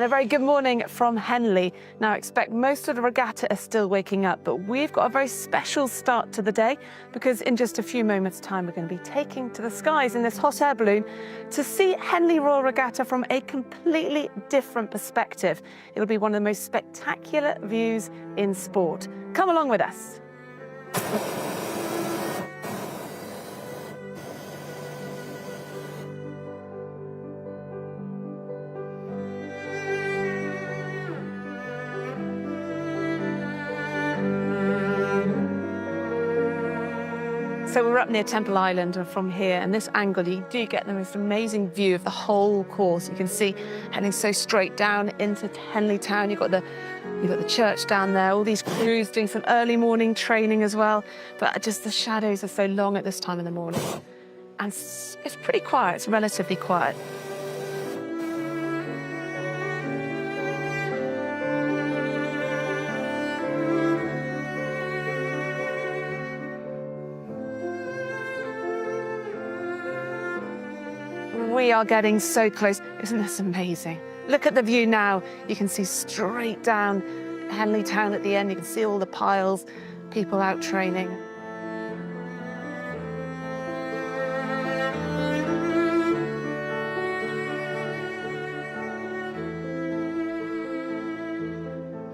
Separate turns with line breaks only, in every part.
And a very good morning from Henley. Now, I expect most of the regatta are still waking up, but we've got a very special start to the day because in just a few moments' time, we're going to be taking to the skies in this hot air balloon to see Henley Royal Regatta from a completely different perspective. It'll be one of the most spectacular views in sport. Come along with us. So we're up near Temple Island and from here, and this angle, you do get the most amazing view of the whole course. You can see heading so straight down into Henley town. You've got the church down there, all these crews doing some early morning training as well. But just the shadows are so long at this time in the morning. And it's pretty quiet, it's relatively quiet. We are getting so close. Isn't this amazing? Look at the view now. You can see straight down Henley town at the end. You can see all the piles, people out training.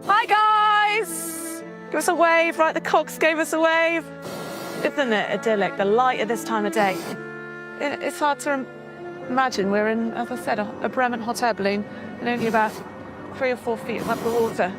Hi guys! Give us a wave, right? The cocks gave us a wave. Isn't it idyllic? The light at this time of day. It's hard to imagine we're in, as I said, a Bremen hot air balloon and only about 3 or 4 feet above the water.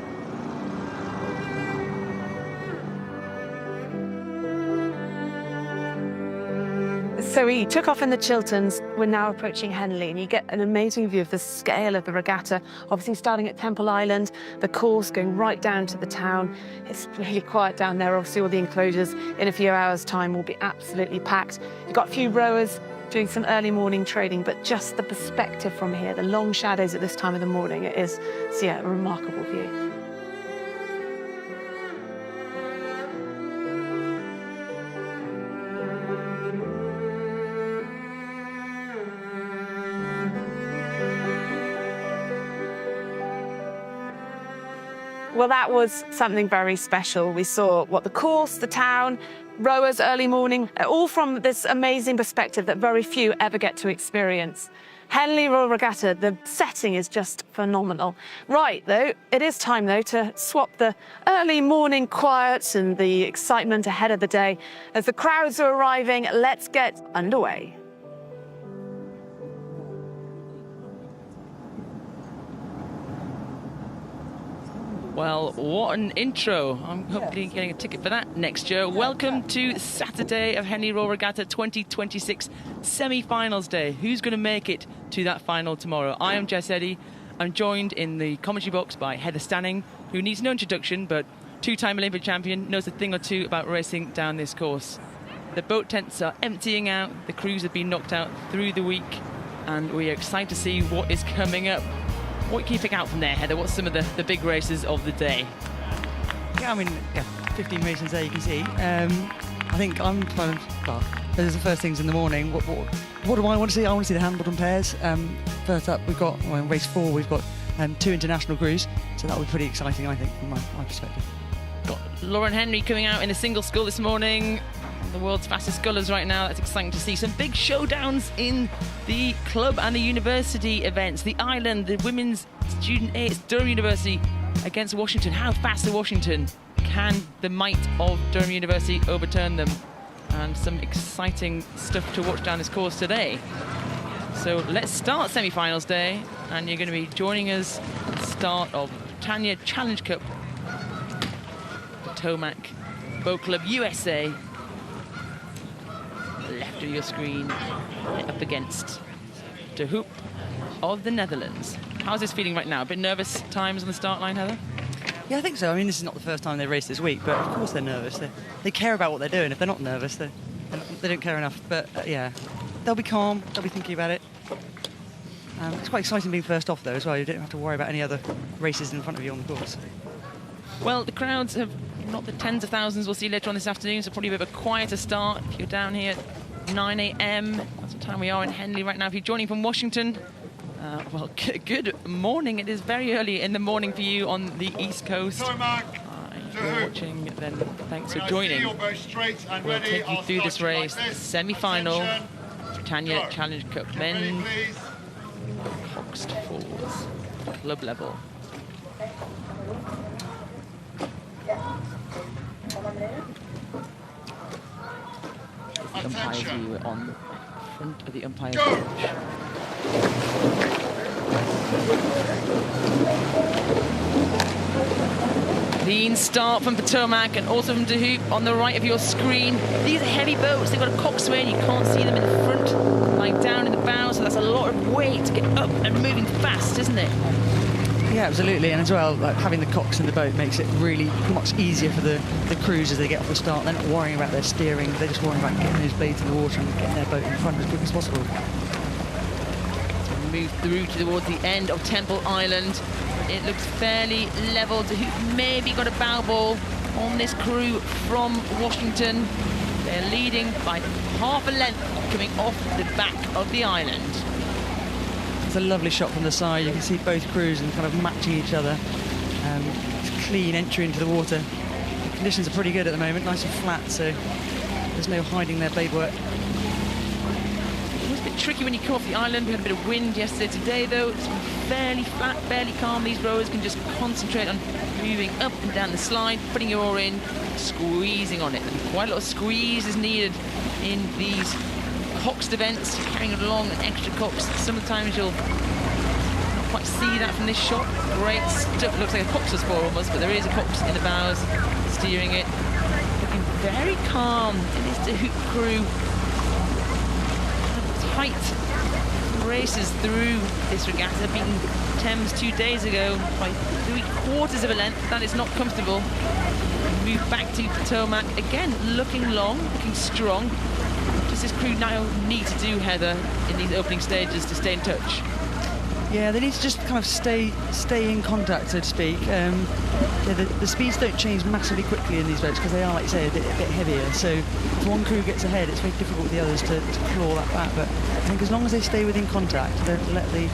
So we took off in the Chilterns. We're now approaching Henley, and you get an amazing view of the scale of the regatta. Obviously starting at Temple Island, the course going right down to the town. It's really quiet down there. Obviously all the enclosures in a few hours' time will be absolutely packed. You've got a few rowers doing some early morning trading, but just the perspective from here, the long shadows at this time of the morning, it is, so yeah, a remarkable view. Well, that was something very special. We saw the course, the town, rowers, early morning, all from this amazing perspective that very few ever get to experience. Henley Royal Regatta, the setting is just phenomenal. Right, though, it is time, though, to swap the early morning quiet and the excitement ahead of the day. As the crowds are arriving, let's get underway.
Well, what an intro. I'm hopefully getting a ticket for that next year. Welcome to Saturday of Henley Royal Regatta 2026 semi-finals day. Who's going to make it to that final tomorrow? I am Jess Eddy. I'm joined in the commentary box by Heather Stanning, who needs no introduction, but two-time Olympic champion, knows a thing or two about racing down this course. The boat tents are emptying out. The crews have been knocked out through the week, and we are excited to see what is coming up. What can you pick out from there, Heather? What's some of the big races of the day?
Yeah, I mean, 15 races there you can see. I think I'm kind of, well, those are the first things in the morning. What do I want to see? I want to see the Hambleden pairs. First up, we've got, well, in race 4, we've got 2 international crews, so that will be pretty exciting, I think, from my perspective.
Got Lauren Henry coming out in a single scull this morning. The world's fastest scullers right now. That's exciting to see. Some big showdowns in the club and the university events. The Island, the women's student A, it's Durham University against Washington. How fast are Washington? Can the might of Durham University overturn them? And some exciting stuff to watch down this course today. So let's start semi-finals day, and you're going to be joining us at the start of Britannia Challenge Cup. Potomac Boat Club USA. Left of your screen, up against De Hoop of the Netherlands. How's this feeling right now? A bit nervous times on the start line, Heather?
Yeah, I think so. I mean, this is not the first time they raced this week, but of course they're nervous. They care about what they're doing. If they're not nervous, they don't care enough. But yeah, they'll be calm. They'll be thinking about it. It's quite exciting being first off, though, as well. You don't have to worry about any other races in front of you on the course.
Well, the crowds have not the tens of thousands we'll see later on this afternoon, so probably a bit of a quieter start. If you're down here at 9 a.m, that's what time we are in Henley right now. If you're joining from Washington, Well, good morning. It is very early in the morning for you on the East Coast. You're watching, then thanks for joining. We'll take you through this race, semi-final, Britannia Challenge Cup Men, Coxed Fours, club level. The umpire's view on the front of the umpire's bench. Clean start from Potomac and also from De Hoop on the right of your screen. These are heavy boats. They've got a coxswain. You can't see them in the front, lying down in the bow, so that's a lot of weight to get up and moving fast, isn't it?
Yeah, absolutely. And as well, like, having the cox in the boat makes it really much easier for the crews as they get off the start. They're not worrying about their steering. They're just worrying about getting those blades in the water and getting their boat in front as quick as possible.
Move through towards the end of Temple Island. It looks fairly level. De Hoop maybe got a bow ball on this crew from Washington. They're leading by half a length coming off the back of the island.
It's a lovely shot from the side. You can see both crews and kind of matching each other. It's clean entry into the water. The conditions are pretty good at the moment, nice and flat, so there's no hiding their blade work.
It's a bit tricky when you come off the island. We had a bit of wind yesterday. Today, though, it's fairly flat, fairly calm. These rowers can just concentrate on moving up and down the slide, putting your oar in, squeezing on it. And quite a lot of squeeze is needed in these coxed events. You're carrying along an extra cox. Sometimes you'll not quite see that from this shot. Great stuff. Looks like a coxless ball almost, but there is a cox in the bows, steering it. Looking very calm. It is the Hoop crew. Tight races through this regatta, beating Thames 2 days ago by 3/4 of a length. That is not comfortable. Move back to Potomac again, looking long, looking strong. What does this crew now need to do, Heather, in these opening stages to stay in touch?
Yeah, they need to just kind of stay in contact, so to speak. Yeah, the speeds don't change massively quickly in these boats because they are, like you say, a bit heavier. So if one crew gets ahead, it's very difficult for the others to claw that back. But I think as long as they stay within contact, don't let the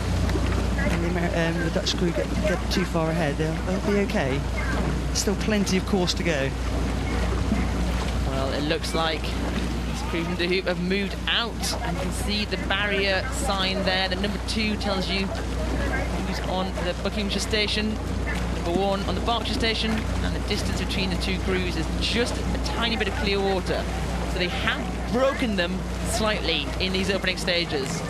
Dutch crew get too far ahead, they'll be okay. There's still plenty of course to go.
Well, it looks like crew from De Hoop have moved out, and you can see the barrier sign there. The number 2 tells you who's on the Buckinghamshire station, number 1 on the Berkshire station, and the distance between the two crews is just a tiny bit of clear water. So they have broken them slightly in these opening stages.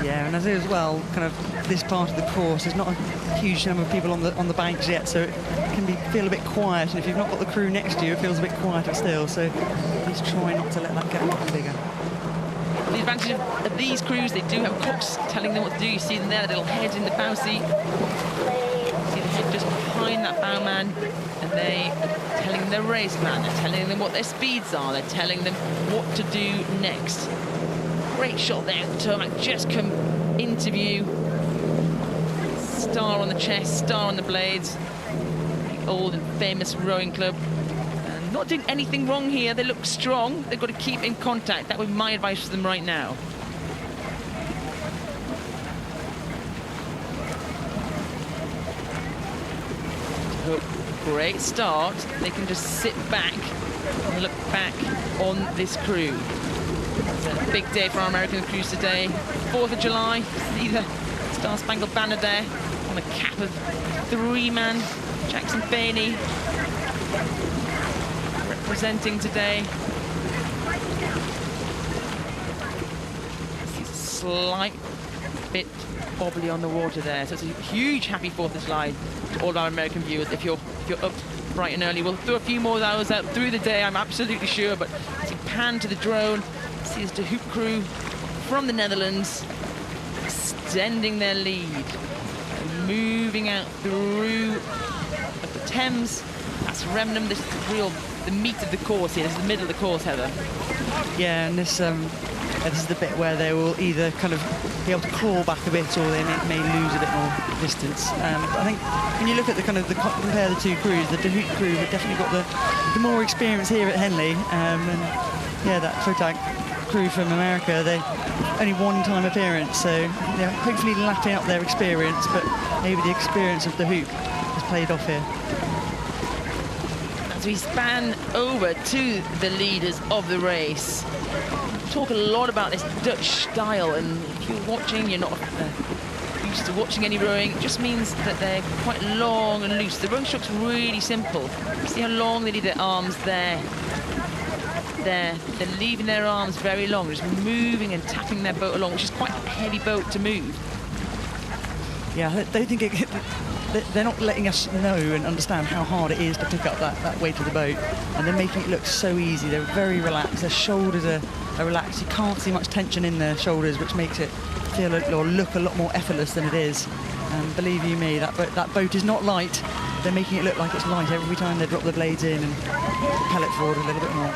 Yeah, and as well, kind of this part of the course, there's not a huge number of people on the banks yet, so it can feel a bit quiet. And if you've not got the crew next to you, it feels a bit quieter still. So please try not to let that get much bigger.
The advantage of these crews, they do have cooks telling them what to do. You see them there, the little heads in the bow seat. See the head just behind that bowman, and they are telling them their race plan. They're telling them what their speeds are. They're telling them what to do next. Great shot there. Potomac just come into view. Star on the chest, star on the blades. The old and famous rowing club. And not doing anything wrong here. They look strong. They've got to keep in contact. That would be my advice for them right now. Great start. They can just sit back and look back on this crew. It's a big day for our American crews today. 4th of July. See the Star Spangled Banner there on a cap of 3-man. Jackson Faney representing today. It's a slight bit bobbly on the water there. So it's a huge happy 4th of July to all of our American viewers. If you're up bright and early, we'll throw a few more hours out through the day, I'm absolutely sure. But as you pan to the drone, see this De Hoop crew from the Netherlands extending their lead, moving out through the Thames. That's Remnham. This is the meat of the course here. This is the middle of the course, Heather.
Yeah, and this is the bit where they will either kind of be able to claw back a bit, or they may lose a bit more distance. I think when you look at compare the two crews, the De Hoop crew have definitely got the more experience here at Henley, and yeah, that Fotac crew from America, only one-time appearance, so they're hopefully lapping up their experience, but maybe the experience of the hoop has played off here.
As we span over to the leaders of the race, we talk a lot about this Dutch style, and if you're watching, you're not used to watching any rowing, it just means that they're quite long and loose. The rowing stroke's really simple. See how long they leave their arms there. They're leaving their arms very long, just moving and tapping their boat along, which is quite a heavy boat to move.
Yeah, I don't think they're not letting us know and understand how hard it is to pick up that weight of the boat, and they're making it look so easy. They're very relaxed, their shoulders are relaxed. You can't see much tension in their shoulders, which makes it feel or look a lot more effortless than it is. And believe you me, that boat is not light. They're making it look like it's light every time they drop the blades in and propel it forward a little bit more.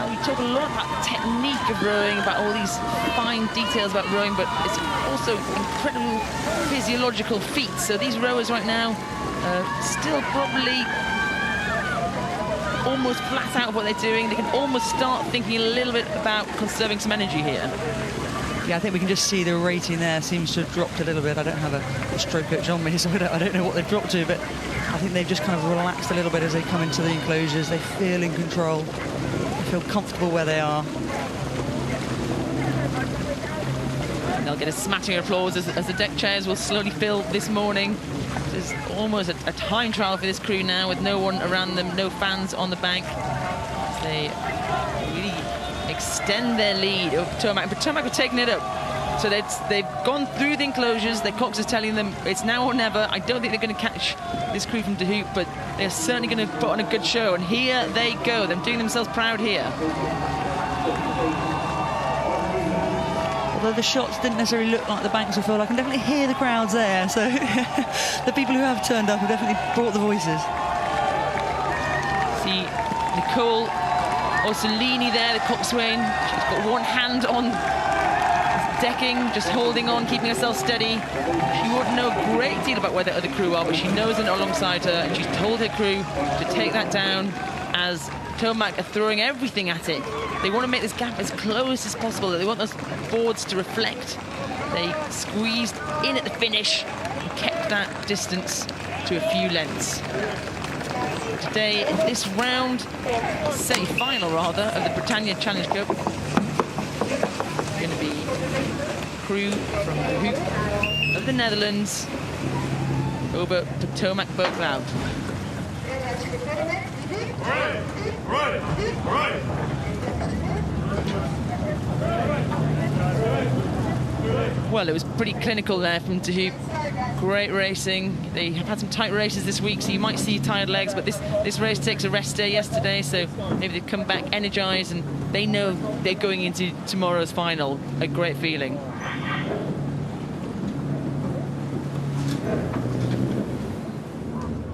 We talk a lot about the technique of rowing, about all these fine details about rowing, but it's also incredible physiological feats. So these rowers right now still probably almost flat out what they're doing. They can almost start thinking a little bit about conserving some energy here.
Yeah, I think we can just see the rating there seems to have dropped a little bit. I don't have a stroke coach on me, so I don't know what they've dropped to, but I think they've just kind of relaxed a little bit as they come into the enclosures. They feel in control. They feel comfortable where they are.
And they'll get a smattering of applause as the deck chairs will slowly fill this morning. There's almost a time trial for this crew now, with no one around them, no fans on the bank. As they really extend their lead over Potomac. Potomac are taking it up. So they've gone through the enclosures. Their cox is telling them it's now or never. I don't think they're going to catch this crew from De Hoop, but they're certainly going to put on a good show. And here they go. They're doing themselves proud here.
Although the shots didn't necessarily look like the banks will fill, I can definitely hear the crowds there. So the people who have turned up have definitely brought the voices.
See Nicole Orsolini there, the coxswain. She's got one hand on decking, just holding on, keeping herself steady. She wouldn't know a great deal about where the other crew are, but she knows them alongside her, and she's told her crew to take that down as Potomac are throwing everything at it. They want to make this gap as close as possible. They want those boards to reflect. They squeezed in at the finish and kept that distance to a few lengths. Today, in this round, semi-final rather, of the Britannia Challenge Cup, going to be crew from the Hoop of the Netherlands over Potomac Boat Cloud. Well, it was pretty clinical there from De Hoop. Great racing. They have had some tight races this week, so you might see tired legs, but this race takes a rest day yesterday, so maybe they've come back energized and they know they're going into tomorrow's final. A great feeling.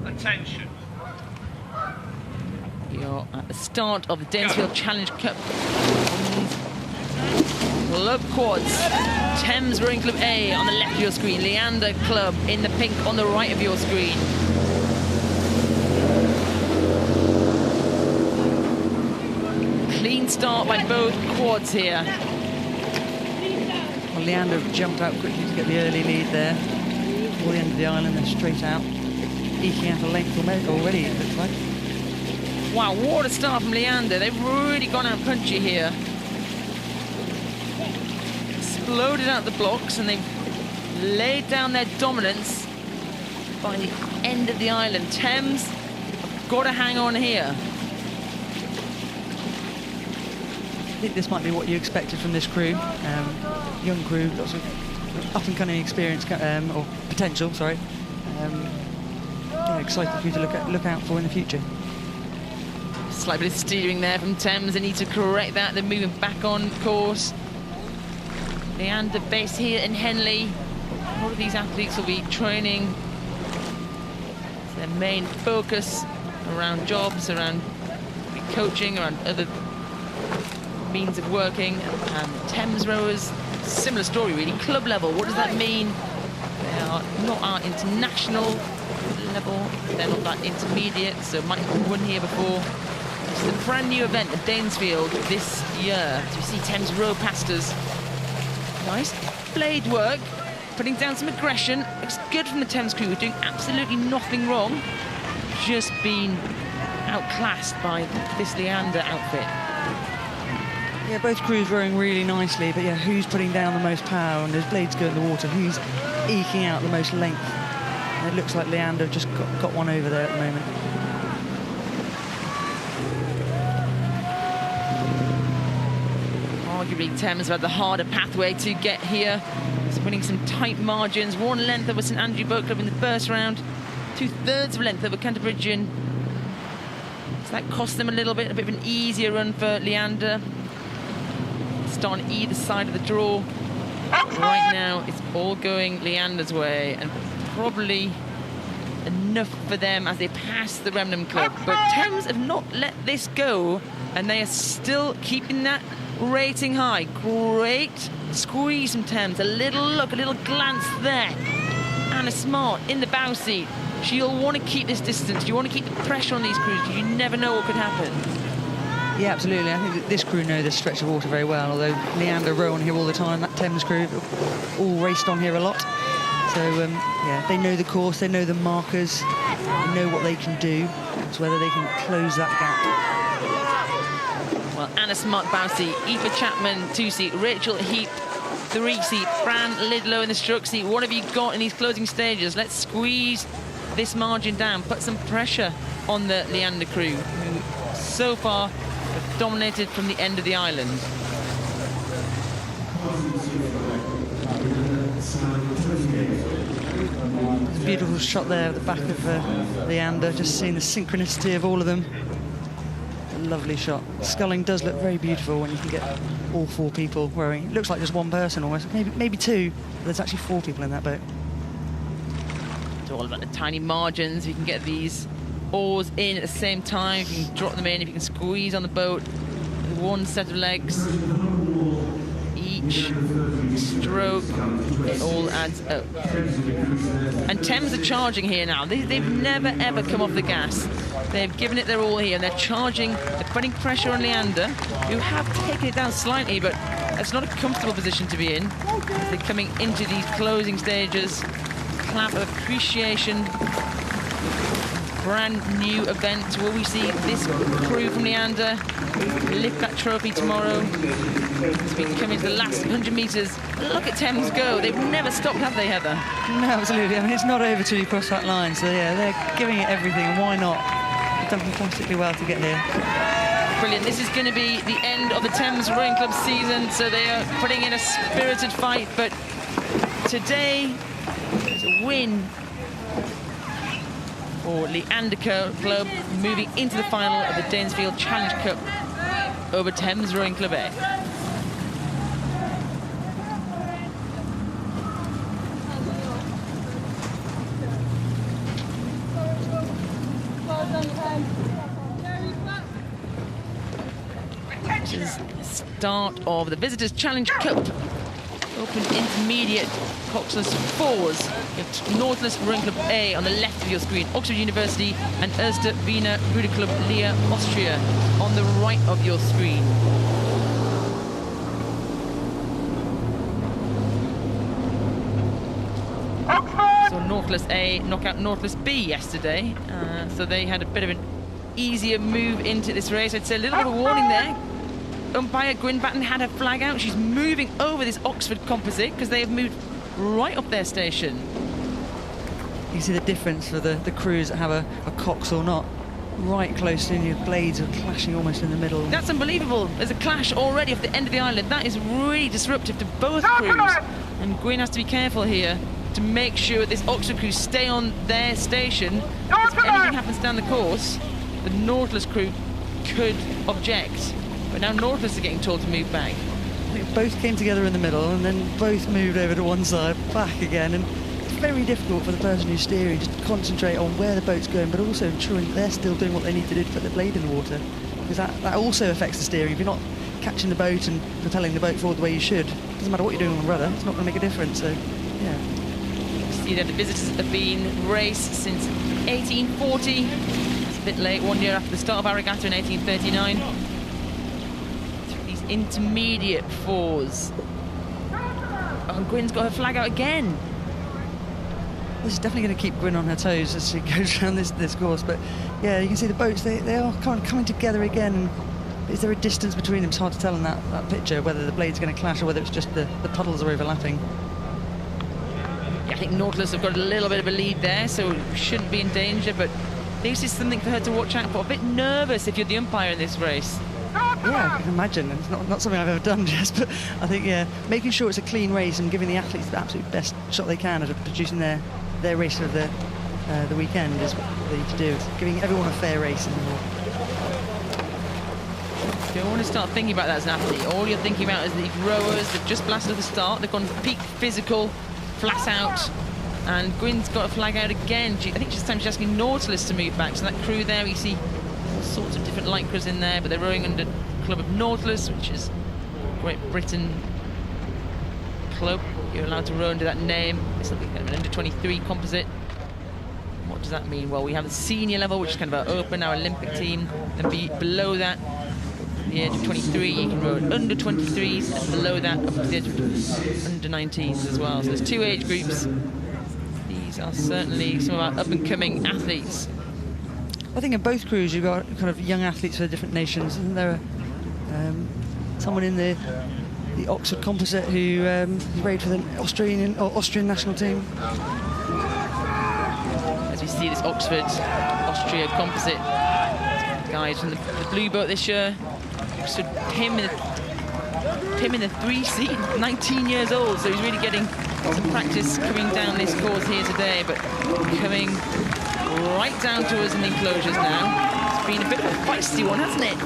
Attention.
You're at the start of the Danesfield Challenge Cup. Club quads. Thames Rowing Club A on the left of your screen. Leander Club in the pink on the right of your screen. Clean start by both quads here.
Well, Leander jumped out quickly to get the early lead there. Before the end of the island, they're straight out. Eking out a length already, it looks like.
Wow, what a start from Leander. They've really gone out punchy here. Exploded out the blocks, and they've laid down their dominance by the end of the island. Thames have got to hang on here.
I think this might be what you expected from this crew. Young crew, lots of up-and-coming experience, or potential, sorry. Yeah, excited for you to look out for in the future.
Slight bit of steering there from Thames. They need to correct that. They're moving back on course. Leander based here in Henley. A lot of these athletes will be training. It's their main focus around jobs, around coaching, around other means of working. Thames rowers, similar story really. Club level, what does that mean? They are not our international level. They're not that intermediate, so might have won here before. This is a brand new event at Danesfield this year. So you see Thames row past us. Nice blade work, putting down some aggression. Looks good from the Thames crew. We're doing absolutely nothing wrong. Just been outclassed by this Leander outfit.
Yeah, both crews rowing really nicely, but yeah, who's putting down the most power? And those blades go in the water. Who's eking out the most length? And it looks like Leander just got one over there at the moment.
Arguably, Thames have had the harder pathway to get here. It's winning some tight margins. 1 length over St Andrew Boat Club in the first round. 2/3 of a length over Canterbury. So that cost them a little bit of an easier run for Leander. Start on either side of the draw. Right now, it's all going Leander's way, and probably enough for them as they pass the Remnant Club. But Thames have not let this go, and they are still keeping that rating high. Great squeeze from Thames. A little look, a little glance there. Anna Smart in the bow seat. She'll want to keep this distance. You want to keep the pressure on these crews because you never know what could happen.
Yeah, absolutely. I think that this crew know this stretch of water very well, although Leander row on here all the time. That Thames crew all raced on here a lot. So, yeah, they know the course, they know the markers, they know what they can do. It's whether they can close that gap.
Well, Anna Smart bow seat, Aoife Chapman 2 seat, Rachel Heap 3 seat, Fran Lidlow in the stroke seat. What have you got in these closing stages? Let's squeeze this margin down, put some pressure on the Leander crew, who so far have dominated from the end of the island.
Beautiful shot there at the back of Leander, just seeing the synchronicity of all of them. A lovely shot. Sculling does look very beautiful when you can get all 4 people rowing. It looks like just one person almost, maybe 2, but there's actually 4 people in that boat.
It's all about the tiny margins. You can get these oars in at the same time, if you can drop them in, if you can squeeze on the boat with 1 set of legs. Each stroke, it all adds up. And Thames are charging here now. They've never ever come off the gas. They've given it their all here, and they're charging, they're putting pressure on Leander, who have taken it down slightly, but it's not a comfortable position to be in. As they're coming into these closing stages. Clap of appreciation. Brand new event. Will we see this crew from Leander lift that trophy tomorrow? As we come into the last 100 metres, look at Thames go. They've never stopped, have they, Heather?
No, absolutely. I mean, it's not over till you cross that line. So, yeah, they're giving it everything, and why not? They've done fantastically well to get here.
Brilliant. This is going to be the end of the Thames Rowing Club season, so they are putting in a spirited fight. But today, it's a win for Leander Club, moving into the final of the Danesfield Challenge Cup over Thames Rowing Club A. This is the start of the Visitors Challenge Cup. Open intermediate coxless fours. You have Nautilus Rowing Club A on the left of your screen, Oxford University and Erste Wiener Ruderclub Leer, Austria on the right of your screen. So Nautilus A knock out Nautilus B yesterday, so they had a bit of an easier move into this race. I'd say a little bit of a warning there. Umpire Gwyn Batten had her flag out. She's moving over this Oxford composite because they have moved right up their station.
You see the difference for the crews that have a cox or not. Right close in, your blades are clashing almost in the middle.
That's unbelievable. There's a clash already off the end of the island. That is really disruptive to both crews. And Gwyn has to be careful here to make sure this Oxford crew stay on their station. If anything happens down the course, the Nautilus crew could object. But now Nautilus are getting told to move back.
I think both came together in the middle and then both moved over to one side, back again. And it's very difficult for the person who's steering just to concentrate on where the boat's going, but also ensuring they're still doing what they need to do to put the blade in the water. Because that also affects the steering. If you're not catching the boat and propelling the boat forward the way you should, it doesn't matter what you're doing on the rudder, it's not going to make a difference. So, yeah.
You see that the Visitors have been raced since 1840. bit late, 1 year after the start of our regatta in 1839. These intermediate fours. Oh, Gwyn's got her flag out again.
This is definitely going to keep Gwyn on her toes as she goes around this course. But yeah, you can see the boats, they are kind of coming together again. Is there a distance between them? It's hard to tell in that picture whether the blades are going to clash or whether it's just the puddles are overlapping.
Yeah, I think Nautilus have got a little bit of a lead there, so shouldn't be in danger, but this is something for her to watch out for. A bit nervous if you're the umpire in this race.
Yeah, I can imagine. It's not something I've ever done, Jess, but I think, yeah, making sure it's a clean race and giving the athletes the absolute best shot they can at producing their race of the weekend is what they need to do. It's giving everyone a fair race.
You don't want to start thinking about that as an athlete. All you're thinking about is these rowers. They've just blasted at the start. They've gone peak physical, flat out, and Gwyn's got a flag out again. I think this time she's asking Nautilus to move back. So that crew there, you see all sorts of different lycras in there, but they're rowing under Club of Nautilus, which is Great Britain club. You're allowed to row under that name. It's like kind of an under-23 composite. What does that mean? Well, we have the senior level, which is kind of our open, our Olympic team. Then below that, the age of 23, you can row under 23s, and below that, up to the age of under 19s as well. So there's 2 age groups. These are certainly some of our up-and-coming athletes.
I think in both crews you've got kind of young athletes for the different nations. Isn't there someone in the Oxford composite who rowed for the Austrian national team?
As we see this Oxford Austria composite, guys from the blue boat this year. Oxford, him in the 3 seat, 19 years old, so he's really getting some practice coming down this course here today, but coming right down to us in the enclosures now. It's been a bit of a feisty one, hasn't it?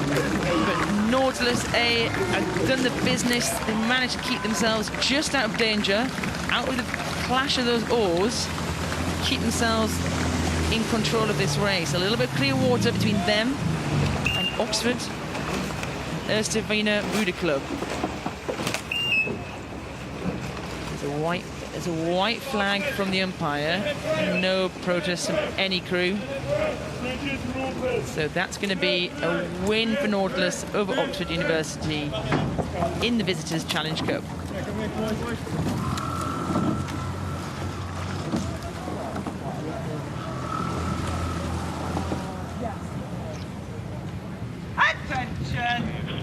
But Nautilus A have done the business. They managed to keep themselves just out of danger, out of the clash of those oars, keep themselves in control of this race. A little bit of clear water between them and Oxford Erstevina Ruder Club. There's a white flag from the umpire. No protest from any crew. So that's going to be a win for Nautilus over Oxford University in the Visitors Challenge Cup.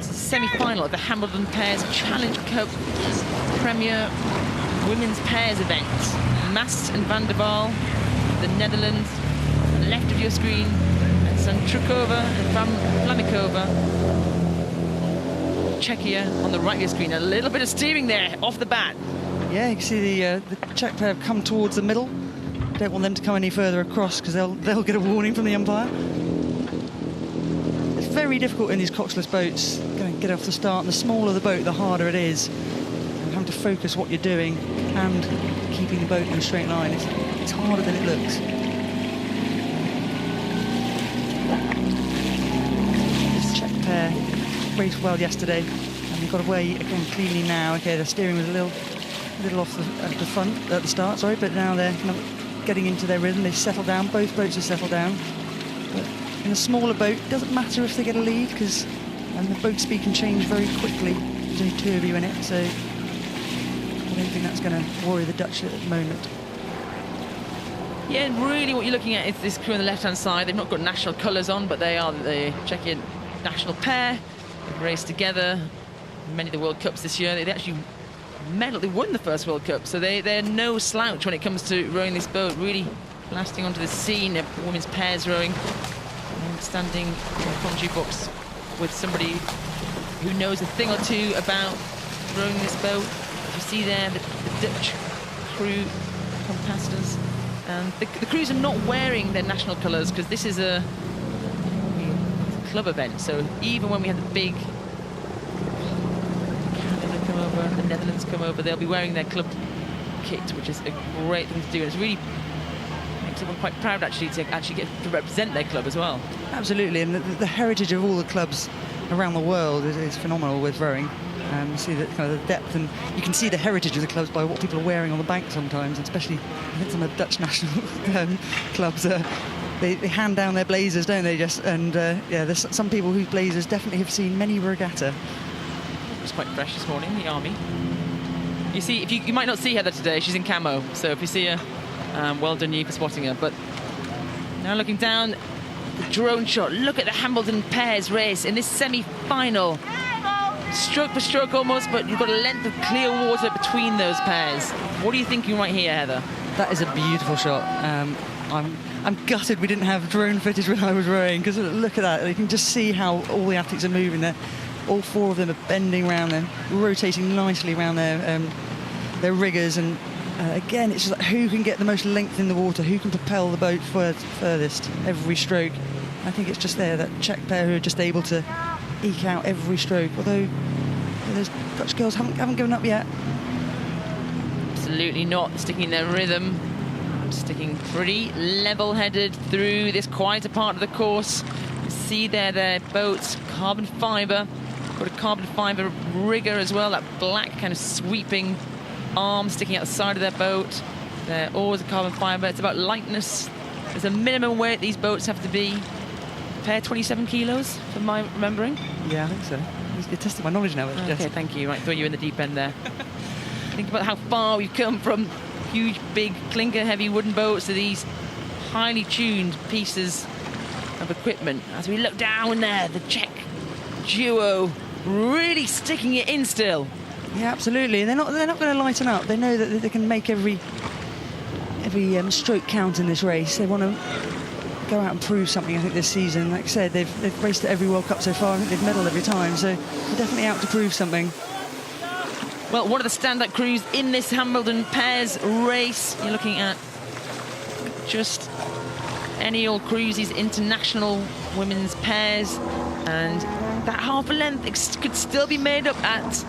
Semi-final of the Hambleden Pairs Challenge Cup Premier Women's Pairs event. Mast and Van der Waal, the Netherlands, on the left of your screen, and Santruckova and Flamikova, Czechia, on the right of your screen. A little bit of steering there off the bat.
Yeah, you can see the Czech pair have come towards the middle. Don't want them to come any further across because they'll get a warning from the umpire. It's very difficult in these coxless boats. Going to get off the start, and the smaller the boat, the harder it is. And having to focus what you're doing and keeping the boat in a straight line. It's harder than it looks. This Czech pair raced well yesterday, and they've got away again cleanly now. Okay, the steering was a little off the front at the start, sorry, but now they're kind of getting into their rhythm. They've settled down. Both boats have settled down. But in a smaller boat, it doesn't matter if they get a lead because the boat speed can change very quickly. There's only 2 of you in it, so I don't think that's going to worry the Dutch at the moment.
Yeah, and really what you're looking at is this crew on the left-hand side. They've not got national colours on, but they are the Czechian national pair. They've raced together in many of the World Cups this year. They actually medalled. They won the first World Cup, so they're no slouch when it comes to rowing this boat. Really blasting onto the scene of women's pairs rowing and standing in the commentary box with somebody who knows a thing or two about rowing this boat. As you see there, the Dutch crew competitors. And the crews are not wearing their national colours because this is a club event. So even when we have the big Canada come over, the Netherlands come over, they'll be wearing their club kit, which is a great thing to do. And it's really makes everyone quite proud actually to get to represent their club as well.
Absolutely, and the heritage of all the clubs around the world is phenomenal with rowing. You see that kind of the depth, and you can see the heritage of the clubs by what people are wearing on the bank sometimes, especially I think some of the Dutch national clubs are they hand down their blazers, don't they? Just and yeah, there's some people whose blazers definitely have seen many regatta.
It's quite fresh this morning, the army. You see, if you might not see Heather today, she's in camo. So if you see her, well done you for spotting her. But now looking down, the drone shot. Look at the Hambleden pairs race in this semi-final. Stroke for stroke almost, but you've got a length of clear water between those pairs. What are you thinking right here, Heather?
That is a beautiful shot. I'm gutted we didn't have drone footage when I was rowing, because look at that. You can just see how all the athletes are moving there. All four of them are bending around them, rotating nicely around their riggers, and again, it's just like who can get the most length in the water, who can propel the boat furthest every stroke. I think it's just that Czech pair who are just able to eke out every stroke, although those Dutch girls haven't given up yet.
Absolutely not sticking their rhythm, sticking pretty level-headed through this quieter part of the course. You see there their boats, carbon fibre, got a carbon fibre rigger as well, that black kind of sweeping arm sticking out the side of their boat. Their oars are carbon fibre. It's about lightness. There's a minimum weight these boats have to be. Pair 27 kilos, from my remembering.
Yeah, I think so. You're testing my knowledge now.
Okay, thank you. Right, throw you in the deep end there. Think about how far we've come from huge, big, clinker-heavy wooden boats to these highly tuned pieces of equipment. As we look down there, the Czech duo really sticking it in still.
Yeah, absolutely. And they're not going to lighten up. They know that they can make every stroke count in this race. They want to go out and prove something, I think, this season. Like I said, they've raced at every World Cup so far. I think they've medalled every time, so they're definitely out to prove something.
Well, one of the standout crews in this Hambleden pairs race. You're looking at just any old crews, these international women's pairs, and that half a length could still be made up at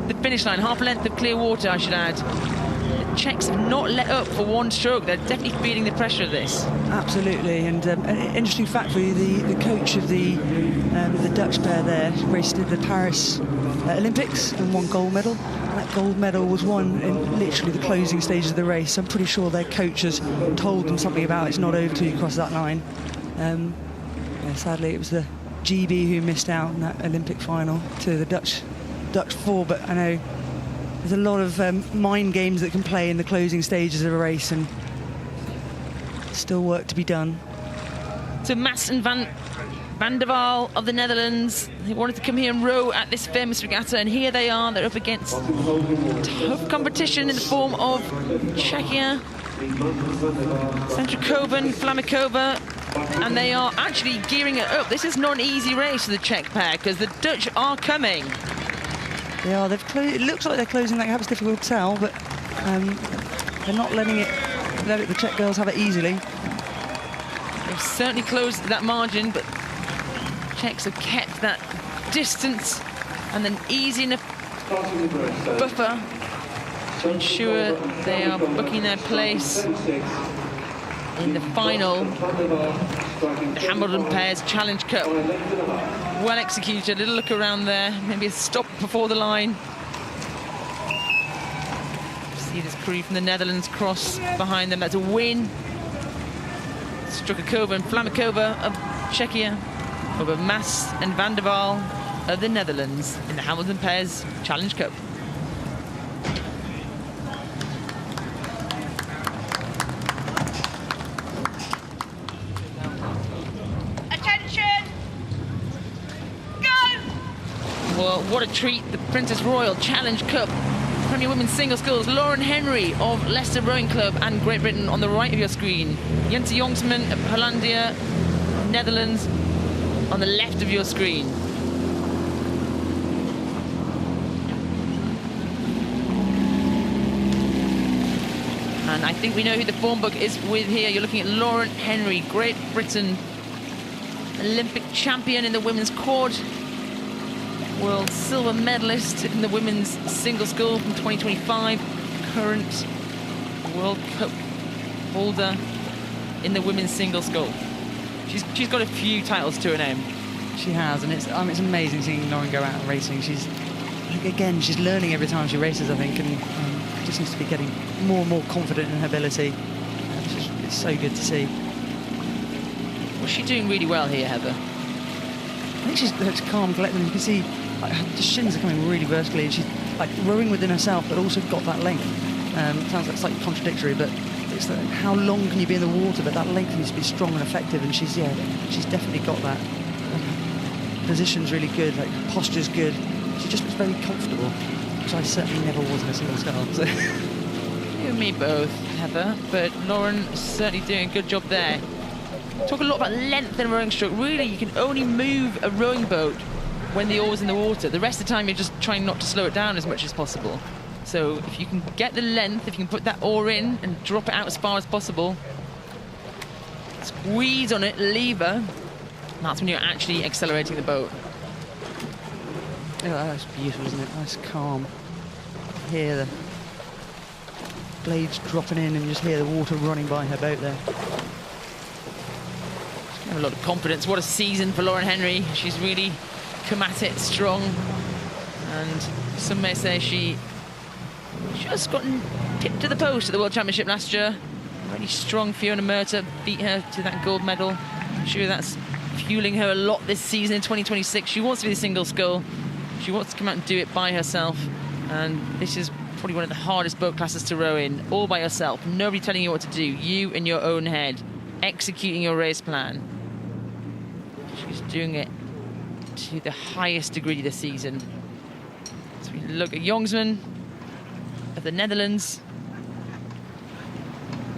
the finish line. Half a length of clear water, I should add. The Czechs have not let up for one stroke. They're definitely feeling the pressure of this.
Absolutely, and an interesting fact for you, the coach of the Dutch pair there raced at the Paris Olympics and won gold medal. And that gold medal was won in literally the closing stages of the race. I'm pretty sure their coach has told them something about it's not over till you cross that line. Yeah, sadly, it was the GB who missed out in that Olympic final to the Dutch four, but I know there's a lot of mind games that can play in the closing stages of a race, and still work to be done.
So Mast and Van der Waal of the Netherlands, they wanted to come here and row at this famous regatta, and here they are. They're up against tough competition in the form of Czechia, Santruckova and Flamikova, and they are actually gearing it up. This is not an easy race for the Czech pair, because the Dutch are coming.
They are. It looks like they're closing that gap. It's difficult to tell, but they're not letting the Czech girls have it easily.
They've certainly closed that margin, but Czechs have kept that distance and an easy enough buffer to ensure they are booking their place in the final, the Hambleden Pairs Challenge Cup. Well executed. A little look around there, maybe a stop before the line. See this crew from the Netherlands cross behind them. That's a win. Strathclyde and Flamikova of Czechia over Mast and Van der Waal of the Netherlands in the Hambleden Pairs Challenge Cup. Well, what a treat, the Princess Royal Challenge Cup. Premier Women's Single Sculls, Lauren Henry of Leicester Rowing Club and Great Britain on the right of your screen. Jente Jongsma of Hollandia, Netherlands, on the left of your screen. And I think we know who the form book is with here. You're looking at Lauren Henry, Great Britain, Olympic champion in the women's quad, world silver medalist in the women's single scull from 2025, current World Cup holder in the women's single scull. She's got a few titles to her name.
She has, and it's amazing seeing Lauren go out and racing. She's learning every time she races, I think, and just needs to be getting more and more confident in her ability. It's so good to see.
What's she doing really well here, Heather?
I think she's calm, collected. You can see like, the shins are coming really vertically, and she's like rowing within herself, but also got that length. Sounds like slightly contradictory, but it's like, how long can you be in the water? But that length needs to be strong and effective, and she's definitely got that. Position's really good, like posture's good. She just looks very comfortable, which I certainly never was in a single scull. So.
You and me both, Heather, but Lauren is certainly doing a good job there. Talk a lot about length in a rowing stroke. Really, you can only move a rowing boat when the oar's in the water. The rest of the time, you're just trying not to slow it down as much as possible. So if you can get the length, if you can put that oar in and drop it out as far as possible, squeeze on it, lever, that's when you're actually accelerating the boat.
Oh, that's beautiful, isn't it? Nice, calm. Hear the blades dropping in, and you just hear the water running by her boat there.
She's got a lot of confidence. What a season for Lauren Henry. She's really come at it strong, and some may say she just gotten tipped to the post at the World Championship last year. Really strong Fiona Murta beat her to that gold medal. I'm sure that's fueling her a lot this season in 2026. She wants to be the single scull. She wants to come out and do it by herself, and this is probably one of the hardest boat classes to row in, all by yourself. Nobody telling you what to do. You in your own head, executing your race plan. She's doing it to the highest degree this season. So we look at Jongsma of the Netherlands.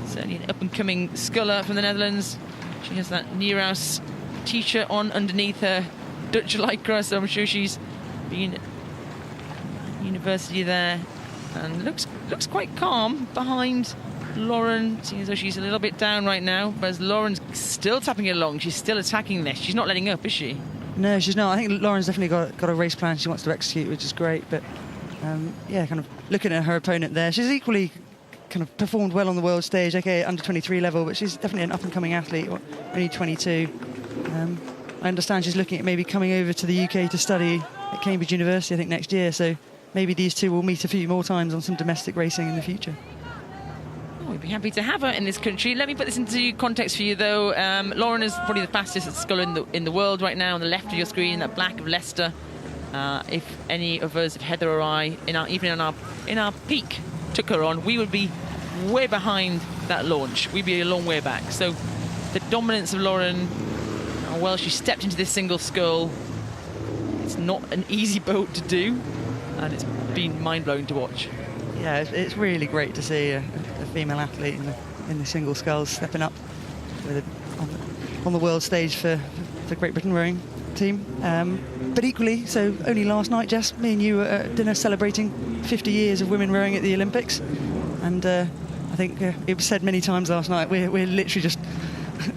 Certainly an up-and-coming sculler from the Netherlands. She has that E.W.R.C t-shirt on underneath her Dutch lycra, so I'm sure she's been at university there, and looks quite calm behind Lauren, seeing as though she's a little bit down right now, whereas Lauren's still tapping it along. She's still attacking this. She's not letting up, is she?
No, she's not. I think Lauren's definitely got a race plan she wants to execute, which is great, but yeah, kind of looking at her opponent there, she's equally kind of performed well on the world stage, okay, under 23 level, but she's definitely an up-and-coming athlete, only 22. I understand she's looking at maybe coming over to the UK to study at Cambridge University, I think, next year, so maybe these two will meet a few more times on some domestic racing in the future.
Oh, we'd be happy to have her in this country. Let me put this into context for you, though. Lauren is probably the fastest sculler in the world right now. On the left of your screen, that black of Leicester. If any of us, if Heather or I, even in our peak, took her on, we would be way behind that launch. We'd be a long way back. So the dominance of Lauren, how well she stepped into this single scull. It's not an easy boat to do, and it's been mind-blowing to watch.
Yeah, it's really great to see a female athlete in the single sculls stepping up with on the world stage for the Great Britain rowing team. But equally, so only last night, Jess, me and you were at dinner celebrating 50 years of women rowing at the Olympics, and I think it was said many times last night, we're literally just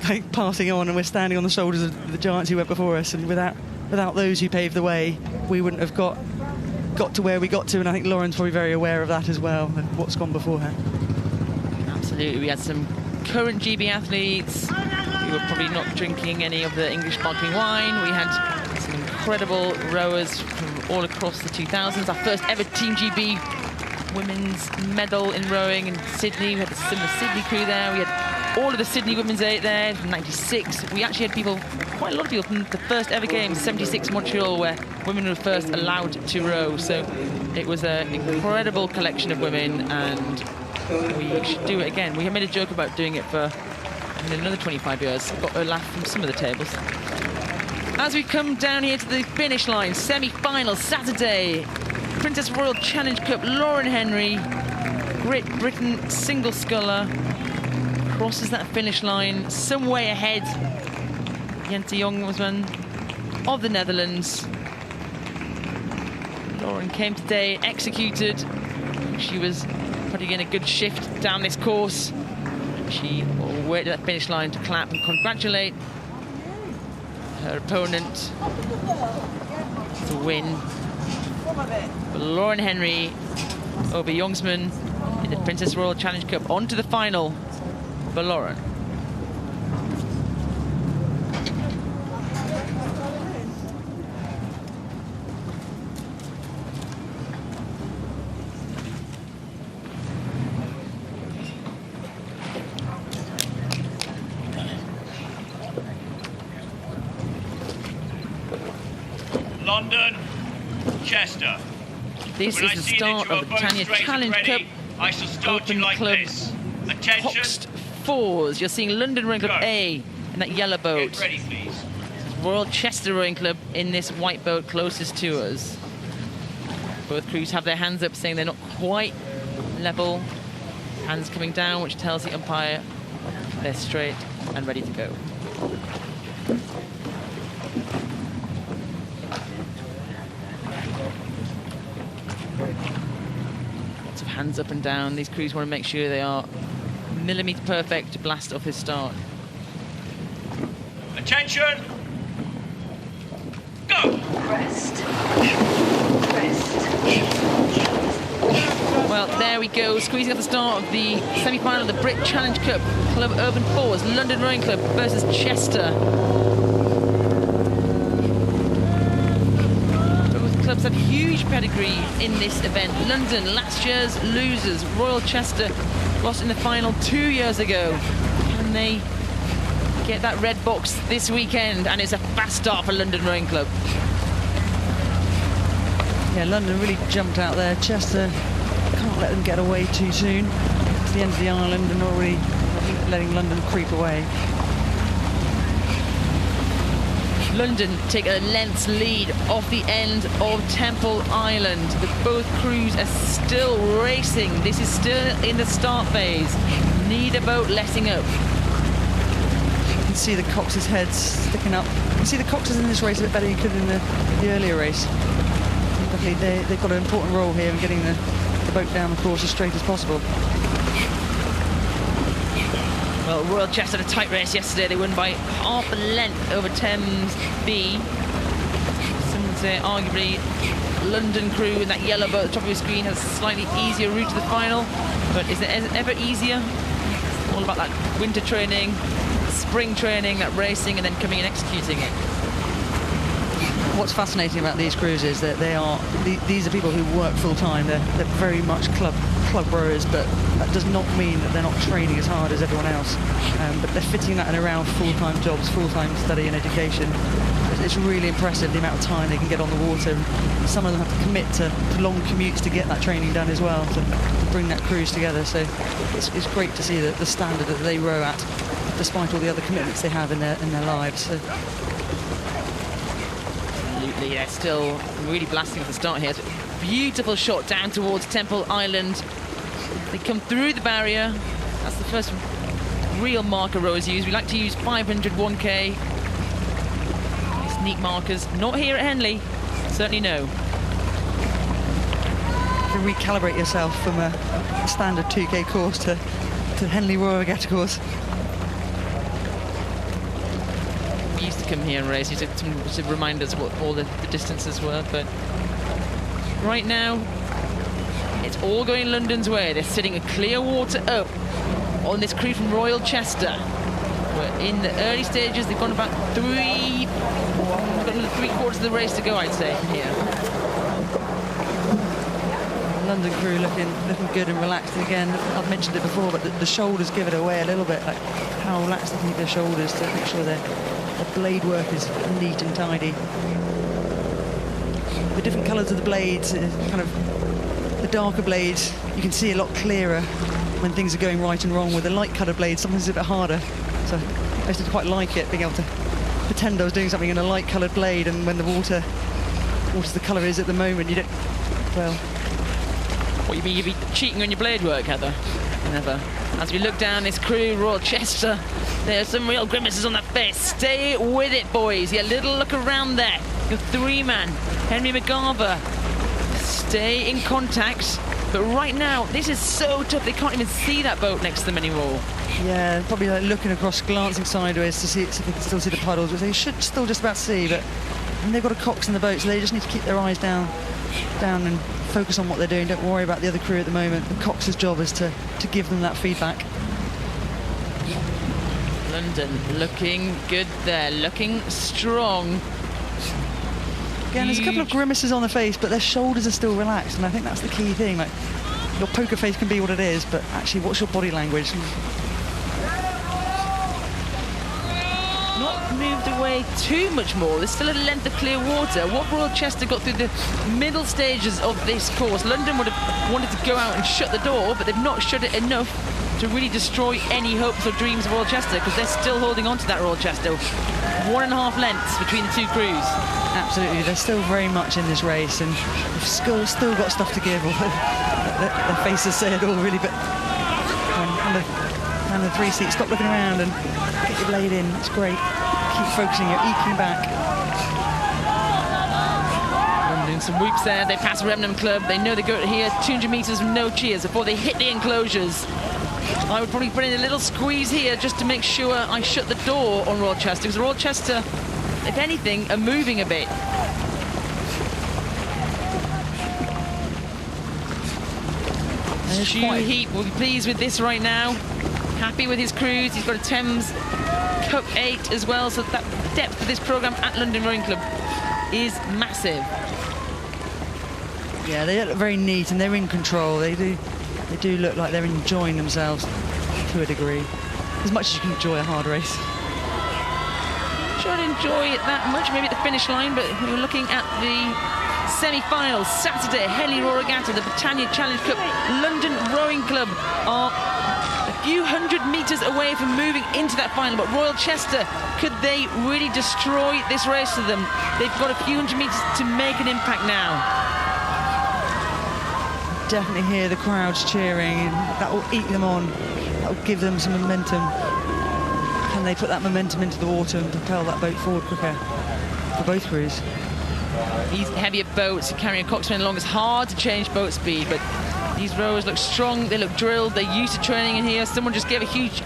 like passing on, and we're standing on the shoulders of the giants who went before us, and without those who paved the way, we wouldn't have got to where we got to, and I think Lauren's probably very aware of that as well, and what's gone before her.
Absolutely. We had some current GB athletes who were probably not drinking any of the English sparkling wine. We had some incredible rowers from all across the 2000s. Our first ever Team GB women's medal in rowing in Sydney. We had the similar Sydney crew there. We had all of the Sydney Women's 8 there from 96. We actually had quite a lot of people from the first ever games, 76 Montreal, where women were first allowed to row. So it was an incredible collection of women, and we should do it again. We made a joke about doing it for another 25 years. Got a laugh from some of the tables. As we come down here to the finish line, semi-final Saturday, Princess Royal Challenge Cup, Lauren Henry, Great Britain single sculler, crosses that finish line some way ahead. Jente Jongsma of the Netherlands. Lauren came today, executed. She was putting in a good shift down this course. She will wait at that finish line to clap and congratulate her opponent to win. But Lauren Henry over Jongsma in the Princess Royal Challenge Cup. On to the final for Lauren.
London, Chester.
This
When I
is the
see that
start
you are
of the
both
Britannia
straight and
Challenge
ready,
Cup
I shall start you
Open
like
Club
this. Attention.
Hoxton Fours. You're seeing London Rowing Club
Go.
A in that yellow boat.
Get ready, please.
Royal Chester Rowing Club in this white boat closest to us. Both crews have their hands up saying they're not quite level. Hands coming down, which tells the umpire they're straight and ready to go. Lots of hands up and down. These crews want to make sure they are millimetre perfect to blast off his start.
Attention. Go.
Rest.
Well, there we go, squeezing up the start of the semi-final of the Brit Challenge Cup. Club Urban Fours, London Rowing Club versus Chester. Both clubs have huge pedigree in this event. London, last year's losers. Royal Chester lost in the final 2 years ago. Can they get that red box this weekend? And it's a fast start for London Rowing Club.
Yeah, London really jumped out there. Chester can't let them get away too soon. It's the end of the island and already letting London creep away.
London take a length's lead off the end of Temple Island, but both crews are still racing. This is still in the start phase. Neither boat letting up.
You can see the Cox's heads sticking up. You can see the Coxes in this race a bit better than you could in the earlier race. Definitely they've got an important role here in getting the boat down the course as straight as possible.
Well, Royal Chester had a tight race yesterday. They won by half a length over Thames B. Some would say arguably London crew in that yellow boat at the top of your screen has a slightly easier route to the final. But is it ever easier? It's all about that winter training, spring training, that racing, and then coming and executing it.
What's fascinating about these crews is that these are people who work full time. They're very much club rowers, but that does not mean that they're not training as hard as everyone else. But they're fitting that in around full-time jobs, full-time study and education. It's really impressive the amount of time they can get on the water. Some of them have to commit to long commutes to get that training done as well, to bring that cruise together. So it's great to see the standard that they row at, despite all the other commitments they have in their lives. So.
Absolutely, they're still really blasting at the start here. Beautiful shot down towards Temple Island. They come through the barrier. That's the first real marker rowers use. We like to use 500 1K. These neat markers. Not here at Henley. Certainly no.
You can recalibrate yourself from a standard 2K course to Henley Royal Regatta course.
We used to come here and race to remind us what all the distances were, but right now it's all going London's way. They're sitting a clear water up on this crew from Royal Chester. We're in the early stages. They've gone about got another 3/4 of the race to go, I'd say, from here.
London crew looking good and relaxed. And again, I've mentioned it before, but the shoulders give it away a little bit, like how relaxed they keep their shoulders to make sure their blade work is neat and tidy. The different colours of the blades, kind of the darker blades, you can see a lot clearer when things are going right and wrong. With the light coloured blades, sometimes it's a bit harder. So I used to quite like it, being able to pretend I was doing something in a light coloured blade, and when the water's the colour is at the moment, you don't, well...
What, you mean you'd be cheating on your blade work, Heather? Never. As we look down this crew, Royal Chester, there's some real grimaces on that face. Stay with it, boys. Yeah, little look around there. Your three-man, Henry McGarver. Stay in contact. But right now, this is so tough. They can't even see that boat next to them anymore.
Yeah, probably like looking across, glancing sideways to see if they can still see the puddles, which they should still just about see. But they've got a Cox in the boat, so they just need to keep their eyes down and focus on what they're doing. Don't worry about the other crew at the moment. The Cox's job is to give them that feedback.
London looking good there, looking strong.
Again, there's a couple of grimaces on the face, but their shoulders are still relaxed, and I think that's the key thing. Like, your poker face can be what it is, but actually, what's your body language?
moved away too much more. There's still a length of clear water. What Royal Chester got through the middle stages of this course, London would have wanted to go out and shut the door, but they've not shut it enough to really destroy any hopes or dreams of Royal Chester, because they're still holding on to that Royal Chester. 1.5 lengths between the two crews.
Absolutely, they're still very much in this race, and they've still got stuff to give. Their faces say it all, really, but and the 3 seat, stop looking around and get your blade in. It's great. Keep focusing, you're eking back.
Doing some whoops there. They pass Remnant Club. They know they go here 200 metres with no cheers before they hit the enclosures. I would probably put in a little squeeze here just to make sure I shut the door on Royal Chester, because Royal Chester, if anything, are moving a bit. Stu Heap will be pleased with this right now. Happy with his crews. He's got a Thames Cup 8 as well, so that depth of this programme at London Rowing Club is massive.
Yeah, they look very neat and they're in control. They do look like they're enjoying themselves to a degree, as much as you can enjoy a hard race.
Sure, I enjoy it that much, maybe at the finish line, but we're looking at the semi-finals Saturday. Henley-On Regatta, the Britannia Challenge Cup. London Rowing Club are a few hundred metres away from moving into that final, but Royal Chester, could they really destroy this race to them? They've got a few hundred metres to make an impact now.
Definitely hear the crowds cheering, and that will eat them on. That will give them some momentum. Can they put that momentum into the water and propel that boat forward quicker for both crews?
These heavier boats carrying a coxswain along, it's hard to change boat speed, but these rowers look strong, they look drilled, they're used to training in here. Someone just gave a huge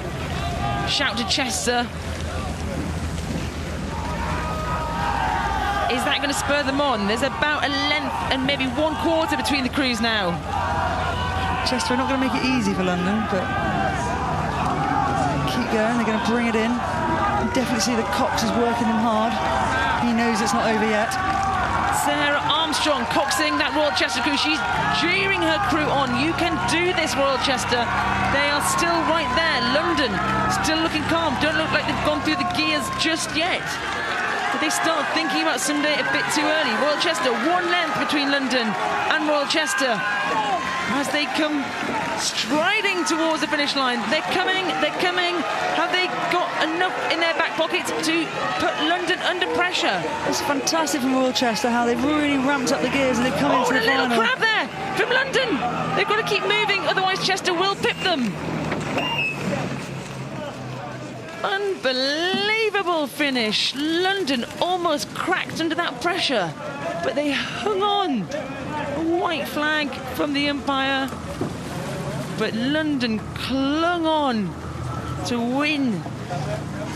shout to Chester. Is that going to spur them on? There's about a length and maybe 1/4 between the crews now.
Chester are not going to make it easy for London, but keep going, they're going to bring it in. You definitely see that Cox is working them hard. He knows it's not over yet.
Sarah Armstrong coxing that Royal Chester crew. She's cheering her crew on. You can do this, Royal Chester. They are still right there. London still looking calm. Don't look like they've gone through the gears just yet. But they start thinking about Sunday a bit too early. Royal Chester, 1 length between London and Royal Chester as they come striding towards the finish line. They're coming, they're coming. Have they got enough in their back pockets to put London under pressure?
It's fantastic from Royal Chester how they've really ramped up the gears and they've come into the final.
Oh, a little crab there from London. They've got to keep moving, otherwise Chester will pip them. Unbelievable finish. London almost cracked under that pressure, but they hung on. A white flag from the umpire, but London clung on to win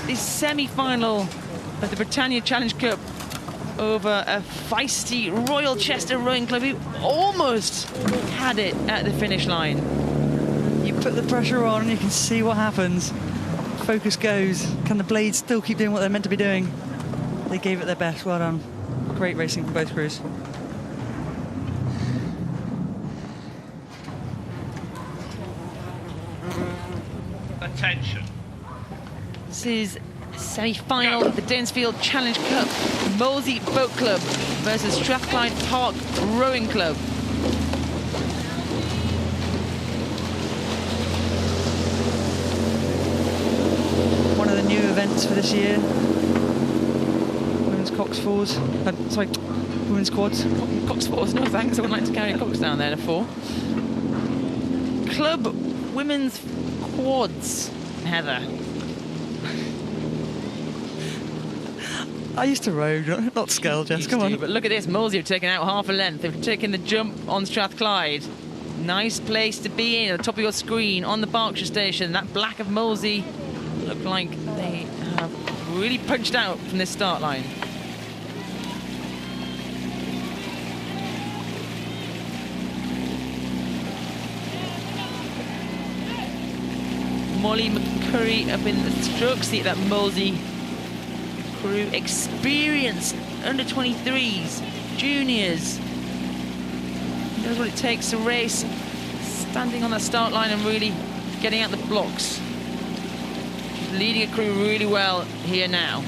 this semi-final of the Britannia Challenge Cup over a feisty Royal Chester Rowing Club who almost had it at the finish line.
You put the pressure on and you can see what happens. Focus goes. Can the blades still keep doing what they're meant to be doing? They gave it their best. Well done. Great racing from both crews.
Attention.
This is semi-final of the Danesfield Challenge Cup. Molesey Boat Club versus Strathclyde Park Rowing Club.
One of the new events for this year. Women's cox fours. Women's quads.
Cox fours, no thanks. I wouldn't like to carry a cox down there to 4. Club Women's Quads. Heather.
I used to row, not scull, Jess. Come on.
But look at this. Molesey have taken out half a length. They've taken the jump on Strathclyde. Nice place to be in, at the top of your screen, on the Berkshire station. That black of Molesey look like they have really punched out from this start line. Molly McCurry up in the stroke seat, that Molesey crew. Experienced under 23s, juniors. Knows what it takes to race, standing on that start line and really getting out the blocks. She's leading a crew really well here now.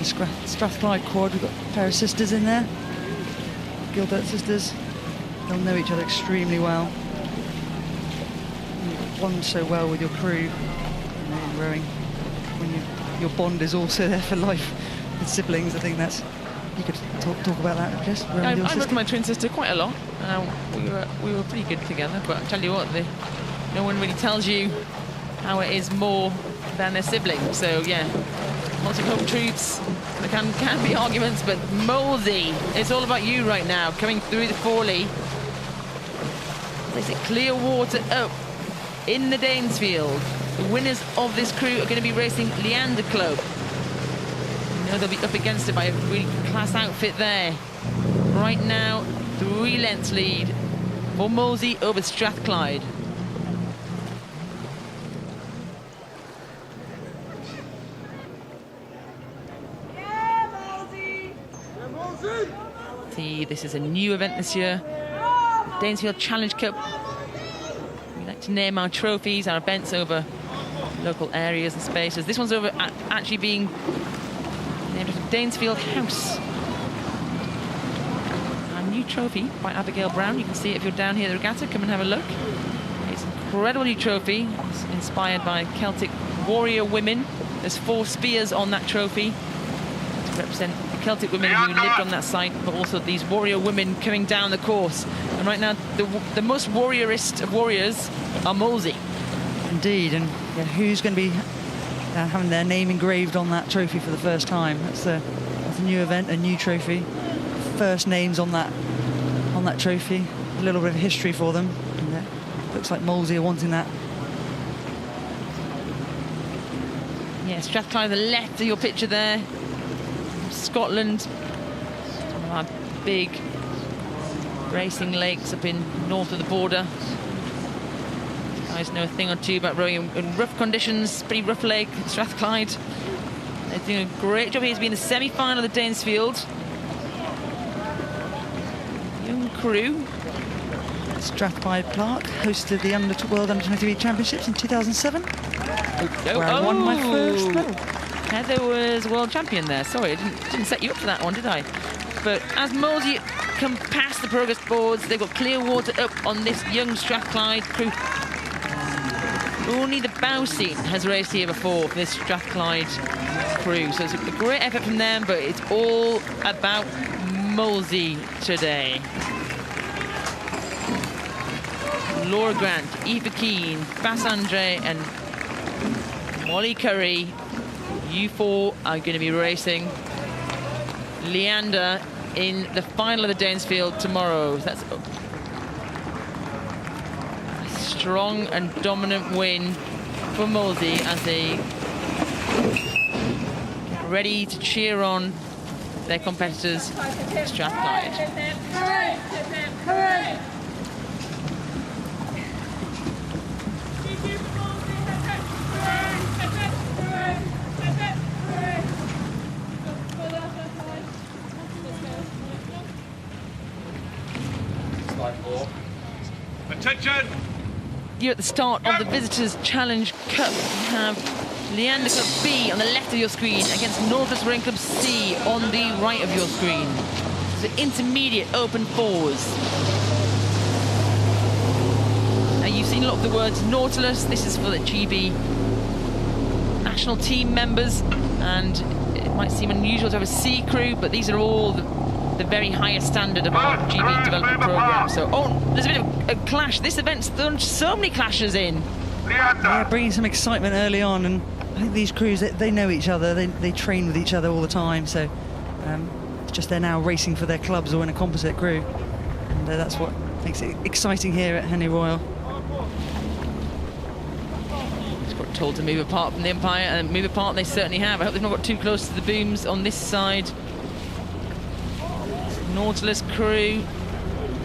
Strathclyde quad. We've got a pair of sisters in there, Gilbert sisters. They'll know each other extremely well. You bond so well with your crew, you know, in rowing. When your bond is also there for life with siblings, I think that's. You could talk about that, Jess.
I rowed with my twin sister quite a lot. We were pretty good together. But I tell you what, no one really tells you how it is more than a sibling. So yeah, lots of home truths. There can be arguments, but Molesey, it's all about you right now. Coming through the Forley. Is it clear water up in the Danesfield? The winners of this crew are going to be racing Leander Club. You know they'll be up against it by a really class outfit there. Right now, 3 lengths lead for Molesey over Strathclyde. See, this is a new event this year. Danesfield Challenge Cup. We like to name our trophies, our events over local areas and spaces. This one's over actually being named as Danesfield House. Our new trophy by Abigail Brown. You can see it if you're down here at the regatta. Come and have a look. It's an incredible new trophy. It's inspired by Celtic warrior women. There's 4 spears on that trophy to represent the Celtic women who lived on that site, but also these warrior women coming down the course. And right now, the most warriorist of warriors are Molesey.
Indeed, and yeah, who's going to be having their name engraved on that trophy for the first time? That's a new event, a new trophy. First names on that trophy. A little bit of history for them. And looks like Molesey are wanting that.
Yeah, Strathclyde, the left of your picture there. Scotland, one of our big racing lakes up in north of the border. You guys know a thing or two about rowing in rough conditions, pretty rough lake, Strathclyde. They're doing a great job here. It's been the semi-final of the Danesfield. Young crew.
Strathclyde Clark hosted the World Under-23 Championships in 2007. Where I won my first medal.
Heather was world champion there. Sorry, I didn't set you up for that one, did I? But as Molesey come past the progress boards, they've got clear water up on this young Strathclyde crew. Only the bow seat has raced here before for this Strathclyde crew. So it's a great effort from them, but it's all about Molesey today. Laura Grant, Eva Keane, Bass Andre and Molly Curry. You 4 are going to be racing Leander in the final of the Danesfield tomorrow. That's a strong and dominant win for Molesey as they get ready to cheer on their competitors, Strathclyde.
Attention!
You're at the start of the Visitors Challenge Cup. You have Leander Club B on the left of your screen against Nautilus Rowing Club C on the right of your screen. So intermediate open 4s. Now you've seen a lot of the words Nautilus. This is for the GB national team members, and it might seem unusual to have a C crew, but these are all the very highest standard of our GB development program. So, there's a bit of a clash. This event's thrown so many clashes in.
Yeah, bringing some excitement early on, and I think these crews, they know each other. They train with each other all the time. So, it's just they're now racing for their clubs or in a composite crew, and that's what makes it exciting here at Henley Royal.
Just got told to move apart from the umpire, and move apart they certainly have. I hope they've not got too close to the booms on this side. Nautilus crew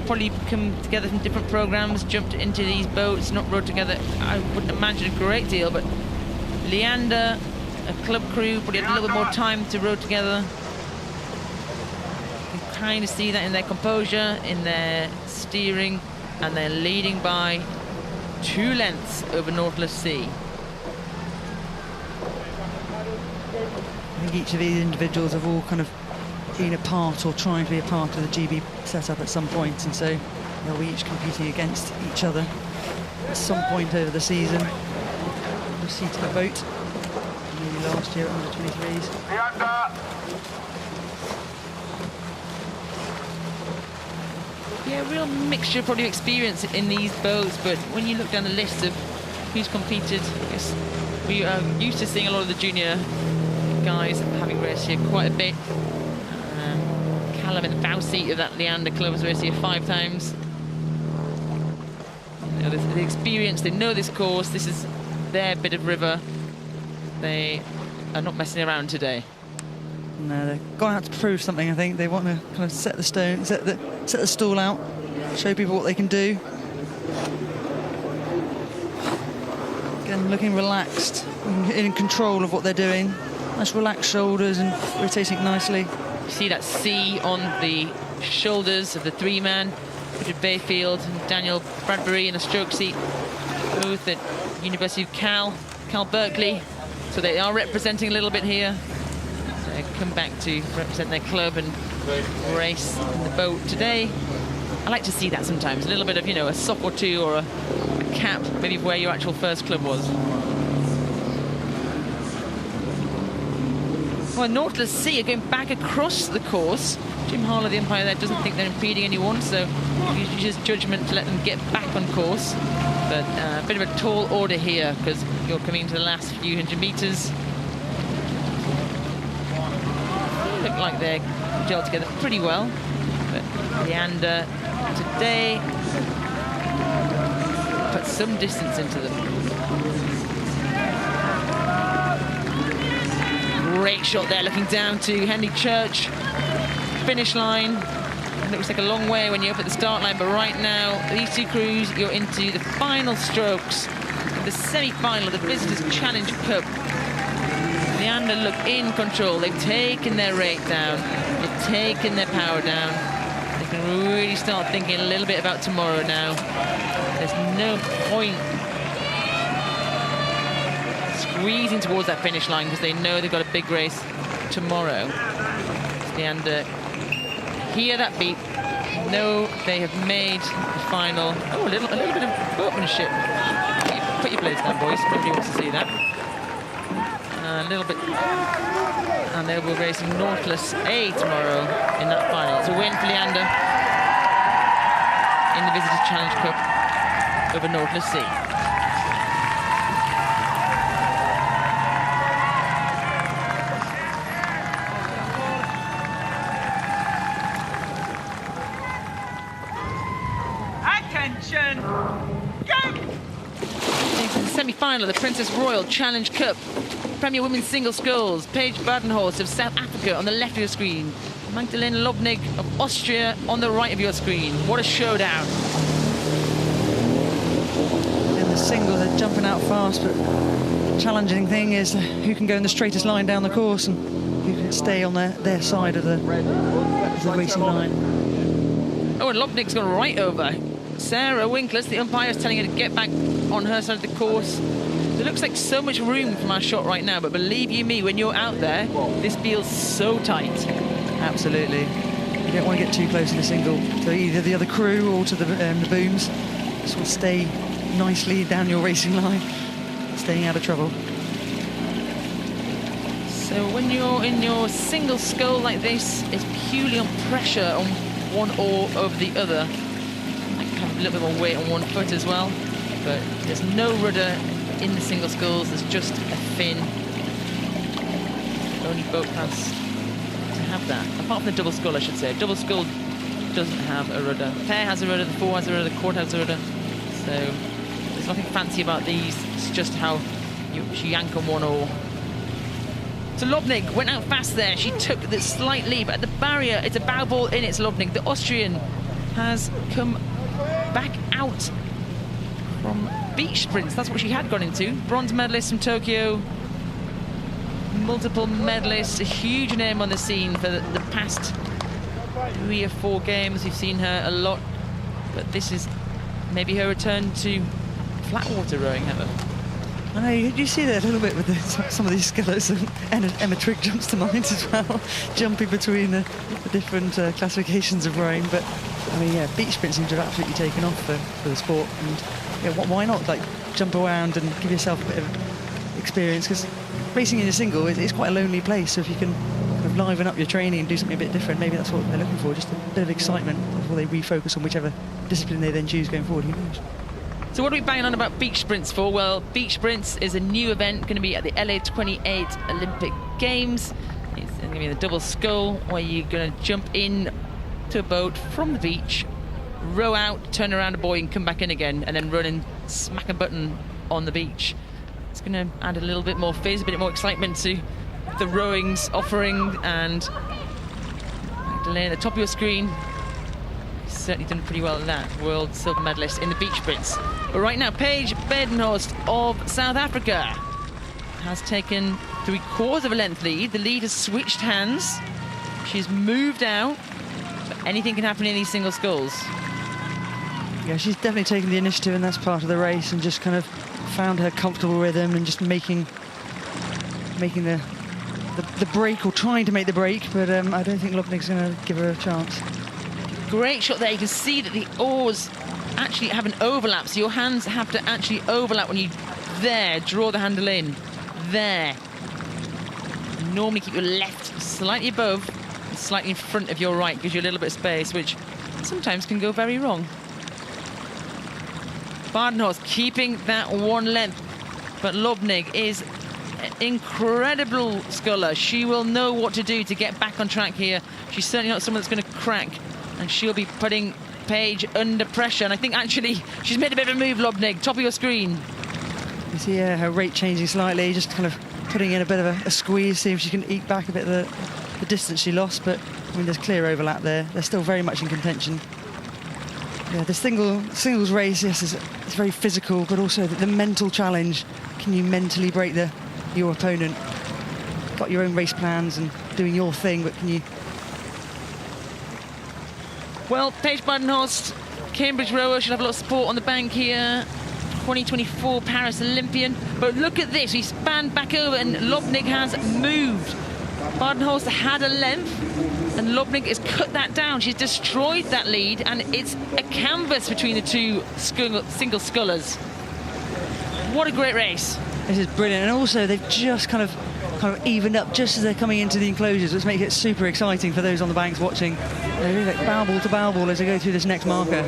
probably come together from different programs, jumped into these boats, not rowed together. I wouldn't imagine a great deal, but Leander, a club crew, probably had a little bit more time to row together. You can kind of see that in their composure, in their steering, and they're leading by 2 lengths over Nautilus C.
think each of these individuals have all kind of been a part or trying to be a part of the GB setup at some point, and so they'll be each competing against each other at some point over the season. Receipt of a vote, maybe last year at under 23s.
Yeah, real mixture probably of experience in these boats, but when you look down the list of who's competed, I guess we are used to seeing a lot of the junior guys having raced here quite a bit. Callum in the bow seat of that Leander club has raced here 5 times. You know, the experience, they know this course, this is their bit of river. They are not messing around today.
No, they've gone out to prove something. I think they want to kind of set the stone, set the stall out, show people what they can do. Again, looking relaxed, in control of what they're doing. Nice relaxed shoulders and rotating nicely.
You see that C on the shoulders of the 3-man, Richard Bayfield and Daniel Bradbury in a stroke seat, both at University of Cal Berkeley. So they are representing a little bit here. They come back to represent their club and race in the boat today. I like to see that sometimes, a little bit of, you know, a sock or two or a cap, maybe where your actual first club was. Well, Nautilus C are going back across the course. Jim Harlow, the umpire there, doesn't think they're impeding anyone, so you use judgment to let them get back on course. But a bit of a tall order here because you're coming to the last few hundred metres. Look like they're gelled together pretty well. But Leander today put some distance into them. Great shot there, looking down to Henley Church. Finish line. It looks like a long way when you're up at the start line, but right now, these two crews, you're into the final strokes of the semi-final of the Visitors Challenge Cup. Leander look in control. They've taken their rate down. They've taken their power down. They can really start thinking a little bit about tomorrow now. There's no point squeezing towards that finish line because they know they've got a big race tomorrow. Leander hear that beat. No, they have made the final. Oh, a little bit of boatmanship. Put your blades down, boys. Nobody wants to see that. A little bit, and they will race Nautilus A tomorrow in that final. It's a win for Leander in the Visitors Challenge Cup over Nautilus C.
Attention! Go!
This is the semi-final of the Princess Royal Challenge Cup. Premier Women's Single Sculls, Paige Badenhorst of South Africa on the left of your screen, Magdalena Lobnig of Austria on the right of your screen. What a showdown.
In the singles, they're jumping out fast, but the challenging thing is who can go in the straightest line down the course and who can stay on their side of the racing line.
Oh, and Lobnig's gone right over. Sarah Winkless, the umpire, is telling her to get back on her side of the course. There looks like so much room from our shot right now, but believe you me, when you're out there, this feels so tight.
Absolutely. You don't want to get too close in a single to either the other crew or to the booms. Just want to stay nicely down your racing line, staying out of trouble.
So when you're in your single scull like this, it's purely on pressure on one oar over the other. I can have a little bit more weight on one foot as well, but there's no rudder in the single sculls, there's just a fin. Only boat has to have that. Apart from the double scull, I should say. Double scull doesn't have a rudder. The pair has a rudder, the four has a rudder, the quad has a rudder. So there's nothing fancy about these. It's just how you yank on one oar. So Lobnig went out fast there. She took the slight lead, but at the barrier, it's a bow ball in. It's Lobnig. The Austrian has come back out from beach sprints. That's what she had gone into. Bronze medalist from Tokyo. Multiple medalists. A huge name on the scene for the past 3 or 4 games. We've seen her a lot. But this is maybe her return to flat water rowing, Heather.
I know, you see that a little bit with some of these scullers, and Emma Trigg jumps to mind as well, jumping between the different classifications of rowing. But I mean, yeah, beach sprint seems to have absolutely taken off for the sport, and yeah, why not like jump around and give yourself a bit of experience? Because racing in a single is quite a lonely place, so if you can kind of liven up your training and do something a bit different, maybe that's what they're looking for, just a bit of excitement before they refocus on whichever discipline they then choose going forward. Who knows?
So what are we banging on about beach sprints for? Well, beach sprints is a new event going to be at the LA 28 Olympic Games. It's going to be the double scull, where you're going to jump in to a boat from the beach, row out, turn around a buoy and come back in again, and then run and smack a button on the beach. It's going to add a little bit more fizz, a bit more excitement to the rowing's offering. And Magdalena, at the top of your screen, certainly done pretty well at that. World silver medalist in the beach sprints. But right now, Paige Badenhorst of South Africa has taken 3/4 of a length lead. The lead has switched hands. She's moved out. But anything can happen in these single sculls.
Yeah, she's definitely taken the initiative, and that's part of the race, and just kind of found her comfortable rhythm and just making the break, or trying to make the break. But I don't think Lobnig's going to give her a chance.
Great shot there. You can see that the oars actually have an overlap, so your hands have to actually overlap when you draw the handle in there. Normally keep your left slightly above and slightly in front of your right, gives you a little bit of space, which sometimes can go very wrong. Badenhorst keeping that one length, but Lobnig is an incredible sculler. She will know what to do to get back on track here. She's certainly not someone that's going to crack, and she'll be putting Paige under pressure. And I think actually she's made a bit of a move, Lobnig. Top of your screen.
You see her rate changing slightly, just kind of putting in a bit of a squeeze, see if she can eke back a bit of the distance she lost. But I mean, there's clear overlap there. They're still very much in contention. Yeah, the singles race, yes, it's very physical, but also the mental challenge. Can you mentally break your opponent? Got your own race plans and doing your thing, but can you?
Well, Paige Badenhorst, Cambridge rower, should have a lot of support on the bank here. 2024 Paris Olympian. But look at this, he spanned back over and Lobnig has moved. Badenhorst had a length and Lobnig has cut that down. She's destroyed that lead, and it's a canvas between the two single scullers. What a great race.
This is brilliant, and also they've just kind of evened up just as they're coming into the enclosures, which makes it super exciting for those on the banks watching. They're really like bow ball to bow ball as they go through this next marker.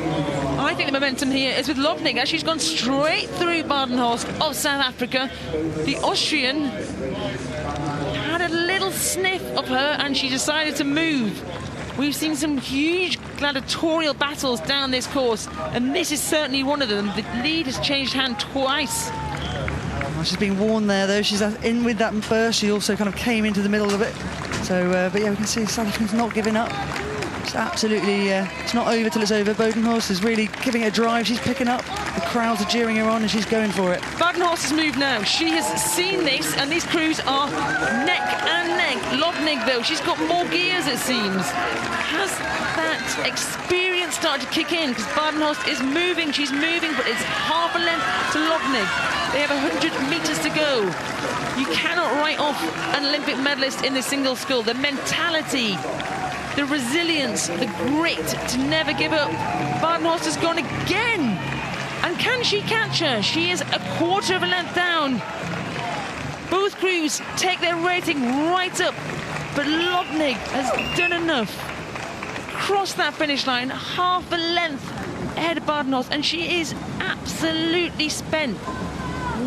I think the momentum here is with Lobnig, as she's gone straight through Badenhorst of South Africa. The Austrian had a little sniff of her and she decided to move. We've seen some huge gladiatorial battles down this course, and this is certainly one of them. The lead has changed hand twice.
She's been warned there, though. She's in with that first. She also kind of came into the middle of it. So, but yeah, we can see South Africa's not giving up. It's absolutely, it's not over till it's over. Badenhorst is really giving it a drive. She's picking up. The crowds are jeering her on, and she's going for it.
Badenhorst has moved now. She has seen this, and these crews are neck and neck. Lobnig, though, she's got more gears, it seems. Has that experience started to kick in? Because Badenhorst is moving. She's moving, but it's half a length to Lobnig. They have 100 metres to go. You cannot write off an Olympic medalist in the single scull. The mentality, the resilience, the grit to never give up. Badenhorst has gone again. And can she catch her? She is 1/4 of a length down. Both crews take their rating right up, but Lobnig has done enough. Crossed that finish line, half a length ahead of Badenhorst, and she is absolutely spent.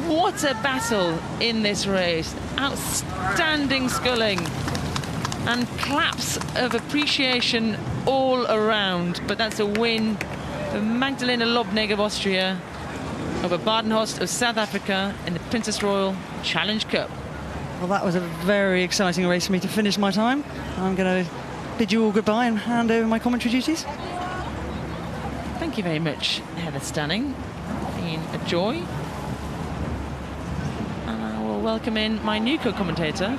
What a battle in this race. Outstanding sculling. And claps of appreciation all around. But that's a win for Magdalena Lobnig of Austria over Badenhorst of South Africa in the Princess Royal Challenge Cup.
Well, that was a very exciting race for me to finish my time. I'm going to bid you all goodbye and hand over my commentary duties.
Thank you very much, Heather Stanning. Been a joy. And I will welcome in my new co-commentator,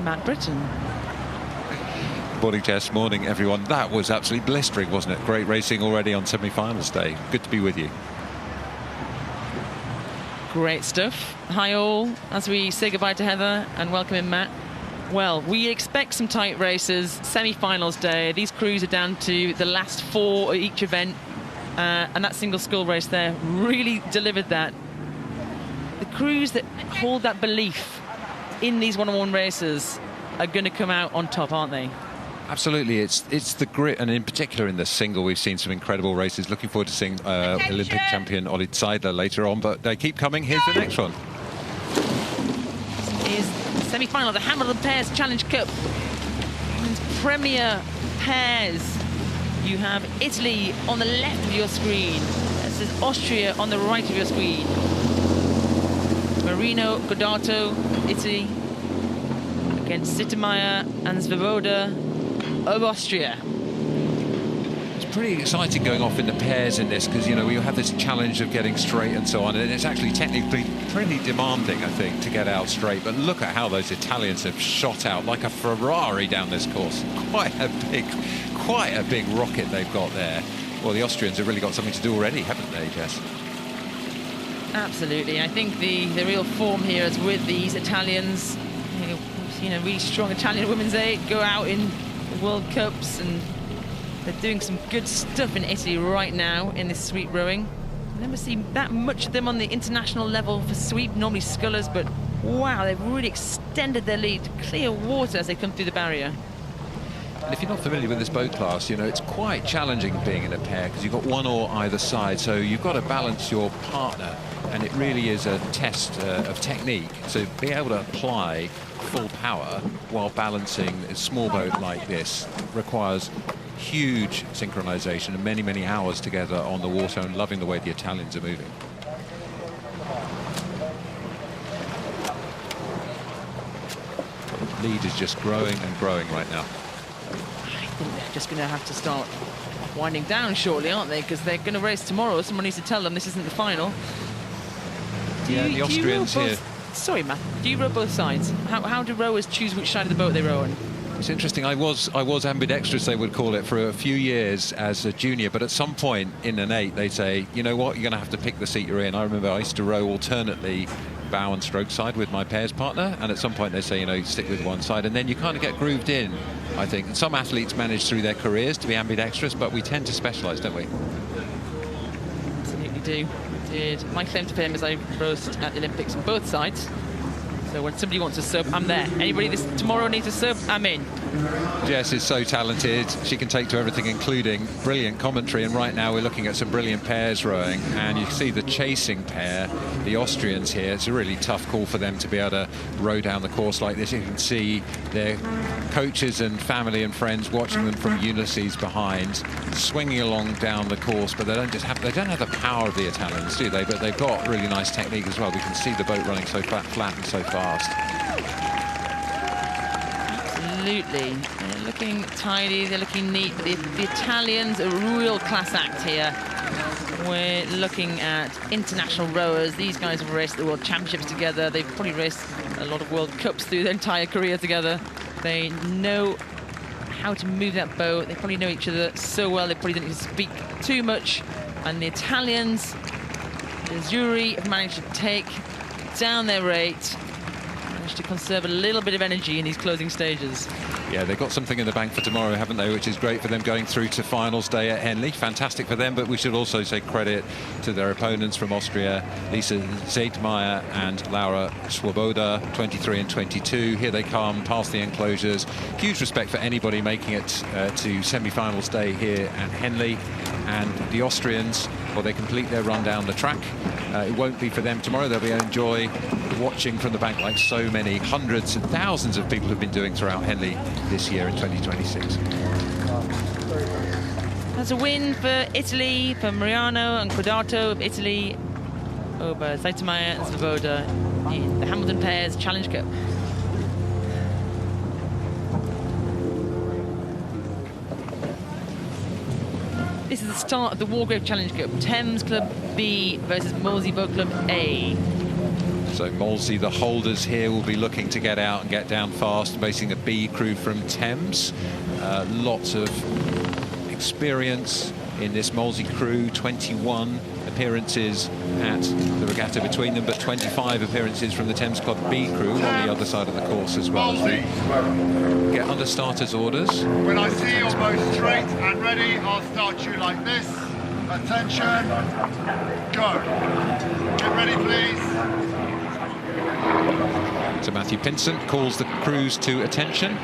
Matt Britton.
Morning, Jess. Morning, everyone. That was absolutely blistering, wasn't it? Great racing already on semi-finals day. Good to be with you.
Great stuff. Hi all, as we say goodbye to Heather and welcome in Matt. Well, we expect some tight races, semi-finals day. These crews are down to the last 4 at each event. And that single scull race there really delivered that. The crews that hold that belief in these one-on-one races are going to come out on top, aren't they?
Absolutely, it's the grit, and in particular in the single, we've seen some incredible races. Looking forward to seeing Olympic champion Olli Zeidler later on, but they keep coming. Here's the next one.
Is the semi-final, the Hambleden Pairs Challenge Cup. And premier pairs. You have Italy on the left of your screen. This is Austria on the right of your screen. Meriano, Codato, Italy against Zehetmair and Swoboda of Austria.
It's pretty exciting going off in the pairs in this, because, you know, we have this challenge of getting straight and so on, and it's actually technically pretty demanding, I think, to get out straight. But look at how those Italians have shot out like a Ferrari down this course. Quite a big rocket they've got there. Well, the Austrians have really got something to do already, haven't they, Jess?
Absolutely. I think the real form here is with these Italians. You know, really strong Italian women's eight go out in the World Cups, and they're doing some good stuff in Italy right now in this sweep rowing. I never see that much of them on the international level for sweep, normally scullers, but wow, they've really extended their lead to clear water as they come through the barrier.
And if you're not familiar with this boat class, you know, it's quite challenging being in a pair, because you've got one oar either side, so you've got to balance your partner, and it really is a test of technique. So being able to apply full power while balancing a small boat like this requires huge synchronization and many, many hours together on the water, and loving the way the Italians are moving. Lead is just growing and growing right now.
I think they're just going to have to start winding down shortly, aren't they? Because they're going to race tomorrow. Someone needs to tell them this isn't the final.
The Austrians here.
Sorry, Matt. Do you row both sides? How do rowers choose which side of the boat they row on?
It's interesting. I was ambidextrous, they would call it, for a few years as a junior, but at some point in an 8 they say, you know what, you're going to have to pick the seat you're in. I remember I used to row alternately bow and stroke side with my pairs partner, and at some point they say, you know, stick with one side, and then you kind of get grooved in, I think. And some athletes manage through their careers to be ambidextrous, but we tend to specialise, don't we?
Absolutely do. My claim to fame is I rowed at the Olympics on both sides. So when somebody wants a sub, I'm there. Anybody this tomorrow needs a sub, I'm in.
Jess is so talented. She can take to everything, including brilliant commentary. And right now we're looking at some brilliant pairs rowing. And you see the chasing pair, the Austrians here. It's a really tough call for them to be able to row down the course like this. You can see their coaches and family and friends watching them from Ulysses behind, swinging along down the course. But they don't have the power of the Italians, do they? But they've got really nice technique as well. We can see the boat running so flat and so fast.
Absolutely. They're looking tidy, they're looking neat, but the Italians, a real class act here. We're looking at international rowers. These guys have raced the World Championships together. They've probably raced a lot of World Cups through their entire career together. They know how to move that boat. They probably know each other so well, they probably don't need to speak too much. And the Italians, the jury, have managed to take down their rate, managed to conserve a little bit of energy in these closing stages.
Yeah, they've got something in the bank for tomorrow, haven't they, which is great for them going through to finals day at Henley. Fantastic for them, but we should also say credit to their opponents from Austria, Lisa Zehetmair and Laura Swoboda, 23 and 22. Here they come past the enclosures. Huge respect for anybody making it to semi-finals day here at Henley. And the Austrians, well, they complete their run down the track. It won't be for them tomorrow. They'll be enjoy watching from the bank like so many hundreds and thousands of people have been doing throughout Henley this year in 2026.
That's a win for Italy, for Meriano and Codato of Italy over Zehetmair and Swoboda in the Hambleden Pairs Challenge Cup. This is the start of the Wargrave Challenge Cup. Thames Club B versus Molesey Boat Club A.
So Molesey, the holders here, will be looking to get out and get down fast, facing a B crew from Thames. Lots of experience in this Molesey crew, 21 appearances at the regatta between them, but 25 appearances from the Thames Club B crew on the other side of the course as well. As we get under starters' orders.
When I see you're both straight and ready, I'll start you like this. Attention, go. Get ready, please.
So Matthew Pinsent calls the crews to attention.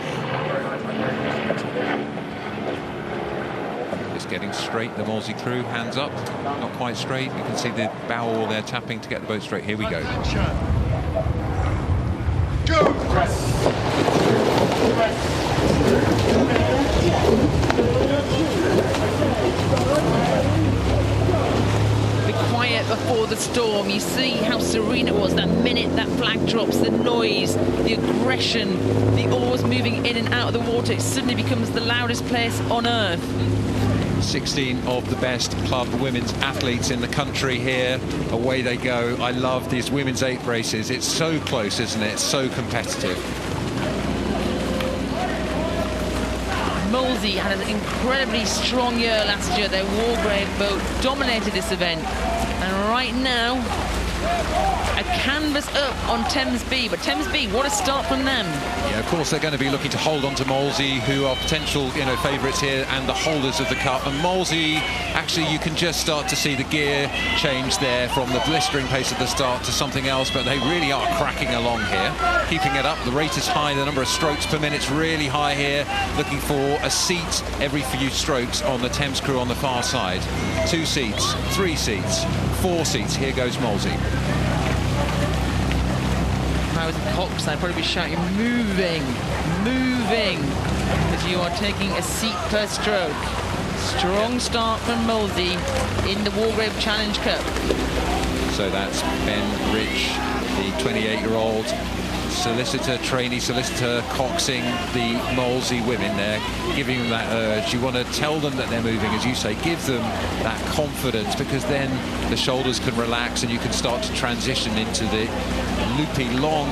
Just getting straight, the Molesey crew, hands up, not quite straight. You can see the bow wall there tapping to get the boat straight. Here we go.
Attention. Go.
Be quiet before the storm. You see how serene it was that minute that flag drops, the noise, the aggression, the oars moving in and out of the water. It suddenly becomes the loudest place on earth.
16 of the best club women's athletes in the country here. Away they go. I love these women's 8 races. It's so close, isn't it? It's so competitive.
Molesey had an incredibly strong year last year. Their Wargrave boat dominated this event. And right now, a canvas up on Thames B. But Thames B, what a start from them.
Yeah, of course, they're going to be looking to hold on to Molesey, who are potential, favourites here and the holders of the cup. And Molesey, actually, you can just start to see the gear change there from the blistering pace at the start to something else. But they really are cracking along here, keeping it up. The rate is high. The number of strokes per minute's really high here. Looking for a seat every few strokes on the Thames crew on the far side. 2 seats, 3 seats, 4 seats. Here goes Molesey.
If I was at Cox, I'd probably be shouting, moving, moving, because you are taking a seat per stroke. Strong start from Molesey in the Wargrave Challenge Cup.
So that's Ben Rich, the 28-year-old trainee solicitor, coxing the Molesey women there, giving them that urge. You want to tell them that they're moving, as you say, give them that confidence, because then the shoulders can relax and you can start to transition into the loopy, long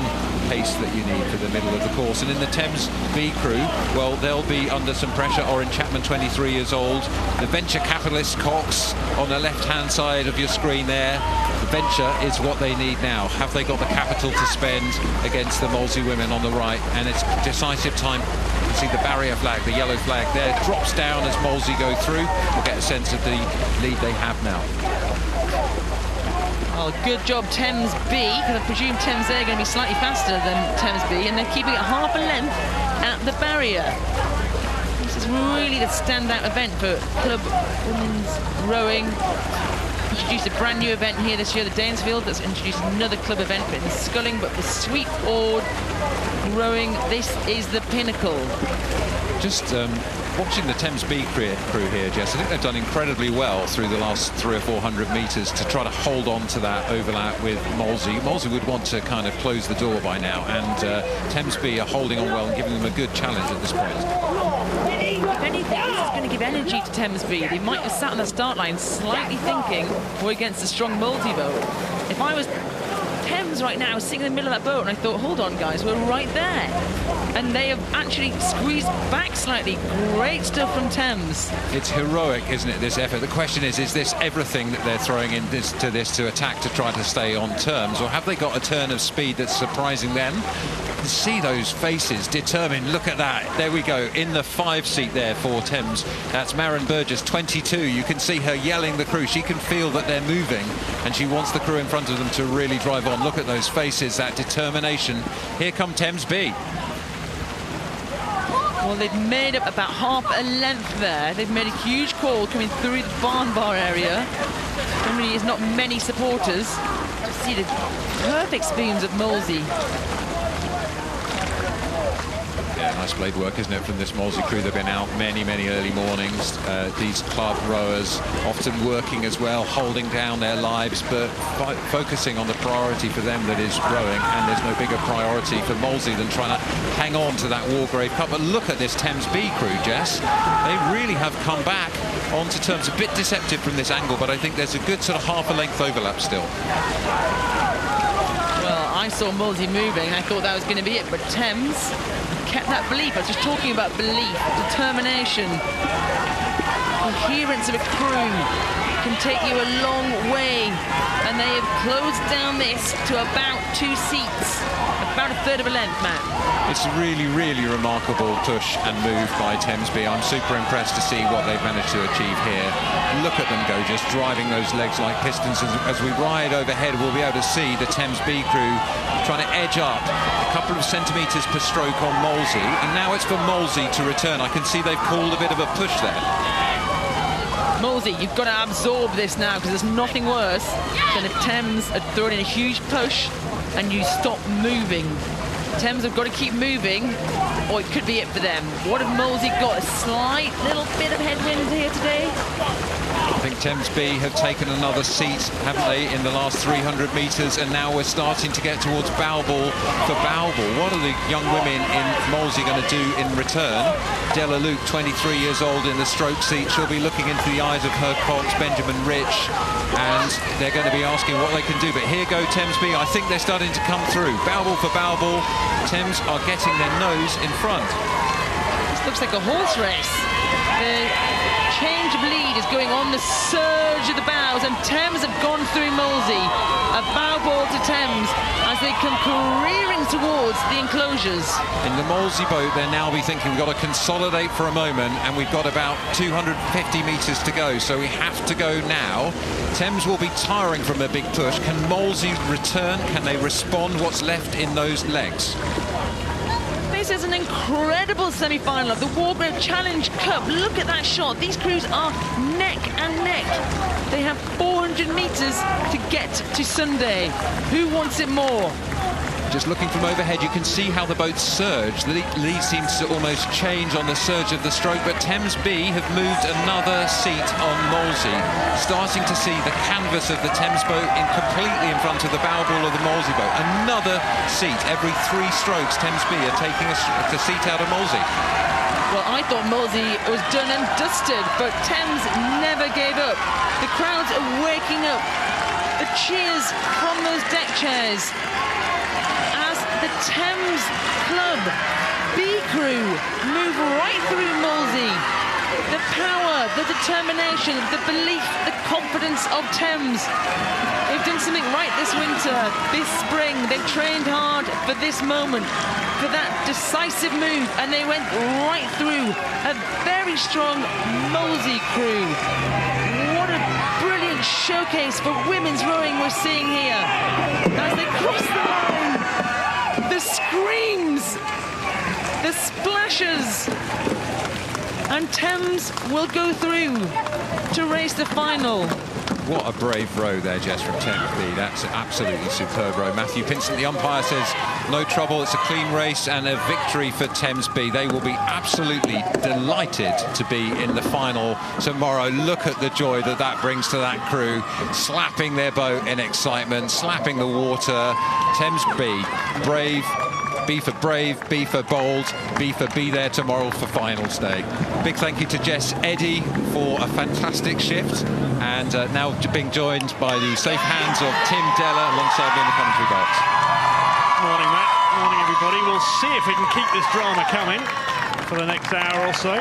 pace that you need for the middle of the course. And in the Thames B crew, well, they'll be under some pressure. Orin Chapman, 23 years old. The venture capitalist Cox on the left-hand side of your screen there. The venture is what they need now. Have they got the capital to spend against the Molesey women on the right? And it's decisive time. You can see the barrier flag, the yellow flag there, drops down as Molesey go through. We'll get a sense of the lead they have now.
Well, good job Thames B, because I presume Thames A are going to be slightly faster than Thames B, and they're keeping it half a length at the barrier. This is really the standout event for club women's rowing. Introduced a brand new event here this year, the Danesfield, that's introduced another club event in sculling, but the sweep oared rowing, this is the pinnacle.
Just watching the Thames B crew here, Jess, I think they've done incredibly well through the last 300 or 400 metres to try to hold on to that overlap with Molesey. Molesey would want to kind of close the door by now, and Thames B are holding on well and giving them a good challenge at this point.
If anything, this is going to give energy to Thames B. They might have sat on the start line slightly thinking we're against a strong Molesey boat. If I was Thames right now, sitting in the middle of that boat, and I thought, hold on guys, we're right there, and they have actually squeezed back slightly. Great stuff from Thames.
It's heroic, isn't it, this effort? The question is this everything that they're throwing in this to attack to try to stay on terms, or have they got a turn of speed that's surprising them? You can see those faces determined. Look at that, there we go, in the 5 seat there for Thames. That's Maren Burgess, 22. You can see her yelling the crew. She can feel that they're moving, and she wants the crew in front of them to really drive on. Look at those faces, that determination. Here come Thames B.
Well, they've made up about half a length there. They've made a huge call coming through the barn bar area. There really is not many supporters. Just see the perfect spoons of Molesey.
Yeah, nice blade work, isn't it, from this Molesey crew? They've been out many, many early mornings. These club rowers often working as well, holding down their lives, but focusing on the priority for them that is rowing. And there's no bigger priority for Molesey than trying to hang on to that Wargrave Cup. But look at this Thames B crew, Jess. They really have come back onto terms. A bit deceptive from this angle, but I think there's a good sort of half a length overlap still.
Well, I saw Molesey moving, and I thought that was going to be it, but Thames kept that belief. I was just talking about belief, determination, coherence of a crew. can take you a long way, and they have closed down this to about 2 seats, about a third of a length, Matt.
It's a really, really remarkable push and move by Thamesby. I'm super impressed to see what they've managed to achieve here. Look at them go, just driving those legs like pistons. As we ride overhead, we'll be able to see the Thamesby crew trying to edge up a couple of centimetres per stroke on Molesey, and now it's for Molesey to return. I can see they've called a bit of a push there.
Molesey, you've got to absorb this now, because there's nothing worse than if Thames had thrown in a huge push and you stop moving. Thames have got to keep moving, or it could be it for them. What have Molesey got? A slight little bit of headwind here today?
I think Thamesby have taken another seat, haven't they, in the last 300 metres, and now we're starting to get towards Bowball for Bowball. What are the young women in Molesey going to do in return? Della Luke, 23 years old, in the stroke seat. She'll be looking into the eyes of her Cox, Benjamin Rich, and they're going to be asking what they can do. But here go Thamesby. I think they're starting to come through. Bowball for Bowball. Thames are getting their nose in front.
This looks like a horse race. The change of lead is going on, the surge of the bows, and Thames have gone through Molesey. A bow ball to Thames as they come careering towards the enclosures.
In the Molesey boat, they'll now be thinking we've got to consolidate for a moment, and we've got about 250 metres to go, so we have to go now. Thames will be tiring from a big push. Can Molesey return? Can they respond? What's left in those legs?
This is an incredible semi-final of the Wargrave Challenge Cup. Look at that shot. These crews are neck and neck. They have 400 metres to get to Sunday. Who wants it more?
Just looking from overhead, you can see how the boat surged. The lead seems to almost change on the surge of the stroke, but Thamesby have moved another seat on Molesey. Starting to see the canvas of the Thames boat completely in front of the bow ball of the Molesey boat. Another seat. Every 3 strokes, Thamesby are taking a seat out of Molesey.
Well, I thought Molesey was done and dusted, but Thames never gave up. The crowds are waking up. The cheers from those deck chairs. The Thames Club B crew move right through Molesey. The power, the determination, the belief, the confidence of Thames. They've done something right this winter, this spring. They've trained hard for this moment, for that decisive move, and they went right through a very strong Molesey crew. What a brilliant showcase for women's rowing we're seeing here. As they cross the line, the screams, the splashes, and Thames will go through to race the final.
What a brave row there, Jess, from Thamesby. That's absolutely superb row. Matthew Pinsent, the umpire, says no trouble. It's a clean race and a victory for Thamesby. They will be absolutely delighted to be in the final tomorrow. Look at the joy that that brings to that crew, slapping their boat in excitement, slapping the water. Thamesby, brave. B for brave, B for bold, B for be there tomorrow for finals day. Big thank you to Jess Eddy for a fantastic shift, and now being joined by the safe hands of Tim Della alongside me in the commentary box.
Morning, Matt. Morning, everybody. We'll see if we can keep this drama coming for the next hour or so.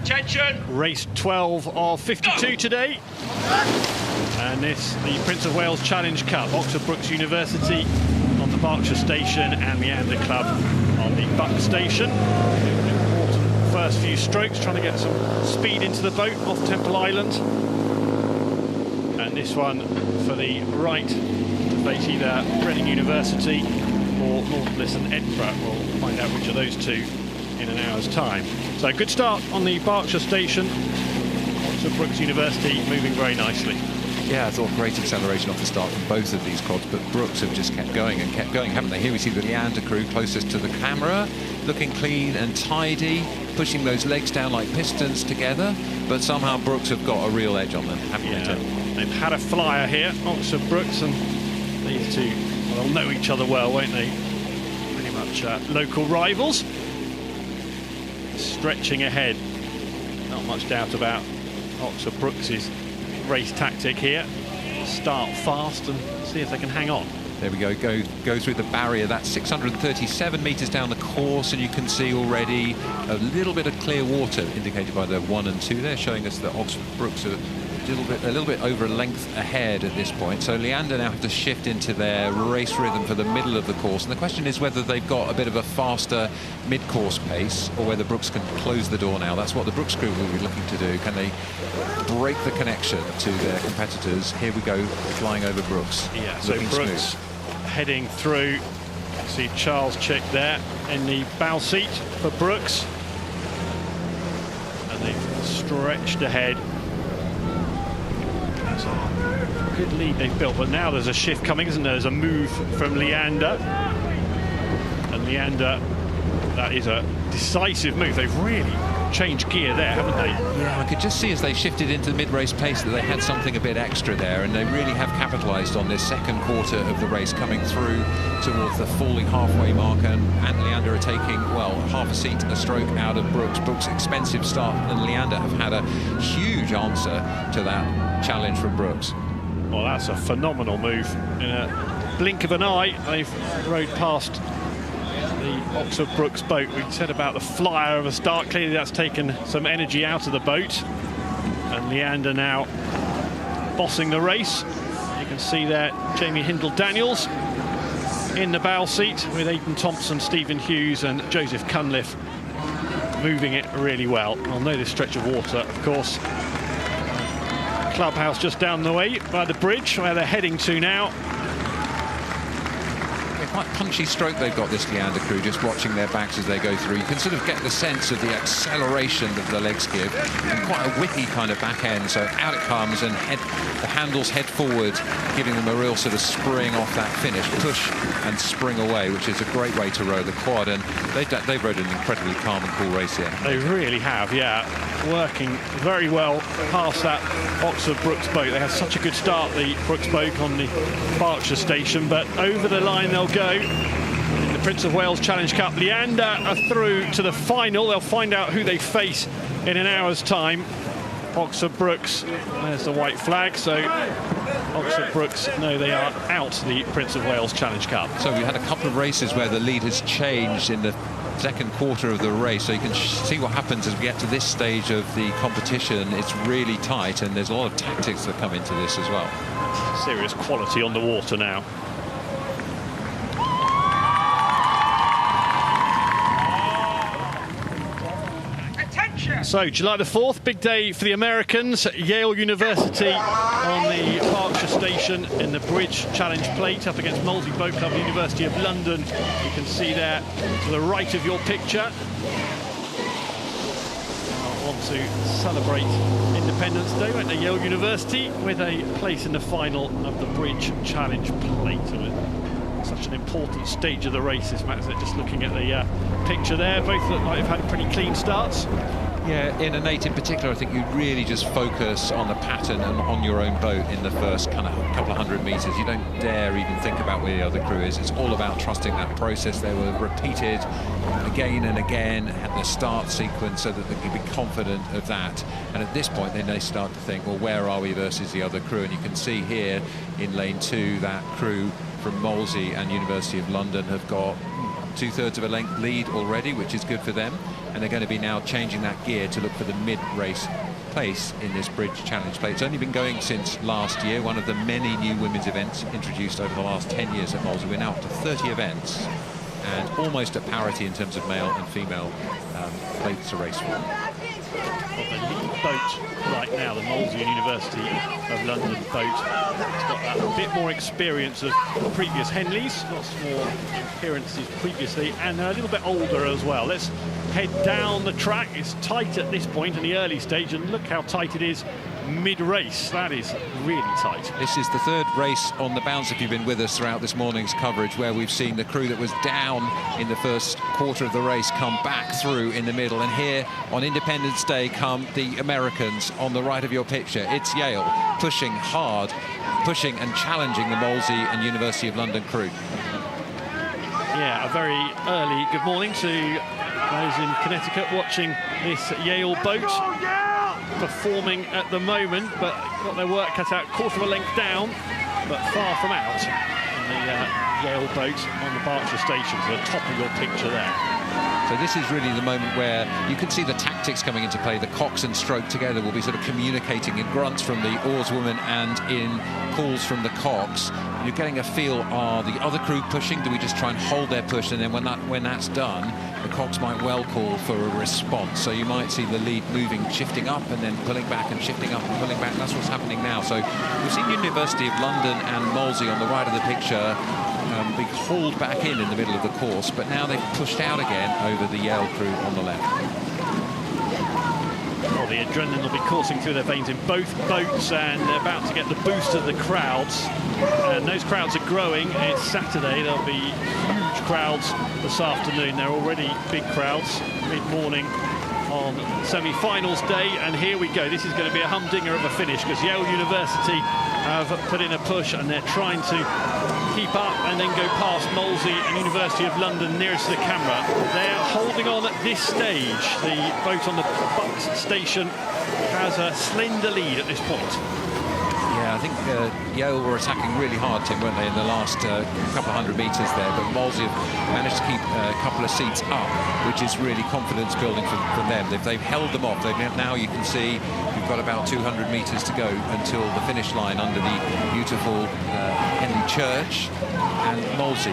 Attention!
Race 12 of 52 today. And this, the Prince of Wales Challenge Cup. Oxford Brookes University on the Berkshire station and Leander Club on the Buck station. Important first few strokes, trying to get some speed into the boat off Temple Island. And this one for the right to face either Reading University or Nautilus and Edinburgh. We'll find out which of those two in an hour's time. So good start on the Berkshire station. Oxford Brookes University moving very nicely.
Yeah, I thought great acceleration off the start from both of these quads, but Brookes have just kept going, haven't they? Here we see the Leander crew closest to the camera, looking clean and tidy, pushing those legs down like pistons together, but somehow Brookes have got a real edge on them, haven't they, Tim?
They've had a flyer here, Oxford Brookes, and these two, well, they'll know each other well, won't they? Pretty much local rivals. Stretching ahead, not much doubt about Oxford Brookes' race tactic here. Start fast and see if they can hang on.
There we go, go through the barrier. That's 637 metres down the course, and you can see already a little bit of clear water indicated by the 1 and 2 there, showing us that Oxford Brookes are a little bit over a length ahead at this point. So Leander now have to shift into their race rhythm for the middle of the course, and the question is whether they've got a bit of a faster mid-course pace or whether Brookes can close the door now. That's what the Brookes crew will be looking to do. Can they break the connection to their competitors? Here we go, flying over Brookes.
Yeah, so
looking
Brookes
smooth.
heading through. See Charles Chick there in the bow seat for Brookes, and they've stretched ahead. That's a good lead they've built, but now there's a shift coming, isn't there? There's a move from Leander, and Leander, that is a decisive move. They've really changed gear there, haven't they?
Yeah, I could just see as they shifted into the mid-race pace that they had something a bit extra there, and they really have capitalised on this second quarter of the race, coming through towards the falling halfway mark, and Leander are taking, well, half a seat, a stroke out of Brookes. Brookes' expensive start, and Leander have had a huge answer to that challenge from Brookes.
Well, that's a phenomenal move. In a blink of an eye, they've rode past the Oxford Brookes boat. We said about the flyer of a start. Clearly that's taken some energy out of the boat, and Leander now bossing the race. You can see there Jamie Hindle-Daniels in the bow seat with Aidan Thompson, Stephen Hughes and Joseph Cunliffe moving it really well. I'll know this stretch of water, of course. Clubhouse just down the way by the bridge where they're heading to now.
Quite punchy stroke they've got, this Leander crew, just watching their backs as they go through. You can sort of get the sense of the acceleration that the legs give, and quite a whippy kind of back end. So out it comes, and the handles head forward, giving them a real sort of spring off that finish, push and spring away, which is a great way to row the quad. And they've rowed an incredibly calm and cool race here.
They really have, yeah. Working very well past that Oxford Brookes boat. They had such a good start, the Brookes boat, on the Berkshire station, but over the line they'll go in the Prince of Wales Challenge Cup. Leander are through to the final. They'll find out who they face in an hour's time. Oxford Brookes, there's the white flag, so Oxford Brookes know they are out the Prince of Wales Challenge Cup.
So we had a couple of races where the lead has changed in the second quarter of the race, so you can see what happens as we get to this stage of the competition. It's really tight, and there's a lot of tactics that come into this as well.
Serious quality on the water now. So, July the 4th, big day for the Americans. Yale University on the Berkshire station in the Bridge Challenge Plate up against Molesey Boat Club, University of London. You can see there to the right of your picture. I want to celebrate Independence Day. Went to Yale University with a place in the final of the Bridge Challenge Plate. Such an important stage of the race, this match. Just looking at the picture there, both look like they've had pretty clean starts.
Yeah, in a Nate in particular, I think you really just focus on the pattern and on your own boat in the first kind of couple of hundred metres. You don't dare even think about where the other crew is. It's all about trusting that process. They were repeated again and again at the start sequence so that they can be confident of that. And at this point, then they start to think, well, where are we versus the other crew? And you can see here in lane 2, that crew from Molesey and University of London have got 2/3 of a length lead already, which is good for them. And they're going to be now changing that gear to look for the mid-race place in this Bridge Challenge Plate. It's only been going since last year, one of the many new women's events introduced over the last 10 years at Molesey. We're now up to 30 events and almost at parity in terms of male and female plates to race for.
Well, the lead boat right now, the Molesey and University of London boat, it's got that bit more experience of previous Henleys, lots more appearances previously, and they're a little bit older as well. Let's head down the track. It's tight at this point in the early stage, and look how tight it is mid-race. That is really tight.
This is the third race on the bounce, if you've been with us throughout this morning's coverage, where we've seen the crew that was down in the first quarter of the race come back through in the middle. And here on Independence Day come the Americans on the right of your picture. It's Yale pushing hard, pushing and challenging the Molesey and University of London crew.
Yeah, a very early good morning to those in Connecticut watching this Yale boat. Performing at the moment, but got their work cut out, quarter of a length down, but far from out. the Yale boat on the Berkshire station, to the top of your picture there.
So this is really the moment where you can see the tactics coming into play. The cox and stroke together will be sort of communicating in grunts from the oarswoman and in calls from the cox. You're getting a feel, are the other crew pushing? Do we just try and hold their push? And then when that's done, the cox might well call for a response. So you might see the lead moving, shifting up and then pulling back and shifting up and pulling back. That's what's happening now. So we've seen University of London and Molesey on the right of the picture be hauled back in the middle of the course, but now they've pushed out again over the Yale crew on the left.
Well, the adrenaline will be coursing through their veins in both boats, and they're about to get the boost of the crowds. And those crowds are growing. It's Saturday. There'll be huge crowds this afternoon. They're already big crowds mid-morning on semi-finals day, and here we go. This is going to be a humdinger of a finish, because Yale University have put in a push and they're trying to keep up and then go past Molesey and University of London nearest to the camera. They're holding on at this stage. The boat on the Bucks station has a slender lead at this point.
Yeah, I think Yale were attacking really hard, Tim, weren't they, in the last couple of hundred metres there, but Molesey have managed to keep a couple of seats up, which is really confidence building from them. They've held them off. Now you can see you've got about 200 metres to go until the finish line under the beautiful Henley Church, and Molesey,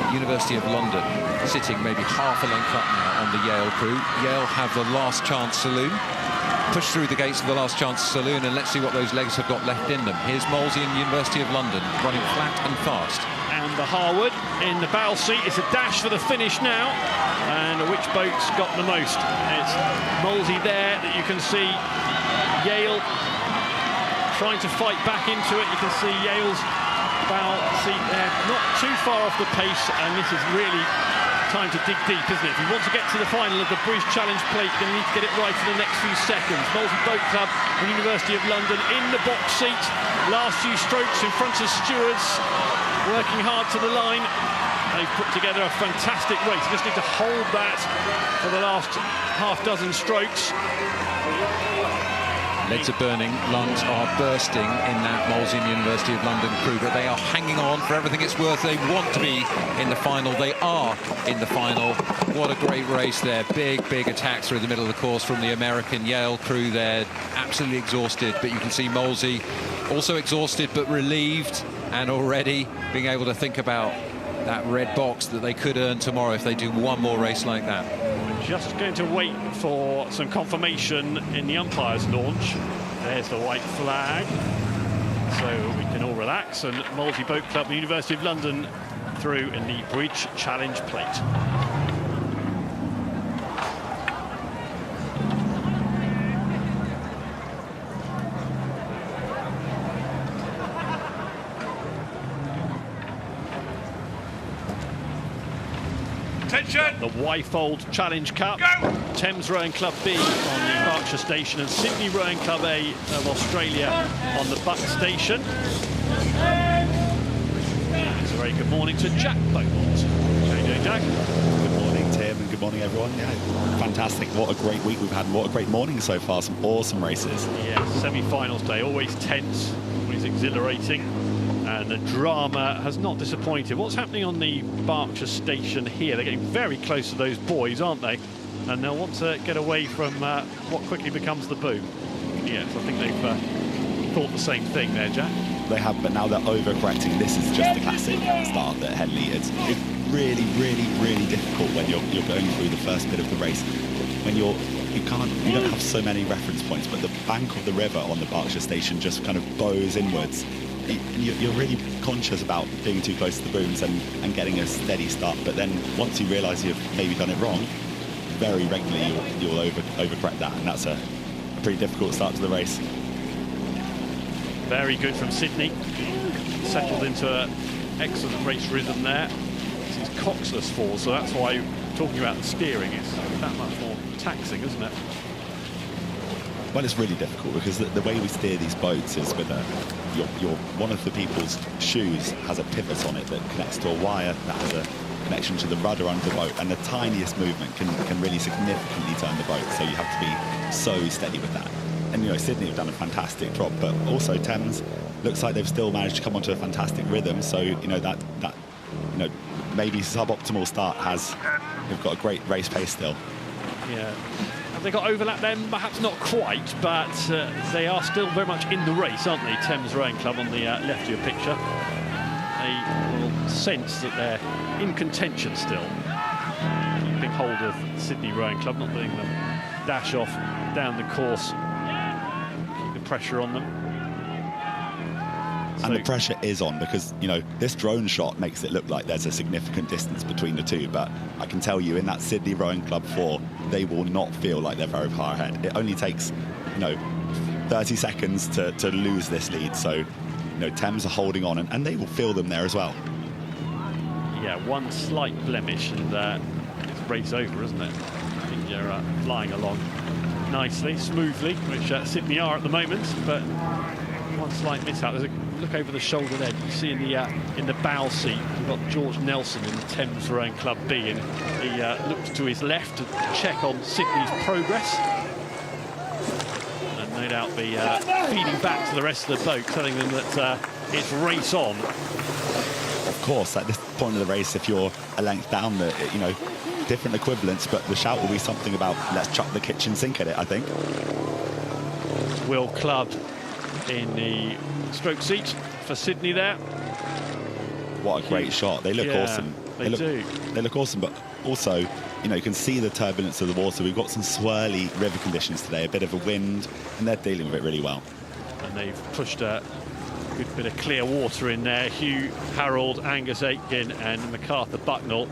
University of London, sitting maybe half a length up now on the Yale crew. Yale have the last chance saloon. Push through the gates of the last chance saloon, and let's see what those legs have got left in them. Here's Molesey and University of London running flat and fast.
And the Harwood in the bow seat. It's a dash for the finish now. And which boat's got the most? It's Molesey there that you can see. Yale trying to fight back into it. You can see Yale's bow seat there, not too far off the pace, and this is really time to dig deep, isn't it? If you want to get to the final of the British Challenge Plate, you're going to need to get it right in the next few seconds. Molesey Boat Club and University of London in the box seat. Last few strokes in front of stewards, working hard to the line. They've put together a fantastic race. Just need to hold that for the last half dozen strokes.
Legs are burning, lungs are bursting in that Molesey and University of London crew, but they are hanging on for everything it's worth. They want to be in the final. They are in the final. What a great race there. Big, big attacks through the middle of the course from the American Yale crew there. Absolutely exhausted, but you can see Molesey also exhausted but relieved, and already being able to think about that red box that they could earn tomorrow if they do one more race like that.
Just going to wait for some confirmation in the umpire's launch. There's the white flag, so we can all relax. And Molesey Boat Club and University of London through in the Bridge Challenge Plate.
Attention!
The Wyfold Challenge Cup.
Go!
Thames Rowing Club B on the Berkshire station, and Sydney Rowing Club A of Australia on the Bucks station. It's a very good morning to Jack Beaumont. How are you doing, Jack?
Good morning, Tim, and good morning, everyone. Yeah, fantastic. What a great week we've had, and what a great morning so far. Some awesome races.
Yeah, semi-finals day, always tense, always exhilarating. And the drama has not disappointed. What's happening on the Berkshire station here? They're getting very close to those buoys, aren't they? And they'll want to get away from what quickly becomes the boom. Yes, I think they've thought the same thing there, Jack.
They have, but now they're overcorrecting. This is just a classic start at Henley. It's really, really, really difficult when you're going through the first bit of the race. When you don't have so many reference points, but the bank of the river on the Berkshire station just kind of bows inwards. You're really conscious about being too close to the booms and getting a steady start, but then once you realise you've maybe done it wrong, very regularly you'll overcorrect that, and that's a pretty difficult start to the race.
Very good from Sydney. Settled into an excellent race rhythm there. This is coxless fall, so that's why talking about the steering is that much more taxing, isn't it?
Well, it's really difficult because the way we steer these boats is with one of the people's shoes has a pivot on it that connects to a wire that has a connection to the rudder under the boat, and the tiniest movement can really significantly turn the boat, so you have to be so steady with that. And, you know, Sydney have done a fantastic job, but also Thames looks like they've still managed to come onto a fantastic rhythm. So, you know, that you know, maybe suboptimal start they've got a great race pace still.
Yeah. Have they got overlap then? Perhaps not quite, but they are still very much in the race, aren't they? Thames Rowing Club on the left of your picture. A little sense that they're in contention still. Keeping hold of Sydney Rowing Club, not letting them dash off down the course. Keep the pressure on them.
And the pressure is on because, you know, this drone shot makes it look like there's a significant distance between the two, but I can tell you in that Sydney Rowing Club 4, they will not feel like they're very far ahead. It only takes, you know, 30 seconds to lose this lead. So, you know, Thames are holding on and they will feel them there as well.
Yeah, one slight blemish and it's race over, isn't it? I think you're flying along nicely, smoothly, which Sydney are at the moment, but one slight mishap. There's a look over the shoulder there. You see in the bow seat, we've got George Nelson in Thames Rowing Club B, and he looks to his left to check on Sydney's progress. And no doubt be feeding back to the rest of the boat, telling them that it's race on.
Of course, at this point of the race, if you're a length down, you know, different equivalents, but the shout will be something about let's chuck the kitchen sink at it, I think.
Will Clubb in the stroke seat for Sydney there.
What a great shot. They look awesome.
They do.
They look awesome, but also, you know, you can see the turbulence of the water. We've got some swirly river conditions today, a bit of a wind, and they're dealing with it really well.
And they've pushed a good bit of clear water in there. Hugh Harold, Angus Aitken and MacArthur Bucknell.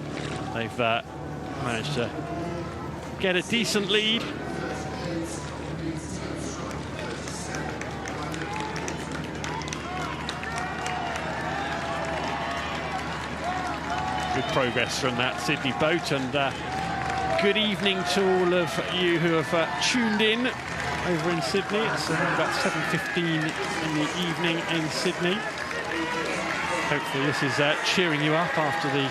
They've managed to get a decent lead. Good progress from that Sydney boat, and good evening to all of you who have tuned in over in Sydney. It's about 7:15 in the evening in Sydney. Hopefully this is cheering you up after the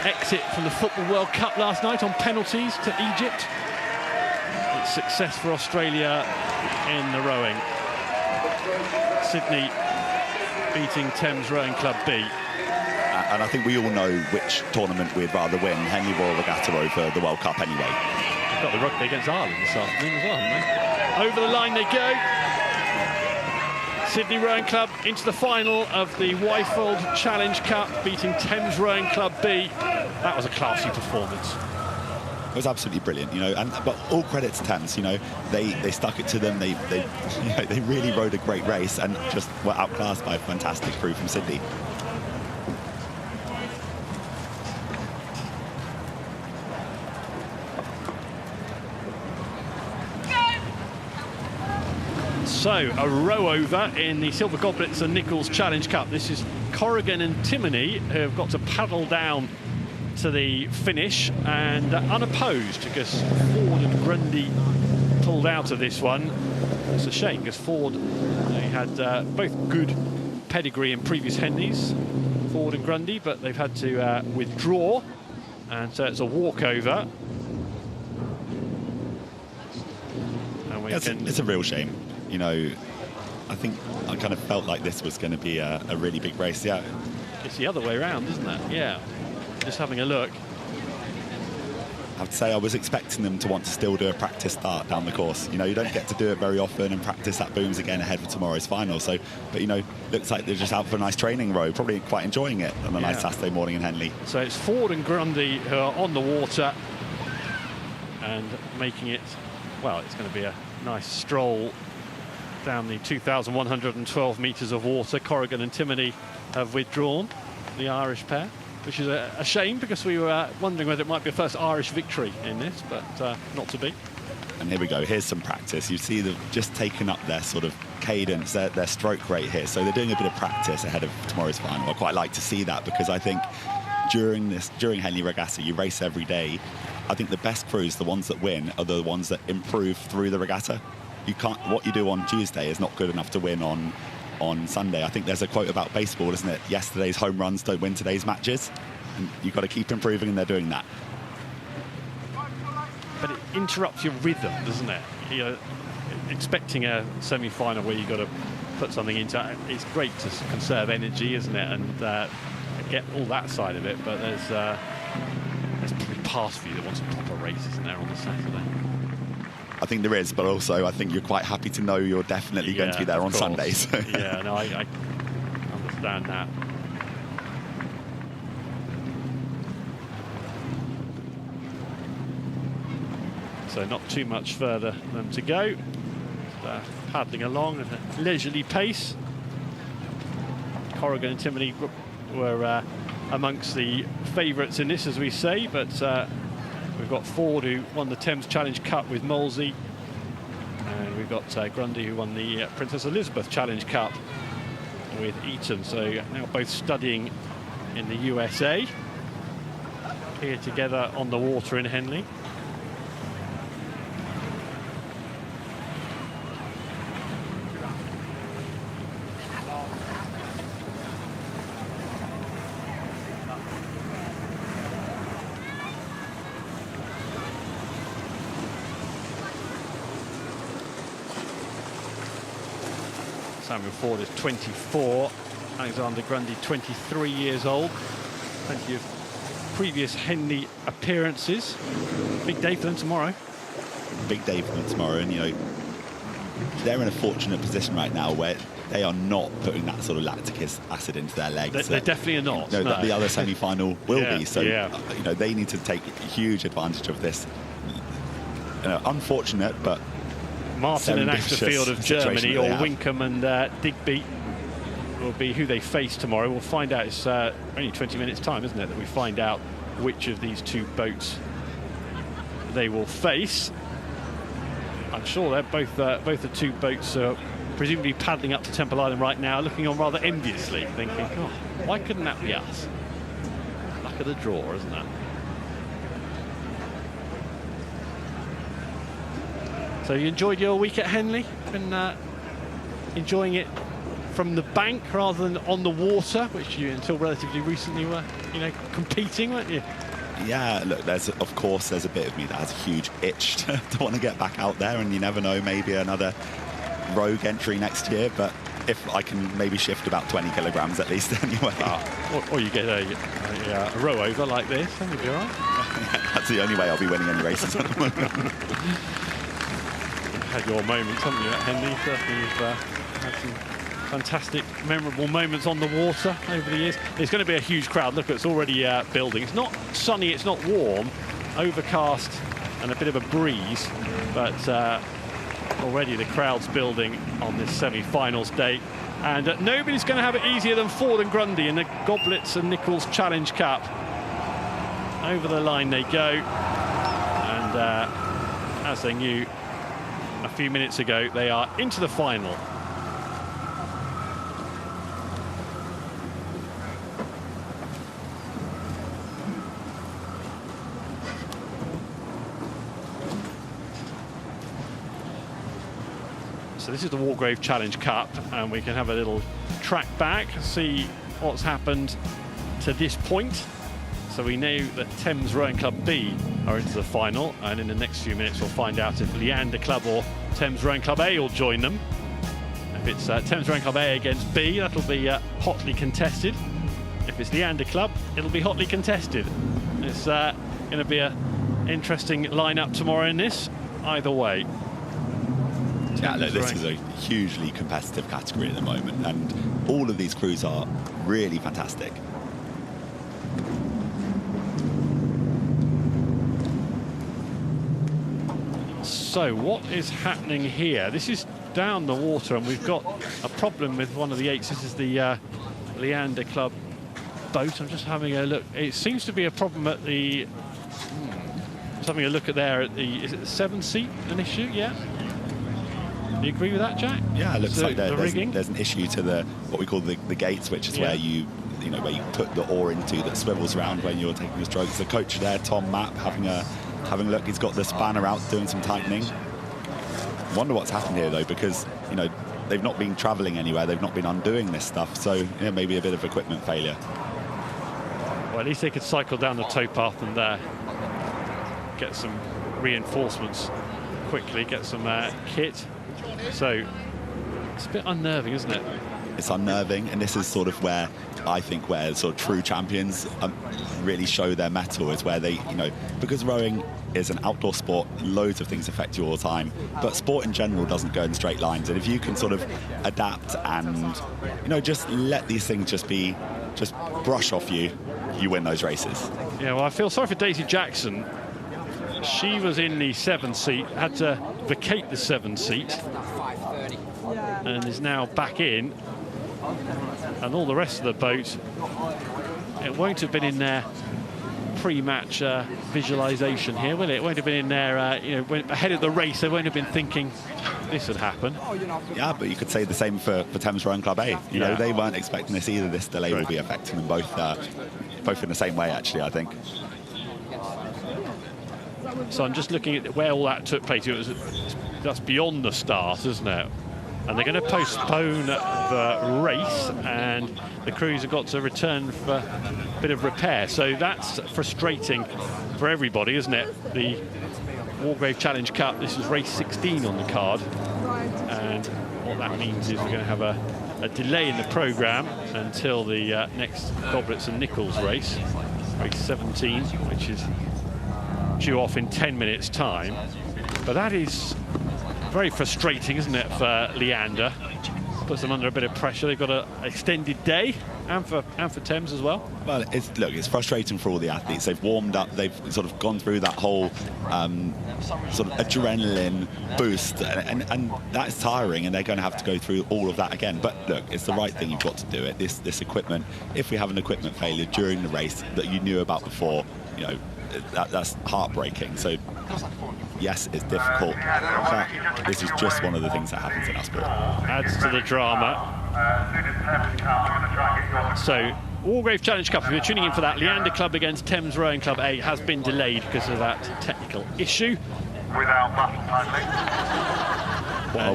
exit from the Football World Cup last night on penalties to Egypt. It's success for Australia in the rowing. Sydney beating Thames Rowing Club B.
And I think we all know which tournament we'd rather win, Henley Royal Regatta over the World Cup anyway.
They've got the rugby against Ireland this afternoon as well, haven't they? Over the line they go. Sydney Rowing Club into the final of the Wyfold Challenge Cup, beating Thames Rowing Club B. That was a classy performance.
It was absolutely brilliant, you know, but all credit to Thames, you know, they stuck it to them, they you know, they really rode a great race and just were outclassed by a fantastic crew from Sydney.
So, a row over in the Silver Goblets and Nichols Challenge Cup. This is Corrigan and Timoney who have got to paddle down to the finish, and unopposed because Ford and Grundy pulled out of this one. It's a shame because Ford, they had both good pedigree in previous Henleys, Ford and Grundy, but they've had to withdraw, and so it's a walkover. And
it's a real shame. You know, I think I kind of felt like this was going to be a really big race. Yeah,
it's the other way around, isn't it? Yeah, just having a look.
I would say I was expecting them to want to still do a practice start down the course. You know, you don't get to do it very often and practice that booms again ahead for tomorrow's final. So, but you know, looks like they're just out for a nice training row, probably quite enjoying it on a nice Saturday morning in Henley.
So it's Ford and Grundy who are on the water and making it, well, it's going to be a nice stroll down the 2,112 metres of water. Corrigan and Timoney have withdrawn, the Irish pair, which is a shame because we were wondering whether it might be a first Irish victory in this, but not to be.
And here we go, here's some practice. You see they've just taken up their sort of cadence, their stroke rate here. So they're doing a bit of practice ahead of tomorrow's final. I quite like to see that because I think during Henley Regatta, you race every day. I think the best crews, the ones that win, are the ones that improve through the regatta. You can't, what you do on Tuesday is not good enough to win on Sunday. I think there's a quote about baseball, isn't it? Yesterday's home runs don't win today's matches. And you've got to keep improving, and they're doing that.
But it interrupts your rhythm, doesn't it? You know, expecting a semi-final where you've got to put something into it, it's great to conserve energy, isn't it, and get all that side of it. But there's probably part of you that wants a proper race, isn't there, on the Saturday?
I think there is, but also I think you're quite happy to know you're definitely going to be there on Sunday. So.
Yeah, no, I understand that. So not too much further than to go. Just, paddling along at a leisurely pace. Corrigan and Timony were amongst the favourites in this, as we say, but we've got Ford, who won the Thames Challenge Cup with Molesey, and we've got Grundy, who won the Princess Elizabeth Challenge Cup with Eton. So now both studying in the USA, here together on the water in Henley. Samuel Ford is 24, Alexander Grundy 23 years old. Plenty of previous Henley appearances. Big day for them tomorrow.
Big day for them tomorrow, and you know, they're in a fortunate position right now where they are not putting that sort of lactic acid into their legs.
They definitely are not.
No, the other semi-final will be. So,
you
know, they need to take huge advantage of this. Unfortunate, but
Martin and Acterfield of Germany, or Winkham and Digby will be who they face tomorrow. We'll find out. It's only 20 minutes time, isn't it, that we find out which of these two boats they will face. I'm sure they're both the two boats are presumably paddling up to Temple Island right now, looking on rather enviously, thinking, oh, why couldn't that be us? Luck of the draw, isn't that? So you enjoyed your week at Henley? Been enjoying it from the bank rather than on the water, which you until relatively recently were, you know, competing, weren't you?
Yeah, look, of course there's a bit of me that has a huge itch to want to get back out there, and you never know, maybe another rogue entry next year, but if I can maybe shift about 20 kilograms at least anyway.
Or you get a row over like this, then you'll be all right.
That's the only way I'll be winning any races at the moment.
Had your moments, haven't you, at Henley? Certainly you've had some fantastic, memorable moments on the water over the years. There's going to be a huge crowd. Look, it's already building. It's not sunny, it's not warm, overcast and a bit of a breeze, but already the crowd's building on this semi-finals day. And nobody's going to have it easier than Ford and Grundy in the Goblets and Nichols Challenge Cup. Over the line they go. And as they knew a few minutes ago, they are into the final. So this is the Wargrave Challenge Cup, and we can have a little track back, see what's happened to this point. So we know that Thames Rowing Club B are into the final, and in the next few minutes we'll find out if Leander Club or Thames Rowing Club A will join them. If it's Thames Rowing Club A against B, that'll be hotly contested. If it's Leander Club, it'll be hotly contested. It's going to be an interesting lineup tomorrow in this, either way.
Yeah, look, this is a hugely competitive category at the moment, and all of these crews are really fantastic.
So what is happening here? This is down the water, and we've got a problem with one of the eights. This is the Leander Club boat. I'm just having a look. It seems to be a problem at the... just having a look at there at the... Is it the 7 seat an issue? Yeah. Do you agree with that, Jack?
Yeah, it looks
so
like there's an issue to the what we call the gates, which is where you put the oar into that swivels around when you're taking the strokes. The coach there, Tom Mapp, having a look. He's got the spanner out doing some tightening. Wonder what's happened here though, because they've not been travelling anywhere. They've not been undoing this stuff. So maybe a bit of equipment failure.
Well, at least they could cycle down the towpath and get some reinforcements quickly, get some kit. So it's a bit unnerving, isn't it?
It's unnerving, and this is sort of where I think where sort of true champions really show their mettle, is where they, you know, because rowing is an outdoor sport, loads of things affect you all the time, but sport in general doesn't go in straight lines, and if you can sort of adapt and, you know, just let these things just brush off you, you win those races.
Yeah, well, I feel sorry for Daisy Jackson. She was in the 7th seat, had to vacate the 7th seat, and is now back in. And all the rest of the boat, it won't have been in their pre-match visualisation here, will it? It won't have been in their, you know, ahead of the race, they won't have been thinking this would happen.
Yeah, but you could say the same for Thames Rowing Club A. You know, they weren't expecting this either. This delay will be affecting them both in the same way, actually, I think.
So I'm just looking at where all that took place. That's beyond the start, isn't it? And they're going to postpone the race, and the crews have got to return for a bit of repair. So that's frustrating for everybody, isn't it? The Wargrave Challenge Cup, this is race 16 on the card. And what that means is we're going to have a delay in the programme until the next Goblets and Nichols race, race 17, which is due off in 10 minutes' time. But that is very frustrating, isn't it, for Leander? Puts them under a bit of pressure. They've got an extended day, and for Thames as well. Well,
it's frustrating for all the athletes. They've warmed up. They've sort of gone through that whole sort of adrenaline boost, and that's tiring. And they're going to have to go through all of that again. But look, it's the right thing. You've got to do it. This equipment. If we have an equipment failure during the race that you knew about before, you know, that's heartbreaking. So yes, it's difficult, but this is just one of the things that happens in our sport.
Adds to the drama. So Wargrave Challenge Cup, if you're tuning in for that, Leander Club against Thames Rowing Club A has been delayed because of that technical issue.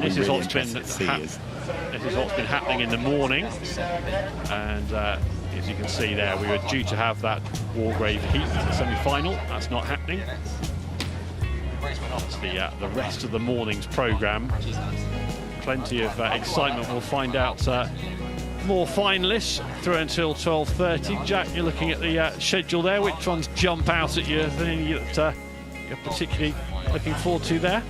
This is what's been happening in the morning, and as you can see there, we were due to have that Wargrave heat semi-final. That's not happening. That's the rest of the morning's programme. Plenty of excitement. We'll find out more finalists through until 12:30. Jack, you're looking at the schedule there. Which ones jump out at you? Is there any that you're particularly looking forward to there?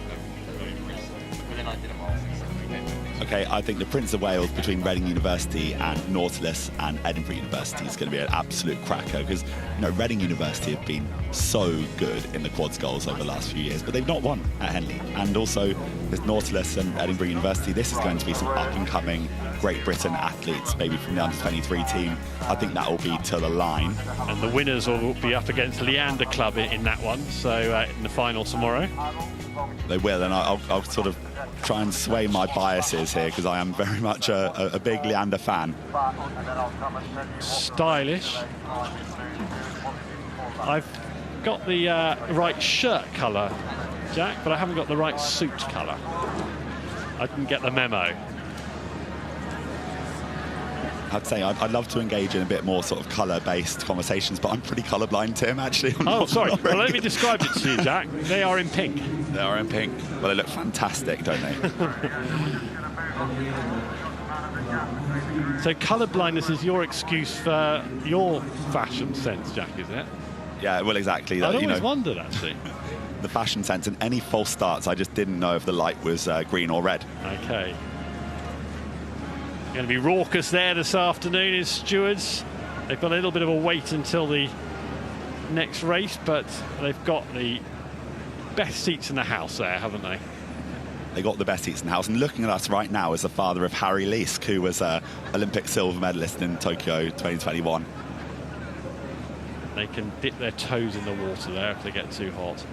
Okay, I think the Prince of Wales between Reading University and Nautilus and Edinburgh University is going to be an absolute cracker, because, you know, Reading University have been so good in the quad sculls over the last few years, but they've not won at Henley. And also with Nautilus and Edinburgh University, this is going to be some up-and-coming Great Britain athletes, maybe from the under-23 team. I think that will be to the line. And the winners will be up against Leander Club in that one, so in the final tomorrow. They will, and I'll sort of try and sway my biases here, because I am very much a big Leander fan. Stylish. I've got the right shirt colour, Jack, but I haven't got the right suit colour. I didn't get the memo. I'd say I'd love to engage in a bit more sort of colour-based conversations, but I'm pretty colourblind, Tim, actually. Sorry. Well, let me describe it to you, Jack. They are in pink. They are in pink. Well, they look fantastic, don't they? So colour blindness is your excuse for your fashion sense, Jack, is it? Yeah, well, exactly. I'd always wondered, actually. The fashion sense, and any false starts, I just didn't know if the light was green or red. OK. Going to be raucous there this afternoon is stewards. They've got a little bit of a wait until the next race, but they've got the best seats in the house there, haven't they? They got the best seats in the house, and looking at us right now is the father of Harry Leask, who was an Olympic silver medalist in Tokyo 2021. They can dip their toes in the water there if they get too hot.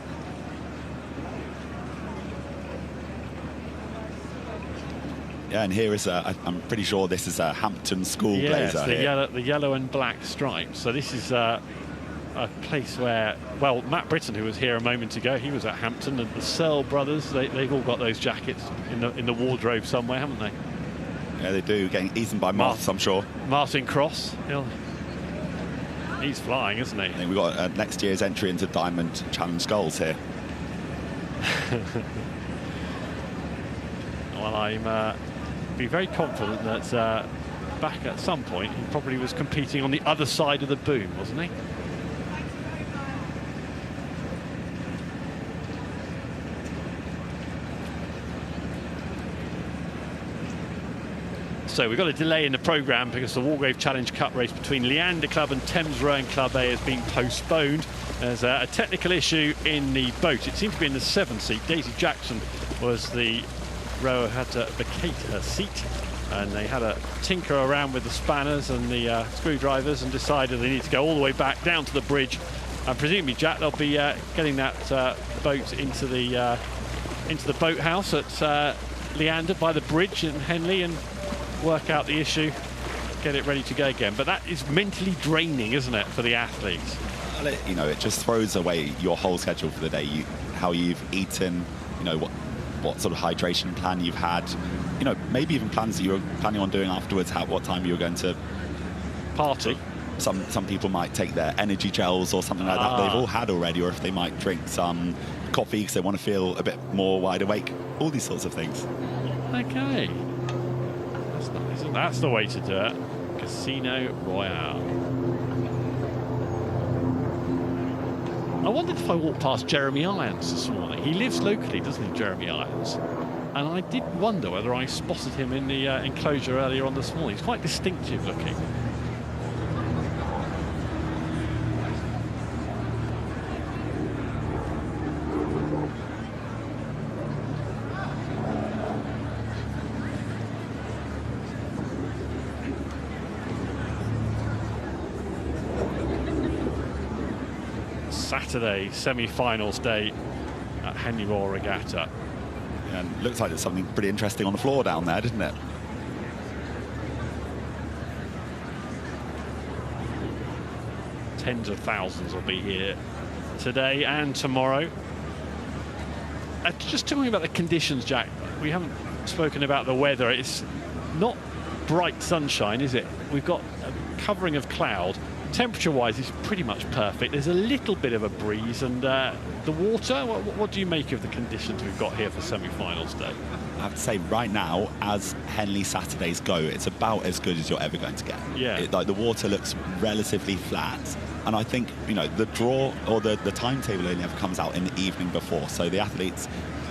Yeah, and here is I'm pretty sure this is a Hampton school blazer. Yes, the yellow and black stripes. So this is a place where, well, Matt Britton, who was here a moment ago, he was at Hampton, and the Searle brothers, they've all got those jackets in the wardrobe somewhere, haven't they? Yeah, they do. Getting eaten by moths, I'm sure. Martin Cross, he's flying, isn't he? I think we've got next year's entry into Diamond Challenge Sculls here.
Well, I'm be very confident that back at some point he probably was competing on the other side of the boom, wasn't he? So we've got a delay in the programme because the Wargrave Challenge Cup race between Leander Club and Thames Rowing Club A has been postponed. There's a technical issue in the boat. It seemed to be in the 7th seat. Daisy Jackson was the rower who had to vacate her seat, and they had a tinker around with the spanners and the screwdrivers and decided they need to go all the way back down to the bridge. And presumably, Jack, they'll be getting that boat into the boathouse at Leander by the bridge in Henley and work out the issue, get it ready to go again. But that is mentally draining, isn't it, for the athletes?
Well, you know, it just throws away your whole schedule for the day. How you've eaten, you know, what sort of hydration plan you've had, you know, maybe even plans that you were planning on doing afterwards, what time you were going to
party.
Some people might take their energy gels or something like that they've all had already, or if they might drink some coffee because they want to feel a bit more wide awake, all these sorts of things.
Okay. That's the way to do it. Casino Royale. I wondered if I walked past Jeremy Irons this morning. He lives locally, doesn't he, Jeremy Irons? And I did wonder whether I spotted him in the enclosure earlier on this morning. He's quite distinctive looking. Saturday semi-finals day at Henley-On Regatta.
And looks like there's something pretty interesting on the floor down there, doesn't it?
Tens of thousands will be here today and tomorrow. Just talking about the conditions, Jack, we haven't spoken about the weather. It's not bright sunshine, is it? We've got a covering of cloud. Temperature-wise, it's pretty much perfect. There's a little bit of a breeze, and the water, what do you make of the conditions we've got here for semi-finals day?
I have to say, right now, as Henley Saturdays go, it's about as good as you're ever going to get.
Yeah.
Like, the water looks relatively flat, and I think, you know, the draw or the timetable only ever comes out in the evening before, so the athletes,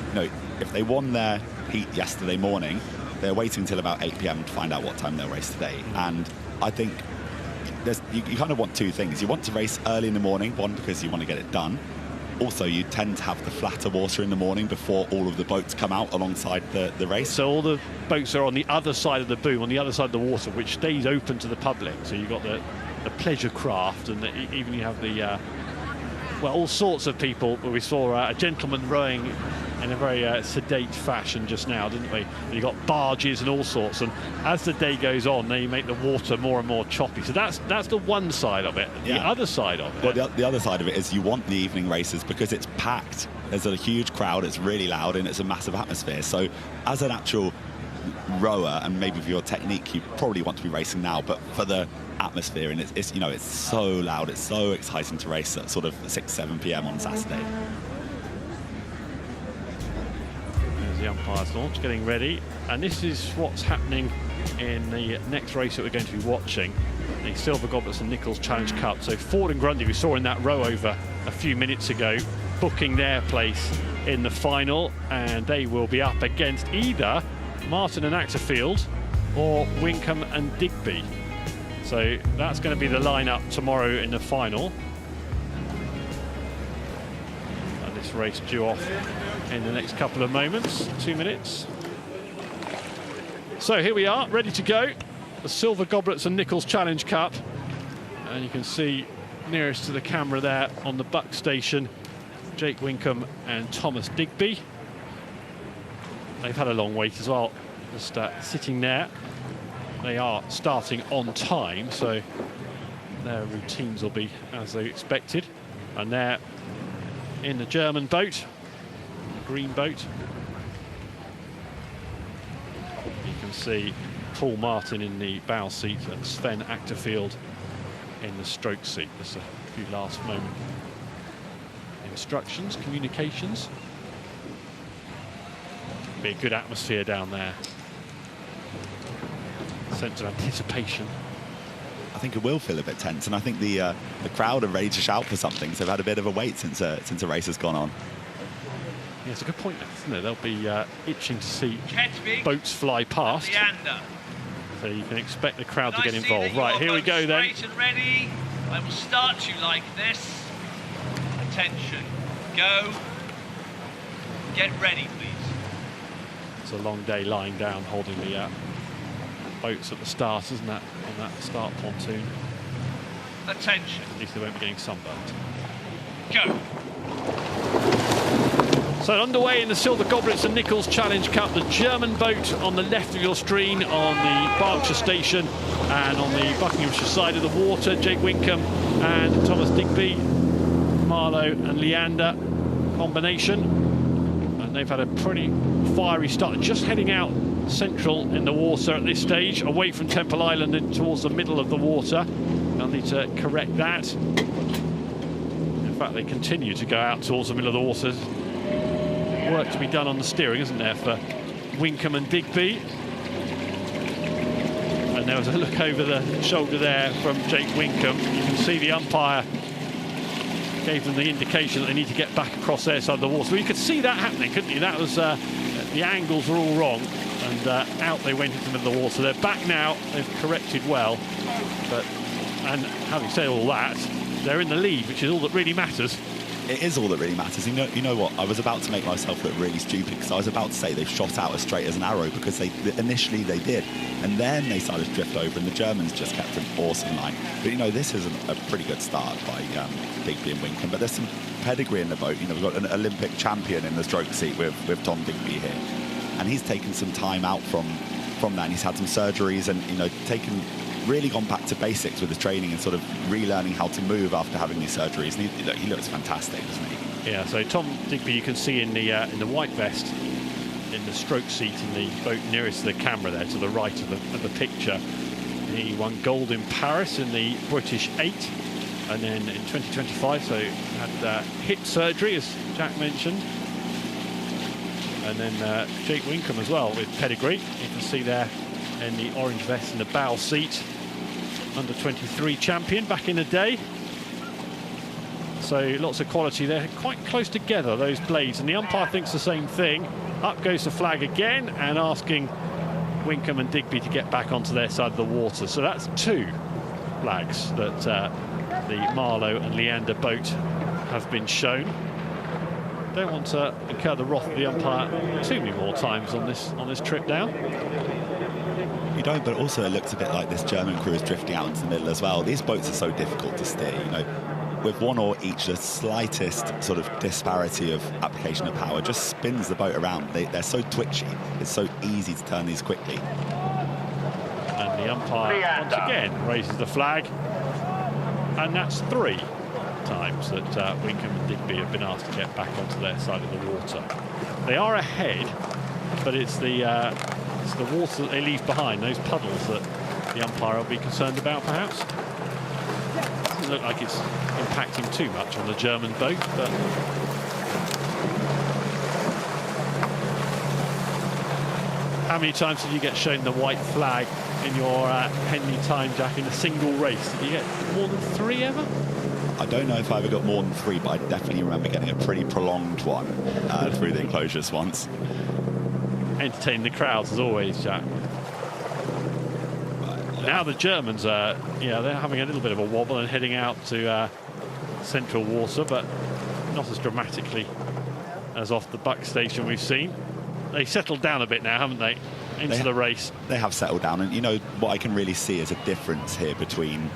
you know, if they won their heat yesterday morning, they're waiting until about 8 p.m. to find out what time they'll race today. And I think you kind of want two things. You want to race early in the morning, one, because you want to get it done. Also, you tend to have the flatter water in the morning before all of the boats come out alongside the race.
So all the boats are on the other side of the boom, on the other side of the water, which stays open to the public. So you've got the pleasure craft, and even you have the, well, all sorts of people. We saw a gentleman rowing in a very sedate fashion just now, didn't we? And you've got barges and all sorts, and as the day goes on, they make the water more and more choppy. So that's the one side of it.
Yeah.
The other side of it.
Well, the other side of it is you want the evening races because it's packed. There's a huge crowd, it's really loud, and it's a massive atmosphere. So as an actual rower, and maybe for your technique, you probably want to be racing now, but for the atmosphere, and it's you know, it's so loud, it's so exciting to race at sort of 6-7 p.m. on Saturday.
The umpire's launch, getting ready, and this is what's happening in the next race that we're going to be watching, the Silver Goblets and Nichols Challenge Cup. So Ford and Grundy, we saw in that row over a few minutes ago, booking their place in the final, and they will be up against either Martin and Acterfield or Winkham and Digby. So that's going to be the lineup tomorrow in the final. And this race due off in the next couple of moments, 2 minutes. So here we are, ready to go. The Silver Goblets and Nichols Challenge Cup. And you can see nearest to the camera there on the buck station, Jake Winkham and Thomas Digby. They've had a long wait as well, just sitting there. They are starting on time, so their routines will be as they expected. And they're in the German boat, green boat. You can see Paul Martin in the bow seat and Sven Acterfield in the stroke seat. Just a few last moment instructions, communications. Be a good atmosphere down there. Sense of anticipation.
I think it will feel a bit tense, and I think the crowd are ready to shout for something. So they've had a bit of a wait since a race has gone on.
Yeah, it's a good point, isn't it? They'll be itching to see
K.A.R.Z.V
boats fly past.
Leander.
So you can expect the crowd to
I
get
see
involved.
that you
Right,
are
here we
both
go then.
straight and ready. I will start you like this. Attention. Go. Get ready, please.
It's a long day lying down, holding the boats at the start, isn't that? On that start pontoon.
Attention.
At least they won't be getting sunburned.
Go.
So underway in the Silver Goblets and Nichols Challenge Cup, the German boat on the left of your screen on the Berkshire station, and on the Buckinghamshire side of the water, Jake Winkham and Thomas Digby, Marlowe and Leander combination. And they've had a pretty fiery start, just heading out central in the water at this stage, away from Temple Island and towards the middle of the water. They'll need to correct that. In fact, they continue to go out towards the middle of the water. Work to be done on the steering, isn't there, for Winkham and Digby? And there was a look over the shoulder there from Jake Winkham. You can see the umpire gave them the indication that they need to get back across their side of the water. Well, you could see that happening, couldn't you? That was the angles were all wrong, and out they went into the middle of the water. They're back now. They've corrected well, and having said all that, they're in the lead, which is all that really matters.
It is all that really matters. You know what? I was about to make myself look really stupid, because I was about to say they've shot out as straight as an arrow, because initially they did, and then they started to drift over, and the Germans just kept an awesome line. But you know, this is a pretty good start by Digby and Winkham. But there's some pedigree in the boat. You know, we've got an Olympic champion in the stroke seat with Tom Digby here, and he's taken some time out from that, and he's had some surgeries, and you know, really gone back to basics with his training and sort of relearning how to move after having these surgeries. And he looks fantastic, doesn't he?
Yeah, so Tom Digby, you can see in the white vest in the stroke seat in the boat nearest to the camera there, to the right of the picture. He won gold in Paris in the British 8, and then in 2025, so had hip surgery, as Jack mentioned. And then Jake Winkham as well with pedigree. You can see there in the orange vest in the bow seat, under 23 champion back in the day. So lots of quality there, quite close together, those blades, and the umpire thinks the same thing. Up goes the flag again, and asking Winkham and Digby to get back onto their side of the water. So that's 2 flags that the Marlowe and Leander boat have been shown. Don't want to incur the wrath of the umpire too many more times on this trip down.
You don't, but also it looks a bit like this German crew is drifting out into the middle as well. These boats are so difficult to steer, you know. With one oar each, the slightest sort of disparity of application of power just spins the boat around. They're so twitchy. It's so easy to turn these quickly.
And the umpire once again raises the flag, and that's 3 times that Winkham and Digby have been asked to get back onto their side of the water. They are ahead, but it's the water that they leave behind, those puddles, that the umpire will be concerned about, perhaps. Doesn't look like it's impacting too much on the German boat, but how many times did you get shown the white flag in your Henley time, Jack, in a single race? Did you get more than 3 ever?
I don't know if I ever got more than 3, but I definitely remember getting a pretty prolonged one through the enclosures once.
Entertaining the crowds as always, Jack. Now the Germans are, they're having a little bit of a wobble and heading out to central water, but not as dramatically as off the Buck station we've seen. They've settled down a bit now, haven't they, into the race?
They have settled down, and you know what I can really see is a difference here between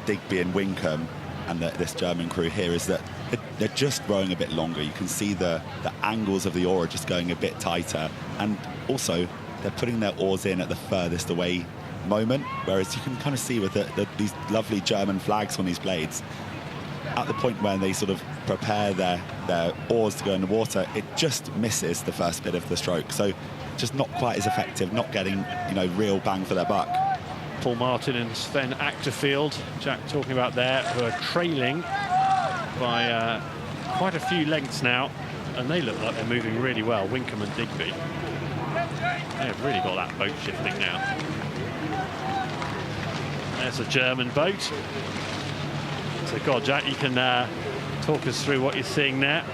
Digby and Winkham and this German crew here is that they're just rowing a bit longer. You can see the angles of the oar are just going a bit tighter, and also they're putting their oars in at the furthest away moment, whereas you can kind of see with these lovely German flags on these blades, at the point when they sort of prepare their oars to go in the water, it just misses the first bit of the stroke. So just not quite as effective, not getting, real bang for their buck.
Paul Martin and Sven Achterfield, Jack talking about there, who are trailing by quite a few lengths now and they look like they're moving really well. Winkham and Digby. They've really got that boat shifting now. There's a German boat. So, God, Jack, you can talk us through what you're seeing there.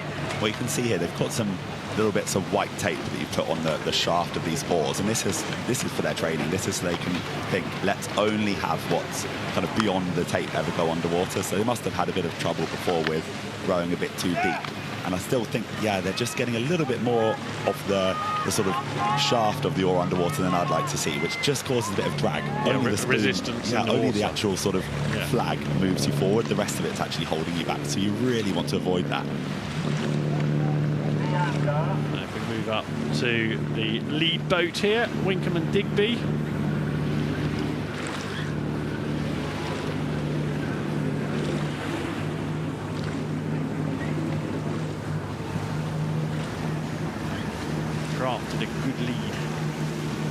Well, you can see here they've got some little bits of white tape that you put on the shaft of these oars, and this is for their training. This is so they can think, let's only have what's kind of beyond the tape ever go underwater. So they must have had a bit of trouble before with rowing a bit too deep. And I still think, yeah, they're just getting a little bit more of the sort of shaft of the oar underwater than I'd like to see, which just causes a bit of drag.
Yeah,
only the spoon,
resistance.
Yeah, only the actual sort of flag moves you forward. The rest of it's actually holding you back. So you really want to avoid that.
If we move up to the lead boat here, Winkham and Digby. Drafted a good lead.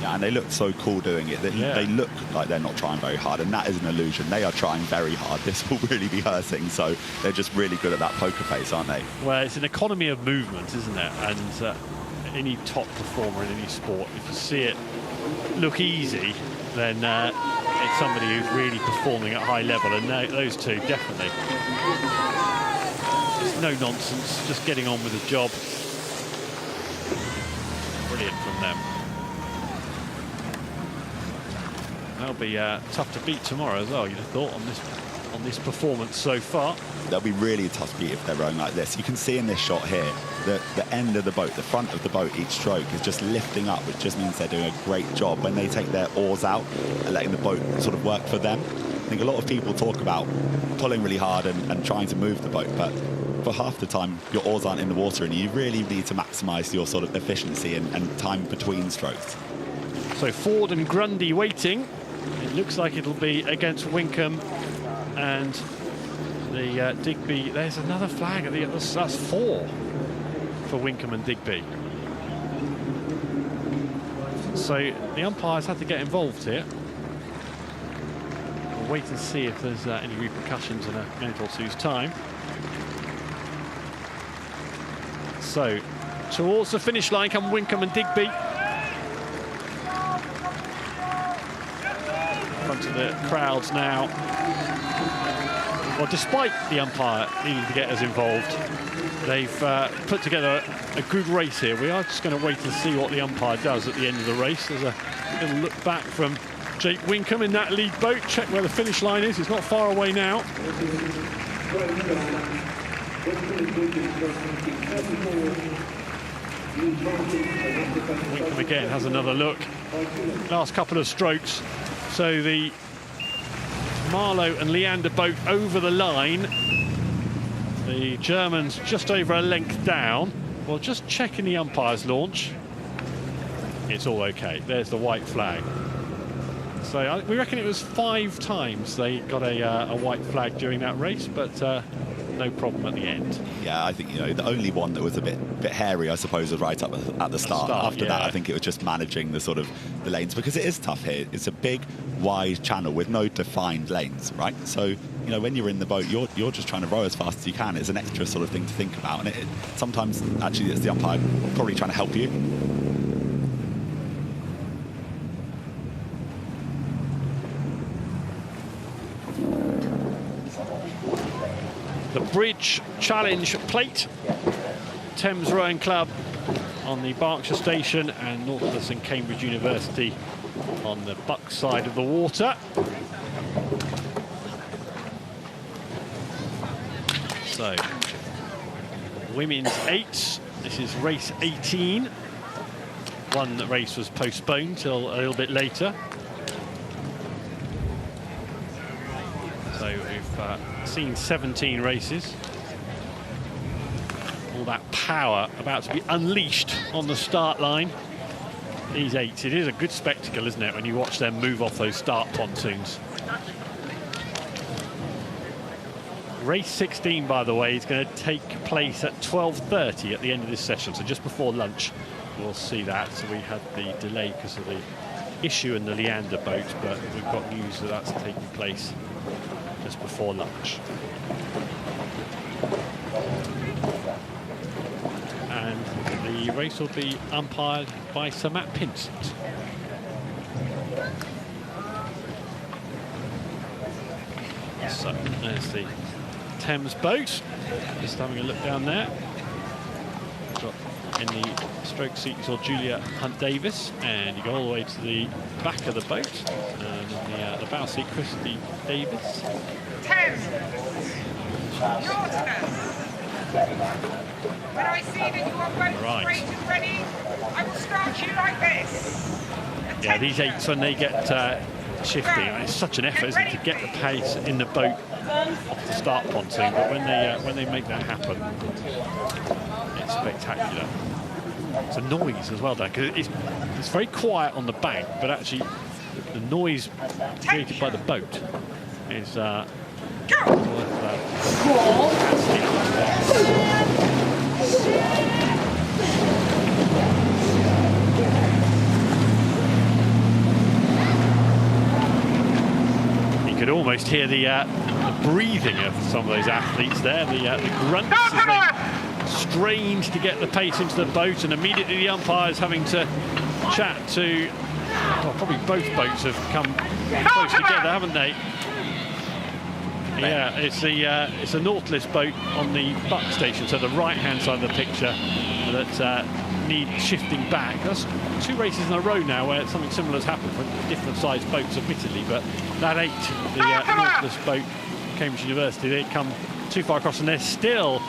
Yeah, and they look so cool doing it. They look like they're not trying very hard, and that is an illusion. They are trying very hard. This will really be hurting, so they're just really good at that poker face, aren't they?
Well, it's an economy of movement, isn't it? And any top performer in any sport, if you see it look easy, then it's somebody who's really performing at high level, and those two definitely. It's no nonsense, just getting on with the job. Brilliant from them. They'll be tough to beat tomorrow as well, you'd have thought, on this performance so far.
They'll be really tough to beat if they're rowing like this. You can see in this shot here that the end of the boat, the front of the boat, each stroke is just lifting up, which just means they're doing a great job. When they take their oars out and letting the boat sort of work for them, I think a lot of people talk about pulling really hard and trying to move the boat, but for half the time your oars aren't in the water, and you really need to maximise your sort of efficiency and time between strokes.
So Ford and Grundy waiting. It looks like it'll be against Winkham and the Digby. There's another flag. That's 4 for Winkham and Digby. So the umpires had to get involved here. We'll wait and see if there's any repercussions in a minute or two's time. So towards the finish line come Winkham and Digby. Front of the crowds now. Well, despite the umpire needing to get us involved, they've put together a good race here. We are just going to wait and see what the umpire does at the end of the race. There's a little look back from Jake Winkham in that lead boat. Check where the finish line is. It's not far away now. Winkham again has another look. Last couple of strokes. So the Marlow and Leander boat over the line. The Germans just over a length down. Well, just checking the umpire's launch. It's all okay. There's the white flag. So we reckon it was 5 times they got a white flag during that race, but no problem at the end.
Yeah, I think, you know, the only one that was a bit hairy, I suppose, was right up at the start. After that, I think it was just managing the sort of the lanes, because it is tough here. It's a big, wide channel with no defined lanes, right? So, you know, when you're in the boat, you're just trying to row as fast as you can. It's an extra sort of thing to think about, and sometimes actually it's the umpire probably trying to help you.
The Bridge Challenge Plate, Thames Rowing Club on the Berkshire Station, and Nautilus and Cambridge University on the Buck side of the water. So, women's 8s, this is race 18. One race was postponed till a little bit later. So we've seen 17 races. All that power about to be unleashed on the start line. These 8s, it is a good spectacle, isn't it, when you watch them move off those start pontoons. Race 16, by the way, is going to take place at 12:30 at the end of this session, so just before lunch we'll see that. So we had the delay because of the issue in the Leander boat, but we've got news that that's taking place just before lunch. The race will be umpired by Sir Matt Pinsent. So there's the Thames boat. Just having a look down there. Got in the stroke seat, you saw Julia Hunt-Davis, and you go all the way to the back of the boat. And in the bow seat, Christy Davis.
Thames, your turn. When I see that you are both straight and ready, I will start you like this.
Yeah, these eights, when they get shifting, it's such an effort, isn't it, to get the pace in the boat off the start pontoon. But when they make that happen, it's spectacular. It's a noise as well, Dan, because it's very quiet on the bank, but actually the noise created by the boat is you could almost hear the breathing of some of those athletes there, the grunts as they strained to get the pace into the boat, and immediately the umpires having to chat to, well, probably both boats have come close together, haven't they? Yeah, it's a Nautilus boat on the Buck station, so the right-hand side of the picture that need shifting back. That's 2 races in a row now where something similar has happened with different sized boats, admittedly, but that 8, the Nautilus boat, Cambridge University, they come too far across, and they're still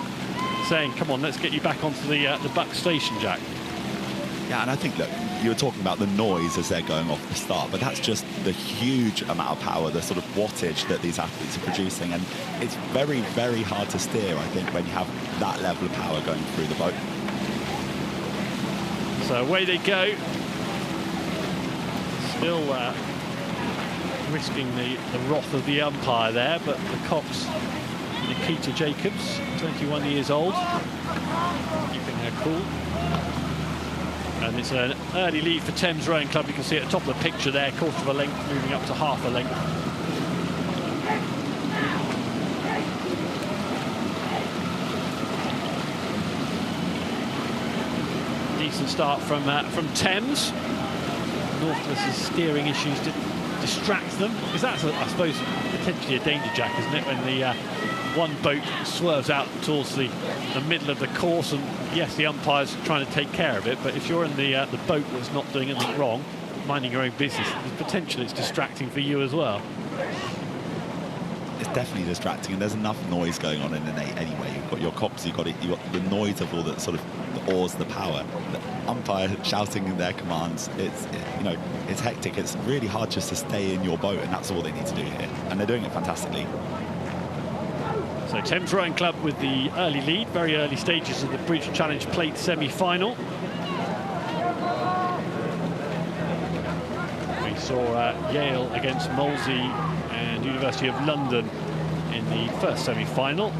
saying, come on, let's get you back onto the Buck station, Jack.
Yeah, and I think, look, you were talking about the noise as they're going off the start, but that's just the huge amount of power, the sort of wattage that these athletes are producing, and it's very, very hard to steer, I think, when you have that level of power going through the boat.
So away they go. Still risking the wrath of the umpire there, but the Cox, Nikita Jacobs, 21 years old, keeping her cool. And it's an early lead for Thames Rowing Club. You can see at the top of the picture there, 1/4 of a length, moving up to 1/2 a length. Decent start from Thames. Nautilus' steering issues did distract them, because that's, I suppose, potentially a danger, Jack, isn't it? When the one boat swerves out towards the middle of the course, and yes, the umpire's trying to take care of it, but if you're in the boat that's not doing anything wrong, minding your own business, potentially it's distracting for you as well.
It's definitely distracting, and there's enough noise going on in an 8 anyway. You've got your cops, you've got the noise of all the sort of the oars, the power, the umpire shouting their commands. It's hectic. It's really hard just to stay in your boat, and that's all they need to do here, and they're doing it fantastically.
So Thames Rowing Club with the early lead, very early stages of the Bridge Challenge Plate semi-final. We saw Yale against Molesey and University of London in the first semi-final.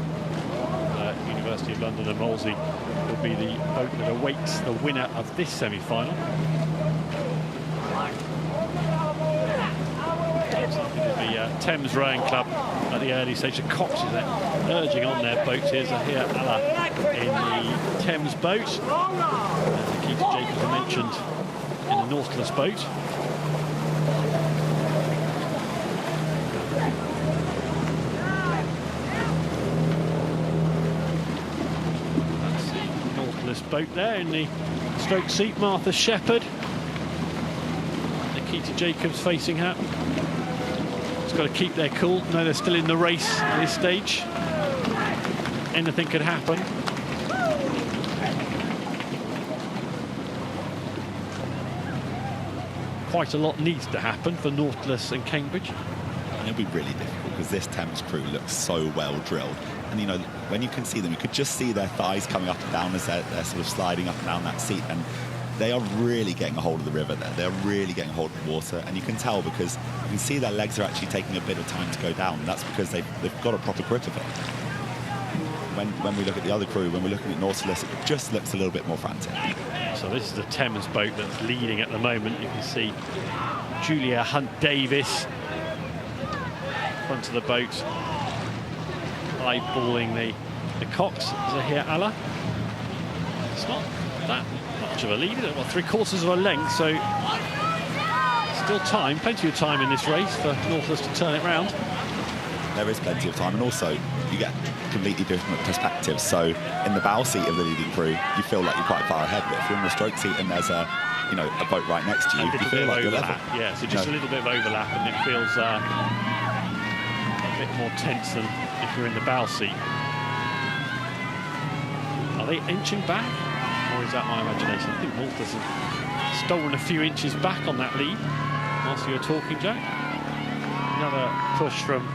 University of London and Molesey will be the boat that awaits the winner of this semi-final. The Thames Rowing Club at the early stage. The Cox is urging on their boats. Here's A.E.W. in the Thames boat. Nikita Jacobs I mentioned in the Nautilus boat. That's the Nautilus boat there in the stroke seat. Martha Shepherd. Nikita Jacobs facing her. Got to keep their cool. No, they're still in the race at this stage. Anything could happen. Quite a lot needs to happen for Nautilus and Cambridge.
And it'll be really difficult because this Thames crew looks so well drilled. And, you know, when you can see them, you could just see their thighs coming up and down as they're sort of sliding up and down that seat. And they are really getting a hold of the river there. They're really getting a hold of the water, and you can tell because you can see their legs are actually taking a bit of time to go down. That's because they've got a proper grip of it. When we look at the other crew, when we're looking at Nautilus, it just looks a little bit more frantic.
So this is the Thames boat that's leading at the moment. You can see Julia Hunt-Davis, front of the boat, eyeballing the Cox, Zehetmair. It's not that much of a lead, well, 3/4 of a length, so still time, plenty of time in this race for Nautilus to turn it round.
There is plenty of time, and also you get completely different perspectives. So in the bow seat of the leading crew, you feel like you're quite far ahead, but if you're in the stroke seat and there's a boat right next to you, you feel like you're level.
Yeah, so just a little bit of overlap, and it feels a bit more tense than if you're in the bow seat. Are they inching back, or is that my imagination? I think Nautilus have stolen a few inches back on that lead whilst you were talking, Jack. Another push from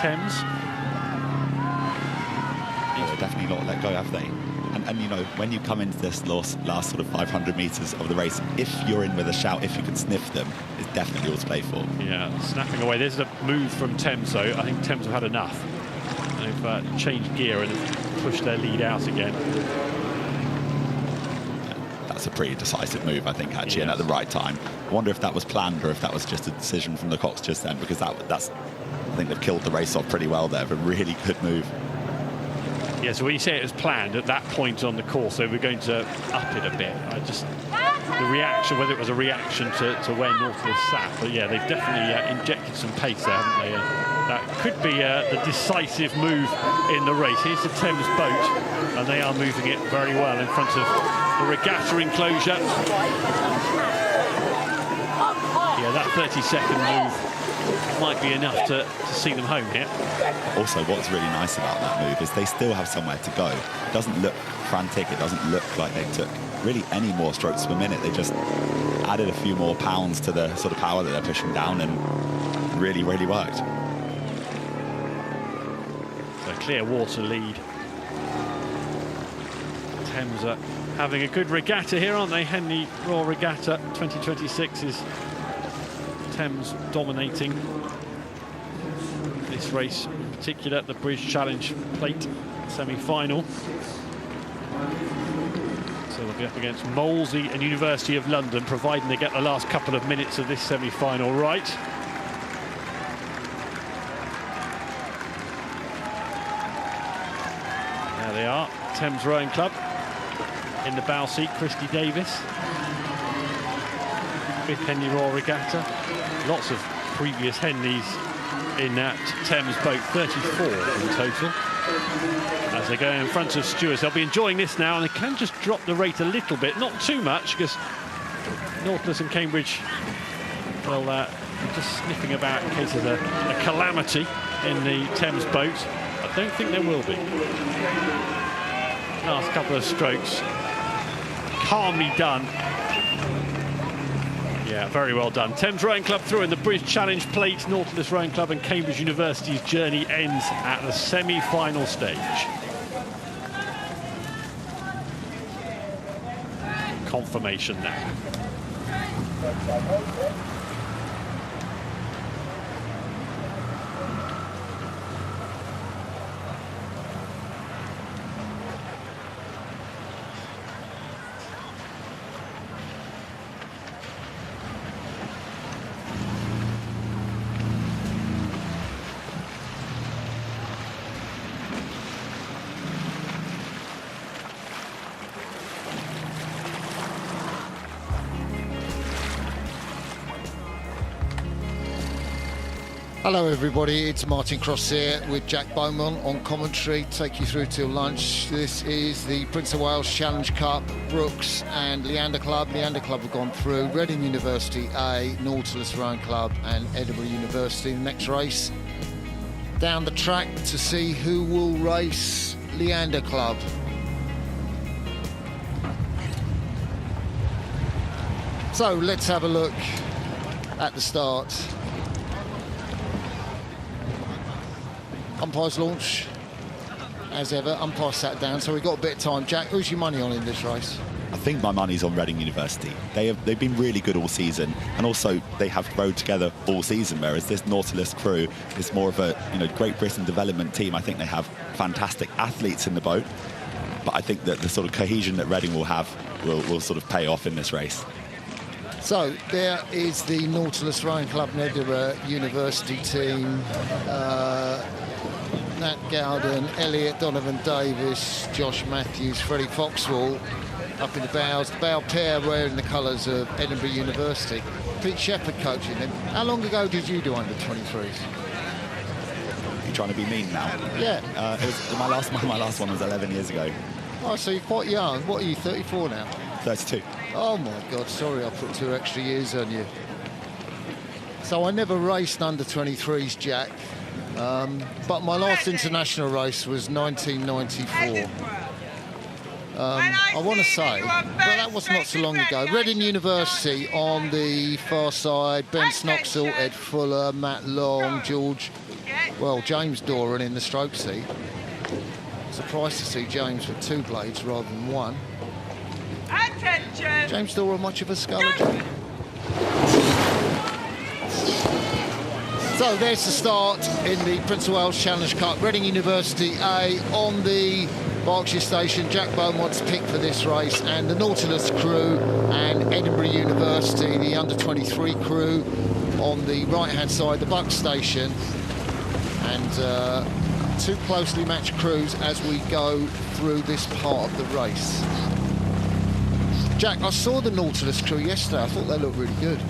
Thames.
They're definitely not let go, have they? And you know, when you come into this last sort of 500 metres of the race, if you're in with a shout, if you can sniff them, it's definitely all to play for.
Yeah, snapping away. There's a move from Thames, though. I think Thames have had enough. They've changed gear and have pushed their lead out again.
That's a pretty decisive move, I think, actually, and at the right time. I wonder if that was planned or if that was just a decision from the Cox just then, because that's, I think they've killed the race off pretty well there. A really good move.
Yeah, so when you say it was planned at that point on the course, they were going to up it a bit. The reaction, whether it was a reaction to where Nautilus sat, but yeah, they've definitely injected some pace there, haven't they? That could be the decisive move in the race. Here's the Thames boat, and they are moving it very well in front of the regatta enclosure. Yeah, that 30-second move might be enough to see them home here.
Also, what's really nice about that move is they still have somewhere to go. It doesn't look frantic, it doesn't look like they took really any more strokes per minute. They just added a few more pounds to the sort of power that they're pushing down, and really, really worked.
So clear water lead. Thames are having a good regatta here, aren't they? Henley Royal Regatta 2026 is Thames dominating this race, in particular the British Challenge Plate semi-final. So they'll be up against Molesey and University of London, providing they get the last couple of minutes of this semi-final right. There they are, Thames Rowing Club. In the bow seat, Christy Davis. 5th Henley Royal Regatta. Lots of previous Henleys in that Thames boat, 34 in total. As they go in front of Stewards, they'll be enjoying this now, and they can just drop the rate a little bit, not too much, because Nautilus and Cambridge will just sniffing about in case there's a calamity in the Thames boat. I don't think there will be. Last couple of strokes, calmly done. Yeah, very well done. Thames Rowing Club through in the British Challenge Plate. Nautilus Rowing Club and Cambridge University's journey ends at the semi-final stage. Confirmation now.
Hello everybody, it's Martin Cross here with Jack Beaumont on commentary, take you through till lunch. This is the Prince of Wales Challenge Cup. Brookes and Leander Club. Leander Club have gone through. Reading University A, Nautilus Rowing Club and E.W. University. The next race down the track to see who will race Leander Club. So let's have a look at the start. Umpire's launch, as ever. Umpire sat down, so we've got a bit of time. Jack, who's your money on in this race?
I think my money's on Reading University. They've been really good all season, and also they have rowed together all season, whereas this Nautilus crew is more of a Great Britain development team. I think they have fantastic athletes in the boat, but I think that the sort of cohesion that Reading will have will sort of pay off in this race.
So there is the Nautilus Rowing Club and Edinburgh University team. Nat Gowden, Elliot Donovan Davis, Josh Matthews, Freddie Foxwell. up in the bows. The bow pair wearing the colours of Edinburgh University. P.H.R coaching them. How long ago did you do under 23s?
You trying to be mean now?
Yeah.
It was my last one was 11 years ago.
Oh, so you're quite young. What are you, 34 now?
32.
Oh my God, sorry I put 2 extra years on you. So I never raced under 23s, Jack. But my last international race was 1994. I want to say, but that was not so long ago. Reading University on the far side, Ben Snoxall, Ed Fuller, Matt Long, James Doran in the stroke seat. Surprised to see James with 2 blades rather than 1.
Attention!
James Doran, much of a sculler, Jack? So there's the start in the Prince of Wales Challenge Cup. Reading University A on the Berkshire station. Jack Beaumont's picked for this race, and the Nautilus crew and Edinburgh University, the under-23 crew on the right-hand side, the Buck station, and 2 closely matched crews as we go through this part of the race. Jack, I saw the Nautilus crew yesterday. I thought they looked really good.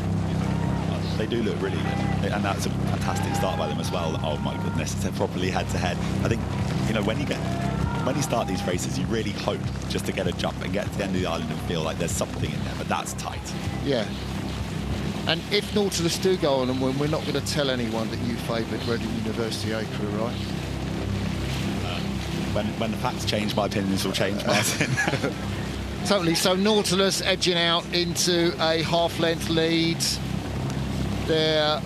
They do look really good, and that's a fantastic start by them as well. Oh my goodness, they're properly head-to-head. I think, you know, when you start these races, you really hope just to get a jump and get to the end of the island and feel like there's something in there, but that's tight. Yeah.
And if Nautilus do go on and win, we're not going to tell anyone that you favoured Reading University A crew, right?
When the facts change, my opinions will change, Martin.
Totally. So Nautilus edging out into a half-length lead. Their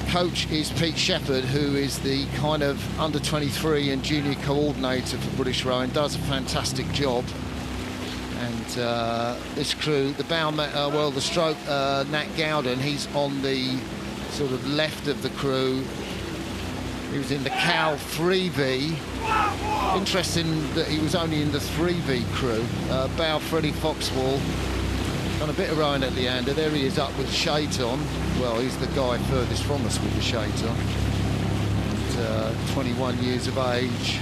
coach is Pete Shepherd, who is the kind of under-23 and junior coordinator for British Rowing, does a fantastic job. And this crew, the stroke, Nat Gowden, he's on the sort of left of the crew. He was in the K.A.R.Z.V. Interesting that he was only in the 3V crew. Bow Freddie Foxwell. Done a bit of rowing at Leander. There he is up with the shades on. Well, he's the guy furthest from us with the shades on. And, 21 years of age.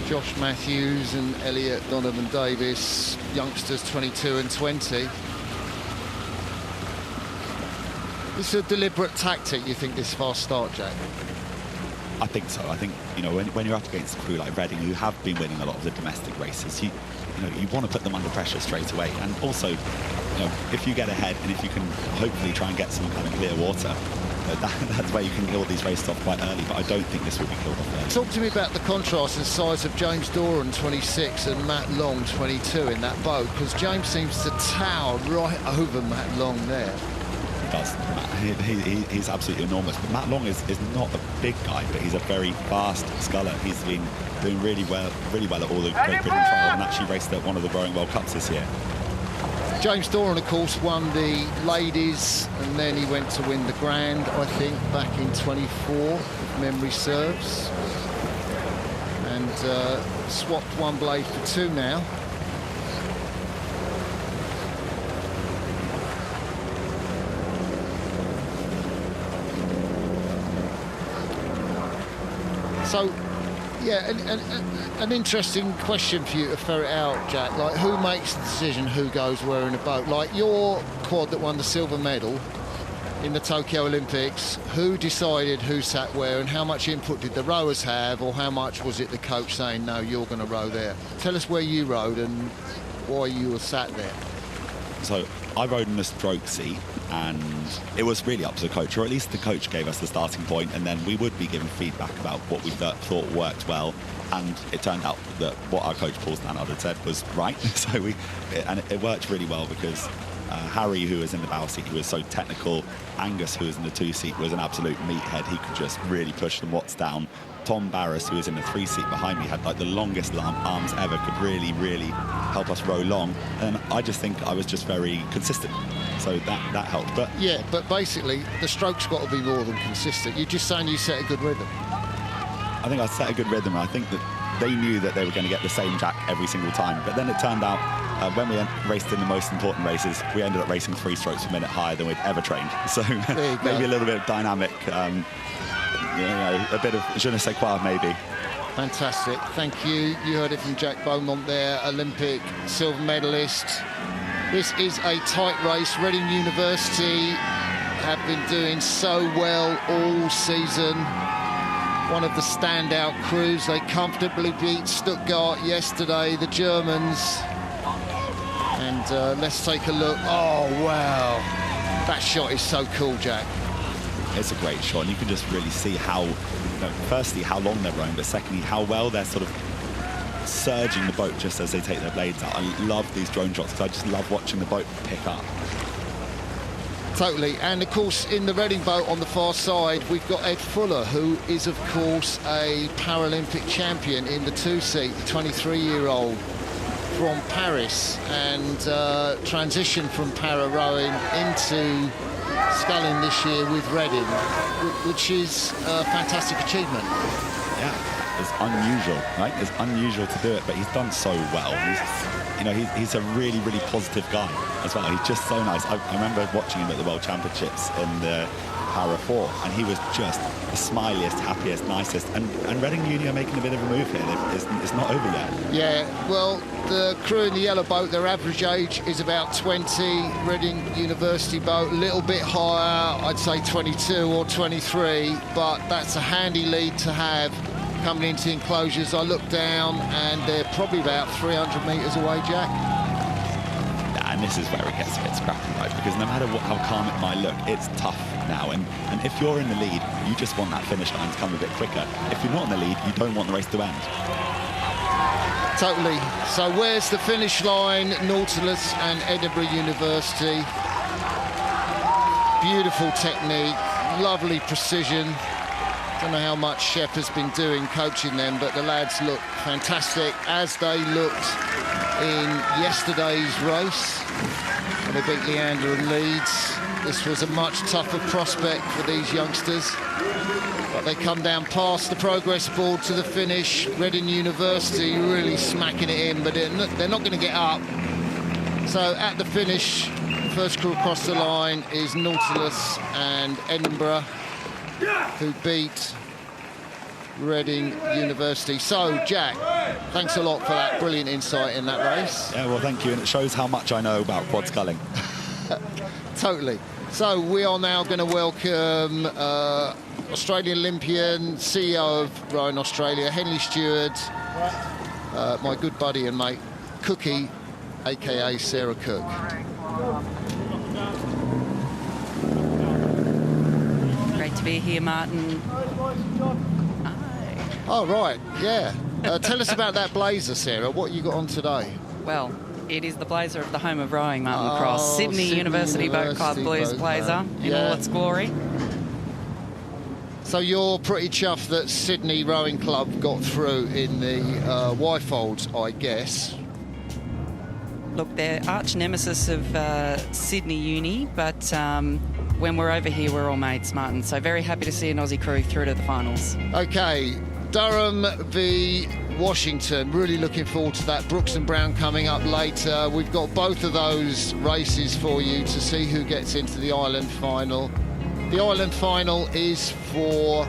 Josh Matthews and Elliot Donovan Davis, youngsters 22 and 20. This is a deliberate tactic, you think, this fast start, Jack?
I think so. I think, you know, when you're up against a crew like Reading, who have been winning a lot of the domestic races, you want to put them under pressure straight away. And also, you know, if you get ahead and if you can hopefully try and get some kind of clear water, that's where you can kill these races off quite early. But I don't think this will be killed off early.
Talk to me about the contrast in size of James Doran, 26, and Matt Long, 22, in that boat, because James seems to tower right over Matt Long there.
Does. He's absolutely enormous. But Matt Long is not a big guy, but he's a very fast sculler. He's been doing really well at all the Great Britain trial and actually raced at one of the Rowing World Cups this year.
James Doran, of course, won the ladies, and then he went to win the Grand, I think, back in 24, if memory serves. And swapped 1 blade for 2 now. So, yeah, an interesting question for you to ferret out, Jack. Like, who makes the decision who goes where in a boat? Like, your quad that won the silver medal in the Tokyo Olympics, who decided who sat where and how much input did the rowers have, or how much was it the coach saying, no, you're going to row there? Tell us where you rowed and why you were sat there.
So I rowed in the stroke seat, and it was really up to the coach, or at least the coach gave us the starting point, and then we would be given feedback about what we thought worked well. And it turned out that what our coach Paul Stannard had said was right. So it worked really well because Harry, who was in the bow seat, who was so technical, Angus, who was in the 2 seat, was an absolute meathead. He could just really push the watts down. Tom Barris, who was in the 3 seat behind me, had like the longest arms ever, could really help us row long. And I just think I was just very consistent, so that helped. But
yeah, but basically the stroke's got to be more than consistent. You're just saying you set a good rhythm.
I think I set a good rhythm, and I think that they knew that they were going to get the same jack every single time. But then it turned out when we raced in the most important races, we ended up racing 3 strokes per minute higher than we'd ever trained. So maybe a little bit of dynamic, you know, a bit of je ne sais quoi maybe.
Fantastic, thank you. You heard it from Jack Beaumont there, Olympic silver medalist. This is a tight race. Reading University have been doing so well all season. One of the standout crews. They comfortably beat Stuttgart yesterday, the Germans. And let's take a look. Oh, wow. That shot is so cool, Jack.
It's a great shot, and you can just really see how, firstly, how long they're rowing, but secondly, how well they're sort of surging the boat just as they take their blades out. I love these drone shots because I just love watching the boat pick up.
Totally, and of course in the Reading boat on the far side we've got Ed Fuller, who is of course a Paralympic champion in the two-seat, 23-year-old from Paris, and transitioned from para rowing into sculling this year with Reading, which is a fantastic achievement.
Yeah, it's unusual, right? It's unusual to do it, but he's done so well. He's a really, really positive guy as well. He's just so nice. I remember watching him at the World Championships in the Para 4, and he was just the smiliest, happiest, nicest. And Reading Uni are making a bit of a move here. It's not over yet.
Yeah, well, the crew in the yellow boat, their average age is about 20. Reading University boat, a little bit higher, I'd say 22 or 23, but that's a handy lead to have. Coming into enclosures, I look down and they're probably about 300 metres away, Jack.
And this is where it gets a bit scrappy, right? Because no matter how calm it might look, it's tough now. And if you're in the lead, you just want that finish line to come a bit quicker. If you're not in the lead, you don't want the race to end.
Totally. So where's the finish line? Nautilus and Edinburgh University. Beautiful technique, lovely precision. I don't know how much Shep has been doing coaching them, but the lads look fantastic, as they looked in yesterday's race when they beat Leander and Leeds. This was a much tougher prospect for these youngsters, but they come down past the progress board to the finish. Reading University really smacking it in, but they're not going to get up. So at the finish, the first crew across the line is Nautilus and Edinburgh, who beat Reading University. So, Jack, thanks a lot for that brilliant insight in that race.
Yeah, well, thank you, and it shows how much I know about quad sculling.
Totally. So, we are now going to welcome Australian Olympian, CEO of Rowing Australia, Henley Stewart, my good buddy and mate, Cookie, a.k.a. Sarah Cook.
Great to be here, Martin.
Oh, right, yeah. Tell us about that blazer, Sarah. What you got on today?
Well, it is the blazer of the home of rowing, Martin Cross. Sydney University Boat Club Blues blazer in all its glory.
So you're pretty chuffed that Sydney Rowing Club got through in the Wyfolds, I guess.
Look, they're arch nemesis of Sydney Uni, but when we're over here, we're all mates, Martin. So very happy to see an Aussie crew through to the finals.
OK, Durham v Washington. Really looking forward to that. Brookes and Brown coming up later. We've got both of those races for you to see who gets into the Ireland final. The Ireland final is for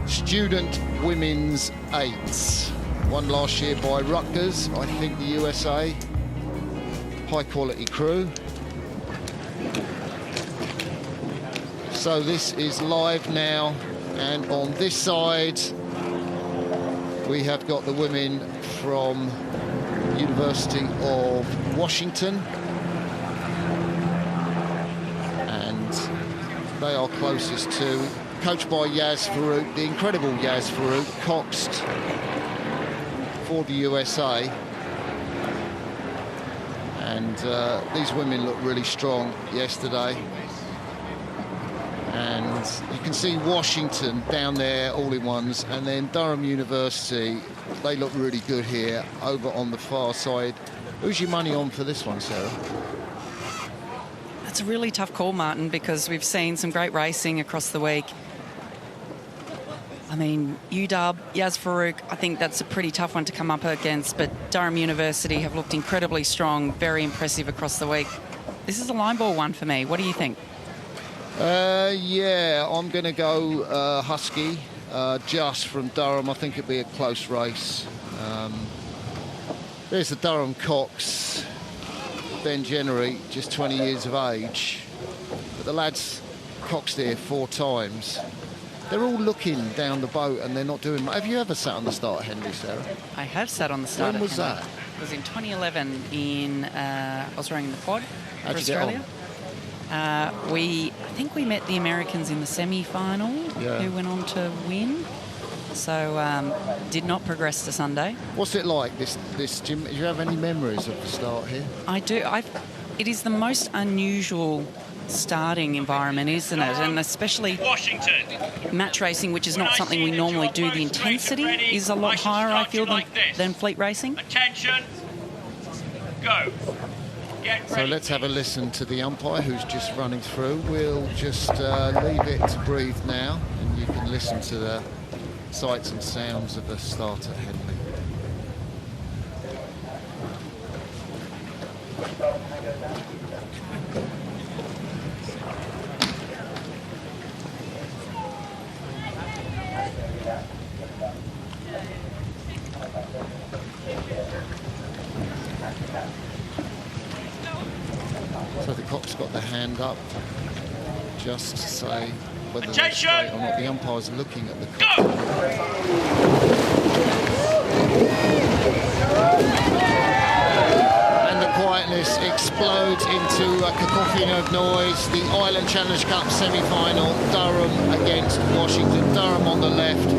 student women's eights. Won last year by Rutgers, I think the USA. High quality crew. So this is live now, and on this side we have got the women from University of Washington, and they are closest to, coached by K.A.R.Z.V, the incredible K.A.R.Z.V, coxed for the USA. And these women look really strong yesterday. And you can see Washington down there, all in ones, and then Durham University, they look really good here over on the far side. Who's your money on for this one, Sarah?
That's a really tough call, Martin, because we've seen some great racing across the week. I mean, UW, K.A.R.Z.V, I think that's a pretty tough one to come up against, but Durham University have looked incredibly strong, very impressive across the week. This is a line ball one for me. What do you think?
Yeah, I'm going to go Husky. just from Durham. I think it'll be a close race. There's the Durham Cox, Ben Jennery, just 20 years of age. But the lads coxed here 4 times. They're all looking down the boat and they're not doing much. Have you ever sat on the start at Henley, Sarah?
I have sat on the start.
When was that?
It was in 2011 I was rowing the quad for Australia. I think we met the Americans in the semi-final, who went on to win. So did not progress to Sunday.
What's it like, this gym? Do you have any memories of the start here?
I do. It is the most unusual starting environment, isn't it? And especially match racing, which is not something we normally do. The intensity is a lot higher, I feel, than fleet racing.
Attention, go.
So let's have a listen to the umpire who's just running through. We'll just leave it to breathe now, and you can listen to the sights and sounds of the start at Henley. So the cop's got the hand up just to say whether they're straight or not. The umpire's looking at the cop. And the quietness explodes into a cacophony of noise. The Island Challenge Cup semi-final, Durham against Washington. Durham on the left,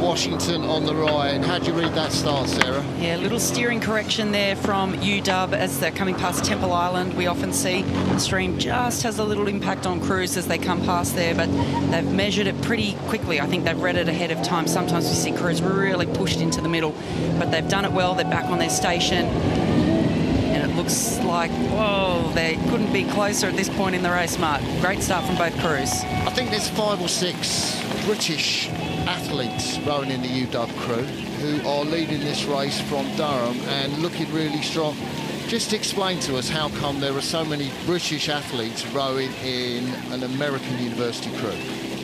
Washington on the right. How'd you read that start, Sarah?
Yeah, a little steering correction there from UW as they're coming past Temple Island. We often see the stream just has a little impact on crews as they come past there, but they've measured it pretty quickly. I think they've read it ahead of time. Sometimes we see crews really pushed into the middle, but they've done it well. They're back on their station. And it looks like, whoa, they couldn't be closer at this point in the race, Mark. Great start from both crews.
I think there's 5 or 6 British athletes rowing in the UW crew who are leading this race from Durham and looking really strong. Just explain to us how come there are so many British athletes rowing in an American university crew.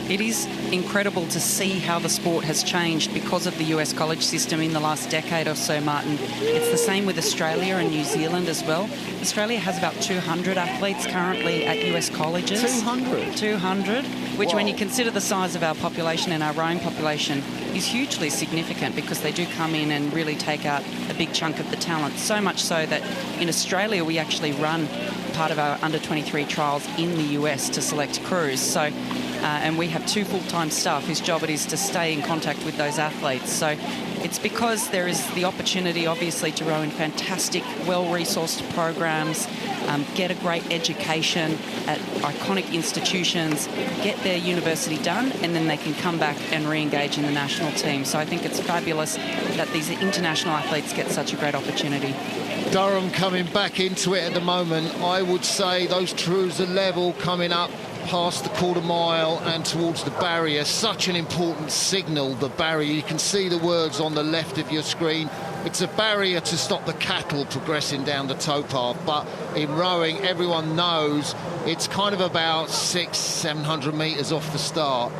It is incredible to see how the sport has changed because of the US college system in the last decade or so, Martin. It's the same with Australia and New Zealand as well. Australia has about 200 athletes currently at US colleges.
200?
200, which when you consider the size of our population and our rowing population is hugely significant because they do come in and really take out a big chunk of the talent. So much so that in Australia we actually run part of our under-23 trials in the US to select crews. So and we have 2 full-time staff whose job it is to stay in contact with those athletes. So it's because there is the opportunity, obviously, to row in fantastic, well-resourced programs, get a great education at iconic institutions, get their university done, and then they can come back and re-engage in the national team. So I think it's fabulous that these international athletes get such a great opportunity.
Durham coming back into it at the moment. I would say those crews are level coming up past the quarter mile and towards the barrier. Such an important signal, the barrier. You can see the words on the left of your screen. It's a barrier to stop the cattle progressing down the towpath, but in rowing everyone knows it's kind of about 600-700 metres off the start.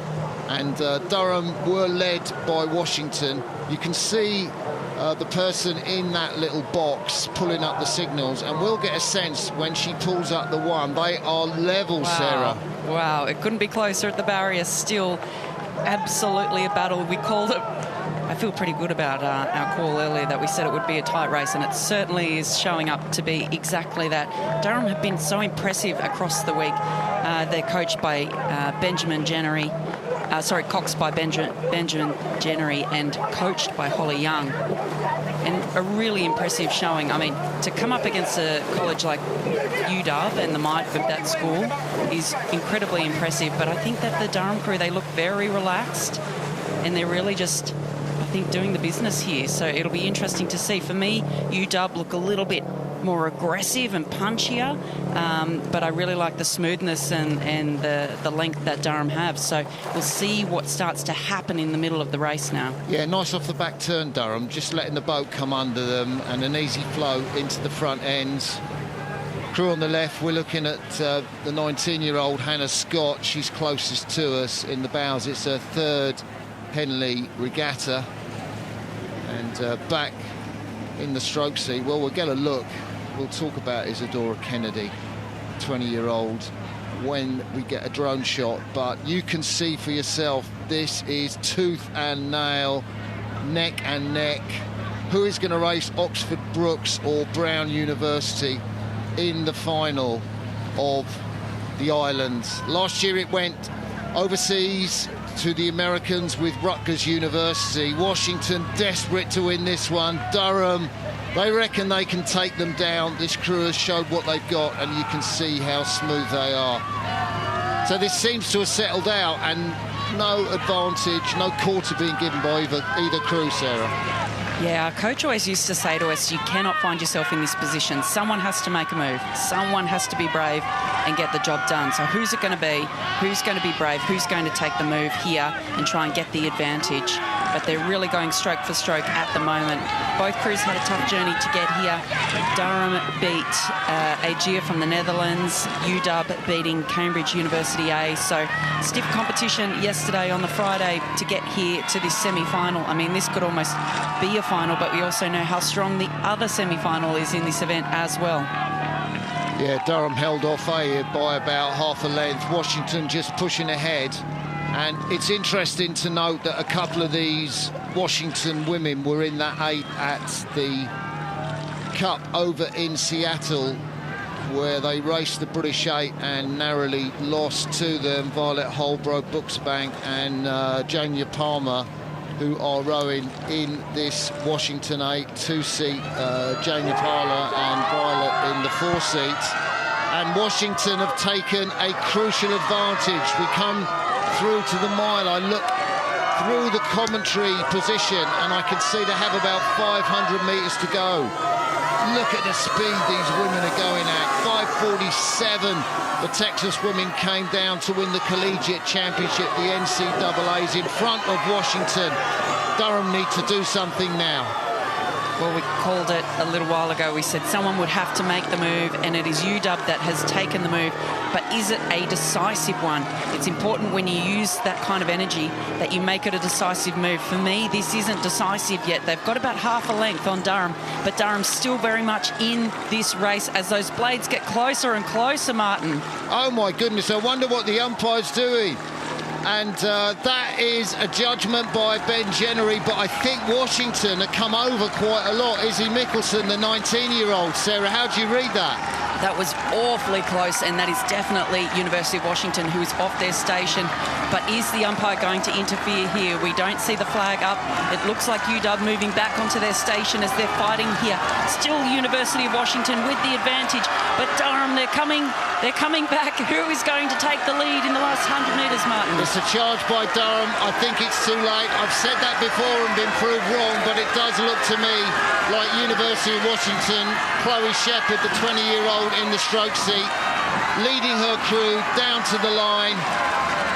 And Durham were led by Washington. You can see the person in that little box pulling up the signals, and we'll get a sense when she pulls up the one. They are level,
wow.
Sarah.
Wow, it couldn't be closer at the barrier. Still absolutely a battle. We called it, I feel pretty good about our call earlier that we said it would be a tight race, and it certainly is showing up to be exactly that. Durham have been so impressive across the week. They're coached by Benjamin Jennery. Coxed by Benjamin Jennery and coached by Holly Young. And a really impressive showing. I mean, to come up against a college like UW and the might of that school is incredibly impressive. But I think that the Durham crew, they look very relaxed and they're really just, I think, doing the business here. So it'll be interesting to see. For me, UW look a little bit more aggressive and punchier, but I really like the smoothness and the length that Durham have. So we'll see what starts to happen in the middle of the race now.
Yeah, nice off the back turn, Durham, just letting the boat come under them and an easy flow into the front ends. Crew on the left, we're looking at the 19-year-old Hannah Scott. She's closest to us in the bows. It's her 3rd Henley Regatta. And back in the stroke seat, well, we'll get a look. We'll talk about Isadora Kennedy, 20-year-old, when we get a drone shot. But you can see for yourself, this is tooth and nail, neck and neck. Who is going to race Oxford Brookes or Brown University in the final of the islands? Last year it went overseas to the Americans with Rutgers University. Washington desperate to win this one. Durham, they reckon they can take them down. This crew has showed what they've got, and you can see how smooth they are. So this seems to have settled out, and no advantage, no quarter being given by either crew, Sarah.
Yeah, our coach always used to say to us, you cannot find yourself in this position. Someone has to make a move. Someone has to be brave and get the job done. So who's it going to be? Who's going to be brave? Who's going to take the move here and try and get the advantage? But they're really going stroke for stroke at the moment. Both crews had a tough journey to get here. Durham beat A.E.W. from the Netherlands. UW beating Cambridge University A. So stiff competition yesterday on the Friday to get here to this semi-final. I mean, this could almost be a final, but we also know how strong the other semi-final is in this event as well.
Yeah, Durham held off A by about half a length. Washington just pushing ahead. And it's interesting to note that a couple of these Washington women were in that 8 at the Cup over in Seattle, where they raced the British 8 and narrowly lost to them. Violet Holbrook, Buxbank and Jania Palmer, who are rowing in this Washington 8, 2-seat, Jania Palmer and Violet in the 4-seat. And Washington have taken a crucial advantage. We come through to the mile. I look through the commentary position and I can see they have about 500 metres to go. Look at the speed these women are going at. 5:47. The Texas women came down to win the collegiate championship. The NCAA's in front of Washington. Durham need to do something now.
Well, we called it a little while ago. We said someone would have to make the move, and it is UW that has taken the move. But is it a decisive one? It's important when you use that kind of energy that you make it a decisive move. For me, this isn't decisive yet. They've got about half a length on Durham, but Durham's still very much in this race as those blades get closer and closer, Martin.
Oh, my goodness. I wonder what the umpire's doing. And that is a judgment by Ben Jennery, but I think Washington have come over quite a lot. Izzy Mickelson, the 19-year-old. Sarah, how do you read that?
That was awfully close, and that is definitely University of Washington, who is off their station. But is the umpire going to interfere here? We don't see the flag up. It looks like UW moving back onto their station as they're fighting here. Still University of Washington with the advantage, but Durham, they're coming back. Who is going to take the lead in the last 100 metres, Martin?
It's a charge by Durham. I think it's too late. I've said that before and been proved wrong, but it does look to me like University of Washington, Chloe Shepherd, the 20-year-old in the stroke seat, leading her crew down to the line.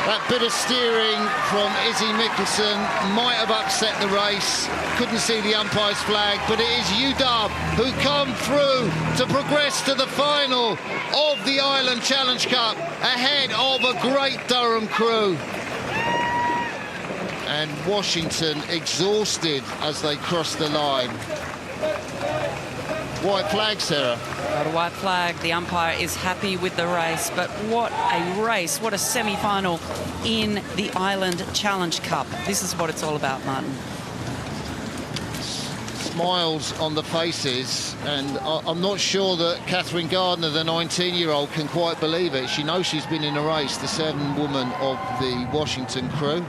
That bit of steering from Izzy Mickelson might have upset the race. Couldn't see the umpire's flag, but it is UW who come through to progress to the final of the Ireland Challenge Cup ahead of a great Durham crew. And Washington exhausted as they cross the line. White flag, Sarah.
Got a white flag. The umpire is happy with the race, but what a race, what a semi-final in the Ireland Challenge Cup. This is what it's all about, Martin.
Smiles on the faces, and I'm not sure that Catherine Gardner, the 19-year-old, can quite believe it. She knows she's been in a race, the 7-woman of the Washington crew.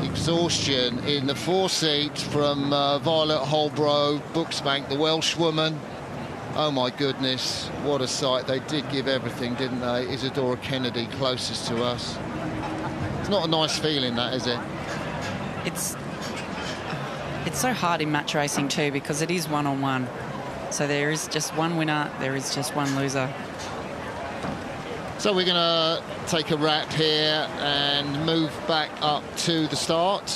Exhaustion in the 4-seat from Violet Holbrook, Buxbank, the Welsh woman. Oh my goodness, what a sight. They did give everything, didn't they? Isadora Kennedy closest to us. It's not a nice feeling, that, is it?
It's so hard in match racing too, because it is one-on-one. So there is just one winner, there is just one loser.
So we're going to take a wrap here and move back up to the start,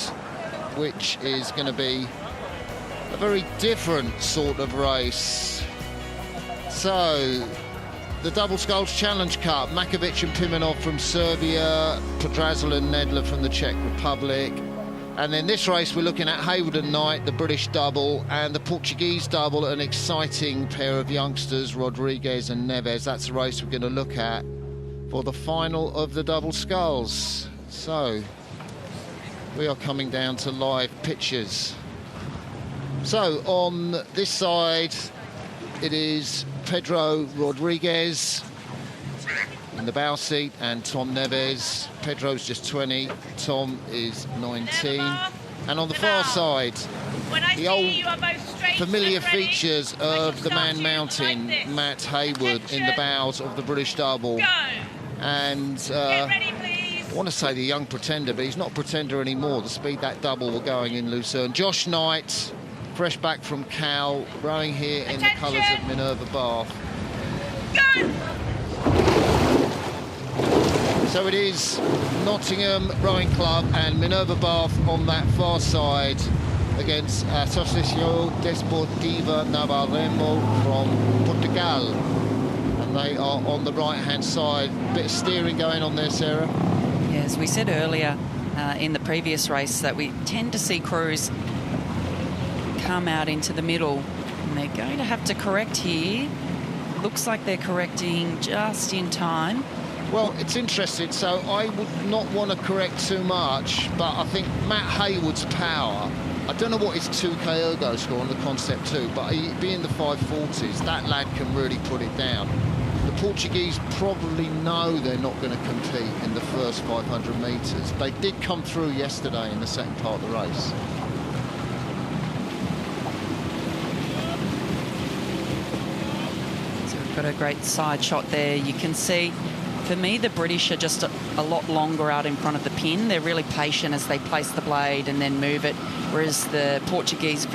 which is going to be a very different sort of race. So the Double Sculls Challenge Cup. Makovic and Pimenov from Serbia, Podrazel and Nedler from the Czech Republic. And then this race, we're looking at Hayward and Knight, the British double, and the Portuguese double, an exciting pair of youngsters, Rodriguez and Neves. That's the race we're going to look at for the final of the Double Sculls. So, we are coming down to live pictures. So, on this side, it is Pedro Rodriguez in the bow seat and Tom Neves. Pedro's just 20, Tom is 19. And on the far side, the old familiar features of the man mountain, Matt Hayward in the bows of the British double. And I want to say the young pretender, but he's not pretender anymore. The speed that double were going in Lucerne. Josh Knight, fresh back from Cal, rowing here in the colours of Minerva Bath. So it is Nottingham Rowing Club and Minerva Bath on that far side against Associação Desportiva Navarremo from Portugal. And they are on the right-hand side. Bit of steering going on there, Sarah.
Yeah, as we said earlier in the previous race, that we tend to see crews come out into the middle. And they're going to have to correct here. Looks like they're correcting just in time.
Well, it's interesting, so I would not want to correct too much, but I think Matt Hayward's power, I don't know what his 2K ergo score on the Concept 2, but he, being the 540s, that lad can really put it down. The Portuguese probably know they're not going to compete in the first 500 metres. They did come through yesterday in the second part of the race.
So we've got a great side shot there. You can see, for me, the British are just a lot longer out in front of the pin. They're really patient as they place the blade and then move it, whereas the Portuguese,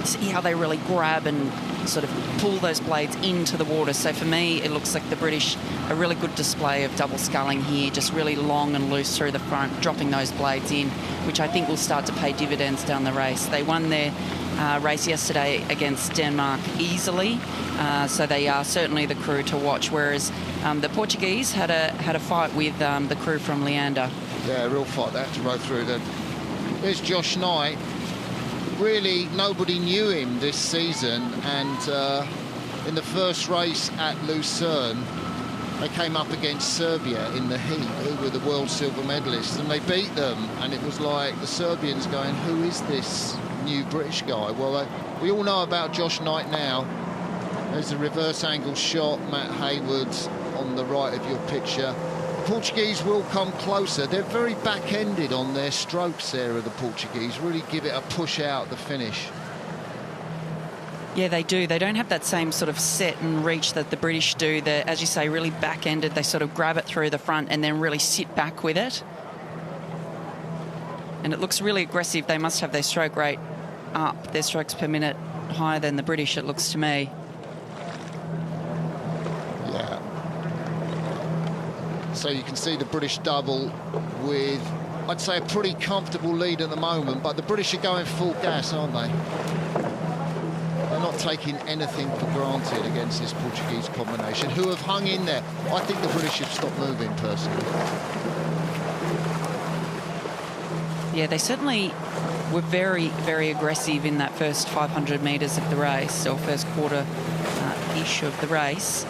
see how they really grab and sort of pull those blades into the water. So for me, it looks like the British, a really good display of double sculling here, just really long and loose through the front, dropping those blades in, which I think will start to pay dividends down the race. They won their race yesterday against Denmark easily, so they are certainly the crew to watch, whereas the Portuguese had a fight with the crew from Leander.
Yeah, a real fight. They have to row through them. There's Josh Knight. Really, nobody knew him this season, and in the first race at Lucerne, they came up against Serbia in the heat, who were the world silver medalists, and they beat them, and it was like the Serbians going, who is this new British guy? Well, we all know about Josh Knight now. There's a reverse angle shot, Matt Hayward on the right of your picture. The Portuguese will come closer. They're very back-ended on their strokes there, the Portuguese. Really give it a push out the finish.
Yeah, they do. They don't have that same sort of set and reach that the British do. They're, as you say, really back-ended. They sort of grab it through the front and then really sit back with it. And it looks really aggressive. They must have their stroke rate up, their strokes per minute higher than the British, it looks to me.
Yeah. So you can see the British double with, I'd say, a pretty comfortable lead at the moment, but the British are going full gas, aren't they? They're not taking anything for granted against this Portuguese combination, who have hung in there. I think the British have stopped moving, personally.
Yeah, they certainly were very, very aggressive in that first 500 metres of the race, or first quarter-ish of the race.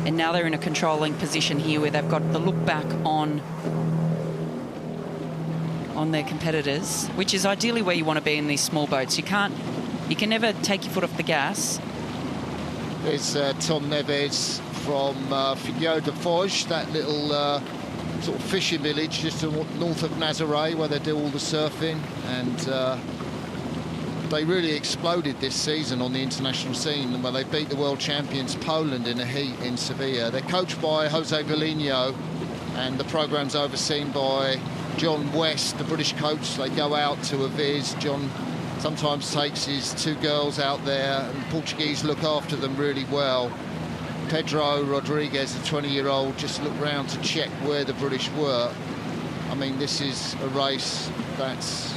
And now they're in a controlling position here where they've got the look back on their competitors, which is ideally where you want to be in these small boats. You can never take your foot off the gas.
There's Tom Neves from Figueira de Foz, that little sort of fishing village just north of Nazaré, where they do all the surfing, and they really exploded this season on the international scene, where they beat the world champions Poland in a heat in Sevilla. They're coached by Jose Villino, and the programme's overseen by John West, the British coach. They go out to a viz. John sometimes takes his two girls out there, and Portuguese look after them really well. Pedro Rodriguez, the 20-year-old, just looked round to check where the British were. I mean, this is a race that's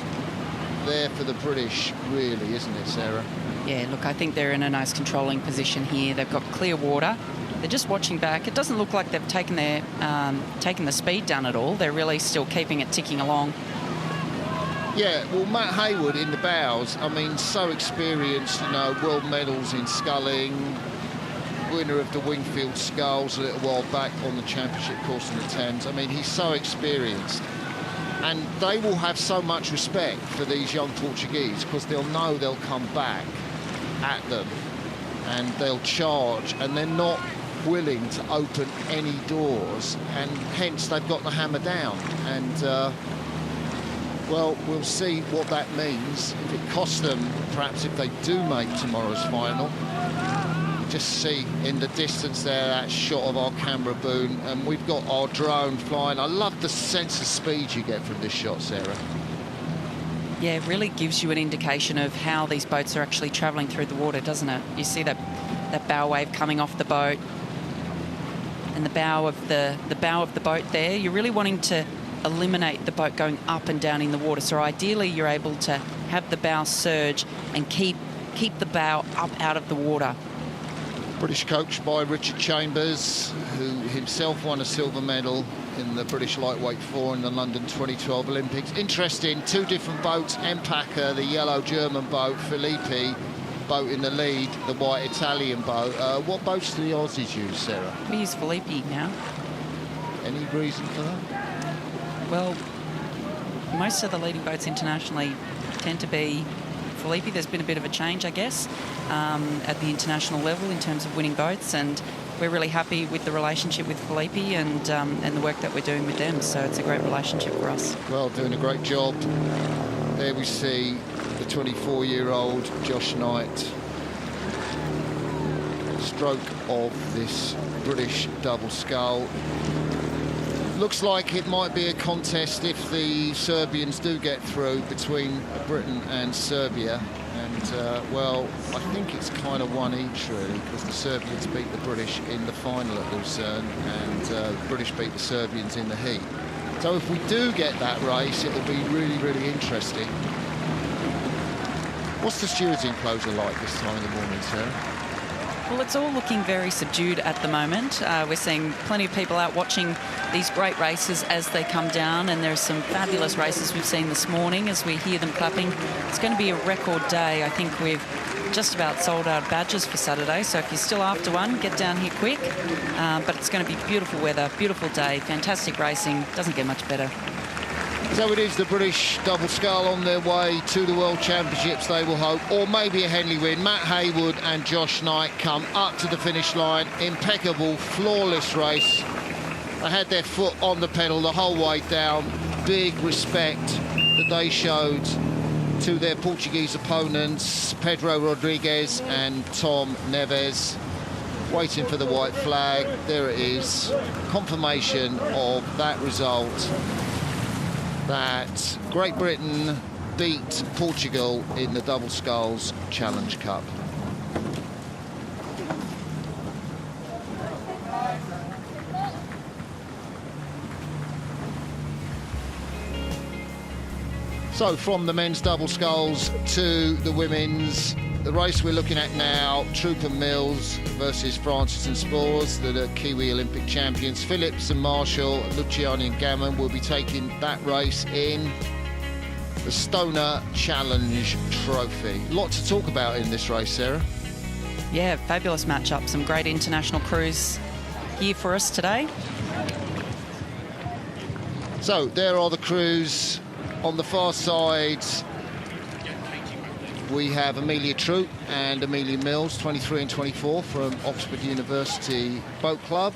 there for the British, really, isn't it, Sarah?
Yeah, look, I think they're in a nice controlling position here. They've got clear water. They're just watching back. It doesn't look like they've taken the speed down at all. They're really still keeping it ticking along.
Yeah, well, Matt Haywood in the bows, I mean, so experienced, you know, world medals in sculling, winner of the Wingfield Sculls a little while back on the championship course in the Thames. I mean, he's so experienced. And they will have so much respect for these young Portuguese because they'll know they'll come back at them and they'll charge, and they're not willing to open any doors, and hence they've got the hammer down. And well, we'll see what that means. If it costs them, perhaps if they do make tomorrow's final. Just see in the distance there that shot of our camera boom, and we've got our drone flying. I love the sense of speed you get from this shot, Sarah.
Yeah, it really gives you an indication of how these boats are actually travelling through the water, doesn't it? You see that bow wave coming off the boat, and the bow of the boat there. You're really wanting to eliminate the boat going up and down in the water. So ideally, you're able to have the bow surge and keep the bow up out of the water.
British coach by Richard Chambers, who himself won a silver medal in the British lightweight 4 in the London 2012 Olympics. Interesting, two different boats. M.E.C, the yellow German boat, Filippi boat in the lead, the white Italian boat. What boats do the Aussies use, Sarah?
We use Filippi now.
Any reason for that?
Well, most of the leading boats internationally tend to be Filippi. There's been a bit of a change, I guess, at the international level in terms of winning boats, and we're really happy with the relationship with Filippi and the work that we're doing with them. So it's a great relationship for us.
Well, doing a great job. There we see the 24-year-old Josh Knight. Stroke of this British double scull. Looks like it might be a contest if the Serbians do get through between Britain and Serbia. And, well, I think it's kind of one each, really, because the Serbians beat the British in the final at Lucerne, and the British beat the Serbians in the heat. So if we do get that race, it'll be really, really interesting. What's the stewards' enclosure like this time in the morning, Sarah?
Well, it's all looking very subdued at the moment. We're seeing plenty of people out watching these great races as they come down, and there's some fabulous races we've seen this morning as we hear them clapping. It's going to be a record day. I think we've just about sold out badges for Saturday, so if you're still after one, get down here quick. But it's going to be beautiful weather, beautiful day, fantastic racing. Doesn't get much better.
So it is the British double scull on their way to the World Championships, they will hope, or maybe a Henley win. Matt Haywood and Josh Knight come up to the finish line. Impeccable, flawless race. They had their foot on the pedal the whole way down. Big respect that they showed to their Portuguese opponents, Pedro Rodrigues and Tom Neves. Waiting for the white flag. There it is. Confirmation of that result, that Great Britain beat Portugal in the Double Sculls Challenge Cup. So from the men's double sculls to the women's, the race we're looking at now, Troop and Mills versus Francis and Spors, the Kiwi Olympic champions. Phillips and Marshall, Luciani and Gammon will be taking that race in the Stoner Challenge Trophy. A lot to talk about in this race, Sarah.
Yeah, fabulous matchup. Some great international crews here for us today.
So there are the crews. On the far side, we have Amelia Troop and Amelia Mills, 23 and 24, from Oxford University Boat Club.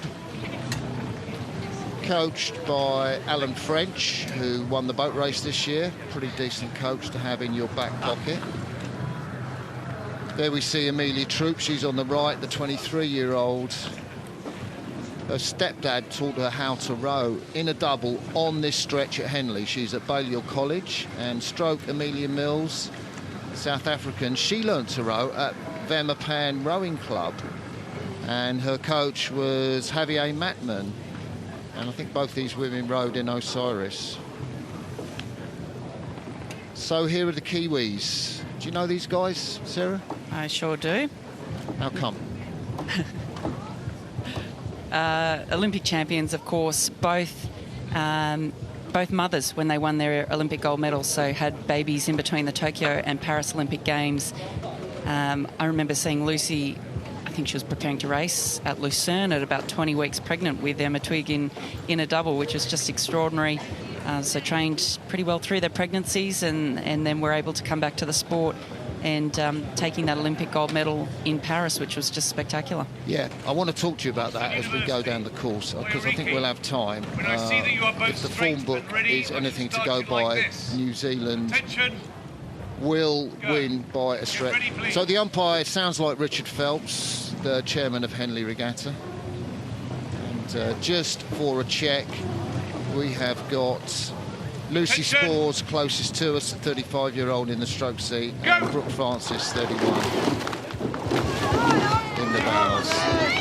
Coached by Alan French, who won the boat race this year. Pretty decent coach to have in your back pocket. There we see Amelia Troop. She's on the right, the 23-year-old. Her stepdad taught her how to row in a double on this stretch at Henley. She's at Balliol College. And stroke Amelia Mills, South African. She learnt to row at Vemapan Rowing Club. And her coach was Javier Matman. And I think both these women rowed in Osiris. So here are the Kiwis. Do you know these guys, Sarah?
I sure do.
How come?
Olympic champions, of course, both mothers when they won their Olympic gold medals, so had babies in between the Tokyo and Paris Olympic Games. I remember seeing Lucy, I think she was preparing to race at Lucerne at about 20 weeks pregnant with Emma Twigg in a double, which was just extraordinary. So trained pretty well through their pregnancies and then were able to come back to the sport and taking that Olympic gold medal in Paris, which was just spectacular.
Yeah, I want to talk to you about that as we go down the course, because I think we'll have time. If the form book is anything to go by, New Zealand will win by a stretch. So the umpire sounds like Richard Phelps, the chairman of Henley Regatta. And just for a check, we have got Lucy Spores closest to us, 35-year-old in the stroke seat, and Brooke Francis, 31, in the bows.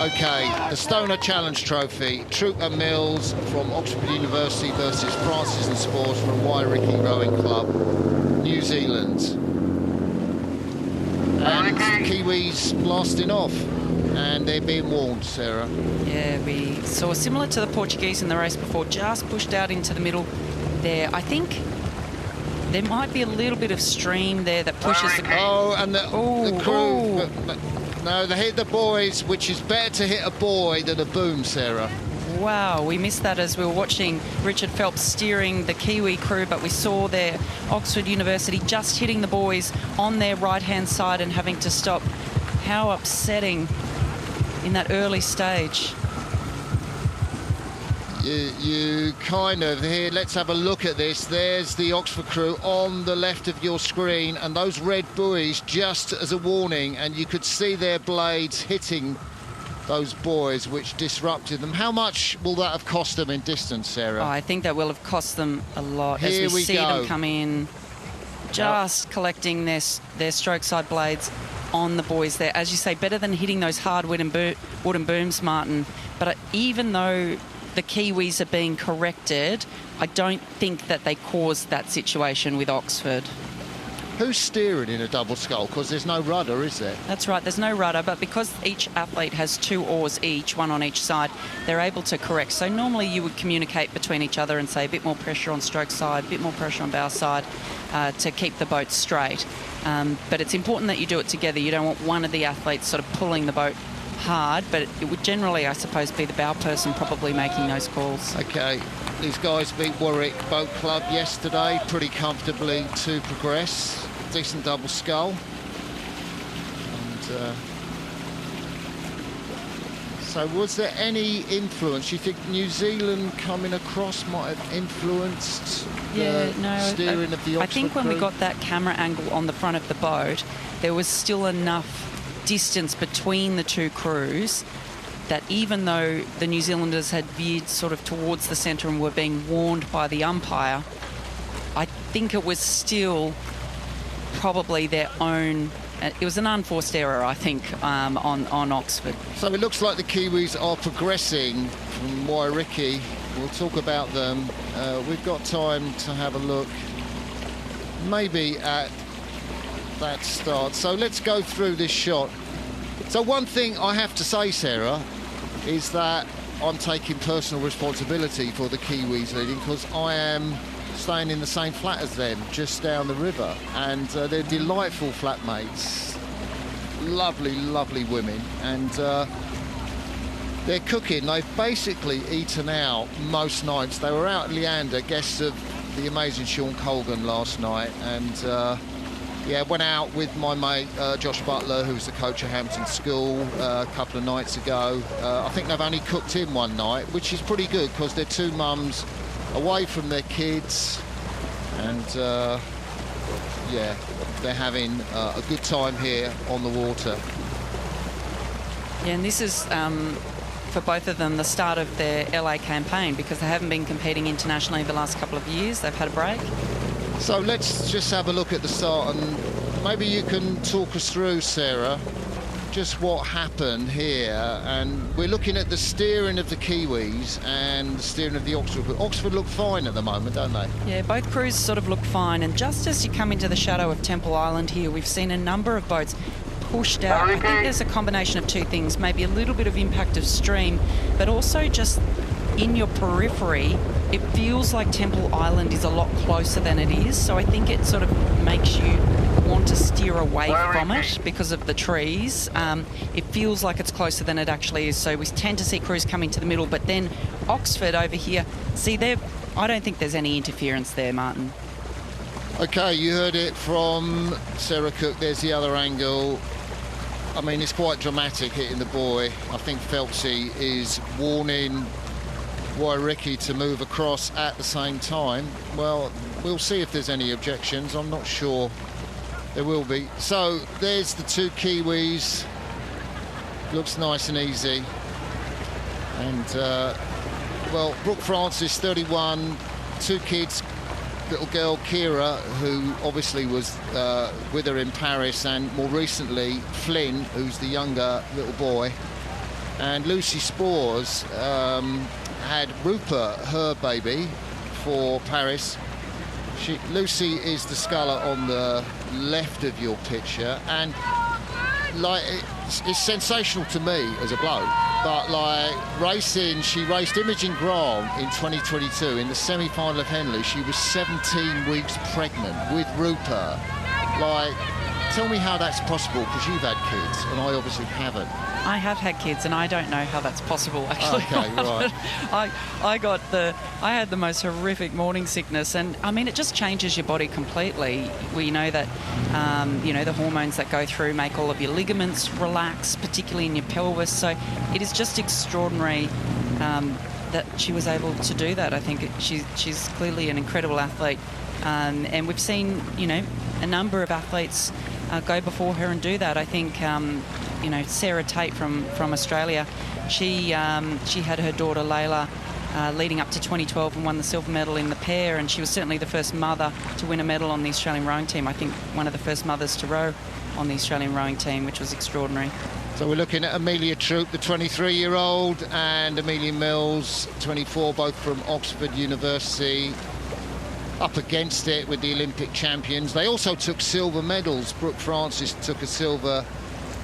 OK, the Stoner Challenge Trophy, Trooper Mills from Oxford University versus Francis and Spores from Wyfold Rowing Club, New Zealand. And Kiwis blasting off, and they're being warned, Sarah.
Yeah, we saw similar to the Portuguese in the race before, just pushed out into the middle there. I think there might be a little bit of stream there that pushes the...
Oh, and the crew... No, they hit the boys, which is better to hit a boy than a boom, Sarah.
Wow, we missed that as we were watching Richard Phelps steering the Kiwi crew, but we saw there Oxford University just hitting the boys on their right-hand side and having to stop. How upsetting in that early stage.
You kind of here, let's have a look at this. There's the Oxford crew on the left of your screen, and those red buoys just as a warning, and you could see their blades hitting those boys, which disrupted them. How much will that have cost them in distance, Sarah?
Oh, I think that will have cost them a lot.
Here
as we see
go.
them come in, just collecting their stroke side blades on the boys there. As you say, better than hitting those hard wooden booms, Martin. But even though the Kiwis are being corrected, I don't think that they caused that situation with Oxford.
Who's steering in a double scull? Because there's no rudder, is there?
That's right, there's no rudder, but because each athlete has 2 oars each, one on each side, they're able to correct. So normally you would communicate between each other and say a bit more pressure on stroke side, a bit more pressure on bow side to keep the boat straight. But it's important that you do it together. You don't want one of the athletes sort of pulling the boat hard, but it would generally, I suppose, be the bow person probably making those calls.
OK, these guys beat Warwick Boat Club yesterday pretty comfortably to progress. Decent double scull. And so was there any influence? You think New Zealand coming across might have influenced the steering of the Oxford
I think when
crew?
we got that camera angle on the front of the boat, there was still enough distance between the two crews that even though the New Zealanders had veered sort of towards the centre and were being warned by the umpire, I think it was still probably their own... It was an unforced error, I think, on Oxford.
So it looks like the Kiwis are progressing from Wairiki. We'll talk about them. We've got time to have a look maybe at that start. So let's go through this shot. So one thing I have to say, Sarah, is that I'm taking personal responsibility for the Kiwis leading, because I am staying in the same flat as them, just down the river, and they're delightful flatmates, lovely, lovely women, and they're cooking. They've basically eaten out most nights. They were out at Leander, guests of the amazing Sean Colgan last night, and yeah, went out with my mate Josh Butler, who's the coach of Hampton School, a couple of nights ago. I think they've only cooked in one night, which is pretty good because they're two mums away from their kids, and yeah, they're having a good time here on the water.
Yeah, and this is for both of them the start of their LA campaign, because they haven't been competing internationally the last couple of years. They've had a break.
So let's just have a look at the start, and maybe you can talk us through, Sarah, just what happened here. And we're looking at the steering of the Kiwis and the steering of the Oxford. Oxford look fine at the moment, don't they?
Yeah, both crews sort of look fine, and just as you come into the shadow of Temple Island here, we've seen a number of boats pushed out. I think there's a combination of two things, maybe a little bit of impact of stream, but also just in your periphery, it feels like Temple Island is a lot closer than it is. So I think it sort of makes you want to steer away from it because of the trees. It feels like it's closer than it actually is. So we tend to see crews coming to the middle, but then Oxford over here, see, I don't think there's any interference there, Martin.
Okay, you heard it from Sarah Cook. There's the other angle. I mean, it's quite dramatic hitting the buoy. I think Phelpsy is warning Y.R.C to move across at the same time. Well, we'll see if there's any objections. I'm not sure there will be. So there's the two Kiwis. Looks nice and easy. And, well, Brooke Francis, 31, two kids, little girl Kira, who obviously was with her in Paris, and more recently Flynn, who's the younger little boy. And Lucy Spores had Rupert, her baby, for Paris. Lucy is the sculler on the left of your picture, and like it's sensational to me as a bloke, but like racing, she raced Imogen Grant in 2022 in the semi-final of Henley. She was 17 weeks pregnant with Rupert. Like, tell me how that's possible, because you've had kids and I obviously haven't.
I have had kids, and I don't know how that's possible, actually.
Okay, right.
I had the most horrific morning sickness, and I mean, it just changes your body completely. We know that, you know, the hormones that go through make all of your ligaments relax, particularly in your pelvis. So it is just extraordinary that she was able to do that. I think she's clearly an incredible athlete, and we've seen, you know, a number of athletes go before her and do that. I think, you know, Sarah Tate from Australia, she had her daughter Layla leading up to 2012 and won the silver medal in the pair, and she was certainly the first mother to win a medal on the Australian rowing team. I think one of the first mothers to row on the Australian rowing team, which was extraordinary.
So we're looking at Amelia Troop, the 23-year-old, and Amelia Mills, 24, both from Oxford University, up against it with the Olympic champions. They also took silver medals. Brooke Francis took a silver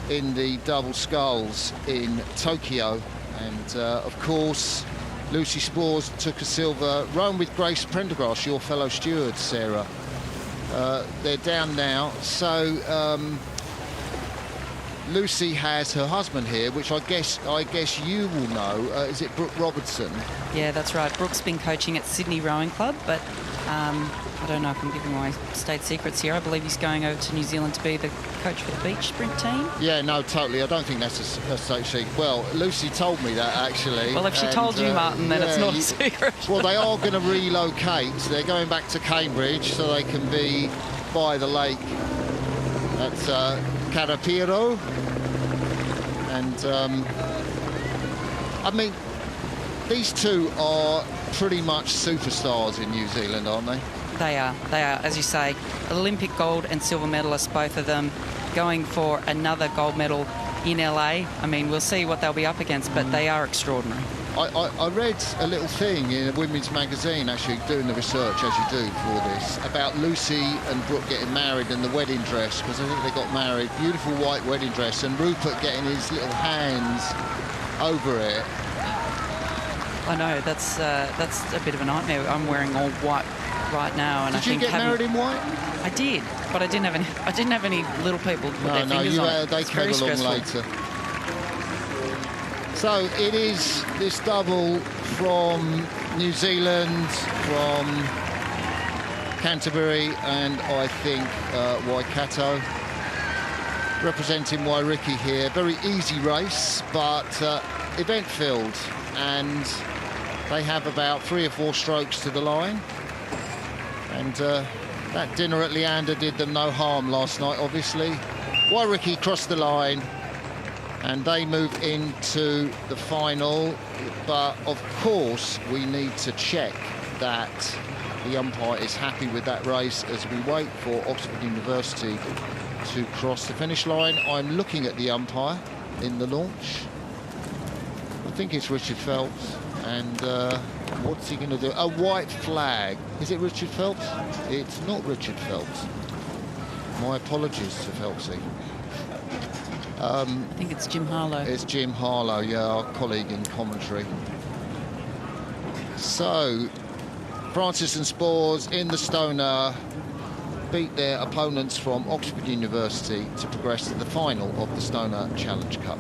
in the double sculls in Tokyo, and of course Lucy Spores took a silver, rowing with Grace Prendergrass, your fellow steward, Sarah. They're down now, so Lucy has her husband here, which I guess you will know. Is it Brooke Robertson?
Yeah, that's right. Brooke's been coaching at Sydney Rowing Club, but I don't know if I'm giving away state secrets here. I believe he's going over to New Zealand to be the coach for the beach sprint team.
Yeah, no, totally. I don't think that's a state secret. Well, Lucy told me that, actually.
Well, if she told you, Martin, then it's not a secret.
Well, they are going to relocate. They're going back to Cambridge so they can be by the lake at Carapiro. And, I mean, these two are pretty much superstars in New Zealand, aren't they?
They are, as you say, Olympic gold and silver medalists, both of them, going for another gold medal in LA. I mean, we'll see what they'll be up against, but they are extraordinary.
I read a little thing in a women's magazine, actually, doing the research, as you do, for this, about Lucy and Brooke getting married and the wedding dress, because I think they got married. Beautiful white wedding dress, and Rupert getting his little hands over it.
I know, that's a bit of a nightmare. I'm wearing all white right now, and
did
I think
you get married in white?
I did, but I didn't have any little people with their fingers on it.
They came along later. So it is this double from New Zealand, from Canterbury, and I think Waikato, representing Y.R.C here. Very easy race, but event filled, and they have about 3 or 4 strokes to the line. And that dinner at Leander did them no harm last night, obviously. Y.R.C crossed the line, and they move into the final. But, of course, we need to check that the umpire is happy with that race as we wait for Oxford University to cross the finish line. I'm looking at the umpire in the launch. I think it's Richard Phelps. And what's he going to do? A white flag. Is it Richard Phelps? It's not Richard Phelps. My apologies to Phelpsy.
I think it's Jim Harlow.
It's Jim Harlow, yeah, our colleague in commentary. So, Francis and Spores in the Stoner beat their opponents from Oxford University to progress to the final of the Stoner Challenge Cup.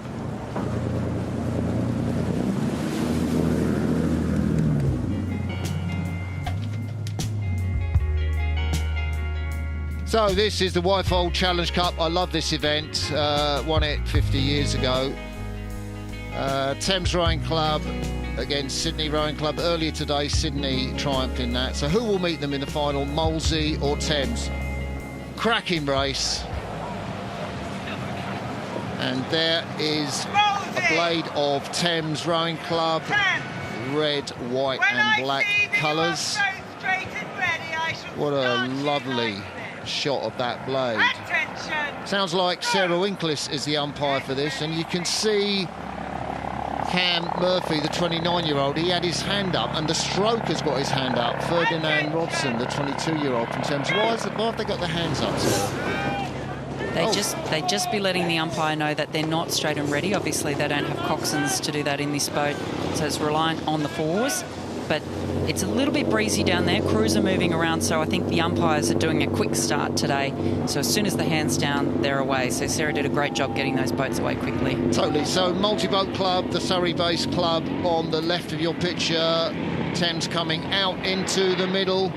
So this is the Wyfold Challenge Cup. I love this event. Won it 50 years ago. Thames Rowing Club against Sydney Rowing Club. Earlier today, Sydney triumphed in that. So who will meet them in the final, Molesey or Thames? Cracking race. And there is a blade of Thames Rowing Club. Red, white and black colours. What a lovely shot of that blade. Sounds like Sarah Winklis is the umpire for this, and you can see Cam Murphy, the 29-year-old, he had his hand up, and the stroker's got his hand up. Ferdinand Robson, the 22-year-old from Thames. Why have they got their hands up, Sarah?
They'd just be letting the umpire know that they're not straight and ready. Obviously, they don't have coxswains to do that in this boat, so it's reliant on the fours. But it's a little bit breezy down there. Crews are moving around, so I think the umpires are doing a quick start today. So as soon as the hand's down, they're away. So Sarah did a great job getting those boats away quickly.
Totally. So Multi-Boat Club, the Surrey-based club on the left of your picture. Thames coming out into the middle.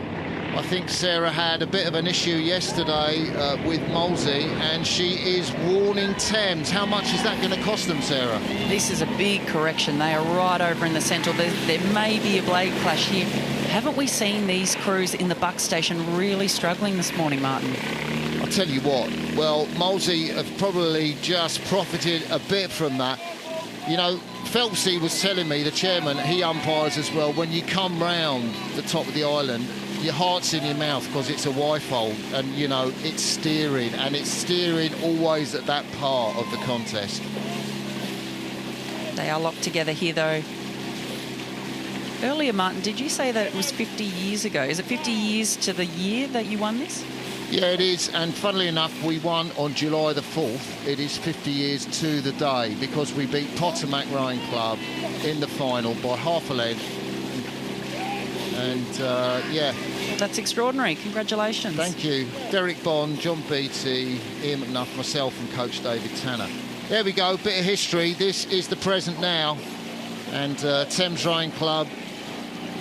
I think Sarah had a bit of an issue yesterday with Molesey, and she is warning Thames. How much is that going to cost them, Sarah?
This is a big correction. They are right over in the centre. There may be a blade clash here. Haven't we seen these crews in the Buck station really struggling this morning, Martin?
I'll tell you what, well, Molesey have probably just profited a bit from that. You know, Phelpsy was telling me, the chairman, he umpires as well, when you come round the top of the island, your heart's in your mouth because it's a Wyfold, and you know it's steering, and it's steering always at that part of the contest.
They are locked together here though. Earlier, Martin, did you say that it was 50 years ago? Is it 50 years to the year that you won this?
Yeah, it is, and funnily enough, we won on July the 4th. It is 50 years to the day because we beat Potomac Rowing Club in the final by half a length. And yeah.
That's extraordinary. Congratulations.
Thank you. Derek Bond, John Beattie, Ian McNuff, myself and Coach David Tanner. There we go, bit of history. This is the present now. And Thames Rowing Club,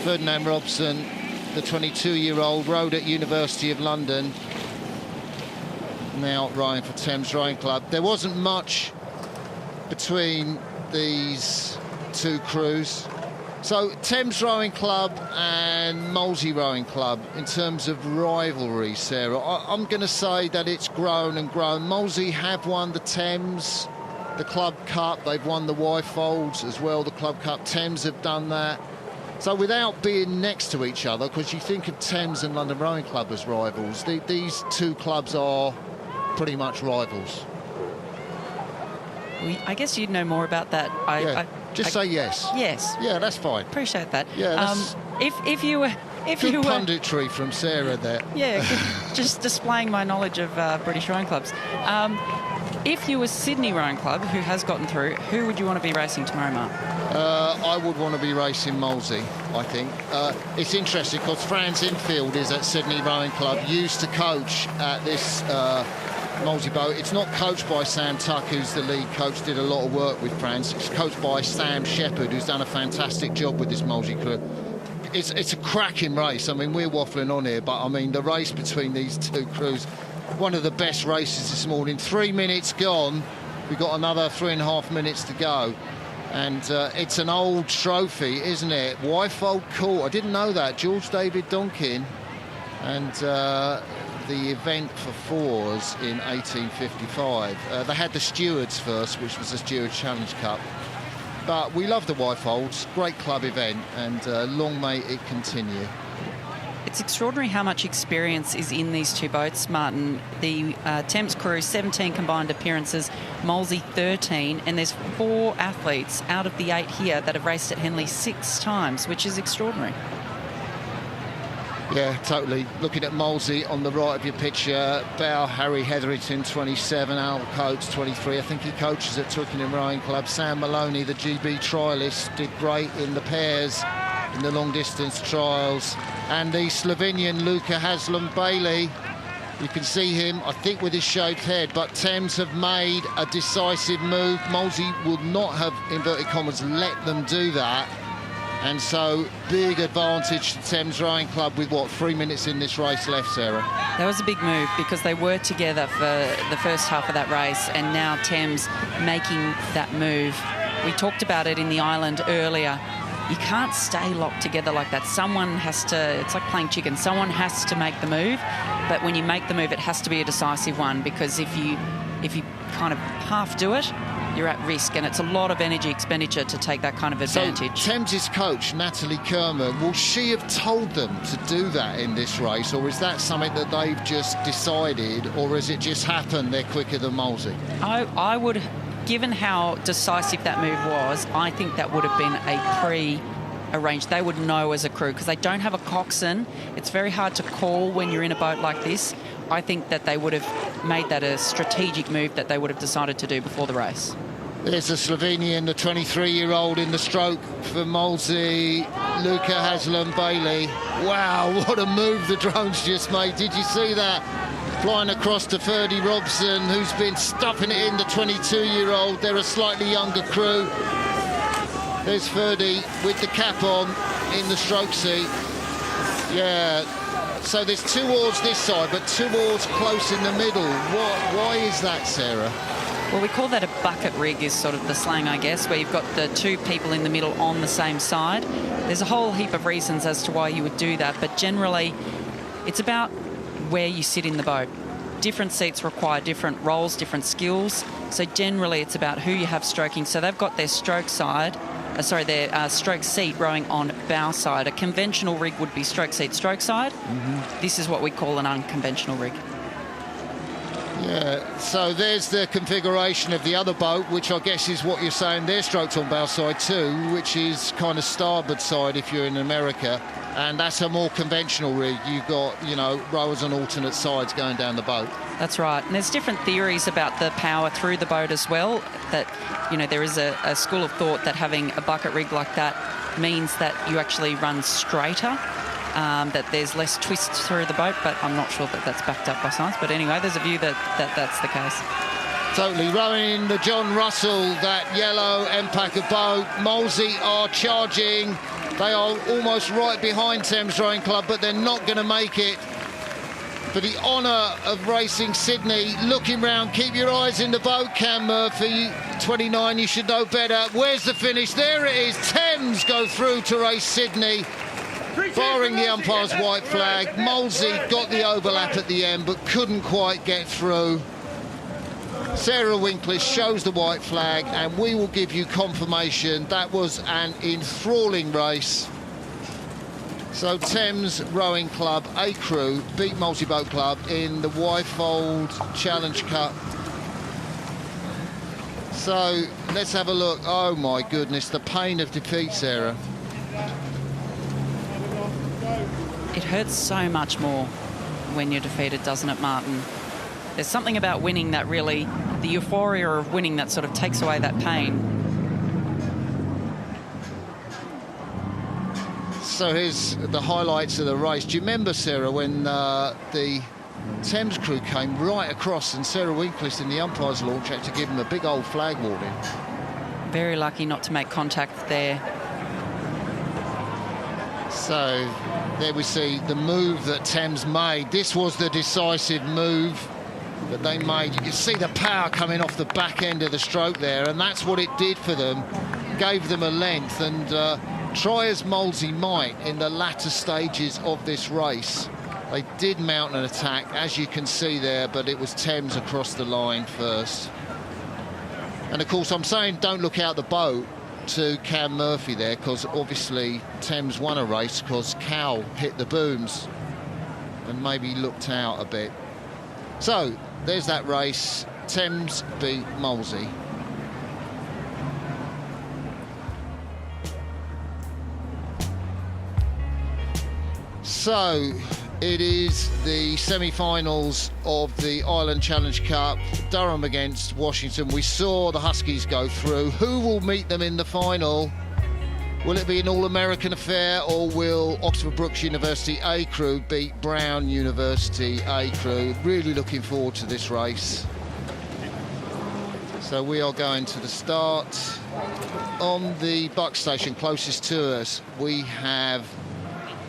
Ferdinand Robson, the 22-year-old, rowed at University of London. Now rowing for Thames Rowing Club. There wasn't much between these two crews. So Thames Rowing Club and Molesey Rowing Club, in terms of rivalry, Sarah, I'm going to say that it's grown and grown. Molesey have won the Thames, the Club Cup. They've won the Wyfolds as well, the Club Cup. Thames have done that. So without being next to each other, because you think of Thames and London Rowing Club as rivals, these two clubs are pretty much rivals.
I guess you'd know more about that.
Just say yes.
Yes.
Yeah, that's fine.
Appreciate that.
Yeah.
If you were
punditry from Sarah there.
Yeah, just displaying my knowledge of British rowing clubs. If you were Sydney Rowing Club, who has gotten through, who would you want to be racing tomorrow, Mark?
I would want to be racing Molesey, I think. It's interesting because Franz Infield is at Sydney Rowing Club, used to coach at this Molesey boat. It's not coached by Sam Tuck, who's the lead coach, did a lot of work with Franz. It's coached by Sam Shepherd, who's done a fantastic job with this Molesey crew. It's a cracking race. I mean, we're waffling on here, but I mean, the race between these two crews, one of the best races this morning. 3 minutes gone. We've got another 3.5 minutes to go. And it's an old trophy, isn't it? Wyfold Court. I didn't know that. George David Donkin. And the event for fours in 1855. They had the Stewards first, which was the Stewards Challenge Cup. But we love the Wyfolds. Great club event, and long may it continue.
It's extraordinary how much experience is in these two boats, Martin. The Thames crew, 17 combined appearances, Molesey 13, and there's 4 athletes out of the 8 here that have raced at Henley 6 times, which is extraordinary.
Yeah, totally. Looking at Molesey on the right of your picture, Bow, Harry Hetherington, 27, Al Coates, 23. I think he coaches at Twickenham Rowing Club. Sam Maloney, the GB trialist, did great in the pairs in the long-distance trials. And the Slovenian Luka Haslam-Bailey, you can see him, I think, with his shaved head, but Thames have made a decisive move. Molesey will not have, inverted commas, let them do that. And so, big advantage to Thames Rowing Club with, what, 3 minutes in this race left, Sarah?
That was a big move because they were together for the first half of that race, and now Thames making that move. We talked about it in the island earlier. You can't stay locked together like that. Someone has to, it's like playing chicken. Someone has to make the move, but when you make the move, it has to be a decisive one, because if you kind of half do it, you're at risk, and it's a lot of energy expenditure to take that kind of advantage.
So Thames's coach, Natalie Kerman, will she have told them to do that in this race, or is that something that they've just decided, or has it just happened they're quicker than Molesey?
I would, given how decisive that move was, I think that would have been a pre-arranged. They would know as a crew, because they don't have a coxswain. It's very hard to call when you're in a boat like this. I think that they would have made that a strategic move that they would have decided to do before the race.
There's a Slovenian, the 23-year-old in the stroke for Molesey, Luka Haslam-Bailey. Wow, what a move the drones just made. Did you see that? Flying across to Ferdy Robson, who's been stuffing it in, the 22-year-old. They're a slightly younger crew. There's Ferdy with the cap on in the stroke seat. Yeah, so there's 2 oars this side, but 2 oars close in the middle. Why is that, Sarah?
Well, we call that a bucket rig, is sort of the slang, I guess, where you've got the 2 people in the middle on the same side. There's a whole heap of reasons as to why you would do that, but generally it's about where you sit in the boat. Different seats require different roles, different skills, so generally it's about who you have stroking. So they've got their stroke side, their stroke seat rowing on bow side. A conventional rig would be stroke seat, stroke side. This is what we call an unconventional rig.
Yeah, so there's the configuration of the other boat, which I guess is what you're saying. They're stroked on bow side too, which is kind of starboard side if you're in America. And that's a more conventional rig. You've got, you know, rowers on alternate sides going down the boat.
That's right. And there's different theories about the power through the boat as well. That, you know, there is a school of thought that having a bucket rig like that means that you actually run straighter. That there's less twist through the boat, but I'm not sure that that's backed up by science. But anyway, there's a view that that's the case.
Totally. Rowing the John Russell, that yellow M.E.C boat. Molesey are charging. They are almost right behind Thames Rowing Club, but they're not going to make it. For the honour of racing Sydney, looking round, keep your eyes in the boat, Cam Murphy, 29, you should know better. Where's the finish? There it is. Thames go through to race Sydney. Barring the umpire's white flag, Molesey got the overlap at the end but couldn't quite get through. Sarah Winklish shows the white flag, and we will give you confirmation that was an enthralling race. So Thames Rowing Club, A crew, beat Molesey Boat Club in the Wyfold Challenge Cup. So let's have a look. Oh my goodness, the pain of defeat, Sarah.
It hurts so much more when you're defeated, doesn't it, Martin? There's something about winning that really, the euphoria of winning, that sort of takes away that pain.
So here's the highlights of the race. Do you remember, Sarah, when the Thames crew came right across and Sarah Winklish in the umpire's launch had to give them a big old flag warning?
Very lucky not to make contact there.
So there we see the move that Thames made. This was the decisive move that they made. You can see the power coming off the back end of the stroke there, and that's what it did for them. Gave them a length, and try as Molesey might in the latter stages of this race, they did mount an attack, as you can see there, but it was Thames across the line first. And of course, I'm saying don't look out the boat to Cam Murphy there, because obviously Thames won a race because Cal hit the booms and maybe looked out a bit. So there's that race. Thames beat Molesey. So it is the semi-finals of the Ireland Challenge Cup, Durham against Washington. We saw the Huskies go through. Who will meet them in the final? Will it be an all-American affair, or will Oxford Brookes University A crew beat Brown University A crew? Really looking forward to this race. So we are going to the start. On the Buck station closest to us, we have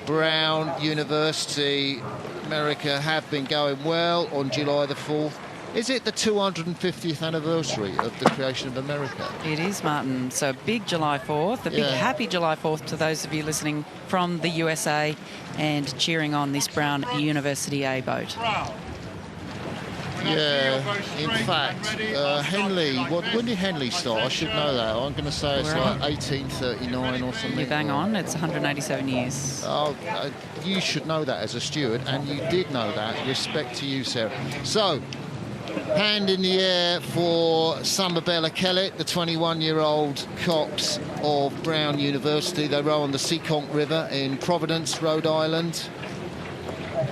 Brown University. America have been going well on July the 4th. Is it the 250th anniversary of the creation of America?
It is, Martin. So big July 4th, a big happy July 4th to those of you listening from the USA and cheering on this Brown University A boat.
Yeah, in fact, Henley, when did Henley start? I should know that. I'm going to say it's like 1839 or something.
You bang on, it's 187 years.
Oh, you should know that as a steward, and you did know that. Respect to you, Sarah. So, hand in the air for Summerbella Kellett, the 21-year-old cox of Brown University. They row on the Seekonk River in Providence, Rhode Island.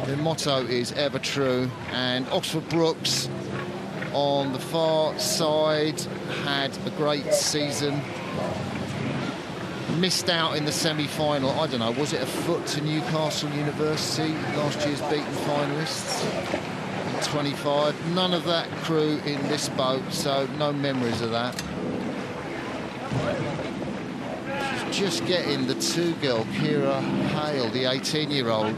The motto is ever true, and Oxford Brookes on the far side had a great season. Missed out in the semi-final. I don't know, was it a foot to Newcastle University, last year's beaten finalists? 25. None of that crew in this boat, so no memories of that. She's just getting the two-girl, Kira Hale, the 18-year-old.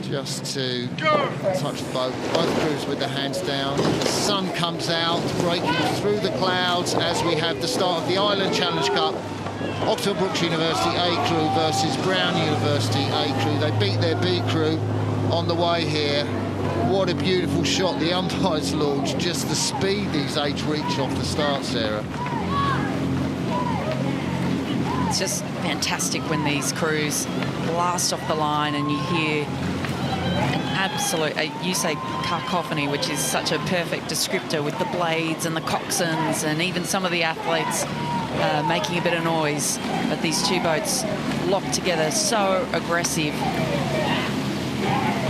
Just to touch the boat. Both crews with their hands down. The sun comes out, breaking through the clouds as we have the start of the Ireland Challenge Cup. Oxford Brookes University A crew versus Brown University A crew. They beat their B crew on the way here. What a beautiful shot the umpires launched. Just the speed these eights reach off the start, Sarah.
It's just fantastic when these crews blast off the line and you hear an absolute, you say cacophony, which is such a perfect descriptor, with the blades and the coxswains and even some of the athletes making a bit of noise. But these two boats locked together, so aggressive.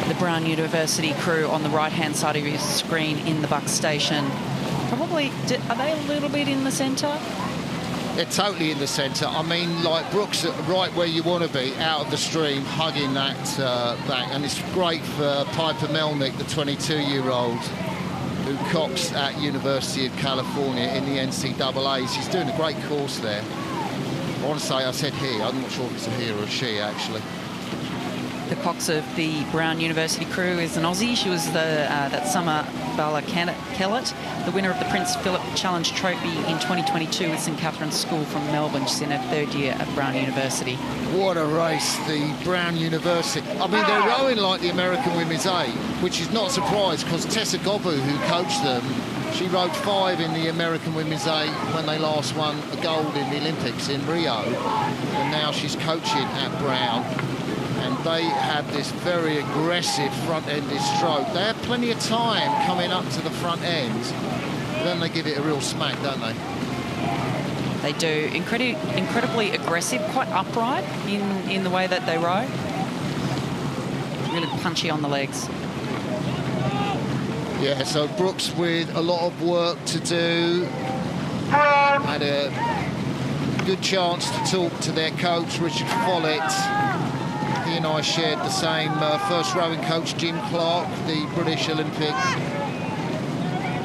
The Brown University crew on the right-hand side of your screen in the Buck station. Probably, are they a little bit in the centre?
They're totally in the centre. I mean, like Brookes, right where you want to be, out of the stream, hugging that back. And it's great for Piper Melnick, the 22-year-old, who cops at University of California in the NCAAs. She's doing a great course there. I want to say, I said he. I'm not sure if it's a he or a she, actually.
The cox of the Brown University crew is an Aussie. She was that summer Bala Kellett, the winner of the Prince Philip Challenge Trophy in 2022 with St Catherine's School from Melbourne. She's in her third year at Brown University.
What a race, the Brown University. I mean, they're rowing like the American Women's A, which is not a surprise because Tessa Gobu, who coached them, she rowed 5 in the American Women's A when they last won a gold in the Olympics in Rio. And now she's coaching at Brown. And they have this very aggressive front-ended stroke. They have plenty of time coming up to the front end. Then they give it a real smack, don't they?
They do. Incredibly aggressive, quite upright in the way that they row. Really punchy on the legs.
Yeah, so Brookes with a lot of work to do. Had a good chance to talk to their coach, Richard Follett. He and I shared the same first rowing coach, Jim Clark, the British Olympic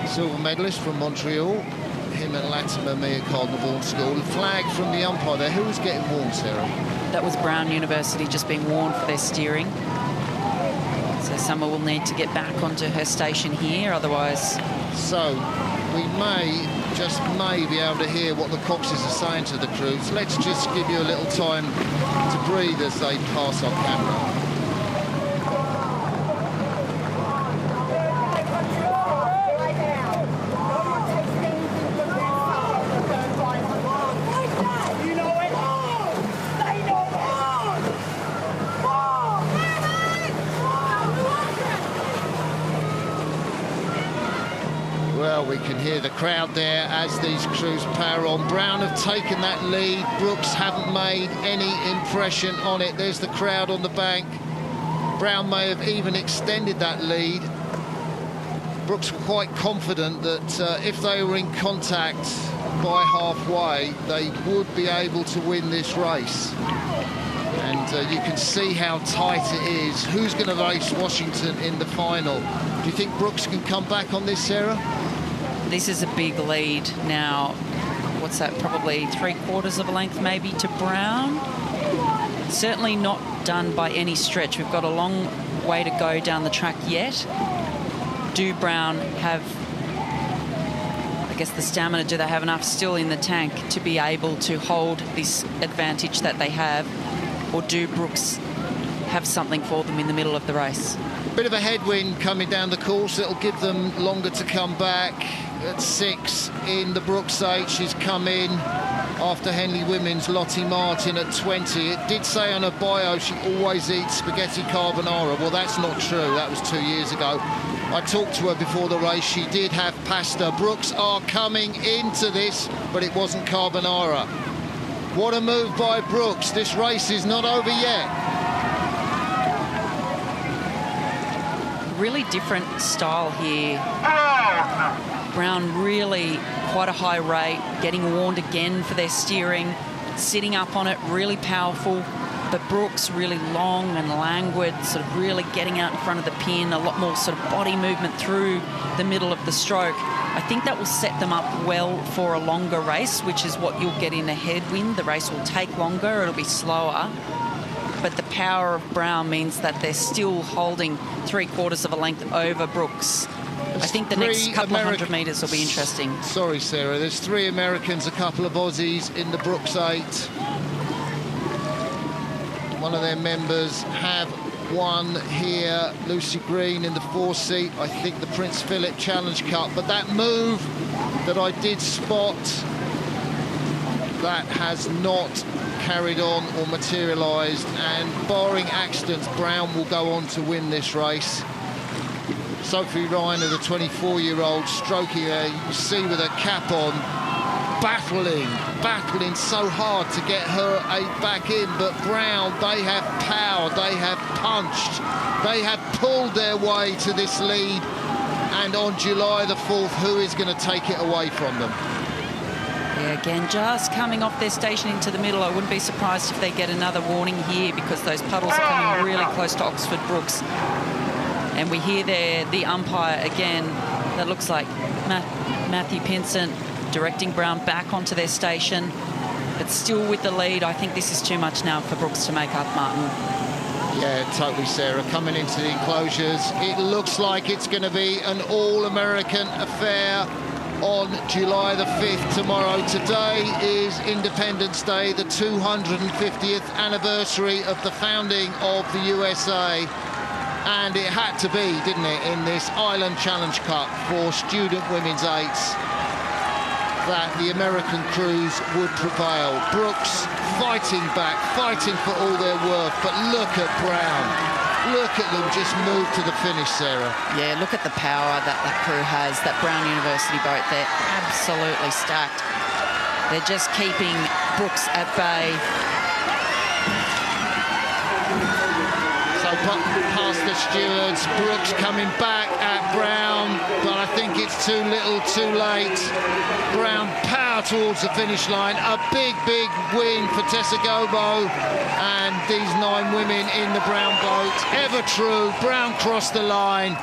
silver medalist from Montreal. Him and Latimer, me at Cardinal School. The flag from the umpire there. Who was getting warned, Sarah?
That was Brown University just being warned for their steering. So Summer will need to get back onto her station here, otherwise...
So we may, just may, be able to hear what the coxes are saying to the crews. Let's just give you a little time to breathe as they pass our camera. Well, we can hear the crowd there as these crews power on. Brown have taken that lead. Brookes haven't made any impression on it. There's the crowd on the bank. Brown may have even extended that lead. Brookes were quite confident that if they were in contact by halfway, they would be able to win this race. And you can see how tight it is. Who's going to race Washington in the final? Do you think Brookes can come back on this, Sarah?
This is a big lead now. What's that, probably 3/4 of a length maybe to Brown? Certainly not done by any stretch. We've got a long way to go down the track yet. Do Brown have, I guess, the stamina? Do they have enough still in the tank to be able to hold this advantage that they have? Or do Brookes have something for them in the middle of the race?
Bit of a headwind coming down the course. It'll give them longer to come back. At 6 in the Brookes 8, she's come in after Henley Women's Lottie Martin at 20. It did say on her bio she always eats spaghetti carbonara. Well, that's not true. That was 2 years ago. I talked to her before the race. She did have pasta. Brookes are coming into this, but it wasn't carbonara. What a move by Brookes. This race is not over yet.
Really different style here. Brown really quite a high rate, getting warned again for their steering, sitting up on it, really powerful. But Brookes really long and languid, sort of really getting out in front of the pin, a lot more sort of body movement through the middle of the stroke. I think that will set them up well for a longer race, which is what you'll get in a headwind. The race will take longer, it'll be slower. But the power of Brown means that they're still holding 3/4 of a length over Brookes. I think the next couple of 100 metres will be interesting.
Sorry, Sarah, there's 3 Americans, a couple of Aussies in the Brookes 8. One of their members have won here, Lucy Green in the 4 seat, I think the Prince Philip Challenge Cup. But that move that I did spot, that has not carried on or materialised, and barring accidents, Brown will go on to win this race. Sophie Reiner, the 24-year-old, stroking her, you can see with her cap on, battling so hard to get her 8 back in. But Brown, they have power, they have punched, they have pulled their way to this lead. And on July the 4th, who is going to take it away from them?
Yeah, again, just coming off their station into the middle. I wouldn't be surprised if they get another warning here, because those puddles are coming really close to Oxford Brookes. And we hear there the umpire again. That looks like Matthew Pinsent directing Brown back onto their station, but still with the lead. I think this is too much now for Brookes to make up, Martin.
Yeah, totally, Sarah. Coming into the enclosures, it looks like it's going to be an all-American affair on July the 5th tomorrow. Today is Independence Day, the 250th anniversary of the founding of the USA. And it had to be, didn't it, in this Island Challenge Cup for student women's 8s, that the American crews would prevail. Brookes fighting back, fighting for all their worth. But look at Brown. Look at them just move to the finish, Sarah.
Yeah, look at the power that that crew has, that Brown University boat. They're absolutely stacked. They're just keeping Brookes at bay.
So past the stewards, Brookes coming back at Brown, but I think it's too little, too late. Brown power towards the finish line. A big win for Tessa Gobo and these 9 women in the Brown boat. Ever true, Brown crossed the line.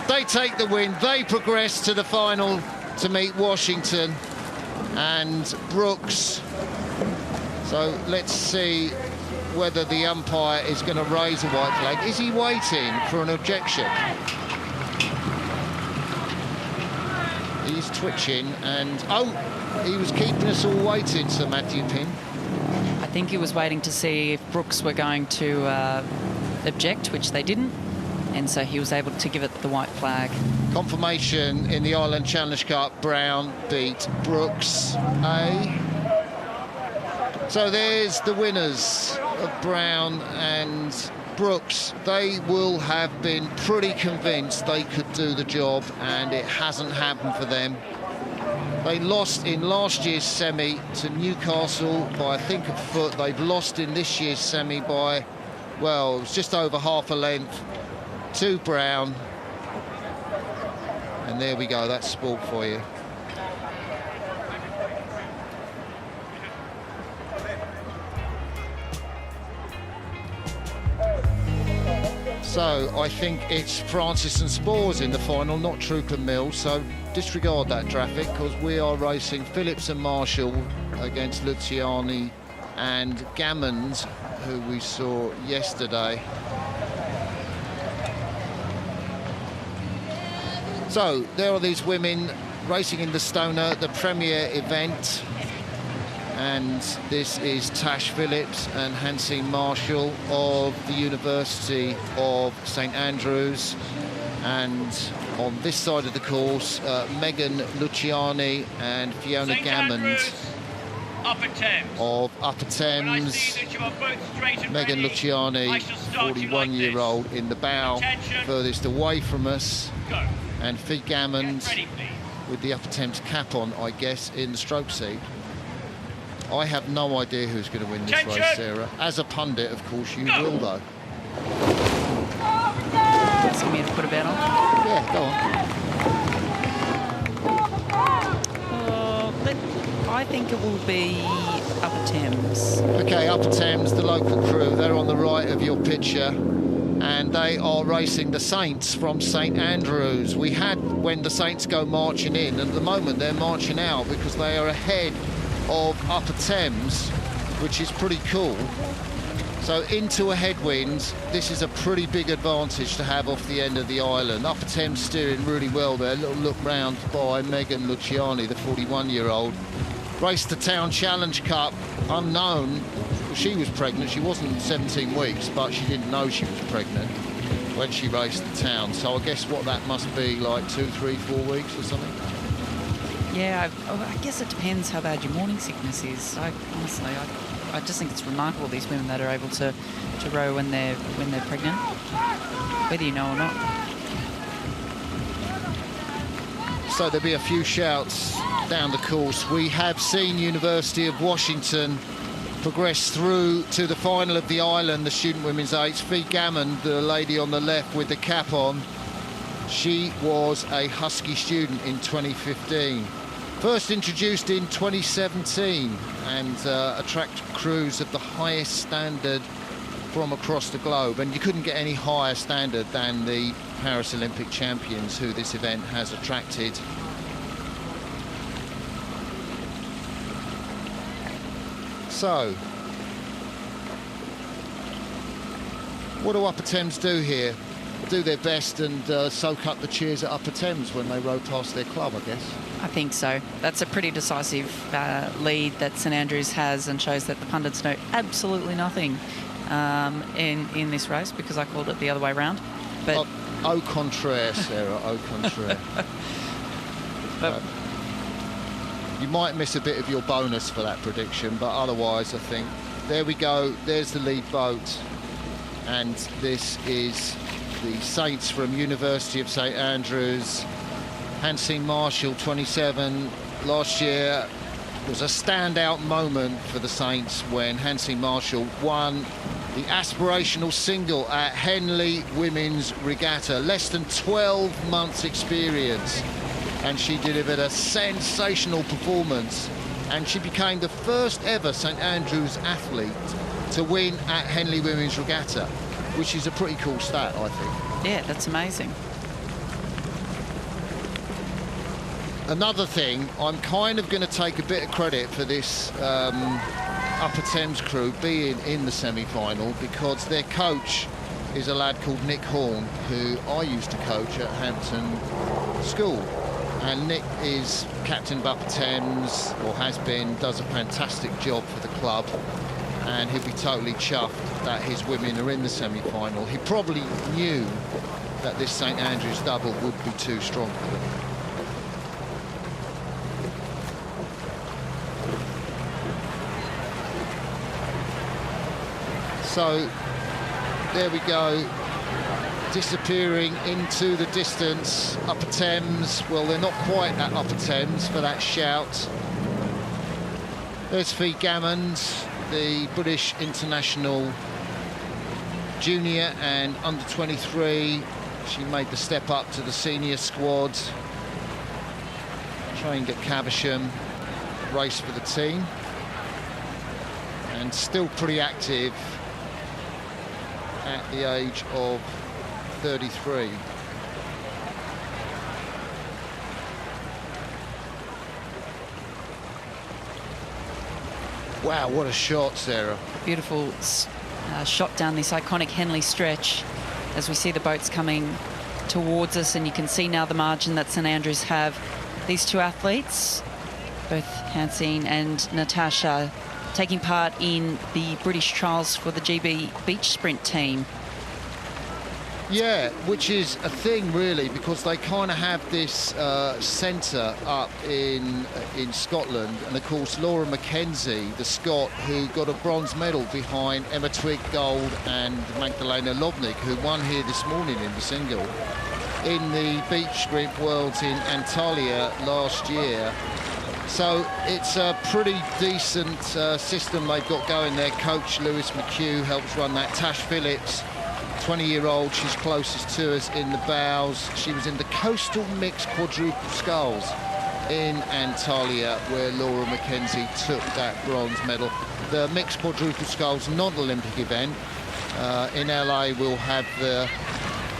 They take the win. They progress to the final to meet Washington and Brookes. So let's see whether the umpire is going to raise a white flag. Is he waiting for an objection? He's twitching and, oh, he was keeping us all waiting, Sir Matthew Pinn.
I think he was waiting to see if Brookes were going to object, which they didn't, and so he was able to give it the white flag.
Confirmation in the Island Challenge Cup, Brown beat Brookes. So there's the winners of Brown and Brookes. They will have been pretty convinced they could do the job, and it hasn't happened for them. They lost in last year's semi to Newcastle by, I think, a foot. They've lost in this year's semi by, well, it was just over half a length to Brown. And there we go, that's sport for you. So I think it's Francis and Spores in the final, not Truk and Mills. So disregard that traffic, because we are racing Phillips and Marshall against Luciani and Gammond, who we saw yesterday. So there are these women racing in the Stoner, the premier event. And this is Tash Phillips and Hansine Marshall of the University of St Andrews. And on this side of the course, Megan Luciani and Fiona Gammond of Upper Thames. Megan Luciani, 41-year-old, in the bow, furthest away from us. And Fi Gammond with the Upper Thames cap on, I guess, in the stroke seat. I have no idea who's going to win this race, Sarah. As a pundit, of course, you will, though.
Asking me to put a bet on?
Yeah, go
on. I think it will be Upper Thames.
OK, Upper Thames, the local crew, they're on the right of your picture. And they are racing the Saints from St Andrews. We had when the Saints go marching in, and at the moment they're marching out because they are ahead of Upper Thames, which is pretty cool. So into a headwind, this is a pretty big advantage to have off the end of the island. Upper Thames steering really well there. A little look round by Megan Luciani, the 41-year-old. Raced the Town Challenge Cup, unknown. She was pregnant. She wasn't 17 weeks, but she didn't know she was pregnant when she raced the Town. So I guess what that must be, like 2, 3, 4 weeks or something.
Yeah, I guess it depends how bad your morning sickness is. Honestly, I just think it's remarkable, these women that are able to row when they're pregnant, whether you know or not.
So there'll be a few shouts down the course. We have seen University of Washington progress through to the final of the island, the student women's eights. Fi Gammond, the lady on the left with the cap on, she was a Husky student in 2015. First introduced in 2017 and attract crews of the highest standard from across the globe. And you couldn't get any higher standard than the Paris Olympic champions who this event has attracted. So, what do Upper Thames do here? Do their best and soak up the cheers at Upper Thames when they row past their club, I guess.
I think so. That's a pretty decisive lead that St Andrews has, and shows that the pundits know absolutely nothing in this race, because I called it the other way round. But
au contraire, Sarah, au contraire.
But
you might miss a bit of your bonus for that prediction, but otherwise I think, there we go, there's the lead boat. And this is the Saints from University of St Andrews. Hansine Marshall, 27. Last year was a standout moment for the Saints when Hansine Marshall won the aspirational single at Henley Women's Regatta. Less than 12 months experience, and she delivered a sensational performance, and she became the first ever St Andrews athlete to win at Henley Women's Regatta, which is a pretty cool stat, I think.
yeah, that's amazing.
Another thing, I'm kind of going to take a bit of credit for this Upper Thames crew being in the semi-final, because their coach is a lad called Nick Horn, who I used to coach at Hampton School. And Nick is captain of Upper Thames, or has been, does a fantastic job for the club. And he'll be totally chuffed that his women are in the semi-final. He probably knew that this St Andrews double would be too strong for them. So there we go. disappearing into the distance. Upper Thames, well, they're not quite at Upper Thames for that shout. There's Fee Gammond, the British international junior and under 23. She made the step up to the senior squad. Trained at Caversham, raced for the team, and still pretty active at the age of 33. Wow, what a shot, Sarah.
Beautiful shot down this iconic Henley stretch as we see the boats coming towards us, and you can see now the margin that St Andrews have. These two athletes, both Hansine and Natasha, taking part in the British trials for the GB beach sprint team.
Yeah, which is a thing really, because they kind of have this centre up in Scotland, and of course Laura Mackenzie, the Scot, who got a bronze medal behind Emma Twigg gold and Magdalena Lobnig, who won here this morning in the single in the beach sprint worlds in Antalya last year. So it's a pretty decent system they've got going there. Coach Lewis McHugh helps run that. Tash Phillips, 20-year-old, she's closest to us in the bows. She was in the coastal mixed quadruple sculls in Antalya, where Laura Mackenzie took that bronze medal. The mixed quadruple sculls, non-Olympic event. In LA, we'll have the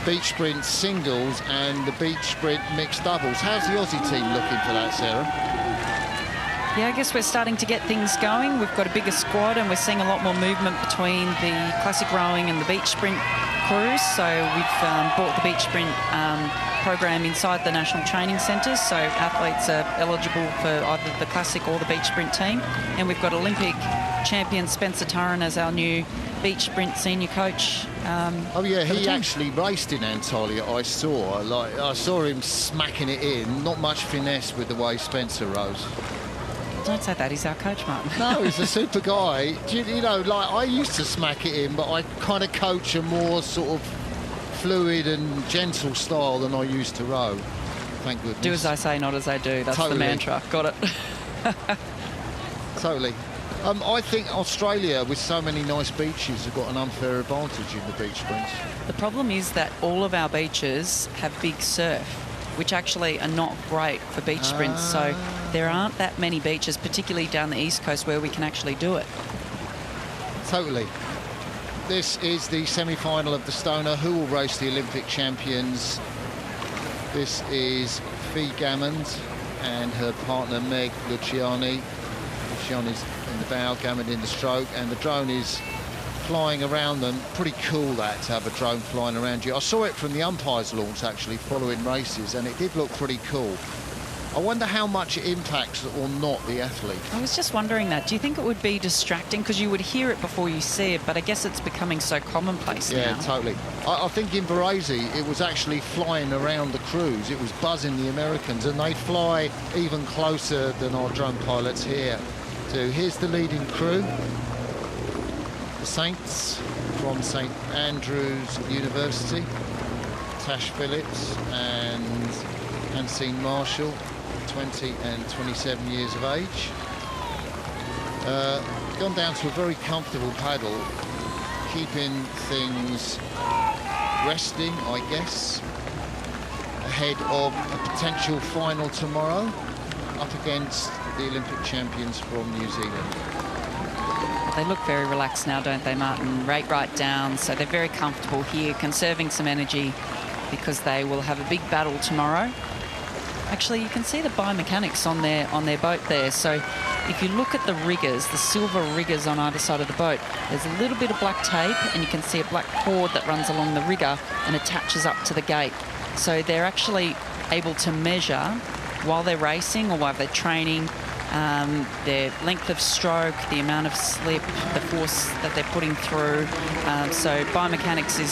beach sprint singles and the beach sprint mixed doubles. How's the Aussie team looking for that, Sarah?
Yeah, I guess we're starting to get things going. We've got a bigger squad and we're seeing a lot more movement between the classic rowing and the beach sprint crews. So we've brought the beach sprint program inside the national training centres, so athletes are eligible for either the classic or the beach sprint team. And we've got Olympic champion Spencer Turren as our new beach sprint senior coach.
Oh yeah, he actually raced in Antalya. I saw him smacking it in. Not much finesse with the way Spencer rows.
Don't say that, he's our coach, Martin.
No, he's a super guy. You know, like, I used to smack it in, but I kind of coach a more sort of fluid and gentle style than I used to row. Thank goodness.
Do as I say, not as I do. That's
totally.
The mantra. Got it.
Totally. I think Australia, with so many nice beaches, have got an unfair advantage in the beach sprints.
The problem is that all of our beaches have big surf, which actually are not great for beach sprints. So there aren't that many beaches, particularly down the east coast, where we can actually do it.
Totally. This is the semi-final of the Stoner. Who will race the Olympic champions? This is Fee Gammond and her partner Meg Luciani. Luciani's in the bow, Gammond in the stroke, and the drone is flying around them. Pretty cool that, to have a drone flying around you. I saw it from the umpires' launch actually following races, and it did look pretty cool. I wonder how much it impacts or not the athlete.
I was just wondering that. Do you think it would be distracting? Because you would hear it before you see it, but I guess it's becoming so commonplace now.
Yeah, totally. I think in Barese, it was actually flying around the crews. It was buzzing the Americans, and they fly even closer than our drone pilots here do. Here's the leading crew. The Saints from St Andrews University. Tash Phillips and Hansine Marshall, 20 and 27 years of age. Gone down to a very comfortable paddle, keeping things resting, I guess, ahead of a potential final tomorrow up against the Olympic champions from New Zealand.
They look very relaxed now, don't they, Martin? Right down, so they're very comfortable here, conserving some energy because they will have a big battle tomorrow. Actually, you can see the biomechanics on their boat there. So if you look at the riggers, the silver riggers on either side of the boat, there's a little bit of black tape, and you can see a black cord that runs along the rigger and attaches up to the gate. So they're actually able to measure while they're racing or while they're training their length of stroke, the amount of slip, the force that they're putting through. So biomechanics is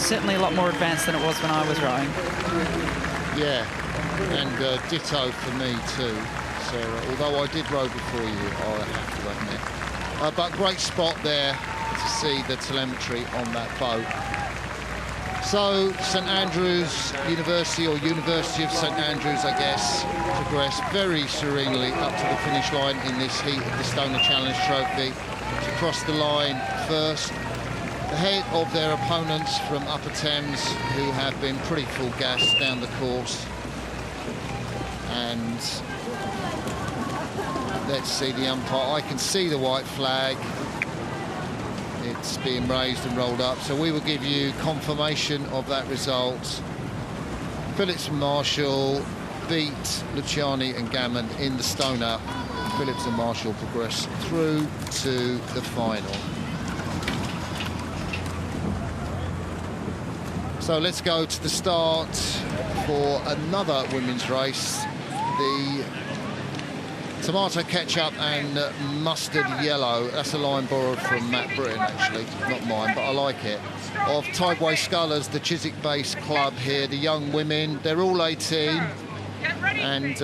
certainly a lot more advanced than it was when I was rowing.
Yeah, and ditto for me too, Sarah. Although I did row before you, I have to admit. But great spot there to see the telemetry on that boat. So St Andrews University, or University of St Andrews, I guess, progressed very serenely up to the finish line in this heat of the Stoner Challenge Trophy. To cross the line first, ahead of their opponents from Upper Thames, who have been pretty full gas down the course. And let's see the umpire. I can see the white flag. It's being raised and rolled up, so we will give you confirmation of that result. Phillips and Marshall beat Luciani and Gammon in the Stoner. Phillips and Marshall progress through to the final. So let's go to the start for another women's race. The tomato ketchup and mustard yellow, that's a line borrowed from Matt Britton, actually, not mine, but I like it, of Tideway Scullers, the Chiswick-based club here. The young women, they're all 18, and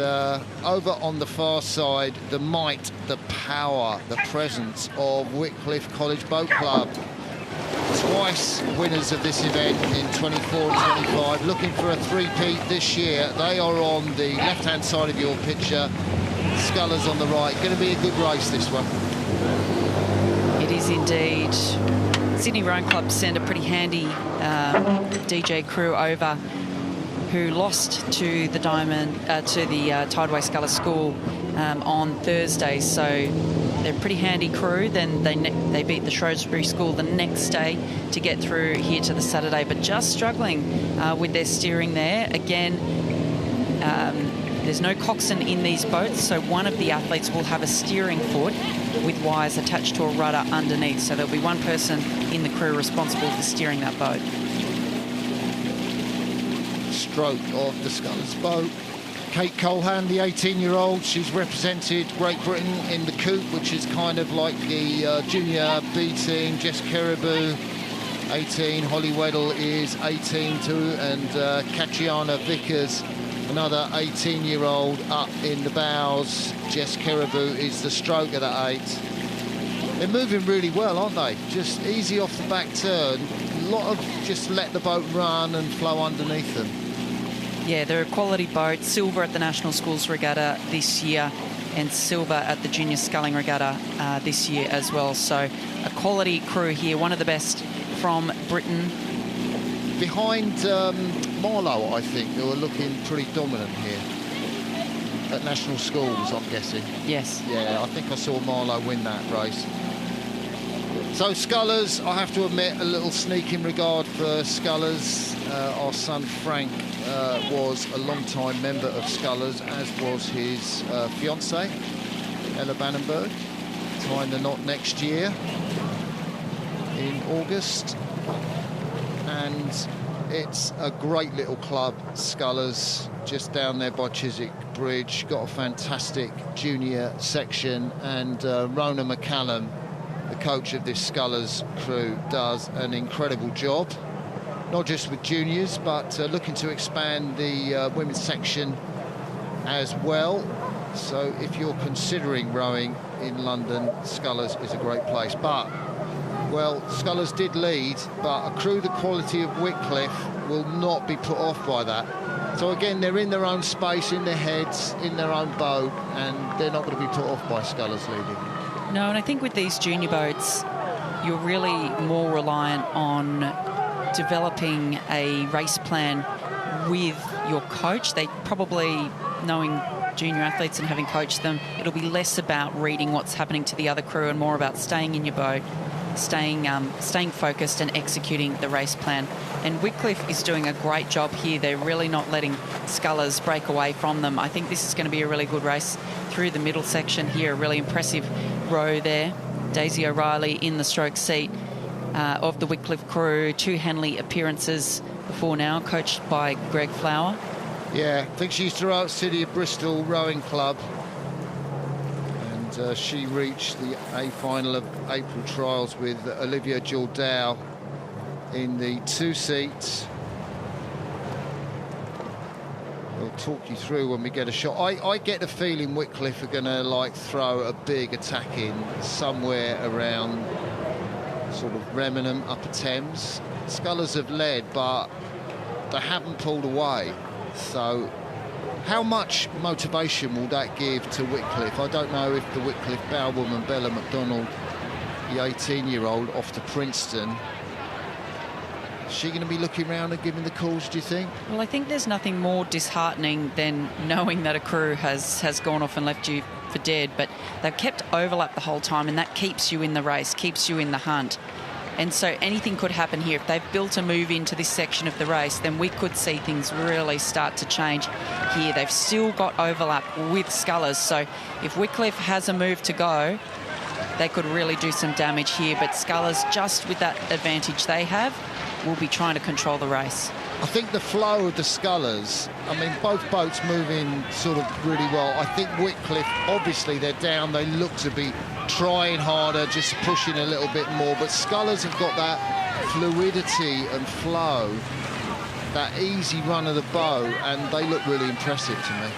over on the far side, the might, the power, the presence of Wycliffe College Boat Club. Twice winners of this event in 24 and 25, looking for a three-peat this year. They are on the left-hand side of your picture. Scullers on the right. Going to be a good race, this one.
It is indeed. Sydney Rowing Club sent a pretty handy DJ crew over, who lost to the Tideway Sculler School on Thursday. So they're a pretty handy crew. Then they beat the Shrewsbury School the next day to get through here to the Saturday, but just struggling with their steering there. Again, there's no coxswain in these boats, so one of the athletes will have a steering foot with wires attached to a rudder underneath. So there'll be one person in the crew responsible for steering that boat.
Stroke of the Scullers boat. Kate Colhan, the 18-year-old, she's represented Great Britain in the coupe, which is kind of like the junior B team. Jess Caribou, 18. Holly Weddle is 18 too, and Katiana Vickers, another 18-year-old, up in the bows. Jess Caribou is the stroke of the 8. They're moving really well, aren't they? Just easy off the back turn. A lot of just let the boat run and flow underneath them.
Yeah, they're a quality boat. Silver at the National Schools Regatta this year, and silver at the Junior Sculling Regatta this year as well. So a quality crew here, one of the best from Britain.
Behind Marlowe, I think, who are looking pretty dominant here. At National Schools, I'm guessing.
Yes.
Yeah, I think I saw Marlowe win that race. So Scullers, I have to admit, a little sneak in regard for Scullers. Our son Frank was a long-time member of Scullers, as was his fiancée, Ella Bannenberg. Tying the knot next year in August. And it's a great little club, Scullers, just down there by Chiswick Bridge. Got a fantastic junior section, and Rona McCallum, the coach of this Scullers crew, does an incredible job, not just with juniors, but looking to expand the women's section as well. So if you're considering rowing in London, Scullers is a great place. But, well, Scullers did lead, but a crew the quality of Wycliffe will not be put off by that. So again, they're in their own space, in their heads, in their own boat, and they're not going to be put off by Scullers leading.
No, and I think with these junior boats, you're really more reliant on developing a race plan with your coach. They probably, knowing junior athletes and having coached them, it'll be less about reading what's happening to the other crew and more about staying in your boat, staying focused and executing the race plan. And Wycliffe is doing a great job here. They're really not letting Scullers break away from them. I think this is going to be a really good race through the middle section here. A really impressive row there. Daisy O'Reilly in the stroke seat of the Wycliffe crew. 2 Henley appearances before now, coached by Greg Flower.
Yeah, I think she used to row at City of Bristol Rowing Club. And she reached the A final of April trials with Olivia Jordow in the 2 seats. We'll talk you through when we get a shot. I get the feeling Wycliffe are going to like throw a big attack in somewhere around sort of remnant Upper Thames. Scullers have led, but they haven't pulled away. So how much motivation will that give to Wycliffe? I don't know if the Wycliffe bellwoman, Bella McDonald, the 18-year-old off to Princeton, is she going to be looking around and giving the calls, do you think?
Well, I think there's nothing more disheartening than knowing that a crew has gone off and left you for dead, but they've kept overlap the whole time, and that keeps you in the race, keeps you in the hunt. And so anything could happen here. If they've built a move into this section of the race, then we could see things really start to change here. They've still got overlap with Scullers, so if Wycliffe has a move to go, they could really do some damage here. But Scullers, just with that advantage they have, will be trying to control the race.
I think the flow of the Scullers, I mean, both boats moving sort of really well. I think Wycliffe, obviously they're down, they look to be trying harder, just pushing a little bit more, but Scullers have got that fluidity and flow, that easy run of the bow, and they look really impressive to me.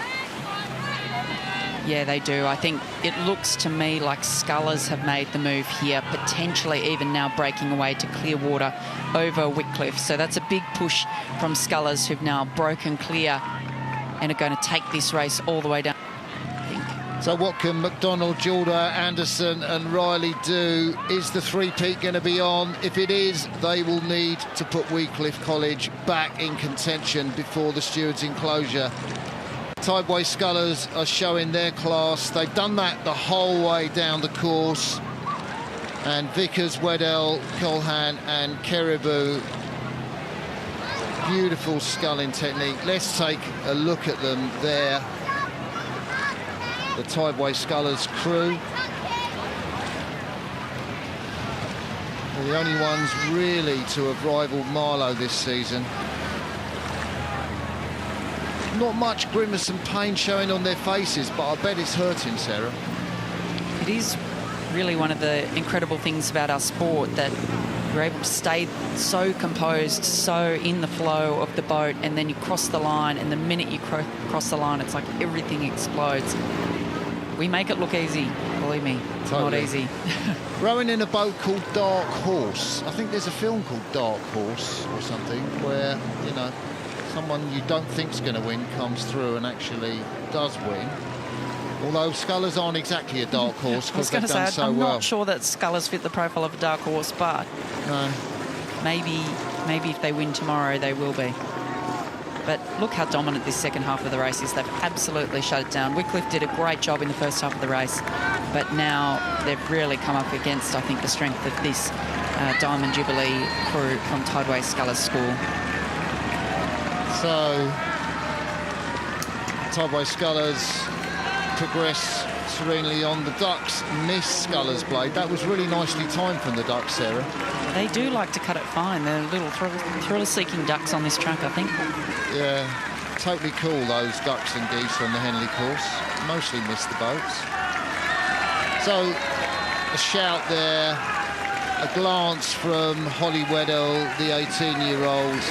Yeah, they do. I think it looks to me like Scullers have made the move here, potentially even now breaking away to Clearwater over Wycliffe. So that's a big push from Scullers, who've now broken clear and are going to take this race all the way down.
So what can McDonald, Jorda, Anderson and Riley do? Is the three-peat going to be on? If it is, they will need to put Wycliffe College back in contention before the stewards' enclosure. Tideway Scullers are showing their class. They've done that the whole way down the course. And Vickers, Weddell, Colhan and Caribou. Beautiful sculling technique. Let's take a look at them there. The Tideway Scullers crew. They're the only ones really to have rivaled Marlow this season. Not much grimace and pain showing on their faces, but I bet it's hurting, Sarah.
It is really one of the incredible things about our sport, that you're able to stay so composed, so in the flow of the boat, and then you cross the line, and the minute you cross the line, it's like everything explodes. We make it look easy, believe me, it's not easy.
Rowing in a boat called Dark Horse. I think there's a film called Dark Horse or something where, you know, someone you don't think's going to win comes through and actually does win. Although Scullers aren't exactly a dark horse because they've done so well.
I'm not sure that Scullers fit the profile of a dark horse, but
no.
Maybe if they win tomorrow, they will be. But look how dominant this second half of the race is. They've absolutely shut it down. Wycliffe did a great job in the first half of the race, but now they've really come up against, I think, the strength of this Diamond Jubilee crew from Tideway Scullers School.
So, Tideway Scullers progress serenely on. The Ducks miss Scullers' blade. That was really nicely timed from the Ducks, Sarah.
They do like to cut it fine. They're little thrill-seeking ducks on this track, I think.
Yeah, totally cool, those ducks and geese on the Henley course. Mostly missed the boats. So, a shout there. A glance from Holly Weddell, the 18-year-old.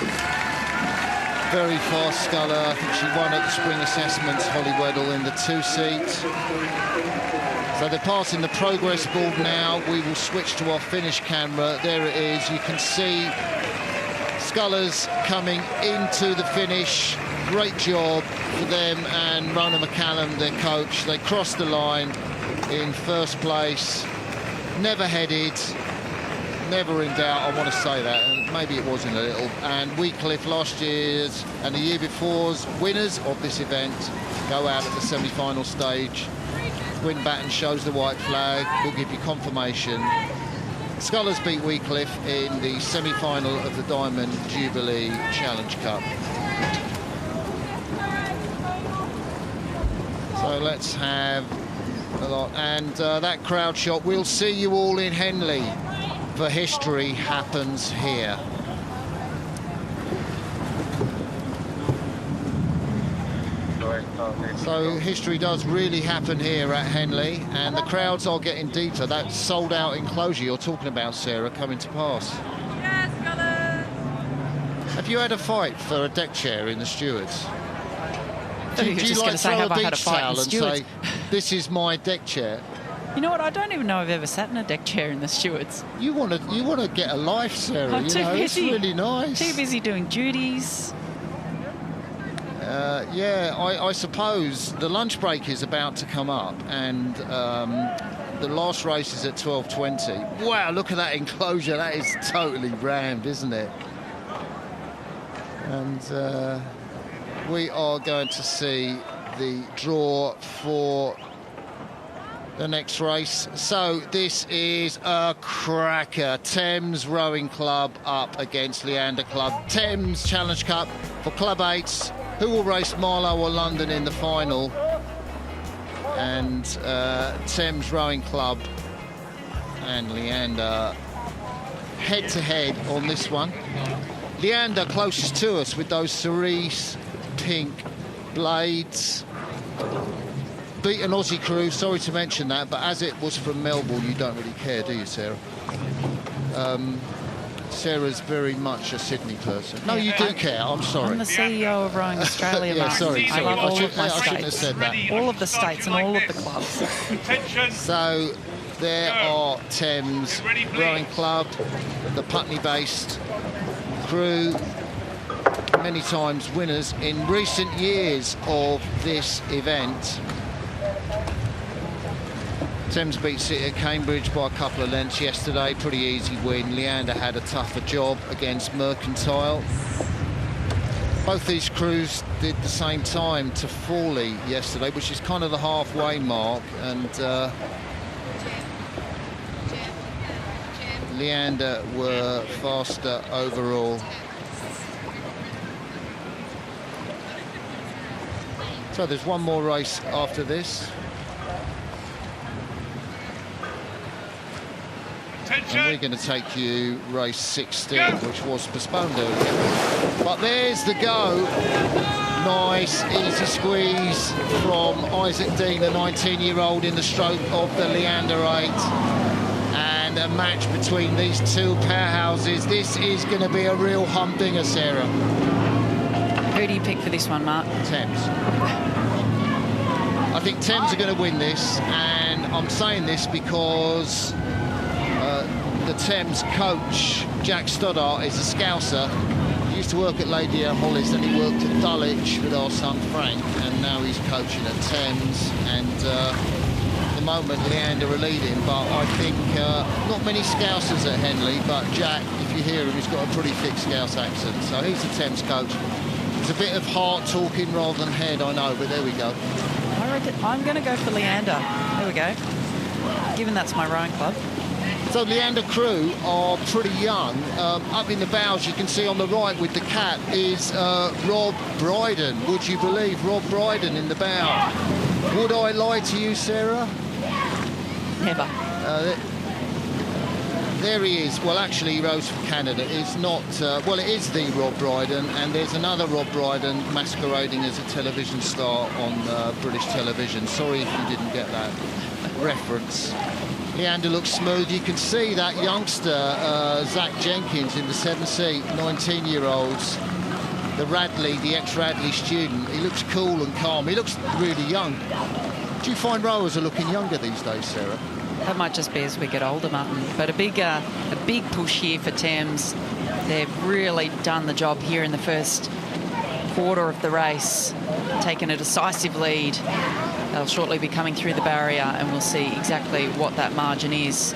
Very fast sculler. I think she won at the spring assessments, Holly Weddell, in the 2-seat. So they're passing the progress board now. We will switch to our finish camera. There it is. You can see Scullers coming into the finish. Great job for them and Rona McCallum, their coach. They crossed the line in first place. Never headed. Never in doubt, I want to say that, and maybe it wasn't a little. And Wycliffe, last year's and the year before's winners of this event, go out at the semi-final stage. Winbatten shows the white flag. We'll give you confirmation. Scullers beat Wycliffe in the semi-final of the Diamond Jubilee Challenge Cup. So let's have a lot. And that crowd shot. We'll see you all in Henley. For history happens here. So history does really happen here at Henley, and the crowds are getting deeper. That sold-out enclosure you're talking about, Sarah, coming to pass.
Yes, Scullers!
Have you had a fight for a deck chair in the stewards?
Do you like
throw a beach towel and say, this is my deck chair?
You know what? I don't even know I've ever sat in a deck chair in the stewards.
You want to get a life, Sarah.
I'm too busy.
It's really nice.
Too busy doing duties.
Yeah, I suppose the lunch break is about to come up, and the last race is at 12:20. Wow, look at that enclosure. That is totally rammed, isn't it? And we are going to see the draw for the next race. So this is a cracker. Thames Rowing Club up against Leander Club. Thames Challenge Cup for Club 8s. Who will race Marlow or London in the final? And Thames Rowing Club and Leander head-to-head on this one. Leander closest to us with those cerise pink blades. Beat an Aussie crew, sorry to mention that, but as it was from Melbourne, you don't really care, do you, Sarah? Sarah's very much a Sydney person. No, you do care, I'm sorry.
I'm the CEO of Rowing Australia,
yeah,
Mark.
sorry.
I love all of my
I shouldn't have
states.
said that.
All of the states and all of the clubs.
So there are Thames Rowing Club, the Putney-based crew, many times winners in recent years of this event. Thames beat City at Cambridge by a couple of lengths yesterday, pretty easy win. Leander had a tougher job against Mercantile. Both these crews did the same time to Fawley yesterday, which is kind of the halfway mark, and Leander were faster overall. So there's one more race after this. And we're going to take you race 16, which was postponed earlier. But there's the go. Nice, easy squeeze from Isaac Dean, the 19-year-old, in the stroke of the Leander 8. And a match between these two powerhouses. This is going to be a real humdinger, Sarah.
Who do you pick for this one, Mark?
Thames. I think Thames are going to win this, and I'm saying this because the Thames coach, Jack Stoddart, is a Scouser. He used to work at Lady Hollis, and he worked at Dulwich with our son Frank, and now he's coaching at Thames. And at the moment, Leander are leading, but I think not many Scousers at Henley, but Jack, if you hear him, he's got a pretty thick Scouse accent, so he's the Thames coach. It's a bit of heart talking rather than head, I know, but there we go.
I reckon I'm going to go for Leander. There we go. Given that's my rowing club.
So Leander crew are pretty young. Up in the bows, you can see on the right with the cap is Rob Brydon. Would you believe Rob Brydon in the bow? Would I lie to you, Sarah?
Never.
There he is. Well, actually, he rose from Canada. It's not... well, it is the Rob Brydon, and there's another Rob Brydon masquerading as a television star on British television. Sorry if you didn't get that reference. Leander looks smooth. You can see that youngster, Zach Jenkins, in the 7th seat, 19-year-olds. The Radley, the ex-Radley student. He looks cool and calm. He looks really young. Do you find rowers are looking younger these days, Sarah?
That might just be as we get older, Martin. But a big push here for Thames. They've really done the job here in the first quarter of the race, taken a decisive lead. They'll shortly be coming through the barrier, and we'll see exactly what that margin is.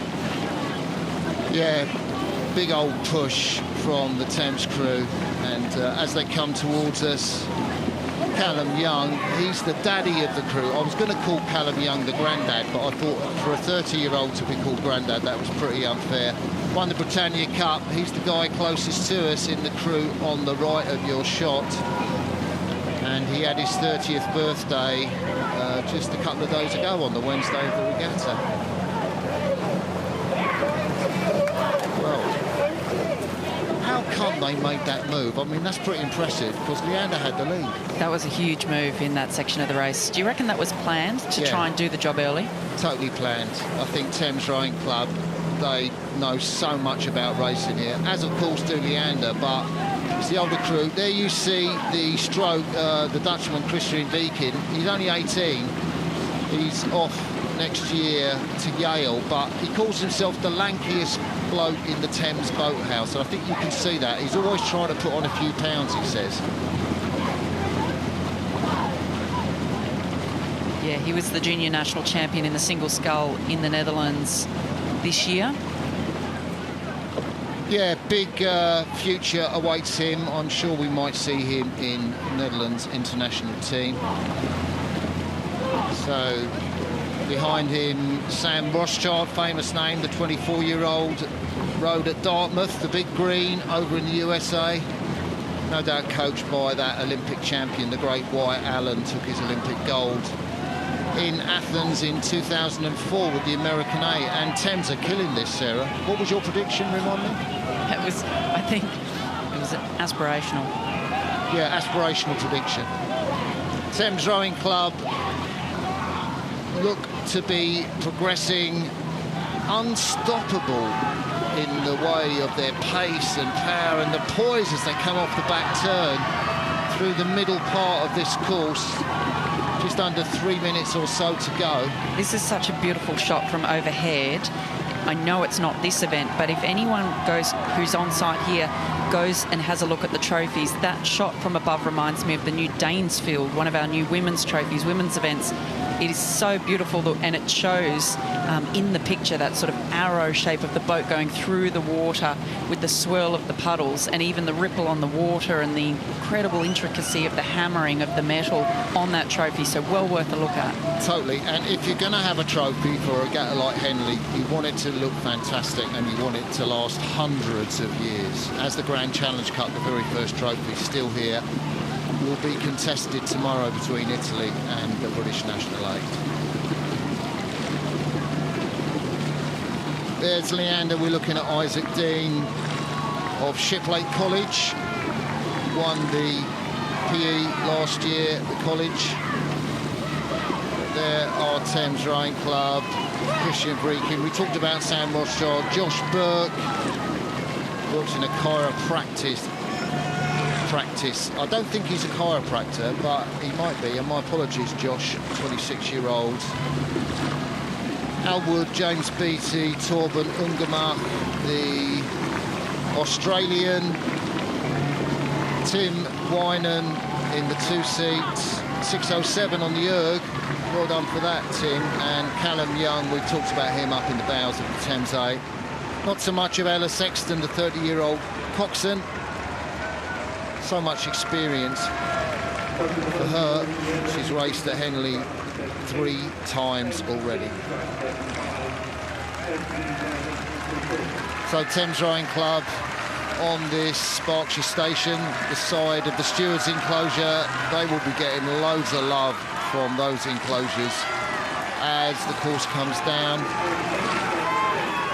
Yeah, big old push from the Thames crew, and as they come towards us, Callum Young, he's the daddy of the crew. I was going to call Callum Young the granddad, but I thought for a 30-year-old to be called granddad, that was pretty unfair. Won the Britannia Cup. He's the guy closest to us in the crew on the right of your shot. And he had his 30th birthday just a couple of days ago on the Wednesday of the regatta. Well, how come they made that move? I mean, that's pretty impressive, because Leander had the lead.
That was a huge move in that section of the race. Do you reckon that was planned to try and do the job early?
Totally planned. I think Thames Rowing Club, they know so much about racing here, as of course do Leander, but it's the older crew. There you see the stroke, the Dutchman Christian Deakin. He's only 18. He's off next year to Yale, but he calls himself the lankiest bloke in the Thames boathouse, and I think you can see that. He's always trying to put on a few pounds, he says.
Yeah, he was the junior national champion in the single scull in the Netherlands this year.
Yeah, big future awaits him. I'm sure we might see him in Netherlands international team. So behind him, Sam Rothschild, famous name, the 24-year-old, rode at Dartmouth, the big green over in the USA. No doubt coached by that Olympic champion, the great Wyatt Allen, took his Olympic gold in Athens in 2004 with the American A. And Thames are killing this, Sarah. What was your prediction, remind me?
It was, I think, it was aspirational.
Yeah, aspirational prediction. Thames Rowing Club look to be progressing unstoppable in the way of their pace and power and the poise as they come off the back turn through the middle part of this course. Just under 3 minutes or so to go.
This is such a beautiful shot from overhead. I know it's not this event, but if anyone goes who's on site here goes and has a look at the trophies, that shot from above reminds me of the new Danesfield, one of our new women's trophies, women's events. It is so beautiful, and it shows in the picture that sort of arrow shape of the boat going through the water with the swirl of the puddles and even the ripple on the water and the incredible intricacy of the hammering of the metal on that trophy. So well worth a look at.
Totally. And if you're going to have a trophy for a regatta like Henley, you want it to look fantastic and you want it to last hundreds of years. As the Grand Challenge Cup, the very first trophy, still here, will be contested tomorrow between Italy and the British National A. There's Leander. We're looking at Isaac Dean of Shiplake College. Won the PE last year at the college. There are Thames Rowing Club, Christian Vreekin. We talked about Sam Rothschild, Josh Burke, works in a chiropractic practice. I don't think he's a chiropractor, but he might be, and my apologies, Josh, 26-year-old. Al Wood, James Beattie, Torben Ungermach, the Australian, Tim Winan in the 2 seats, 6:07 on the erg. Well done for that, Tim. And Callum Young, we talked about him up in the bows of the Thames A. Not so much of Ella Sexton, the 30-year-old coxswain. So much experience for her. She's raced at Henley 3 times already. So Thames Rowing Club on this Berkshire station, the side of the stewards' enclosure. They will be getting loads of love from those enclosures as the course comes down.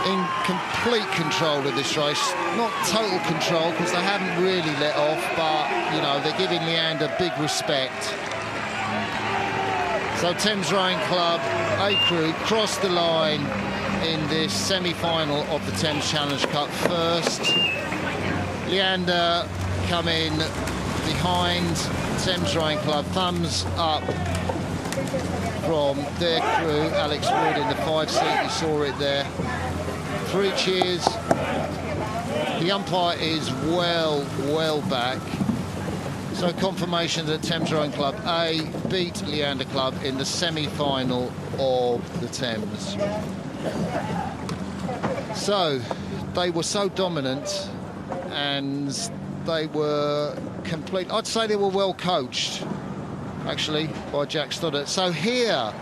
In complete control of this race, not total control because they haven't really let off, but you know, they're giving Leander big respect. So Thames Rowing Club A crew crossed the line in this semi-final of the Thames Challenge Cup first. Leander coming behind Thames Rowing Club, thumbs up from their crew. Alex Wood in the 5 seat, you saw it there. 3 cheers. The umpire is well back. So confirmation that Thames Rowing Club A beat Leander Club in the semi-final of the Thames. So they were so dominant and they were complete. I'd say they were well coached, actually, by Jack Stoddart. So here,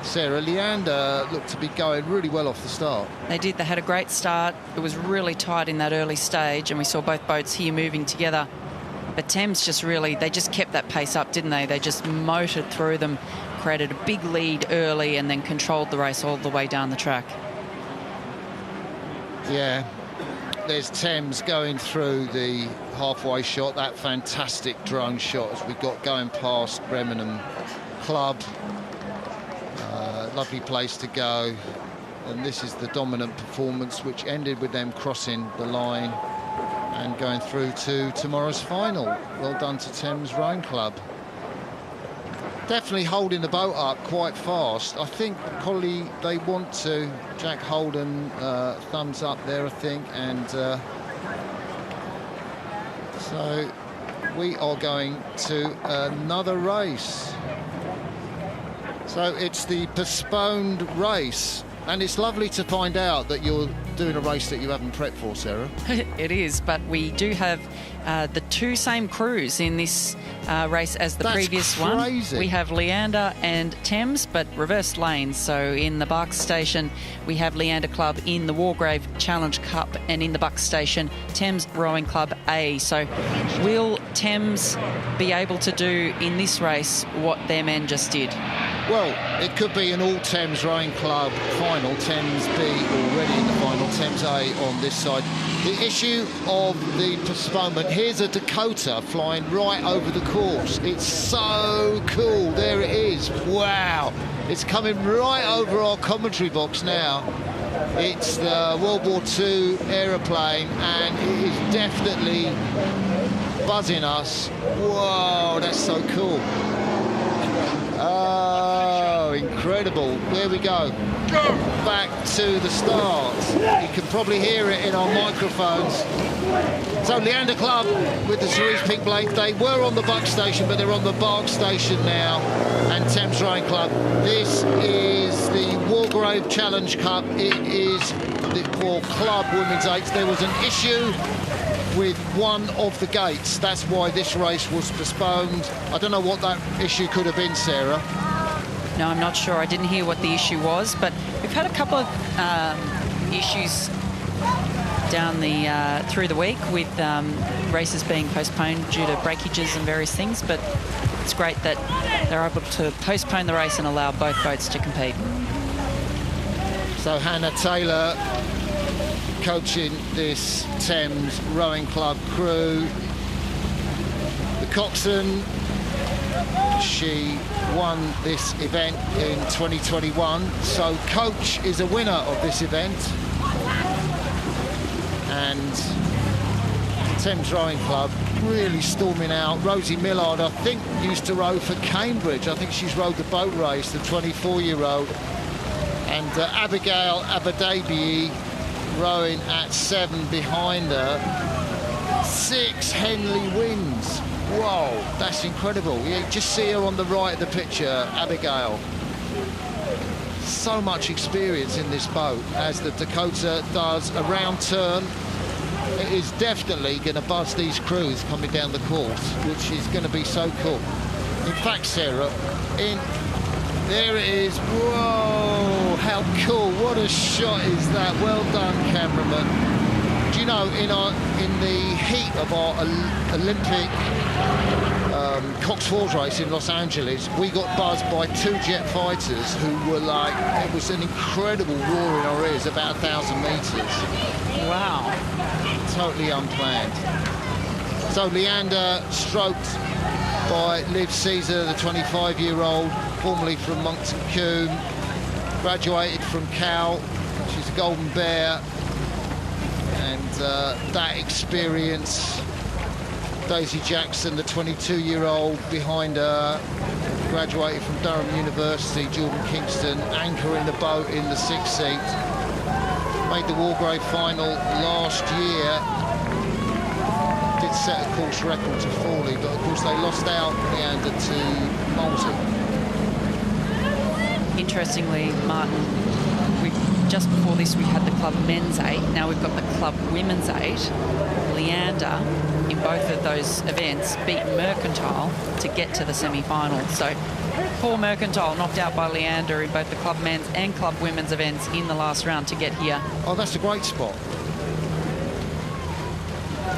Sarah, Leander looked to be going really well off the start.
They did. They had a great start. It was really tight in that early stage, and we saw both boats here moving together. But Thames just really, they just kept that pace up, didn't they? They just motored through them, created a big lead early, and then controlled the race all the way down the track. Yeah.
There's Thames going through the halfway shot, that fantastic drone shot as we got going past Bremenham Club. Lovely place to go, and this is the dominant performance which ended with them crossing the line and going through to tomorrow's final. Well done to Thames Rowing Club. definitely holding the boat up quite fast. I think probably they want to. Jack Holden, thumbs up there, I think, and so we are going to another race. So it's the postponed race, and it's lovely to find out that you're doing a race that you haven't prepped for, Sarah.
It is, but we do have the two same crews in this race as the previous
crazy.
one. We have Leander and Thames, but reversed lanes. So in the Bucks Station, we have Leander Club in the Wargrave Challenge Cup, and in the Bucks Station, Thames Rowing Club A. So will Thames be able to do in this race what their men just did?
Well, it could be an all-Thames Rowing Club final, Thames B already in the final, Thames A on this side. The issue of the postponement, here's a Dakota flying right over the course. It's so cool, there it is, wow. It's coming right over our commentary box now. It's the World War II aeroplane, and it is definitely buzzing us. Whoa, that's so cool. Oh, incredible. There we go. Back to the start. You can probably hear it in our microphones. So Leander Club with the Cerise Pink Blades, they were on the Buck Station, but they're on the Bark Station now. And Thames Rowing Club. This is the Wargrave Challenge Cup. It is for Club Women's Eights. There was an issue with one of the gates. That's why this race was postponed. I don't know what that issue could have been, Sarah.
No, I'm not sure. I didn't hear what the issue was, but we've had a couple of issues down the through the week with races being postponed due to breakages and various things, but it's great that they're able to postpone the race and allow both boats to compete.
So Hannah Taylor coaching this Thames Rowing Club crew. The coxswain, she won this event in 2021, so Coach is a winner of this event. And Thames Rowing Club really storming out. Rosie Millard, I think, used to row for Cambridge. I think she's rowed the boat race, the 24-year-old. And Abigail Abadebi rowing at 7 behind her. 6 Henley wins. Whoa, that's incredible. You just see her on the right of the picture, Abigail. So much experience in this boat, as the Dakota does a round turn. It is definitely going to buzz these crews coming down the course, which is going to be so cool. In fact, Sarah, there it is. Whoa, how cool. What a shot is that. Well done, cameraman. Do you know, in the heat of our Olympic Cox Falls race in Los Angeles, we got buzzed by 2 jet fighters who were like, it was an incredible roar in our ears, about 1,000 metres.
Wow.
Totally unplanned. So Leander stroked by Liv Caesar, the 25-year-old, formerly from Moncton Combe, graduated from Cal. She's a Golden Bear. And that experience, Daisy Jackson, the 22-year-old behind her, graduated from Durham University, Jordan Kingston, anchoring the boat in the 6th seat. Made the Wargrave final last year. Did set a course record to Fawley, but of course they lost out Leander to Molesey.
Interestingly, Martin, just before this we had the Club Men's 8, now we've got the Club Women's 8. Leander, in both of those events, beat Mercantile to get to the semi-final. So poor Mercantile knocked out by Leander in both the Club Men's and Club Women's events in the last round to get here.
Oh, that's a great spot.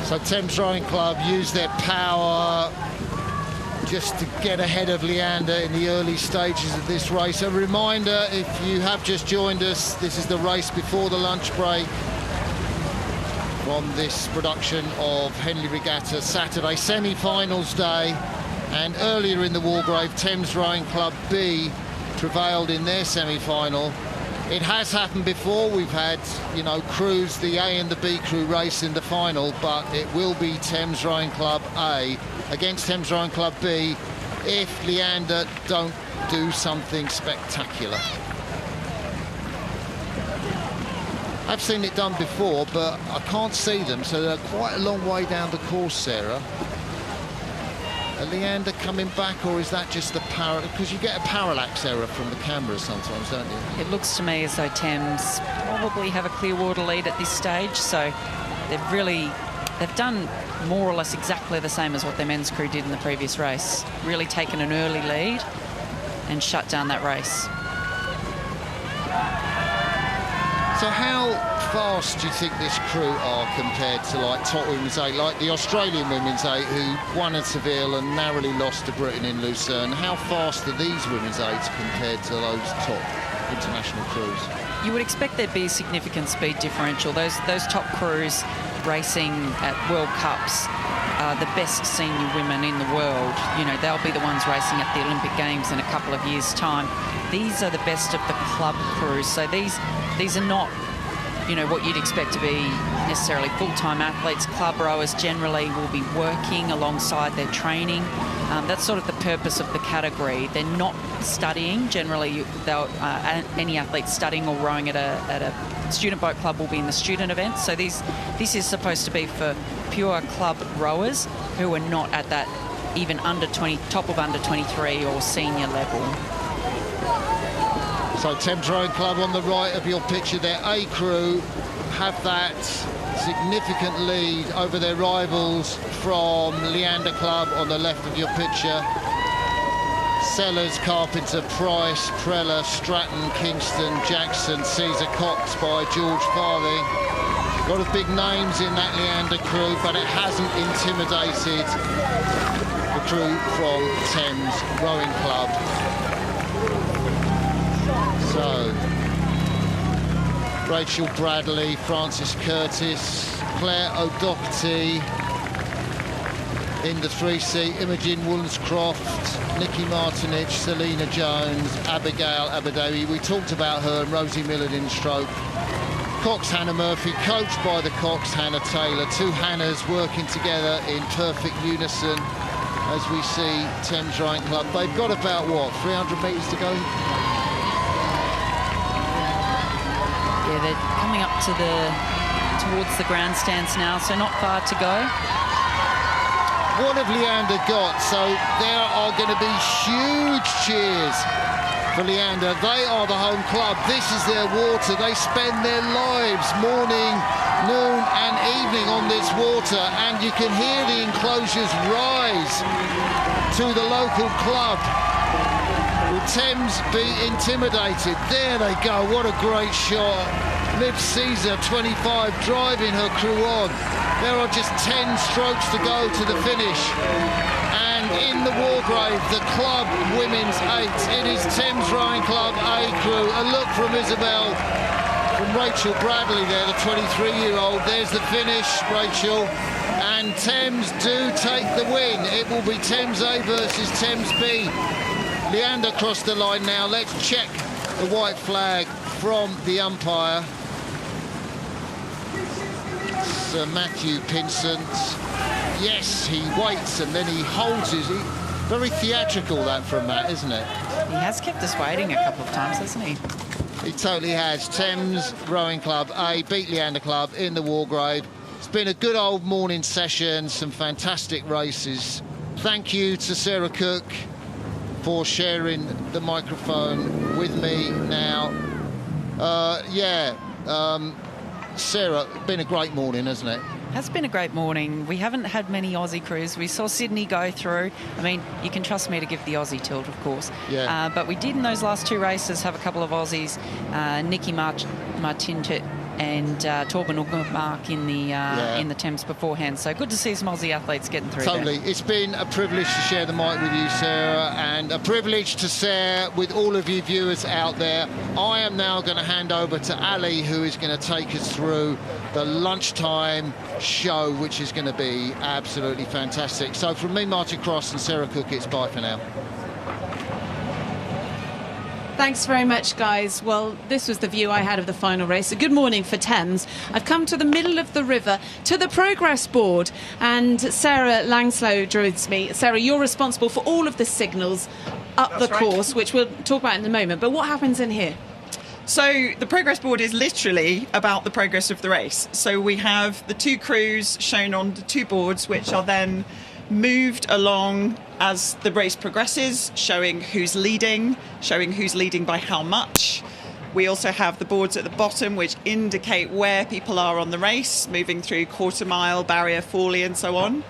So Thames Rowing Club used their power just to get ahead of Leander in the early stages of this race. A reminder, if you have just joined us, this is the race before the lunch break from this production of Henley Regatta Saturday, semi-finals day. And earlier in the Wargrave, Thames Rowing Club B prevailed in their semi-final. It has happened before. We've had, you know, crews, the A and the B crew race in the final, but it will be Thames Rowing Club A against Thames Rowing Club B. if Leander don't do something spectacular. I've seen it done before, but I can't see them, so they're quite a long way down the course, Sarah. Are Leander coming back, or is that just the power? Because you get a parallax error from the camera sometimes, don't you?
It looks to me as though Thames probably have a clear water lead at this stage, so they've done more or less exactly the same as what their men's crew did in the previous race. Really taken an early lead and shut down that race.
So how fast do you think this crew are compared to like top women's 8, like the Australian women's 8 who won at Seville and narrowly lost to Britain in Lucerne? How fast are these women's 8s compared to those top international crews?
You would expect there'd be a significant speed differential. Those top crews racing at World Cups are the best senior women in the world. You know, they'll be the ones racing at the Olympic Games in a couple of years' time. These are the best of the club crews. So these are not, you know, what you'd expect to be necessarily full-time athletes. Club rowers generally will be working alongside their training. That's sort of the purpose of the category. They're not studying. Generally, any athlete studying or rowing at a student boat club will be in the student events. So this is supposed to be for pure club rowers who are not at that even top of under 23 or senior level.
So Thames Rowing Club on the right of your picture, their A crew have that significant lead over their rivals from Leander Club on the left of your picture. Sellers, Carpenter, Price, Preller, Stratton, Kingston, Jackson, Caesar Cox by George Farley. A lot of big names in that Leander crew, but it hasn't intimidated the crew from Thames Rowing Club. So, Rachel Bradley, Frances Curtis, Claire O'Doherty in the 3C, Imogen Woolscroft, Nikki Martinich, Selena Jones, Abigail A.E.W. We talked about her, and Rosie Millard in stroke. Cox Hannah Murphy, coached by the Cox Hannah Taylor. Two Hannahs working together in perfect unison as we see Thames Rowing Club. They've got about, what, 300 metres to go?
Yeah, they're coming up towards the grandstands now, so not far to go.
What have Leander got? So there are going to be huge cheers for Leander. They are the home club. This is their water. They spend their lives morning, noon and evening on this water, and you can hear the enclosures rise to the local club. Will Thames be intimidated? There they go, what a great shot. Liv Caesar, 25, driving her crew on. There are just 10 strokes to go to the finish. And in the Wargrave, the club women's 8, it is Thames Rowing Club A crew. A look from Isabel, from Rachel Bradley there, the 23-year-old. There's the finish, Rachel. And Thames do take the win. It will be Thames A versus Thames B. Leander crossed the line now. Let's check the white flag from the umpire. Sir Matthew Pinsent. Yes, he waits and then he holds his... Very theatrical, that, from Matt, isn't it?
He has kept us waiting a couple of times, hasn't he?
He totally has. Thames Rowing Club A beat Leander Club in the Wargrave. It's been a good old morning session, some fantastic races. Thank you to Sarah Cook for sharing the microphone with me now. Sarah, been a great morning, hasn't it?
Has been a great morning. We haven't had many Aussie crews. We saw Sydney go through. I mean, you can trust me to give the Aussie tilt, of course.
Yeah.
But we did in those last two races have a couple of Aussies, Nikki Martinchit and Torben Uggmark in the Thames beforehand. So good to see some Aussie athletes getting through.
Totally.
There.
It's been a privilege to share the mic with you, Sarah, and a privilege to share with all of you viewers out there. I am now going to hand over to Ali, who is going to take us through the lunchtime show, which is going to be absolutely fantastic. So from me, Martin Cross, and Sarah Cook, it's bye for now.
Thanks very much, guys. Well, this was the view I had of the final race. A good morning for Thames. I've come to the middle of the river, to the progress board, and Sarah Langslow joins me. Sarah, you're responsible for all of the signals up the course, which we'll talk about in a moment. But what happens in here?
So the progress board is literally about the progress of the race. So we have the two crews shown on the two boards, which are then moved along as the race progresses, showing who's leading by how much. We also have the boards at the bottom which indicate where people are on the race, moving through quarter mile, barrier, Forley and so on.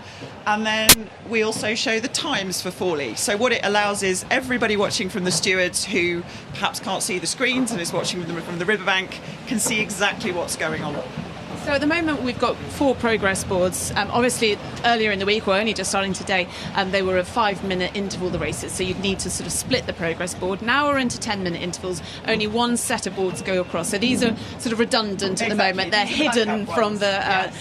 And then we also show the times for Forley. So what it allows is everybody watching from the stewards who perhaps can't see the screens and is watching from the riverbank can see exactly what's going on.
So at the moment we've got 4 progress boards. Obviously earlier in the week, or only just starting today, they were a 5-minute interval, the races, so you'd need to sort of split the progress board. Now we're into 10-minute intervals. Only one set of boards go across, so these are sort of redundant at the moment. They're hidden from the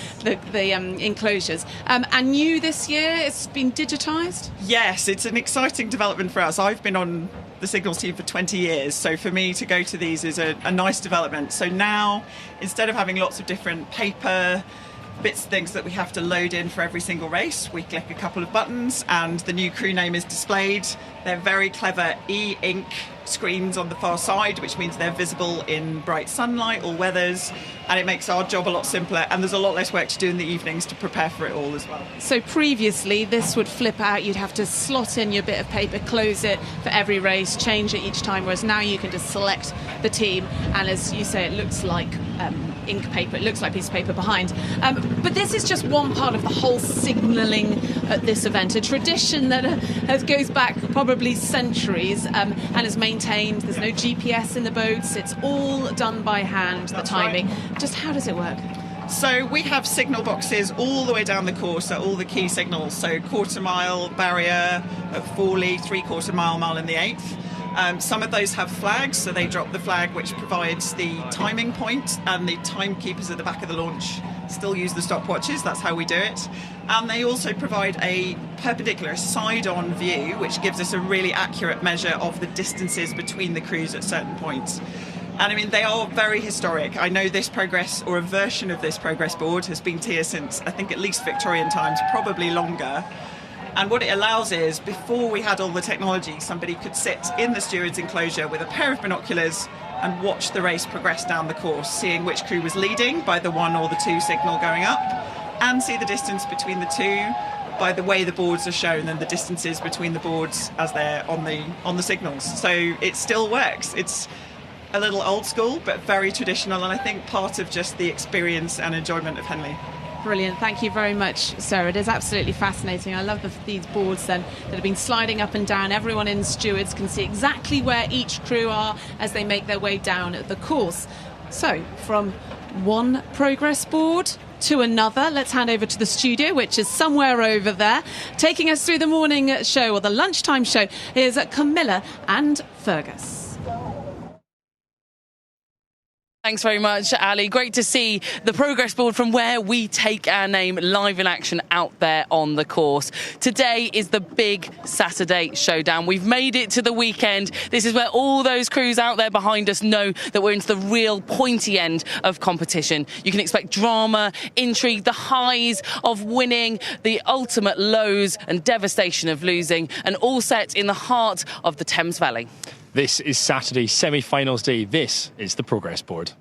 enclosures. And new this year, it's been digitised?
Yes, it's an exciting development for us. I've been on the signals team for 20 years, so for me to go to these is a nice development. So now, instead of having lots of different paper bits, things that we have to load in for every single race, we click a couple of buttons and the new crew name is displayed. They're very clever e-ink screens on the far side, which means they're visible in bright sunlight, all weathers, and it makes our job a lot simpler, and there's a lot less work to do in the evenings to prepare for it all as well.
So previously this would flip out, you'd have to slot in your bit of paper, close it for every race, change it each time, whereas now you can just select the team, and as you say, it looks like ink paper, it looks like a piece of paper behind. But this is just one part of the whole signalling at this event, a tradition that goes back probably centuries and is maintained. There's no GPS in the boats, it's all done by hand, the timing. Right. Just how does it work?
So we have signal boxes all the way down the course at all the key signals. So quarter mile, barrier, at Forley, 3/4 mile, mile in the 8th. Some of those have flags, so they drop the flag which provides the timing point, and the timekeepers at the back of the launch still use the stopwatches. That's how we do it. And they also provide a perpendicular side-on view, which gives us a really accurate measure of the distances between the crews at certain points. And I mean, they are very historic. I know this progress, or a version of this progress board, has been here since, I think, at least Victorian times, probably longer. And what it allows is, before we had all the technology, somebody could sit in the steward's enclosure with a pair of binoculars and watch the race progress down the course, seeing which crew was leading by the 1 or the 2 signal going up, and see the distance between the 2 by the way the boards are shown and the distances between the boards as they're on the signals. So it still works. It's a little old school, but very traditional, and I think part of just the experience and enjoyment of Henley.
Brilliant. Thank you very much, Sarah. It is absolutely fascinating. I love these boards then that have been sliding up and down. Everyone in stewards can see exactly where each crew are as they make their way down the course. So, from one progress board to another, let's hand over to the studio, which is somewhere over there. Taking us through the morning show, or the lunchtime show, is Camilla and Fergus.
Thanks very much, Ali. Great to see the progress board from where we take our name live in action out there on the course. Today is the big Saturday showdown. We've made it to the weekend. This is where all those crews out there behind us know that we're into the real pointy end of competition. You can expect drama, intrigue, the highs of winning, the ultimate lows and devastation of losing, and all set in the heart of the Thames Valley.
This is Saturday semi-finals day. This is the progress board.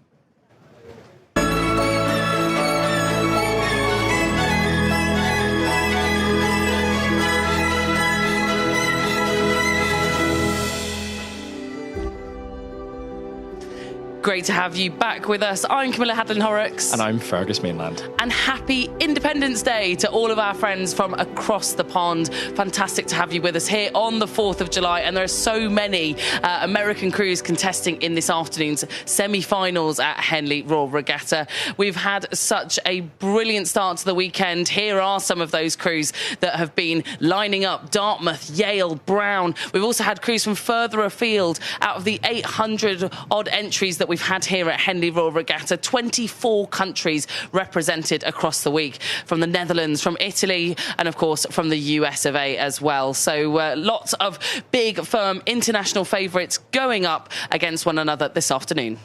Great to have you back with us. I'm Camilla Hadlin-Horrocks.
And I'm Fergus Mainland.
And happy Independence Day to all of our friends from across the pond. Fantastic to have you with us here on the 4th of July. And there are so many American crews contesting in this afternoon's semi-finals at Henley-On-Thames Regatta. We've had such a brilliant start to the weekend. Here are some of those crews that have been lining up: Dartmouth, Yale, Brown. We've also had crews from further afield. Out of the 800 odd entries that we've
had here at Henley Royal Regatta. 24 countries represented across the week, from the Netherlands, from Italy, and of course from the US of A as well. So lots of big, firm international favourites going up against one another this afternoon.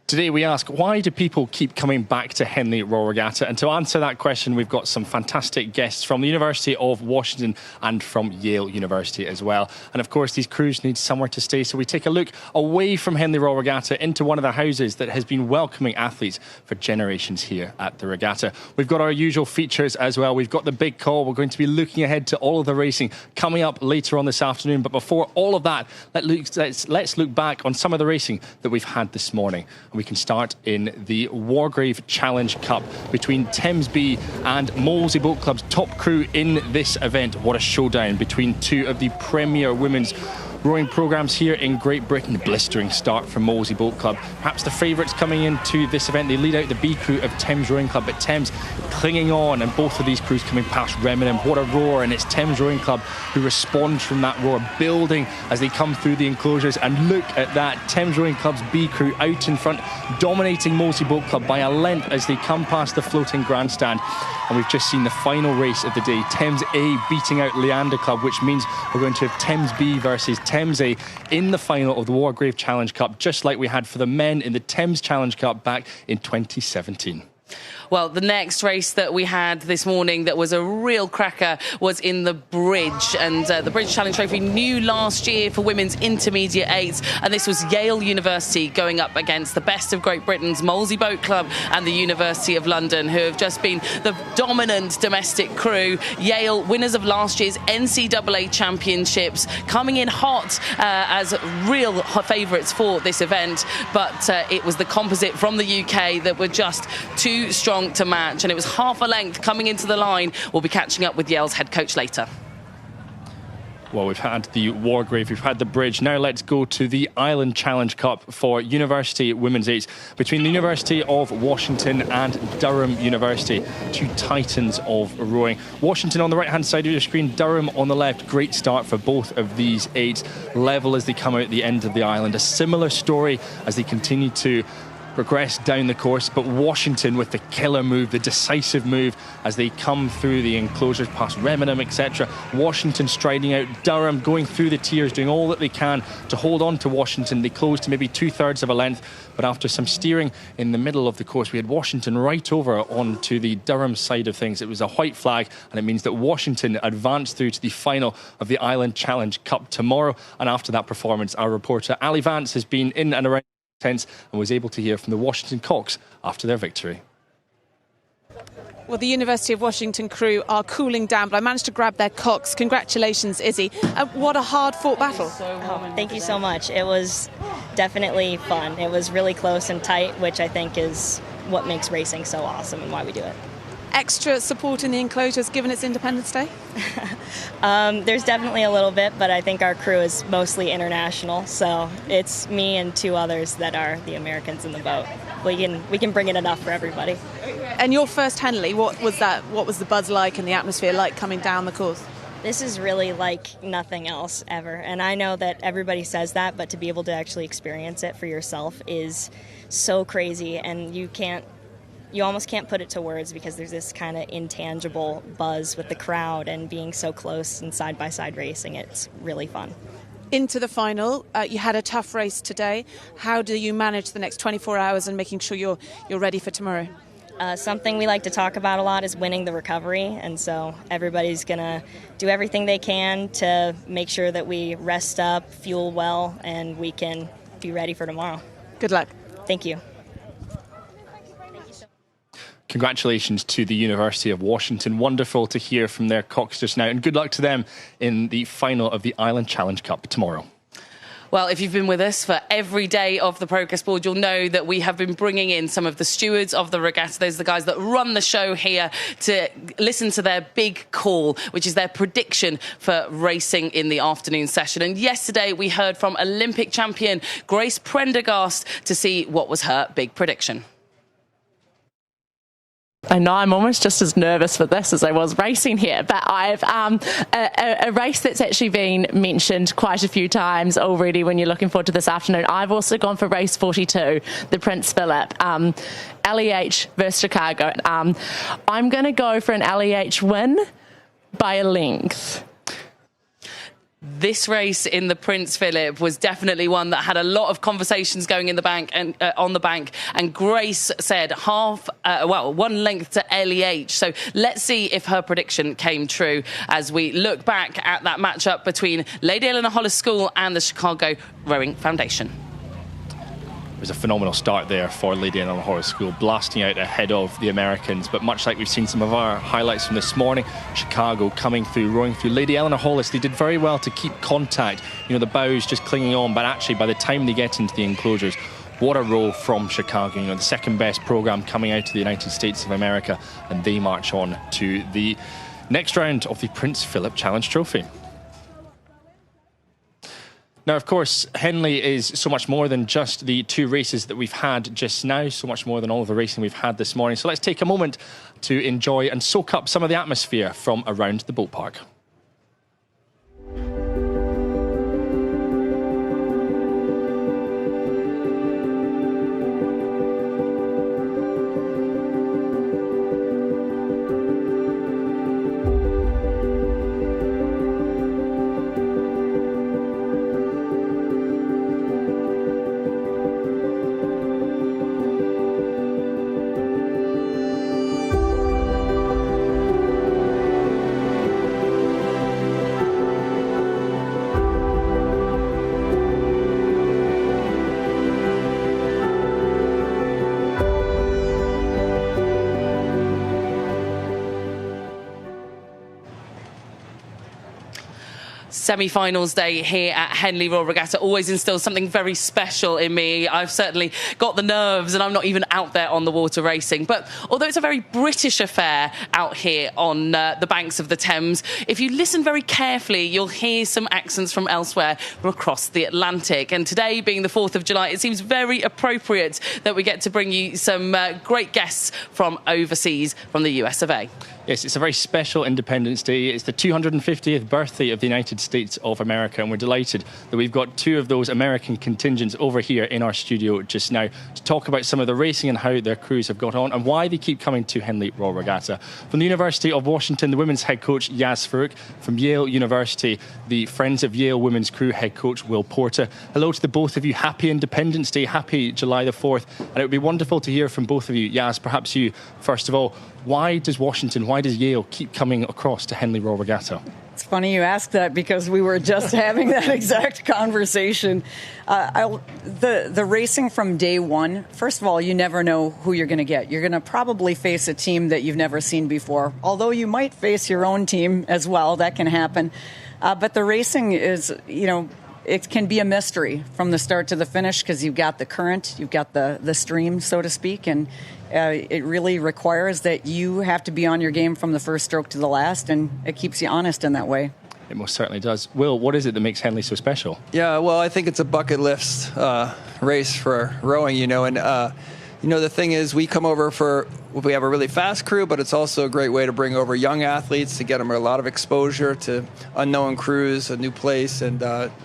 Today we ask, why do people keep coming back to Henley Royal Regatta? And to answer that question, we've got some fantastic guests from the University of Washington and from Yale University as well. And of course, these crews need somewhere to stay. So we take a look away from Henley Royal Regatta into one of the houses that has been welcoming athletes for generations here at the regatta. We've got our usual features as well. We've got the big call. We're going to be looking ahead to all of the racing coming up later on this afternoon. But before all of that, let's look back on some of the racing that we've had this morning. We can start in the Wargrave Challenge Cup between Thames-B and Molesey Boat Club's top crew in this event. What a showdown between two of the premier women's rowing programmes here in Great Britain. Blistering start from Molesey Boat Club. Perhaps the favourites coming into this event. They lead out the B crew of Thames Rowing Club, but Thames clinging on, and both of these crews coming past Remenham. What a roar, and it's Thames Rowing Club who responds from that roar, building as they come through the enclosures. And look at that, Thames Rowing Club's B crew out in front, dominating Molesey Boat Club by a length as they come past the floating grandstand. And we've just seen the final race of the day, Thames A beating out Leander Club, which means we're going to have Thames B versus Thames A in the final of the Wargrave Challenge Cup, just like we had for the men in the Thames Challenge Cup back in 2017.
Well, the next race that we had this morning that was a real cracker was in the bridge, and the Bridge Challenge Trophy new last year for women's intermediate eights, and this was Yale University going up against the best of Great Britain's Molesey Boat Club and the University of London, who have just been the dominant domestic crew. Yale, winners of last year's NCAA championships, coming in hot as real favourites for this event, but it was the composite from the UK that were just too strong to match, and it was half a length coming into the line. We'll be catching up with Yale's head coach later.
Well, we've had the Wargrave, we've had the bridge. Now let's go to the Island Challenge Cup for University Women's Eights between the University of Washington and Durham University, two titans of rowing. Washington on the right-hand side of your screen, Durham on the left. Great start for both of these eights, level as they come out at the end of the island. A similar story as they continue to progress down the course, but Washington with the killer move, the decisive move as they come through the enclosures past Remenham, etc. Washington striding out, Durham going through the tiers, doing all that they can to hold on to Washington. They closed to maybe 2/3 of a length, but after some steering in the middle of the course, we had Washington right over onto the Durham side of things. It was a white flag, and it means that Washington advanced through to the final of the Island Challenge Cup tomorrow. And after that performance, our reporter Ali Vance has been in and around and was able to hear from the Washington Cocks after their victory.
Well, the University of Washington crew are cooling down, but I managed to grab their cocks. Congratulations, Izzy. What a hard-fought battle.
Oh, thank you so much. It was definitely fun. It was really close and tight, which I think is what makes racing so awesome and why we do it.
Extra support in the enclosures given it's Independence Day?
There's definitely a little bit, but I think our crew is mostly international, so it's me and two others that are the Americans in the boat. We can bring it enough for everybody.
And your first Henley, what was that? What was the buzz like and the atmosphere like coming down the course?
This is really like nothing else ever, and I know that everybody says that, but to be able to actually experience it for yourself is so crazy, and you almost can't put it to words because there's this kind of intangible buzz with the crowd and being so close and side-by-side racing. It's really fun.
Into the final, you had a tough race today. How do you manage the next 24 hours and making sure you're ready for tomorrow?
Something we like to talk about a lot is winning the recovery, and so everybody's going to do everything they can to make sure that we rest up, fuel well, and we can be ready for tomorrow.
Good luck.
Thank you.
Congratulations to the University of Washington. Wonderful to hear from their cocks just now, and good luck to them in the final of the Island Challenge Cup tomorrow.
Well, if you've been with us for every day of the Progress Board, you'll know that we have been bringing in some of the stewards of the regatta. Those are the guys that run the show here, to listen to their big call, which is their prediction for racing in the afternoon session. And yesterday we heard from Olympic champion Grace Prendergast to see what was her big prediction.
I know I'm almost just as nervous for this as I was racing here, but I've a race that's actually been mentioned quite a few times already when you're looking forward to this afternoon. I've also gone for race 42, the Prince Philip, LEH versus Chicago. I'm going to go for an LEH win by a length.
This race in the Prince Philip was definitely one that had a lot of conversations going in the bank and on the bank. And Grace said one length to LEH. So let's see if her prediction came true as we look back at that matchup between Lady Eleanor Hollis School and the Chicago Rowing Foundation.
It was a phenomenal start there for Lady Eleanor Hollis School, blasting out ahead of the Americans. But much like we've seen some of our highlights from this morning, Chicago coming through, rowing through. Lady Eleanor Hollis, they did very well to keep contact. You know, the bows just clinging on, but actually by the time they get into the enclosures, what a row from Chicago. You know, the second best program coming out of the United States of America, and they march on to the next round of the Prince Philip Challenge Trophy. Now, of course, Henley is so much more than just the two races that we've had just now, so much more than all of the racing we've had this morning. So let's take a moment to enjoy and soak up some of the atmosphere from around the boat park.
Semi-finals day here at Henley Royal Regatta always instills something very special in me. I've certainly got the nerves and I'm not even out there on the water racing. But although it's a very British affair out here on the banks of the Thames, if you listen very carefully, you'll hear some accents from elsewhere from across the Atlantic. And today, being the 4th of July, it seems very appropriate that we get to bring you some great guests from overseas, from the US of A.
Yes, it's a very special Independence Day. It's the 250th birthday of the United States of America, and we're delighted that we've got two of those American contingents over here in our studio just now to talk about some of the racing and how their crews have got on and why they keep coming to Henley Royal Regatta. From the University of Washington, the women's head coach, Yaz Farouk. From Yale University, the Friends of Yale women's crew head coach, Will Porter. Hello to the both of you. Happy Independence Day. Happy July the 4th. And it would be wonderful to hear from both of you. Yaz, perhaps you, first of all, why does Washington, why does Yale keep coming across to Henley Royal Regatta?
It's funny you ask that because we were just having that exact conversation. The racing from day one, first of all, you never know who you're going to get. You're going to probably face a team that you've never seen before, although you might face your own team as well. That can happen. But the racing is, you know, it can be a mystery from the start to the finish because you've got the current, you've got the stream, so to speak, and it really requires that you have to be on your game from the first stroke to the last, and it keeps you honest in that way.
It most certainly does. Will, what is it that makes Henley so special?
Yeah, well, I think it's a bucket list race for rowing, you know, and you know, the thing is we come over we have a really fast crew, but it's also a great way to bring over young athletes to get them a lot of exposure to unknown crews, a new place, and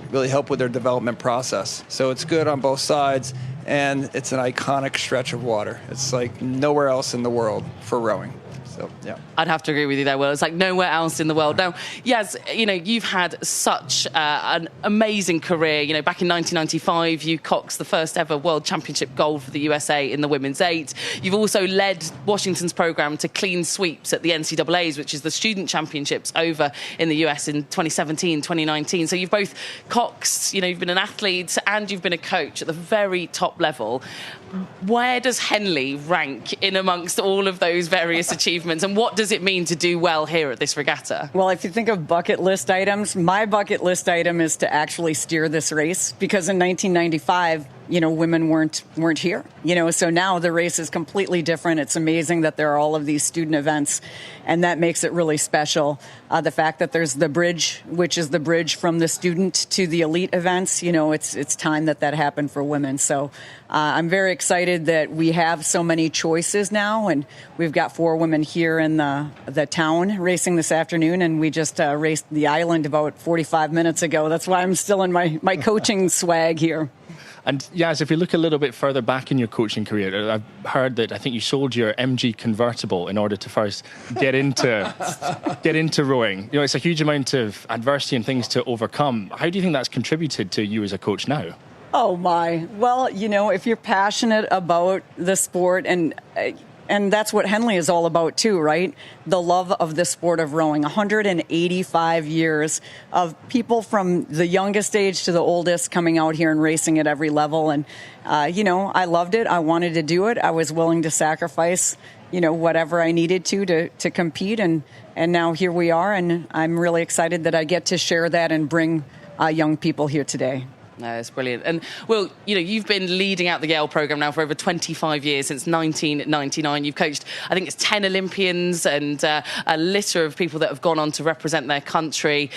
really help with their development process. So it's good on both sides, and it's an iconic stretch of water. It's like nowhere else in the world for rowing. So, yeah.
I'd have to agree with you there, Will. It's like nowhere else in the world. Now, Yaz, you know, you've had such an amazing career. You know, back in 1995, you coxed the first ever World Championship gold for the USA in the women's 8. You've also led Washington's program to clean sweeps at the NCAAs, which is the student championships over in the US in 2017, 2019. So you've both coxed, you know, you've been an athlete and you've been a coach at the very top level. Where does Henley rank in amongst all of those various achievements, and what does it mean to do well here at this regatta?
Well, if you think of bucket list items, my bucket list item is to actually steer this race, because in 1995, women weren't here. So now the race is completely different. It's amazing that there are all of these student events, and that makes it really special. The fact that there's the bridge, which is the bridge from the student to the elite events, it's time that happened for women. So I'm very excited that we have so many choices now, and we've got 4 women here in the town racing this afternoon, and we just raced the island about 45 minutes ago. That's why I'm still in my coaching swag here.
And Yaz, if you look a little bit further back in your coaching career, I've heard that I think you sold your MG convertible in order to first get into rowing. It's a huge amount of adversity and things to overcome. How do you think that's contributed to you as a coach now?
Oh my. Well, if you're passionate about the sport, and that's what Henley is all about too, right? The love of the sport of rowing. 185 years of people from the youngest age to the oldest coming out here and racing at every level. And, I loved it. I wanted to do it. I was willing to sacrifice, whatever I needed to compete. And now here we are. And I'm really excited that I get to share that and bring young people here today.
No, it's brilliant. And, Will, you've been leading out the Yale programme now for over 25 years, since 1999. You've coached, I think it's 10 Olympians and a litter of people that have gone on to represent their country.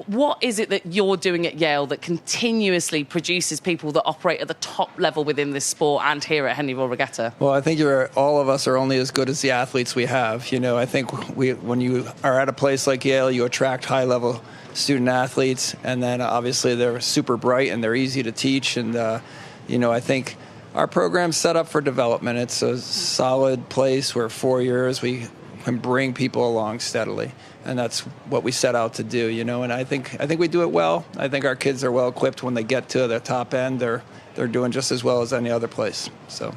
What is it that you're doing at Yale that continuously produces people that operate at the top level within this sport and here at Henley Royal Regatta?
Well, I think all of us are only as good as the athletes we have. I think when you are at a place like Yale, you attract high-level student athletes, and then obviously they're super bright and they're easy to teach. And, I think our program's set up for development. It's a solid place where 4 years we can bring people along steadily. And that's what we set out to do, and I think we do it well. I think our kids are well equipped when they get to the top end. They're doing just as well as any other place. So.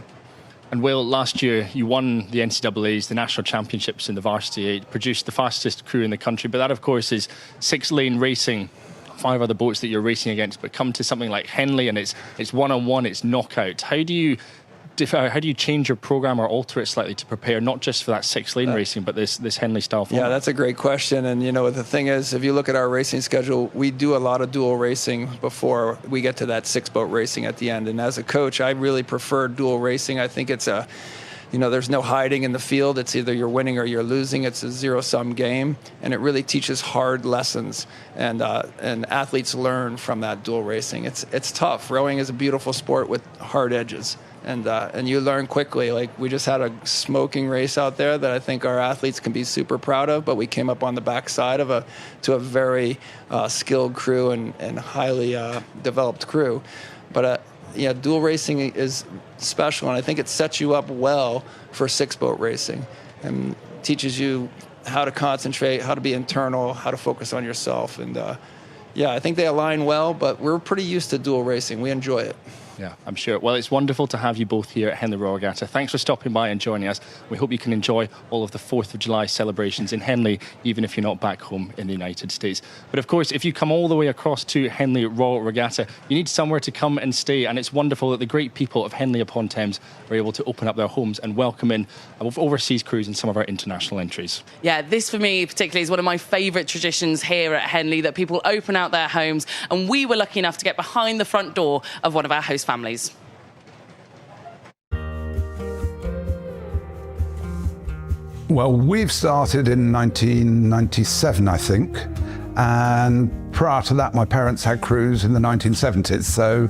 And Will, last year you won the NCAA's, the national championships in the varsity. It produced the fastest crew in the country, but that of course is 6-lane racing, 5 other boats that you're racing against. But come to something like Henley and it's one-on-one, it's knockout. How do you change your program or alter it slightly to prepare not just for that 6-lane racing, but this Henley style format?
Yeah, that's a great question. And the thing is, if you look at our racing schedule, we do a lot of dual racing before we get to that 6-boat racing at the end. And as a coach, I really prefer dual racing. I think it's there's no hiding in the field. It's either you're winning or you're losing. It's a zero-sum game, and it really teaches hard lessons. And athletes learn from that dual racing. It's tough. Rowing is a beautiful sport with hard edges. And you learn quickly. Like, we just had a smoking race out there that I think our athletes can be super proud of, but we came up on the backside to a very skilled crew and highly developed crew. But dual racing is special, and I think it sets you up well for 6-boat racing and teaches you how to concentrate, how to be internal, how to focus on yourself. And I think they align well, but we're pretty used to dual racing. We enjoy it.
Yeah, I'm sure. Well, it's wonderful to have you both here at Henley Royal Regatta. Thanks for stopping by and joining us. We hope you can enjoy all of the 4th of July celebrations in Henley, even if you're not back home in the United States. But of course, if you come all the way across to Henley Royal Regatta, you need somewhere to come and stay. And it's wonderful that the great people of Henley-upon-Thames are able to open up their homes and welcome in overseas crews in some of our international entries.
Yeah, this for me particularly is one of my favourite traditions here at Henley, that people open out their homes, and we were lucky enough to get behind the front door of one of our host families.
Well, we've started in 1997, I think, and prior to that my parents had crews in the 1970s, so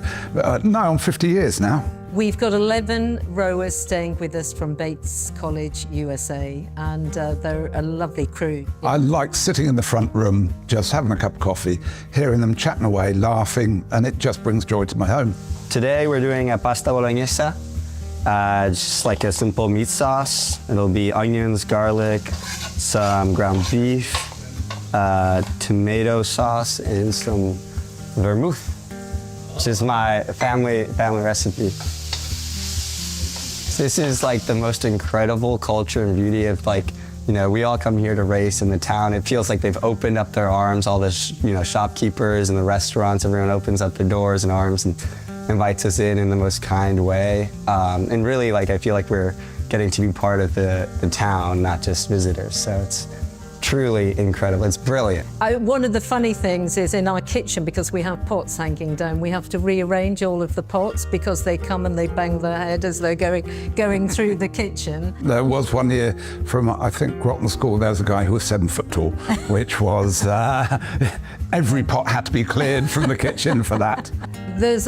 now on 50 years now.
We've got 11 rowers staying with us from Bates College, USA, and they're a lovely crew.
I like sitting in the front room, just having a cup of coffee, hearing them chatting away, laughing, and it just brings joy to my home.
Today we're doing a pasta bolognese, just like a simple meat sauce. It'll be onions, garlic, some ground beef, tomato sauce, and some vermouth, which is my family recipe. This is like the most incredible culture and beauty of, like, we all come here to race in the town. It feels like they've opened up their arms, all the shopkeepers and the restaurants, everyone opens up their doors and arms and invites us in the most kind way. And really, like, I feel like we're getting to be part of the town, not just visitors. So it's truly incredible. It's brilliant.
One of the funny things is in our kitchen, because we have pots hanging down, we have to rearrange all of the pots because they come and they bang their head as they're going through the kitchen.
There was one year from, I think, Groton School, there was a guy who was 7 foot tall, which was, every pot had to be cleared from the kitchen for that.
There's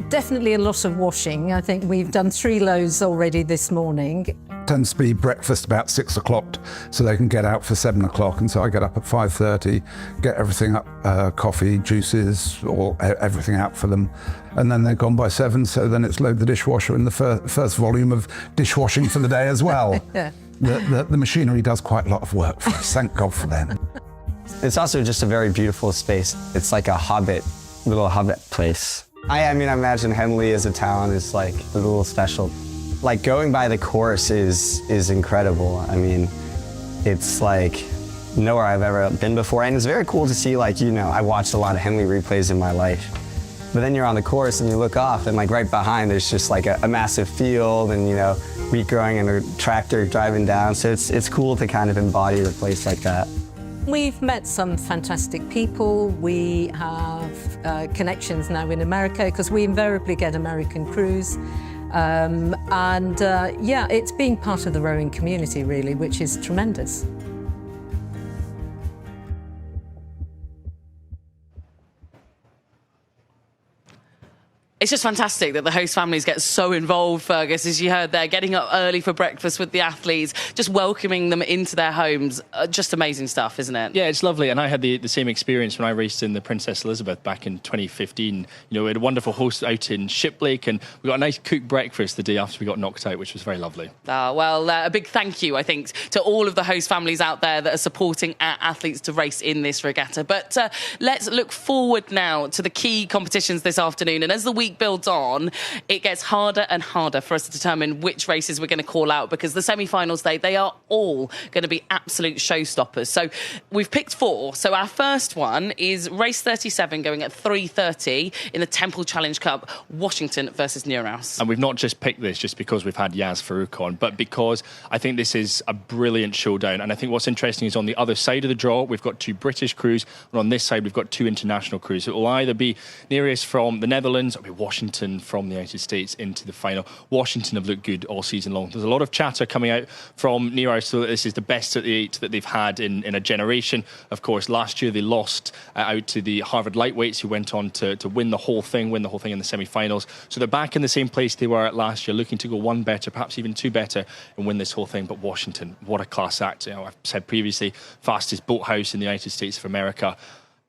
definitely a lot of washing. I think we've done 3 loads already this morning.
Tends to be breakfast about 6 o'clock so they can get out for 7 o'clock, and so I get up at 5:30, get everything up, coffee, juices, or everything out for them, and then they're gone by 7, so then it's load the dishwasher in the first volume of dishwashing for the day as well.
Yeah.
The machinery does quite a lot of work for us, thank God for them.
It's also just a very beautiful space. It's like a little hobbit place. I mean, I imagine Henley as a town is like a little special. Like going by the course is incredible. I mean, it's like nowhere I've ever been before, and it's very cool to see, like, you know, I watched a lot of Henley replays in my life, but then you're on the course and you look off and like right behind there's just like a massive field and, you know, wheat growing and a tractor driving down, so it's cool to kind of embody a place like that.
We've met some fantastic people. We have connections now in America because we invariably get American crews. Yeah, it's being part of the rowing community, really, which is tremendous.
It's just fantastic that the host families get so involved, Fergus, as you heard there, getting up early for breakfast with the athletes, just welcoming them into their homes. Just amazing stuff, isn't it?
Yeah, it's lovely. And I had the same experience when I raced in the Princess Elizabeth back in 2015. You know, we had a wonderful host out in Shiplake, and we got a nice cooked breakfast the day after we got knocked out, which was very lovely.
Well, a big thank you, I think, to all of the host families out there that are supporting our athletes to race in this regatta. But let's look forward now to the key competitions this afternoon. And as the week builds on, it gets harder and harder for us to determine which races we're going to call out, because the semi-finals day, they are all going to be absolute showstoppers. So we've picked 4. So our first one is race 37 going at 3:30 in the Temple Challenge Cup, Washington versus Neuhaus.
And we've not just picked this just because we've had Yaz Farouk on, but because I think this is a brilliant showdown. And I think what's interesting is on the other side of the draw, we've got 2 British crews, and on this side, we've got 2 international crews. It will either be Neuhaus from the Netherlands, or it'll be Washington from the United States into the final. Washington have looked good all season long. There's a lot of chatter coming out from Neuhaus, so that this is the best at the 8 that they've had in a generation. Of course, last year they lost out to the Harvard lightweights, who went on to win the whole thing in the semi-finals. So they're back in the same place they were last year, looking to go 1 better, perhaps even 2 better, and win this whole thing. But Washington, what a class act. You know, I've said previously, fastest boathouse in the United States of America.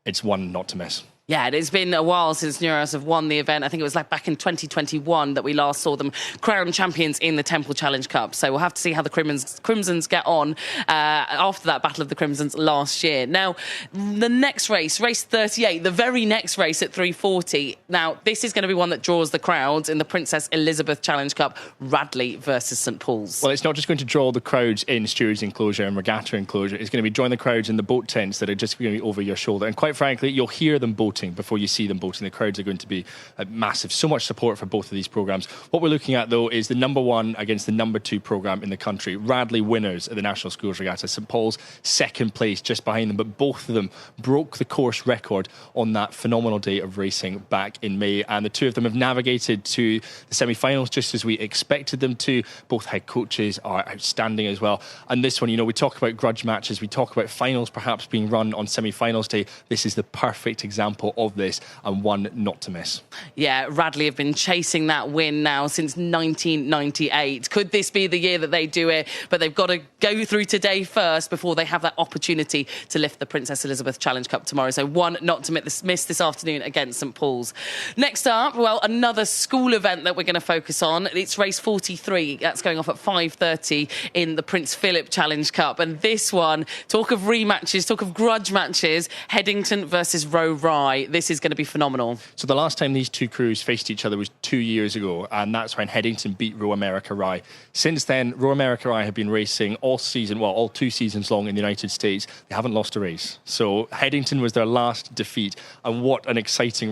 It's one not to miss.
Yeah, it's been a while since Neuhaus have won the event. I think it was like back in 2021 that we last saw them crowned champions in the Temple Challenge Cup. So we'll have to see how the Crimsons get on after that Battle of the Crimsons last year. Now, the next race, race 38, the very next race at 3:40. Now, this is going to be one that draws the crowds in the Princess Elizabeth Challenge Cup, Radley versus St Paul's.
Well, it's not just going to draw the crowds in Stewards Enclosure and Regatta Enclosure. It's going to be drawing the crowds in the boat tents that are just going to be over your shoulder. And quite frankly, you'll hear them boating before you see them boating. The crowds are going to be massive. So much support for both of these programmes. What we're looking at, though, is the number 1 against the number 2 programme in the country. Radley winners at the National Schools Regatta. St Paul's second place just behind them, but both of them broke the course record on that phenomenal day of racing back in May. And the 2 of them have navigated to the semi-finals just as we expected them to. Both head coaches are outstanding as well. And this one, you know, we talk about grudge matches, we talk about finals perhaps being run on semi-finals day. This is the perfect example of this, and one not to miss.
Yeah, Radley have been chasing that win now since 1998. Could this be the year that they do it? But they've got to go through today first before they have that opportunity to lift the Princess Elizabeth Challenge Cup tomorrow. So one not to miss this afternoon against St Paul's. Next up, well, another school event that we're going to focus on. It's race 43. That's going off at 5:30 in the Prince Philip Challenge Cup. And this one, talk of rematches, talk of grudge matches, Headington versus Row Rye. right. This is going to be phenomenal.
So the last time these two crews faced each other was 2 years ago, and that's when Headington beat Row America Rye. Since then, Row America Rye have been racing all 2 seasons long in the United States. They haven't lost a race. So Headington was their last defeat, and what an exciting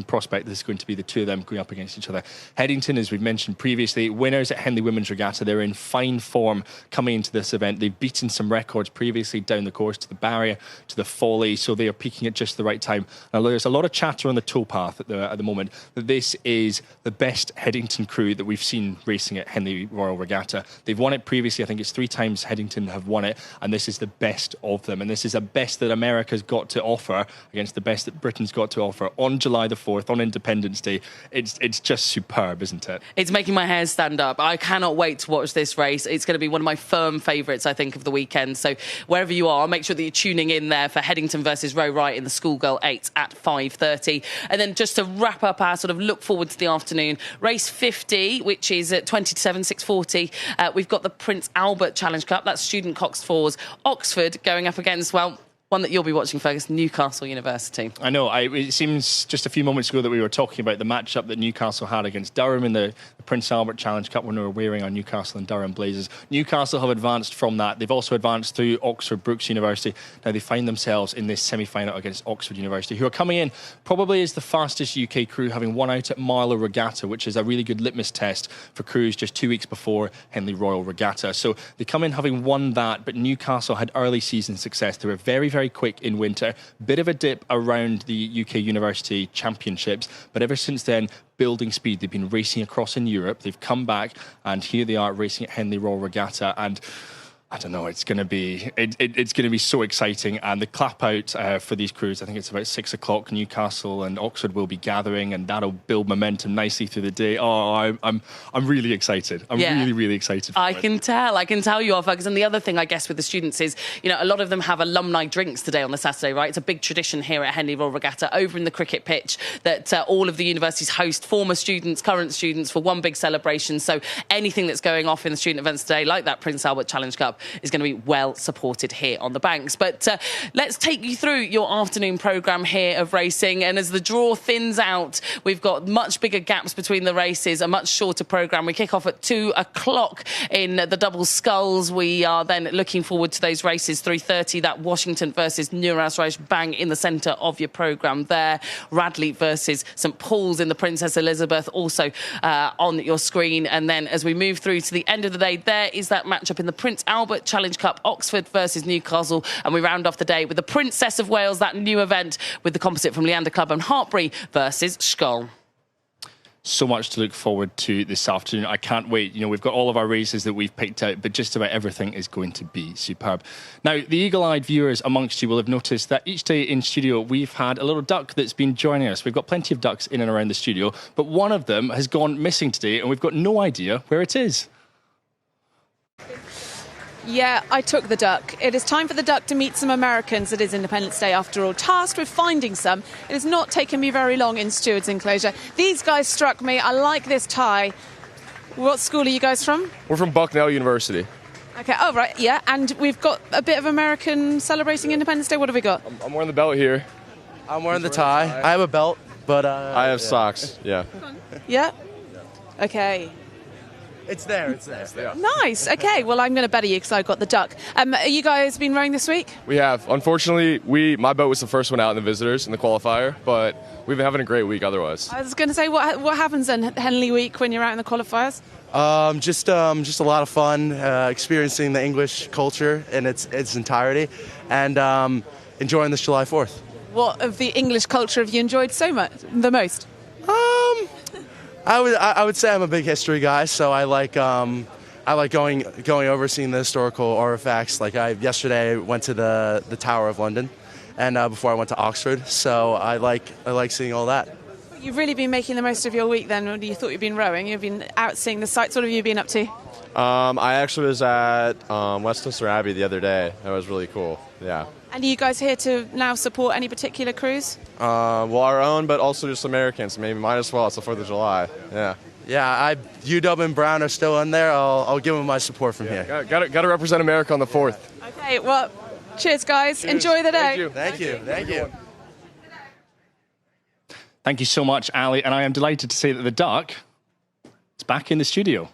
prospect this is going to be, the two of them going up against each other. Headington, as we've mentioned previously, winners at Henley Women's Regatta. They're in fine form coming into this event. They've beaten some records previously down the course to the barrier, to the folly, so they are peaking at just the right time. Now, there's a lot of chatter on the towpath at the moment that this is the best Headington crew that we've seen racing at Henley Royal Regatta. They've won it previously. I think it's 3 times Headington have won it, and this is the best of them. And this is the best that America's got to offer against the best that Britain's got to offer on July the 4th, on Independence Day. It's just superb, isn't it?
It's making my hair stand up. I cannot wait to watch this race. It's going to be one of my firm favourites, I think, of the weekend. So wherever you are, make sure that you're tuning in there for Headington versus Row Rye in the Schoolgirl 8 at 5:30. And then just to wrap up our sort of look forward to the afternoon, race 50, which is at 20 to 7, 6:40. We've got the Prince Albert Challenge Cup. That's Student Cox 4's Oxford going up against, well, one that you'll be watching, Fergus, Newcastle University.
I know. It seems just a few moments ago that we were talking about the matchup that Newcastle had against Durham in the Prince Albert Challenge Cup when we were wearing our Newcastle and Durham blazers. Newcastle have advanced from that. They've also advanced through Oxford Brookes University. Now they find themselves in this semi-final against Oxford University, who are coming in probably as the fastest UK crew, having won out at Marlow Regatta, which is a really good litmus test for crews just 2 weeks before Henley Royal Regatta. So they come in having won that, but Newcastle had early season success. They were very, very quick in winter. Bit of a dip around the UK University Championships, but ever since then, building speed. They've been racing across in Europe. They've come back, and here they are racing at Henley Royal Regatta. And I don't know, it's going to be so exciting. And the clap out for these crews, I think it's about 6 o'clock. Newcastle and Oxford will be gathering, and that'll build momentum nicely through the day. Oh, I'm really excited. I'm really excited.
I can tell you are, Fergus. And the other thing, I guess, with the students is, you know, a lot of them have alumni drinks today on the Saturday, right? It's a big tradition here at Henley Royal Regatta over in the cricket pitch that all of the universities host former students, current students for one big celebration. So anything that's going off in the student events today, like that Prince Albert Challenge Cup, is going to be well supported here on the banks. But let's take you through your afternoon programme here of racing. And as the draw thins out, we've got much bigger gaps between the races, a much shorter programme. We kick off at 2 o'clock in the double sculls. We are then looking forward to those races. 3:30, that Washington versus Neuras bang in the centre of your programme there. Radley versus St Paul's in the Princess Elizabeth also on your screen. And then as we move through to the end of the day, there is that matchup in the Prince Albert Challenge Cup, Oxford versus Newcastle, and we round off the day with the Princess of Wales, that new event with the composite from Leander Club, and Hartbury versus Schull.
So much to look forward to this afternoon. I can't wait. You know, we've got all of our races that we've picked out, but just about everything is going to be superb. Now, the eagle-eyed viewers amongst you will have noticed that each day in studio, we've had a little duck that's been joining us. We've got plenty of ducks in and around the studio, but one of them has gone missing today, and we've got no idea where it is.
Yeah, I took the duck. It is time for the duck to meet some Americans. It is Independence Day after all. Tasked with finding some. It has not taken me very long in Stewart's enclosure. These guys struck me. I like this tie. What school are you guys from?
We're from Bucknell University.
Okay, oh right, yeah. And we've got a bit of American celebrating Independence Day. What have we got?
I'm wearing the belt here.
I'm wearing the tie. I have a belt, but...
I have socks, yeah.
Yeah? Okay.
It's there, it's there.
Nice. Okay, well, I'm going to better you because I've got the duck. You guys been rowing this week?
We have. Unfortunately, my boat was the first one out in the visitors in the qualifier, but we've been having a great week otherwise.
I was going to say, what happens in Henley week when you're out in the qualifiers?
Just a lot of fun, experiencing the English culture in its entirety, and enjoying this July 4th.
What of the English culture have you enjoyed the most?
I would say I'm a big history guy, so I like going over, seeing the historical artifacts. Like yesterday I went to the Tower of London, and before I went to Oxford, so I like seeing all that.
You've really been making the most of your week then. You thought you'd been rowing, you've been out seeing the sights. What have you been up to?
I actually was at Westminster Abbey the other day. That was really cool, yeah.
And are you guys here to now support any particular cruise?
Well, our own, but also just Americans. Maybe might as well. It's the 4th of July. Yeah.
Yeah, U.W. and Brown are still in there. I'll give them my support from here.
Got to represent America on the 4th.
Okay, well, cheers, guys.
Cheers.
Enjoy the day.
Thank you.
Thank you so much, Ali. And I am delighted to say that the Duck is back in the studio.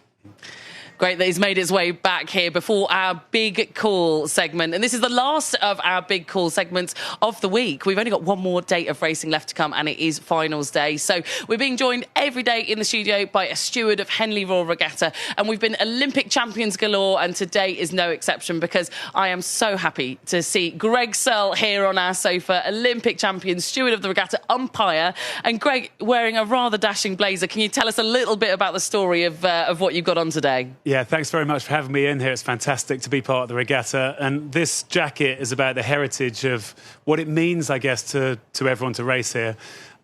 Great that he's made his way back here before our big call segment. And this is the last of our big call segments of the week. We've only got one more day of racing left to come, and it is finals day. So we're being joined every day in the studio by a steward of Henley Royal Regatta. And we've been Olympic champions galore, and today is no exception, because I am so happy to see Greg Searle here on our sofa, Olympic champion, steward of the regatta, umpire. And Greg, wearing a rather dashing blazer, can you tell us a little bit about the story of what you've got on today?
Yeah, thanks very much for having me in here. It's fantastic to be part of the regatta. And this jacket is about the heritage of what it means, I guess, to everyone to race here.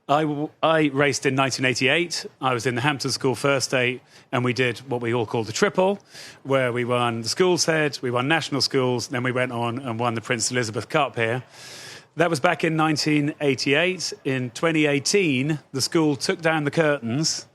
I raced in 1988. I was in the Hampton School First 8, and we did what we all call the triple, where we won the Schools Head, we won National Schools, then we went on and won the Prince Elizabeth Cup here. That was back in 1988. In 2018, the school took down the curtains,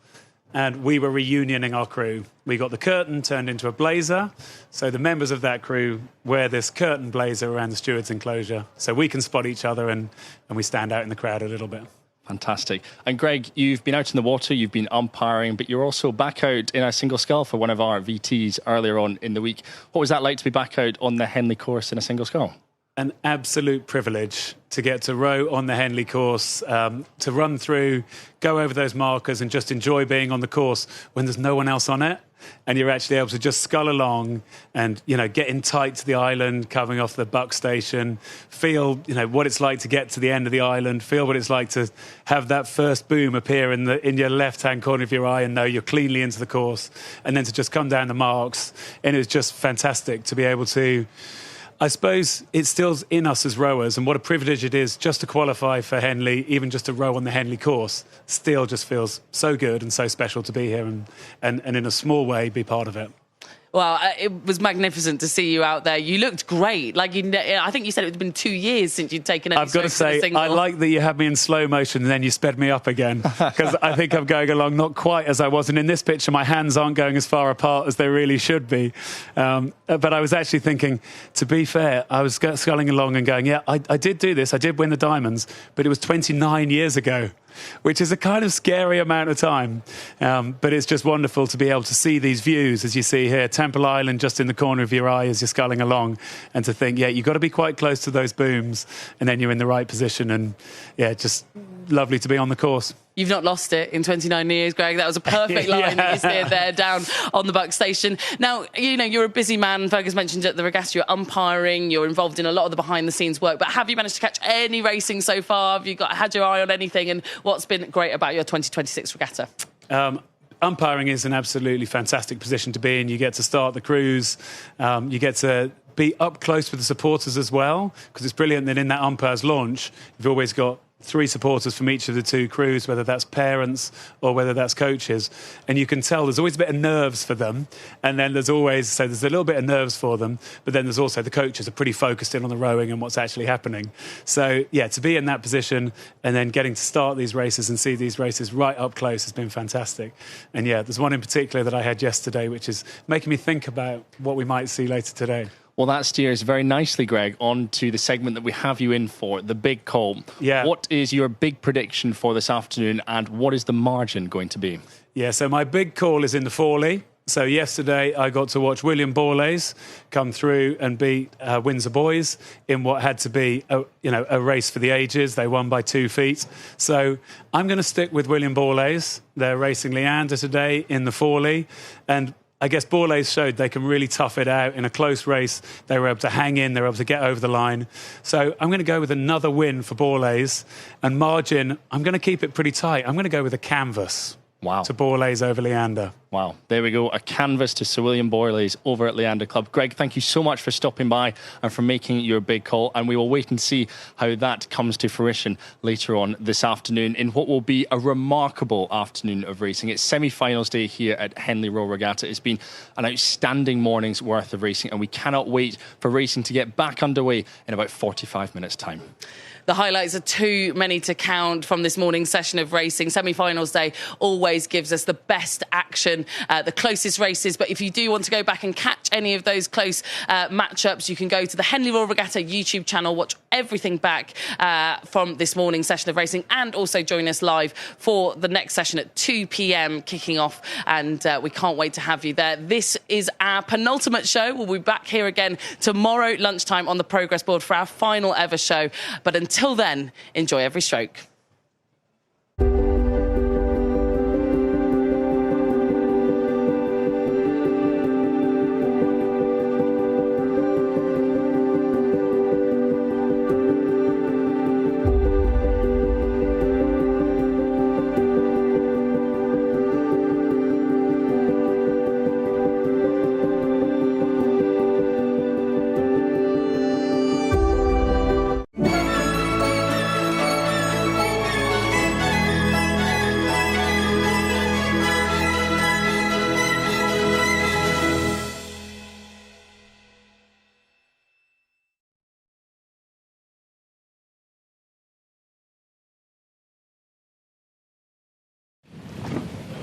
and we were reunioning our crew. We got the curtain turned into a blazer, so the members of that crew wear this curtain blazer around the stewards' enclosure, so we can spot each other and we stand out in the crowd a little bit.
Fantastic. And Greg, you've been out in the water, you've been umpiring, but you're also back out in a single scull for one of our VTs earlier on in the week. What was that like to be back out on the Henley course in a single scull?
An absolute privilege to get to row on the Henley course, to run through, go over those markers and just enjoy being on the course when there's no one else on it. And you're actually able to just scull along and, get in tight to the island, coming off the buck station, feel, what it's like to get to the end of the island, feel what it's like to have that first boom appear in your left-hand corner of your eye and know you're cleanly into the course, and then to just come down the marks. And it was just fantastic to be able to, I suppose it's still in us as rowers, and what a privilege it is just to qualify for Henley, even just to row on the Henley course. Still just feels so good and so special to be here and in a small way be part of it.
Well, it was magnificent to see you out there. You looked great. I think you said it had been 2 years since you'd taken any.
I've got to say, I like that you had me in slow motion and then you sped me up again, because I think I'm going along not quite as I was. And in this picture, my hands aren't going as far apart as they really should be. But I was actually thinking, to be fair, I was sculling along and going, yeah, I did do this. I did win the diamonds, but it was 29 years ago. Which is a kind of scary amount of time. But it's just wonderful to be able to see these views, as you see here, Temple Island just in the corner of your eye as you're sculling along, and to think, you've got to be quite close to those booms, and then you're in the right position, and just lovely to be on the course.
You've not lost it in 29 years, Greg. That was a perfect line that you steered there down on the buck station. Now, you're a busy man. Fergus mentioned at the regatta you're umpiring, you're involved in a lot of the behind-the-scenes work, but have you managed to catch any racing so far? Have you had your eye on anything? And what's been great about your 2026 regatta?
Umpiring is an absolutely fantastic position to be in. You get to start the cruise. You get to be up close with the supporters as well, because it's brilliant that in that umpire's launch, you've always got 3 supporters from each of the 2 crews, whether that's parents or whether that's coaches. And you can tell there's always a bit of nerves for them. And then there's a little bit of nerves for them. But then there's also the coaches are pretty focused in on the rowing and what's actually happening. So, to be in that position and then getting to start these races and see these races right up close has been fantastic. And there's one in particular that I had yesterday, which is making me think about what we might see later today.
Well, that steers very nicely, Greg, on to the segment that we have you in for, the big call.
Yeah.
What is your big prediction for this afternoon, and what is the margin going to be?
Yeah, so my big call is in the Forley. So yesterday I got to watch William Borlase come through and beat Windsor Boys in what had to be a race for the ages. They won by 2 feet. So I'm going to stick with William Borlase. They're racing Leander today in the Forley, and I guess Borlase showed they can really tough it out in a close race. They were able to hang in, they were able to get over the line. So I'm going to go with another win for Borlase. And margin, I'm going to keep it pretty tight. I'm going to go with a canvas.
Wow.
To Borlase over Leander.
Wow. There we go. A canvas to Sir William Borlase over at Leander Club. Greg, thank you so much for stopping by and for making your big call. And we will wait and see how that comes to fruition later on this afternoon in what will be a remarkable afternoon of racing. It's semi-finals day here at Henley Royal Regatta. It's been an outstanding morning's worth of racing, and we cannot wait for racing to get back underway in about 45 minutes' time.
The highlights are too many to count from this morning's session of racing. Semi-finals day always gives us the best action often the closest races. But if you do want to go back and catch any of those close matchups, you can go to the Henley Royal Regatta YouTube channel, watch everything back from this morning's session of racing, and also join us live for the next session at 2 p.m. kicking off. And we can't wait to have you there. This is our penultimate show. We'll be back here again tomorrow lunchtime on the progress board for our final ever show. But until then, enjoy every stroke.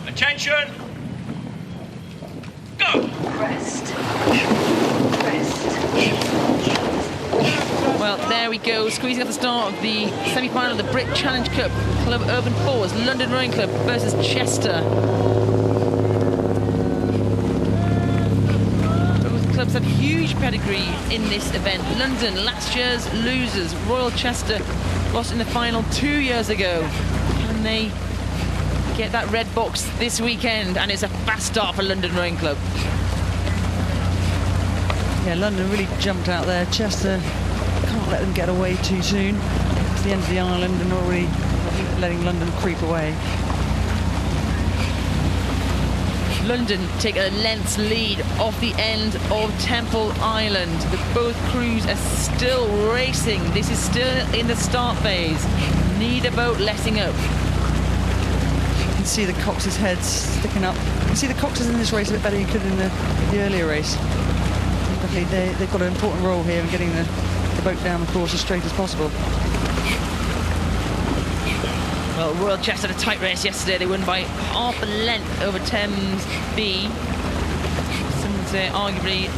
Attention! Go!
Well, there we go, squeezing at the start of the semi-final of the Brit Challenge Cup. Club Urban Fours, London Rowing Club versus Chester. Both clubs have huge pedigree in this event. London, last year's losers. Royal Chester lost in the final 2 years ago. And they get that red box this weekend, and it's a fast start for London Rowing Club.
Yeah, London really jumped out there. Chester can't let them get away too soon. It's the end of the island and already letting London creep away.
London take a length's lead off the end of Temple Island. Both crews are still racing. This is still in the start phase. Neither boat letting up.
You can see the Cox's heads sticking up. You can see the Coxes in this race a bit better than you could in the earlier race. Definitely they've got an important role here in getting the boat down the course as straight as possible.
Well, Royal Chester had a tight race yesterday. They won by half a length over Thames B. Some would say arguably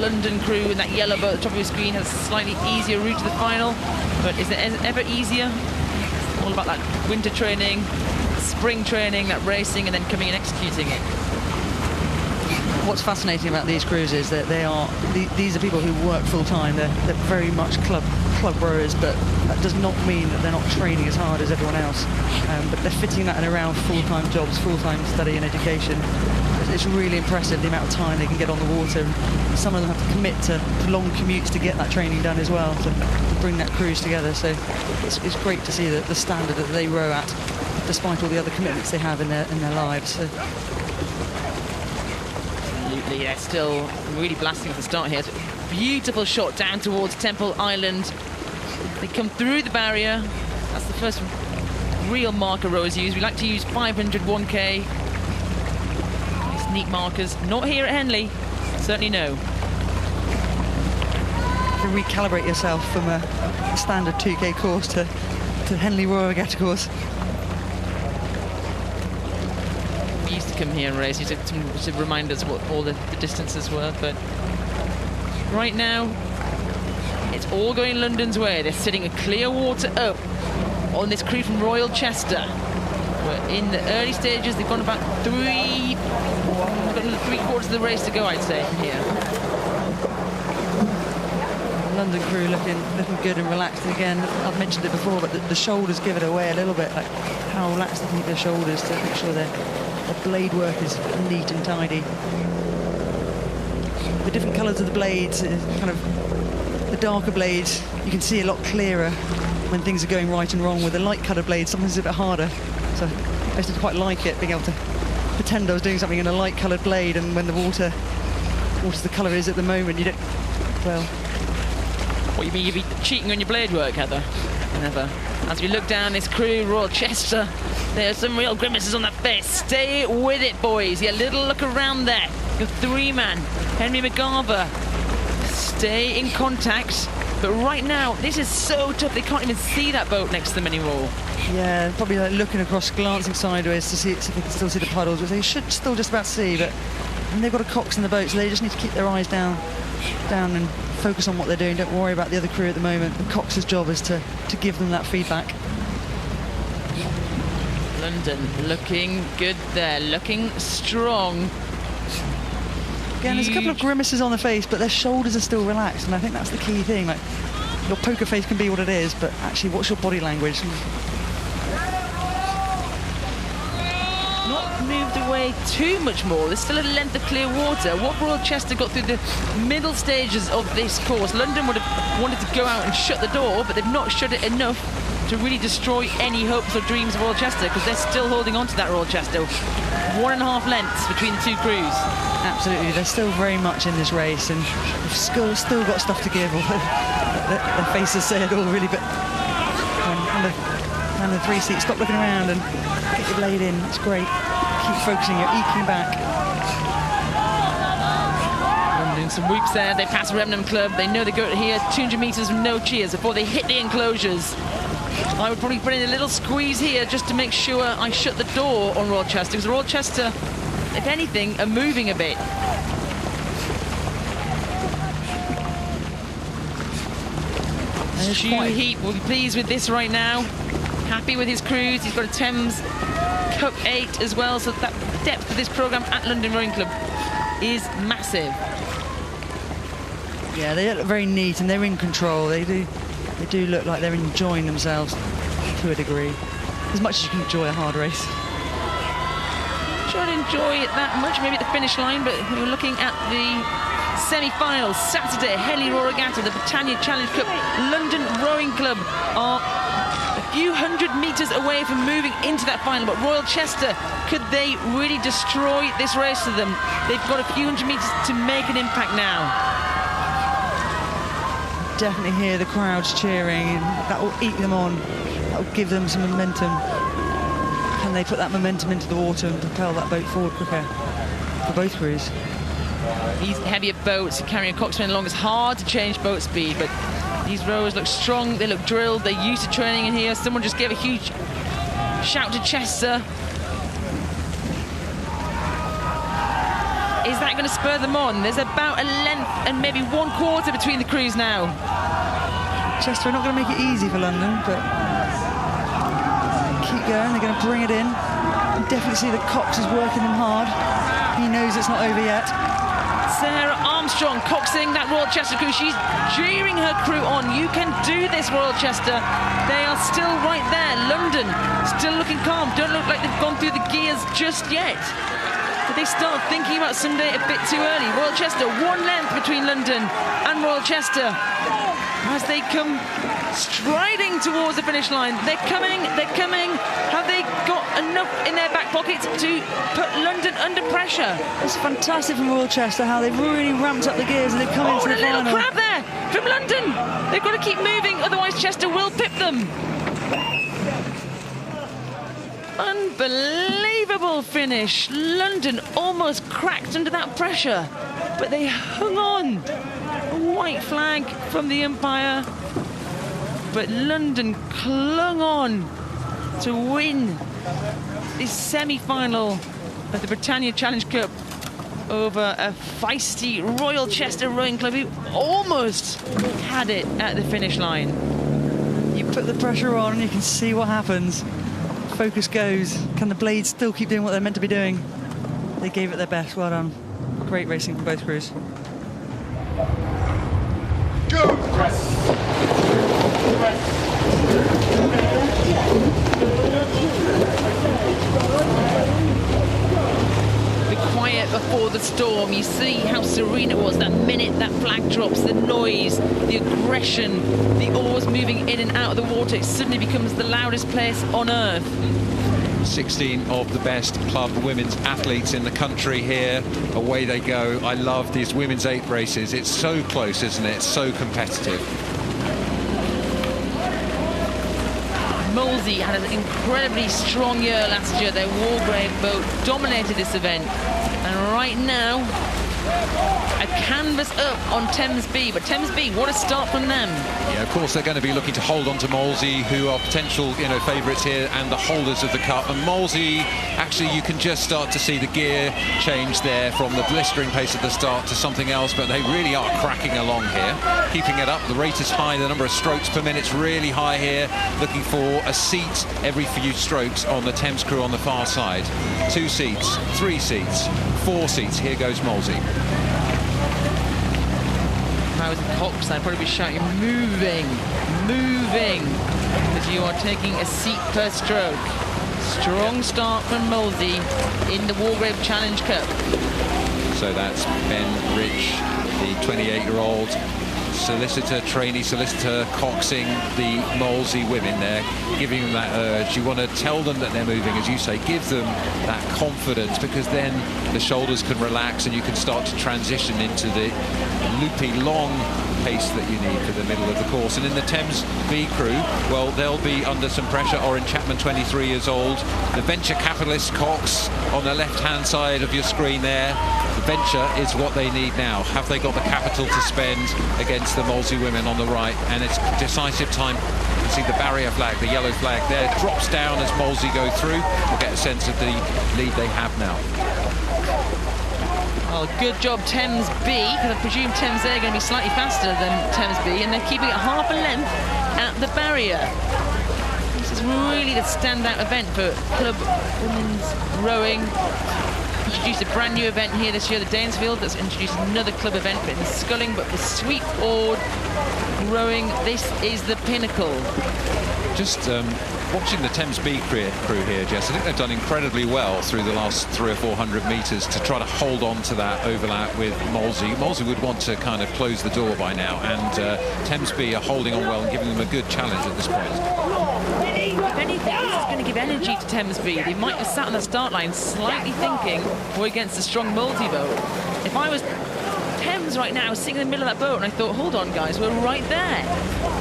London crew in that yellow boat at the top of your screen has a slightly easier route to the final. But is it ever easier? It's all about that winter training, spring training, that racing, and then coming and executing it.
What's fascinating about these crews is that these are people who work full time. They're very much club rowers, but that does not mean that they're not training as hard as everyone else. But they're fitting that in around full-time jobs, full-time study and education. It's really impressive the amount of time they can get on the water. Some of them have to commit to long commutes to get that training done as well, to bring that cruise together. So it's great to see the standard that they row at, despite all the other commitments they have in their lives. So.
Absolutely, they're still really blasting at the start here. Beautiful shot down towards Temple Island. They come through the barrier. That's the first real marker rowers use. We like to use 500 1K. These neat markers. Not here at Henley. Certainly no.
To recalibrate yourself from a standard 2K course to Henley Royal Regatta course.
We used to come here and race to remind us what all the distances were, but right now it's all going London's way. They're sitting a clear water up on this crew from Royal Chester. We're in the early stages. They've gone about three quarters of the race to go, I'd say, from here.
London crew looking good and relaxed. And again, I've mentioned it before, but the shoulders give it away a little bit, like how relaxed they keep their shoulders to make sure their blade work is neat and tidy. The different colours of the blades, kind of the darker blades, you can see a lot clearer when things are going right and wrong. With the light coloured blades, sometimes it's a bit harder. So I used to quite like it, being able to pretend I was doing something in a light coloured blade, and when the water's the colour it is at the moment, you don't, well...
What, you mean you'd be cheating on your blade work, Heather? Never. As we look down this crew, Royal Chester, there's some real grimaces on that face. Stay with it, boys. Yeah, little look around there. Your three-man, Henry McGarver. Stay in contact. But right now, this is so tough. They can't even see that boat next to them anymore.
Yeah, probably like looking across, glancing sideways to see if they can still see the puddles, which they should still just about see. But and they've got a Cox in the boat, so they just need to keep their eyes down and focus on what they're doing. Don't worry about the other crew at the moment. The Cox's job is to give them that feedback.
London looking good there, looking strong.
Again, there's a couple of grimaces on the face, but their shoulders are still relaxed, and I think that's the key thing. Like, your poker face can be what it is, but actually, what's your body language?
Not moved away too much more. There's still a length of clear water. What Royal Chester got through the middle stages of this course, London would have wanted to go out and shut the door, but they've not shut it enough to really destroy any hopes or dreams of Royal Chester, because they're still holding on to that Royal Chester. 1.5 lengths between the two crews.
Absolutely, they're still very much in this race, and they've still got stuff to give. Their faces say it all, really. But on the 3 seat, stop looking around and get your blade in. It's great. Keep focusing. You're eking back.
Doing some whoops there. They pass Remnant Club. They know they go here 200 metres with no cheers before they hit the enclosures. I would probably put in a little squeeze here just to make sure I shut the door on Royal Chester, because Royal Chester, if anything, are moving a bit. Stu Heap will be pleased with this right now. Happy with his crews. He's got a Thames Cup 8 as well, so that depth of this programme at London Rowing Club is massive.
Yeah, they look very neat and they're in control. They do look like they're enjoying themselves to a degree, as much as you can enjoy a hard race.
I'm sure I'd enjoy it that much, maybe at the finish line, but we're looking at the semi-finals Saturday. Henley-On Regatta, the Britannia Challenge Cup. London Rowing Club are a few hundred metres away from moving into that final, but Royal Chester, could they really destroy this race to them? They've got a few hundred metres to make an impact now.
Definitely hear the crowds cheering, and that will eat them on. That will give them some momentum. Can they put that momentum into the water and propel that boat forward quicker for both crews?
These heavier boats carrying a coxswain along, it's hard to change boat speed, but these rowers look strong, they look drilled, they're used to training in here. Someone just gave a huge shout to Chester. Is that going to spur them on? There's about a length and maybe 1/4 between the crews now.
Chester are not going to make it easy for London, but keep going, they're going to bring it in. You definitely see that Cox is working them hard. He knows it's not over yet.
Sarah Armstrong coxing that Royal Chester crew. She's cheering her crew on. You can do this, Royal Chester. They are still right there. London still looking calm. Don't look like they've gone through the gears just yet. Did they start thinking about Sunday a bit too early? Royal Chester, 1 length between London and Royal Chester as they come striding towards the finish line. They're coming, they're coming. Have they got enough in their back pockets to put London under pressure?
It's fantastic from Royal Chester how they've really ramped up the gears and they've come into the final.
A little crab there from London. They've got to keep moving, otherwise Chester will pip them. Unbelievable finish. London almost cracked under that pressure, but they hung on. A white flag from the umpire, but London clung on to win this semi-final of the Britannia Challenge Cup over a feisty Royal Chester Rowing Club who almost had it at the finish line.
You put the pressure on and you can see what happens. Focus goes. Can the blades still keep doing what they're meant to be doing? They gave it their best. Well done. Great racing from both crews.
Go!
Be quiet before the storm. You see how serene it was that minute that flag drops, the noise, the aggression, the oars moving in and out of the water. It suddenly becomes the loudest place on earth.
16 of the best club women's athletes in the country here. Away they go. I love these women's 8 races. It's so close, isn't it? It's so competitive.
Molesey had an incredibly strong year last year. Their Wargrave boat dominated this event. And right now, a canvas up on Thames B, but Thames B, what a start from them.
Yeah, of course, they're going to be looking to hold on to Molesey, who are potential, favourites here and the holders of the cup. And Molesey, actually, you can just start to see the gear change there from the blistering pace at the start to something else, but they really are cracking along here, keeping it up. The rate is high, the number of strokes per minute's really high here, looking for a seat every few strokes on the Thames crew on the far side. 2 seats, 3 seats, 4 seats. Here goes Molesey.
If I was Cox, I'd probably be shouting, moving, because you are taking a seat per stroke. Strong start from Molesey in the Wargrave Challenge Cup.
So that's Ben Rich, the 28-year-old trainee solicitor, coxing the Molesey women there, giving them that urge. You want to tell them that they're moving, as you say, give them that confidence, because then the shoulders can relax and you can start to transition into the loopy, long pace that you need for the middle of the course. And in the Thames B crew, well, they'll be under some pressure. Orin Chapman, 23 years old, the venture capitalist Cox on the left-hand side of your screen there. The venture is what they need now. Have they got the capital to spend against the Molesey women on the right? And it's decisive time. You can see the barrier flag, the yellow flag there, drops down as Molesey go through. We'll get a sense of the lead they have now.
Well, good job Thames B, because I presume Thames A are going to be slightly faster than Thames B, and they're keeping it half a length at the barrier. This is really the standout event for club women's rowing. Introduced a brand new event here this year, the Danesfield, that's introduced another club event in sculling, but for sweep oared rowing, this is the pinnacle.
Just watching the Thames B crew here, Jess, I think they've done incredibly well through the last 300 or 400 metres to try to hold on to that overlap with Molesey. Molesey would want to kind of close the door by now, and Thames B are holding on well and giving them a good challenge at this point.
If anything, this is going to give energy to Thames B. They might have sat on the start line slightly thinking we're against a strong Molesey boat. If I was Thames right now, sitting in the middle of that boat, and I thought, hold on guys, we're right there.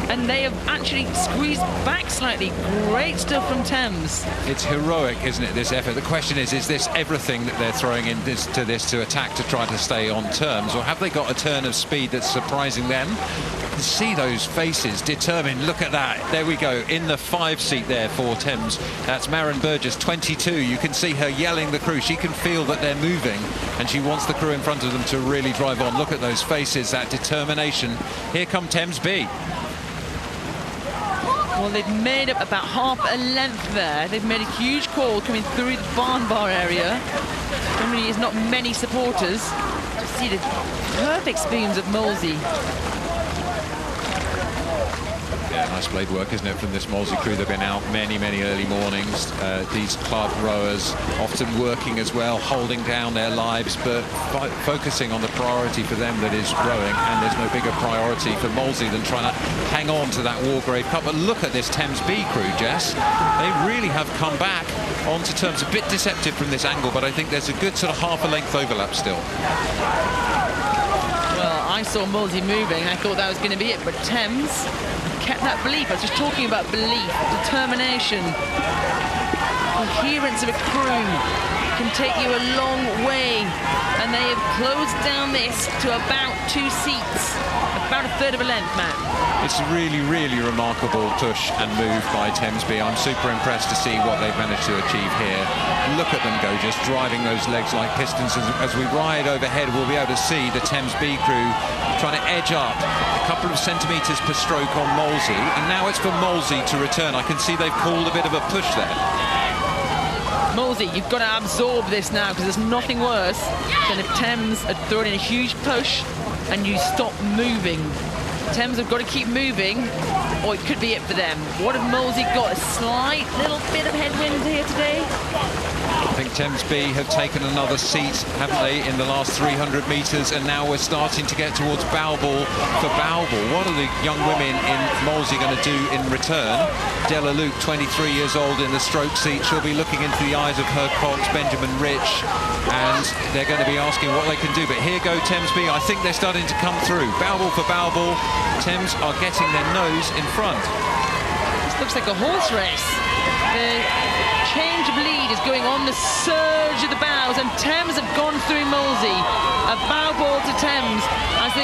And they have actually squeezed back slightly. Great stuff from Thames.
It's heroic, isn't it, this effort? The question is this everything that they're throwing in this to attack to try to stay on terms, or have they got a turn of speed that's surprising them? You can see those faces determined. Look at that. There we go, in the 5 seat there for Thames. That's Maren Burgess, 22. You can see her yelling the crew. She can feel that they're moving, and she wants the crew in front of them to really drive on. Look at those faces, that determination. Here come Thames B.
Well, they've made up about half a length there. They've made a huge call coming through the barn bar area. There is not many supporters. To see the perfect spoons of Molesey.
Yeah, nice blade work, isn't it, from this Molesey crew? They've been out many early mornings. These club rowers often working as well, holding down their lives, but focusing on the priority for them that is rowing. And there's no bigger priority for Molesey than trying to hang on to that Wargrave Cup. But look at this Thames B crew, Jess. They really have come back onto terms. A bit deceptive from this angle, but I think there's a good sort of half a length overlap still.
Well, I saw Molesey moving. I thought that was going to be it, but Thames kept that belief. I was just talking about belief, determination. Coherence of a crew can take you a long way, and they have closed down this to about 2 seats, about a third of a length, Matt.
It's a really remarkable push and move by Thames B. I'm super impressed to see what they've managed to achieve here. Look at them go, just driving those legs like pistons. As we ride overhead, we'll be able to see the Thames B crew trying to edge up a couple of centimetres per stroke on Molesey, and now it's for Molesey to return. I can see they've called a bit of a push there.
Molesey, you've got to absorb this now, because there's nothing worse than if Thames had thrown in a huge push and you stop moving. Thames have got to keep moving, or it could be it for them. What have Molesey got? A slight little bit of headwind here today?
I think Thames B have taken another seat, haven't they, in the last 300 metres, and now we're starting to get towards bow ball for bow ball. What are the young women in Molesey going to do in return? Della Luke, 23 years old, in the stroke seat. She'll be looking into the eyes of her Cox, Benjamin Rich, and they're going to be asking what they can do. But here go Thames B. I think they're starting to come through. Bow ball for bow ball. Thames are getting their nose in front.
This looks like a horse race. The change of lead is going on, the surge of the bows, and Thames have gone through Molesey. A bow ball to Thames.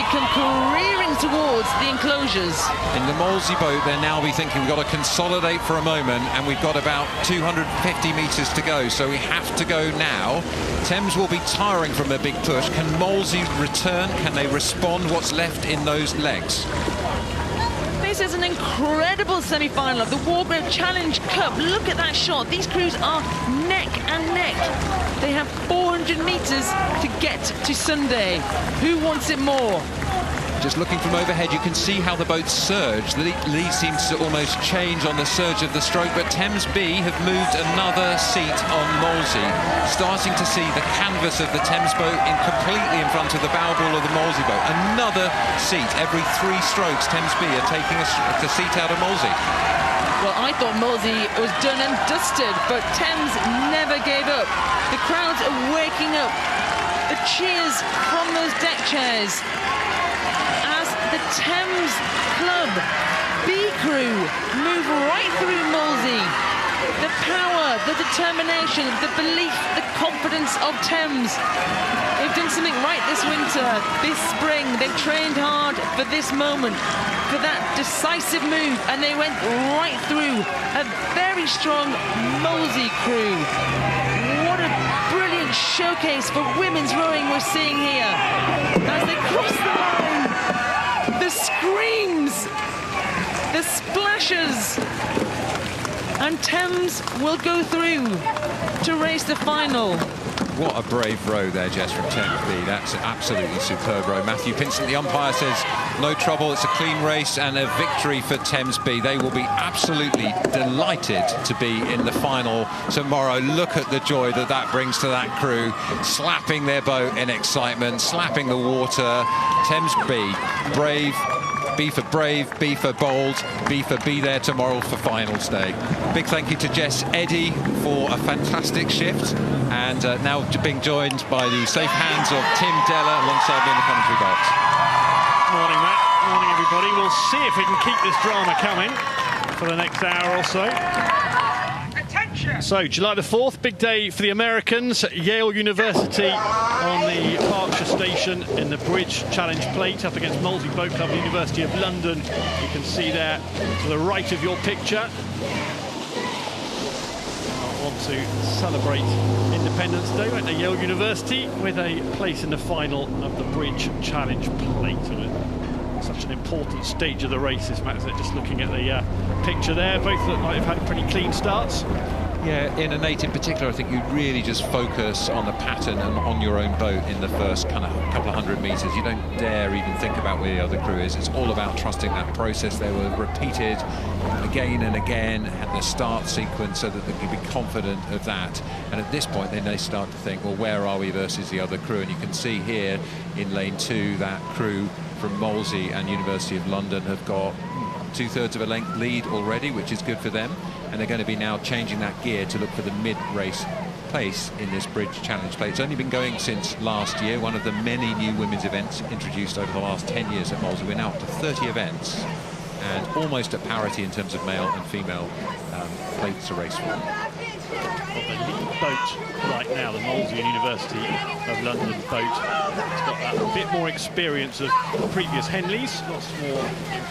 they come careering towards the enclosures.
In the Molesey boat, they'll now be thinking we've got to consolidate for a moment, and we've got about 250 metres to go, so we have to go now. Thames will be tiring from their big push. Can Molesey return? Can they respond? What's left in those legs?
This is an incredible semi-final of the Wargrave Challenge Cup. Look at that shot. These crews are neck and neck. They have 400 metres to get to Sunday. Who wants it more?
Just looking from overhead, you can see how the boats surge. The lead seems to almost change on the surge of the stroke, but Thames-B have moved another seat on Molesey. Starting to see the canvas of the Thames boat completely in front of the bow ball of the Molesey boat. Another seat. Every 3 strokes, Thames-B are taking a seat out of Molesey.
Well, I thought Molesey was done and dusted, but Thames never gave up. The crowds are waking up. The cheers from those deck chairs. The Thames Club B crew move right through Molesey. The power, the determination, the belief, the confidence of Thames. They've done something right this winter, this spring. They've trained hard for this moment, for that decisive move, and they went right through a very strong Molesey crew. What a brilliant showcase for women's rowing we're seeing here. As they cross the line, the screams, the splashes, and Thames will go through to race the final.
What a brave row there, Jess, from Thames-B. That's absolutely superb row. Matthew Pinsent, the umpire, says no trouble. It's a clean race and a victory for Thames-B. They will be absolutely delighted to be in the final tomorrow. Look at the joy that that brings to that crew, slapping their boat in excitement, slapping the water. Thames-B, brave. B for brave, B for bold, B for be there tomorrow for finals day. Big thank you to Jess Eddy for a fantastic shift, and now being joined by the safe hands of Tim Della alongside me in the commentary box.
Morning, Matt. Morning, everybody. We'll see if we can keep this drama coming for the next hour or so. So, July the 4th, big day for the Americans. Yale University on the P.H.R station in the Bridge Challenge Plate up against Molesey Boat Club, University of London. You can see there to the right of your picture. I want to celebrate Independence Day at the Yale University with a place in the final of the Bridge Challenge Plate. Such an important stage of the race, this Matt, just looking at the picture there. Both look like they've had pretty clean starts.
Yeah, in an 8 in particular, I think you really just focus on the pattern and on your own boat in the first kind of couple of 100 metres. You don't dare even think about where the other crew is. It's all about trusting that process. They were repeated again and again at the start sequence so that they can be confident of that. And at this point, then they start to think, well, where are we versus the other crew? And you can see here in lane 2, that crew from Molesey and University of London have got 2/3 of a length lead already, which is good for them. And they're going to be now changing that gear to look for the mid-race place in this Bridge Challenge Plate. It's only been going since last year, one of the many new women's events introduced over the last 10 years at Molesey. We're now up to 30 events and almost at parity in terms of male and female plates to race for.
The lead boat right now, the Molesey and University of London boat. It's got that bit more experience of previous Henleys, lots more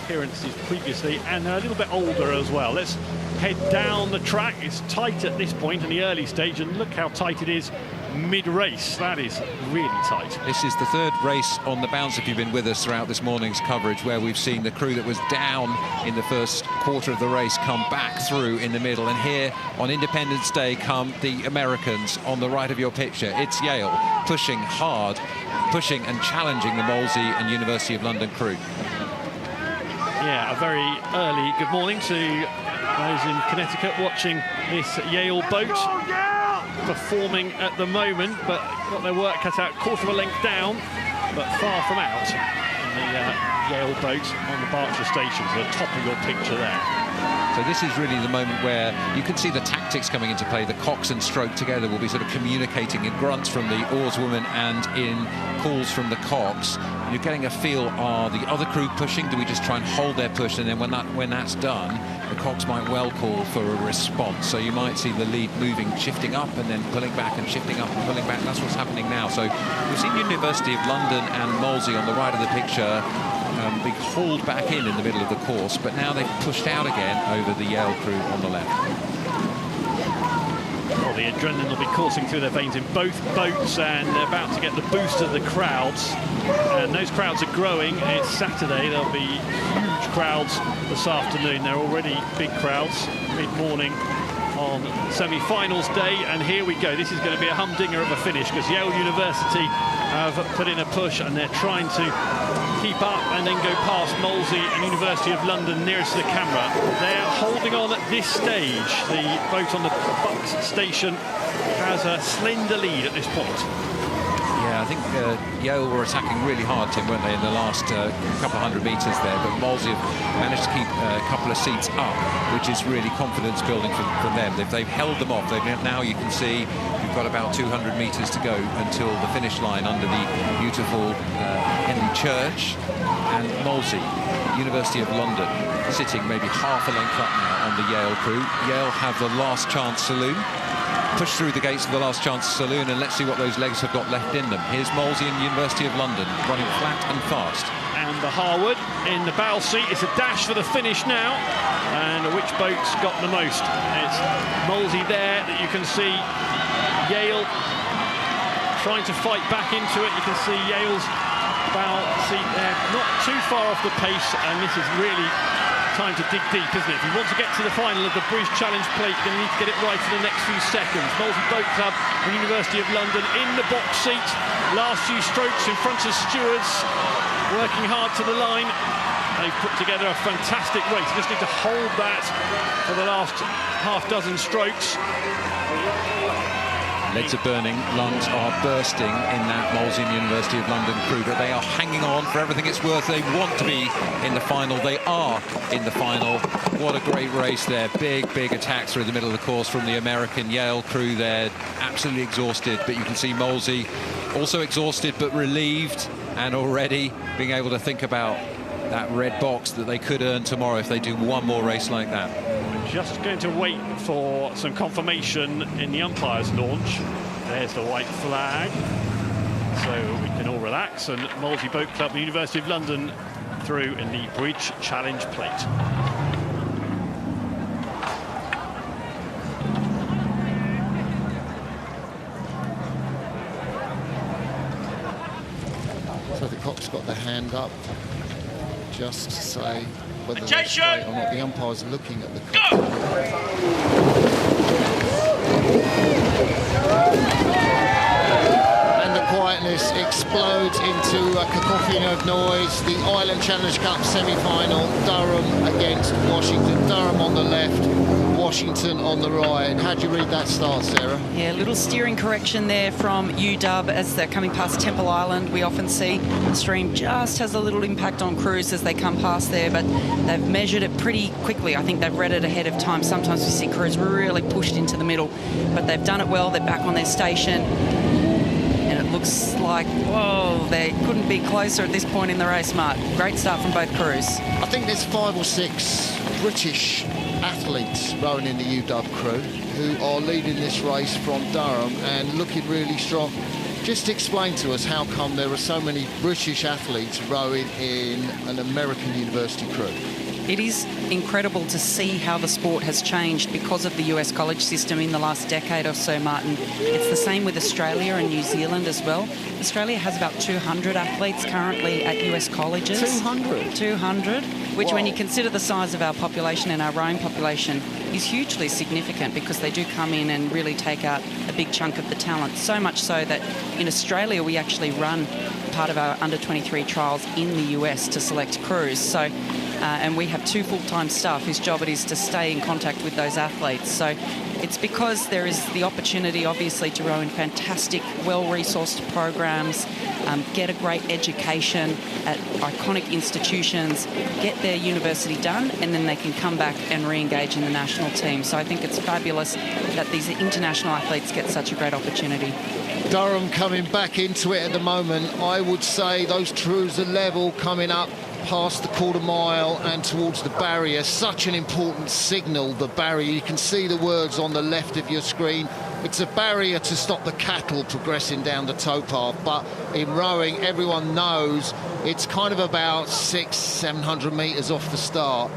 appearances previously, and a little bit older as well. Let's head down the track. It's tight at this point in the early stage, and look how tight it is mid-race. That is really tight.
This is the 3rd race on the bounce, if you've been with us throughout this morning's coverage, where we've seen the crew that was down in the first quarter of the race come back through in the middle. And here on Independence Day come the Americans on the right of your picture. It's Yale pushing hard, pushing and challenging the Molesey and University of London crew.
Yeah, a very early good morning to those in Connecticut watching this Yale boat performing at the moment, but got their work cut out, quarter of a length down, but far from out in the Yale boat on the Berkshire station, to the top of your picture there.
So this is really the moment where you can see the tactics coming into play. The cocks and stroke together will be sort of communicating in grunts from the oarswoman and in calls from the cocks. You're getting a feel, are the other crew pushing? Do we just try and hold their push? And then when that's done, the cocks might well call for a response. So you might see the lead moving, shifting up and then pulling back and shifting up and pulling back. That's what's happening now. So we've seen University of London and Molesey on the right of the picture be hauled back in the middle of the course, but now they've pushed out again over the Yale crew on the left.
Well, the adrenaline will be coursing through their veins in both boats, and they're about to get the boost of the crowds. And those crowds are growing. It's Saturday. There'll be huge crowds this afternoon. They're already big crowds mid-morning on semi-finals day. And here we go. This is going to be a humdinger of a finish, because Yale University have put in a push and they're trying to keep up and then go past Molesey and University of London nearest to the camera. They're holding on at this stage. The boat on the Bucks station has a slender lead at this point.
Yeah, I think Yale were attacking really hard, Tim, weren't they, in the last couple hundred metres there, but Molesey have managed to keep a couple of seats up, which is really confidence building from them. They've held them off. Now you can see we've got about 200 metres to go until the finish line under the beautiful Henley Church, and Molesey, University of London, sitting maybe half a length up now on the Yale crew. Yale have the last chance saloon. Push through the gates of the last chance saloon, and let's see what those legs have got left in them. Here's Molesey and University of London running flat and fast.
And the Harwood in the bow seat. It's a dash for the finish now. And which boat's got the most? It's Molesey there that you can see. Yale trying to fight back into it. You can see Yale's bow seat there, not too far off the pace, and this is really time to dig deep, isn't it? If you want to get to the final of the British Challenge Plate, you're going to need to get it right for the next few seconds. Molesey Boat Club and University of London in the box seat. Last few strokes in front of stewards, working hard to the line. They've put together a fantastic race. Just need to hold that for the last half dozen strokes.
Legs are burning, lungs are bursting in that Molesey and University of London crew, but they are hanging on for everything it's worth. They want to be in the final. They are in the final. What a great race there. Big, big attacks through the middle of the course from the American Yale crew there. Absolutely exhausted, but you can see Molesey also exhausted but relieved, and already being able to think about that red box that they could earn tomorrow if they do one more race like that.
Just going to wait for some confirmation in the umpire's launch. There's the white flag, so we can all relax. And Molesey Boat Club and University of London through in the Bridge Challenge Plate.
So the cock's got the hand up, just to say whether they're straight or not. The umpire's looking at the cock. And the quietness explodes into a cacophony of noise. The Ireland Challenge Cup semi-final, Durham against Washington. Durham on the left, Washington on the right. How do you read that start, Sarah?
Yeah, a little steering correction there from U.W. as they're coming past Temple Island. We often see the stream just has a little impact on crews as they come past there, but they've measured it pretty quickly. I think they've read it ahead of time. Sometimes we see crews really pushed into the middle, but they've done it well. They're back on their station. And it looks like, whoa, they couldn't be closer at this point in the race, Mark. Great start from both crews.
I think there's 5 or 6 British athletes rowing in the U.W. crew who are leading this race from Durham and looking really strong. Just explain to us how come there are so many British athletes rowing in an American university crew.
It is incredible to see how the sport has changed because of the US college system in the last decade or so, Martin. It's the same with Australia and New Zealand as well. Australia has about 200 athletes currently at US colleges.
200?
200, which
wow.
When you consider the size of our population and our rowing population is hugely significant, because they do come in and really take out a big chunk of the talent. So much so that in Australia we actually run part of our under-23 trials in the US to select crews. So, and we have 2 full-time staff whose job it is to stay in contact with those athletes. So it's because there is the opportunity, obviously, to row in fantastic, well-resourced programs
get a great education at iconic institutions, get their university done, and then they can come back and re-engage in the national team. So I think it's fabulous that these international athletes get such a great opportunity.
Durham coming back into it at the moment. I would say those crews are level coming up past the quarter mile and towards the barrier. Such an important signal, the barrier. You can see the words on the left of your screen. It's a barrier to stop the cattle progressing down the towpath, but in rowing everyone knows it's kind of about 600-700 metres off the start,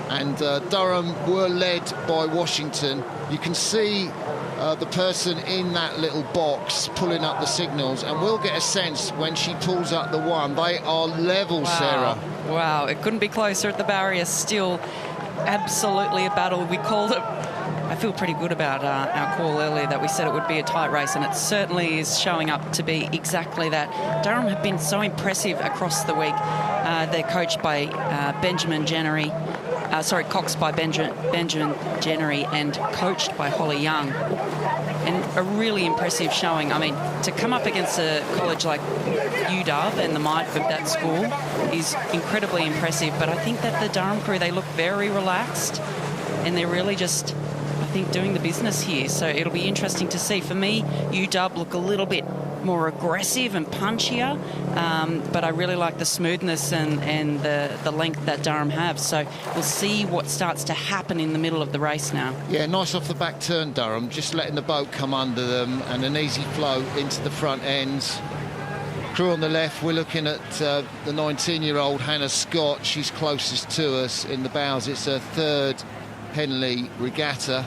and Durham were led by Washington. You can see the person in that little box pulling up the signals, and we'll get a sense when she pulls up the one. They are level,
Wow.
Sarah.
Wow, it couldn't be closer at the barrier. Still absolutely a battle. We called it, I feel pretty good about our call earlier that we said it would be a tight race, and it certainly is showing up to be exactly that. Durham have been so impressive across the week. They're coached by Benjamin Jennery. Coxed by Benjamin Jennery and coached by Holly Young. And a really impressive showing. I mean, to come up against a college like UW and the might of that school is incredibly impressive. But I think that the Durham crew, they look very relaxed, and they're really just, I think, doing the business here. So it'll be interesting to see. For me, UW look a little bit more aggressive and punchier, but I really like the smoothness and the length that Durham have. So we'll see what starts to happen in the middle of the race now.
Yeah, nice off the back turn, Durham, just letting the boat come under them and an easy flow into the front end. Crew on the left, we're looking at the 19-year-old Hannah Scott. She's closest to us in the bows. It's her third Henley Regatta.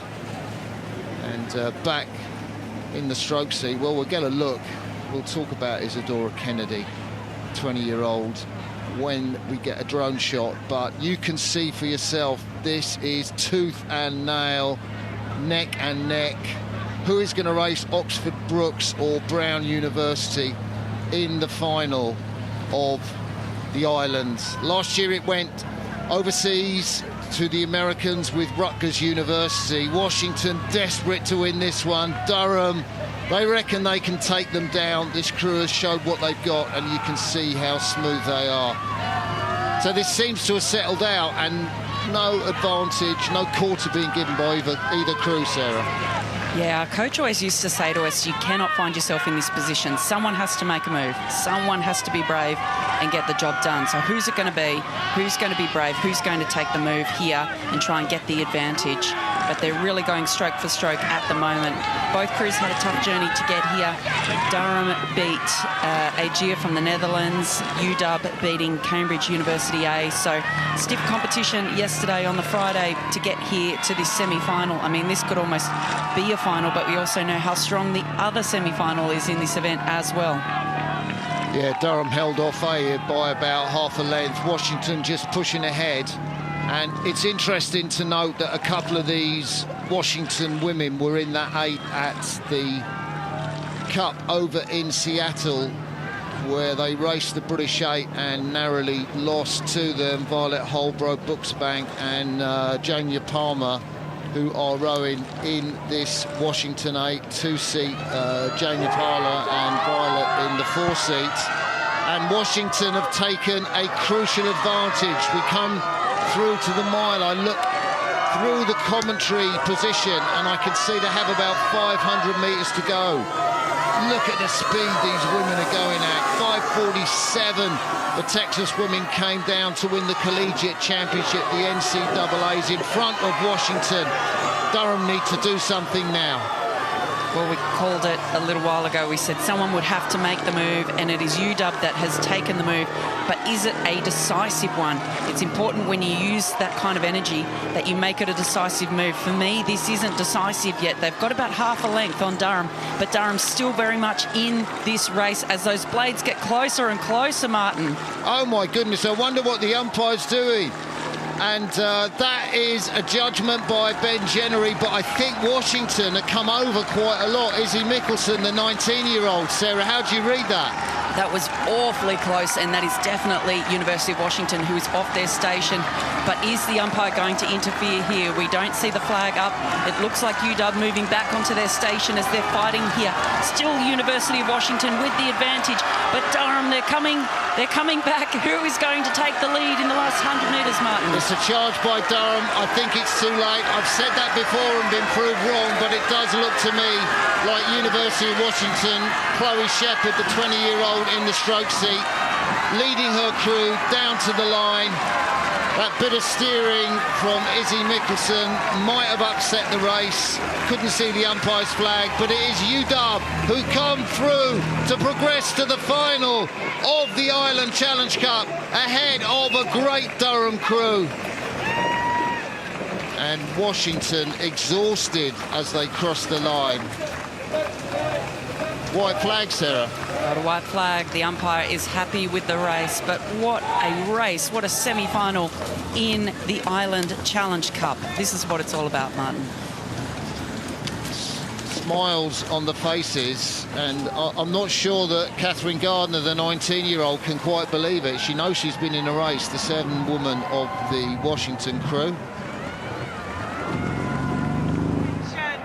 And back in the stroke seat, well, we'll get a look. We'll talk about Isadora Kennedy, 20-year-old, when we get a drone shot. But you can see for yourself, this is tooth and nail, neck and neck. Who is going to race Oxford Brookes or Brown University in the final of the islands? Last year it went overseas to the Americans with Rutgers University. Washington desperate to win this one. Durham, they reckon they can take them down. This crew has showed what they've got, and you can see how smooth they are. So this seems to have settled out, and no advantage, no quarter being given by either crew, Sarah.
Yeah, our coach always used to say to us, you cannot find yourself in this position. Someone has to make a move. Someone has to be brave and get the job done. So who's it going to be? Who's going to be brave? Who's going to take the move here and try and get the advantage? But they're really going stroke for stroke at the moment. Both crews had a tough journey to get here. Durham beat A.E.W. from the Netherlands, UW beating Cambridge University A. So stiff competition yesterday on the Friday to get here to this semi-final. I mean, this could almost be a final, but we also know how strong the other semi-final is in this event as well.
Yeah, Durham held off A by about half a length. Washington just pushing ahead. And it's interesting to note that a couple of these Washington women were in that 8 at the Cup over in Seattle, where they raced the British 8 and narrowly lost to them. Violet Holbrook, Buxbank and Jania Palmer, who are rowing in this Washington 8, two-seat, Jania Palmer and Violet in the 4-seat. And Washington have taken a crucial advantage. We come through to the mile. I look through the commentary position and I can see they have about 500 metres to go. Look at the speed these women are going at. 5:47. The Texas women came down to win the collegiate championship. The NCAA's in front of Washington. Durham need to do something now.
Well, we called it a little while ago. We said someone would have to make the move, and it is UW that has taken the move. But is it a decisive one? It's important when you use that kind of energy that you make it a decisive move. For me, this isn't decisive yet. They've got about half a length on Durham, but Durham's still very much in this race as those blades get closer and closer, Martin.
Oh, my goodness. I wonder what the umpire's doing. And that is a judgment by Ben Jennery, but I think Washington have come over quite a lot. Izzy Mickelson, the 19-year-old. Sarah, how do you read that?
That was awfully close, and that is definitely University of Washington, who is off their station. But is the umpire going to interfere here? We don't see the flag up. It looks like UW moving back onto their station as they're fighting here. Still University of Washington with the advantage, but Durham, they're coming back. Who is going to take the lead in the last 100 metres, Martin?
It's a charge by Durham. I think it's too late. I've said that before and been proved wrong, but it does look to me like University of Washington, Chloe Shepherd, the 20-year-old in the stroke seat, leading her crew down to the line. That bit of steering from Izzy Mickelson might have upset the race. Couldn't see the umpire's flag, but it is UW who come through to progress to the final of the Ireland Challenge Cup ahead of a great Durham crew. And Washington exhausted as they cross the line. White flag, Sarah.
Got a white flag. The umpire is happy with the race, but what a race, what a semi-final in the Ireland Challenge Cup. This is what it's all about, Martin.
Smiles on the faces, and I'm not sure that Catherine Gardner, the 19-year-old, can quite believe it. She knows she's been in a race, the 7-woman of the Washington crew.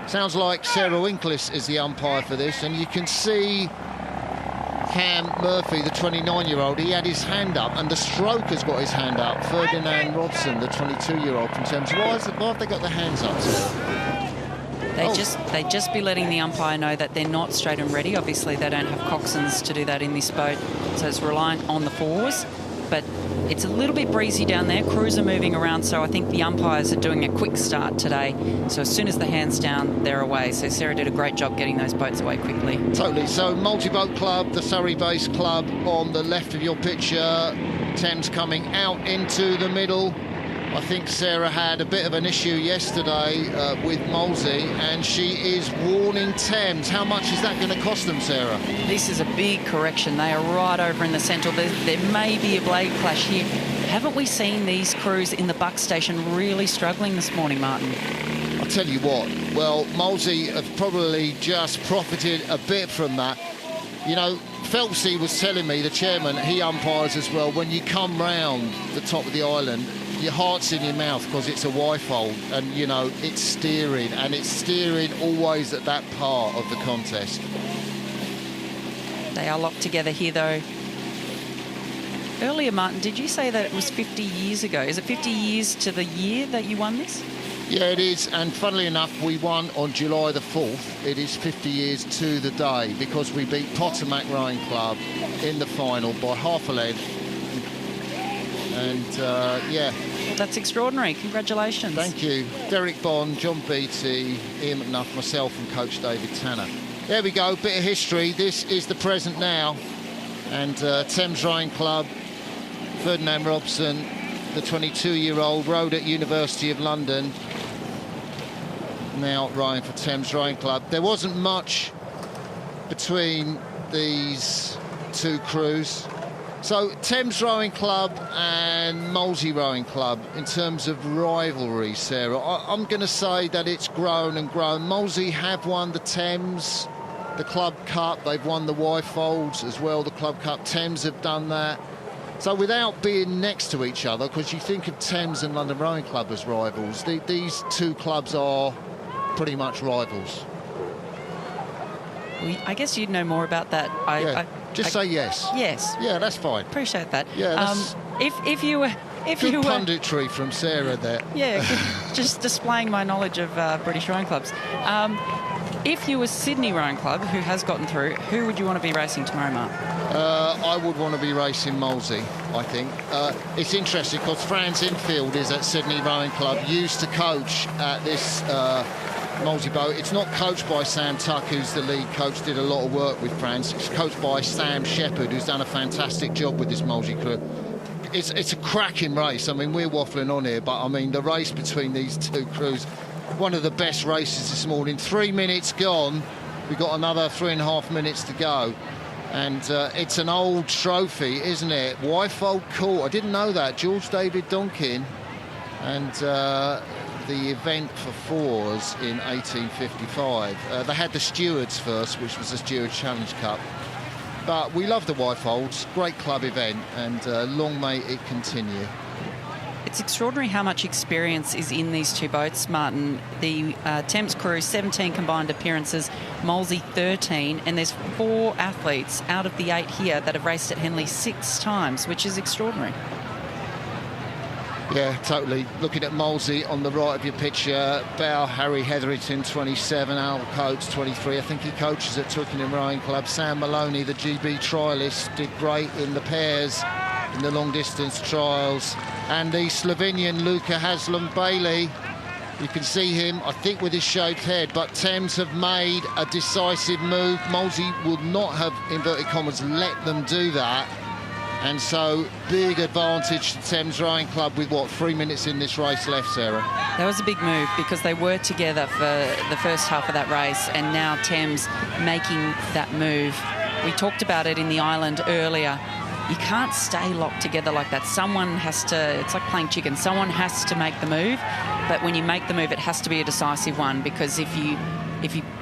Sounds like Sarah Winklis is the umpire for this, and you can see Cam Murphy, the 29-year-old, he had his hand up, and the stroker's got his hand up. Ferdinand Rodson, the 22-year-old from Thames. Why have they got their hands up?
They'd just be letting the umpire know that they're not straight and ready. Obviously, they don't have coxswains to do that in this boat, so it's reliant on the fours. But it's a little bit breezy down there. Crews are moving around, so I think the umpires are doing a quick start today. So as soon as the hand's down, they're away. So Sarah did a great job getting those boats away quickly.
Totally. So Multi-Boat Club, the Surrey-based club on the left of your picture. Thames coming out into the middle. I think Sarah had a bit of an issue yesterday with Molesey, and she is warning Thames. How much is that going to cost them, Sarah?
This is a big correction. They are right over in the centre. There may be a blade clash here. Haven't we seen these crews in the Buck station really struggling this morning, Martin?
I'll tell you what, well, Molesey have probably just profited a bit from that. You know, Phelpsy was telling me, the chairman, he umpires as well, when you come round the top of the island, your heart's in your mouth because it's a Wyfold, and you know it's steering, and it's steering always at that part of the contest.
They are locked together here though. Earlier, Martin, did you say that it was 50 years ago? Is it 50 years to the year that you won this?
Yeah, it is, and funnily enough, we won on July the 4th. It is 50 years to the day because we beat Potomac Rowing Club in the final by half a length. And yeah.
Well, that's extraordinary. Congratulations.
Thank you. Derek Bond, John Beattie, Ian McNuff, myself and Coach David Tanner. There we go, bit of history. This is the present now. And Thames Rowing Club, Ferdinand Robson, the 22-year-old, rowed at University of London. Now rowing for Thames Rowing Club. There wasn't much between these two crews. So Thames Rowing Club and Molesey Rowing Club, in terms of rivalry, Sarah, I'm going to say that it's grown and grown. Molesey have won the Thames, the Club Cup. They've won the Wyfolds as well, the Club Cup. Thames have done that. So without being next to each other, because you think of Thames and London Rowing Club as rivals, these two clubs are pretty much rivals.
Well, I guess you'd know more about that.
Just say yes.
Yes.
Yeah, that's fine.
Appreciate that.
Yeah. That's
if you were
punditry from Sarah there.
Yeah, just displaying my knowledge of British rowing clubs. If you were Sydney Rowing Club, who has gotten through, who would you want to be racing tomorrow, Mark?
I would want to be racing Molesey, I think. It's interesting because Franz Infield is at Sydney Rowing Club, used to coach at this Molesey boat. It's not coached by Sam Tuck, who's the lead coach, did a lot of work with Franz. It's coached by Sam Shepherd, who's done a fantastic job with this Molesey crew. It's a cracking race. I mean, we're waffling on here, but I mean, the race between these two crews, one of the best races this morning. 3 minutes gone. We've got another 3.5 minutes to go. And it's an old trophy, isn't it? Wyfold Court. I didn't know that. George David Donkin. And the event for fours in 1855. They had the Stewards first, which was the Stewards Challenge Cup. But we love the Wyfolds, great club event, and long may it continue.
It's extraordinary how much experience is in these two boats, Martin. The Thames crew, 17 combined appearances, Molesey 13, and there's 4 athletes out of the 8 here that have raced at Henley 6 times, which is extraordinary.
Yeah, totally. Looking at Molesey on the right of your picture, Bell, Harry Hetherington, 27, Al Coates, 23. I think he coaches at Twickenham Rowing Club. Sam Maloney, the GB trialist, did great in the pairs in the long-distance trials. And the Slovenian Luka Haslam-Bailey, you can see him, I think, with his shaved head, but Thames have made a decisive move. Molesey would not have, inverted commas, let them do that. And so, big advantage to Thames Rowing Club with, what, 3 minutes in this race left, Sarah?
That was a big move because they were together for the first half of that race, and now Thames making that move. We talked about it in the island earlier. You can't stay locked together like that. Someone has to, it's like playing chicken. Someone has to make the move, but when you make the move, it has to be a decisive one, because if you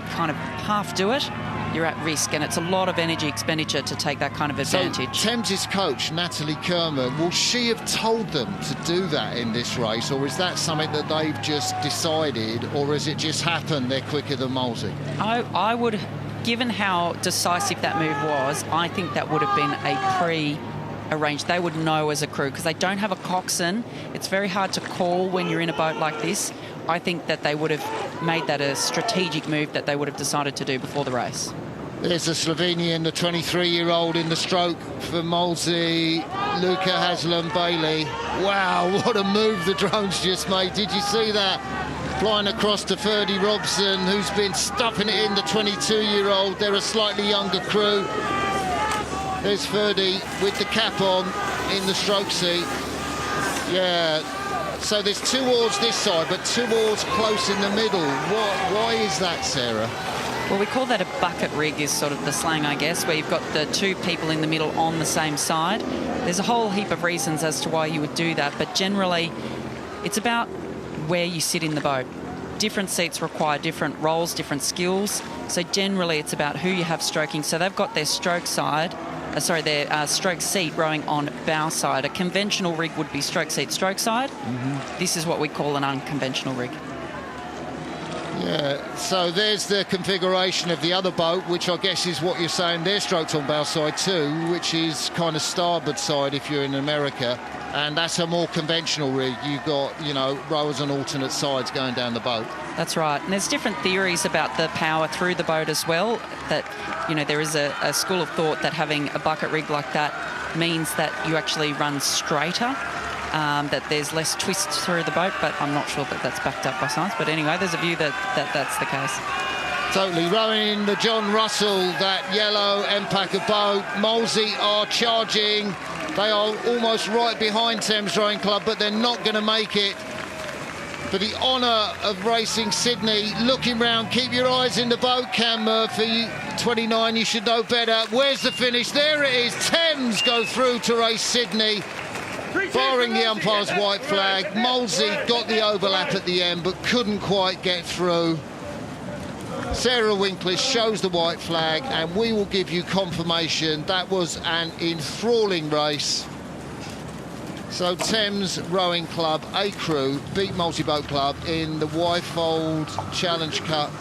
kind of half do it, you're at risk, and it's a lot of energy expenditure to take that kind of advantage.
So, Thames's coach, Natalie Kerman, will she have told them to do that in this race, or is that something that they've just decided, or has it just happened they're quicker than Molesey?
I would, given how decisive that move was, I think that would have been a pre-arranged. They would know as a crew, because they don't have a coxswain. It's very hard to call when you're in a boat like this. I think that they would have made that a strategic move that they would have decided to do before the race.
There's the Slovenian, the 23-year-old in the stroke for Molesey, Luka Haslam-Bailey. Wow, what a move the drones just made. Did you see that? Flying across to Ferdy Robson, who's been stuffing it in, the 22-year-old. They're a slightly younger crew. There's Ferdy with the cap on in the stroke seat. Yeah. So there's 2 oars this side, but 2 oars close in the middle. Why is that, Sarah?
Well, we call that a bucket rig, is sort of the slang, I guess, where you've got the 2 people in the middle on the same side. There's a whole heap of reasons as to why you would do that, but generally it's about where you sit in the boat. Different seats require different roles, different skills, so generally it's about who you have stroking. So they've got their stroke side, their stroke seat rowing on bow side. A conventional rig would be stroke seat, stroke side. This is what we call an unconventional rig.
Yeah, so there's the configuration of the other boat, which I guess is what you're saying. They're stroked on bow side too, which is kind of starboard side if you're in America. And that's a more conventional rig. You've got, you know, rowers on alternate sides going down the boat.
That's right. And there's different theories about the power through the boat as well. That, you know, there is a school of thought that having a bucket rig like that means that you actually run straighter. That there's less twist through the boat, but I'm not sure that that's backed up by science. But anyway, there's a view that that's the case.
Totally. Rowing the John Russell, that yellow M.E.C boat. Molesey are charging. They are almost right behind Thames Rowing Club, but they're not going to make it. For the honour of racing Sydney, looking round, keep your eyes in the boat, Cam Murphy. 29, you should know better. Where's the finish? There it is. Thames go through to race Sydney. Barring the umpire's white flag, Molesey got the overlap at the end but couldn't quite get through. Sarah Winklish shows the white flag, and we will give you confirmation that was an enthralling race. So Thames Rowing Club, A crew, beat Molesey Boat Club in the Wyfold Challenge Cup.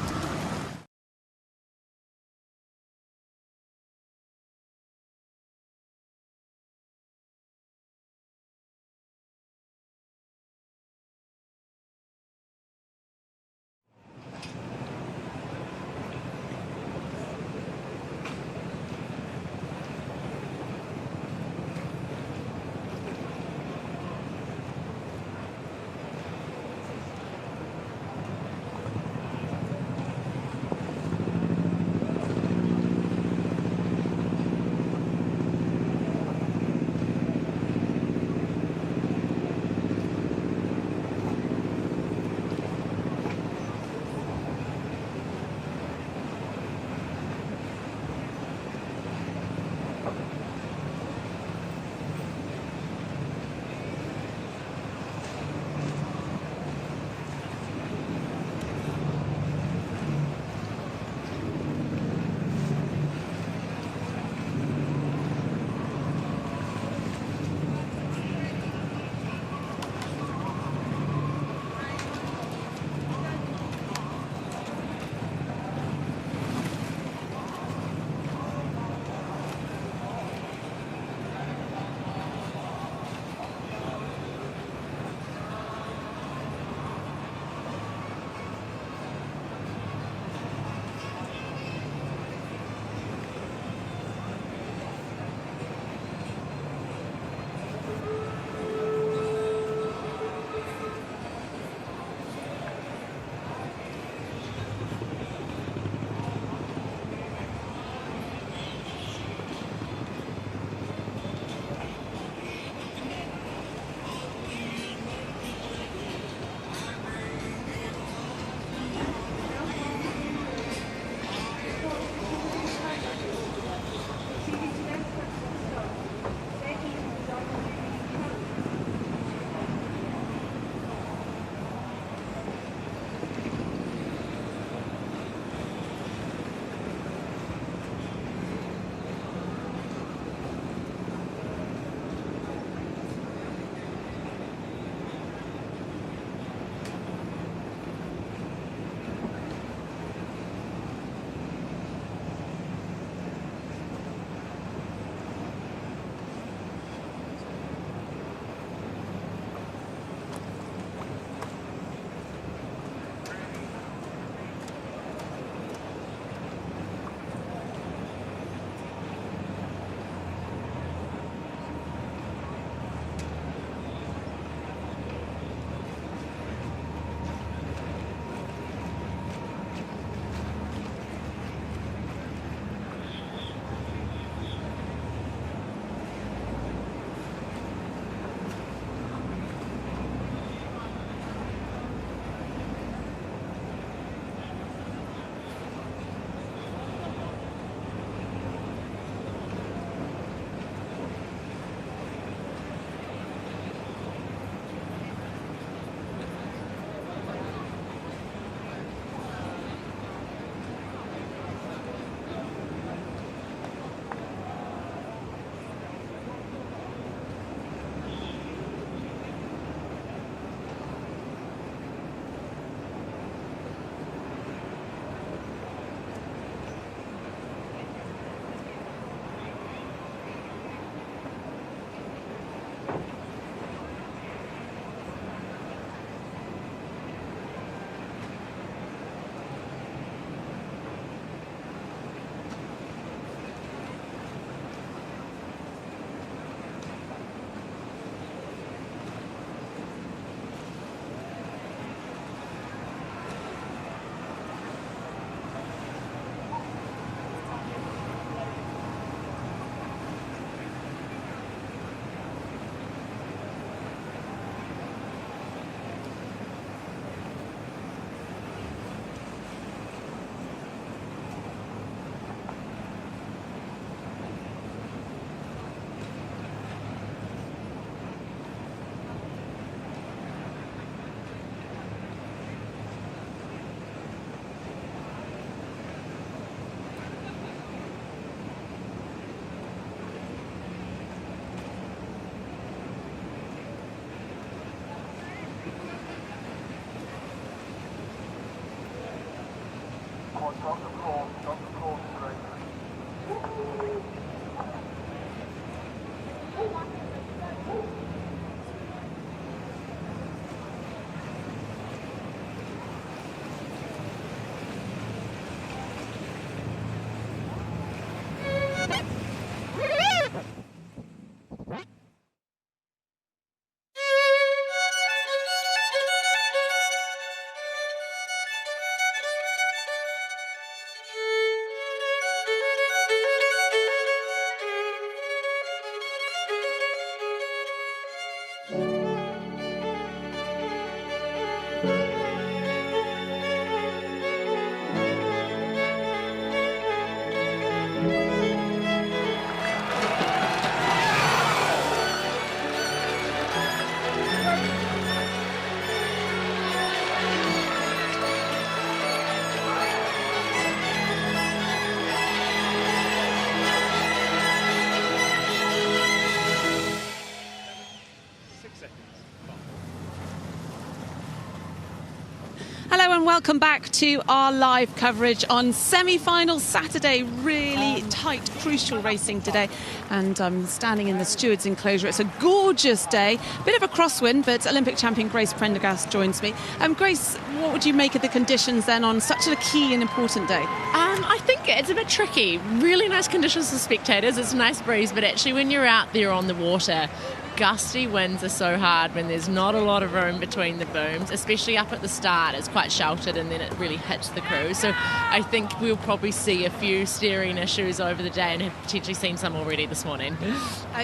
Hello and welcome back to our live coverage on semi-final Saturday. Really tight, crucial racing today. And I'm standing in the stewards' enclosure. It's a gorgeous day. Bit of a crosswind, but Olympic champion Grace Prendergast joins me. Grace, what would you make of the conditions then on such a key and important day?
I think it's a bit tricky. Really nice conditions for spectators. It's a nice breeze, but actually when you're out there on the water, gusty winds are so hard when there's not a lot of room between the booms, especially up at the start. It's quite sheltered and then it really hits the crew. So I think we'll probably see a few steering issues over the day and have potentially seen some already this morning.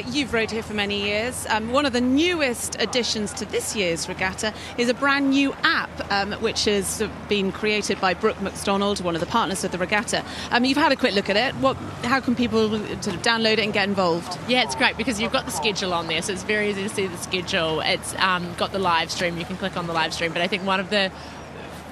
You've rowed here for many years. One of the newest additions to this year's regatta is a brand new app which has been created by Brooke McDonald, one of the partners of the regatta. You've had a quick look at it. How can people sort of download it and get involved?
Yeah, it's great because you've got the schedule on there, so it's very easy to see the schedule. It's got the live stream. You can click on the live stream, but I think one of the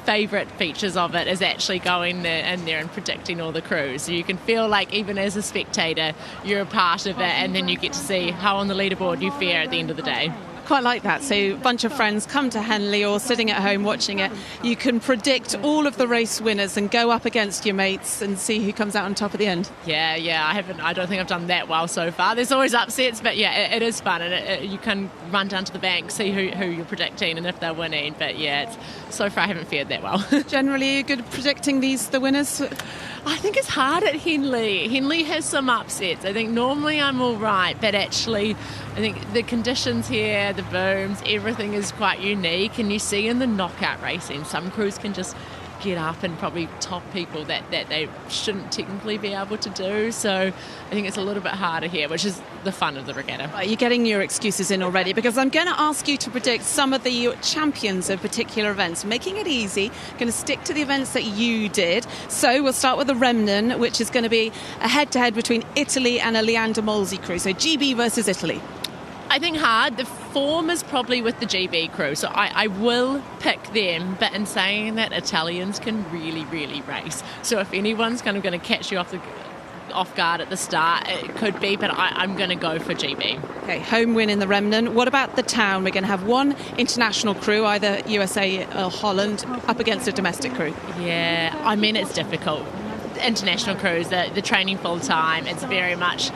favourite features of it is actually going in there and predicting all the crews. So you can feel like even as a spectator you're a part of it, and then you get to see how on the leaderboard you fare at the end of the day.
Quite like that. So a bunch of friends come to Henley or sitting at home watching it. You can predict all of the race winners and go up against your mates and see who comes out on top at the end.
Yeah, I don't think I've done that well so far. There's always upsets, but yeah, it is fun, and you can run down to the bank, see who you're predicting and if they're winning. But yeah, so far I haven't fared that well.
Generally, are you good at predicting the winners?
I think it's hard at Henley. Henley has some upsets. I think normally I'm all right, but actually I think the conditions here, the booms, everything is quite unique. And you see in the knockout racing, some crews can just get up and probably top people that they shouldn't technically be able to do. So I think it's a little bit harder here, which is the fun of the regatta.
Right, you're getting your excuses in already, because I'm going to ask you to predict some of the champions of particular events, making it easy. Going to stick to the events that you did. So we'll start with the Remnon, which is going to be a head-to-head between Italy and a Leander Molesey crew. So GB versus Italy.
I think hard. The form is probably with the GB crew, so I will pick them. But in saying that, Italians can really, really race. So if anyone's kind of going to catch you off guard at the start, it could be, but I'm going to go for GB.
Okay, home win in the Remnon. What about the town? We're going to have one international crew, either USA or Holland, up against a domestic crew.
Yeah, I mean, it's difficult. International crews, they're training full-time. It's very much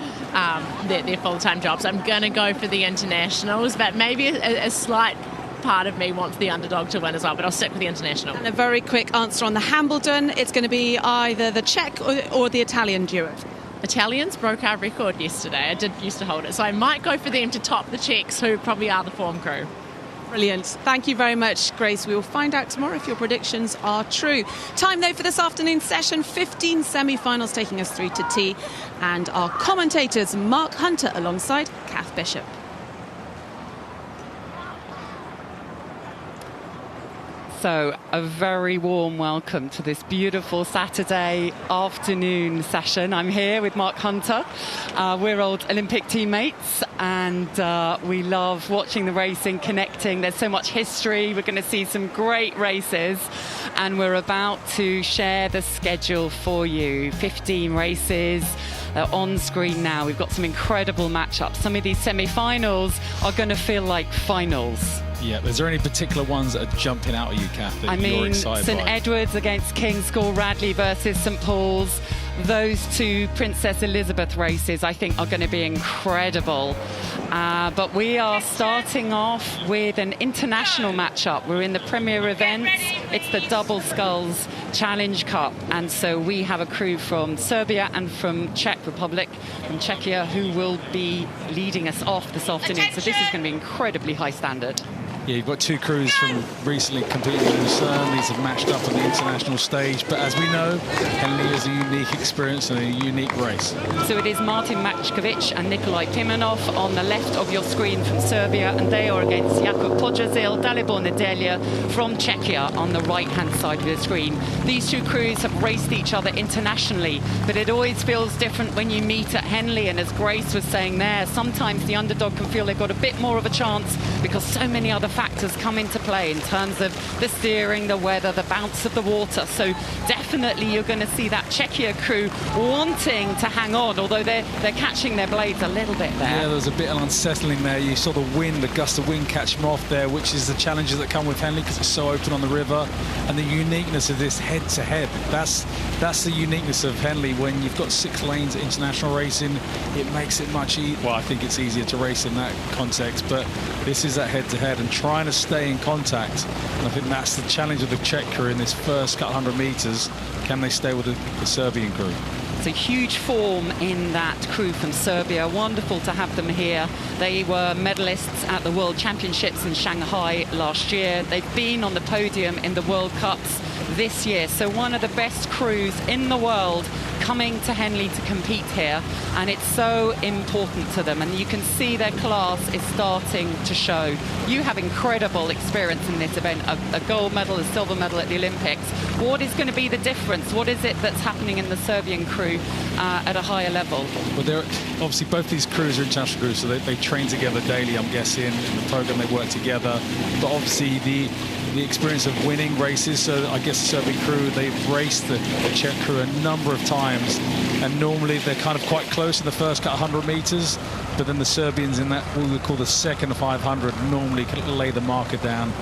their full-time jobs. I'm going to go for the internationals, but maybe a slight part of me wants the underdog to win as well, but I'll stick with the international.
And a very quick answer on the Hambleden. It's going to be either the Czech or the Italian duo.
Italians broke our record yesterday. I did used to hold it, so I might go for them to top the Czechs, who probably are the form crew.
Brilliant. Thank you very much, Grace. We will find out tomorrow if your predictions are true. Time, though, for this afternoon's session. 15 semi-finals taking us through to tea. And our commentators, Mark Hunter alongside Kath Bishop.
So a very warm welcome to this beautiful Saturday afternoon session. I'm here with Mark Hunter. We're old Olympic teammates, and we love watching the racing, connecting. There's so much history. We're going to see some great races, and we're about to share the schedule for you. 15 races. They're on screen now. We've got some incredible matchups. Some of these semi-finals are going to feel like finals.
Yeah, is there any particular ones that are jumping out at you, Kath, that you're excited
St
by?
Edward's against King's School, Radley versus St Paul's. Those two Princess Elizabeth races, I think, are going to be incredible. But we are starting off with an international matchup. We're in the premier events. It's the Double Sculls Challenge Cup. And so we have a crew from Serbia and from Czech Republic, from Czechia, who will be leading us off this afternoon. So this is going to be incredibly high standard.
Yeah, you've got two crews from recently competing in Lucerne. These have matched up on the international stage. But as we know, Henley is a unique experience and a unique race.
So it is Martin Maćković and Nikolai Pimenov on the left of your screen from Serbia, and they are against Jakub Podjazil, Dalibor Nedelja from Czechia on the right-hand side of the screen. These two crews have raced each other internationally, but it always feels different when you meet at Henley. And as Grace was saying there, sometimes the underdog can feel they've got a bit more of a chance because so many other factors come into play in terms of the steering, the weather, the bounce of the water. So definitely you're going to see that Czechia crew wanting to hang on, although they're catching their blades a little bit there.
Yeah, there was a bit of unsettling there. You saw the wind, the gust of wind catch them off there, which is the challenges that come with Henley because it's so open on the river, and the uniqueness of this head-to-head. That's the uniqueness of Henley. When you've got 6 lanes at international racing, it makes it much easier. Well, I think it's easier to race in that context, but this is that head-to-head and trying to stay in contact. And I think that's the challenge of the Czech crew in this first couple hundred metres. Can they stay with the Serbian crew?
It's a huge form in that crew from Serbia. Wonderful to have them here. They were medalists at the World Championships in Shanghai last year. They've been on the podium in the World Cups this year. So one of the best crews in the world coming to Henley to compete here, and it's so important to them, and you can see their class is starting to show. You have incredible experience in this event, a gold medal, a silver medal at the Olympics. What is going to be the difference? What is it that's happening in the Serbian crew at a higher level?
Well, they're obviously both these crews are international crews, so they train together daily, I'm guessing. In the program they work together, but obviously the experience of winning races, so I guess the Serbian crew, they've raced the Czech crew a number of times, and normally they're kind of quite close in the first 100 metres, but then the Serbians in that what we would call the second 500 normally can lay the marker down,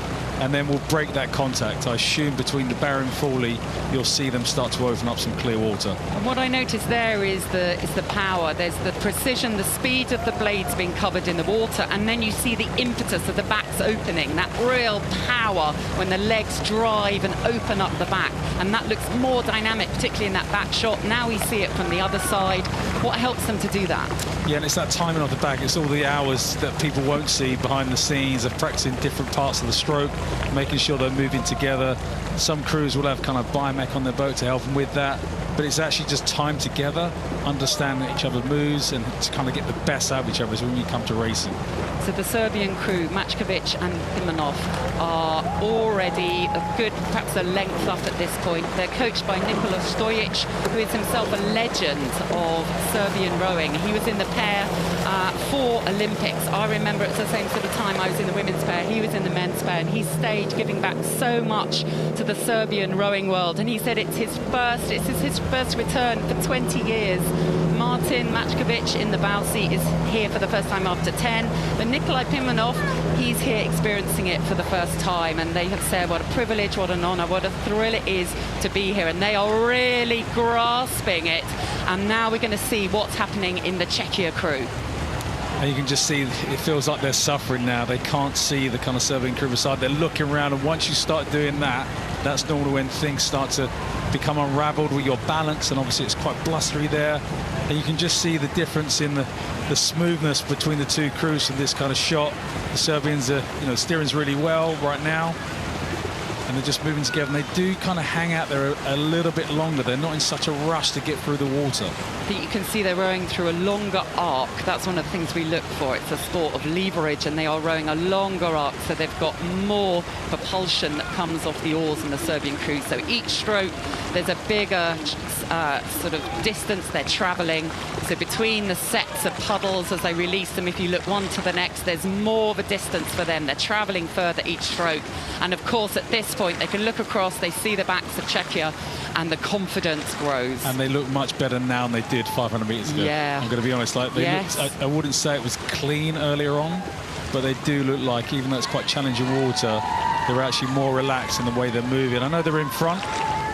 and then we'll break that contact. I assume between the Barry and Foley, you'll see them start to open up some clear water.
And what I noticed there is the power. There's the precision, the speed of the blades being covered in the water, and then you see the impetus of the backs opening, that real power when the legs drive and open up the back, and that looks more dynamic, particularly in that back shot. Now we see it from the other side. What helps them to do that?
Yeah, and it's that timing of the back. It's all the hours that people won't see behind the scenes of practicing different parts of the stroke, making sure they're moving together. Some crews will have kind of biomech on their boat to help them with that, but it's actually just time together, understanding each other's moves, and to kind of get the best out of each other is when you come to racing.
So the Serbian crew, Maćković and Pimenov, are already a good, perhaps a length up at this point. They're coached by Nikola Stojic, who is himself a legend of Serbian rowing. He was in the pair for Olympics. I remember at the same sort of time I was in the women's pair, he was in the men's pair, and he stayed giving back so much to the Serbian rowing world. And he said it's his first return for 20 years. Martin Maćković in the bow seat is here for the first time after 10. But Nikolai Pimenov, he's here experiencing it for the first time. And they have said what a privilege, what an honour, what a thrill it is to be here. And they are really grasping it. And now we're going to see what's happening in the Czechia crew.
And you can just see it feels like they're suffering now. They can't see the kind of Serbian crew beside. They're looking around, and once you start doing that, that's normally when things start to become unraveled with your balance, and obviously it's quite blustery there. And you can just see the difference in the smoothness between the two crews in this kind of shot. The Serbians are, steering's really well right now, and they're just moving together, and they do kind of hang out there a little bit longer. They're not in such a rush to get through the water.
But you can see they're rowing through a longer arc. That's one of the things we look for. It's a sport of leverage, and they are rowing a longer arc, so they've got more propulsion that comes off the oars in the Serbian crew. So each stroke, there's a bigger sort of distance they're travelling. So between the sets of puddles as they release them, if you look one to the next, there's more of a distance for them. They're travelling further each stroke. And of course, at this point, they can look across, they see the backs of Czechia, and the confidence grows.
And they look much better now than they did 500 metres ago.
Yeah.
I'm going to be honest. Like
yes.
I wouldn't say it was clean earlier on, but they do look like, even though it's quite challenging water, they're actually more relaxed in the way they're moving. I know they're in front,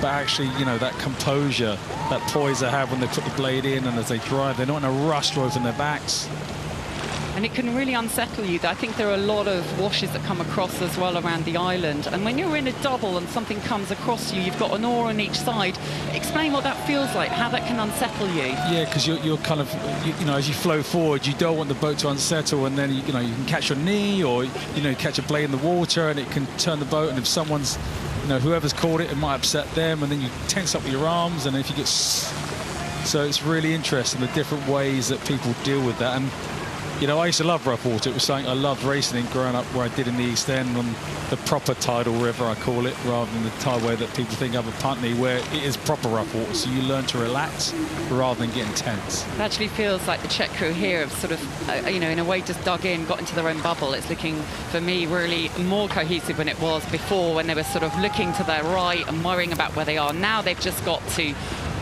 but actually, that composure, that poise they have when they put the blade in and as they drive, they're not in a rush to open their backs.
and it can really unsettle you. I think there are a lot of washes that come across as well around the island, and when you're in a double and something comes across you, you've got an oar on each side. Explain what that feels like, how that can unsettle you.
Yeah, because you're kind of, you know, as you flow forward, you don't want the boat to unsettle, and then, you know, you can catch your knee, or, you know, catch a blade in the water, and it can turn the boat, and if someone's, you know, whoever's caught it, it might upset them, and then you tense up with your arms, and if you get... So it's really interesting, the different ways that people deal with that. And, you know, I used to love rough water. It was something I loved racing in growing up, where I did in the East End on the proper tidal river, I call it, rather than the tideway that people think of at Putney, where it is proper rough water. So you learn to relax rather than getting tense.
It actually feels like the Czech crew here have sort of, you know, in a way just dug in, got into their own bubble. It's looking, for me, really more cohesive than it was before, when they were sort of looking to their right and worrying about where they are. Now they've just got to,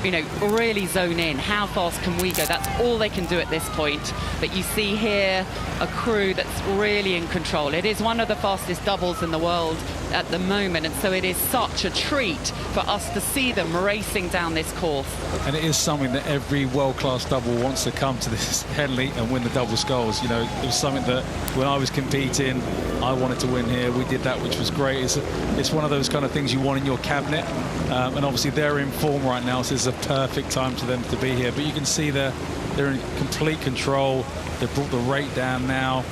you know, really zone in. How fast can we go? That's all they can do at this point. But you see here a crew that's really in control. It is one of the fastest doubles in the world at the moment, and so it is such a treat for us to see them racing down this course.
And it is something that every world-class double wants to come to this Henley and win the double sculls. You know, it was something that when I was competing, I wanted to win here. We did that, which was great. It's one of those kind of things you want in your cabinet, and obviously they're in form right now, so it's a perfect time for them to be here. But you can see they're in complete control. They've brought the rate down now.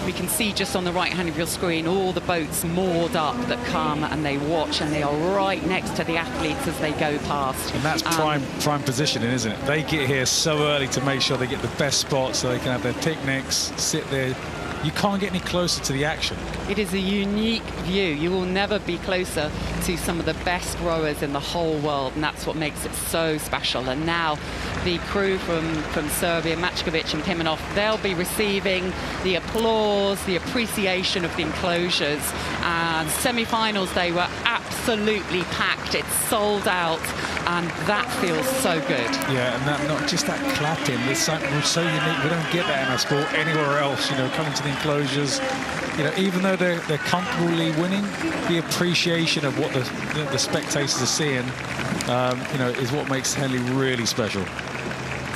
We can see just on the right hand of your screen all the boats moored up that come and they watch, and they are right next to the athletes as they go past.
And that's prime positioning, isn't it? They get here so early to make sure they get the best spot so they can have their picnics, sit there. You can't get any closer to the action.
It is a unique view. You will never be closer to some of the best rowers in the whole world, and that's what makes it so special. And now the crew from Serbia, Mačković and Pimenov, they'll be receiving the applause, the appreciation of the enclosures. And semi-finals, they were absolutely packed. It's sold out, and that feels so good.
Yeah, and that, not just that clapping, there's something so unique. We don't get that in our sport anywhere else, you know, coming to the enclosures. You know, even though they're comfortably winning, the appreciation of what the spectators are seeing, you know, is what makes Henley really special.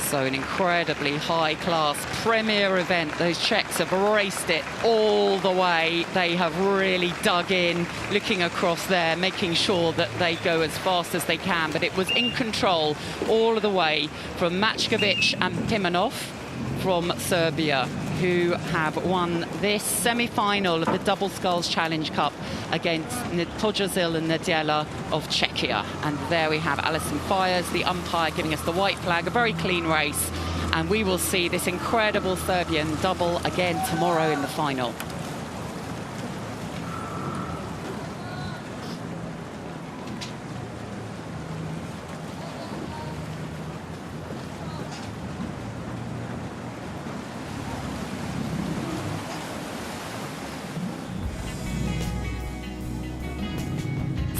So an incredibly high-class premier event. Those Czechs have raced it all the way. They have really dug in, looking across there, making sure that they go as fast as they can. But it was in control all of the way from Mačković and Pimenov from Serbia, who have won this semi-final of the Double Sculls Challenge Cup against Todrazil and Neděla of Czechia. And there we have Alison Fires, the umpire, giving us the white flag. A very clean race, and we will see this incredible Serbian double again tomorrow in the final.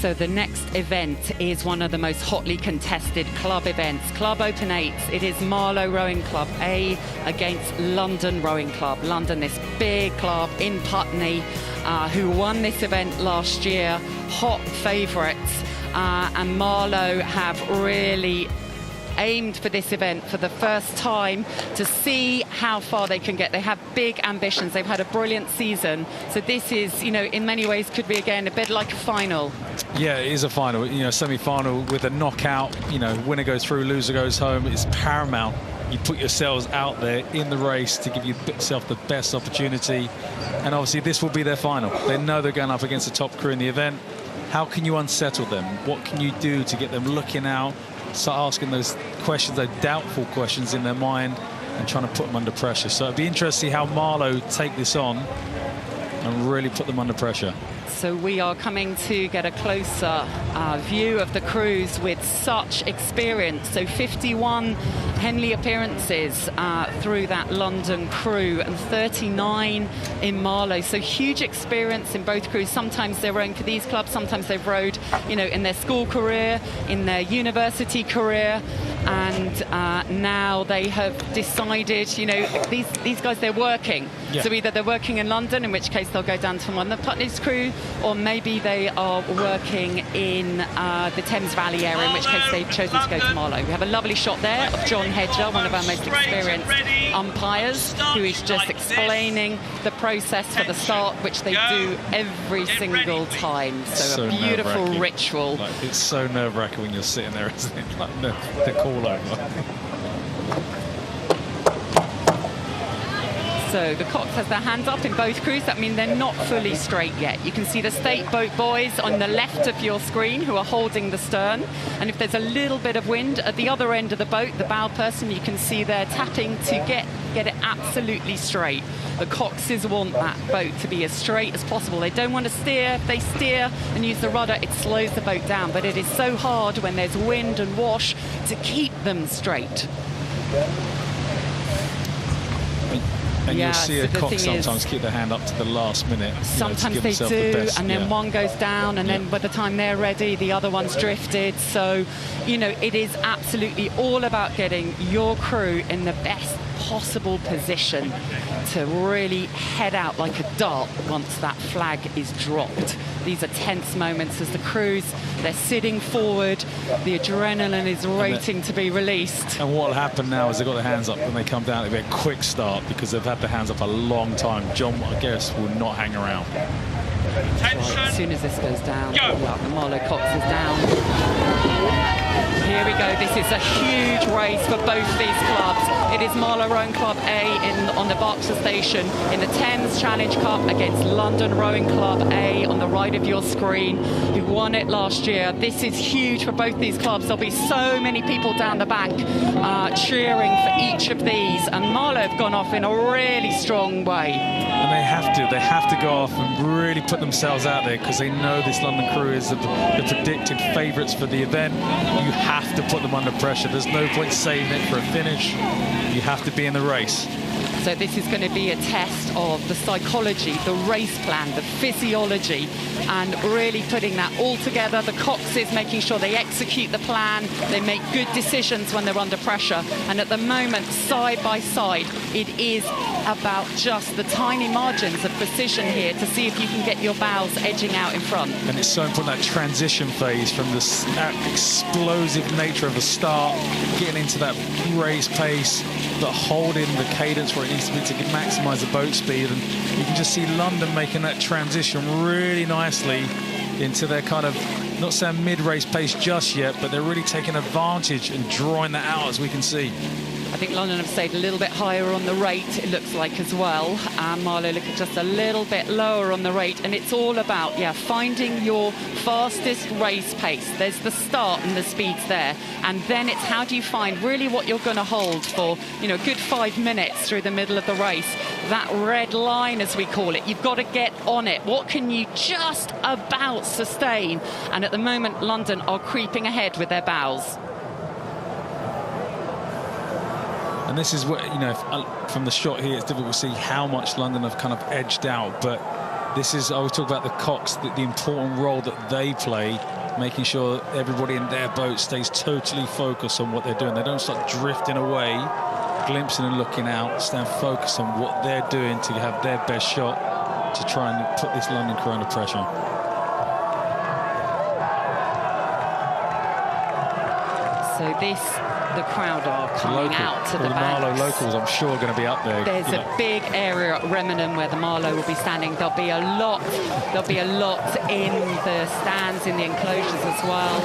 So the next event is one of the most hotly contested club events, Club Open 8s. It is Marlow Rowing Club A against London Rowing Club. London, this big club in Putney, who won this event last year, hot favourites. And Marlow have really aimed for this event for the first time to see how far they can get. They have big ambitions. They've had a brilliant season. So this is, you know, in many ways could be, again, a bit like a final.
Yeah, it is a final, you know, semi-final with a knockout. You know, winner goes through, loser goes home. It's paramount. You put yourselves out there in the race to give yourself the best opportunity. And obviously this will be their final. They know they're going up against the top crew in the event. How can you unsettle them? What can you do to get them looking out? Start asking those questions, those doubtful questions in their mind, and trying to put them under pressure. So it'd be interesting to see how Marlow take this on and really put them under pressure.
So we are coming to get a closer view of the crews with such experience. So 51 Henley appearances through that London crew, and 39 in Marlow. So huge experience in both crews. Sometimes they're rowing for these clubs, sometimes they've rowed, you know, in their school career, in their university career. And now they have decided, you know, these guys, they're working.
Yeah.
So either they're working in London, in which case they'll go down to one of the Putney's crew, or maybe they are working in the Thames Valley area, in which case they've chosen to go to Marlow. We have a lovely shot there of John Hedger, one of our most experienced umpires, who is just explaining the process for the start, which they do every single time. So a beautiful ritual.
Like, it's so nerve-wracking when you're sitting there, isn't it? Like the call over.
So the Cox has their hands up in both crews. That means they're not fully straight yet. You can see the state boat boys on the left of your screen who are holding the stern. And if there's a little bit of wind at the other end of the boat, the bow person, you can see they're tapping to get it absolutely straight. The Coxes want that boat to be as straight as possible. They don't want to steer. If they steer and use the rudder, it slows the boat down. But it is so hard when there's wind and wash to keep them straight.
And you'll see a Cox sometimes keep their hand up to the last minute.
Sometimes they do, and then one goes down, and then by the time they're ready, the other one's drifted. So, it is absolutely all about getting your crew in the best possible position to really head out like a dart once that flag is dropped. These are tense moments as the crews, they're sitting forward, the adrenaline is waiting to be released.
And what will happen now is they've got their hands up when they come down, it'll be a quick start because they've had their hands up a long time. John, I guess, will not hang around.
Right, as soon as this goes down, the Marlow Cox is down. Here we go. This is a huge race for both these clubs. It is Marlow Rowing Club A on the Berkshire Station in the Thames Challenge Cup against London Rowing Club A on the right of your screen, who won it last year. This is huge for both these clubs. There'll be so many people down the bank cheering for each of these. And Marlow have gone off in a really strong way.
And they have to go off and really put themselves out there because they know this London crew is the predicted favourites for the event. You have to put them under pressure. There's no point saving it for a finish. You have to be in the race.
So this is going to be a test of the psychology, the race plan, the physiology, and really putting that all together. The Coxes making sure they execute the plan, they make good decisions when they're under pressure. And at the moment, side by side, it is about just the tiny margins of precision here to see if you can get your bows edging out in front.
And it's so important, that transition phase from that explosive nature of a start, getting into that race pace, but holding the cadence where it needs to be to maximise the boat speed. And you can just see London making that transition really nicely into their kind of, not saying mid-race pace just yet, but they're really taking advantage and drawing that out, as we can see.
I think London have stayed a little bit higher on the rate, it looks like, as well. And Marlow look just a little bit lower on the rate. And it's all about, finding your fastest race pace. There's the start and the speeds there. And then it's how do you find really what you're going to hold for, a good 5 minutes through the middle of the race. That red line, as we call it, you've got to get on it. What can you just about sustain? And at the moment, London are creeping ahead with their bows.
And this is what, from the shot here, it's difficult to see how much London have kind of edged out. But this is, I always talk about the Cox, the important role that they play, making sure everybody in their boat stays totally focused on what they're doing. They don't start drifting away, glimpsing and looking out, stand focused on what they're doing to have their best shot to try and put this London crew under pressure.
So the crowd are coming out to the banks.
Marlow locals, I'm sure, are going to be up there.
There's a big area at Remenham where the Marlow will be standing. There'll be a lot in the stands, in the enclosures as well.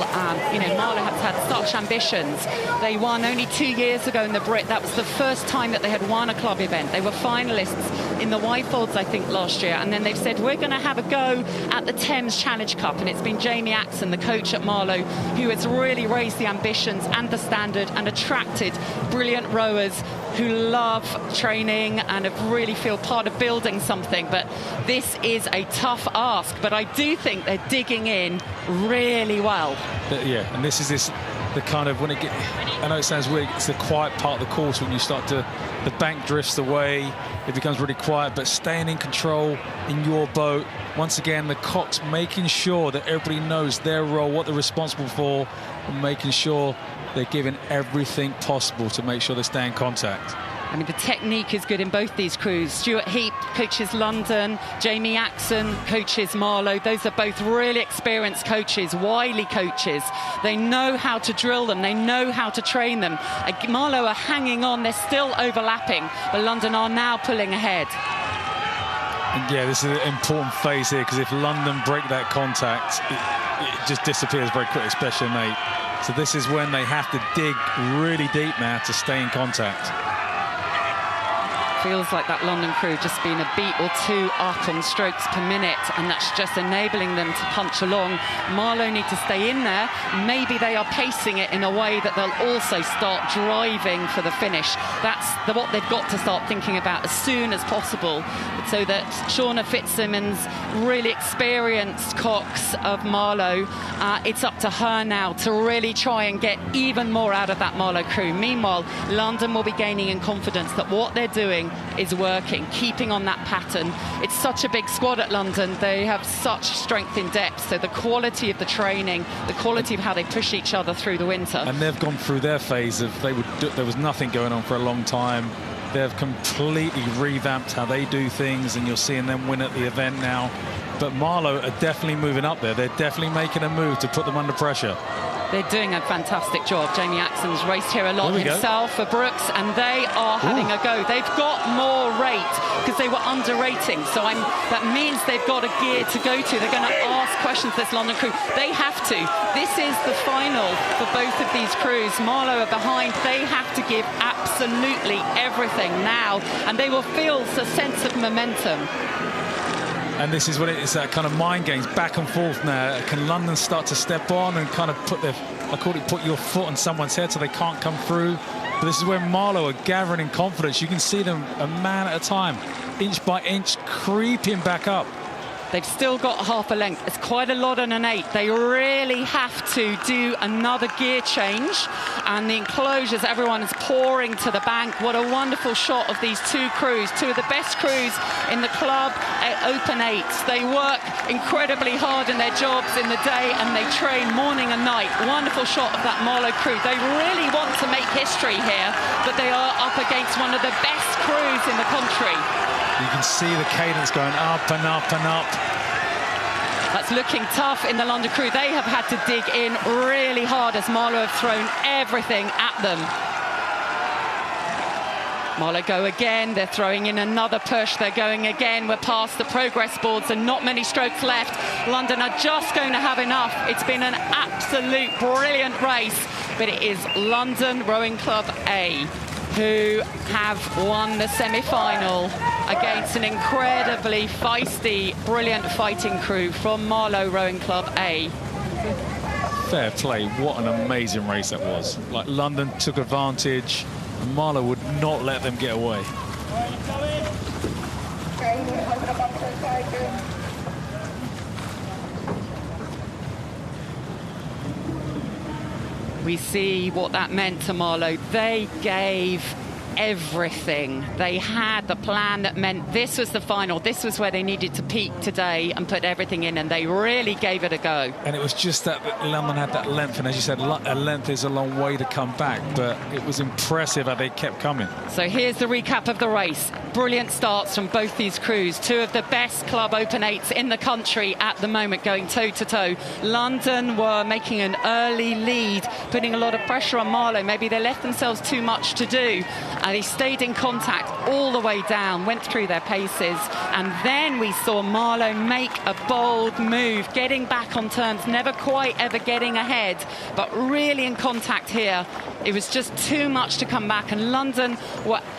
Marlow have had such ambitions. They won only 2 years ago in the Brit. That was the first time that they had won a club event. They were finalists in the Wyfolds, I think, last year. And then they've said, we're going to have a go at the Thames Challenge Cup. And it's been Jamie Axon, the coach at Marlow, who has really raised the ambitions and the standard and attracted brilliant rowers who love training and really feel part of building something. But this is a tough ask, but I do think they're digging in really well.
And this is the kind of, I know it sounds weird, it's the quiet part of the course when you start to, the bank drifts away, it becomes really quiet, but staying in control in your boat. Once again, the Cox making sure that everybody knows their role, what they're responsible for, and making sure they're giving everything possible to make sure they stay in contact.
I mean, the technique is good in both these crews. Stuart Heap coaches London, Jamie Axon coaches Marlow. Those are both really experienced coaches, wily coaches. They know how to drill them, they know how to train them. Marlow are hanging on, they're still overlapping, but London are now pulling ahead.
And yeah, this is an important phase here, because if London break that contact, it just disappears very quickly, especially in 8. So this is when they have to dig really deep now to stay in contact.
Feels like that London crew just been a beat or two up on strokes per minute, and that's just enabling them to punch along. Marlow need to stay in there. Maybe they are pacing it in a way that they'll also start driving for the finish. That's what they've got to start thinking about as soon as possible, so that Shauna Fitzsimmons, really experienced cox of Marlow, it's up to her now to really try and get even more out of that Marlow crew. Meanwhile, London will be gaining in confidence that what they're doing is working, keeping on that pattern. It's such a big squad at London. They have such strength in depth, so the quality of the training, the quality of how they push each other through the winter.
And they've gone through their phase of there was nothing going on for a long time. They've completely revamped how they do things, and you're seeing them win at the event now. But Marlow are definitely moving up there. They're definitely making a move to put them under pressure.
They're doing a fantastic job. Jamie Axon's raced here a lot himself for Brookes, and they are having a go. They've got more rate because they were underrating. So that means they've got a gear to go to. They're going to ask questions to this London crew. They have to. This is the final for both of these crews. Marlow are behind. They have to give absolutely everything now, and they will feel a sense of momentum.
And this is what it's that kind of mind games back and forth now. Can London start to step on and kind of put your foot on someone's head so they can't come through? But this is where Marlow are gathering in confidence. You can see them a man at a time, inch by inch, creeping back up.
They've still got half a length. It's quite a lot on an 8. They really have to do another gear change. And the enclosures, everyone is pouring to the bank. What a wonderful shot of these two crews, two of the best crews in the club Open 8s. They work incredibly hard in their jobs in the day, and they train morning and night. Wonderful shot of that Marlow crew. They really want to make history here, but they are up against one of the best crews in the country.
You can see the cadence going up and up and up.
That's looking tough in the London crew. They have had to dig in really hard as Marlow have thrown everything at them. Marlow go again. They're throwing in another push. They're going again. We're past the progress boards and not many strokes left. London are just going to have enough. It's been an absolute brilliant race, but it is London Rowing Club A who have won the semi-final against an incredibly feisty, brilliant fighting crew from Marlow Rowing Club A.
Fair play. What an amazing race that was. Like, London took advantage. Marlow would not let them get away.
We see what that meant to Marlow. They gave everything. They had the plan that meant this was the final. This was where they needed to peak today and put everything in, and they really gave it a go.
And it was just that London had that length, and as you said, a length is a long way to come back, but it was impressive how they kept coming.
So here's the recap of the race. Brilliant starts from both these crews. Two of the best club Open 8s in the country at the moment, going toe-to-toe. London were making an early lead, putting a lot of pressure on Marlow. Maybe they left themselves too much to do. And they stayed in contact all the way down, went through their paces, and then we saw Marlow make a bold move, getting back on turns, never quite ever getting ahead, but really in contact here. It was just too much to come back, and London,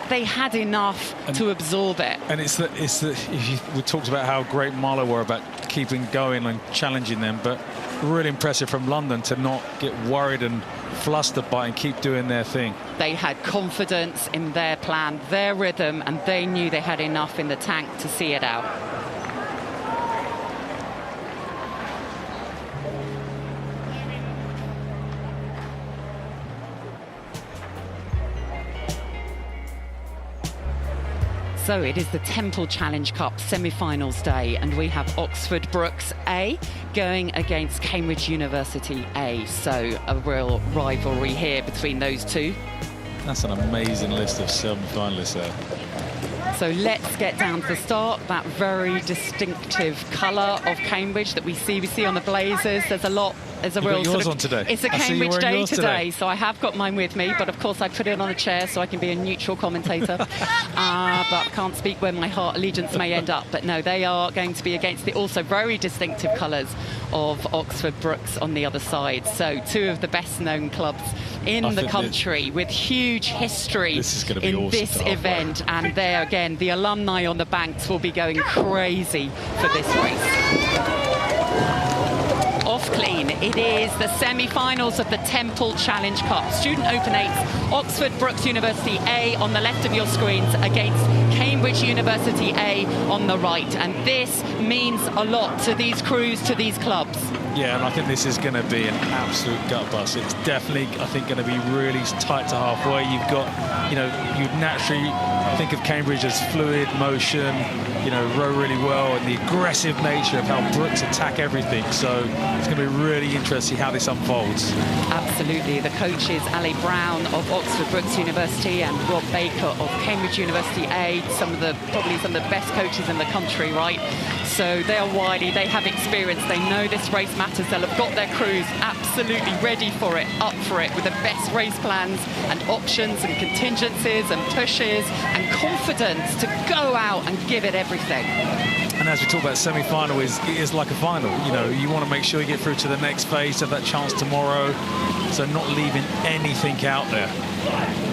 they had enough to absorb it.
And we talked about how great Marlow were about keeping going and challenging them, but really impressive from London to not get worried and flustered by and keep doing their thing.
They had confidence in their plan, their rhythm, and they knew they had enough in the tank to see it out. So it is the Temple Challenge Cup semi-finals day, and we have Oxford Brookes A going against Cambridge University A. So a real rivalry here between those two.
That's an amazing list of semi-finalists there.
So let's get down to the start. That very distinctive colour of Cambridge that we see on the blazers. There's a lot. There's a
You
real
got yours on today.
It's a
I see
Cambridge
you're wearing
day
yours
today, so I have got mine with me. But of course, I put it on a chair so I can be a neutral commentator. But I can't speak where my heart allegiance may end up. But no, they are going to be against the also very distinctive colours of Oxford Brookes on the other side. So two of the best-known clubs in the country with huge history in
awesome
this event. And there again, the alumni on the banks will be going crazy for this race. Off clean, it is the semi-finals of the Temple Challenge Cup. Student Open 8s, Oxford Brookes University A on the left of your screens against Cambridge University A on the right. And this means a lot to these crews, to these clubs.
Yeah, and I think this is going to be an absolute gut bust. It's definitely, I think, going to be really tight to halfway. You've got, you know, you'd naturally think of Cambridge as fluid motion, you know, row really well, and the aggressive nature of how Brookes attack everything. So it's going to be really interesting how this unfolds.
Absolutely. The coaches, Ali Brown of Oxford Brookes University and Rob Baker of Cambridge University A, probably some of the best coaches in the country, right? So they are wily, they have experience, they know this race matters, they'll have got their crews absolutely ready for it, up for it, with the best race plans and options and contingencies and pushes and confidence to go out and give it everything.
And as we talk about semi-final, it is like a final. You know, you want to make sure you get through to the next phase, have that chance tomorrow. So not leaving anything out there.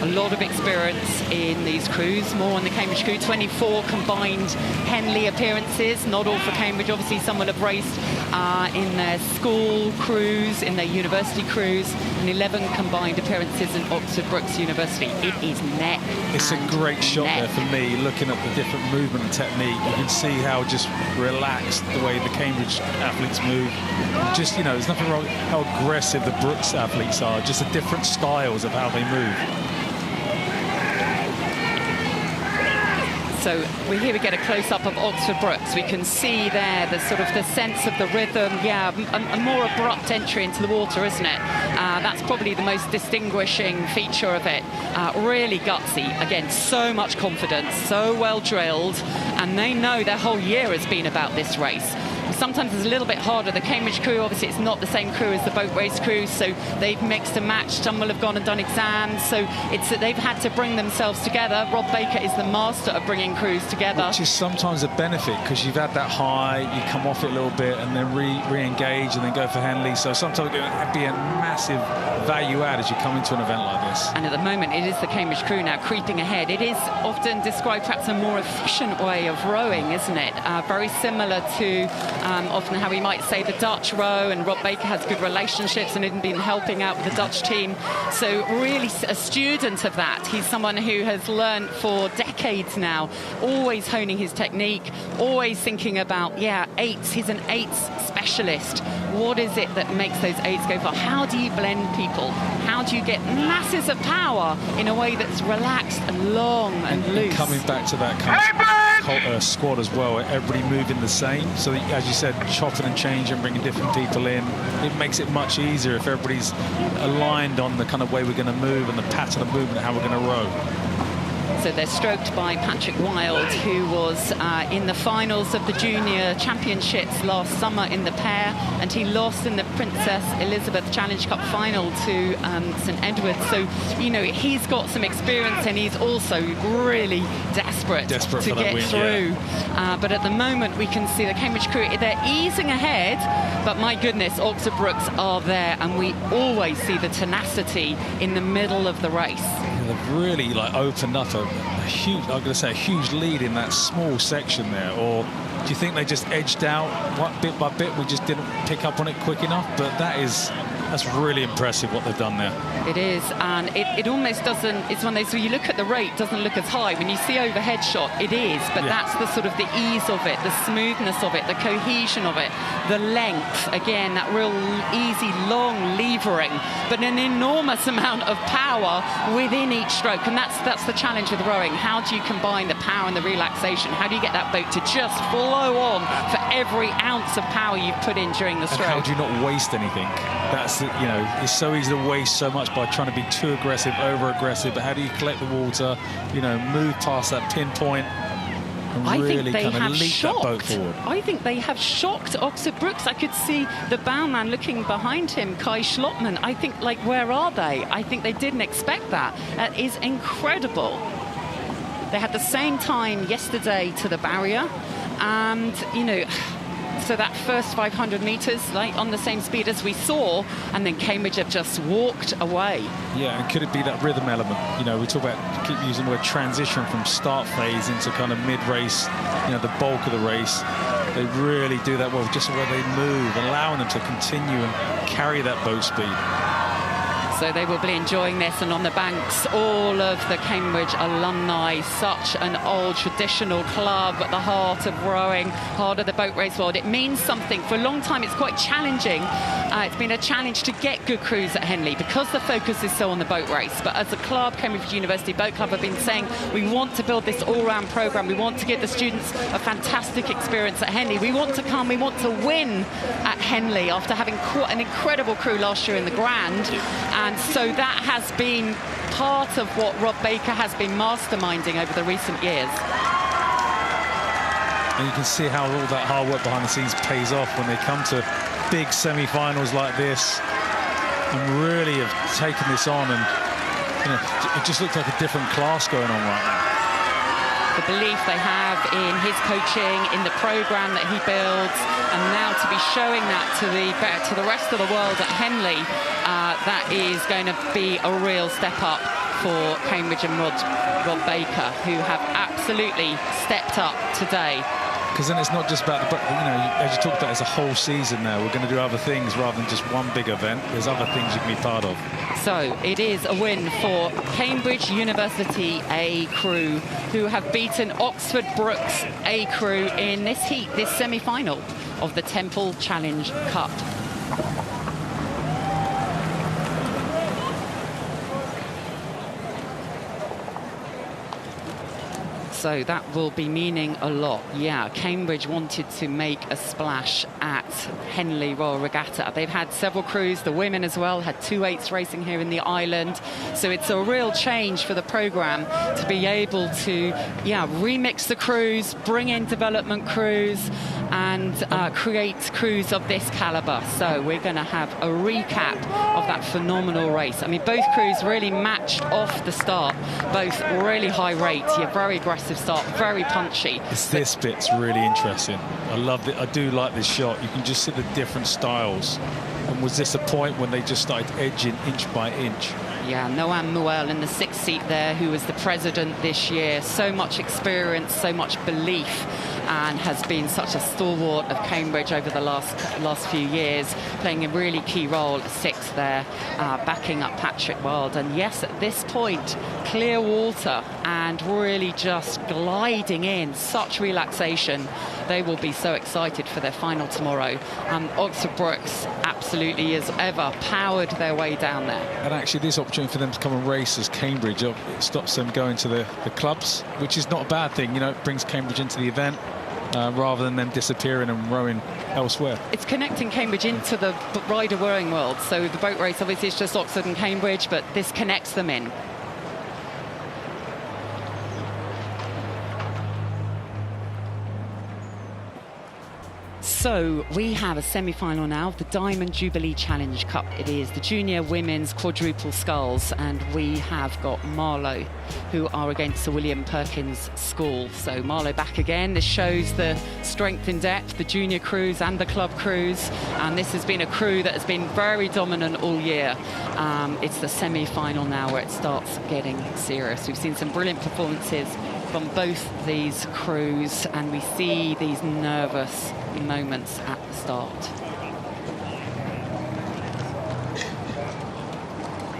A lot of experience in these crews, more on the Cambridge crew. 24 combined Henley appearances, not all for Cambridge. Obviously, some will have raced in their school crews, in their university crews, and 11 combined appearances in Oxford Brookes University. It is neck.
It's a great shot there for me, looking at the different movement and technique. You can see how just relaxed the way the Cambridge athletes move. Just, you know, there's nothing wrong how aggressive the Brookes athletes are, just the different styles of how they move.
So here we get a close-up of Oxford Brookes. We can see there the sort of the sense of the rhythm. Yeah, a more abrupt entry into the water, isn't it? That's probably the most distinguishing feature of it. Really gutsy. Again, so much confidence, so well drilled, and they know their whole year has been about this race. Sometimes it's a little bit harder. The Cambridge crew, obviously, it's not the same crew as the boat race crew, so they've mixed and matched. Some will have gone and done exams, so it's that they've had to bring themselves together. Rob Baker is the master of bringing crews together.
Which is sometimes a benefit, because you've had that high, you come off it a little bit, and then re-engage, and then go for Henley. So sometimes it can be a massive value add as you come into an event like this.
And at the moment, it is the Cambridge crew now creeping ahead. It is often described perhaps a more efficient way of rowing, isn't it? Very similar to often how we might say the Dutch row, and Rob Baker has good relationships and had been helping out with the Dutch team. So really a student of that. He's someone who has learned for decades now, always honing his technique, always thinking about, eights. He's an eights specialist. What is it that makes those eights go far? How do you blend people? How do you get masses of power in a way that's relaxed and long and loose?
And coming back to that kind of squad as well, everybody moving the same. So as you said, chopping and changing, bringing different people in, it makes it much easier if everybody's aligned on the kind of way we're going to move and the pattern of movement, how we're going to row.
So they're stroked by Patrick Wild, who was in the finals of the Junior Championships last summer in the pair, and he lost in the Princess Elizabeth Challenge Cup final to St Edward. So, you know, he's got some experience, and he's also really desperate to get through. Yeah. But at the moment, we can see the Cambridge crew, they're easing ahead, but my goodness, Oxford Brookes are there, and we always see the tenacity in the middle of the race.
They've really opened up a huge, I'm going to say a huge lead in that small section there. Or do you think they just edged out bit by bit? We just didn't pick up on it quick enough. But that's really impressive what they've done there.
It is, and it almost doesn't, it's one of those, when you look at the rate, it doesn't look as high. When you see overhead shot, it is, but that's the sort of the ease of it, the smoothness of it, the cohesion of it, the length, again, that real easy, long levering, but an enormous amount of power within each stroke, and that's the challenge with rowing. How do you combine the power and the relaxation? How do you get that boat to just flow on for every ounce of power you've put in during the stroke?
And how do you not waste anything? That's you know, it's so easy to waste so much by trying to be too aggressive, over-aggressive, but how do you collect the water, you know, move past that pinpoint and really kind of leap that boat forward?
I think they have shocked Oxford Brookes. I could see the bowman looking behind him, Kai Schlottmann. I think, like, where are they? I think they didn't expect that. That is incredible. They had the same time yesterday to the barrier, and, you know, so that first 500 metres, like, on the same speed as we saw, and then Cambridge have just walked away.
Yeah, and could it be that rhythm element? You know, we talk about, keep using the word transition from start phase into kind of mid-race, you know, the bulk of the race. They really do that well, just the way they move, allowing them to continue and carry that boat speed.
So they will be enjoying this, and on the banks, all of the Cambridge alumni, such an old traditional club at the heart of rowing, heart of the boat race world. It means something. For a long time, it's quite challenging. It's been a challenge to get good crews at Henley because the focus is so on the boat race. But as a club, Cambridge University Boat Club have been saying, we want to build this all-round programme. We want to give the students a fantastic experience at Henley. We want to come, we want to win at Henley after having an incredible crew last year in the Grand. And so that has been part of what Rob Baker has been masterminding over the recent years.
And you can see how all that hard work behind the scenes pays off when they come to big semi-finals like this and really have taken this on, and, you know, it just looks like a different class going on right now.
The belief they have in his coaching, in the programme that he builds, and now to be showing that to the rest of the world at Henley, that is going to be a real step up for Cambridge and Rob Baker, who have absolutely stepped up today.
Because then it's not just about the, you know, as you talked about, it's a whole season now. We're going to do other things rather than just one big event. There's other things you can be part of.
So it is a win for Cambridge University A crew, who have beaten Oxford Brookes A crew in this heat, this semi-final of the Temple Challenge Cup. So that will be meaning a lot. Yeah, Cambridge wanted to make a splash at Henley Royal Regatta. They've had several crews, the women as well, had 2/8 racing here in the island. So it's a real change for the programme to be able to, yeah, remix the crews, bring in development crews, and create crews of this calibre. So we're going to have a recap of that phenomenal race. I mean, both crews really matched off the start, both really high rate, yeah, very aggressive start, very punchy.
This bit's really interesting. I love it. I do like this shot. You can just see the different styles. And was this a point when they just started edging inch by inch?
Yeah, Noam Muel in the 6th seat there, who was the president this year. So much experience, so much belief, and has been such a stalwart of Cambridge over the last few years, playing a really key role at 6th there, backing up Patrick Wild. And yes, at this point, clear water and really just gliding in, such relaxation. They will be so excited for their final tomorrow. Oxford Brookes absolutely, as ever, powered their way down there.
And actually, this opportunity for them to come and race as Cambridge, it stops them going to the clubs, which is not a bad thing. You know, it brings Cambridge into the event rather than them disappearing and rowing elsewhere.
It's connecting Cambridge into the rider rowing world. So the boat race, obviously, is just Oxford and Cambridge, but this connects them in. So we have a semi-final now of the Diamond Jubilee Challenge Cup. It is the junior women's quadruple sculls, and we have got Marlow, who are against Sir William Perkins School. So Marlow back again. This shows the strength in depth, the junior crews and the club crews, and this has been a crew that has been very dominant all year. It's the semi-final now where it starts getting serious. We've seen some brilliant performances from both these crews, and we see these nervous moments at the start.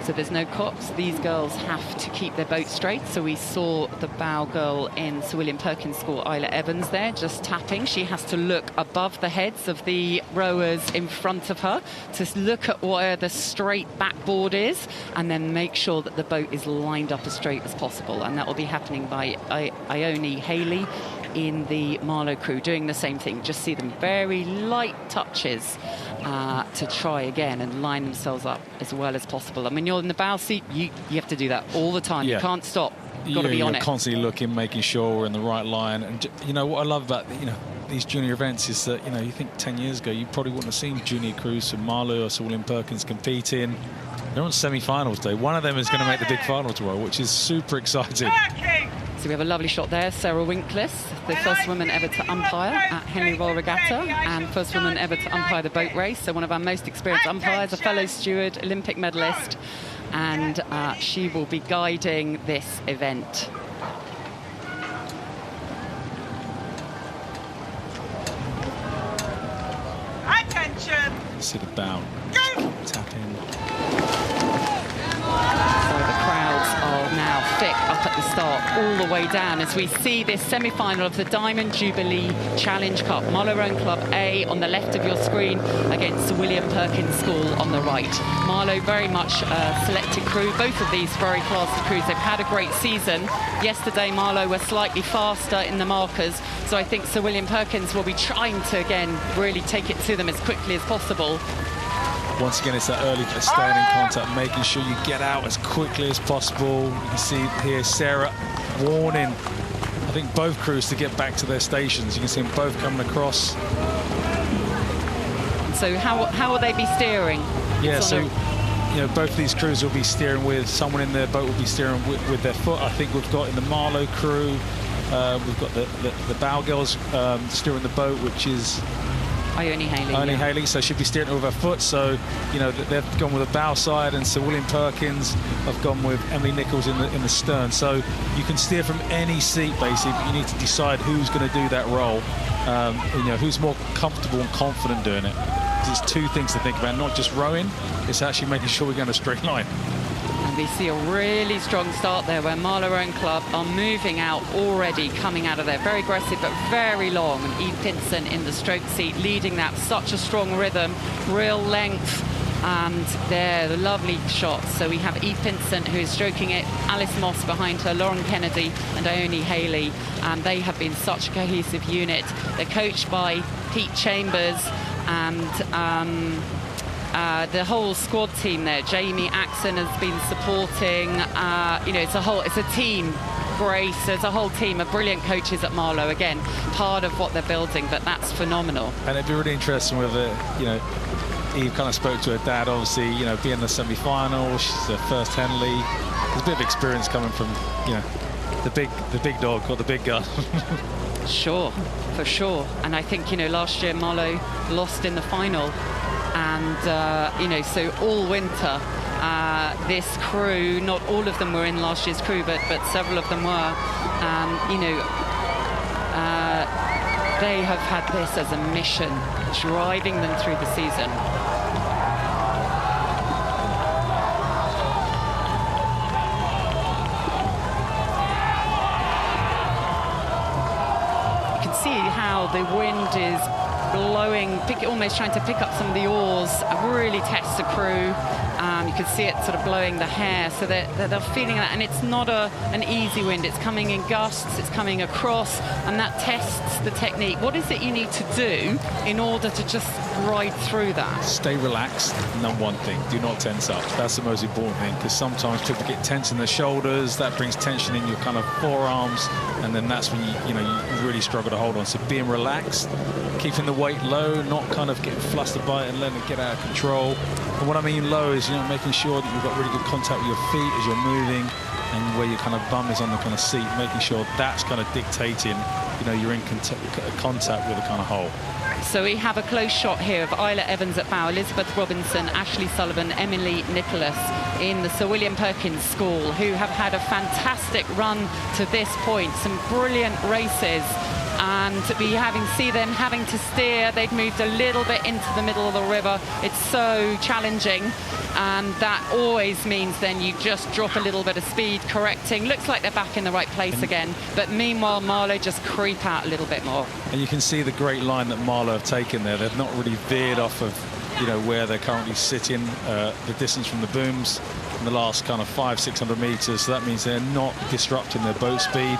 So there's no cops. These girls have to keep their boat straight. So we saw the bow girl in Sir William Perkins School, Isla Evans, there, just tapping. She has to look above the heads of the rowers in front of her to look at where the straight backboard is, and then make sure that the boat is lined up as straight as possible. And that will be happening by Ione Haley, in the Marlow crew doing the same thing. Just see them very light touches to try again and line themselves up as well as possible. And when you're in the bow seat, you have to do that all the time.
Yeah.
You can't stop. You've got to be on it.
Constantly looking, making sure we're in the right line. And you know what I love about these junior events is that you think 10 years ago you probably wouldn't have seen junior crews from Marlow or Sir William Perkins competing. They're on semi-finals day. One of them is going to make the big final tomorrow, which is super exciting.
So we have a lovely shot there. Sarah Winklis, the first woman ever to umpire at Henley Royal Regatta and first woman ever to umpire the boat race. So one of our most experienced umpires, a fellow steward, Olympic medalist, and she will be guiding this event.
Attention! See the bow. Tap in.
So the crowds are now thick up at the start, all the way down as we see this semi-final of the Diamond Jubilee Challenge Cup. Marlow Rowing Club A on the left of your screen against Sir William Perkins School on the right. Marlow very much a selected crew, both of these very classy crews. They've had a great season. Yesterday Marlow were slightly faster in the markers, so I think Sir William Perkins will be trying to again really take it to them as quickly as possible.
Once again, it's that early staying in contact, making sure you get out as quickly as possible. You can see here Sarah warning, I think, both crews to get back to their stations. You can see them both coming across.
So how will they be steering?
Yeah, so both of these crews will be steering with someone in their boat will be steering with their foot. I think we've got in the Marlow crew, we've got the bow girls steering the boat, which is
Ione Haley.
Ione Haley, so she'll be steering it with her foot. So, they've gone with the bow side, and Sir William Perkins have gone with Emily Nichols in the stern. So you can steer from any seat, basically, but you need to decide who's going to do that role. Who's more comfortable and confident doing it. There's two things to think about, not just rowing, it's actually making sure we're going a straight line.
And we see a really strong start there where Marlow Rowing Club are moving out already, coming out of there. Very aggressive, but very long. And Eve Pinson in the stroke seat, leading that. Such a strong rhythm, real length. And there, the lovely shots. So we have Eve Pinson, who is stroking it, Alice Moss behind her, Lauren Kennedy and Ione Haley. And they have been such a cohesive unit. They're coached by Pete Chambers and the whole squad team there. Jamie Axon has been supporting. It's a team. Grace, there's a whole team of brilliant coaches at Marlow. Again, part of what they're building, but that's phenomenal.
And it'd be really interesting with Eve kind of spoke to her dad, obviously, being in the semi-final. She's her first Henley. There's a bit of experience coming from, the big dog or the big gun.
Sure, for sure. And I think, last year Marlow lost in the final. And, so all winter, this crew, not all of them were in last year's crew, but several of them were, they have had this as a mission, driving them through the season. You can see how the wind is blowing, almost trying to pick up some of the oars, really tests the crew. You can see it sort of blowing the hair, so they're feeling that, and it's not an easy wind. It's coming in gusts, it's coming across, and that tests the technique. What is it you need to do in order to just ride through that?
Stay relaxed, number one thing. Do not tense up. That's the most important thing, because sometimes people get tense in their shoulders. That brings tension in your kind of forearms, and then that's when you really struggle to hold on. So being relaxed, keeping the weight low, not kind of getting flustered by it and letting it get out of control. And what I mean low is, making sure that you've got really good contact with your feet as you're moving, and where your kind of bum is on the kind of seat, making sure that's kind of dictating, you're in contact with the kind of hull.
So we have a close shot here of Isla Evans at bow, Elizabeth Robinson, Ashley Sullivan, Emily Nicholas in the Sir William Perkins School, who have had a fantastic run to this point, some brilliant races. And we see them having to steer. They've moved a little bit into the middle of the river. It's so challenging, and that always means then you just drop a little bit of speed, correcting. Looks like they're back in the right place again, but meanwhile Marlow just creep out a little bit more.
And you can see the great line that Marlow have taken there. They've not really veered off of where they're currently sitting, the distance from the booms in the last kind of 500-600 meters. So that means they're not disrupting their boat speed.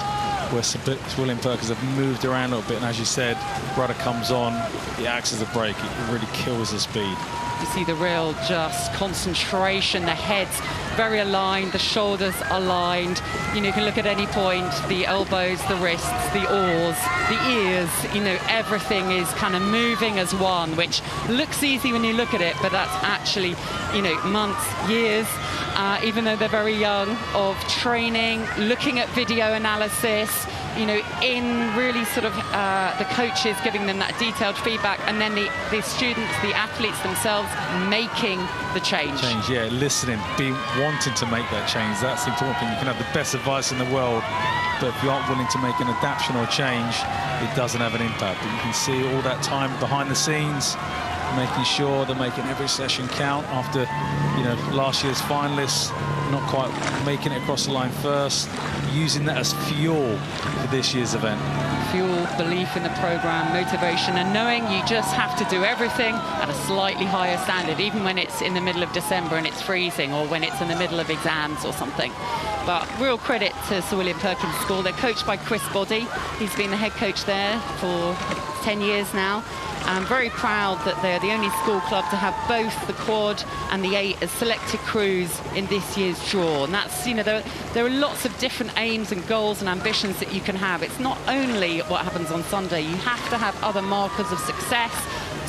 where Sir William Perkins have moved around a little bit, and as you said, rudder comes on, it acts as a brake. It really kills the speed.
You see the real just concentration, the head's very aligned, the shoulders aligned. You know, you can look at any point, the elbows, the wrists, the oars, the ears, you know, everything is kind of moving as one, which looks easy when you look at it, but that's actually, you know, months, years, even though they're very young, of training, looking at video analysis, you know, in really sort of the coaches giving them that detailed feedback, and then the students, the athletes themselves making the change.
Yeah, listening, wanting to make that change. That's the important thing. You can have the best advice in the world, but if you aren't willing to make an adaptation or change, it doesn't have an impact. But you can see all that time behind the scenes, making sure they're making every session count after, you know, last year's finalists not quite making it across the line first, using that as fuel for this year's event.
Fuel, belief in the program, motivation, and knowing you just have to do everything at a slightly higher standard, even when it's in the middle of December and it's freezing, or when it's in the middle of exams or something. But real credit to Sir William Perkins School. They're coached by Chris Boddy. He's been the head coach there for 10 years now. I'm very proud that they're the only school club to have both the quad and the 8 as selected crews in this year's draw. And that's, you know, there are lots of different aims and goals and ambitions that you can have. It's not only what happens on Sunday. You have to have other markers of success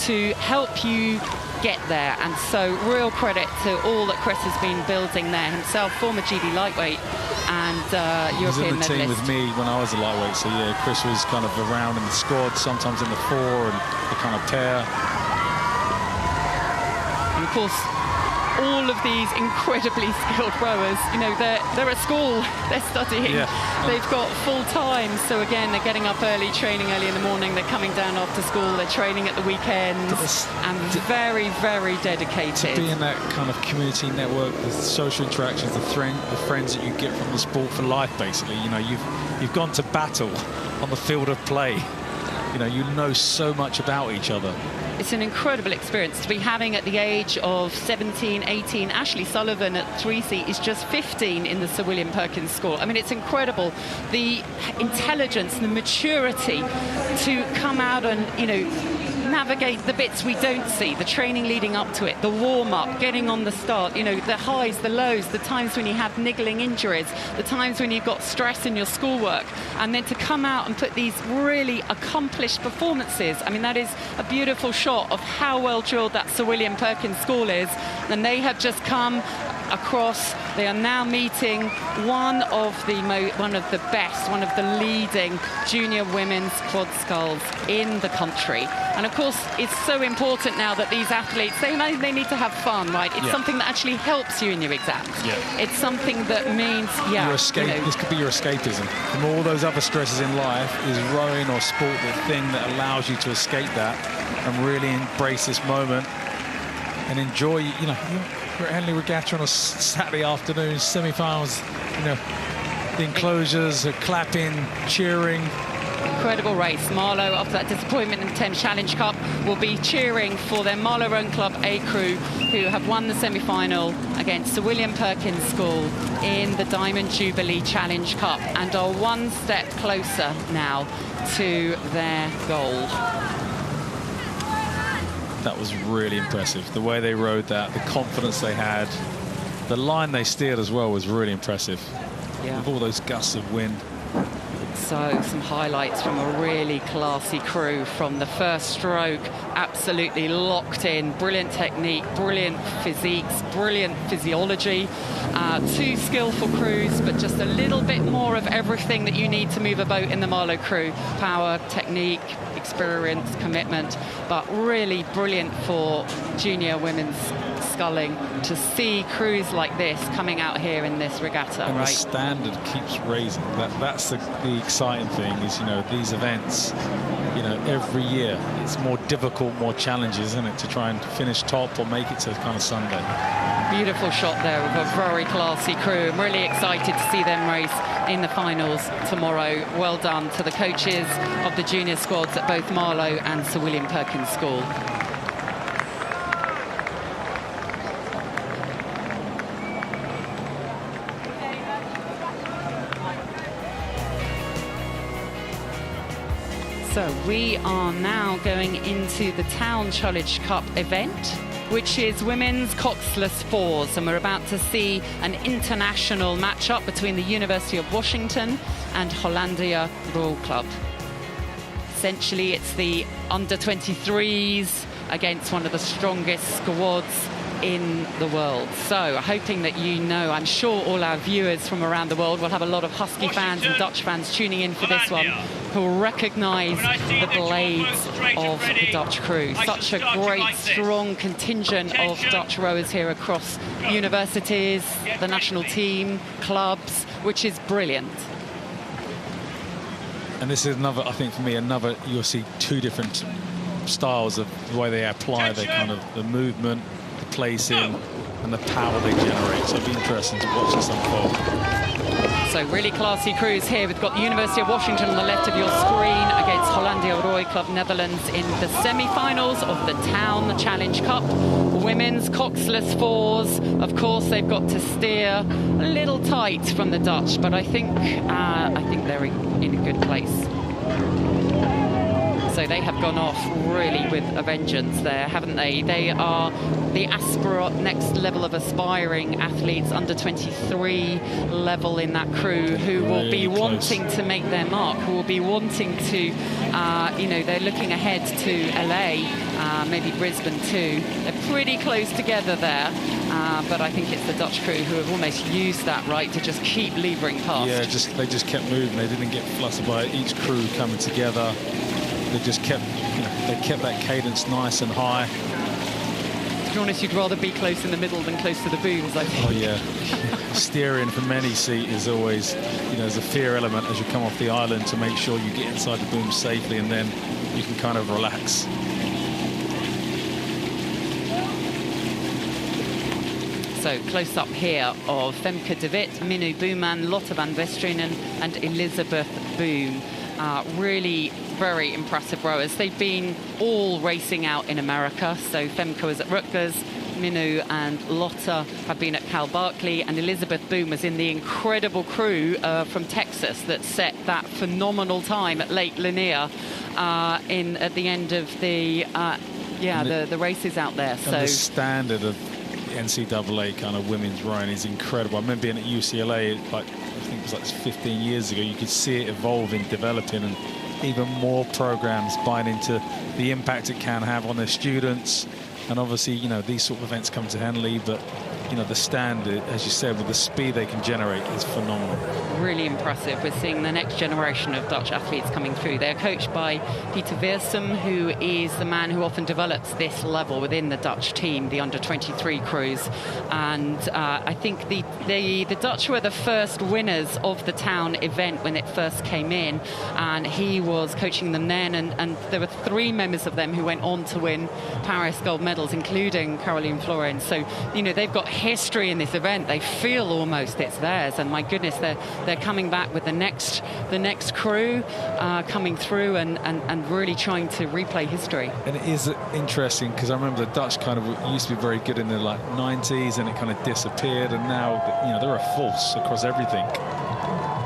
to help you get there. And so real credit to all that Chris has been building there himself, former GB lightweight and European medalist.
He was in the team with me when I was a lightweight, so yeah, Chris was kind of around in the squad, sometimes in the 4 and the kind of pair.
And of course, all of these incredibly skilled rowers, you know, they're at school, they're studying, they've got full time. So again, they're getting up early, training early in the morning, they're coming down after school, they're training at the weekends, and very, very dedicated.
To be in that kind of community network, the social interactions, the friends that you get from the sport for life, basically. You know, you've gone to battle on the field of play. You know so much about each other.
It's an incredible experience to be having at the age of 17, 18. Ashley Sullivan at 3C is just 15 in the Sir William Perkins School. I mean, it's incredible. The intelligence, the maturity to come out and, you know, navigate the bits we don't see, the training leading up to it, the warm-up, getting on the start, you know, the highs, the lows, the times when you have niggling injuries, the times when you've got stress in your schoolwork, and then to come out and put these really accomplished performances. I mean, that is a beautiful shot of how well drilled that Sir William Perkins School is, and they have just come across. They are now meeting one of the best, one of the leading junior women's quad sculls in the country. And of course, it's so important now that these athletes, they need to have fun, right? It's something that actually helps you in your exams. It's something that means,
this could be your escapism from all those other stresses in life. Is rowing or sport the thing that allows you to escape that and really embrace this moment and enjoy, you know, you're at Henley Regatta on a Saturday afternoon, semi-finals, you know, the enclosures are clapping, cheering.
Incredible race. Marlow, after that disappointment in the Thames Challenge Cup, will be cheering for their Marlow Rowing Club A crew, who have won the semi-final against Sir William Perkins School in the Diamond Jubilee Challenge Cup, and are one step closer now to their goal.
That was really impressive. The way they rode that, the confidence they had, the line they steered as well was really impressive. With all those gusts of wind.
So some highlights from a really classy crew from the first stroke. Absolutely locked in, brilliant technique, brilliant physiques, brilliant physiology. 2 skillful crews, but just a little bit more of everything that you need to move a boat in the Marlow crew. Power, technique, experience, commitment, but really brilliant for junior women's sculling to see crews like this coming out here in this regatta.
And the standard keeps raising. That's the exciting thing is, you know, these events, you know, every year it's more difficult, more challenges, isn't it, to try and finish top or make it to kind of Sunday.
Beautiful shot there of a very classy crew. I'm really excited to see them race in the finals tomorrow. Well done to the coaches of the junior squads at both Marlow and Sir William Perkins School. So we are now going into the Town Challenge Cup event, which is women's coxless fours, and we're about to see an international matchup between the University of Washington and Hollandia Royal Club. Essentially, it's the under-23s against one of the strongest squads in the world. So hoping that I'm sure all our viewers from around the world will have a lot of Husky fans and Dutch fans tuning in for this one, who will recognise the blades of the Dutch crew. Such a great, strong contingent of Dutch rowers here across universities, the national team, clubs, which is brilliant.
And this is another, I think for me, you'll see two different styles of the way they apply the movement, the placing, and the power they generate. So it'll be interesting to watch this unfold.
So really classy crews here. We've got the University of Washington on the left of your screen against Hollandia Royal Club Netherlands in the semi-finals of the Town Challenge Cup. Women's coxless fours. Of course, they've got to steer a little tight from the Dutch, but I think they're in a good place. So they have gone off really with a vengeance there, haven't they? They are the next level of aspiring athletes, under 23 level in that crew, who will be wanting to make their mark, who will be wanting to, they're looking ahead to LA, maybe Brisbane too. They're pretty close together there, but I think it's the Dutch crew who have almost used that right to just keep levering past.
Yeah, they just kept moving. They didn't get flustered by each crew coming together. They just kept, they kept that cadence nice and high.
To be honest, you'd rather be close in the middle than close to the booms, I think.
Oh, yeah. Steering from any seat is always, there's a fear element as you come off the island to make sure you get inside the boom safely, and then you can kind of relax.
So close up here of Femke de Wit, Minnu Boeman, Lotte van Westrinen and Elizabeth Boom. Really very impressive rowers. They've been all racing out in America. So Femke was at Rutgers, Minnu and Lotte have been at Cal Berkeley, and Elizabeth Boom was in the incredible crew from Texas that set that phenomenal time at Lake Lanier at the end of the races out there.
So the standard of NCAA kind of women's rowing is incredible. I remember being at UCLA, I think it was like 15 years ago. You could see it evolving, developing, and even more programs buying into the impact it can have on their students. And obviously, these sort of events come to Henley, but the standard, as you said, with the speed they can generate is phenomenal.
Really impressive. We're seeing the next generation of Dutch athletes coming through. They're coached by Peter Veersum, who is the man who often develops this level within the Dutch team, the under-23 crews. And I think the Dutch were the first winners of the Town event when it first came in, and he was coaching them then, and there were 3 members of them who went on to win Paris gold medals, including Caroline Florence. So, they've got history in this event. They feel almost it's theirs, and my goodness, they're coming back with the next crew coming through and really trying to replay history.
And it is interesting because I remember the Dutch kind of used to be very good in the 90s, and it kind of disappeared, and now they're a force across everything.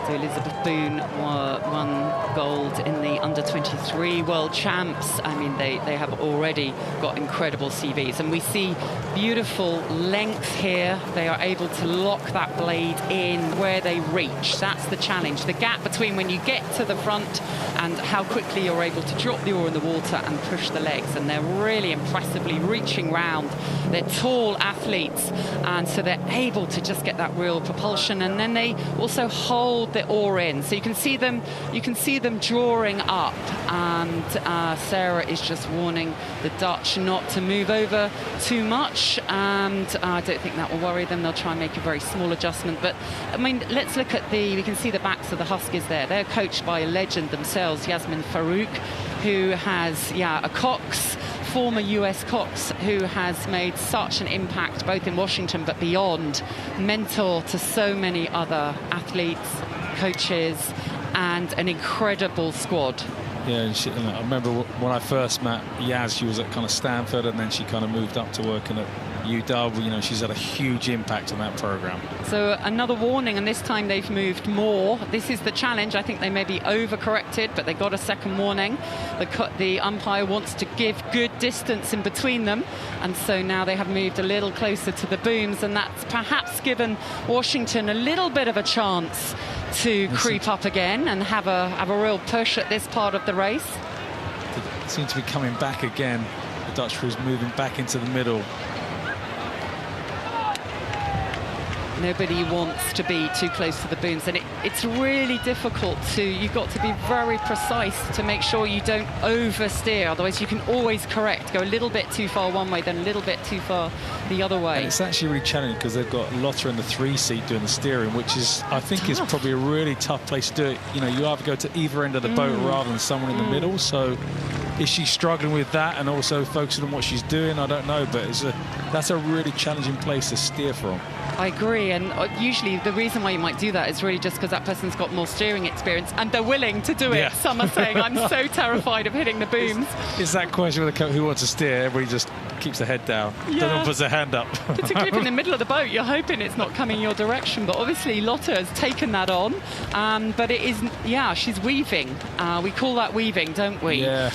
So Elizabeth Boone won gold in the under-23 world champs. I mean, they have already got incredible CVs, and we see beautiful length here. They are able to lock that blade in where they reach. That's the challenge. The gap between when you get to the front and how quickly you're able to drop the oar in the water and push the legs. And they're really impressively reaching round. They're tall athletes, and so they're able to just get that real propulsion. And then they also hold the oar in, so you can see them drawing up, and Sarah is just warning the Dutch not to move over too much, and I don't think that will worry them. They'll try and make a very small adjustment. But I mean, let's look at we can see the backs of the Huskies there. They're coached by a legend themselves, Yasmin Farouk, who has a Cox, former US Cox, who has made such an impact both in Washington but beyond, mentor to so many other athletes, coaches, and an incredible squad.
Yeah, and I remember when I first met Yaz, she was at kind of Stanford, and then she kind of moved up to working at U.W., you know, she's had a huge impact on that program.
So another warning, and this time they've moved more. This is the challenge. I think they may be overcorrected, but they got a second warning. The umpire wants to give good distance in between them, and so now they have moved a little closer to the booms, and that's perhaps given Washington a little bit of a chance to creep up again and have a real push at this part of the race.
They seem to be coming back again. The Dutch crew's moving back into the middle.
Nobody wants to be too close to the booms, and it's really difficult you've got to be very precise to make sure you don't oversteer, otherwise you can always correct, go a little bit too far one way, then a little bit too far the other way.
And it's actually really challenging because they've got Lotta in the 3 seat doing the steering, which is, I think, is probably a really tough place to do it. You know, you either go to either end of the boat rather than someone in the middle, so is she struggling with that and also focusing on what she's doing? I don't know, but that's a really challenging place to steer from.
I agree, and usually the reason why you might do that is really just because that person's got more steering experience and they're willing to do it.
Yeah.
Some are saying, I'm so terrified of hitting the booms.
It's that question with who wants to steer. Everybody just keeps their head down. No one puts their hand up.
Particularly if in the middle of the boat, you're hoping it's not coming your direction. But obviously Lotta has taken that on. But it is, she's weaving. We call that weaving, don't we?
Yeah.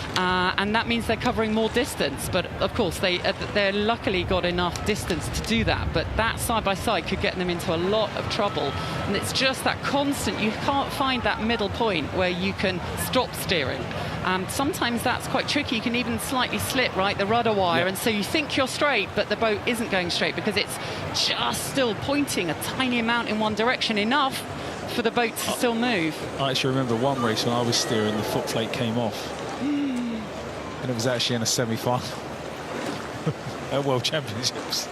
And that means they're covering more distance. But of course, they're luckily got enough distance to do that. But that side by side could get them into a lot of trouble. And it's just that constant, you can't find that middle point where you can stop steering. Sometimes that's quite tricky. You can even slightly slit, right, the rudder wire, and so you think you're straight, but the boat isn't going straight because it's just still pointing a tiny amount in one direction, enough for the boat to still move.
I actually remember one race when I was steering, the foot plate came off. And it was actually in a semi-final at World Championships.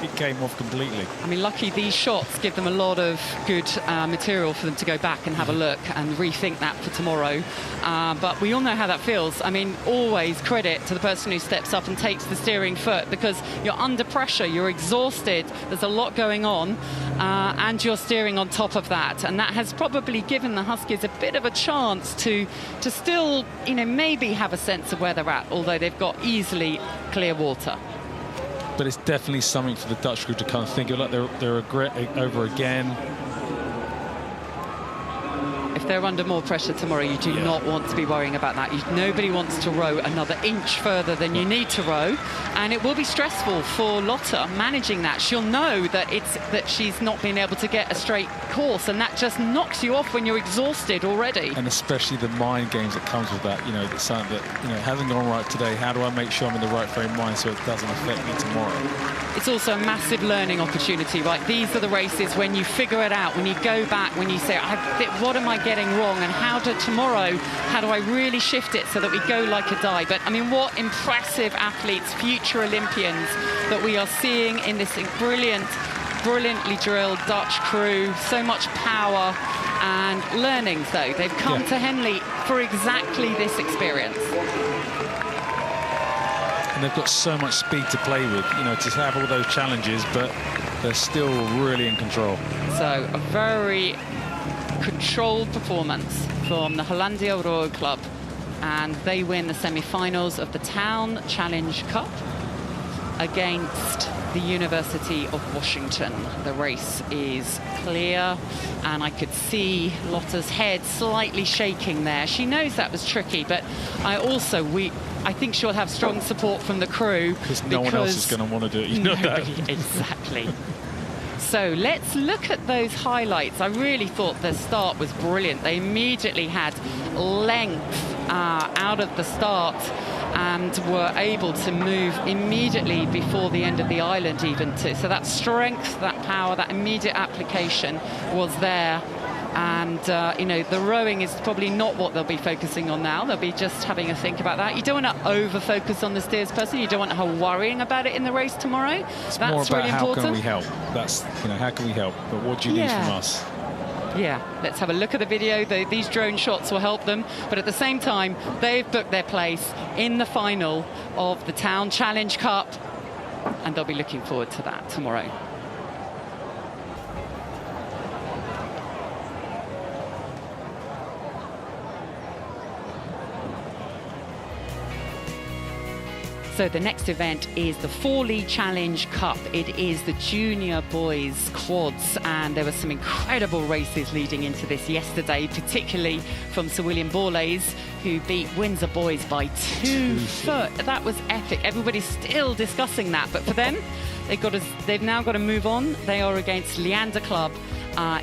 It came off completely.
I mean, lucky these shots give them a lot of good material for them to go back and have a look and rethink that for tomorrow. But we all know how that feels. I mean, always credit to the person who steps up and takes the steering foot, because you're under pressure, you're exhausted, there's a lot going on, and you're steering on top of that. And that has probably given the Huskies a bit of a chance to still, you know, maybe have a sense of where they're at, although they've got easily clear water.
But it's definitely something for the Dutch crew to kind of think of, like they're over again.
If they're under more pressure tomorrow, you do not want to be worrying about that. Nobody wants to row another inch further than you need to row, and it will be stressful for Lotta managing that. She'll know that she's not been able to get a straight course, and that just knocks you off when you're exhausted already.
And especially the mind games that comes with that. You know, that's something that, you know, it hasn't gone right today. How do I make sure I'm in the right frame of mind so it doesn't affect me tomorrow?
It's also a massive learning opportunity, right? These are the races when you figure it out, when you go back, when you say, what am I getting wrong, and how do I really shift it so that we go like a die? But I mean, what impressive athletes, future Olympians that we are seeing in this brilliantly drilled Dutch crew. So much power and learning, though. They've come to Henley for exactly this experience.
And they've got so much speed to play with, you know, to have all those challenges, but they're still really in control.
So a very controlled performance from the Hollandia Royal Club, and they win the semi-finals of the Town Challenge Cup against the University of Washington. The race is clear, and I could see Lotta's head slightly shaking there. She knows that was tricky, but I think she'll have strong support from the crew.
Because no one else is going to want to do it, you know that.
Exactly. So let's look at those highlights. I really thought the start was brilliant. They immediately had length out of the start and were able to move immediately before the end of the island even too. So that strength, that power, that immediate application was there. And, you know, the rowing is probably not what they'll be focusing on now. They'll be just having a think about that. You don't want to over-focus on the steers person. You don't want her worrying about it in the race tomorrow.
It's
That's
more about
really important.
How can we help? That's, you know, how can we help? But what do you need from us?
Yeah, let's have a look at the video. These drone shots will help them. But at the same time, they've booked their place in the final of the Town Challenge Cup, and they'll be looking forward to that tomorrow.
So the next event is the Forley Challenge Cup. It is the junior boys quads, and there were some incredible races leading into this yesterday, particularly from Sir William Borlase, who beat Windsor boys by 2 foot. That was epic. Everybody's still discussing that, but for them, they've now got to move on. They are against Leander Club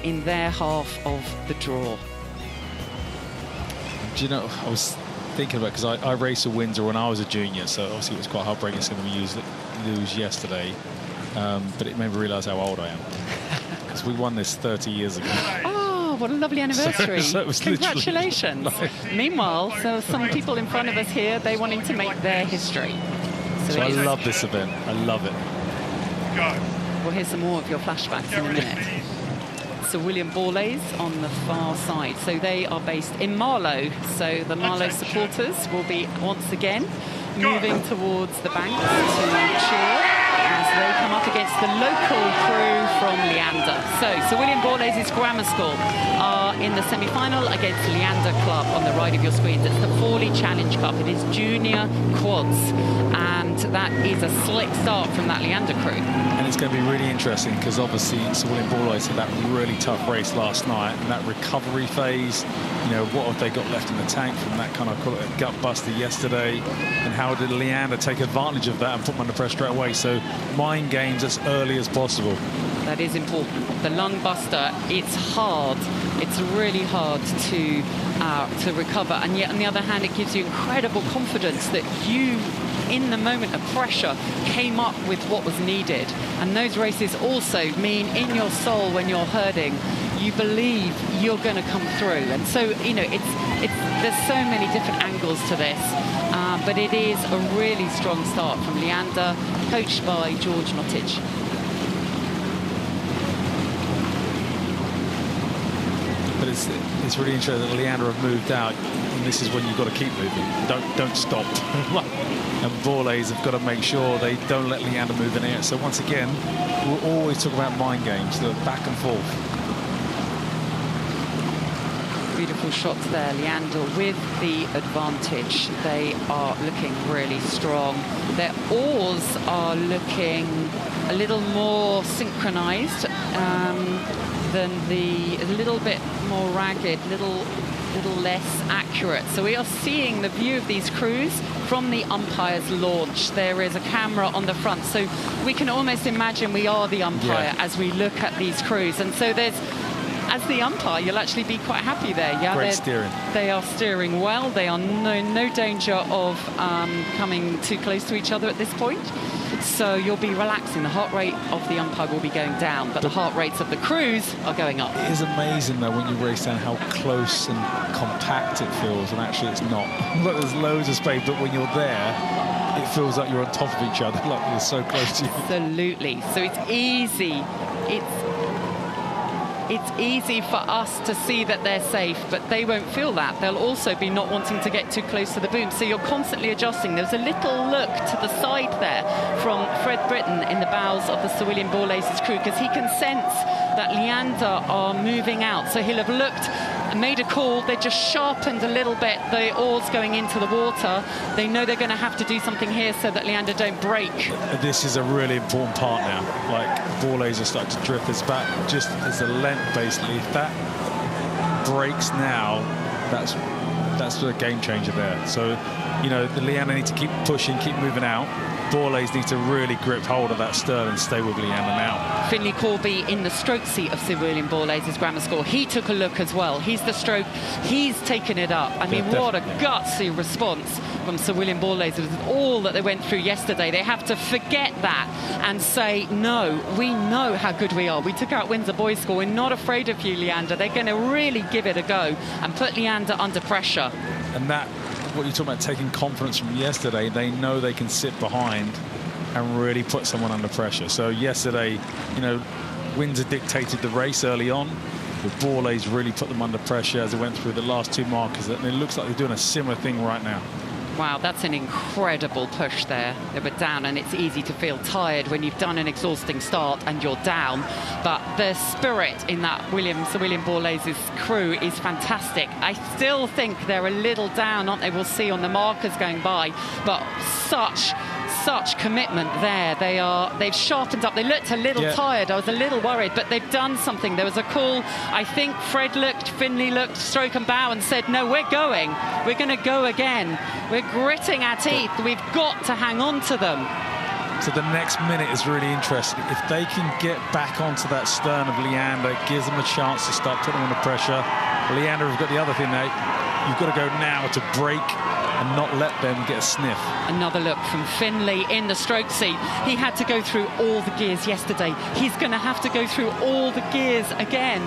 in their half of the draw.
Do you know, I was thinking about, because I raced at Windsor when I was a junior, so obviously it was quite heartbreaking seeing them lose yesterday, but it made me realise how old I am, because we won this 30 years ago.
Oh, what a lovely anniversary.
So it was
congratulations. Meanwhile, so some people in front of us here, they wanting to make their history.
So I love this event. I love it.
We'll hear some more of your flashbacks in a minute. So William Borlase on the far side. So they are based in Marlow. So the Marlow supporters will be once again moving towards the banks to cheer as they come up against the local crew from Leander. So William Borlase's grammar school are in the semi-final against Leander Club on the right of your screens. It's the Forley Challenge Cup. It is junior quads, and that is a slick start from that Leander crew.
And it's going to be really interesting, because obviously Sir William Borlase had that really tough race last night, and that recovery phase, you know, what have they got left in the tank from that kind of, call it a gut buster yesterday, and how did Leander take advantage of that and put them under pressure straight away? So mind games as early as possible.
That is important. The lung buster, it's hard. It's really hard to recover, and yet on the other hand, it gives you incredible confidence that you, in the moment of pressure, came up with what was needed. And those races also mean in your soul, when you're herding, you believe you're going to come through. And so, you know, there's so many different angles to this, but it is a really strong start from Leander, coached by George Nottage.
But it's really interesting that Leander have moved out, and this is when you've got to keep moving. Don't stop. And Borlase have got to make sure they don't let Leander move in here. So once again, we'll always talk about mind games, the back and forth.
Beautiful shots there, Leander with the advantage. They are looking really strong. Their oars are looking a little more synchronized than a little bit more ragged, little less accurate. So we are seeing the view of these crews from the umpire's launch. There is a camera on the front, so we can almost imagine we are the umpire as we look at these crews. And so there's, as the umpire, you'll actually be quite happy there. Yeah,
great steering.
They are steering well. They are no danger of coming too close to each other at this point. So you'll be relaxing. The heart rate of the umpire will be going down, but the heart rates of the crews are going up.
It is amazing, though, when you race down, how close and compact it feels, and actually it's not. Look, there's loads of space, but when you're there, it feels like you're on top of each other, like you're so close to you.
Absolutely. So it's easy. It's easy for us to see that they're safe, but they won't feel that. They'll also be not wanting to get too close to the boom. So you're constantly adjusting. There's a little look to the side there from Fred Britton in the bows of the Sir William Borlase's crew, because he can sense that Leander are moving out. So he'll have looked and made a call. They just sharpened a little bit the oars going into the water. They know they're going to have to do something here so that Leander don't break.
This is a really important part now. Like, Borlase are starting to drift. It's back just as a length, basically. If that breaks now, that's a game changer there. So, you know, the Leander need to keep pushing, keep moving out. Borlase needs to really grip hold of that stern and stay with Leander now.
Finley Corby in the stroke seat of Sir William Borlase's grammar school. He took a look as well. He's the stroke. He's taken it up. I mean, what a gutsy response from Sir William Borlase with all that they went through yesterday. They have to forget that and say, no, we know how good we are. We took out Windsor Boys School. We're not afraid of you, Leander. They're going to really give it a go and put Leander under pressure.
And that, what you're talking about, taking confidence from yesterday, they know they can sit behind and really put someone under pressure. So yesterday, you know, Windsor dictated the race early on, but Borlase really put them under pressure as they went through the last two markers, and it looks like they're doing a similar thing right now.
Wow, that's an incredible push there. They were down, and it's easy to feel tired when you've done an exhausting start and you're down. But the spirit in that Sir William Borlase's crew is fantastic. I still think they're a little down, aren't they? We'll see on the markers going by. But such such commitment there. They've sharpened up. They looked a little tired. I was a little worried, but they've done something. There was a call. I think Fred looked, Finley looked, stroke and bow, and said, no, we're going. We're going to go again. We're gritting our teeth. We've got to hang on to them.
So the next minute is really interesting. If they can get back onto that stern of Leander, it gives them a chance to start putting them under pressure. Leander have got the other thing now. You've got to go now to break and not let them get a sniff.
Another look from Finley in the stroke seat. He had to go through all the gears yesterday. He's going to have to go through all the gears again.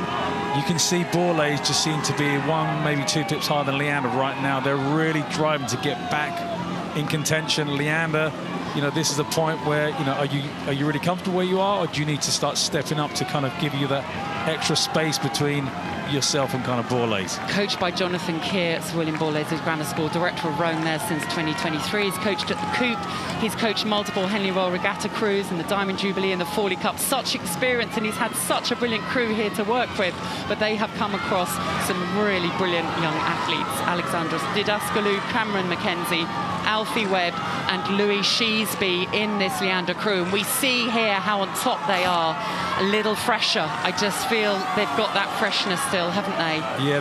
You can see Borlase just seem to be 1, maybe 2 pips higher than Leander right now. They're really driving to get back in contention. Leander, you know, this is a point where, you know, are you really comfortable where you are, or do you need to start stepping up to kind of give you that extra space between yourself and kind of Borlase?
Coached by Jonathan Keir, William Borlase's Grammar School, director of rowing there since 2023. He's coached at the Coupe. He's coached multiple Henley Royal Regatta crews and the Diamond Jubilee and the Fawley Cup. Such experience, and he's had such a brilliant crew here to work with. But they have come across some really brilliant young athletes. Alexandros Didaskalou, Cameron McKenzie, Alfie Webb and Louis Sheesby in this Leander crew. And we see here how on top they are. A little fresher. I just feel they've got that freshness still, haven't they?
Yeah,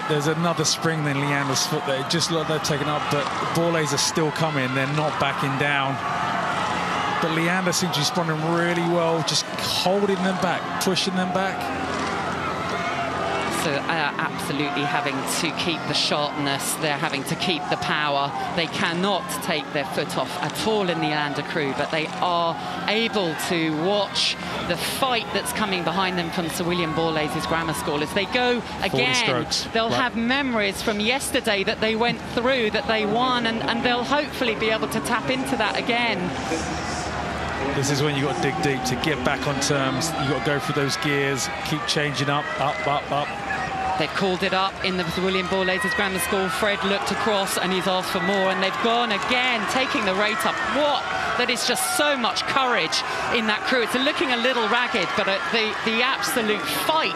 there's another spring in Leander's foot there. It just looked like they're taken up, but Borlase are still coming. They're not backing down. But Leander seems to be responding really well, just holding them back, pushing them back.
So absolutely having to keep the sharpness, they're having to keep the power. They cannot take their foot off at all in the Leander crew, but they are able to watch the fight that's coming behind them from Sir William Borlase's Grammar School. As they go again, they'll have memories from yesterday that they went through, that they won, and they'll hopefully be able to tap into that again.
This is when you've got to dig deep to get back on terms. You've got to go through those gears, keep changing up, up.
They've called it up in the William Borlase's Grammar School. Fred looked across and he's asked for more, and they've gone again, taking the rate up. What? That is just so much courage in that crew. It's looking a little ragged, but the absolute fight,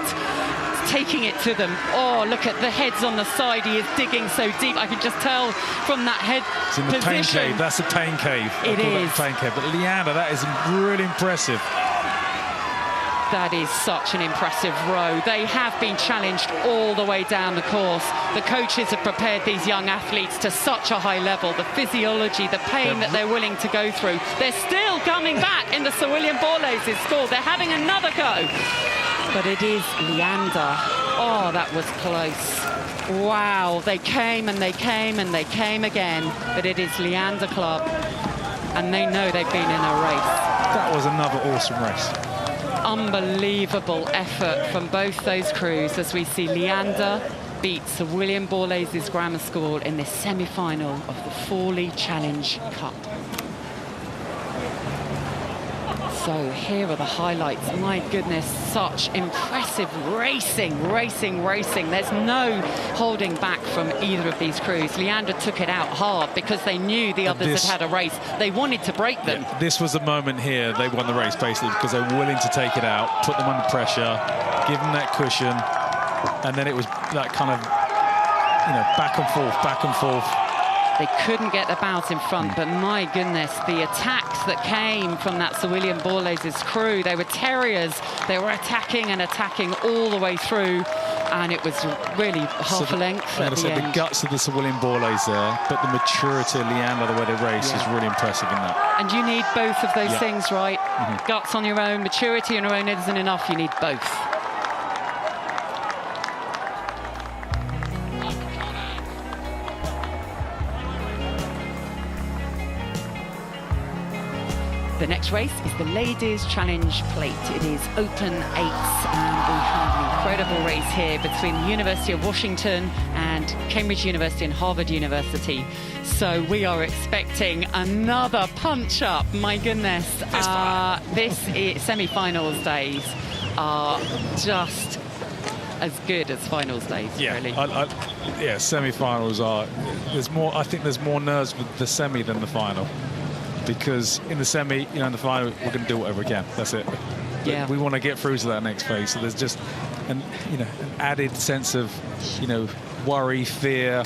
taking it to them. Oh, look at the heads on the side. He is digging so deep. I can just tell from that head
it's in the
position.
pain cave. That's a pain cave.
It is.
Pain cave. But Leander, that is really impressive.
That is such an impressive row. They have been challenged all the way down the course. The coaches have prepared these young athletes to such a high level. The physiology, the pain that they're willing to go through. They're still coming back in the Sir William Borlase's school. They're having another go. But it is Leander. Oh, that was close. Wow, they came and they came and they came again. But it is Leander Club. And they know they've been in a race.
That was another awesome race.
Unbelievable effort from both those crews as we see Leander beat Sir William Borlase's Grammar School in this semi-final of the Fawley Challenge Cup. So here are the highlights. My goodness, such impressive racing. There's no holding back from either of these crews. Leander took it out hard because they knew the others had had a race. They wanted to break them.
Yeah, this was the moment here they won the race, basically, because they were willing to take it out, put them under pressure, give them that cushion, and then it was that kind of, you know, back and forth.
They couldn't get the bout in front, but my goodness, the attacks that came from that Sir William Borlase's crew, they were terriers. They were attacking and attacking all the way through, and it was really half a length at the end.
The guts of the Sir William Borlase there, but the maturity of Leander, the way they race, is really impressive in that.
And you need both of those things, right? Guts on your own, maturity on your own isn't enough. You need both. The next race is the Ladies Challenge Plate. It is open 8, and we have an incredible race here between the University of Washington and Cambridge University and Harvard University. So we are expecting another punch-up. My goodness, this semi-finals days are just as good as finals days. Really.
Yeah, semi-finals are. There's more. I think there's more nerves with the semi than the final. Because in the semi, you know, in the final, we're going to do whatever we can. That's it.
Yeah.
We want to get through to that next phase. So there's just an added sense of, worry, fear,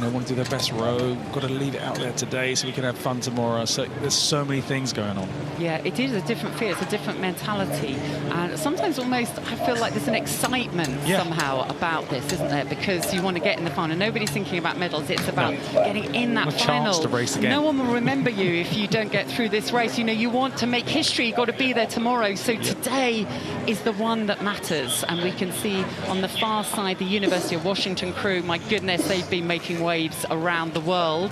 want to do their best row. Got to leave it out there today so we can have fun tomorrow. So there's so many things going on.
Yeah, it is a different feel. It's a different mentality. And sometimes almost I feel like there's an excitement somehow about this, isn't there? Because you want to get in the final. Nobody's thinking about medals. It's about getting in that final.
Chance to race again.
No one will remember you if you don't get through this race. You want to make history. You've got to be there tomorrow. So today is the one that matters. And we can see on the far side the University of Washington crew. My goodness, they've been making waves around the world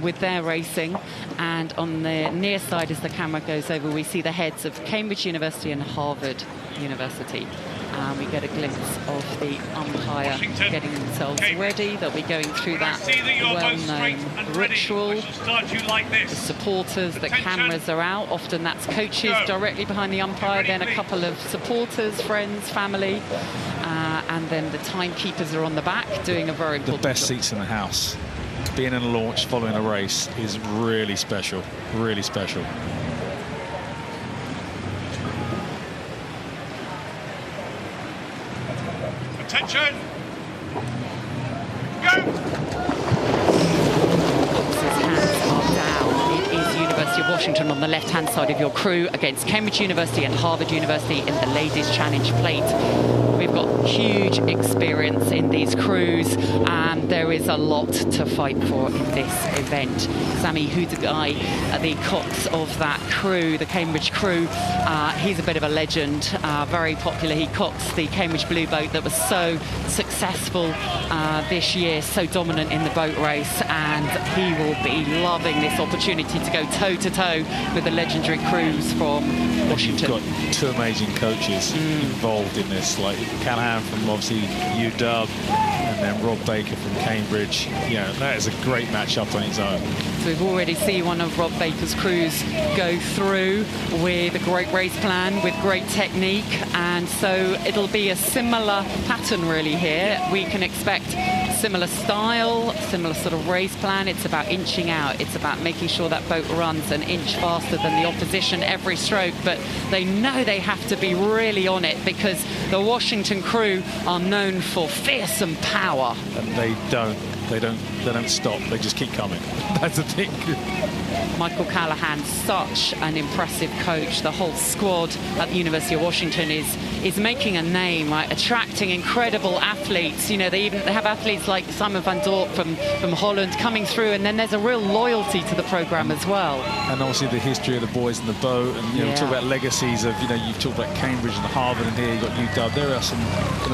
with their racing. And on the near side, as the camera goes over, we see the heads of Cambridge University and Harvard University. We get a glimpse of the umpire getting themselves ready. They'll be going through that well-known ritual. The supporters, the cameras are out. Often that's coaches directly behind the umpire, then a couple of supporters, friends, family, and then the timekeepers are on the back doing a very important
The best seats in the house. Being in a launch following a race is really special, really special.
Attention! Go!
Brookes' hands are down. It is University of Washington on the left-hand side of your crew against Cambridge University and Harvard University in the Ladies' Challenge Plate. We've got huge experience in these crews, and there is a lot to fight for in this event. Sami Hudagai, the cox of that crew, the Cambridge crew, he's a bit of a legend, very popular. He coxed the Cambridge Blue Boat that was so successful this year, so dominant in the boat race, and he will be loving this opportunity to go toe-to-toe with the legendary crews from Washington.
You've got two amazing coaches involved in this, like Callahan from obviously U.W. and then Rob Baker from Cambridge. Yeah, that is a great matchup on its own.
So we've already seen one of Rob Baker's crews go through with a great race plan, with great technique, and so it'll be a similar pattern really here. We can expect similar style, similar sort of race plan. It's about inching out. It's about making sure that boat runs an inch faster than the opposition every stroke, but they know they have to be really on it because the Washington crew are known for fearsome power.
And they don't stop. They just keep coming. That's the thing.
Michael Callahan, such an impressive coach. The whole squad at the University of Washington is making a name, right? Attracting incredible athletes. They have athletes like Simon van Dorp from Holland coming through, and then there's a real loyalty to the program as well.
And obviously the history of the boys in the boat, and we talk about legacies of you've talked about Cambridge and Harvard, and here you've got U.W. There are some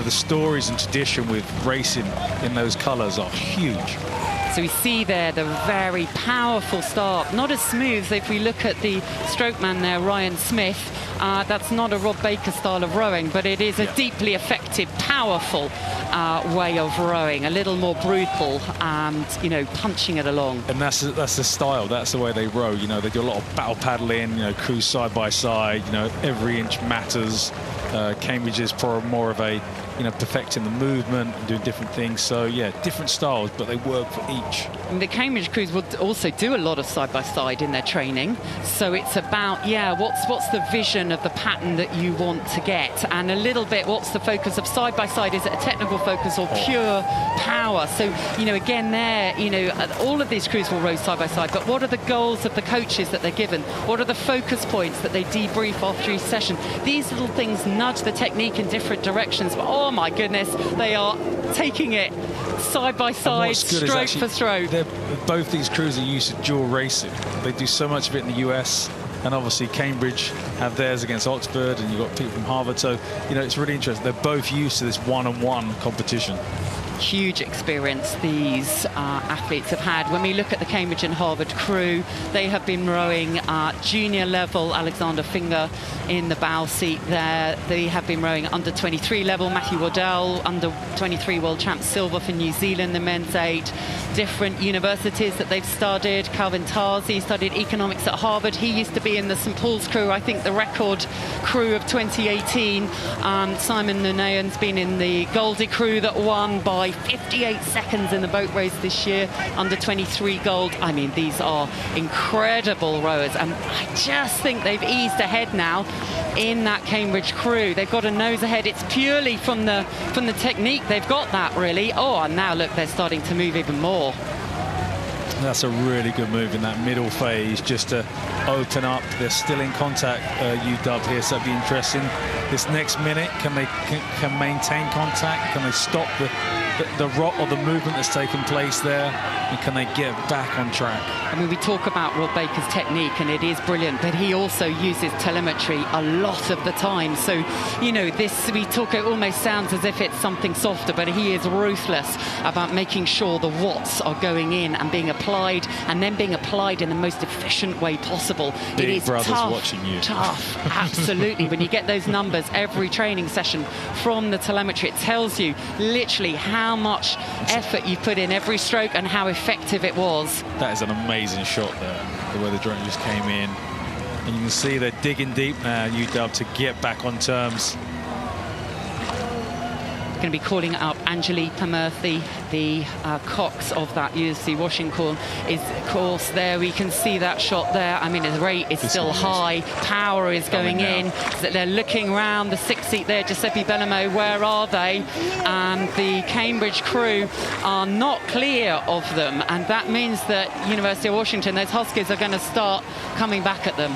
the stories and tradition with racing in those colours are huge.
So we see there the very powerful start, not as smooth. If we look at the stroke man there, Ryan Smith, that's not a Rob Baker style of rowing, but it is a deeply effective, powerful way of rowing, a little more brutal and, punching it along.
And that's the style, that's the way they row. They do a lot of battle paddling, cruise side by side, every inch matters. Cambridge is more of a, perfecting the movement and doing different things. So, yeah, different styles, but they work for each.
And the Cambridge crews will also do a lot of side-by-side in their training. So it's about, what's the vision of the pattern that you want to get? And a little bit, what's the focus of side-by-side? Is it a technical focus or pure power? So, again, there, all of these crews will row side-by-side, but what are the goals of the coaches that they're given? What are the focus points that they debrief after each session? These little things nudge the technique in different directions, but oh my goodness, they are taking it side by side, stroke for stroke.
Both these crews are used to dual racing. They do so much of it in the US, and obviously Cambridge have theirs against Oxford, and you've got people from Harvard, so it's really interesting. They're both used to this one-on-one competition.
Huge experience these athletes have had. When we look at the Cambridge and Harvard crew, they have been rowing junior level. Alexander Finger in the bow seat there. They have been rowing under 23 level. Matthew Waddell, under 23 world champ silver for New Zealand, the men's 8. Different universities that they've studied. Calvin Tarzi studied economics at Harvard. He used to be in the St. Paul's crew, I think the record crew of 2018. Simon Nunayan's been in the Goldie crew that won by away. 58 seconds in the boat race this year, under 23 gold. I mean, these are incredible rowers, and I just think they've eased ahead now in that Cambridge crew. They've got a nose ahead. It's purely from the technique. They've got that, really. Oh, and now look, they're starting to move even more.
That's a really good move in that middle phase, just to open up. They're still in contact, U.W. here, so it'll be interesting. This next minute, can they can maintain contact? Can they stop the rot or the movement that's taken place there? And can they get back on track?
I mean, we talk about Rob Baker's technique, and it is brilliant, but he also uses telemetry a lot of the time. So, you know, we talk, it almost sounds as if it's something softer, but he is ruthless about making sure the watts are going in and being applied, and then being applied in the most efficient way possible.
Big
it is
Brother's
tough,
watching you.
Tough, absolutely. When you get those numbers every training session from the telemetry, it tells you literally how much effort you put in every stroke and how effective it was.
That is an amazing shot there, the way the drone just came in. And you can see they're digging deep now, U.W. to get back on terms.
Going to be calling up Angelique Murphy, the cox of that UC Washington is, of course, there. We can see that shot there. I mean, his rate is still high. Power is going in. They're looking around the 6th seat there. Giuseppe Bellamo, where are they? And the Cambridge crew are not clear of them. And that means that University of Washington, those Huskies, are going to start coming back at them.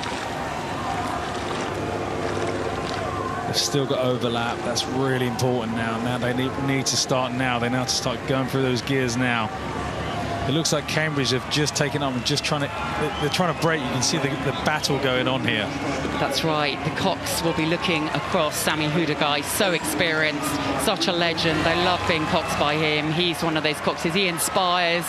Still got overlap. That's really important now. Now they need to start now. They now have to start going through those gears now. It looks like Cambridge have just taken up and just they're trying to break. You can see the battle going on here.
That's right. The cox will be looking across. Sammy Hudagai, so experienced, such a legend. They love being coxed by him. He's one of those coxes. He inspires.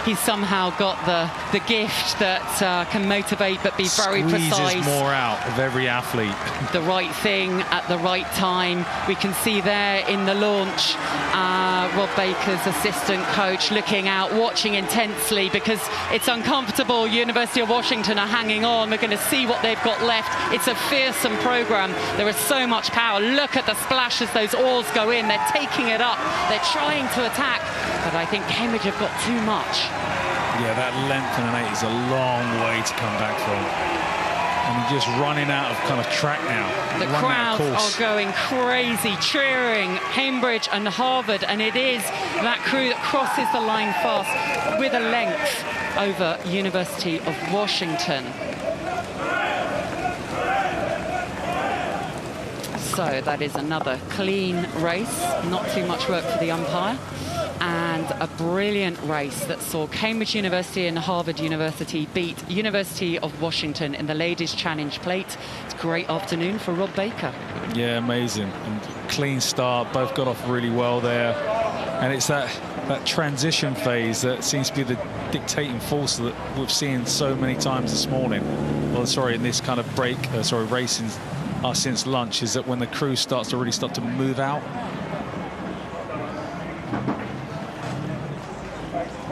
He's somehow got the gift that can motivate but be very precise.
Squeezes more out of every athlete.
The right thing at the right time. We can see there in the launch, Rob Baker's assistant coach looking out, watching intensely because it's uncomfortable. University of Washington are hanging on. We're going to see what they've got left. It's a fearsome program. There is so much power. Look at the splash as those oars go in. They're taking it up. They're trying to attack, but I think Cambridge have got too much.
Yeah, that length and an 8 is a long way to come back from. And you're just running out of kind of track now.
The crowds are going crazy, cheering Cambridge and Harvard, and it is that crew that crosses the line fast with a length over University of Washington. So that is another clean race, not too much work for the umpire. And a brilliant race that saw Cambridge University and Harvard University beat University of Washington in the Ladies' Challenge Plate. It's a great afternoon for Rob Baker.
Yeah, amazing. And clean start, both got off really well there. And it's that transition phase that seems to be the dictating force that we've seen so many times this morning. Well, sorry, in this kind of racing since lunch, is that when the crew starts to really start to move out.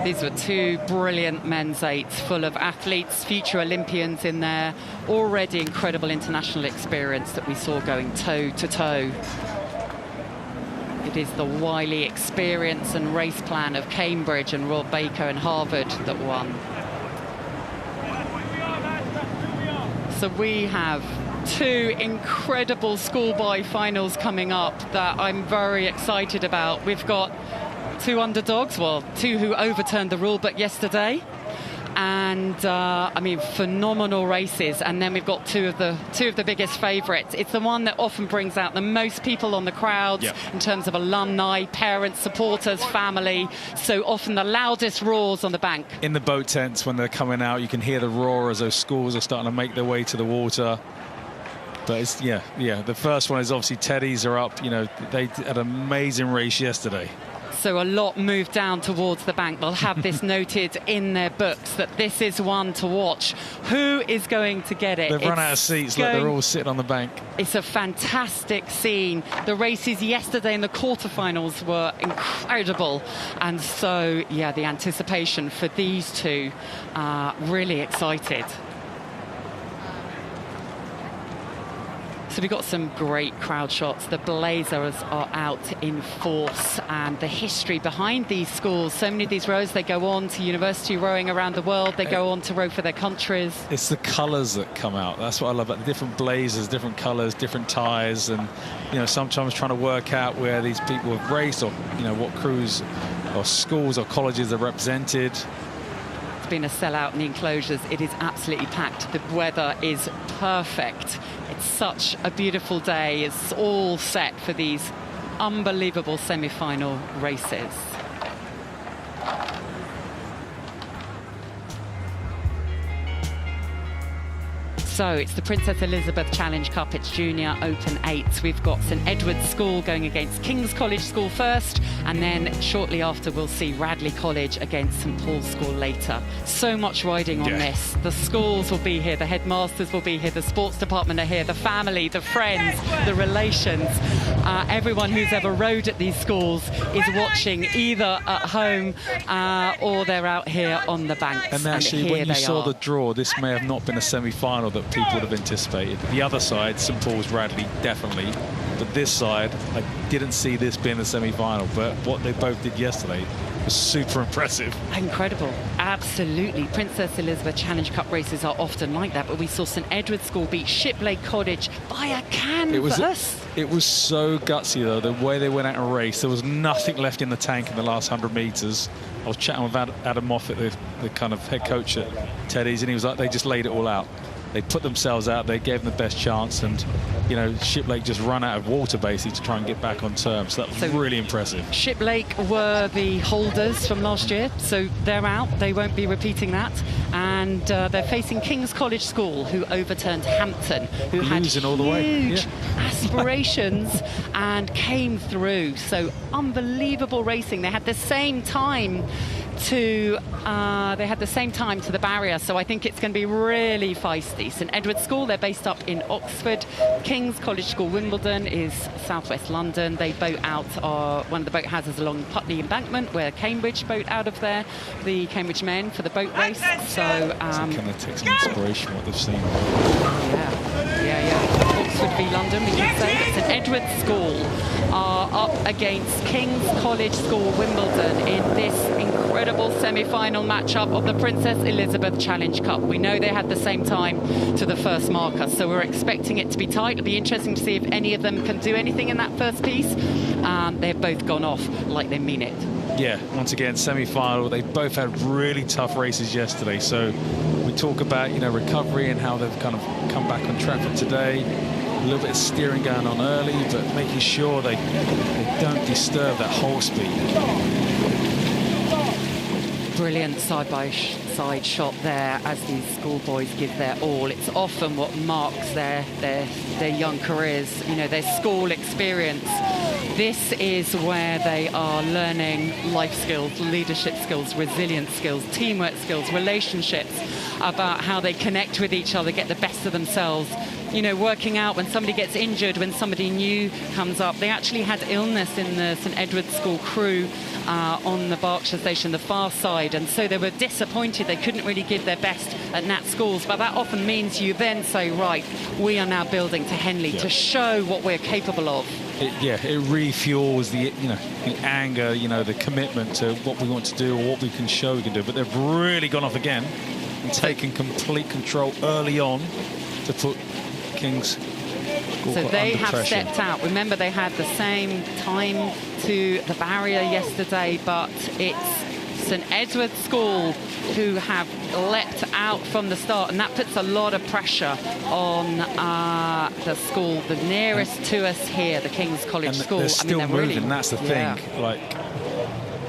These were two brilliant men's 8s, full of athletes, future Olympians in there, already incredible international experience that we saw going toe to toe. It is the wily experience and race plan of Cambridge and Rob Baker and Harvard that won. So we have two incredible schoolboy finals coming up that I'm very excited about. We've got two underdogs, well, two who overturned the rule book yesterday, and I mean, phenomenal races. And then we've got two of the biggest favourites. It's the one that often brings out the most people on the crowds in terms of alumni, parents, supporters, family. So often the loudest roars on the bank.
In the boat tents when they're coming out, you can hear the roar as those schools are starting to make their way to the water. But it's, the first one is obviously Teddies are up. You know, they had an amazing race yesterday.
So a lot moved down towards the bank. They'll have this noted in their books that this is one to watch. Who is going to get it?
They've run out of seats, like they're all sitting on the bank.
It's a fantastic scene. The races yesterday in the quarterfinals were incredible. And so, yeah, the anticipation for these two, really excited. So we've got some great crowd shots. The Blazers are out in force, and the history behind these schools. So many of these rows, they go on to university rowing around the world. They go on to row for their countries.
It's the colours that come out. That's what I love about the different blazers, different colours, different ties, and sometimes trying to work out where these people have raced, or what crews or schools or colleges are represented.
It's been a sellout in the enclosures. It is absolutely packed. The weather is perfect. It's such a beautiful day. It's all set for these unbelievable semi-final races. So it's the Princess Elizabeth Challenge Cup. It's Junior Open 8. We've got St Edward's School going against King's College School first, and then shortly after we'll see Radley College against St Paul's School later. So much riding on this. The schools will be here, the headmasters will be here, the sports department are here, the family, the friends, the relations. Everyone who's ever rowed at these schools is watching either at home or they're out here on the banks.
And actually, when you saw the draw, this may have not been a semi-final that people would have anticipated. The other side, St Paul's, Radley, definitely. But this side, I didn't see this being the semi-final. But what they both did yesterday was super impressive.
Incredible. Absolutely. Princess Elizabeth Challenge Cup races are often like that. But we saw St Edward's School beat Shipley Cottage by a canvas.
It was so gutsy, though, the way they went out and raced. There was nothing left in the tank in the last 100 metres. I was chatting with Adam Moffat, the kind of head coach at Teddy's, and he was like, they just laid it all out. They put themselves out, they gave them the best chance, and Shiplake just run out of water basically to try and get back on terms. So that was really impressive.
Shiplake were the holders from last year, so they're out. They won't be repeating that. And they're facing King's College School, who overturned Hampton, who had huge aspirations and came through. So unbelievable racing. They had the same time to the barrier, so I think it's going to be really feisty. St Edward's School, they're based up in Oxford. King's College School Wimbledon is southwest London. They boat out one of the boat houses along Putney Embankment, where Cambridge boat out of there, the Cambridge men for the boat race. So
can they take some inspiration from what they've seen?
Yeah. Oxford v London, we can say. But St Edward's School are up against King's College School Wimbledon in this incredible semi-final matchup of the Princess Elizabeth Challenge Cup. We know they had the same time to the first marker, so we're expecting it to be tight. It'll be interesting to see if any of them can do anything in that first piece. They've both gone off like they mean it.
Yeah, once again, semi-final. They both had really tough races yesterday, so we talk about recovery and how they've kind of come back on track for today. A little bit of steering going on early, but making sure they don't disturb that whole speed.
Brilliant side-by-side shot there as these schoolboys give their all. It's often what marks their young careers, their school experience. This is where they are learning life skills, leadership skills, resilience skills, teamwork skills, relationships, about how they connect with each other, get the best of themselves. Working out when somebody gets injured, when somebody new comes up. They actually had illness in the St Edward's School crew on the Berkshire station, the far side, and so they were disappointed they couldn't really give their best at Nat Schools. But that often means you then say, right, we are now building to Henley to show what we're capable of.
It refuels the anger, the commitment to what we want to do or what we can show we can do. But they've really gone off again and taken complete control early on to put King's School
so they have
pressure.
Stepped out. Remember, they had the same time to the barrier yesterday, but it's St Edward's School who have leapt out from the start, and that puts a lot of pressure on the school, the nearest to us here, the King's College School.
They're still moving,
really,
that's the thing.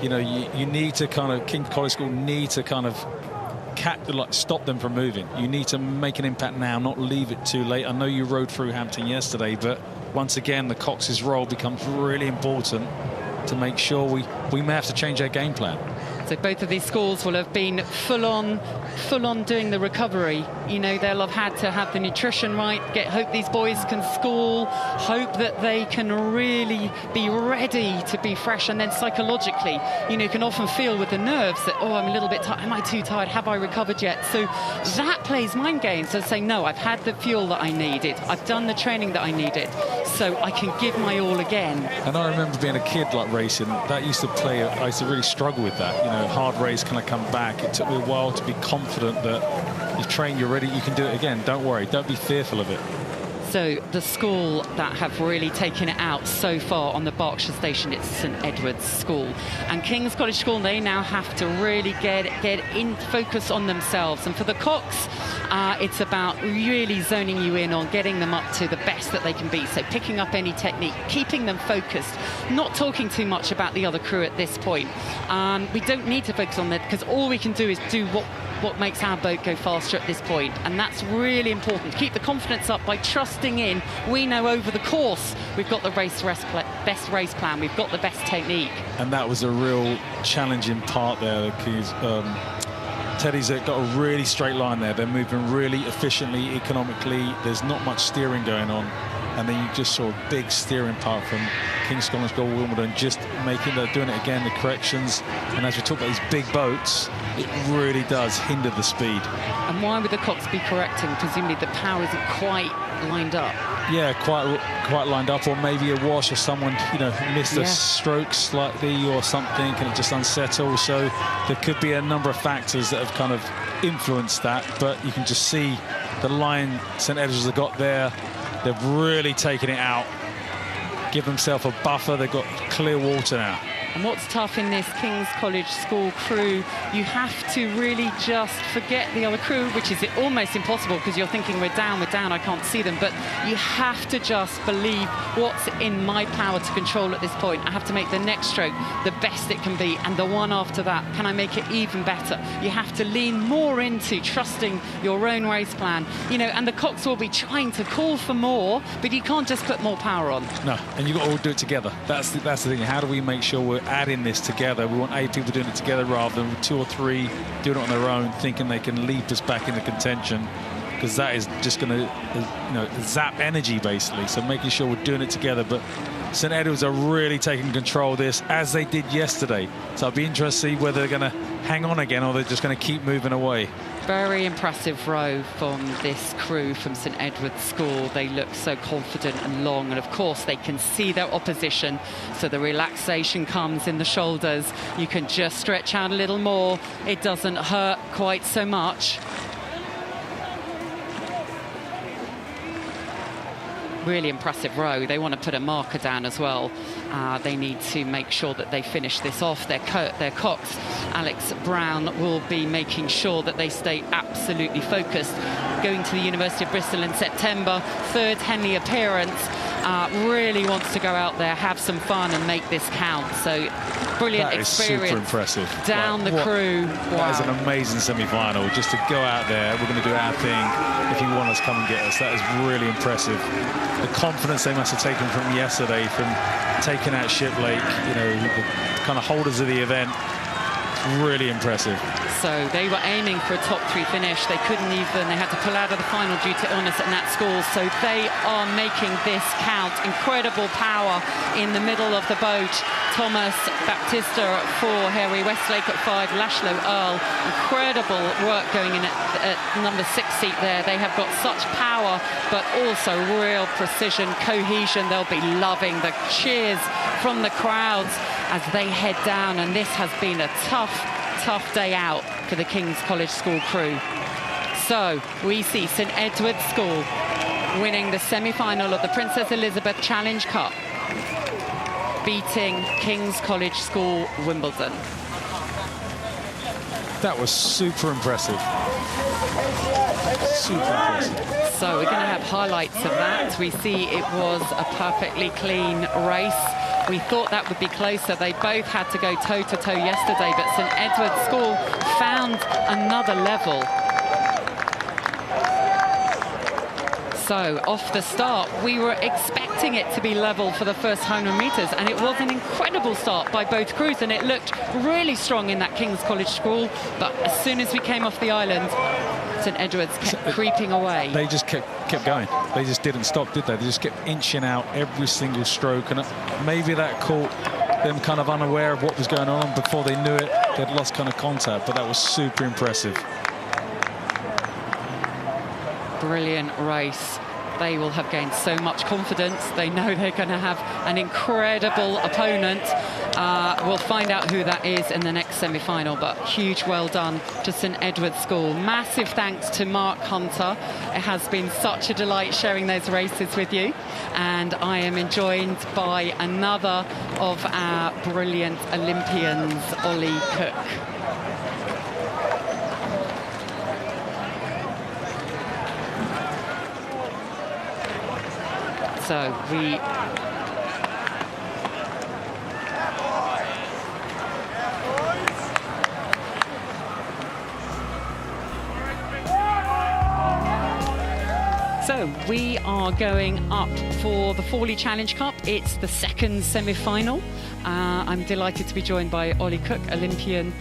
You need to King's College School need to stop them from moving. You need to make an impact now, not leave it too late. I know you rode through Hampton yesterday, but once again, the Cox's role becomes really important to make sure we may have to change our game plan.
So both of these schools will have been full on doing the recovery. You know, they'll have had to have the nutrition right, hope these boys can school, hope that they can really be ready to be fresh. And then psychologically, you know, you can often feel with the nerves that, oh, I'm a little bit tired. Am I too tired? Have I recovered yet? So that plays mind games. So say, no, I've had the fuel that I needed. I've done the training that I needed. So I can give my all again.
And I remember being a kid, like racing, that used to play, I used to really struggle with that. You know, hard race, can I come back? It took me a while to be confident that you've trained, you're ready, you can do it again. Don't worry, don't be fearful of it.
So the school that have really taken it out so far on the Berkshire station, it's St Edward's School. And King's College School, they now have to really get in focus on themselves. And for the Cocks, it's about really zoning you in on getting them up to the best that they can be. So picking up any technique, keeping them focused, not talking too much about the other crew at this point. We don't need to focus on that because all we can do is do what makes our boat go faster at this point. And that's really important. Keep the confidence up by trusting in. We know over the course we've got the best race plan, we've got the best technique.
And that was a real challenging part there, because Teddy's got a really straight line there. They're moving really efficiently, economically. There's not much steering going on. And then you just saw a big steering part from King's College School, Wimbledon, just they're doing it again, the corrections. And as we talk about these big boats, it really does hinder the speed.
And why would the Cocks be correcting? Presumably the power isn't quite lined up.
Yeah, quite lined up, or maybe a wash or someone, you know, missed a stroke slightly or something, and it just unsettled. So there could be a number of factors that have kind of influenced that, but you can just see the line St Edward's have got there. They've really taken it out, give themselves a buffer. They've got clear water now.
And what's tough in this King's College School crew, you have to really just forget the other crew, which is almost impossible because you're thinking we're down, I can't see them. But you have to just believe what's in my power to control at this point. I have to make the next stroke the best it can be, and the one after that, can I make it even better? You have to lean more into trusting your own race plan. You know, and the Cocks will be trying to call for more, but you can't just put more power on.
No, and you've got to all do it together. That's the thing. How do we make sure we're adding this together? We want 8 people doing it together rather than 2 or 3 doing it on their own, thinking they can leap us back into contention, because that is just going to, you know, zap energy basically. So making sure we're doing it together. But St Edward's are really taking control of this, as they did yesterday. So I'd be interested to see whether they're going to hang on again or they're just going to keep moving away.
Very impressive row from this crew from St Edward's School. They look so confident and long, and of course they can see their opposition, so the relaxation comes in the shoulders. You can just stretch out a little more. It doesn't hurt quite so much. Really impressive row. They want to put a marker down as well. They need to make sure that they finish this off. Their Cocks, Alex Brown, will be making sure that they stay absolutely focused. Going to the University of Bristol in September, 3rd Henley appearance. Really wants to go out there, have some fun and make this count. So brilliant experience.
Super impressive.
Down the crew. Wow.
That is an amazing semi-final. Just to go out there, we're going to do our thing. If you want us, come and get us. That is really impressive. The confidence they must have taken from yesterday, from taking out Shiplake, you know, the kind of holders of the event. Really impressive.
So they were aiming for a top 3 finish. They couldn't even, they had to pull out of the final due to illness at Nat School. So they are making this count. Incredible power in the middle of the boat. Thomas Baptista at 4, Harry Westlake at 5, Lashlo Earl. Incredible work going in at number 6 seat there. They have got such power, but also real precision, cohesion. They'll be loving the cheers from the crowds as they head down, and this has been a tough day out for the King's College School crew. So we see St Edward's School winning the semi-final of the Princess Elizabeth Challenge Cup, beating King's College School Wimbledon.
That was super impressive. Super impressive.
So we're going to have highlights of that. We see it was a perfectly clean race. We thought that would be closer. They both had to go toe-to-toe yesterday, but St Edward's School found another level. So off the start, we were expecting it to be level for the first 100 metres, and it was an incredible start by both crews, and it looked really strong in that King's College School. But as soon as we came off the island, St Edward's kept creeping away.
They just kept going. They just didn't stop, did they? They just kept inching out every single stroke, and maybe that caught them kind of unaware of what was going on. Before they knew it, they'd lost kind of contact, but that was super impressive.
Brilliant race. They will have gained so much confidence. They know they're going to have an incredible opponent. We'll find out who that is in the next semi-final, but huge well done to St Edward's School. Massive thanks to Mark Hunter. It has been such a delight sharing those races with you, and I am joined by another of our brilliant Olympians, Ollie Cook. So we are going up for the Fawley Challenge Cup. It's the second semi-final. I'm delighted to be joined by Ollie Cook, Olympian,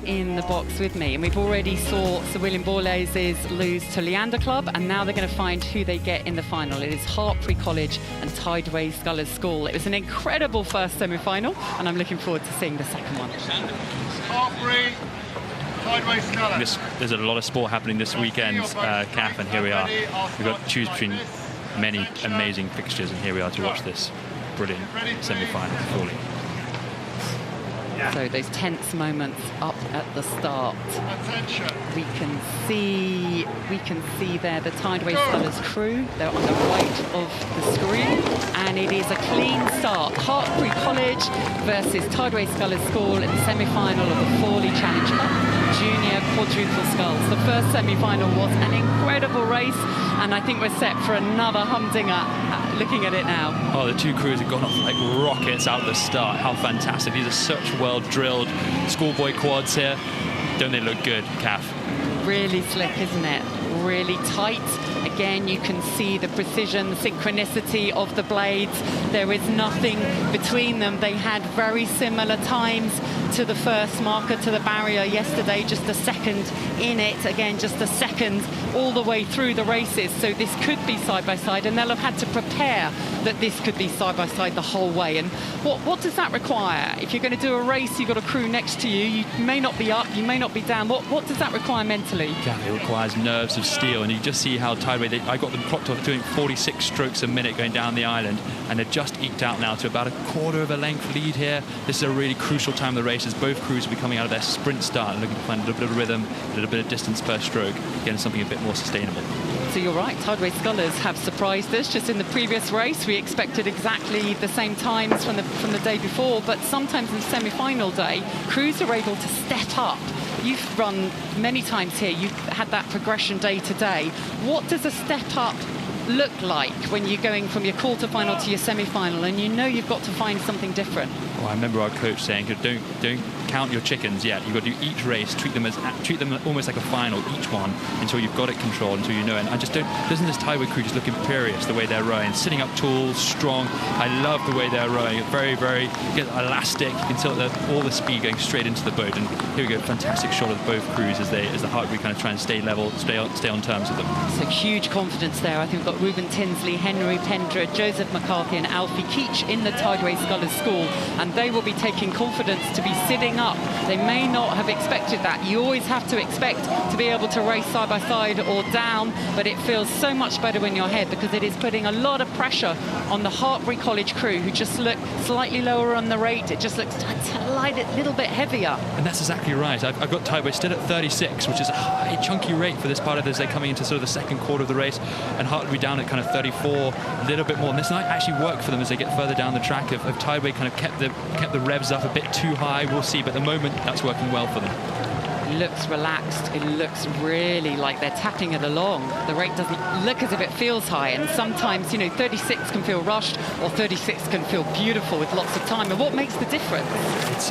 in the box with me. And we've already saw Sir William Borlase's lose to Leander Club, and now they're going to find who they get in the final. It is Hartpury College and Tideway Scholars School. It was an incredible first semi-final, and I'm looking forward to seeing the second one.
Hartpury, Tideway Scholars.
There's a lot of sport happening this weekend, Kath, and here we are. We've got to choose between many amazing fixtures, and here we are to watch this brilliant semi-final fully.
So those tense moments up at the start. We can see there the Tideway Scholars crew. They're on the right of the screen, and it is a clean start. Hartpury College versus Tideway Scholars School in the semi-final of the Fawley Challenge Cup Junior Quadruple Sculls. The first semi-final was an incredible race, and I think we're set for another humdinger. Looking at it now.
Oh, the two crews have gone off like rockets out the start. How fantastic. These are such well-drilled schoolboy quads here. Don't they look good, Kath?
Really slick, isn't it? Really tight. Again, you can see the precision, the synchronicity of the blades. There is nothing between them. They had very similar times to the first marker to the barrier yesterday, just a second in it. Again, just a second all the way through the races. So this could be side by side, and they'll have had to prepare that this could be side by side the whole way. And what does that require? If you're going to do a race, you've got a crew next to you. You may not be up, you may not be down. What does that require mentally?
Yeah, it requires nerves of steel, and you just see how Tideway, I got them clocked off doing 46 strokes a minute going down the island, and they've just eked out now to about a quarter of a length lead here. This is a really crucial time of the race, as both crews will be coming out of their sprint start and looking to find a little bit of rhythm, a little bit of distance per stroke, getting something a bit more sustainable.
So you're right, Tideway Scholars have surprised us. Just in the previous race, we expected exactly the same times from the day before, but sometimes in semi-final day, crews are able to step up. You've run many times here. You've had that progression day to day. What does a step up look like when you're going from your quarter-final to your semi-final, and you know you've got to find something different?
Oh, I remember our coach saying, don't count your chickens yet. You've got to do each race, treat them almost like a final, each one, until you've got it controlled, until you know it. And I just doesn't this Tideway crew just look imperious the way they're rowing, sitting up tall, strong. I love the way they're rowing. Very, very elastic. You can tell all the speed going straight into the boat. And here we go, fantastic shot of both crews as the Hartpury kind of try and stay level, stay on terms with them.
So huge confidence there. I think we've got Ruben Tinsley, Henry Pendra, Joseph McCarthy and Alfie Keach in the Tideway Scholars School, and they will be taking confidence to be sitting up. They may not have expected that. You always have to expect to be able to race side by side or down, but it feels so much better when you're ahead, because it is putting a lot of pressure on the Hartpury College crew, who just look slightly lower on the rate. It just looks a little bit heavier.
And that's exactly right. I've got Tideway still at 36, which is a high, chunky rate for this part of this. They're coming into sort of the second quarter of the race, and Hartpury down at kind of 34, a little bit more. And this might actually work for them as they get further down the track. If Tideway kind of kept the revs up a bit too high, we'll see. But at the moment, that's working well for them.
It looks relaxed. It looks really like they're tapping it along. The rate doesn't look as if it feels high, and sometimes, 36 can feel rushed, or 36 can feel beautiful with lots of time. And what makes the difference?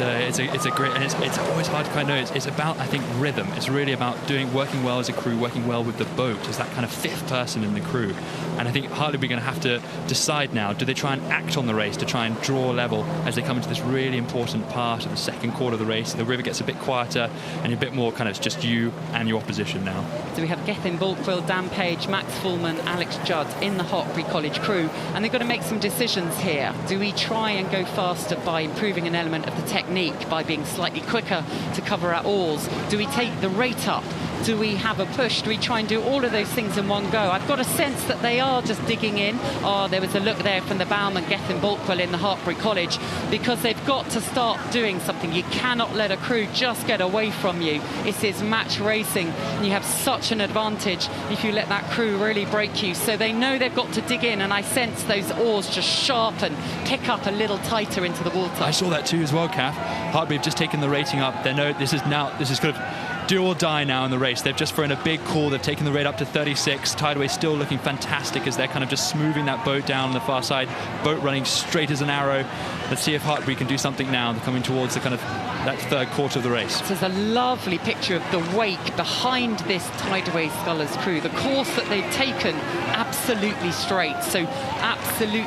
It's a great, and it's always hard to kind of know. It's about, I think, rhythm. It's really about working well as a crew, working well with the boat as that kind of fifth person in the crew. And I think partly we're going to have to decide now, do they try and act on the race to try and draw level as they come into this really important part of the second quarter of the race? The river gets a bit quieter and a bit more kind of just you and your opposition now.
So we have Gethin Bulkwill, Dan Page, Max Fullman, Alex Judd in the Hartpury College crew, and they've got to make some decisions here. Do we try and go faster by improving an element of the technique, by being slightly quicker to cover our oars? Do we take the rate up? Do we have a push? Do we try and do all of those things in one go? I've got a sense that they are just digging in. Oh, there was a look there from the bowman, Gethin Bulkwill in the Hartpury College, because they've got to start doing something. You cannot let a crew just get away from you. This is match racing, and you have such an advantage if you let that crew really break you. So they know they've got to dig in, and I sense those oars just sharpen, pick up a little tighter into the water.
I saw that too as well, Kath. Hartpury have just taken the rating up. They know this is kind of do or die now in the race. They've just thrown a big call. They've taken the rate up to 36. Tideway still looking fantastic as they're kind of just smoothing that boat down on the far side. Boat running straight as an arrow. Let's see if Hartpury can do something now. They're coming towards the kind of that third quarter of the race.
There's a lovely picture of the wake behind this Tideway Scullers crew. The course that they've taken, absolutely straight. So absolute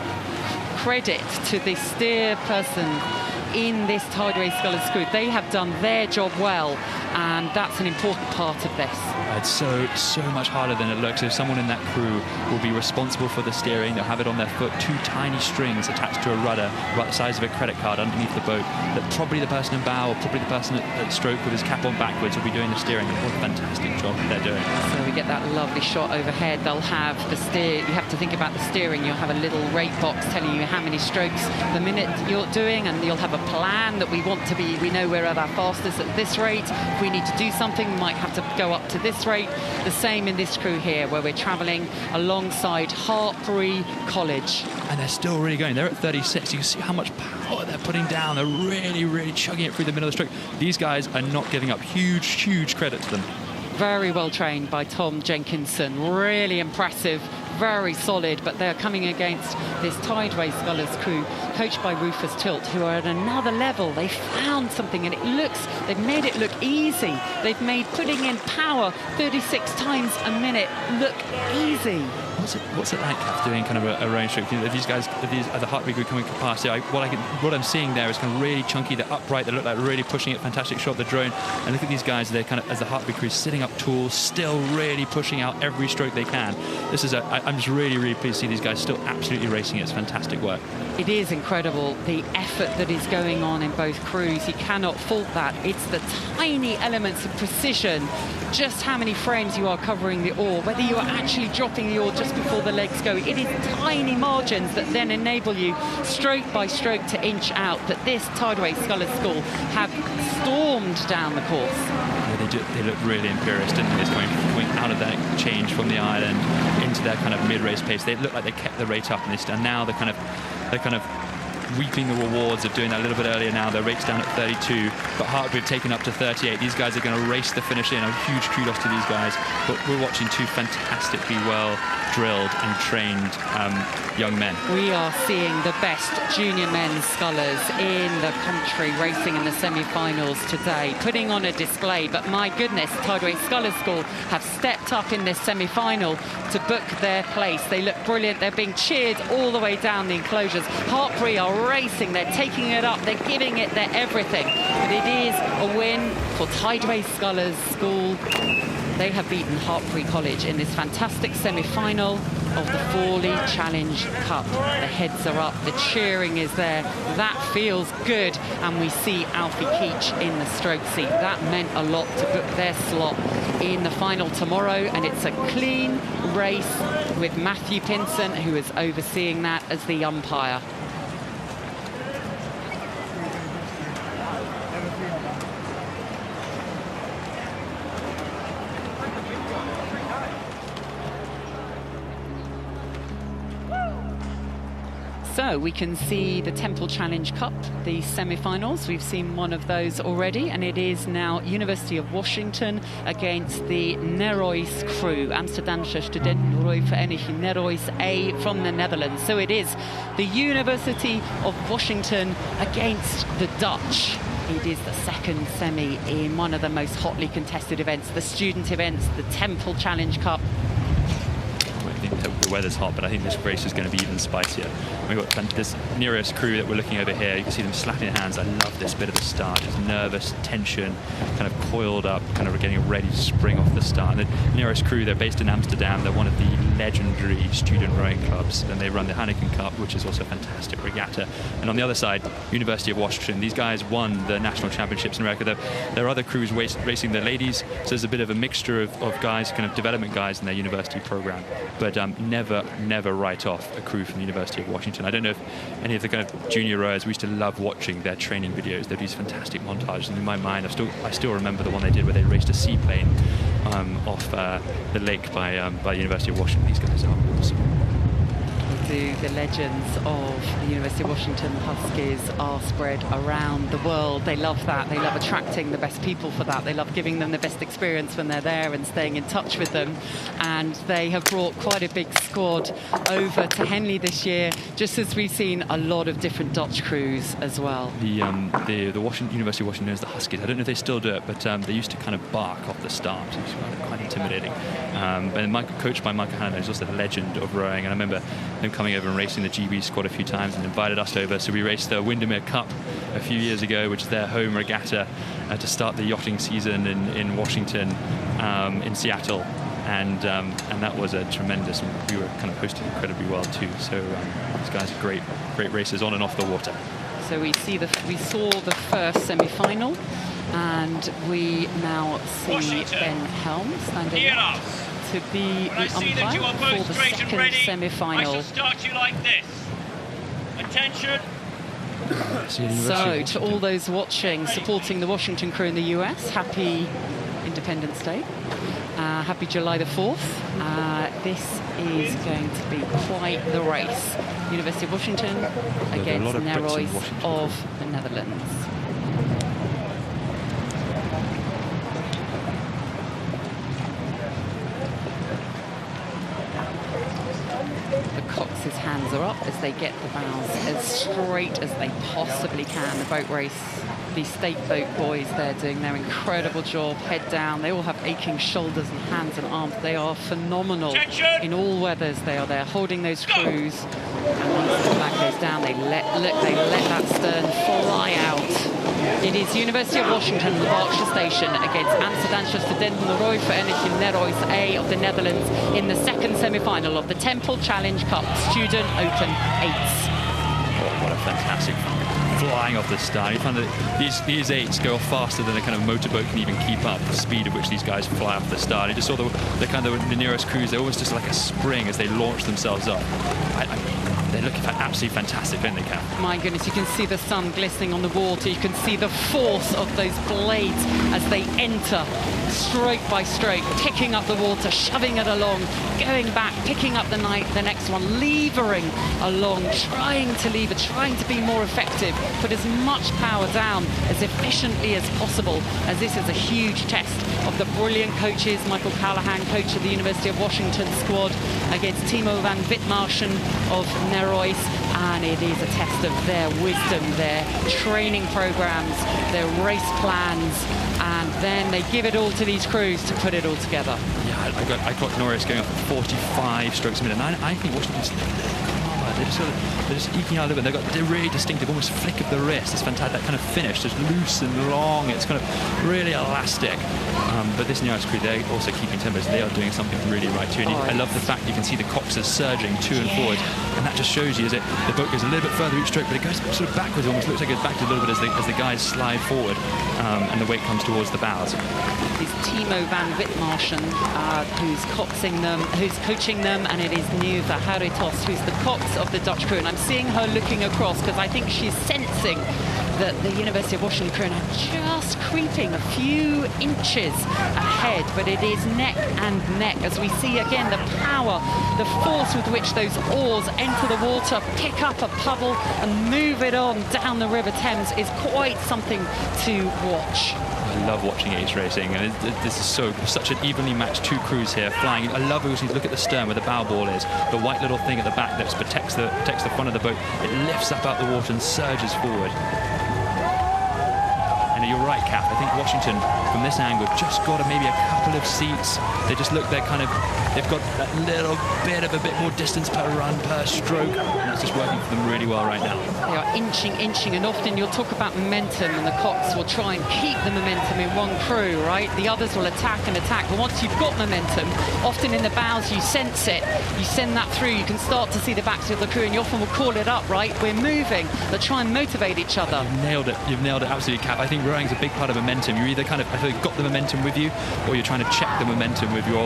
credit to the steer person in this Tideway Scullers crew. They have done their job well, and that's an important part of this.
It's so much harder than it looks. If someone in that crew will be responsible for the steering, they'll have it on their foot, two tiny strings attached to a rudder about the size of a credit card underneath the boat, that probably the person in bow or probably the person at stroke with his cap on backwards will be doing the steering. What a fantastic job they're doing.
So we get that lovely shot overhead. They'll have the steer. You have to think about the steering. You'll have a little rate box telling you how many strokes the minute you're doing, and you'll have a plan that we want to be. We know we're at our fastest at this rate. If we need to do something, we might have to go up to this rate. The same in this crew here, where we're travelling alongside Hartpury College.
And they're still really going. They're at 36. You can see how much power they're putting down. They're really, really chugging it through the middle of the stroke. These guys are not giving up. Huge, huge credit to them.
Very well trained by Tom Jenkinson. Really impressive. Very solid, but they're coming against this Tideway Scullers crew, coached by Rufus Tilt, who are at another level. They found something, and they've made it look easy. They've made putting in power 36 times a minute look easy.
What's it like, Kath, doing kind of a range stroke? Are these guys, are the Hartpury crew coming past? What I'm seeing there is kind of really chunky. They're upright. They look like really pushing it. Fantastic shot of the drone. And look at these guys. They're kind of, as the Hartpury crew, sitting up tall, still really pushing out every stroke they can. I'm just really, really pleased to see these guys still absolutely racing it. It's fantastic work.
It is incredible, the effort that is going on in both crews. You cannot fault that. It's the tiny elements of precision, just how many frames you are covering the oar, whether you are actually dropping the oar just before the legs go. It is tiny margins that then enable you, stroke by stroke, to inch out, that this Tideway Scullers school have stormed down the course.
Yeah, they look really imperious, didn't they? It's going out of that change from the island into their kind of mid-race pace. They look like they kept the rate up, and now they're kind of reaping the rewards of doing that a little bit earlier now. Their rate's down at 32, but Hartpury have taken up to 38. These guys are going to race the finish in. A huge kudos to these guys. But we're watching two fantastically well drilled and trained young men.
We are seeing the best junior men's scullers in the country racing in the semi-finals today, putting on a display. But my goodness, Tideway Scullers School have stepped up in this semi-final to book their place. They look brilliant. They're being cheered all the way down the enclosures. Hartpury are racing. They're taking it up. They're giving it their everything. But it is a win for Tideway Scullers School. They have beaten Hartpury College in this fantastic semi-final of the Fawley Challenge Cup. The heads are up, the cheering is there. That feels good. And we see Alfie Keach in the stroke seat. That meant a lot to book their slot in the final tomorrow. And it's a clean race with Matthew Pinson, who is overseeing that as the umpire. So we can see the Temple Challenge Cup, the semi-finals. We've seen one of those already, and it is now University of Washington against the Nerois crew, Amsterdamse Studentenvereniging Nerois A from the Netherlands. So it is the University of Washington against the Dutch. It is the second semi in one of the most hotly contested events, the student events, the Temple Challenge Cup.
I think the weather's hot, but I think this race is going to be even spicier. We've got this Nerois crew that we're looking over here. You can see them slapping their hands. I love this bit of the start. Just nervous, tension, kind of coiled up, kind of getting ready to spring off the start. And the Nerois crew, they're based in Amsterdam. They're one of the legendary student rowing clubs, and they run the Heineken Cup, which is also a fantastic regatta. And on the other side, University of Washington. These guys won the national championships in America. There are other crews racing the ladies, so there's a bit of a mixture of guys, kind of development guys in their university program. But never write off a crew from the University of Washington. I don't know if any of the kind of junior rowers, we used to love watching their training videos. They do these fantastic montages, and in my mind, I still remember the one they did where they raced a seaplane off the lake by the University of Washington. These guys are awesome.
The legends of the University of Washington Huskies are spread around the world. They love that. They love attracting the best people for that. They love giving them the best experience when they're there and staying in touch with them. And they have brought quite a big squad over to Henley this year, just as we've seen a lot of different Dutch crews as well.
The University of Washington knows the Huskies. I don't know if they still do it, but they used to kind of bark off the start. It was quite intimidating. And coached by Michael Hanna, who's also the legend of rowing. And I remember him coming over and racing the GB squad a few times and invited us over. So we raced the Windermere Cup a few years ago, which is their home regatta, to start the yachting season in Washington, in Seattle. And that was a tremendous, we were kind of hosted incredibly well too. So these guys are great racers on and off the water.
So we saw the first semi-final, and we now see Ben Helm standing to be the umpire for the second semi-final.
I shall start you like this. Attention.
So to all those watching, supporting the Washington crew in the US, happy Independence Day. Happy July the 4th. This is going to be quite the race. University of Washington against Nerois of the Netherlands. Cox's hands are up as they get the bows as straight as they possibly can. The boat race, the state boat boys, they're doing their incredible job, head down. They all have aching shoulders and hands and arms. They are phenomenal in all weathers. They are there holding those crews. And once the flag goes down, they let that stern fly out. It is University of Washington, the Berkshire Station, against Amsterdamse Studentenvereniging Nerois A of the Netherlands in the second semi-final of the Temple Challenge Cup Student Open 8s.
Oh, what a fantastic flying off the start. You find that these 8s go faster than a kind of motorboat can even keep up, the speed at which these guys fly off the start. You just saw the kind of the Nerois crews, they're almost just like a spring as they launch themselves up. They're looking absolutely fantastic, don't they, Kat?
My goodness, you can see the sun glistening on the water. You can see the force of those blades as they enter stroke by stroke, picking up the water, shoving it along, going back, picking up the next one, levering along, trying to lever, trying to be more effective, put as much power down as efficiently as possible, as this is a huge test of the brilliant coaches. Michael Callahan, coach of the University of Washington squad, against Timo van Witmarschen of Nerois, and it is a test of their wisdom, their training programs, their race plans, and then they give it all to these crews to put it all together.
Yeah, I got Norris going up at 45 strokes a minute, and I think Washington's they're just eking out a little bit. They're really distinctive, almost flick of the wrist. It's fantastic, that kind of finish, just loose and long. It's kind of really elastic. But this Nerois crew, they're also keeping tempos. They are doing something really right too. And I love the fact you can see the coxers surging to and forward, and that just shows you as the boat goes a little bit further each stroke, but it goes sort of backwards. It almost looks like it goes backwards a little bit as the guys slide forward, and the weight comes towards the bows.
It's Timo van Witmarschen who's coaching them, and it is Nieuwe Haritos who's the cox pace of the Dutch crew, and I'm seeing her looking across because I think she's sensing that the University of Washington crew are just creeping a few inches ahead, but it is neck and neck as we see again the power, the force with which those oars enter the water, pick up a puddle and move it on down the River Thames is quite something to watch.
I love watching ace racing, and this is such an evenly matched two crews here flying. I love also look at the stern where the bow ball is, the white little thing at the back that protects the front of the boat. It lifts up out the water and surges forward. And you're right, Kath. I think Washington, from this angle, just got maybe a couple of seats. They just look, they've got that little bit of a bit more distance per run, per stroke, and that's just working for them really well right now.
They are inching, and often you'll talk about momentum, and the Cox will try and keep the momentum in one crew, right? The others will attack and attack, but once you've got momentum, often in the bows you sense it, you send that through, you can start to see the backs of the crew, and you often will call it up, right? We're moving, but try and motivate each other.
You've nailed it absolutely, Kath. I think rowing's a big part of momentum. You're either kind of got the momentum with you, or you're trying to check the momentum with your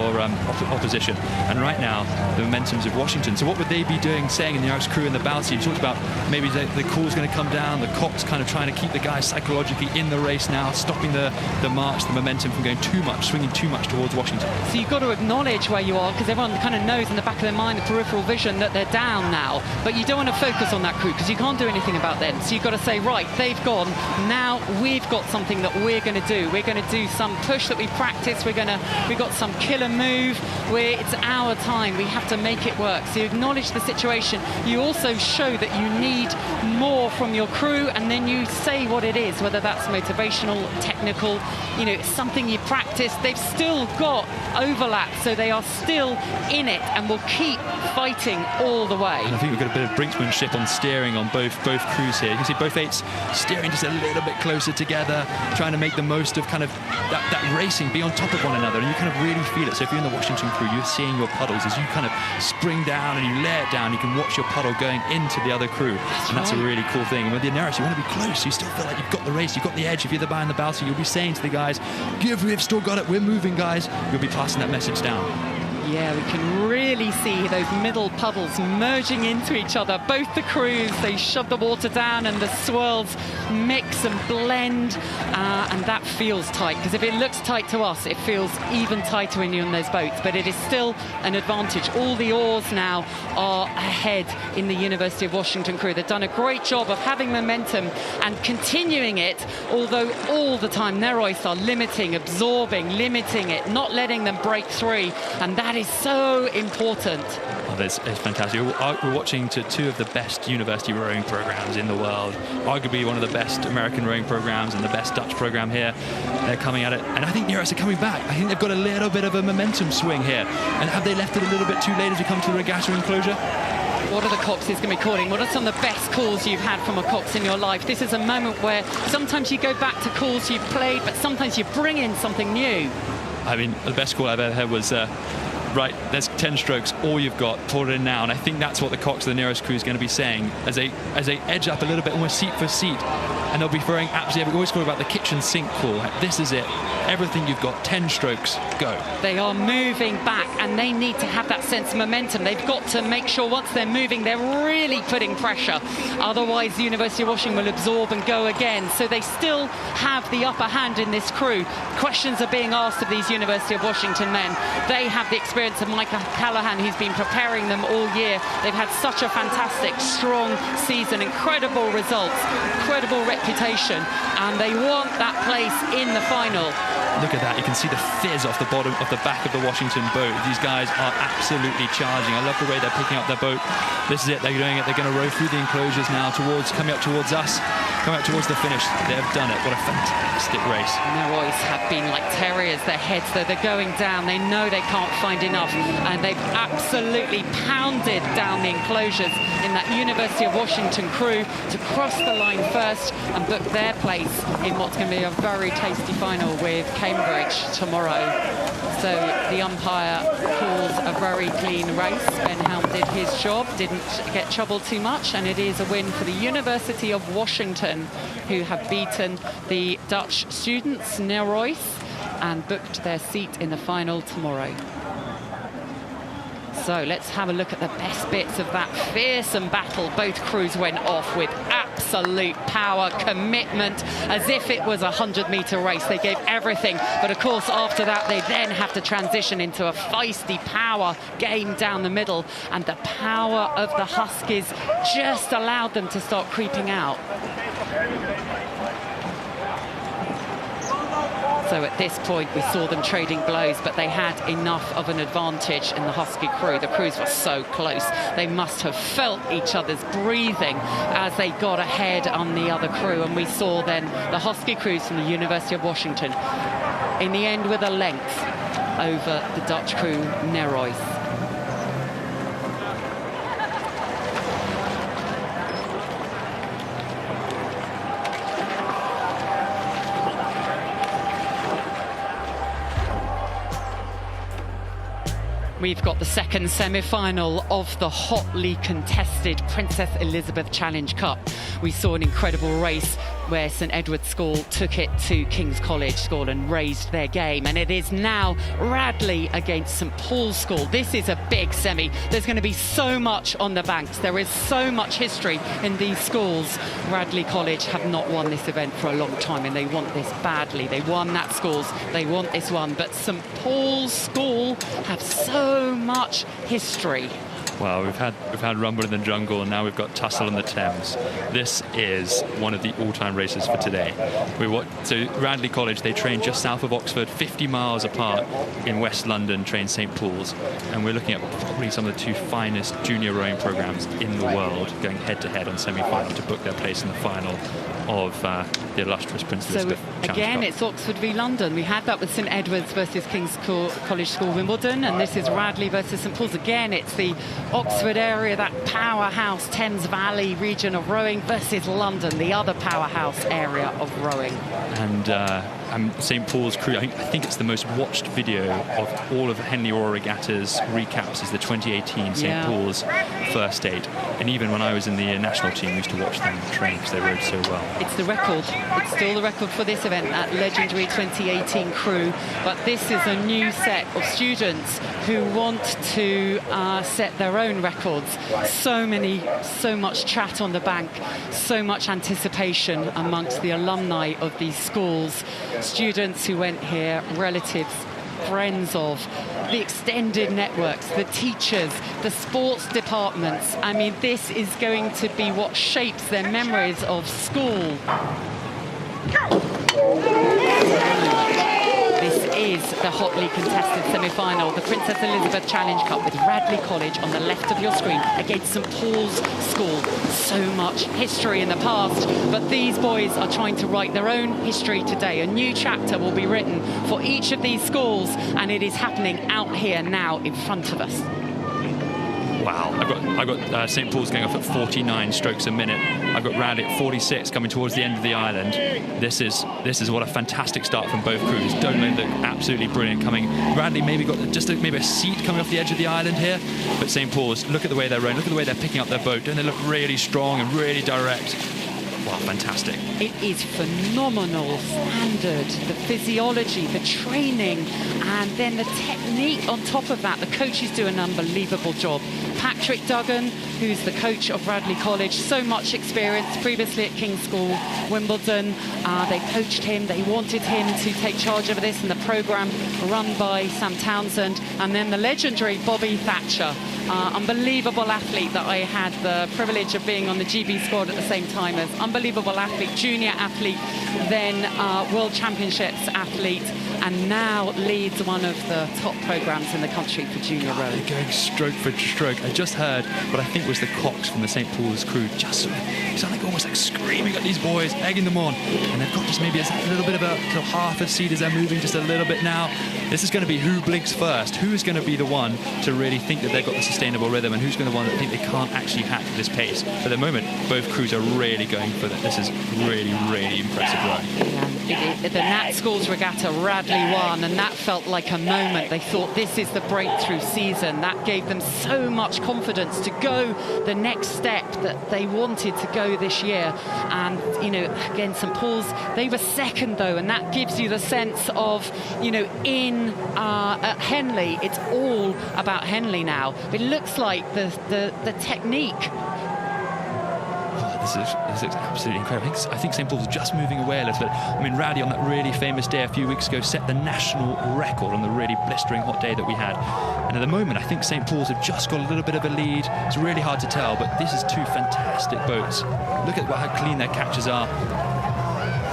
opposition. And right now, the momentum's of Washington. So what would they be doing, saying in the Arcs crew in the bow seat? You talked about maybe the call's going to come down, the Cox kind of trying to keep the guys psychologically in the race now, stopping the march, the momentum from going too much, swinging too much towards Washington.
So you've got to acknowledge where you are, because everyone kind of knows in the back of their mind, the peripheral vision, that they're down now. But you don't want to focus on that crew, because you can't do anything about them. So you've got to say, right, they've gone, now we've got something that we're going to do. We're going to do some push that we practice. We've got some killer move. It's our time. We have to make it work. So you acknowledge the situation. You also show that you need more from your crew, and then you say what it is, whether that's motivational, technical, something you practice. They've still got overlap, so they are still in it and will keep fighting all the way.
And I think we've got a bit of brinksmanship on steering on both crews here. You can see both eights steering just a little bit closer together, trying to make the most of kind of that racing, be on top of one another, and you kind of really feel it. So if you're in the Washington crew, you're seeing your puddles as you kind of spring down and you lay it down, you can watch your puddle going into the other crew. That's a really cool thing. And with the E.W.R.C, you want to be close. You still feel like you've got the race, you've got the edge. If you're the behind the bow, so you'll be saying to the guys, we've still got it, we're moving, guys. You'll be passing that message down.
Yeah, we can really see those middle puddles merging into each other. Both the crews, they shove the water down and the swirls mix and blend, and that feels tight, because if it looks tight to us, it feels even tighter when you're in those boats, but it is still an advantage. All the oars now are ahead in the University of Washington crew. They've done a great job of having momentum and continuing it, although all the time Nerois are limiting, absorbing, limiting it, not letting them break through, and that is so important.
Oh, it's fantastic. We're watching two of the best university rowing programs in the world, arguably one of the best American rowing programs and the best Dutch program here. They're coming at it, and I think the E.W.R.C are coming back. I think they've got a little bit of a momentum swing here, and have they left it a little bit too late as we come to the regatta enclosure?
What are the Coxes going to be calling? What are some of the best calls you've had from a Cox in your life? This is a moment where sometimes you go back to calls you've played, but sometimes you bring in something new.
I mean, the best call I've ever heard was right, there's 10 strokes, all you've got, pour it in now. And I think that's what the Cox of the nearest crew is going to be saying as they edge up a little bit, almost seat for seat. And they'll be throwing absolutely, we always talk about the kitchen sink call. This is it. Everything you've got, 10 strokes, go.
They are moving back, and they need to have that sense of momentum. They've got to make sure once they're moving, they're really putting pressure. Otherwise, the University of Washington will absorb and go again. So they still have the upper hand in this crew. Questions are being asked of these University of Washington men. They have the experience of Michael Callahan, who's been preparing them all year. They've had such a fantastic, strong season, incredible results, incredible reputation, and they want that place in the final.
Look at that, you can see the fizz off the bottom of the back of the Washington boat. These guys are absolutely charging. I love the way they're picking up their boat. This is it, they're doing it. They're going to row through the enclosures now coming up towards us, coming up towards the finish. They've done it. What a fantastic race.
Nerois have been like terriers, their heads, though they're going down. They know they can't find enough, and they've absolutely pounded down the enclosures in that University of Washington crew to cross the line first and book their place in what's going to be a very tasty final with Cambridge tomorrow. So the umpire calls a very clean race. Ben Helm did his job, didn't get troubled too much, and it is a win for the University of Washington, who have beaten the Dutch students, Nerois, and booked their seat in the final tomorrow. So let's have a look at the best bits of that fearsome battle. Both crews went off with absolute power, commitment, as if it was a 100-meter race. They gave everything, but of course after that they then have to transition into a feisty power game down the middle, and the power of the Huskies just allowed them to start creeping out. So at this point we saw them trading blows, but they had enough of an advantage in the Husky crew. The crews were so close. They must have felt each other's breathing as they got ahead on the other crew. And we saw then the Husky crews from the University of Washington in the end with a length over the Dutch crew Nerois. We've got the second semi-final of the hotly contested Princess Elizabeth Challenge Cup. We saw an incredible race where St Edward's School took it to King's College School and raised their game. And it is now Radley against St Paul's School. This is a big semi. There's going to be so much on the banks. There is so much history in these schools. Radley College have not won this event for a long time, and they want this badly. They won that schools. They want this one. But St Paul's School have so much history.
Well, we've had Rumble in the Jungle, and now we've got Tussle on the Thames. This is one of the all-time races for today. So Radley College, they train just south of Oxford, 50 miles apart in West London, train St Paul's, and we're looking at probably some of the two finest junior rowing programs in the world going head-to-head on semi-final to book their place in the final of the illustrious Princess Elizabeth Challenge
again,
Cup.
it's Oxford v London. We had that with St Edward's versus King's College School Wimbledon, and this is Radley versus St Paul's. Again, it's the Oxford area, that powerhouse Thames Valley region of rowing, versus London, the other powerhouse area of rowing.
And St Paul's crew, I think it's the most watched video of all of Henley Royal Regatta's recaps is the 2018 St Paul's first eight. And even when I was in the national team, we used to watch them train because they rowed so well.
It's the record. It's still the record for this event, that legendary 2018 crew. But this is a new set of students who want to set their own records. So much chat on the bank, so much anticipation amongst the alumni of these schools. Students who went here, relatives, friends of, the extended networks, the teachers, the sports departments. I mean, this is going to be what shapes their memories of school. This is the hotly contested semi-final, the Princess Elizabeth Challenge Cup, with Radley College on the left of your screen against St Paul's School. So much history in the past, but these boys are trying to write their own history today. A new chapter will be written for each of these schools, and it is happening out here now in front of us.
Wow, I've got St Paul's going off at 49 strokes a minute. I've got Radley at 46 coming towards the end of the island. This is what a fantastic start from both crews. Dolan look absolutely brilliant coming. Radley maybe got just maybe a seat coming off the edge of the island here, but St Paul's, look at the way they're rowing, look at the way they're picking up their boat. Don't they look really strong and really direct? Wow, fantastic.
It is phenomenal standard, the physiology, the training, and then the technique on top of that. The coaches do an unbelievable job. Patrick Duggan, who's the coach of Radley College, so much experience previously at King's School Wimbledon. They coached him, they wanted him to take charge of this, and the programme run by Sam Townsend. And then the legendary Bobby Thatcher, unbelievable athlete that I had the privilege of being on the GB squad at the same time as. Unbelievable athlete, junior athlete, then World Championships athlete, and now leads one of the top programmes in the country for junior rowing.
They're going stroke for stroke. I just heard what I think was the Cox from the St Paul's crew just almost like screaming at these boys, egging them on, and they've got just maybe a little bit of a half a seat as they're moving just a little bit now. This is going to be who blinks first. Who is going to be the one to really think that they've got the sustainable rhythm, and who's going to the one that think they can't actually hack this pace? At the moment, both crews are really going for that. This is really, really impressive rowing.
The Nat Schools Regatta, Radley Radley won, and that felt like a moment. They thought this is the breakthrough season. That gave them so much confidence to go the next step that they wanted to go this year. And, you know, again, St. Paul's, they were second, though, and that gives you the sense of, you know, at Henley, it's all about Henley now. It looks like the technique.
This is absolutely incredible. I think St. Paul's just moving away a little bit. I mean, Radley on that really famous day a few weeks ago set the national record on the really blistering hot day that we had. And at the moment, I think St. Paul's have just got a little bit of a lead. It's really hard to tell, but this is two fantastic boats. Look at how clean their catches are.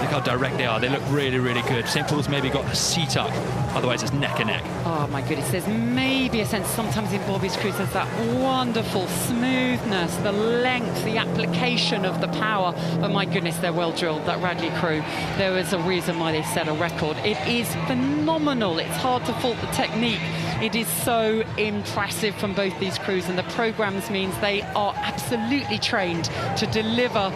Look how direct they are. They look really, really good. St. Paul's maybe got a seat up. Otherwise, it's neck and neck.
Oh, my goodness. There's maybe a sense sometimes in Bobby's cruise there's that wonderful smoothness, the length, the application of the power. But my goodness, they're well drilled, that Radley crew. There was a reason why they set a record. It is phenomenal. It's hard to fault the technique. It is so impressive from both these crews, and the programs means they are absolutely trained to deliver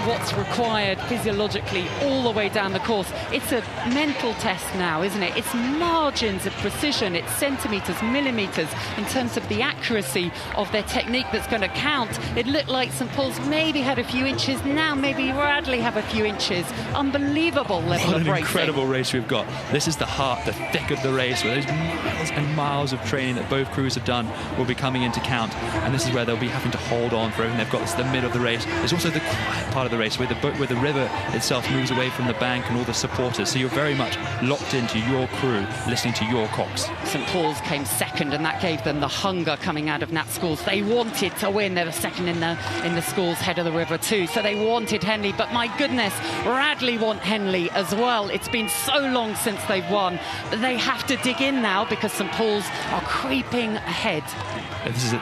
what's required physiologically all the way down the course. It's a mental test now, isn't it? It's margins of precision, it's centimetres, millimetres in terms of the accuracy of their technique that's going to count. It looked like St. Paul's maybe had a few inches, now maybe Radley have a few inches. Unbelievable level
what
of
an
racing.
Incredible race we've got. This is the heart, the thick of the race, where those miles and miles of training that both crews have done will be coming into count, and this is where they'll be having to hold on for everything they've got. It's the middle of the race. There's also the quiet part of the race where the river itself moves away from the bank and all the supporters, so you're very much locked into your crew, listening to your cogs.
St. Paul's came second, and that gave them the hunger coming out of Nat Schools. They wanted to win. They were second in the Schools head of the river too, so they wanted Henley. But my goodness, Radley want Henley as well. It's been so long since they've won. They have to dig in now because St. Paul's are creeping ahead.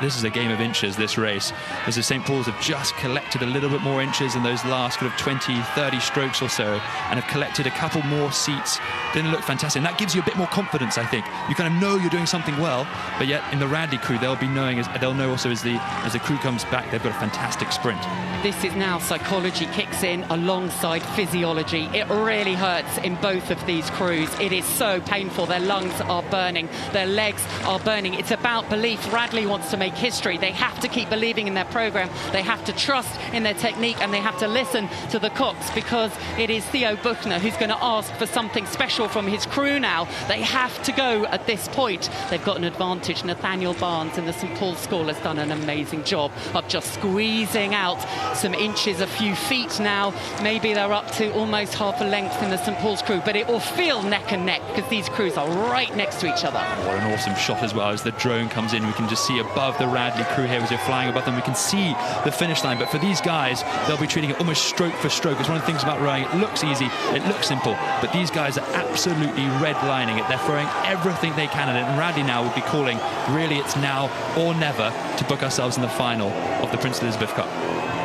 This is a game of inches, this race. As the St. Paul's have just collected a little bit more inches in those last kind of 20, 30 strokes or so, and have collected a couple more seats. Didn't look fantastic. And that gives you a bit more confidence, I think. You kind of know you're doing something well, but yet in the Radley crew, they'll know also as the crew comes back, they've got a fantastic sprint.
This is now psychology kicks in alongside physiology. It really hurts in both of these crews. It is so painful. Their lungs are burning. Their legs are burning. It's about belief. Radley wants to make history. They have to keep believing in their program. They have to trust in their technique, and they have to listen to the cocks, because it is Theo Buchner who's going to ask for something special from his crew now. They have to go at this point. They've got an advantage. Nathaniel Barnes in the St. Paul's School has done an amazing job of just squeezing out some inches, a few feet now. Maybe they're up to almost half a length in the St. Paul's crew, but it will feel neck and neck because these crews are right next to each other.
What an awesome shot as well. As the drone comes in, we can just see above the Radley crew here as they're flying above them. We can see the finish line, but for these guys, they'll be treating it almost stroke for stroke. It's one of the things about rowing. It looks easy, it looks simple, but these guys are absolutely redlining it. They're throwing everything they can at it, and Radley now will be calling, really, it's now or never to book ourselves in the final of the Prince Elizabeth Cup.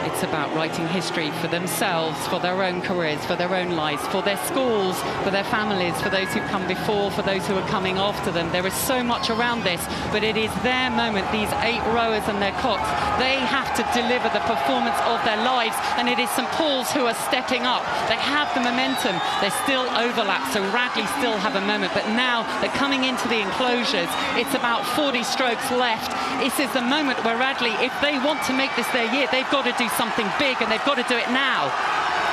It's about writing history for themselves, for their own careers, for their own lives, for their schools, for their families, for those who've come before, for those who are coming after them. There is so much around this, but it is their moment. These 8 rowers and their cocks, they have to deliver the performance of their lives, and it is St. Paul's who are stepping up. They have the momentum. They still overlap, so Radley still have a moment, but now they're coming into the enclosures. It's about 40 strokes left. This is the moment where Radley, if they want to make this their year, they've got to do something big, and they've got to do it now.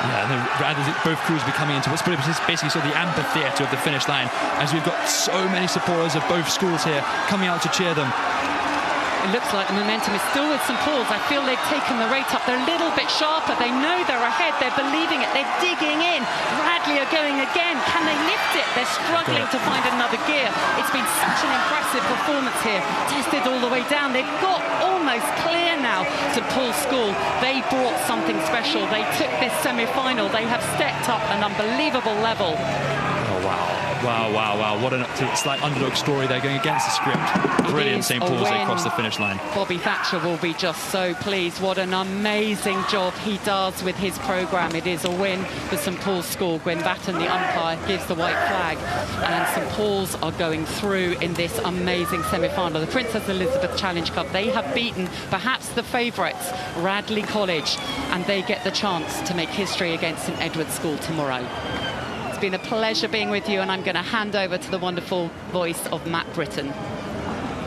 Yeah, and both crews will be coming into what's basically sort of the amphitheatre of the finish line, as we've got so many supporters of both schools here coming out to cheer them.
It looks like the momentum is still with St. Paul's. I feel they've taken the rate up. They're a little bit sharper. They know they're ahead. They're believing it. They're digging in. Radley are going again. Can they lift it? They're struggling to find another gear. It's been such an impressive performance here. Tested all the way down. They've got almost clear now. St. Paul's School, they brought something special. They took this semi-final. They have stepped up an unbelievable level.
Oh, wow. Wow. What a slight underdog story there, going against the script. Brilliant St. Paul's across the finish line.
Bobby Thatcher will be just so pleased. What an amazing job he does with his programme. It is a win for St. Paul's School. Gwen Batten, the umpire, gives the white flag. And St. Paul's are going through in this amazing semi-final. The Princess Elizabeth Challenge Cup, they have beaten perhaps the favourites, Radley College, and they get the chance to make history against St. Edward's School tomorrow. been a pleasure being with you, and I'm going to hand over to the wonderful voice of Matt Britton.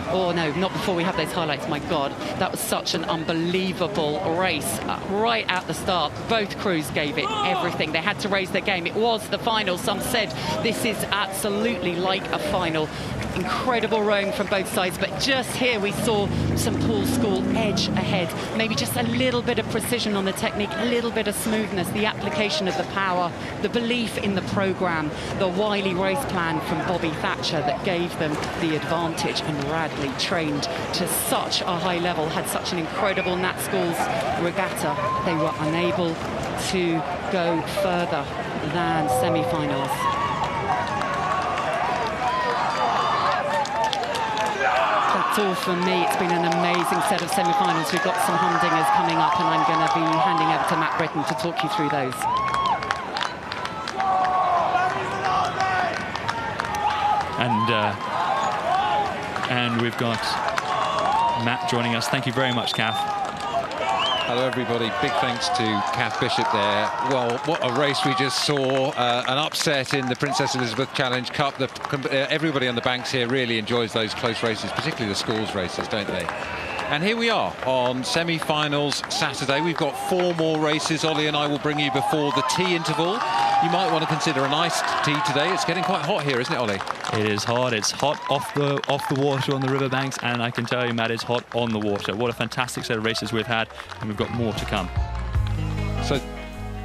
Oh, no, not before we have those highlights. My God, that was such an unbelievable race. Right at the start, both crews gave it everything. They had to raise their game. It was the final. Some said this is absolutely like a final. Incredible rowing from both sides, but just here we saw St Paul's School edge ahead. Maybe just a little bit of precision on the technique, a little bit of smoothness, the application of the power, the belief in the programme, the wily race plan from Bobby Thatcher that gave them the advantage. And Radley trained to such a high level, had such an incredible Nat Schools regatta. They were unable to go further than semi-finals. That's all from me. It's been an amazing set of semi-finals. We've got some humdingers coming up, and I'm going to be handing over to Matt Britton to talk you through those.
And we've got Matt joining us. Thank you very much, Kath.
Hello, everybody. Big thanks to Kath Bishop there. Well, what a race we just saw. An upset in the Princess Elizabeth Challenge Cup. Everybody on the banks here really enjoys those close races, particularly the schools races, don't they? And here we are on semi-finals Saturday. We've got 4 more races. Ollie and I will bring you before the tea interval. You might want to consider an iced tea today. It's getting quite hot here, isn't it, Ollie?
It is hot. It's hot off the water on the riverbanks, and I can tell you, Matt, it's hot on the water. What a fantastic set of races we've had, and we've got more to come.
So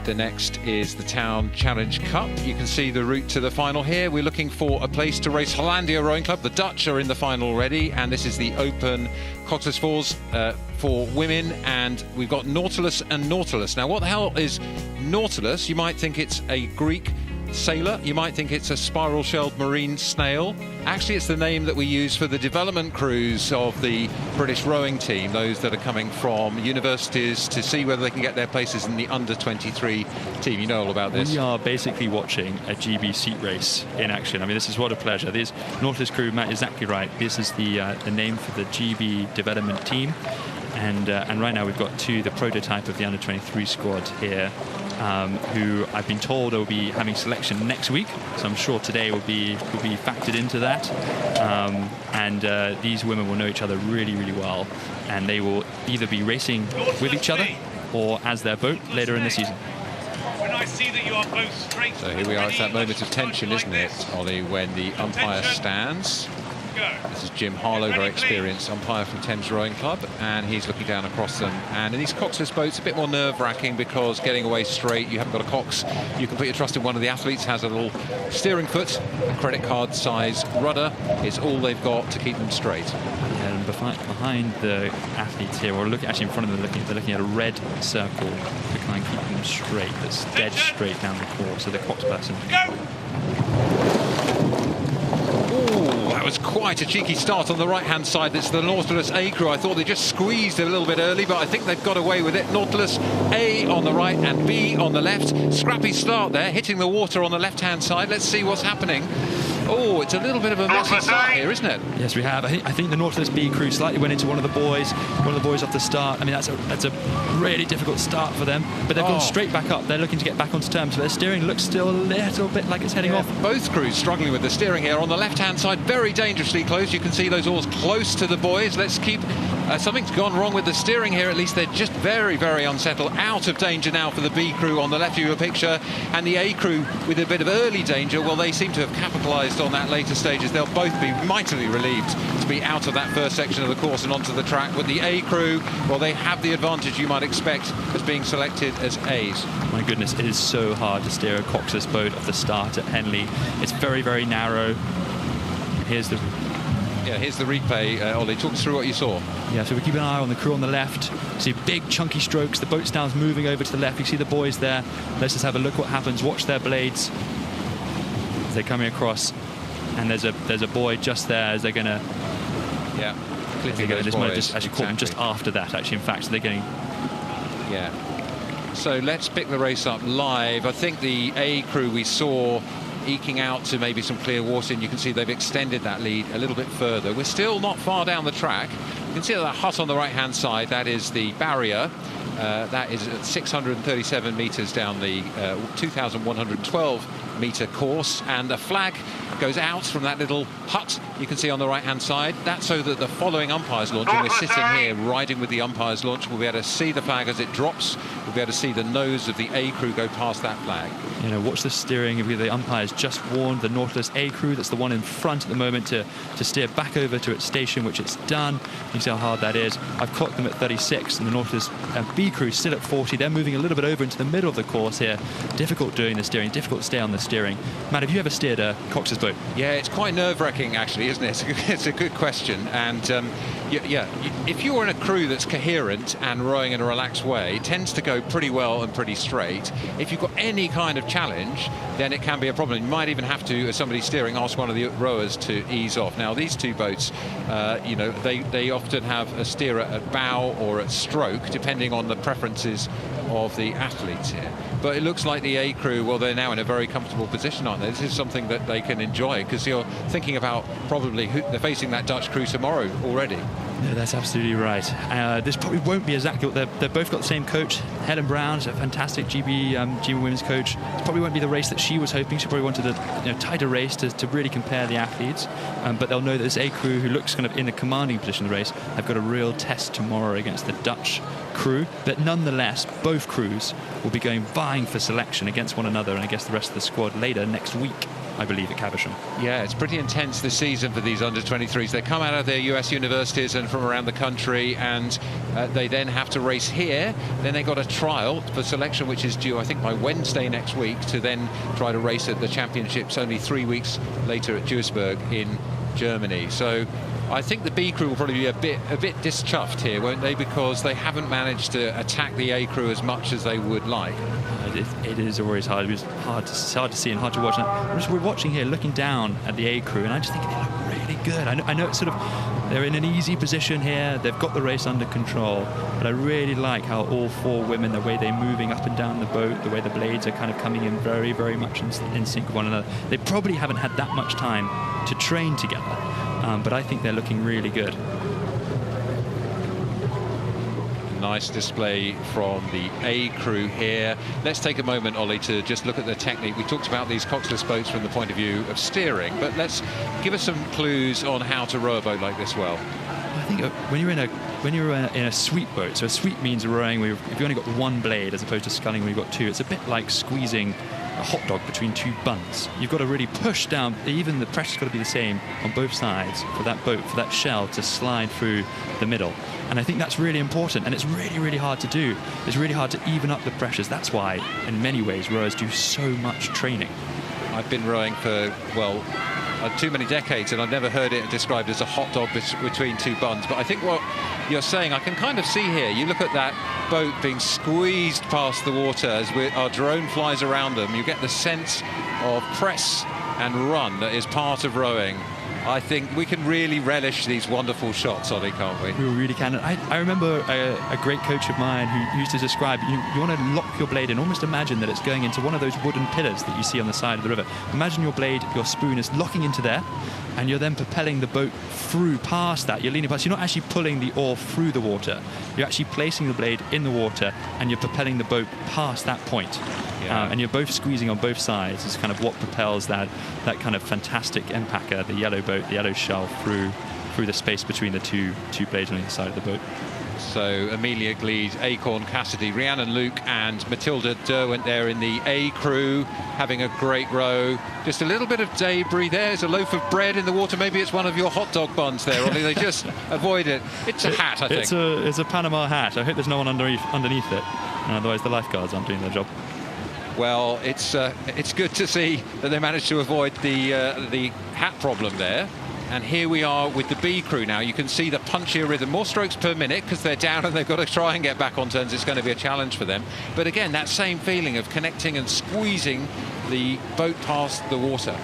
the next is the Town Challenge Cup. You can see the route to the final here. We're looking for a place to race Hollandia Rowing Club. The Dutch are in the final already, and this is the Open Coxless Falls for women, and we've got Nautilus and Nautilus. Now, what the hell is Nautilus? You might think it's a Greek sailor. You might think it's a spiral-shelled marine snail. Actually, it's the name that we use for the development crews of the British rowing team, those that are coming from universities to see whether they can get their places in the under-23 team. You know all about this.
We are basically watching a GB seat race in action. I mean, this is what a pleasure. This Nautilus crew, Matt, is exactly right. This is the name for the GB development team. And right now we've got the prototype of the under-23 squad here, who I've been told will be having selection next week. So I'm sure today will be factored into that. These women will know each other really, really well, and they will either be racing with each other or as their boat later in the season.
When I see that you are both straight.
So here we are. It's that moment of tension, isn't it, Ollie, when the umpire stands. This is Jim Harlow, very experienced umpire from Thames Rowing Club, and he's looking down across them. And in these coxless boats, a bit more nerve-wracking because getting away straight, you haven't got a cox. You can put your trust in one of the athletes, has a little steering foot, a credit card size rudder. It's all they've got to keep them straight.
And behind the athletes here, or actually in front of them, they're looking at a red circle to kind of keep them straight. That's dead straight down the course. So the cox person.
That was quite a cheeky start on the right-hand side. It's the Nautilus A crew. I thought they just squeezed a little bit early, but I think they've got away with it. Nautilus A on the right and B on the left. Scrappy start there, hitting the water on the left-hand side. Let's see what's happening. Oh, it's a little bit of a messy start here, isn't it?
Yes, we have. I think the Nautilus B crew slightly went into one of the boys off the start. I mean, that's a really difficult start for them, but they've gone straight back up. They're looking to get back onto terms, but their steering looks still a little bit like it's heading off.
Both crews struggling with the steering here. On the left-hand side, very dangerously close. You can see those oars close to the boys. Let's keep... something's gone wrong with the steering here. At least they're just very, very unsettled. Out of danger now for the B crew on the left view of the picture. And the A crew with a bit of early danger. Well, they seem to have capitalised on that later stages. They'll both be mightily relieved to be out of that first section of the course and onto the track. But the A crew, well, they have the advantage you might expect as being selected as A's.
My goodness, it is so hard to steer a coxless boat off the start at Henley. It's very, very narrow. Here's the
replay. Ollie, talk us through what you saw.
Yeah, so we keep an eye on the crew on the left. See big chunky strokes. The boat's now moving over to the left. You see the boys there. Let's just have a look what happens. Watch their blades as they're coming across. And there's a boy just there as they're gonna.
Yeah.
Just actually caught them just after that. Actually, in fact, so they're getting.
Yeah. So let's pick the race up live. I think the A crew we saw eking out to maybe some clear water, and you can see they've extended that lead a little bit further. We're still not far down the track. You can see that hut on the right-hand side, that is the barrier. That is at 637 metres down the 2,112 metre course, and the flag goes out from that little hut you can see on the right-hand side. That's so that the following umpires launch, and we're sitting here riding with the umpires launch, we'll be able to see the flag as it drops. We'll be able to see the nose of the A crew go past that flag.
You know, watch the steering. The umpires just warned the Nautilus A crew, that's the one in front at the moment, to steer back over to its station, which it's done. You can see how hard that is. I've clocked them at 36, and the Nautilus B crew still at 40. They're moving a little bit over into the middle of the course here. Difficult doing the steering, difficult to stay on the steering. Matt, have you ever steered a Cox's boat?
Yeah, it's quite nerve-wracking, actually, isn't it? It's a good question. And if you're in a crew that's coherent and rowing in a relaxed way, it tends to go pretty well and pretty straight. If you've got any kind of challenge, then it can be a problem. You might even have to, as somebody steering, ask one of the rowers to ease off. Now, these two boats, you know, they often have a steerer at bow or at stroke, depending on the preferences of the athletes here. But it looks like the A crew, well, they're now in a very comfortable position, aren't they? This is something that they can enjoy, because you're thinking about probably they're facing that Dutch crew tomorrow already.
No, that's absolutely right. This probably won't be exactly. They've both got the same coach. Helen Brown's a fantastic GB women's coach. It probably won't be the race that she was hoping. She probably wanted a tighter race to really compare the athletes. But they'll know that this A crew, who looks kind of in a commanding position in the race, have got a real test tomorrow against the Dutch crew. But nonetheless, both crews will be vying for selection against one another, and I guess the rest of the squad later next week, I believe, at Caversham.
Yeah, it's pretty intense this season for these under-23s. They come out of their US universities and from around the country, and they then have to race here. Then they got a trial for selection, which is due, I think, by Wednesday next week, to then try to race at the championships only 3 weeks later at E.W.R.C in Germany. So I think the B crew will probably be a bit dischuffed here, won't they? Because they haven't managed to attack the A crew as much as they would like.
It is always hard. It's hard to see and hard to watch. We're watching here, looking down at the A crew, and I just think they look really good. I know it's sort of, they're in an easy position here. They've got the race under control, but I really like how all four women, the way they're moving up and down the boat, the way the blades are kind of coming in very, very much in sync with one another. They probably haven't had that much time to train together, but I think they're looking really good.
Nice display from the A crew here. Let's take a moment, Ollie, to just look at the technique. We talked about these coxless boats from the point of view of steering, but let's give us some clues on how to row a boat like this well.
I think when you're in a sweep boat, so a sweep means rowing if you've only got one blade as opposed to sculling when you've got two. It's a bit like squeezing a hot dog between two buns. You've got to really push down. Even the pressure's got to be the same on both sides for that boat, for that shell to slide through the middle. And I think that's really important, and it's really, really hard to do. It's really hard to even up the pressures. That's why, in many ways, rowers do so much training.
I've been rowing for, well, too many decades, and I've never heard it described as a hot dog between two buns. But I think what you're saying, I can kind of see here. You look at that boat being squeezed past the water as our drone flies around them. You get the sense of press and run that is part of rowing. I think we can really relish these wonderful shots, Ollie, can't we?
We really can. I remember a great coach of mine who used to describe, you want to lock your blade in, almost imagine that it's going into one of those wooden pillars that you see on the side of the river. Imagine your blade, your spoon is locking into there, and you're then propelling the boat through past that. You're leaning past. You're not actually pulling the oar through the water. You're actually placing the blade in the water, and you're propelling the boat past that point. Yeah. And you're both squeezing on both sides. It's kind of what propels that kind of fantastic M.E.C, the yellow boat, the yellow shell through the space between the two blades on either side of the boat.
So Amelia Gleed, Acorn Cassidy, Rhiannon Luke and Matilda Derwent there in the A crew, having a great row. Just a little bit of debris there. There's a loaf of bread in the water. Maybe it's one of your hot dog buns there, Ollie. They just avoid it. It's a hat, I think.
It's a Panama hat. I hope there's no one underneath it. Otherwise the lifeguards aren't doing their job.
Well, it's good to see that they managed to avoid the hat problem there. And here we are with the B crew now. You can see the punchier rhythm, more strokes per minute because they're down and they've got to try and get back on turns. It's going to be a challenge for them. But again, that same feeling of connecting and squeezing the boat past the water.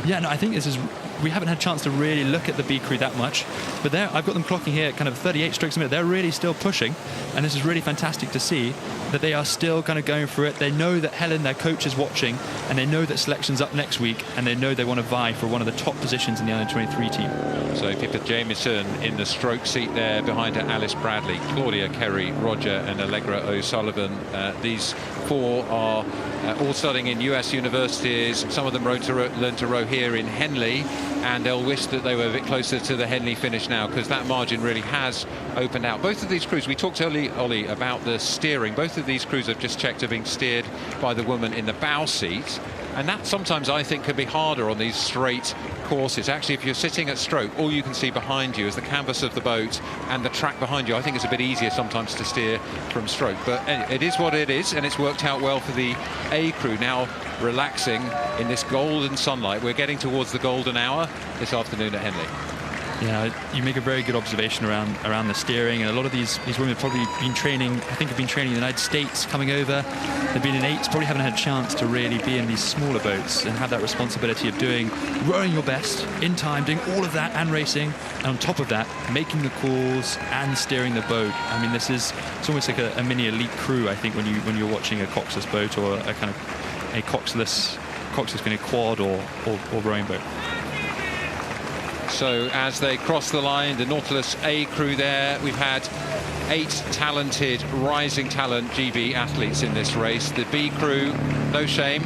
Yeah, no, I think this is we haven't had a chance to really look at the B crew that much, but I've got them clocking here at kind of 38 strokes a minute. They're really still pushing, and this is really fantastic to see that they are still kind of going through it. They know that Helen, their coach, is watching, and they know that selection's up next week, and they know they want to vie for one of the top positions in the under-23 team.
So Pippa Jamieson in the stroke seat there, behind her Alice Bradley, Claudia Kerry, Roger and Allegra O'Sullivan. These four are all studying in US universities. Some of them learn to row here in Henley, and they'll wish that they were a bit closer to the Henley finish now, because that margin really has opened out. Both of these crews, we talked earlier, Ollie, about the steering. Both of these crews have just checked are being steered by the woman in the bow seat, and that sometimes I think can be harder on these straight courses. Actually, if you're sitting at stroke, all you can see behind you is the canvas of the boat and the track behind you. I think it's a bit easier sometimes to steer from stroke, but it is what it is, and it's worked out well for the A crew, now relaxing in this golden sunlight. We're getting towards the golden hour this afternoon at Henley.
Yeah, you make a very good observation around the steering, and a lot of these women have probably been training, I think have been training in the United States, coming over. They've been in eights, probably haven't had a chance to really be in these smaller boats and have that responsibility of rowing your best in time, doing all of that and racing, and on top of that, making the calls and steering the boat. I mean, it's almost like a mini elite crew, I think, when you're watching a coxless boat, or a kind of a coxless kind of quad or rowing boat.
So as they cross the line, the Nautilus A crew there, we've had 8 talented, rising talent GB athletes in this race. The B crew, no shame,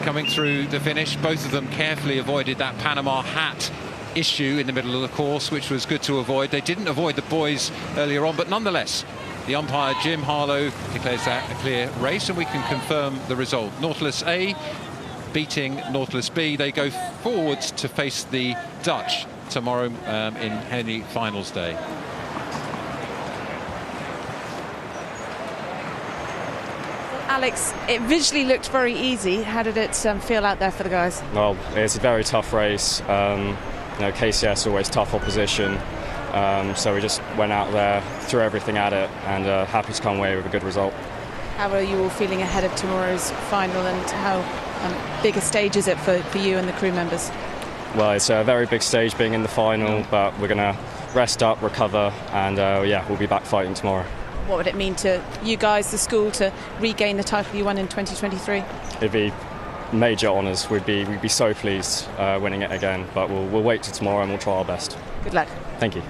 coming through the finish. Both of them carefully avoided that Panama hat issue in the middle of the course, which was good to avoid. They didn't avoid the boys earlier on, but nonetheless, the umpire, Jim Harlow, declares that a clear race, and we can confirm the result. Nautilus A beating Nautilus B. They go forwards to face the Dutch tomorrow in Henley Finals Day.
Alex, it visually looked very easy. How did it feel out there for the guys?
Well, it's a very tough race. KCS always tough opposition. So we just went out there, threw everything at it, and happy to come away with a good result.
How are you all feeling ahead of tomorrow's final, and how big a stage is it for you and the crew members?
Well, it's a very big stage being in the final, but we're going to rest up, recover, and we'll be back fighting tomorrow.
What would it mean to you guys, the school, to regain the title you won in 2023?
It'd be major honours. We'd be so pleased winning it again, but we'll wait till tomorrow and we'll try our best.
Good luck.
Thank you.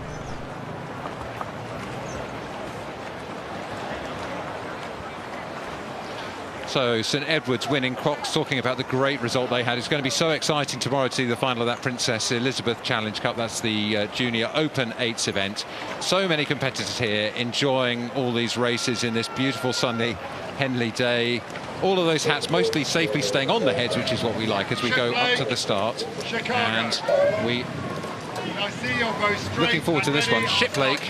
So St Edward's winning, Crocs talking about the great result they had. It's going to be so exciting tomorrow to see the final of that Princess Elizabeth Challenge Cup. That's the Junior Open 8s event. So many competitors here enjoying all these races in this beautiful sunny Henley day. All of those hats mostly safely staying on the heads, which is what we like as we go up to the start. And we looking forward to this one. Shiplake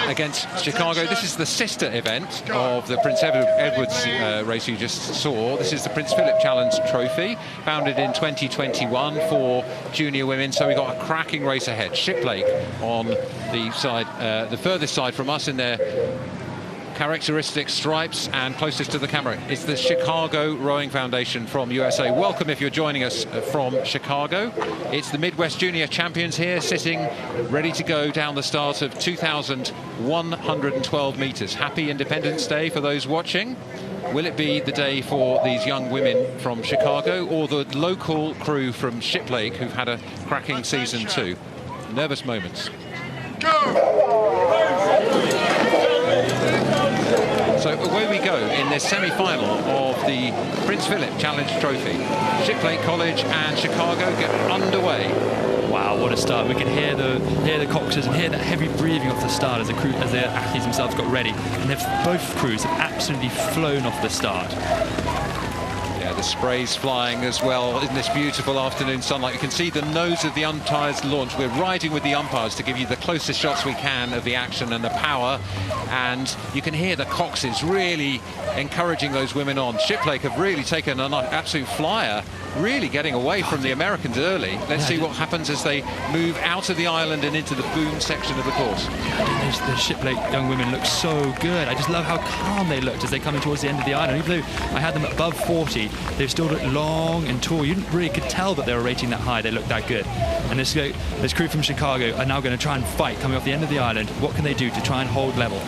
against Chicago. This is the sister event of the Prince Edward's race you just saw. This is the Prince Philip Challenge Trophy, founded in 2021 for junior women. So we've got a cracking race ahead. Shiplake on the side, the furthest side from us in their characteristic stripes, and closest to the camera is the Chicago Rowing Foundation from USA. Welcome if you're joining us from Chicago. It's the Midwest Junior Champions here, sitting ready to go down the start of 2,112 metres. Happy Independence Day for those watching. Will it be the day for these young women from Chicago, or the local crew from Shiplake who've had a cracking season too? Nervous moments. So away we go in this semi-final of the Prince Philip Challenge Trophy. Shiplake College and Chicago get underway.
Wow, what a start. We can hear the coxers and hear that heavy breathing off the start as the athletes themselves got ready. And both crews have absolutely flown off the start.
Yeah, the spray's flying as well in this beautiful afternoon sunlight. You can see the nose of the umpire's launch. We're riding with the umpires to give you the closest shots we can of the action and the power. And you can hear the coxes really encouraging those women on. Shiplake have really taken an absolute flyer, really getting away from the Americans early. Let's see what happens as they move out of the island and into the boom section of the course.
The Shiplake young women look so good. I just love how calm they looked as they come in towards the end of the island. Even though I had them above 40, lead. They still look long and tall. You didn't really could tell that they were rating that high. They looked that good. And this crew from Chicago are now going to try and fight coming off the end of the island. What can they do to try and hold level?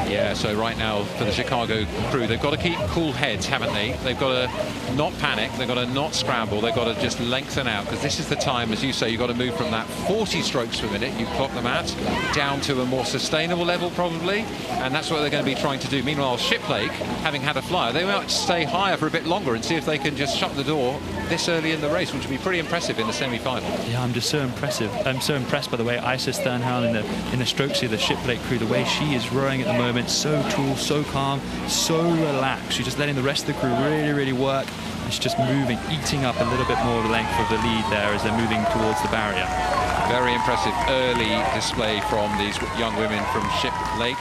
Yeah, so right now for the Chicago crew, they've got to keep cool heads, haven't they? They've got to not panic, they've got to not scramble, they've got to just lengthen out, because this is the time, as you say, you've got to move from that 40 strokes per minute, you clock them at, down to a more sustainable level probably, and that's what they're going to be trying to do. Meanwhile, Shiplake, having had a flyer, they might stay higher for a bit longer and see if they can just shut the door this early in the race, which would be pretty impressive in the semi-final.
Yeah, I'm just so impressed by the way Isis Sternhal in the strokes here, the Shiplake crew, the way she is rowing at the moment. So cool, so calm, so relaxed. She's just letting the rest of the crew really work. And she's just moving, eating up a little bit more of the length of the lead there as they're moving towards the barrier.
Very impressive early display from these young women from Shiplake.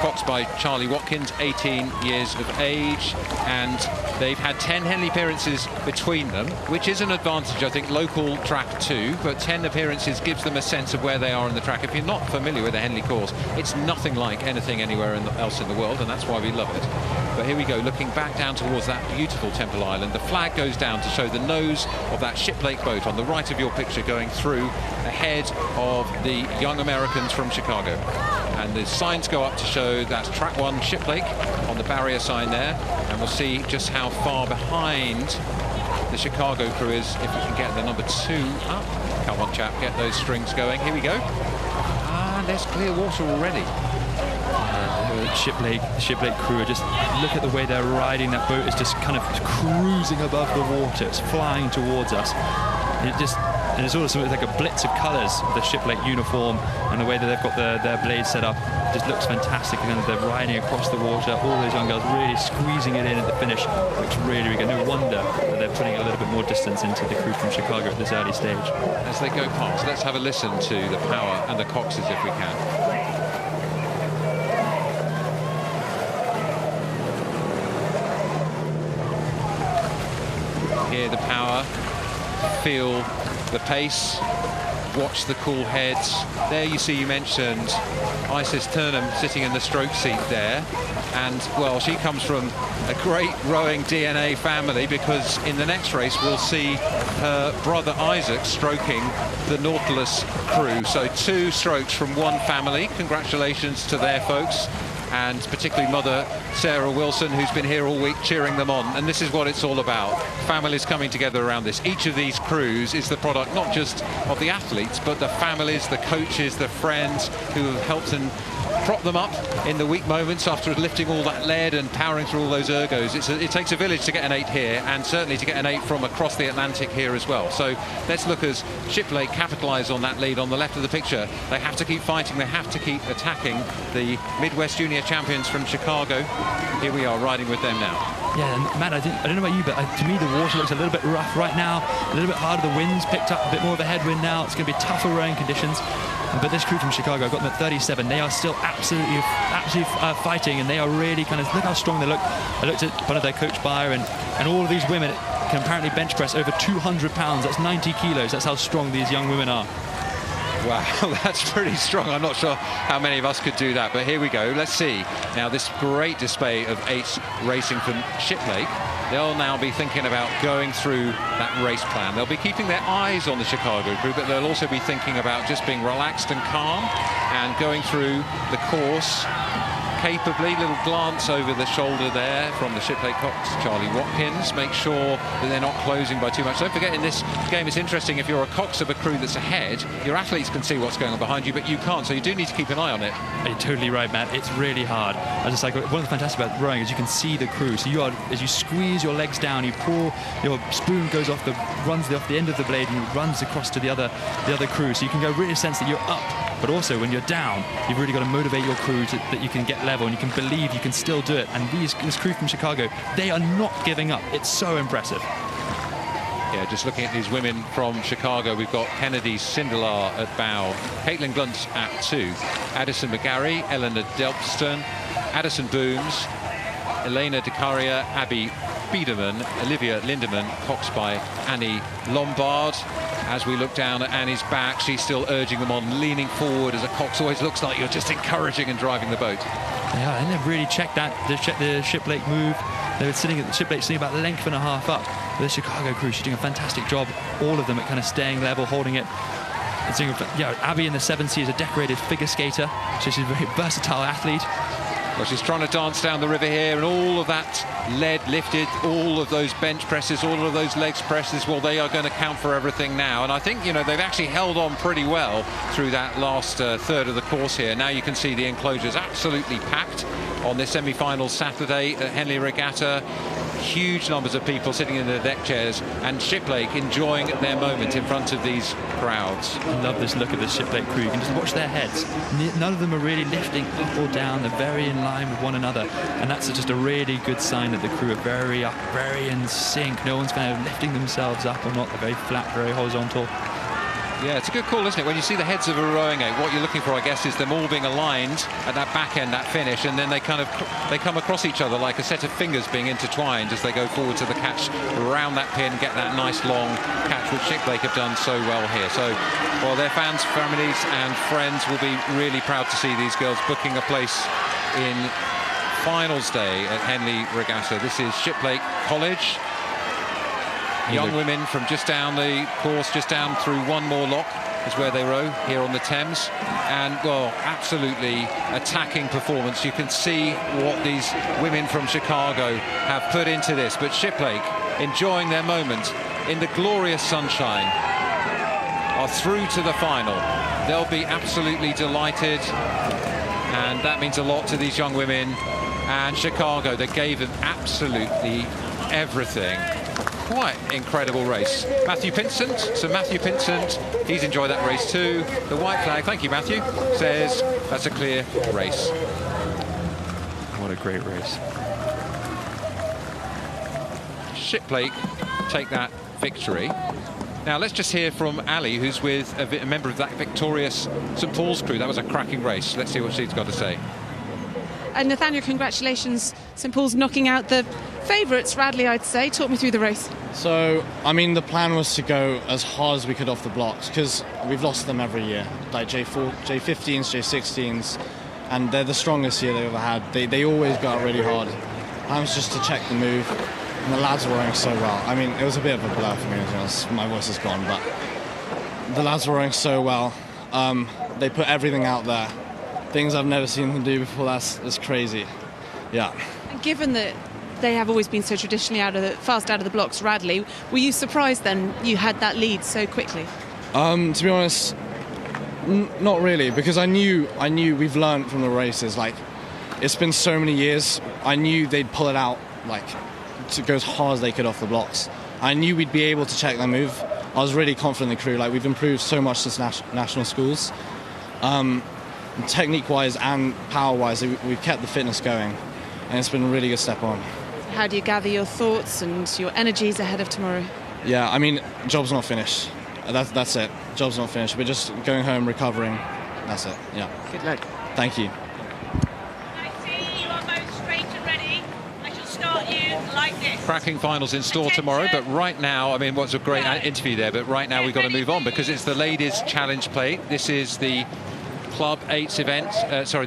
Coxed by Charlie Watkins, 18 years of age, and they've had 10 Henley appearances between them, which is an advantage, I think, local track too, but 10 appearances gives them a sense of where they are in the track. If you're not familiar with the Henley course, it's nothing like anything anywhere else in the world, and that's why we love it. But here we go, looking back down towards that beautiful Temple Island. The flag goes down to show the nose of that Shiplake boat on the right of your picture going through ahead of the young Americans from Chicago. And the signs go up to show that's track 1 Shiplake on the barrier sign there, and we'll see just how far behind the Chicago crew is if we can get the number 2 up. Come on, chap, get those strings going. Here we go. There's clear water already.
Shiplake crew are just, look at the way they're riding that boat. It's just kind of cruising above the water. It's flying towards us. And it's also like a blitz of colours, the Shiplake uniform and the way that they've got their blades set up. It just looks fantastic. And they're riding across the water. All those young girls really squeezing it in at the finish. Looks really good. No wonder that they're putting a little bit more distance into the crew from Chicago at this early stage.
As they go past, let's have a listen to the Power and the Coxes if we can. Hear the Power, feel the pace, watch the cool heads. There you see, you mentioned Isis Turnham sitting in the stroke seat there, and well, she comes from a great rowing DNA family, because in the next race we'll see her brother Isaac stroking the Nautilus crew. So 2 strokes from one family. Congratulations to their folks, and particularly mother Sarah Wilson, who's been here all week cheering them on. And this is what it's all about, families coming together around this. Each of these crews is the product not just of the athletes, but the families, the coaches, the friends who have helped and prop them up in the weak moments after lifting all that lead and powering through all those ergos. It takes a village to get an 8 here, and certainly to get an 8 from across the Atlantic here as well. So let's look as Shiplake capitalise on that lead on the left of the picture. They have to keep fighting, they have to keep attacking the Midwest Junior champions from Chicago. Here we are riding with them now.
Yeah, and Matt, I don't know about you, but to me the water looks a little bit rough right now, a little bit harder. The wind's picked up a bit more of a headwind now. It's going to be tougher rowing conditions. But this crew from Chicago, I've got them at 37. They are still absolutely fighting, and they are really kind of, look how strong they look. I looked at one of their coach P.H.R, and all of these women can apparently bench press over 200 pounds. That's 90 kilos. That's how strong these young women are.
Wow, that's pretty strong. I'm not sure how many of us could do that, but here we go. Let's see. Now, this great display of 8 racing from Shiplake. They'll now be thinking about going through that race plan. They'll be keeping their eyes on the Chicago crew, but they'll also be thinking about just being relaxed and calm and going through the course capably. Little glance over the shoulder there from the Shiplake Cox, Charlie Watkins. Make sure that they're not closing by too much. Don't forget, in this game, it's interesting, if you're a Cox of a crew that's ahead, your athletes can see what's going on behind you, but you can't, so you do need to keep an eye on it.
You're totally right, Matt. It's really hard. I just like, one of the fantastic about rowing is you can see the crew. So as you squeeze your legs down, you pour, your spoon goes off off the end of the blade and runs across to the other crew. So you can go really sense that you're up. But also, when you're down, you've really got to motivate your crew that you can get level and you can believe you can still do it. And this crew from Chicago, they are not giving up. It's so impressive.
Yeah, just looking at these women from Chicago, we've got Kennedy Sindelar at bow, Caitlin Glunt at 2, Addison McGarry, Eleanor Delpston, Addison Booms, Elena DeCaria, Abby Biederman, Olivia Lindemann, coxed by Annie Lombard. As we look down at Annie's back, she's still urging them on, leaning forward, as a cox always looks like you're just encouraging and driving the boat.
Yeah, and they've really checked the Shiplake move. They were sitting at the Shiplake, sitting about a length and a half up. The Chicago crew, she's doing a fantastic job. All of them at kind of staying level, holding it. Abby in the 7C is a decorated figure skater, so she's a very versatile athlete.
Well, she's trying to dance down the river here, and all of that lead lifted, all of those bench presses, all of those legs presses, well, they are going to count for everything now. And I think, they've actually held on pretty well through that last third of the course here. Now you can see the enclosures absolutely packed on this semi-final Saturday at Henley Regatta. Huge numbers of people sitting in their deck chairs, and Shiplake enjoying their moment in front of these crowds.
I love this look at the Shiplake crew. You can just watch their heads. None of them are really lifting up or down. They're very in line with one another, and that's just a really good sign that the crew are very up, very in sync. No one's kind of lifting themselves up or not. They're very flat, very horizontal.
Yeah, it's a good call, isn't it? When you see the heads of a rowing eight, what you're looking for, I guess, is them all being aligned at that back end, that finish, and then they come across each other like a set of fingers being intertwined as they go forward to the catch, around that pin, get that nice long catch, which Shiplake have done so well here. So, well, their fans, families and friends will be really proud to see these girls booking a place in finals day at Henley Regatta. This is Shiplake College. Young women from just down the course, just down through one more lock is where they row here on the Thames. And, well, absolutely attacking performance. You can see what these women from Chicago have put into this. But Shiplake, enjoying their moment in the glorious sunshine, are through to the final. They'll be absolutely delighted. And that means a lot to these young women. And Chicago, they gave them absolutely everything. Quite incredible race. Matthew Pinsent, so Matthew Pinsent, he's enjoyed that race too. The white flag, thank you Matthew, says that's a clear race.
What a great race.
Shiplake take that victory. Now let's just hear from Ali, who's with a member of that victorious St Paul's crew. That was a cracking race. Let's see what she's got to say.
And Nathaniel, congratulations. St Paul's knocking out the favourites, Radley, I'd say. Talk me through the race.
So, I mean, the plan was to go as hard as we could off the blocks, because we've lost them every year, like J15s, J16s, and they're the strongest year they've ever had. They always go out really hard. I was just to check the move, and the lads were rowing so well. I mean, it was a bit of a blur for me, to be honest. My voice is gone, but the lads were rowing so well. They put everything out there. Things I've never seen them do before. That's crazy. Yeah.
And given that they have always been so traditionally fast out of the blocks, Radley, were you surprised then you had that lead so quickly?
To be honest, not really, because I knew we've learned from the races. Like, it's been so many years. I knew they'd pull it out, like, to go as hard as they could off the blocks. I knew we'd be able to check their move. I was really confident in the crew. Like, we've improved so much since national schools. Technique-wise and power-wise, we've kept the fitness going, and it's been a really good step on.
How do you gather your thoughts and your energies ahead of tomorrow?
Yeah, I mean, job's not finished. That's it. Job's not finished. We're just going home, recovering. That's it, yeah.
Good luck.
Thank you.
I see you are both straight and ready. I shall start you like this.
Cracking finals in store tomorrow, but right now, I mean, what's a great interview there, but right now we've got to move on because it's the ladies' challenge plate. This is the Club 8's event,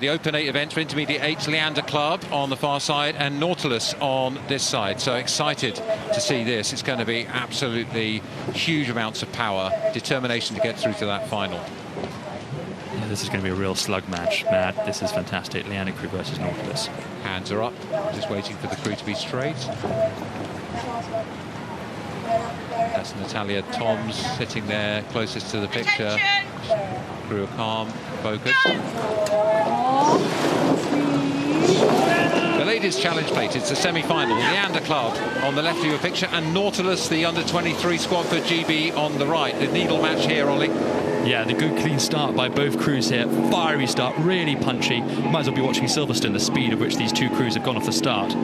the Open 8 event for Intermediate 8's Leander Club on the far side and Nautilus on this side. So excited to see this. It's going to be absolutely huge amounts of power, determination to get through to that final.
Yeah, this is going to be a real slug match, Matt. This is fantastic. Leander crew versus Nautilus.
Hands are up, just waiting for the crew to be straight. That's Natalia Toms sitting there closest to the picture. Crew are calm, focused. The ladies' challenge plate, it's the semi-final. Leander Club on the left of your picture and Nautilus, the under-23 squad for GB on the right. The needle match here, Ollie.
Yeah, the good clean start by both crews here. Fiery start, really punchy. You might as well be watching Silverstone, the speed at which these two crews have gone off the start.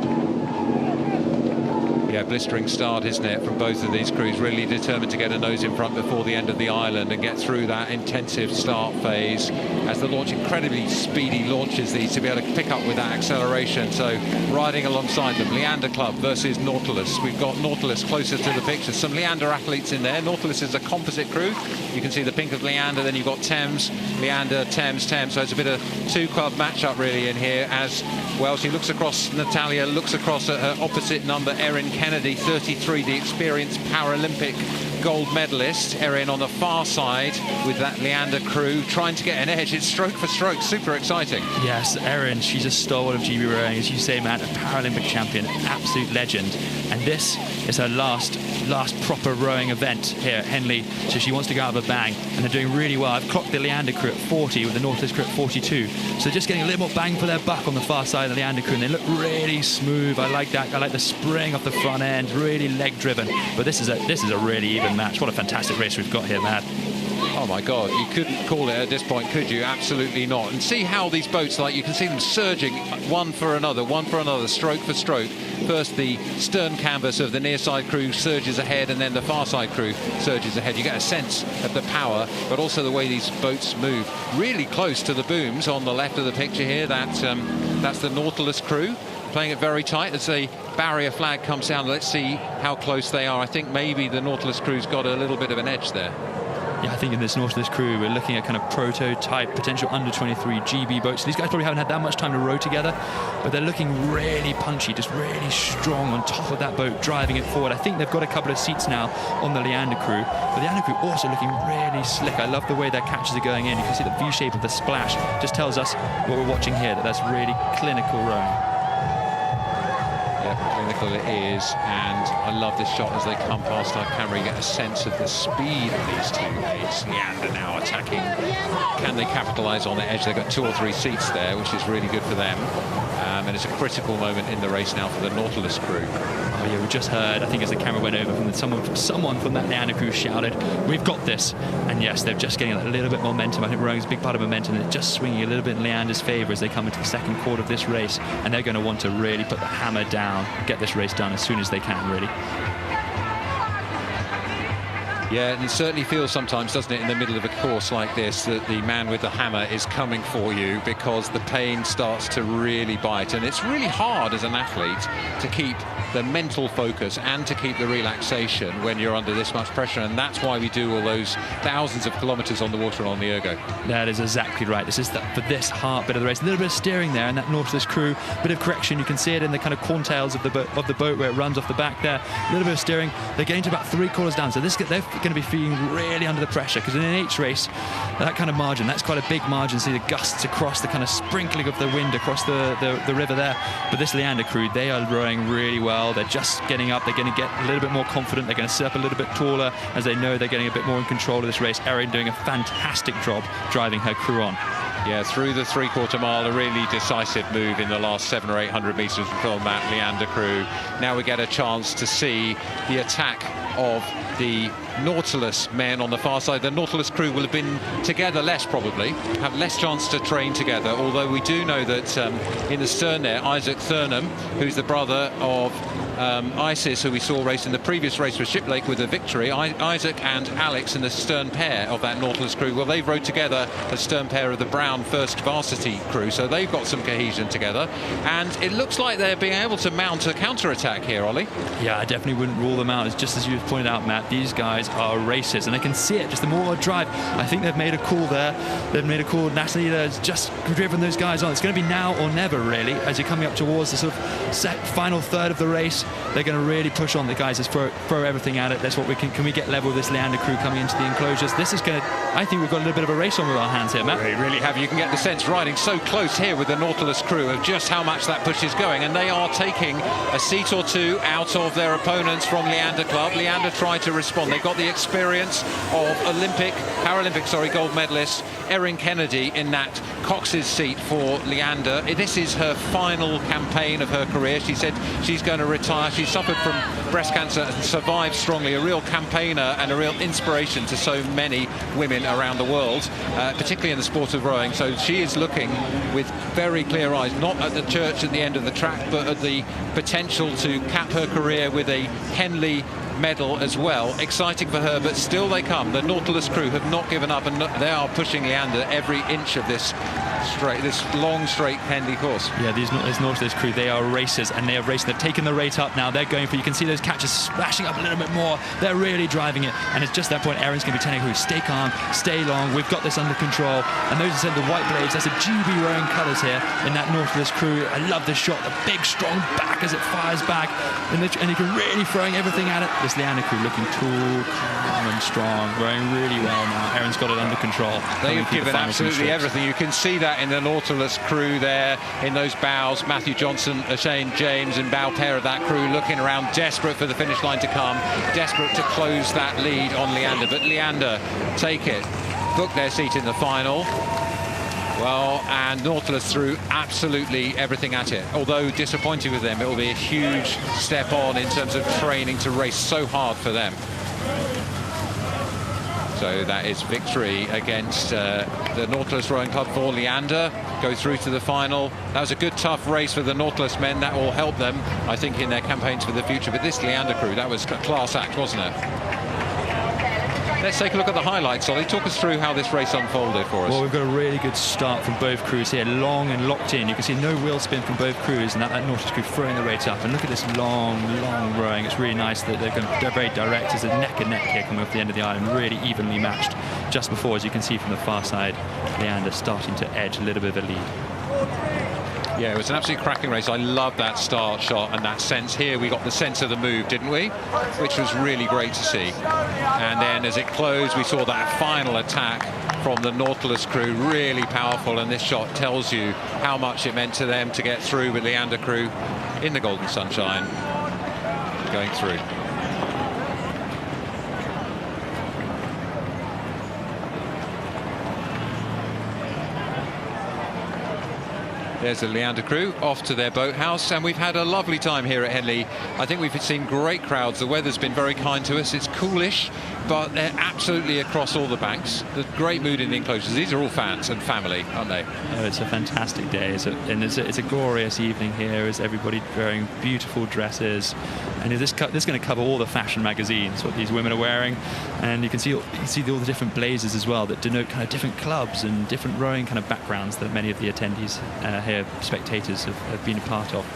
Yeah, blistering start, isn't it, from both of these crews, really determined to get a nose in front before the end of the island and get through that intensive start phase as the launch, incredibly speedy launches these, to be able to pick up with that acceleration. So riding alongside them, Leander Club versus Nautilus. We've got Nautilus closer to the picture, some Leander athletes in there. Nautilus is a composite crew. You can see the pink of Leander, then you've got Thames, Leander, Thames, Thames. So it's a bit of two-club matchup really in here, as well. She looks across, Natalia looks across at her opposite number, Erin Kennedy, 33, the experienced Paralympic gold medalist. Erin on the far side with that Leander crew trying to get an edge. It's stroke for stroke, super exciting.
Yes, Erin, she's a stalwart of GB rowing, as you say, Matt, a Paralympic champion, absolute legend. And this is her last proper rowing event here at Henley, so she wants to go out of a bang, and they're doing really well. I've clocked the Leander crew at 40 with the Nautilus crew at 42, so they're just getting a little more bang for their buck on the far side of the Leander crew, and they look really smooth. I like that. I like the spring off the front end, really leg driven. But this is a really even match. What a fantastic race we've got here, Matt.
Oh my God, you couldn't call it at this point, could you? Absolutely not. And see how these boats, like, you can see them surging one for another, stroke for stroke. First the stern canvas of the near side crew surges ahead, and then the far side crew surges ahead. You get a sense of the power, but also the way these boats move. Really close to the booms on the left of the picture here. That's the Nautilus crew, playing it very tight as the barrier flag comes down. Let's see how close they are. I think maybe the Nautilus crew's got a little bit of an edge there.
Yeah, I think in this Nautilus crew, we're looking at kind of prototype, potential under 23 GB boats. These guys probably haven't had that much time to row together, but they're looking really punchy, just really strong on top of that boat, driving it forward. I think they've got a couple of seats now on the Leander crew, but the Leander crew also looking really slick. I love the way their catches are going in. You can see the V shape of the splash. Just tells us what we're watching here, that that's really clinical rowing.
Clinical it is, and I love this shot as they come past our camera. You get a sense of the speed of these two boats. Leander now attacking. Can they capitalise on the edge? They've got 2 or 3 seats there, which is really good for them. And it's a critical moment in the race now for the Nautilus crew.
Oh yeah, we just heard, I think as the camera went over, from someone from that Leander crew shouted, "We've got this." And yes, they're just getting a little bit momentum. I think rowing is a big part of momentum, and it's just swinging a little bit in Leander's favour as they come into the second quarter of this race, and they're going to want to really put the hammer down, get this race done as soon as they can, really.
Yeah, and it certainly feels sometimes, doesn't it, in the middle of a course like this, that the man with the hammer is coming for you, because the pain starts to really bite. And it's really hard as an athlete to keep the mental focus and to keep the relaxation when you're under this much pressure. And that's why we do all those thousands of kilometres on the water on the Ergo.
That is exactly right. This is for this hard bit of the race. A little bit of steering there, and that Nautilus crew, bit of correction. You can see it in the kind of corntails of the boat where it runs off the back there. A little bit of steering. They're getting to about 3/4 down. So they're going to be feeling really under the pressure, because in an H race, that kind of margin, that's quite a big margin. See the gusts across, the kind of sprinkling of the wind across the river there. But this Leander crew, they are rowing really well. They're just getting up. They're going to get a little bit more confident. They're going to sit up a little bit taller as they know they're getting a bit more in control of this race. Erin doing a fantastic job driving her crew on.
Yeah, through the 3/4 mile, a really decisive move in the last 700 or 800 metres from that Leander crew. Now we get a chance to see the attack of the Nautilus men on the far side. The Nautilus crew will have been together less, probably, have less chance to train together, although we do know that in the stern there, Isaac Thurnham, who's the brother of Isis, who we saw race in the previous race with Shiplake with a victory. Isaac and Alex in the stern pair of that Nautilus crew, well, they've rowed together as stern pair of the Brown First Varsity crew, so they've got some cohesion together, and it looks like they're being able to mount a counter-attack here, Ollie.
Yeah, I definitely wouldn't rule them out. It's just as you pointed out, Matt, these guys are racers, and they can see it. Just the more drive, I think they've made a call there. They've made a call. Natalie has just driven those guys on. It's going to be now or never, really, as you're coming up towards the sort of final third of the race. They're going to really push on the guys. Just throw everything at it. That's what we can we get level with this Leander crew coming into the enclosures? This is going to, I think we've got a little bit of a race on with our hands here, Matt.
We really have. You can get the sense riding so close here with the Nautilus crew of just how much that push is going, and they are taking a seat or two out of their opponents from Leander Club. Leander tried to respond. They got got the experience of Paralympic gold medalist Erin Kennedy in that Cox's seat for Leander. This is her final campaign of her career. She said she's going to retire. She suffered from breast cancer and survived strongly. A real campaigner and a real inspiration to so many women around the world, particularly in the sport of rowing. So she is looking with very clear eyes, not at the church at the end of the track, but at the potential to cap her career with a Henley medal as well. Exciting for her, but still they come. The Nautilus crew have not given up, and they are pushing Leander every inch of this long straight Henley course.
Yeah, these Nautilus crew, they are racers, and they are racing. They've taken the rate up now. They're going for, you can see those catches splashing up a little bit more. They're really driving it, and it's just that point Erin's going to be telling her, stay calm, stay long, we've got this under control. And those are the white blades, that's a GB rowing colours here in that Nautilus crew. I love this shot, the big strong back as it fires back, and you can really throwing everything at it. This Leander crew looking tall, calm and strong, rowing really well now. Erin's got it under control.
They've given absolutely everything. You can see that in the Nautilus crew there, in those bows. Matthew Johnson, Shane James and bow pair of that crew looking around, desperate for the finish line to come, desperate to close that lead on Leander. But Leander take it, book their seat in the final. Well, and Nautilus threw absolutely everything at it. Although disappointing with them, it will be a huge step on in terms of training to race so hard for them. So that is victory against the Nautilus Rowing Club for Leander. Go through to the final. That was a good, tough race for the Nautilus men. That will help them, I think, in their campaigns for the future. But this Leander crew, that was a class act, wasn't it? Let's take a look at the highlights, Ollie. Talk us through how this race unfolded for us.
Well, we've got a really good start from both crews here, long and locked in. You can see no wheel spin from both crews, and that Nautilus crew throwing the rate up. And look at this long rowing. It's really nice that they're very direct. There's a neck and neck here coming off the end of the island, really evenly matched. Just before, as you can see from the far side, Leander starting to edge a little bit of a lead.
Yeah, it was an absolutely cracking race. I love that start shot and that sense. Here we got the sense of the move, didn't we? Which was really great to see. And then as it closed, we saw that final attack from the Nautilus crew, really powerful. And this shot tells you how much it meant to them to get through with Leander crew in the golden sunshine going through. There's the Leander crew off to their boathouse, and we've had a lovely time here at Henley. I think we've seen great crowds. The weather's been very kind to us. It's coolish, but they're absolutely across all the banks. There's great mood in the enclosures. These are all fans and family, aren't they?
Oh, it's a fantastic day. It's a glorious evening here as everybody wearing beautiful dresses. And this is going to cover all the fashion magazines, what these women are wearing. And you can see all the different blazers as well that denote kind of different clubs and different rowing kind of backgrounds that many of the attendees here, spectators, have been a part of.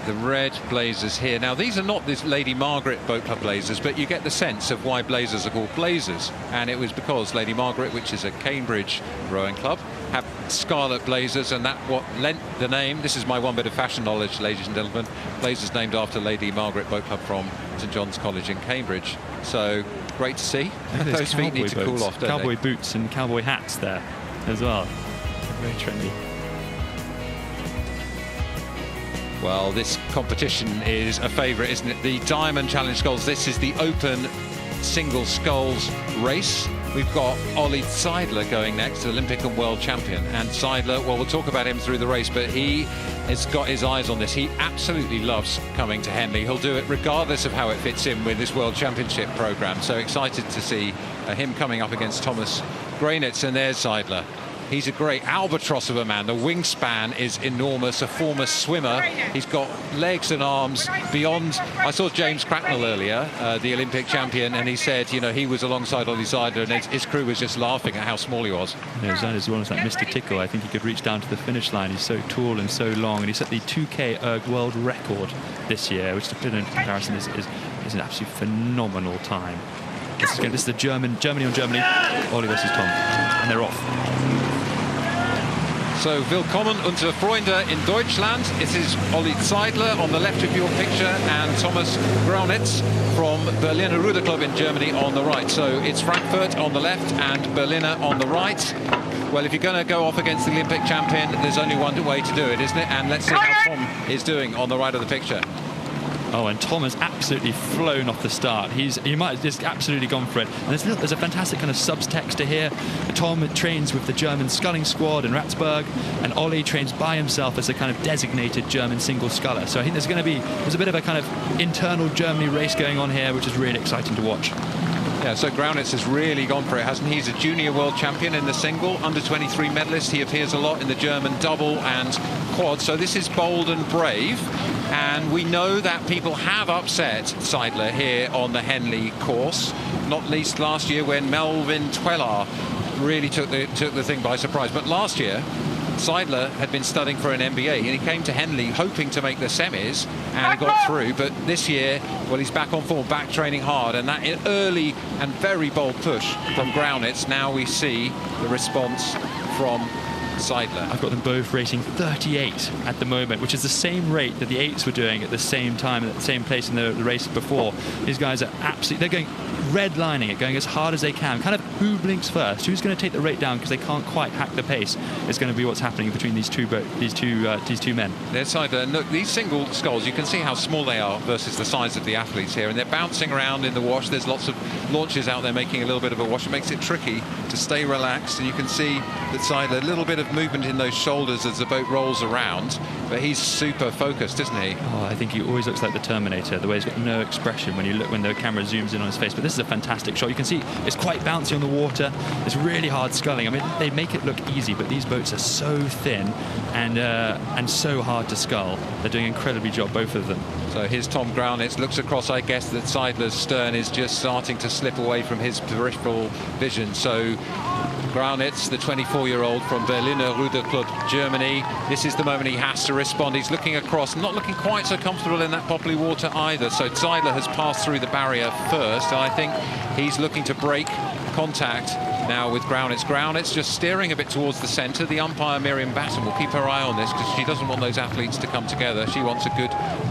The red blazers here. Now, these are not this Lady Margaret Boat Club blazers, but you get the sense of why blazers are called blazers. And it was because Lady Margaret, which is a Cambridge rowing club, have scarlet blazers, and that what lent the name. This is my one bit of fashion knowledge, ladies and gentlemen. Blazers named after Lady Margaret Boat Club from St John's College in Cambridge. So great to see. Those feet need to cool off, don't
cowboy
they?
Boots and cowboy hats there as well. Very trendy.
Well, this competition is a favourite, isn't it? The Diamond Challenge Sculls. This is the open single sculls race. We've got Ollie Seidler going next, Olympic and world champion. And Seidler, well, we'll talk about him through the race, but he has got his eyes on this. He absolutely loves coming to Henley. He'll do it regardless of how it fits in with this World Championship programme. So excited to see him coming up against Thomas Grainitz. And there's Seidler. He's a great albatross of a man. The wingspan is enormous, a former swimmer. He's got legs and arms beyond. I saw James Cracknell earlier, the Olympic champion, and he said, you know, he was alongside Ollie Seidler, and his crew was just laughing at how small he was.
Yeah, Seidler's almost like Mr. Tickle. I think he could reach down to the finish line. He's so tall and so long, and he set the 2K world record this year, which, to put in comparison, is an absolutely phenomenal time. This is the Germany on Germany, Ollie versus Tom, and they're off.
So, willkommen und Freunde in Deutschland. It is Ollie Seidler on the left of your picture and Thomas Graunitz from Berliner Ruder Club in Germany on the right. So it's Frankfurt on the left and Berliner on the right. Well, if you're going to go off against the Olympic champion, there's only one way to do it, isn't it? And let's see how Tom is doing on the right of the picture.
Oh, and Tom has absolutely flown off the start. He might have just absolutely gone for it. And there's a fantastic kind of subtext to here. Tom trains with the German sculling squad in Ratsburg, and Ollie trains by himself as a kind of designated German single sculler. So I think there's a bit of a kind of internal Germany race going on here, which is really exciting to watch.
Yeah, so Graunitz has really gone for it, hasn't he? He's a junior world champion in the single, under-23 medalist. He appears a lot in the German double and quad, so this is bold and brave. And we know that people have upset Seidler here on the Henley course, not least last year when Melvin Twellar really took the thing by surprise. But last year, Seidler had been studying for an MBA, and he came to Henley hoping to make the semis, and he got through. But this year, well, he's back on form, back training hard, and that early and very bold push from Graunitz. Now we see the response from Seidler.
I've got them both racing 38 at the moment, which is the same rate that the 8s were doing at the same time, at the same place in the race before. These guys are absolutely, they're going redlining it, going as hard as they can. Kind of who blinks first, who's going to take the rate down because they can't quite hack the pace, is going to be what's happening between these two men.
There's Seidler. Look, these single sculls, you can see how small they are versus the size of the athletes here, and they're bouncing around in the wash. There's lots of launches out there making a little bit of a wash. It makes it tricky to stay relaxed, and you can see that Seidler, a little bit of movement in those shoulders as the boat rolls around, but he's super focused, isn't he?
Oh, I think he always looks like the Terminator, the way he's got no expression when the camera zooms in on his face. But this is a fantastic shot. You can see it's quite bouncy on the water. It's really hard sculling. I mean, they make it look easy, but these boats are so thin and so hard to scull. They're doing an incredibly job, both of them.
So here's Tom Graunitz, looks across. I guess that Seidler's stern is just starting to slip away from his peripheral vision. So Graunitz, the 24-year-old from Berliner Ruderclub, Germany. This is the moment he has to respond. He's looking across, not looking quite so comfortable in that poppy water either. So Seidler has passed through the barrier first, and I think he's looking to break contact now with Graunitz. Graunitz just steering a bit towards the centre. The umpire, Miriam Batten, will keep her eye on this because she doesn't want those athletes to come together. She wants a good,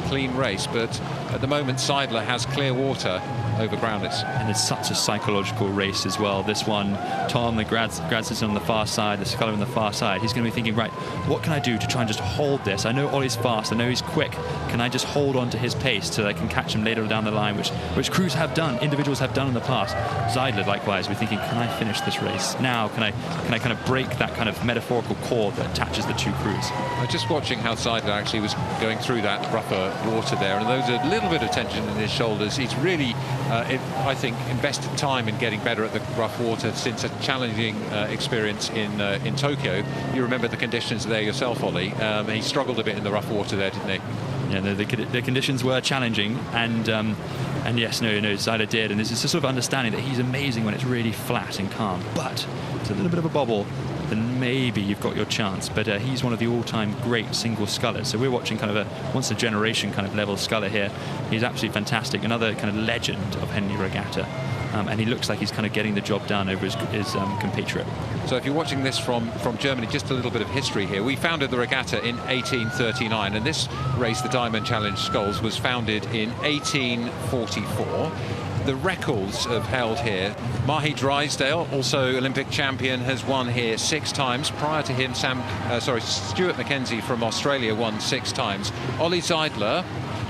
clean race. But at the moment, Seidler has clear water over Graunitz.
And it's such a psychological race as well. This one, Tom, the Graz is on the far side, the sculler on the far side. He's going to be thinking, right, what can I do to try and just hold this? I know Ollie's fast, I know he's quick. Can I just hold on to his pace so that I can catch him later down the line, which crews have done, individuals have done in the past. Seidler, likewise, we're thinking, can I finish this race now? Can I kind of break that kind of metaphorical cord that attaches the two crews?
I was just watching how Seidler actually was going through that rougher water there, and there's a little bit of tension in his shoulders. He's really, I think, invested time in getting better at the rough water since a challenging experience in Tokyo. You remember the conditions there yourself, Ollie. He struggled a bit in the rough water there, didn't he?
Yeah, the conditions were challenging, and yes, Seidler did, and there's this sort of understanding that he's amazing when it's really flat and calm, but it's a little bit of a bobble, then maybe you've got your chance. But he's one of the all-time great single scullers, so we're watching kind of a once-a-generation kind of level sculler here. He's absolutely fantastic, another kind of legend of Henley Regatta. And he looks like he's kind of getting the job done over his compatriot.
So if you're watching this from Germany, just a little bit of history here. We founded the regatta in 1839, and this race, the Diamond Challenge Sculls, was founded in 1844. The records have held here. Mahi Drysdale, also Olympic champion, has won here 6 times. Prior to him, Stuart McKenzie from Australia won 6 times. Ollie Seidler,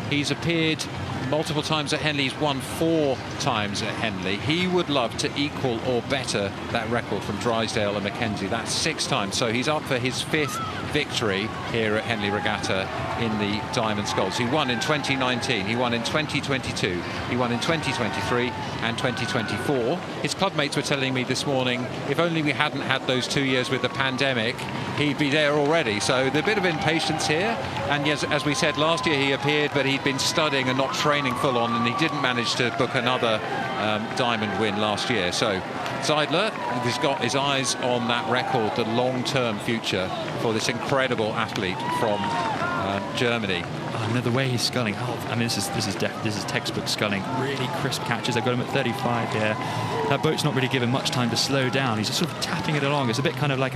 he's appeared multiple times at Henley. He's won 4 times at Henley. He would love to equal or better that record from Drysdale and McKenzie. That's 6 times. So he's up for his 5th victory here at Henley Regatta in the Diamond Sculls. He won in 2019, he won in 2022, he won in 2023 and 2024. His clubmates were telling me this morning, if only we hadn't had those 2 years with the pandemic, he'd be there already. So there's a bit of impatience here. And yes, as we said, last year he appeared, but he'd been studying and not training full on, and he didn't manage to book another diamond win last year. So Seidler has got his eyes on that record, the long-term future for this incredible athlete from Germany.
The way he's sculling, I mean, this is textbook sculling. Really crisp catches. I've got him at 35 here. That boat's not really given much time to slow down. He's just sort of tapping it along. It's a bit kind of like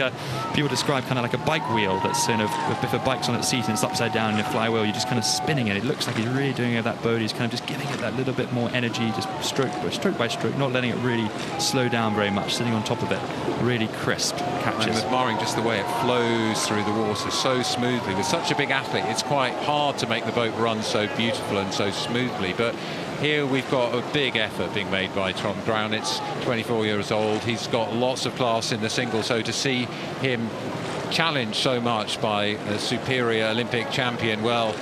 people describe kind of like a bike wheel that's kind of, if a bike's on its seat and it's upside down in a flywheel, you're just kind of spinning it. It looks like he's really doing it with that boat. He's kind of just giving it that little bit more energy, just stroke by stroke, not letting it really slow down very much, sitting on top of it. Really crisp catches.
I'm admiring just the way it flows through the water so smoothly. With such a big athlete, it's quite hard to make make the boat run so beautiful and so smoothly. But here we've got a big effort being made by Tom Grounitz, 24 years old. He's got lots of class in the single, so to see him challenged so much by a superior Olympic champion, well,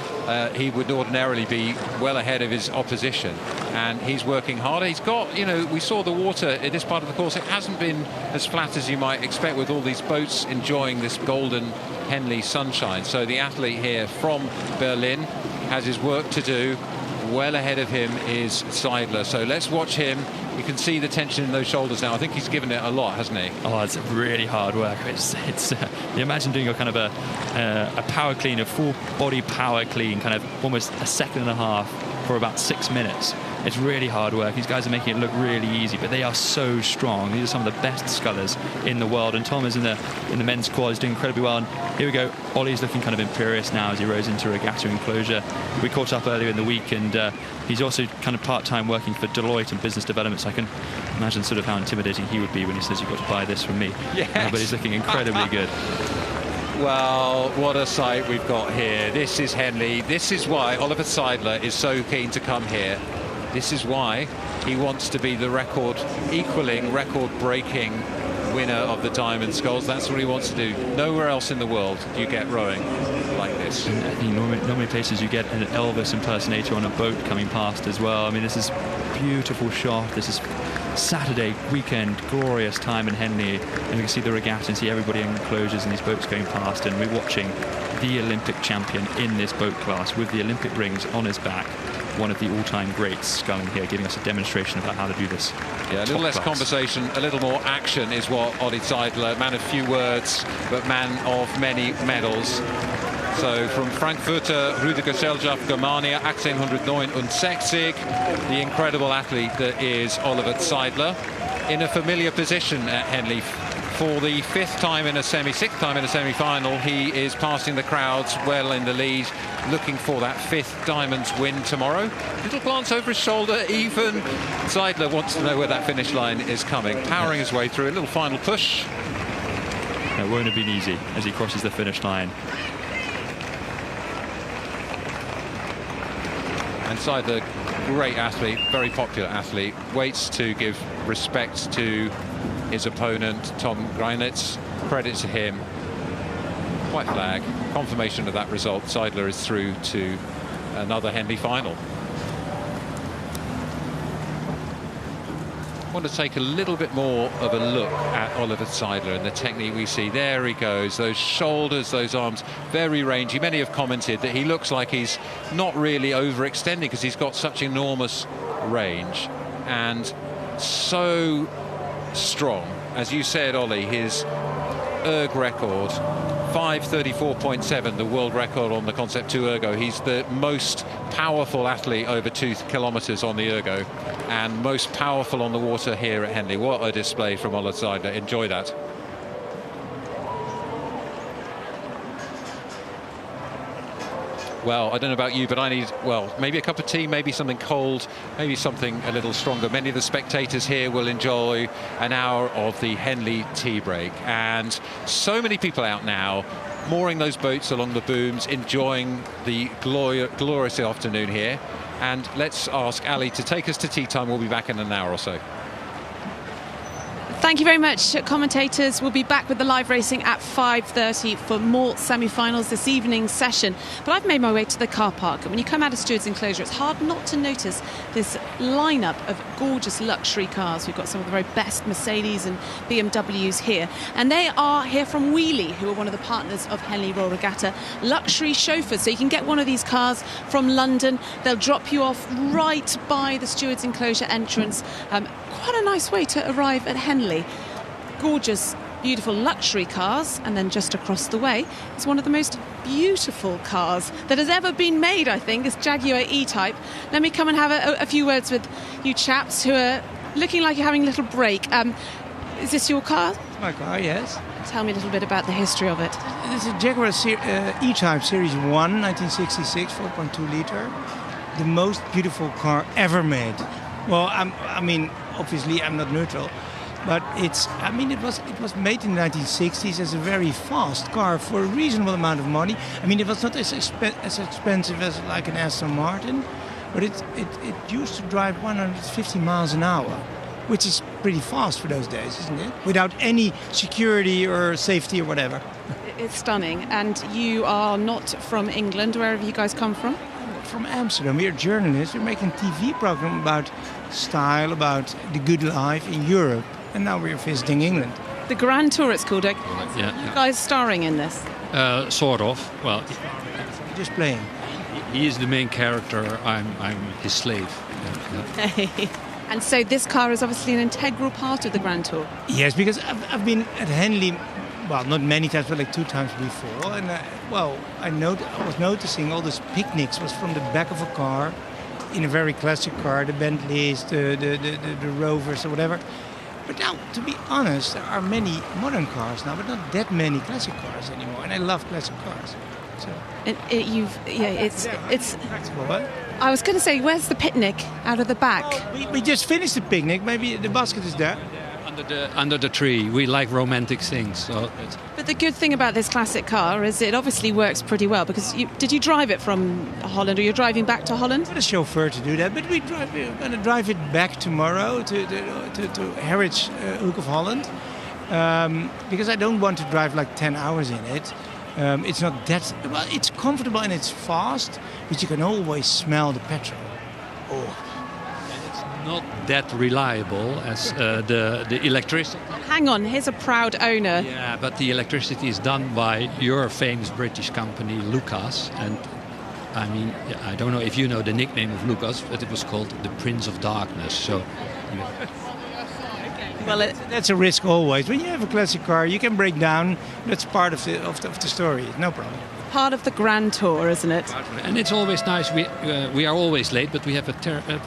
he would ordinarily be well ahead of his opposition, and he's working harder. He's got, you know, we saw the water in this part of the course. It hasn't been as flat as you might expect with all these boats enjoying this golden Henley sunshine. So the athlete here from Berlin has his work to do. Well ahead of him is Seidler. So let's watch him. You can see the tension in those shoulders now. I think he's given it a lot, hasn't he?
Oh, it's really hard work. It's you imagine doing a kind of a power clean, a full body power clean, kind of almost a second and a half for about 6 minutes. It's really hard work. These guys are making it look really easy, but they are so strong. These are some of the best scullers in the world. And Tom is in the men's quad, is doing incredibly well. And here we go. Ollie's looking kind of imperious now as he rows into Regatta enclosure. We caught up earlier in the week, and he's also kind of part-time working for Deloitte and business development. So I can imagine sort of how intimidating he would be when he says, "You've got to buy this from me."
Yes.
But he's looking incredibly good.
Well, what a sight we've got here. This is Henley. This is why Oliver Seidler is so keen to come here. This is why he wants to be the record-equaling, record-breaking winner of the Diamond Sculls. That's what he wants to do. Nowhere else in the world do you get rowing like this.
And I think normally places you get an Elvis impersonator on a boat coming past as well. I mean, this is a beautiful shot. This is Saturday weekend, glorious time in Henley, and we can see the regatta and see everybody in enclosures and these boats going past, and we're watching the Olympic champion in this boat class with the Olympic rings on his back. One of the all-time greats sculling here, giving us a demonstration about how to do this.
Yeah, a little less conversation, a little more action is what Olli Seidler, man of few words, but man of many medals. So from Frankfurter Rudergesellschaft Germania 1869, the incredible athlete that is Oliver Seidler, in a familiar position at Henley. For the sixth time in a semi-final, he is passing the crowds well in the lead, looking for that fifth Diamonds win tomorrow. Little glance over his shoulder, even Seidler wants to know where that finish line is coming. Powering his way through, a little final push.
It won't have been easy as he crosses the finish line.
And Seidler, great athlete, very popular athlete, waits to give respect to his opponent, Tom Grounitz. Credit to him. White flag, confirmation of that result. Seidler is through to another Henley final. I want to take a little bit more of a look at Oliver Seidler and the technique we see. There he goes, those shoulders, those arms, very rangy. Many have commented that he looks like he's not really overextending because he's got such enormous range and so strong. As you said, Ollie, his erg record, 5:34.7, the world record on the Concept 2 ergo. He's the most powerful athlete over 2 kilometres on the ergo and most powerful on the water here at Henley. What a display from Oliver Seidler. Enjoy that. Well, I don't know about you, but I need, well, maybe a cup of tea, maybe something cold, maybe something a little stronger. Many of the spectators here will enjoy an hour of the Henley tea break. And so many people out now, mooring those boats along the booms, enjoying the glorious afternoon here. And let's ask Ali to take us to tea time. We'll be back in an hour or so.
Thank you very much, commentators. We'll be back with the live racing at 5:30 for more semi-finals this evening's session. But I've made my way to the car park, and when you come out of Stewards Enclosure, it's hard not to notice this lineup of gorgeous luxury cars. We've got some of the very best Mercedes and BMWs here, and they are here from Wheelie, who are one of the partners of Henley Royal Regatta. Luxury chauffeurs, so you can get one of these cars from London. They'll drop you off right by the Stewards Enclosure entrance. Quite a nice way to arrive at Henley. Gorgeous, beautiful luxury cars, and then just across the way is one of the most beautiful cars that has ever been made, I think, this Jaguar E-Type. Let me come and have a few words with you chaps who are looking like you're having a little break. Is this your car?
It's my car, yes.
Tell me a little bit about the history of it.
It's a Jaguar E-Type Series 1, 1966, 4.2 litre. The most beautiful car ever made. Well, I mean, obviously I'm not neutral. But it was made in the 1960s as a very fast car for a reasonable amount of money. I mean, it was not as expensive as like an Aston Martin, but it used to drive 150 miles an hour, which is pretty fast for those days, isn't it? Without any security or safety or whatever.
It's stunning. And you are not from England. Where have you guys come from?
From Amsterdam. We're journalists. We're making a TV program about style, about the good life in Europe. And now we're visiting England.
The Grand Tour, it's called.
Yeah.
You guys starring in this?
Sort of. Well,
just playing.
He is the main character. I'm his slave. Yeah.
And so this car is obviously an integral part of the Grand Tour.
Yes, because I've been at Henley, well, not many times, but like 2 times before. And I was noticing all these picnics was from the back of a car, in a very classic car, the Bentleys, the Rovers or whatever. But now, to be honest, there are many modern cars now, but not that many classic cars anymore. And I love classic cars. So.
It's
practical, what?
I was going to say, where's the picnic out of the back?
We just finished the picnic. Maybe the basket is there.
Under the tree. We like romantic things. So
but the good thing about this classic car is it obviously works pretty well, because did you drive it from Holland, or you're driving back to Holland?
Got a chauffeur to do that, but we're going to drive it back tomorrow to Heritage Hoek of Holland, because I don't want to drive like 10 hours in it. It's not that... Well, it's comfortable and it's fast, but you can always smell the petrol. Oh.
Not that reliable as the electricity.
Hang on, here's a proud owner.
Yeah, but the electricity is done by your famous British company, Lucas. And I mean, I don't know if you know the nickname of Lucas, but it was called the Prince of Darkness. So...
Well, that's a risk always. When you have a classic car, you can break down. That's part of the story. No problem.
Part of the Grand Tour, isn't it?
And it's always nice. We are always late, but we have a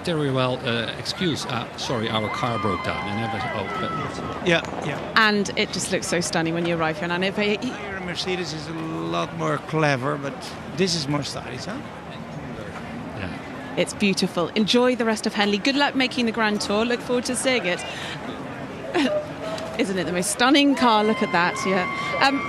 very well excuse. Sorry, our car broke down.
Yeah.
And it just looks so stunning when you arrive here. And
Here, Mercedes is a lot more clever, but this is more stylish, huh?
Yeah.
It's beautiful. Enjoy the rest of Henley. Good luck making the Grand Tour. Look forward to seeing it. Isn't it the most stunning car? Look at that, yeah.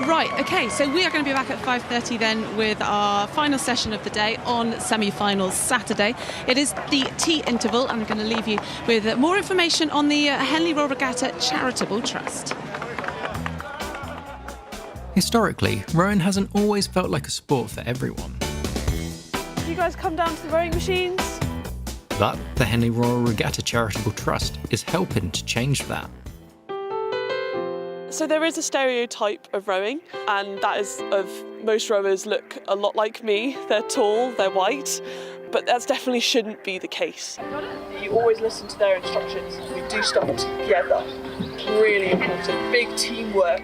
Right, OK, so we are going to be back at 5:30 then with our final session of the day on semi-finals Saturday. It is the tea interval. I'm going to leave you with more information on the Henley Royal Regatta Charitable Trust.
Historically, rowing hasn't always felt like a sport for everyone.
Have you guys come down to the rowing machines?
But the Henley Royal Regatta Charitable Trust is helping to change that.
So there is a stereotype of rowing, and that is of most rowers look a lot like me. They're tall, they're white, but that definitely shouldn't be the case. You always listen to their instructions. We do stuff together. Really important. Big teamwork.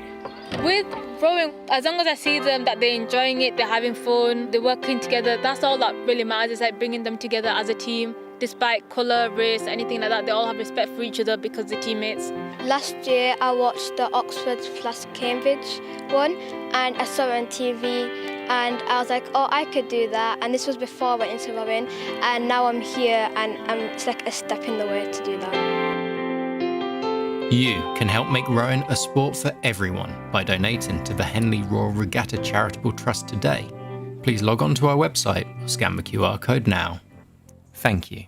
With rowing, as long as I see them, that they're enjoying it, they're having fun, they're working together, that's all that really matters, is like bringing them together as a team. Despite colour, race, anything like that, they all have respect for each other because they're teammates.
Last year I watched the Oxford/Cambridge one, and I saw it on TV, and I was like, oh, I could do that. And this was before I went into rowing, and now I'm here, and it's like a step in the way to do that.
You can help make rowing a sport for everyone by donating to the Henley Royal Regatta Charitable Trust today. Please log on to our website or scan the QR code now. Thank you.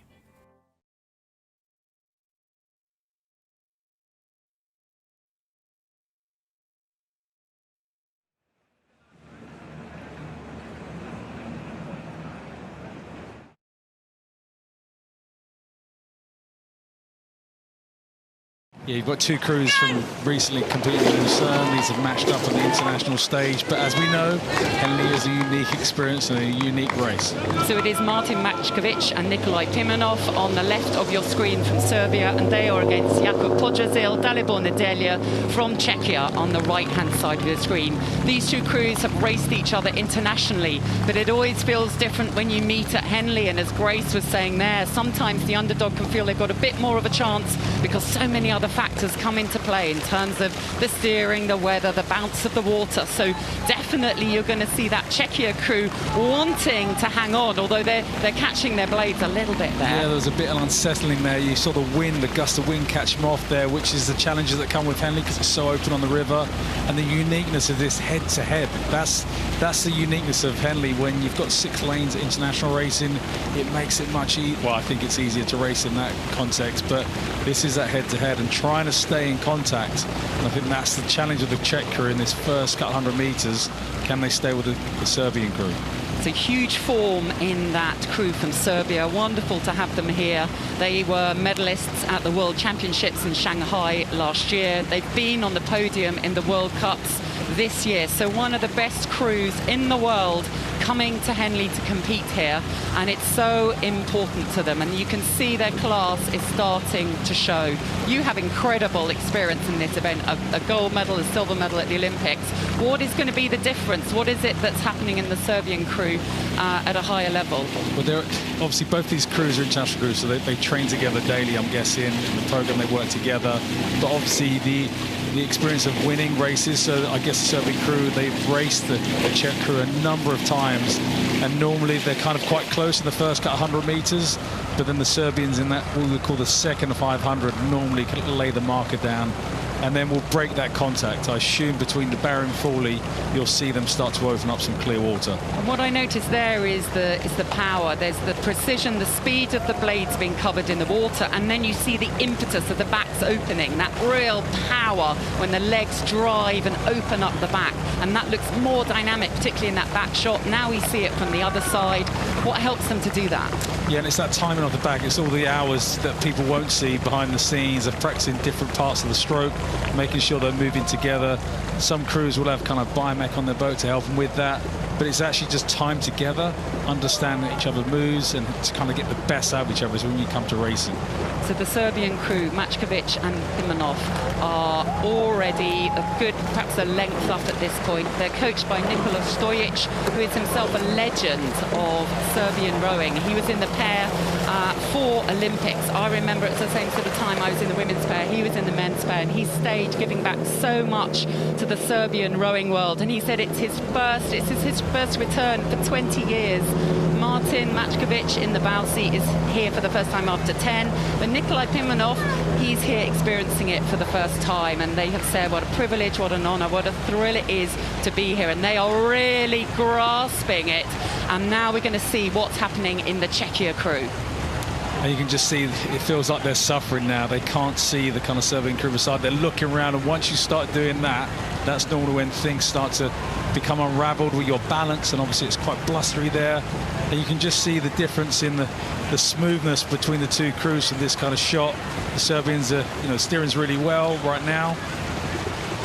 Yeah, you've got 2 crews from recently completing Lucerne. These have matched up on the international stage. But as we know, Henley is a unique experience and a unique race.
So it is Martin Maćković and Nikolaj Pimenov on the left of your screen from Serbia, and they are against Jakub Podjazil, Dalibor Nedelja from Czechia on the right-hand side of the screen. These 2 crews have raced each other internationally, but it always feels different when you meet at Henley. And as Grace was saying there, sometimes the underdog can feel they've got a bit more of a chance because so many other factors come into play in terms of the steering, the weather, the bounce of the water. So definitely you're going to see that Czechia crew wanting to hang on, although they're catching their blades a little bit there.
Yeah, there was a bit of unsettling there. You saw the wind, the gust of wind catch them off there, which is the challenges that come with Henley because it's so open on the river, and the uniqueness of this head-to-head. That's the uniqueness of Henley. When you've got 6 lanes at international racing, it makes it much well, I think it's easier to race in that context, but this is that head-to-head and trying to stay in contact. And I think that's the challenge of the Czech crew in this first couple hundred meters. Can they stay with the Serbian crew?
It's a huge form in that crew from Serbia. Wonderful to have them here. They were medalists at the World Championships in Shanghai last year. They've been on the podium in the World Cups this year. So one of the best crews in the world coming to Henley to compete here, and it's so important to them, and you can see their class is starting to show. You have incredible experience in this event, a gold medal, a silver medal at the Olympics. What is going to be the difference? What is it that's happening in the Serbian crew at a higher level?
Well, they're obviously both these crews are international crews, so they train together daily, I'm guessing. In the program they work together, but obviously the experience of winning races. So I guess the Serbian crew, they've raced the Czech crew a number of times, and normally they're kind of quite close in the first 100 meters, but then the Serbians in that what we would call the second 500 normally can lay the marker down, and then we'll break that contact. I assume between the Barry and Foley, you'll see them start to open up some clear water.
And what I noticed there is the power. There's the precision, the speed of the blades being covered in the water, and then you see the impetus of the backs opening, that real power when the legs drive and open up the back, and that looks more dynamic, particularly in that back shot. Now we see it from the other side. What helps them to do that?
Yeah, and it's that timing of the back. It's all the hours that people won't see behind the scenes of practicing different parts of the stroke, making sure they're moving together. Some crews will have kind of bi-mech on their boat to help them with that, but it's actually just time together, understanding each other's moves, and to kind of get the best out of each other when you come to racing.
So the Serbian crew, Mačković and Pimanov, are already a good, perhaps a length up at this point. They're coached by Nikola Stojic, who is himself a legend of Serbian rowing. He was in the pair for Olympics. I remember it's the same sort of time I was in the women's pair. He was in the men's pair, and he stayed giving back so much to the Serbian rowing world. And he said it's his first return for 20 years. Martin Mačković in the bow seat is here for the first time after 10. But Nikolai Pimanov, he's here experiencing it for the first time, and they have said what a privilege, what an honour, what a thrill it is to be here, and they are really grasping it. And now we're going to see what's happening in the Czechia crew.
And you can just see it feels like they're suffering now. They can't see the kind of Serbian crew beside. They're looking around, and once you start doing that, that's normally when things start to become unraveled with your balance, and obviously it's quite blustery there. And you can just see the difference in the smoothness between the two crews from this kind of shot. The Serbians are, steering's really well right now,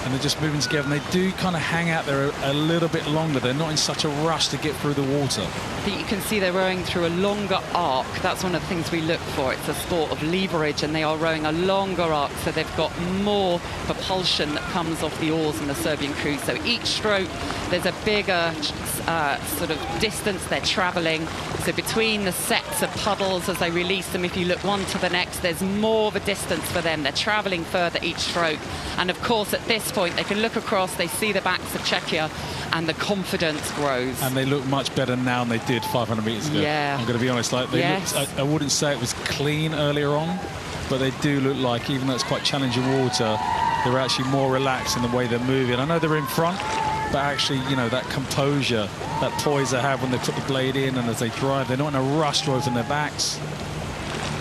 and they're just moving together, and they do kind of hang out there a little bit longer. They're not in such a rush to get through the water.
You can see they're rowing through a longer arc. That's one of the things we look for. It's a sport of leverage, and they are rowing a longer arc, so they've got more propulsion that comes off the oars in the Serbian crew. So each stroke, there's a bigger sort of distance they're travelling. So between the sets of puddles as they release them, if you look one to the next, there's more of a distance for them. They're travelling further each stroke. And of course, at this point, they can look across, they see the backs of Czechia, and the confidence grows.
And they look much better now than they did 500 metres ago.
Yeah.
I'm going to be honest, like they looked, I wouldn't say it was clean earlier on, but they do look like, even though it's quite challenging water, they're actually more relaxed in the way they're moving. I know they're in front, but actually, that composure, that poise they have when they put the blade in and as they drive, they're not in a rush to open their backs.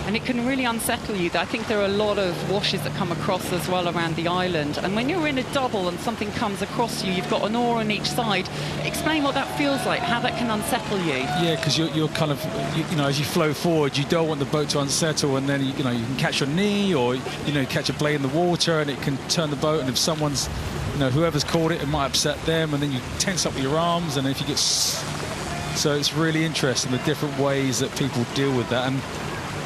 And it can really unsettle you. I think there are a lot of washes that come across as well around the island. And when you're in a double and something comes across you, you've got an oar on each side. Explain what that feels like, how that can unsettle you.
Yeah, because you're kind of, as you flow forward, you don't want the boat to unsettle, and then, you can catch your knee or, catch a blade in the water, and it can turn the boat. And if someone's, whoever's caught it, it might upset them, and then you tense up with your arms, and if you get... So it's really interesting, the different ways that people deal with that. And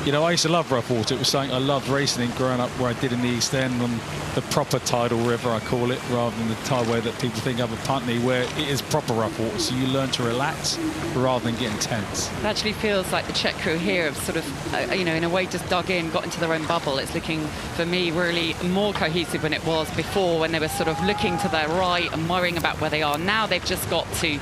you know, I used to love rough water. It was something I loved racing in growing up where I did in the East End on the proper tidal river, I call it, rather than the tideway that people think of at Putney, where it is proper rough water. So you learn to relax rather than get intense.
It actually feels like the Czech crew here have sort of, you know, in a way just dug in, got into their own bubble. It's looking, for me, really more cohesive than it was before, when they were sort of looking to their right and worrying about where they are. Now they've just got to,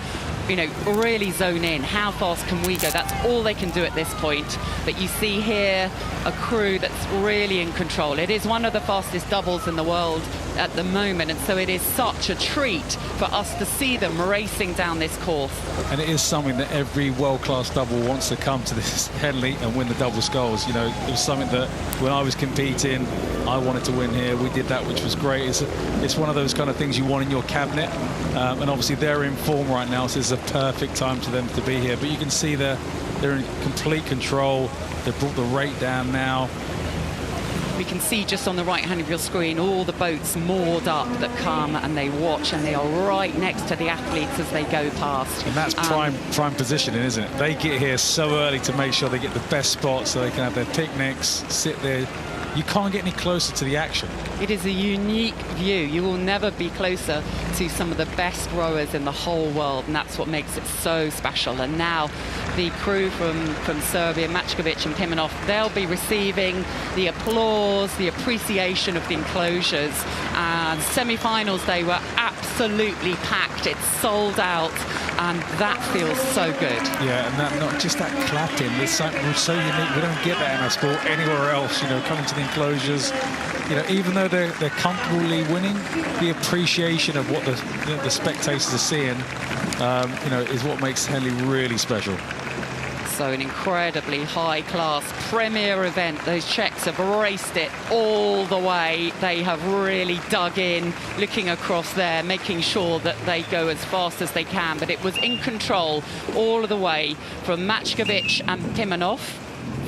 you know, really zone in. How fast can we go? That's all they can do at this point. But you see here a crew that's really in control. It is one of the fastest doubles in the world at the moment, and so it is such a treat for us to see them racing down this course.
And it is something that every world-class double wants to come to this Henley and win the double sculls. You know, it was something that when I was competing, I wanted to win here. We did that, which was great. It's one of those kind of things you want in your cabinet, and obviously they're in form right now, so it's a perfect time for them to be here. But you can see they're in complete control. They've brought the rate down now.
We can see just on the right hand of your screen all the boats moored up that come and they watch, and they are right next to the athletes as they go past.
And that's prime positioning, isn't it? They get here so early to make sure they get the best spot so they can have their picnics, sit there. You can't get any closer to the action.
It is a unique view. You will never be closer to some of the best rowers in the whole world, and that's what makes it so special. And now the crew from Serbia, Mačković and Pimenov, they'll be receiving the applause, the appreciation of the enclosures. And semi-finals, they were absolutely packed. It's sold out, and that feels so good.
Yeah, and that, not just that clapping. It's something so unique. We don't get that in our sport anywhere else. You know, coming to the enclosures, you know, even though they're comfortably winning, the appreciation of what the spectators are seeing, you know, is what makes Henley really special.
So an incredibly high-class premier event. Those Czechs have raced it all the way. They have really dug in, looking across there, making sure that they go as fast as they can. But it was in control all of the way from Mačković and Pimenov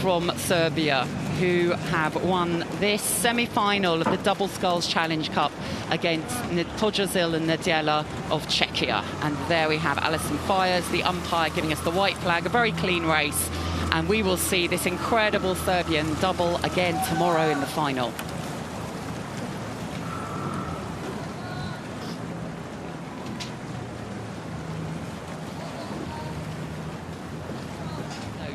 from Serbia, who have won this semi-final of the Double Sculls Challenge Cup against Podjazil and Neděla of Czechia. And there we have Alison Fires, the umpire, giving us the white flag. A very clean race, and we will see this incredible Serbian double again tomorrow in the final.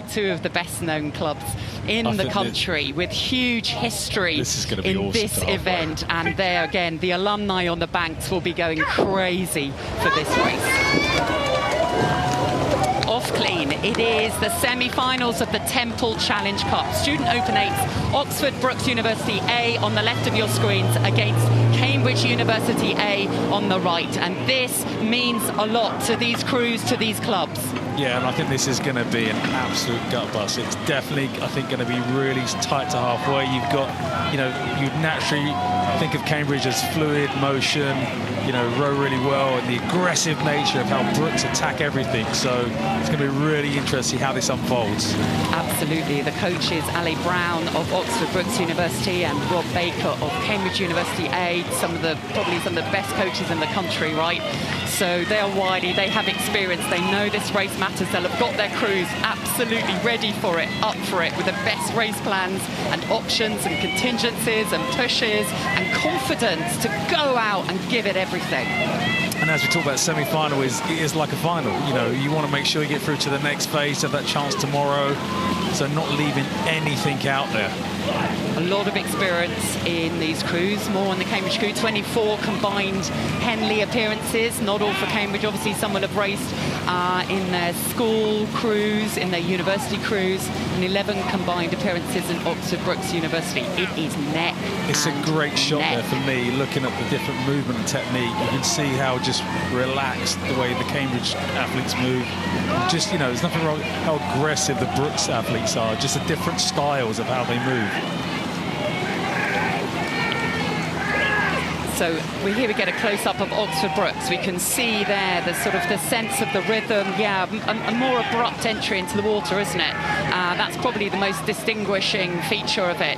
Two of the best-known clubs in the country with huge history in
awesome
this event, and there again the alumni on the banks will be going crazy for this race. Off clean, it is the semi-finals of the Temple Challenge Cup. Student Open 8s, Oxford Brookes University A on the left of your screens against Cambridge University A on the right, and this means a lot to these crews, to these clubs.
Yeah, and I think this is going to be an absolute gut bust. It's definitely, I think, going to be really tight to halfway. You've got, you know, you'd naturally think of Cambridge as fluid motion, you know, row really well, and the aggressive nature of how Brookes attack everything. So it's going to be really interesting how this unfolds.
Absolutely. The coaches, Ali Brown of Oxford Brookes University and Rob Baker of Cambridge University A, probably some of the best coaches in the country, right? So they are wily, they have experience, they know this race matters. They'll have got their crews absolutely ready for it, up for it, with the best race plans and options and contingencies and pushes and confidence to go out and give it everything.
And as we talk about semi-final, it is like a final. You know, you want to make sure you get through to the next phase, have that chance tomorrow, so not leaving anything out there.
A lot of experience in these crews, more on the Cambridge crew. 24 combined Henley appearances, not all for Cambridge. Obviously, some will have raced in their school crews, in their university crews, and 11 combined appearances in Oxford Brookes University. It is neck.
It's a great shot there for me, looking at the different movement and technique. You can see how just relaxed the way the Cambridge athletes move. Just, you know, there's nothing wrong how aggressive the Brookes athletes are, just the different styles of how they move.
So here we get a close-up of Oxford Brookes. We can see there the sort of the sense of the rhythm. Yeah, a more abrupt entry into the water, isn't it? That's probably the most distinguishing feature of it.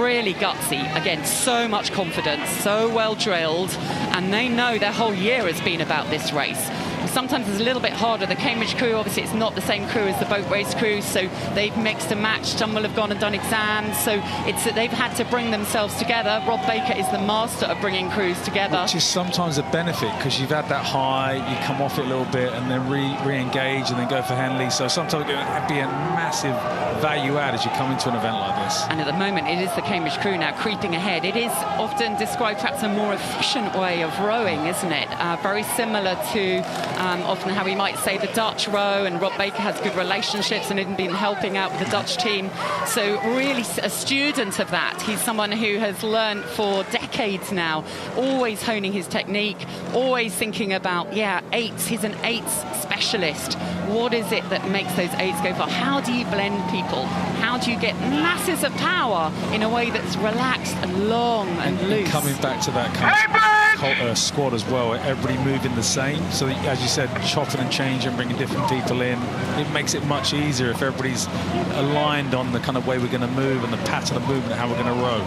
Really gutsy. Again, so much confidence, so well drilled, and they know their whole year has been about this race. sometimes it's a little bit harder. The Cambridge crew, obviously, it's not the same crew as the boat race crew, so they've mixed and matched. Some will have gone and done exams, so it's that they've had to bring themselves together. Rob Baker is the master of bringing crews together.
Which is sometimes a benefit, because you've had that high, you come off it a little bit, and then re-engage, and then go for Henley. So sometimes it can be a massive value add as you come into an event like this.
And at the moment, it is the Cambridge crew now creeping ahead. It is often described perhaps a more efficient way of rowing, isn't it? Very similar to often how we might say the Dutch row, and Rob Baker has good relationships and has been helping out with the Dutch team. So really a student of that. He's someone who has learned for decades now, always honing his technique, always thinking about, eights. He's an eights specialist. What is it that makes those eights go far? How do you blend people? How do you get masses of power in a way that's relaxed and long and loose?
And coming back to that kind of squad as well, everybody moving the same. So as you said, chopping and changing, bringing different people in, it makes it much easier if everybody's aligned on the kind of way we're going to move and the pattern of movement, how we're going to row.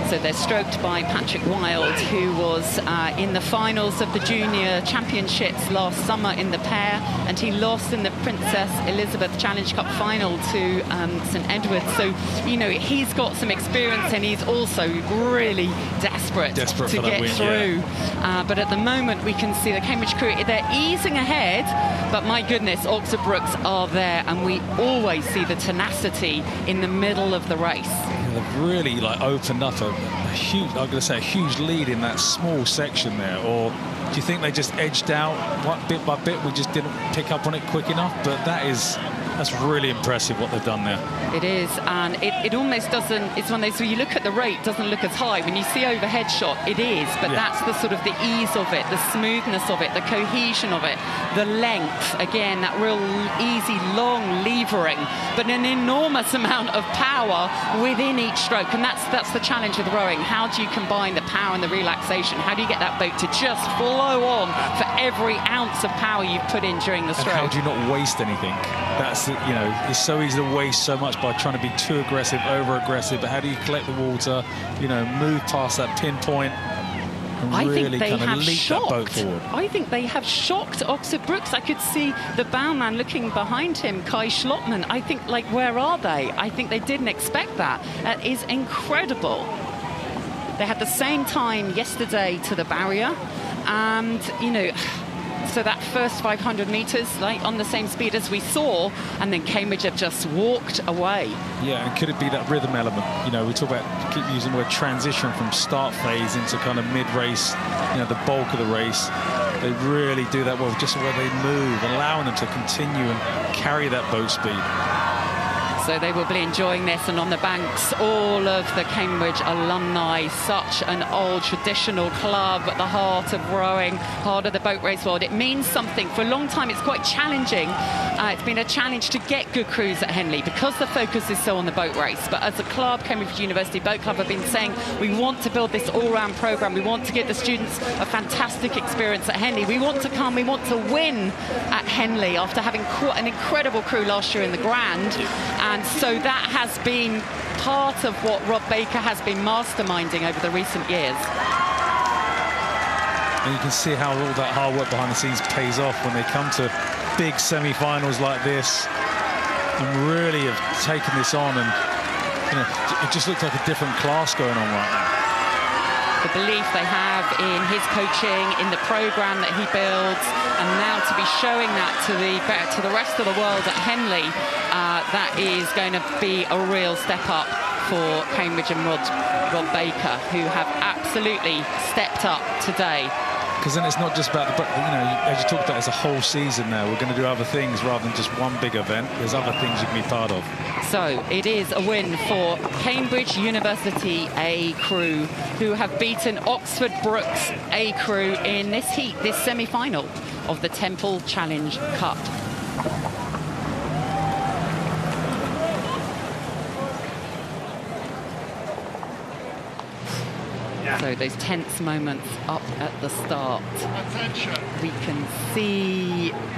So they're stroked by Patrick Wild, who was in the finals of the Junior Championships last summer in the pair, and he lost in the Princess Elizabeth Challenge Cup final to St Edward. So, you know, he's got some experience, and he's also really desperate to get through. Yeah. But at the moment, we can see the Cambridge crew, they're easing ahead, but my goodness, Oxford Brookes are there, and we always see the tenacity in the middle of the race.
They've really opened up a huge, I'm going to say, a huge lead in that small section there. Or do you think they just edged out bit by bit? We just didn't pick up on it quick enough. But that's really impressive what they've done there.
It is, and it almost doesn't. It's one of those where you look at the rate, doesn't look as high. When you see overhead shot, it is, but that's the sort of the ease of it, the smoothness of it, the cohesion of it, the length. Again, that real easy, long levering, but an enormous amount of power within each stroke, and that's the challenge with rowing. How do you combine the power and the relaxation? How do you get that boat to just flow on for every ounce of power you've put in during the stroke?
And how do you not waste anything? That's, you know, it's so easy to waste so much by trying to be too aggressive, over-aggressive, but how do you collect the water, you know, move past that pinpoint and really kind of leap that boat forward?
I think they have shocked Oxford Brookes. I could see the bowman looking behind him, Kai Schlottmann. I think, where are they? I think they didn't expect that. That is incredible. They had the same time yesterday to the barrier, and, you know, so that first 500 metres, on the same speed as we saw, and then Cambridge have just walked away.
Yeah, and could it be that rhythm element? You know, we talk about, keep using the word transition from start phase into kind of mid-race, you know, the bulk of the race. They really do that well, just the way they move, allowing them to continue and carry that boat speed.
So they will be enjoying this, and on the banks, all of the Cambridge alumni, such an old traditional club at the heart of rowing, heart of the boat race world. It means something. For a long time, it's quite challenging. It's been a challenge to get good crews at Henley because the focus is so on the boat race. But as a club, Cambridge University Boat Club have been saying, we want to build this all-round programme. We want to give the students a fantastic experience at Henley. We want to come, we want to win at Henley after having an incredible crew last year in the Grand. And so that has been part of what Rob Baker has been masterminding over the recent years.
And you can see how all that hard work behind the scenes pays off when they come to big semi-finals like this and really have taken this on, and, you know, it just looks like a different class going on right now.
The belief they have in his coaching, in the programme that he builds, and now to be showing that to the rest of the world at Henley, that is going to be a real step up for Cambridge and Rob Baker, who have absolutely stepped up today.
Because then it's not just about the, you know, as you talked about, it's a whole season now. We're going to do other things rather than just one big event. There's other things you can be part of.
So it is a win for Cambridge University A crew, who have beaten Oxford Brookes A crew in this heat, this semi-final of the Temple Challenge Cup. So those tense moments up at the start.
Attention.
We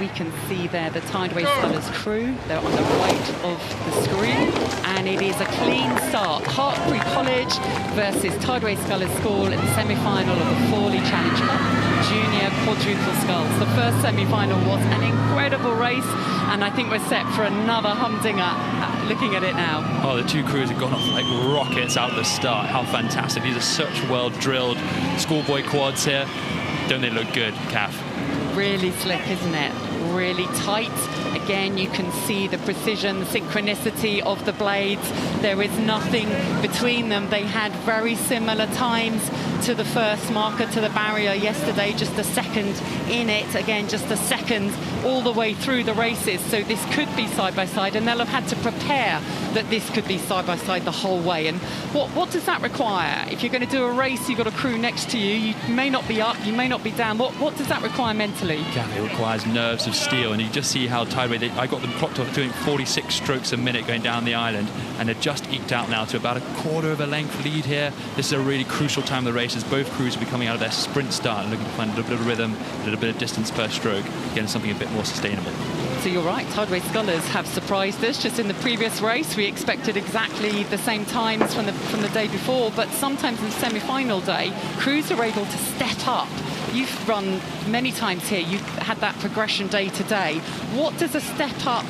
can see there the Tideway Scullers crew. They're on the right of the screen, and it is a clean start. Hartpury College versus Tideway Scullers School in the semi-final of the Fawley Challenge Cup. junior quadruple sculls. The first semi-final was an incredible race, and I think we're set for another humdinger. Looking at it now.
Oh, the two crews have gone off like rockets out the start. How fantastic. These are such well-drilled schoolboy quads here. Don't they look good, Kath?
Really slick, isn't it? Really tight. Again, you can see the precision, the synchronicity of the blades. There is nothing between them. They had very similar times to the first marker, to the barrier yesterday, just a second in it. Again, just a second all the way through the races. So this could be side by side, and they'll have had to prepare that this could be side by side the whole way. And what does that require? If you're going to do a race, you've got a crew next to you. You may not be up, you may not be down. What does that require mentally?
Yeah, it requires nerves of steel, and you just see how Tideway, I got them clocked off doing 46 strokes a minute going down the island, and they're just eked out now to about a quarter of a length lead here. This is a really crucial time of the race as both crews will be coming out of their sprint start and looking to find a little bit of rhythm, a little bit of distance per stroke, getting something a bit more sustainable.
So you're right, Tideway Scullers have surprised us. Just in the previous race, we expected exactly the same times from the day before, but sometimes in the semi-final day, crews are able to step up. You've run many times here, you've had that progression day to day. What does a step up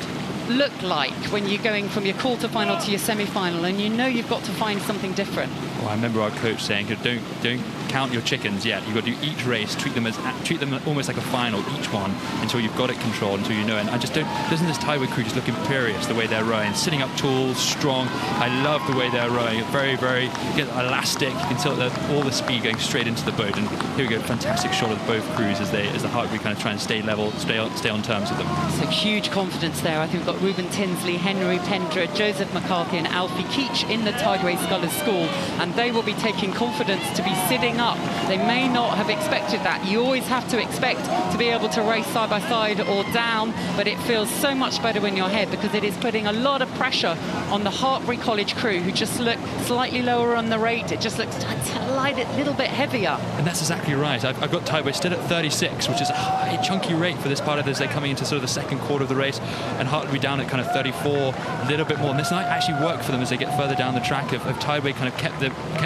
look like when you're going from your quarter-final to your semi-final and you know you've got to find something different?
Well, I remember our coach saying, don't count your chickens yet. You've got to do each race, treat them almost like a final, each one, until you've got it controlled, until you know it. And I just doesn't this Tideway crew just look imperious the way they're rowing, sitting up tall, strong. I love the way they're rowing. Very, very elastic. You can tell all the speed going straight into the boat. And here we go, fantastic shot of both crews as the Hartbury kind of try and stay level, stay on terms with them.
So huge confidence there. I think we've got Ruben Tinsley, Henry Pendra, Joseph McCarthy and Alfie Keach in the Tideway Scullers School, and they will be taking confidence to be sitting up. They may not have expected that. You always have to expect to be able to race side by side or down, but it feels so much better in your head because it is putting a lot of pressure on the Hartbury College crew, who just look slightly lower on the rate. It just looks a little bit heavier.
And that's exactly right. I've got Tideway still at 36, which is a high, chunky rate for this part of this. They're coming into sort of the second quarter of the race, and Hartbury down at kind of 34, a little bit more. And this might actually work for them as they get further down the track. If Tideway kind of kept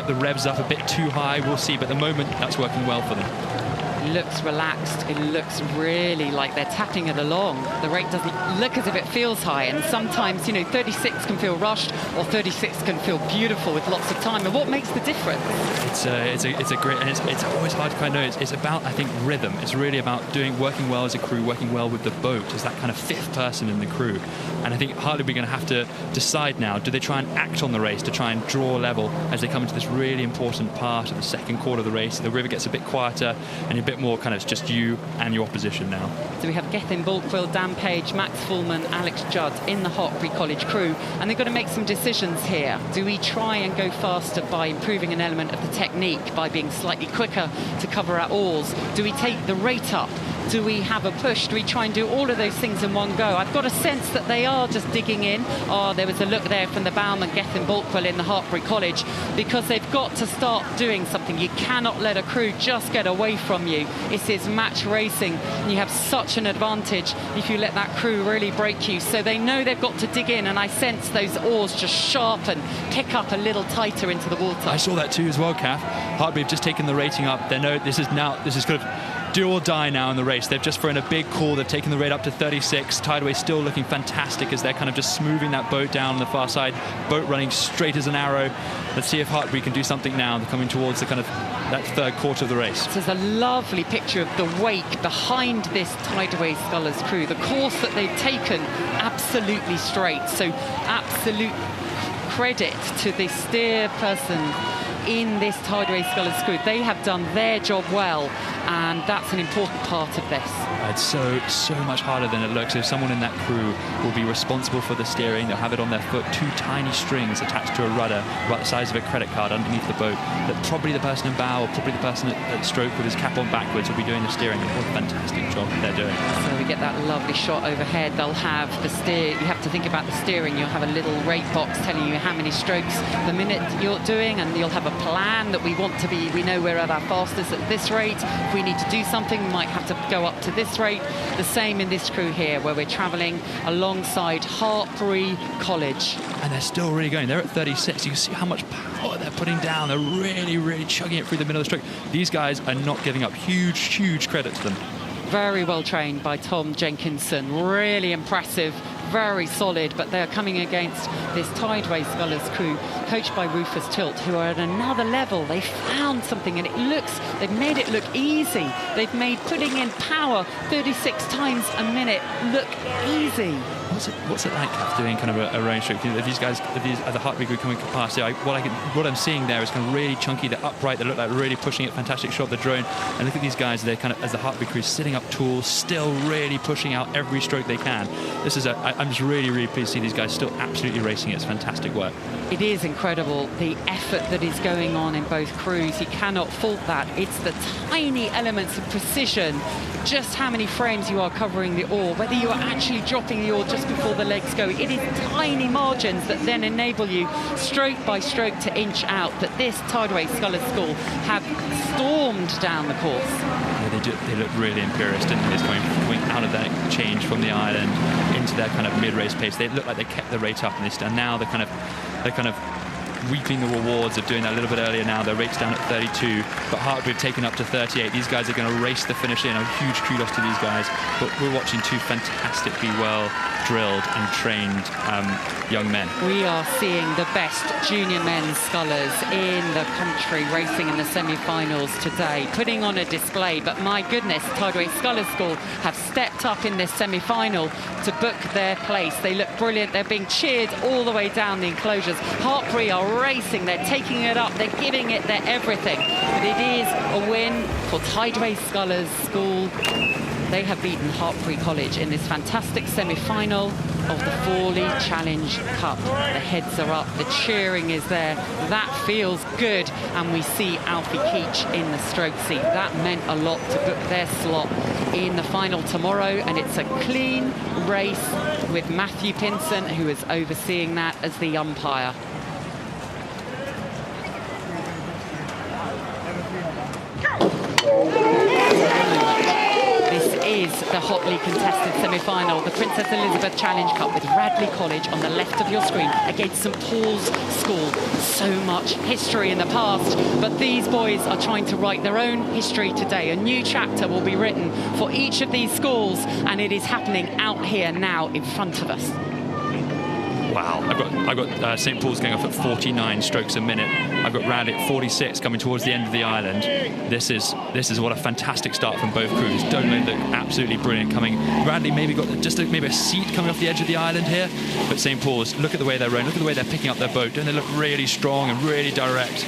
the revs up a bit too high, we'll see. But at the moment, that's working well for them.
It looks relaxed. It looks really like they're tapping it along. The rate doesn't look as if it feels high, and sometimes, 36 can feel rushed or 36 can feel beautiful with lots of time. And what makes the difference?
It's a great, and it's always hard to kind of know. It's about, I think, rhythm. It's really about working well as a crew, working well with the boat as that kind of fifth person in the crew. And I think Hartley we're going to have to decide now, do they try and act on the race to try and draw level as they come into this really important part of the second quarter of the race? The river gets a bit quieter and a bit more kind of just you and your opposition now.
So we have Gethin Bulkwill, Dan Page, Max Fullman, Alex Judd in the Hartbury College crew, and they've got to make some decisions here. Do we try and go faster by improving an element of the technique, by being slightly quicker to cover our oars? Do we take the rate up? Do we have a push? Do we try and do all of those things in one go? I've got a sense that they are just digging in. Oh, there was a look there from the bowman, Gethin Bulkwill in the Hartbury College, because they've got to start doing something. You cannot let a crew just get away from you. This is match racing, and you have such an advantage if you let that crew really break you. So they know they've got to dig in, and I sense those oars just sharpen, pick up a little tighter into the water.
I saw that too as well, Kath. Hartbury have just taken the rating up. They know this is kind of do or die now in the race. They've just thrown a big call. They've taken the rate up to 36. Tideway still looking fantastic as they're kind of just smoothing that boat down on the far side. Boat running straight as an arrow. Let's see if Hartbury can do something now. They're coming towards the kind of that third quarter of the race.
So there's a lovely picture of the wake behind this Tideway Scullers crew. The course that they've taken, absolutely straight. So absolute credit to the steer person in this Tideway Scullers crew. They have done their job well, and that's an important part of this.
It's so much harder than it looks. If someone in that crew will be responsible for the steering, they'll have it on their foot, two tiny strings attached to a rudder about the size of a credit card underneath the boat, that probably the person in bow or probably the person at stroke with his cap on backwards will be doing the steering. What a fantastic job they're doing.
So we get that lovely shot overhead. They'll have the steer. You have to think about the steering. You'll have a little rate box telling you how many strokes per minute you're doing, and you'll have a plan that we want to be. We know we're at our fastest at this rate. If we need to do something, we might have to go up to this rate. The same in this crew here, where we're travelling alongside Hartbury College.
And they're still really going. They're at 36. You can see how much power they're putting down. They're really, really chugging it through the middle of the stroke. These guys are not giving up. Huge, huge credit to them.
Very well trained by Tom Jenkinson. Really impressive, very solid, but they're coming against this Tideway Scullers crew, coached by Rufus Tilt, who are at another level. They found something, and they've made it look easy. They've made putting in power 36 times a minute look easy.
What's it like doing kind of a range stroke? If these guys, as a Hartbury crew coming past, what I'm seeing there is kind of really chunky, they're upright, they look like really pushing it, fantastic shot of the drone. And look at these guys, they're kind of, as the Hartbury crew, sitting up tall, still really pushing out every stroke they can. I'm just really, really pleased to see these guys still absolutely racing. It's fantastic work.
It is incredible, the effort that is going on in both crews. You cannot fault that. It's the tiny elements of precision, just how many frames you are covering the oar, whether you are actually dropping the oar just before the legs go. It is tiny margins that then enable you, stroke by stroke, to inch out. That this Tideway Scullers School have stormed down the course.
Yeah, they look really imperious, didn't they? Going out of that change from the island into their kind of mid-race pace. They look like they kept the rate up, and now they're kind of reaping the rewards of doing that a little bit earlier now. Their rate's down at 32, but Hartbury have taken up to 38. These guys are going to race the finish in. A huge kudos to these guys. But we're watching two fantastically well drilled and trained young men.
We are seeing the best junior men's scullers in the country racing in the semi-finals today, putting on a display. But my goodness, Tideway Scullers School have stepped up in this semi-final to book their place. They look brilliant. They're being cheered all the way down the enclosures. Hartbury are racing. They're taking it up. They're giving it their everything. But it is a win for Tideway Scullers School. They have beaten Hartbury College in this fantastic semi-final of the Forley Challenge Cup. The heads are up, the cheering is there. That feels good. And we see Alfie Keach in the stroke seat. That meant a lot to book their slot in the final tomorrow. And it's a clean race with Matthew Pinson, who is overseeing that as the umpire. Is the hotly contested semi-final, the Princess Elizabeth Challenge Cup, with Radley College on the left of your screen against St Paul's School. So much history in the past, but these boys are trying to write their own history today. A new chapter will be written for each of these schools, and it is happening out here now in front of us.
Wow, I've got St Paul's going off at 49 strokes a minute. I've got Radley at 46 coming towards the end of the island. This is what a fantastic start from both crews. Don't they look absolutely brilliant coming. Radley maybe got just maybe a seat coming off the edge of the island here, but St Paul's, look at the way they're rowing, look at the way they're picking up their boat. Don't they look really strong and really direct?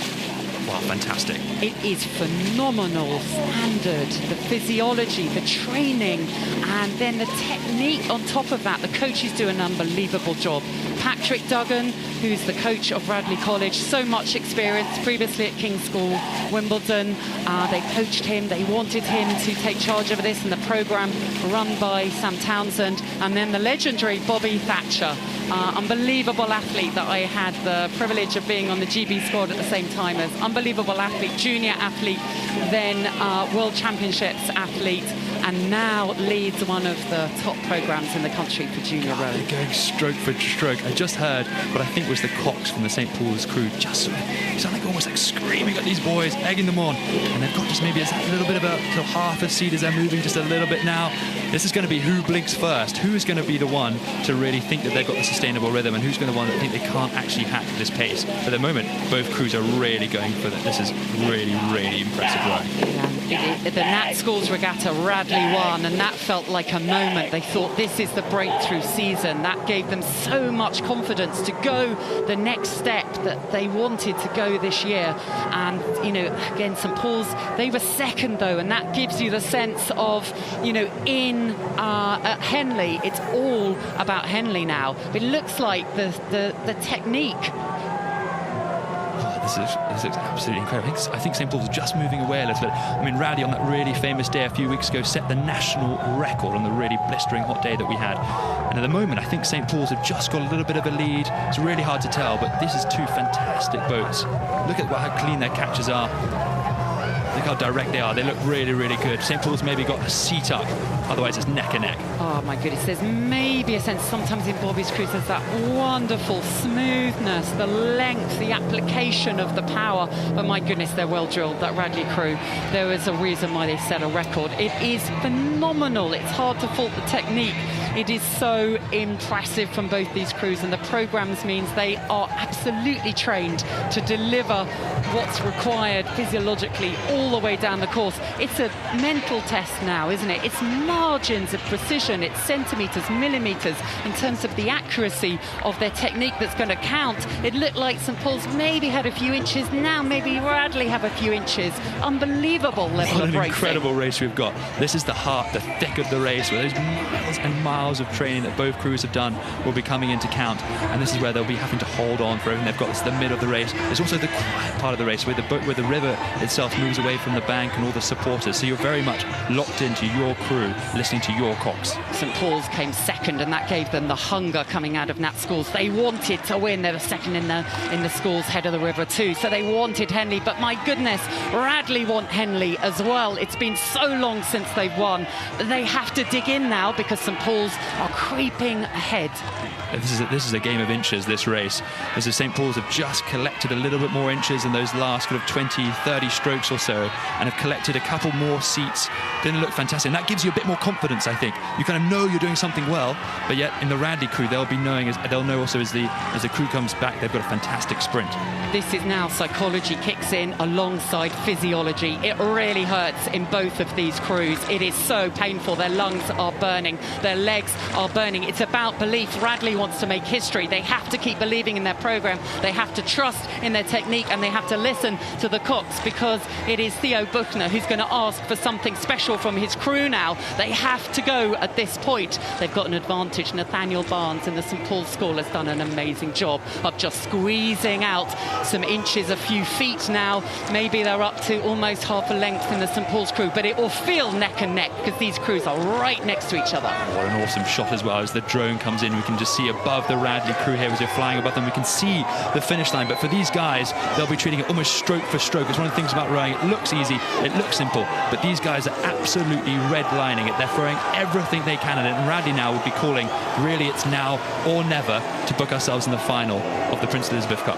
Wow, fantastic.
It is phenomenal standard, the physiology, the training, and then the technique on top of that. The coaches do an unbelievable job. Patrick Duggan, who's the coach of Radley College, so much experience previously at King's School, Wimbledon. They coached him, they wanted him to take charge of this, and the programme run by Sam Townsend. And then the legendary Bobby Thatcher, unbelievable athlete that I had the privilege of being on the GB squad at the same time as. Unbelievable athlete, junior athlete, then World Championships athlete, and now leads one of the top programmes in the country for junior rowing.
They're going stroke for stroke. I just heard what I think was the Cox from the St Paul's crew just sound like almost like screaming at these boys, egging them on, and they've got just maybe a little bit of a half a seat as they're moving just a little bit now. This is going to be who blinks first. Who is going to be the one to really think that they've got the sustainable rhythm, and who's going to be the one that think they can't actually hack this pace? For the moment, both crews are really going for that. This is really, really impressive work.
The Nat Schools Regatta, Radley won, and that felt like a moment. They thought this is the breakthrough season. That gave them so much confidence to go the next step that they wanted to go this year. And, you know, again, St Paul's, they were second, though, and that gives you the sense of, you know, at Henley, it's all about Henley now. It looks like the technique.
This is absolutely incredible. I think St. Paul's just moving away a little bit. I mean, Radley on that really famous day a few weeks ago set the national record on the really blistering hot day that we had. And at the moment, I think St. Paul's have just got a little bit of a lead. It's really hard to tell, but this is two fantastic boats. Look at how clean their catches are. Look how direct they are. They look really, really good. St. Paul's maybe got a seat up. Otherwise, it's neck and neck.
Oh, my goodness. There's maybe a sense sometimes in Bobby's cruise there's that wonderful smoothness, the length, the application of the power. But my goodness, they're well drilled, that Radley crew. There was a reason why they set a record. It is phenomenal. It's hard to fault the technique. It is so impressive from both these crews, and the programs means they are absolutely trained to deliver what's required physiologically all the way down the course. It's a mental test now, isn't it? It's margins of precision, it's centimetres, millimetres in terms of the accuracy of their technique that's going to count. It looked like St. Paul's maybe had a few inches, now maybe Radley have a few inches. Unbelievable level of racing.
What an incredible race we've got. This is the heart, the thick of the race, where those miles and miles of training that both crews have done will be coming into count, and this is where they'll be having to hold on for everything they've got. It's the middle of the race. There's also the quiet part of the race where the river itself moves away from the bank and all the supporters, so you're very much locked into your crew, listening to your cocks.
St. Paul's came second, and that gave them the hunger coming out of Nat Schools. They wanted to win. They were second in the Schools head of the river too, so they wanted Henley, but my goodness, Radley want Henley as well. It's been so long since they've won. They have to dig in now because St. Paul's are creeping ahead.
This is a game of inches, this race. As the St. Paul's have just collected a little bit more inches in those last kind of 20, 30 strokes or so, and have collected a couple more seats. Didn't look fantastic. And that gives you a bit more confidence, I think. You kind of know you're doing something well, but yet in the Radley crew, they'll know also as the crew comes back, they've got a fantastic sprint.
This is now psychology kicks in alongside physiology. It really hurts in both of these crews. It is so painful. Their lungs are burning. Their legs are burning. It's about belief. Radley wants to make history. They have to keep believing in their program. They have to trust in their technique, and they have to listen to the cocks, because it is Theo Buchner who's going to ask for something special from his crew now. They have to go at this point. They've got an advantage. Nathaniel Barnes in the St. Paul's School has done an amazing job of just squeezing out some inches, a few feet now. Maybe they're up to almost half a length in the St. Paul's crew, but it will feel neck and neck because these crews are right next to each other.
What an awesome shot as well. As the drone comes in, we can just see above the Radley crew here as they're flying above them. We can see the finish line, but for these guys, they'll be treating it almost stroke for stroke. It's one of the things about rowing. It looks easy, it looks simple, but these guys are absolutely redlining it. They're throwing everything they can at it, and Radley now would be calling, really, it's now or never to book ourselves in the final of the Prince Elizabeth Cup.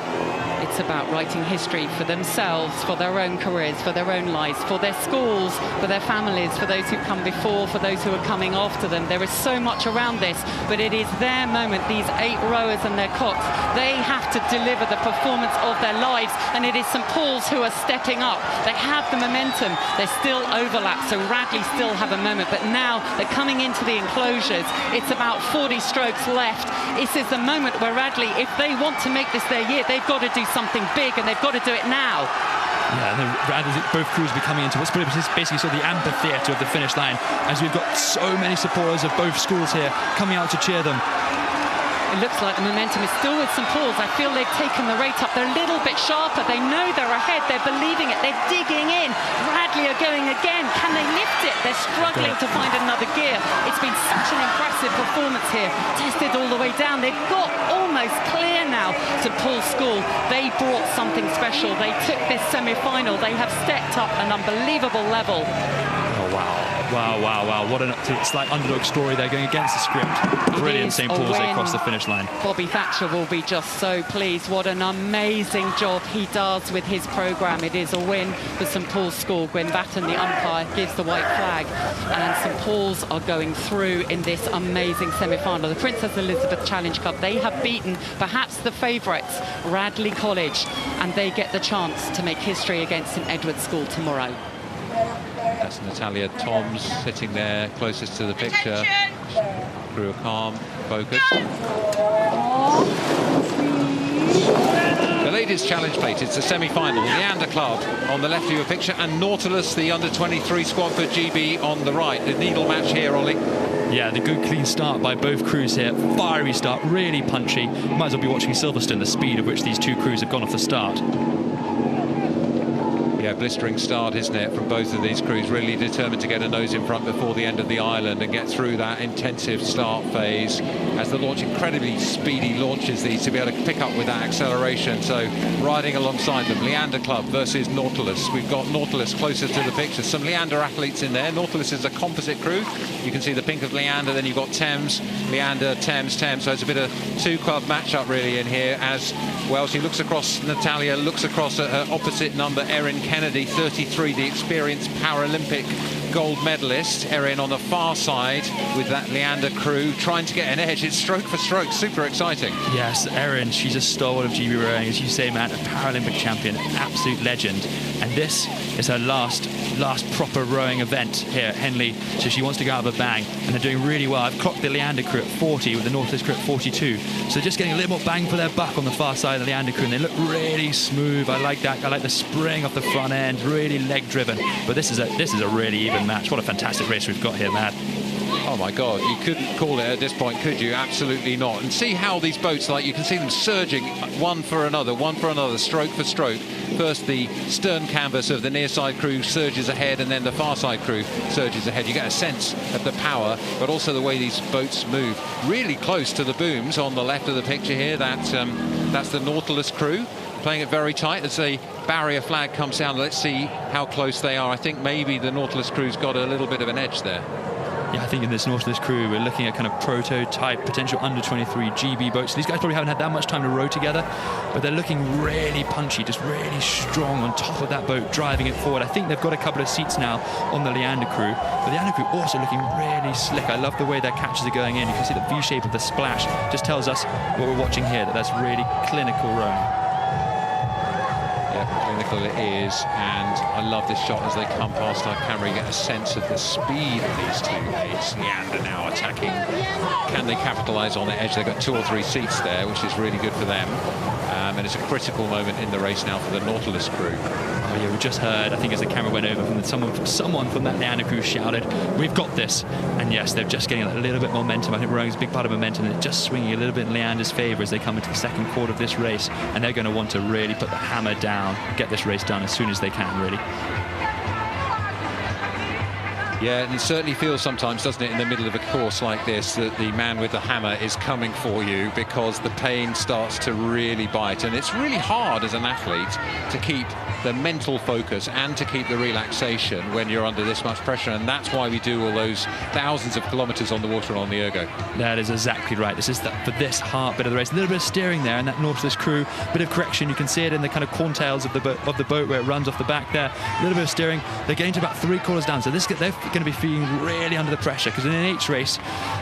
It's about writing history for themselves, for their own careers, for their own lives, for their schools, for their families, for those who've come before, for those who are coming after them. There is so much around this, but it is their moment. These 8 rowers and their cocks, they have to deliver the performance of their lives, and it is St. Paul's who are stepping up. They have the momentum. There's still overlap, so Radley still have a moment, but now they're coming into the enclosures. It's about 40 strokes left. This is the moment where Radley, if they want to make this their year, they've got to do something big, and they've got to do it now.
Yeah, both crews will be coming into what's basically sort of the amphitheatre of the finish line, as we've got so many supporters of both schools here coming out to cheer them.
It looks like the momentum is still with St. Paul's. I feel they've taken the rate up. They're a little bit sharper. They know they're ahead. They're believing it. They're digging in. Radley are going again. Can they lift it? They're struggling to find another gear. It's been such an impressive performance here. Tested all the way down. They've got almost clear now. St. Paul's School, they brought something special. They took this semi-final. They have stepped up an unbelievable level.
Oh, wow. What a slight underdog story. They're going against the script. Brilliant St. Paul's. They cross the finish line.
Bobby Thatcher will be just so pleased. What an amazing job he does with his programme. It is a win for St. Paul's School. Gwen Batten, the umpire, gives the white flag, and St. Paul's are going through in this amazing semi-final. The Princess Elizabeth Challenge Cup, they have beaten perhaps the favourites, Radley College, and they get the chance to make history against St. Edward's School tomorrow.
That's Natalia Toms sitting there closest to the picture. Crew are calm, focused. The ladies' challenge plate, it's the semi-final. Leander Club on the left of your picture, and Nautilus, the under-23 squad for GB, on the right. The needle match here, Ollie.
Yeah, the good clean start by both crews here. Fiery start, really punchy. You might as well be watching Silverstone, the speed at which these two crews have gone off the start.
Yeah, blistering start, isn't it, from both of these crews, really determined to get a nose in front before the end of the island and get through that intensive start phase as the launch, incredibly speedy launches these, to be able to pick up with that acceleration. So riding alongside them, Leander Club versus Nautilus. We've got Nautilus closer to the picture, some Leander athletes in there. Nautilus is a composite crew. You can see the pink of Leander, then you've got Thames, Leander, Thames, Thames. So it's a bit of two-club matchup really in here, as well. She looks across, Natalia looks across at her opposite number, Erin Kennedy, 33, the experienced Paralympic gold medalist. Erin on the far side with that Leander crew trying to get an edge. It's stroke for stroke, super exciting.
Yes, Erin, she's a stalwart of GB rowing, as you say, Matt, a Paralympic champion, absolute legend. And this is her last proper rowing event here at Henley, so she wants to go out of a bang, and they're doing really well. I've clocked the Leander crew at 40 with the Nautilus crew at 42, so just getting a little more bang for their buck on the far side of the Leander crew, and they look really smooth. I like that. I like the spring off the front end, really leg driven. But this is a really even match. What a fantastic race we've got here, Matt.
Oh my God, you couldn't call it at this point, could you? Absolutely not. And see how these boats, like, you can see them surging one for another, stroke for stroke. First the stern canvas of the near side crew surges ahead, and then the far side crew surges ahead. You get a sense of the power, but also the way these boats move. Really close to the booms on the left of the picture here. That's the Nautilus crew, playing it very tight as a barrier flag comes down. Let's see how close they are. I think maybe the Nautilus crew's got a little bit of an edge there.
Yeah, I think in this Nautilus crew, we're looking at kind of prototype, potential under-23 GB boats. These guys probably haven't had that much time to row together, but they're looking really punchy, just really strong on top of that boat, driving it forward. I think they've got a couple of seats now on the Leander crew, but the Leander crew also looking really slick. I love the way their catches are going in. You can see the V shape of the splash. Just tells us what we're watching here, that that's really clinical rowing.
Clinical it is, and I love this shot as they come past our camera. You get a sense of the speed of these two. It's Leander now attacking. Can they capitalise on the edge? They've got 2 or 3 seats there, which is really good for them. And it's a critical moment in the race now for the Nautilus crew.
Oh yeah, we just heard, I think as the camera went over, from someone from that Leander crew shouted, "We've got this." And yes, they're just getting a little bit momentum. I think rowing is a big part of momentum, and it's just swinging a little bit in Leander's favour as they come into the second quarter of this race, and they're going to want to really put the hammer down, get this race done as soon as they can, really.
Yeah, and it certainly feels sometimes, doesn't it, in the middle of a course like this, that the man with the hammer is coming for you, because the pain starts to really bite. And it's really hard as an athlete to keep the mental focus and to keep the relaxation when you're under this much pressure. And that's why we do all those thousands of kilometres on the water and on the ergo.
That is exactly right. This is for this heart bit of the race. A little bit of steering there, and that Nautilus crew, bit of correction. You can see it in the kind of corntails of the boat where it runs off the back there. A little bit of steering. They're getting to about 3/4 down. So they're going to be feeling really under the pressure, because in an H race,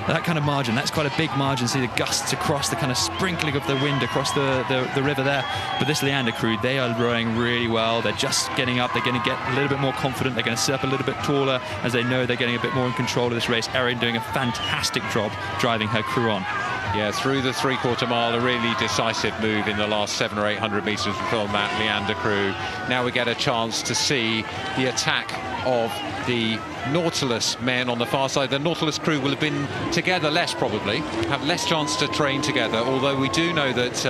that kind of margin, that's quite a big margin. See the gusts across, the kind of sprinkling of the wind across the river there. But this Leander crew, they are rowing really well. They're just getting up. They're going to get a little bit more confident. They're going to sit up a little bit taller as they know they're getting a bit more in control of this race. Erin doing a fantastic job driving her crew on.
Yeah, through the 3/4 mile, a really decisive move in the last 700 or 800 metres from that Leander crew. Now we get a chance to see the attack of the Nautilus men on the far side. The Nautilus crew will have been together less, probably, have less chance to train together, although we do know that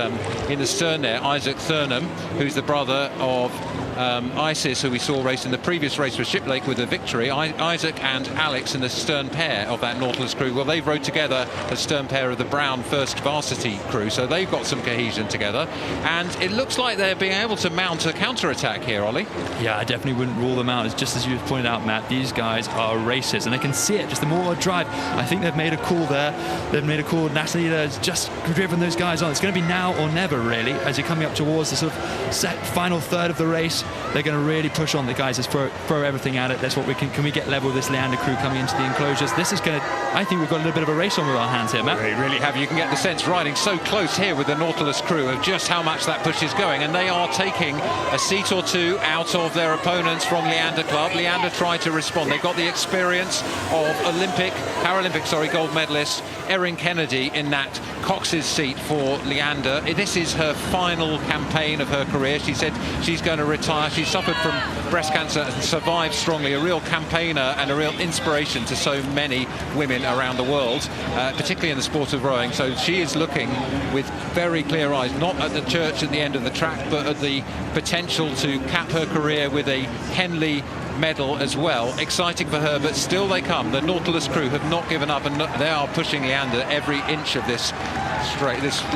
in the stern there, Isaac Thurnham, who's the brother of Isis, who we saw race in the previous race with Shiplake with a victory. Isaac and Alex in the stern pair of that Nautilus crew, well, they've rowed together as stern pair of the Brown first varsity crew, so they've got some cohesion together, and it looks like they're being able to mount a counter-attack here, Ollie.
Yeah, I definitely wouldn't rule them out. It's just as you've pointed out, Matt, these guys are racers, and they can see it, just the more drive. I think they've made a call there. They've made a call. Natalie has just driven those guys on. It's going to be now or never, really, as you're coming up towards the sort of final third of the race. They're going to really push on. The guys just throw everything at it. That's what we can we get level with this Leander crew coming into the enclosures? This is going to, I think we've got a little bit of a race on with our hands here, Matt.
We really have. You can get the sense riding so close here with the Nautilus crew of just how much that push is going, and they are taking a seat or two out of their opponents from Leander Club. Leander tried to respond. They've got the experience of Paralympic gold medalist Erin Kennedy in that Cox's seat for Leander. This is her final campaign of her career. She said she's going to retire retire. She suffered from breast cancer and survived strongly. A real campaigner and a real inspiration to so many women around the world, particularly in the sport of rowing. So she is looking with very clear eyes, not at the church at the end of the track, but at the potential to cap her career with a Henley medal as well. Exciting for her, but still they come. The Nautilus crew have not given up, and they are pushing Leander every inch of this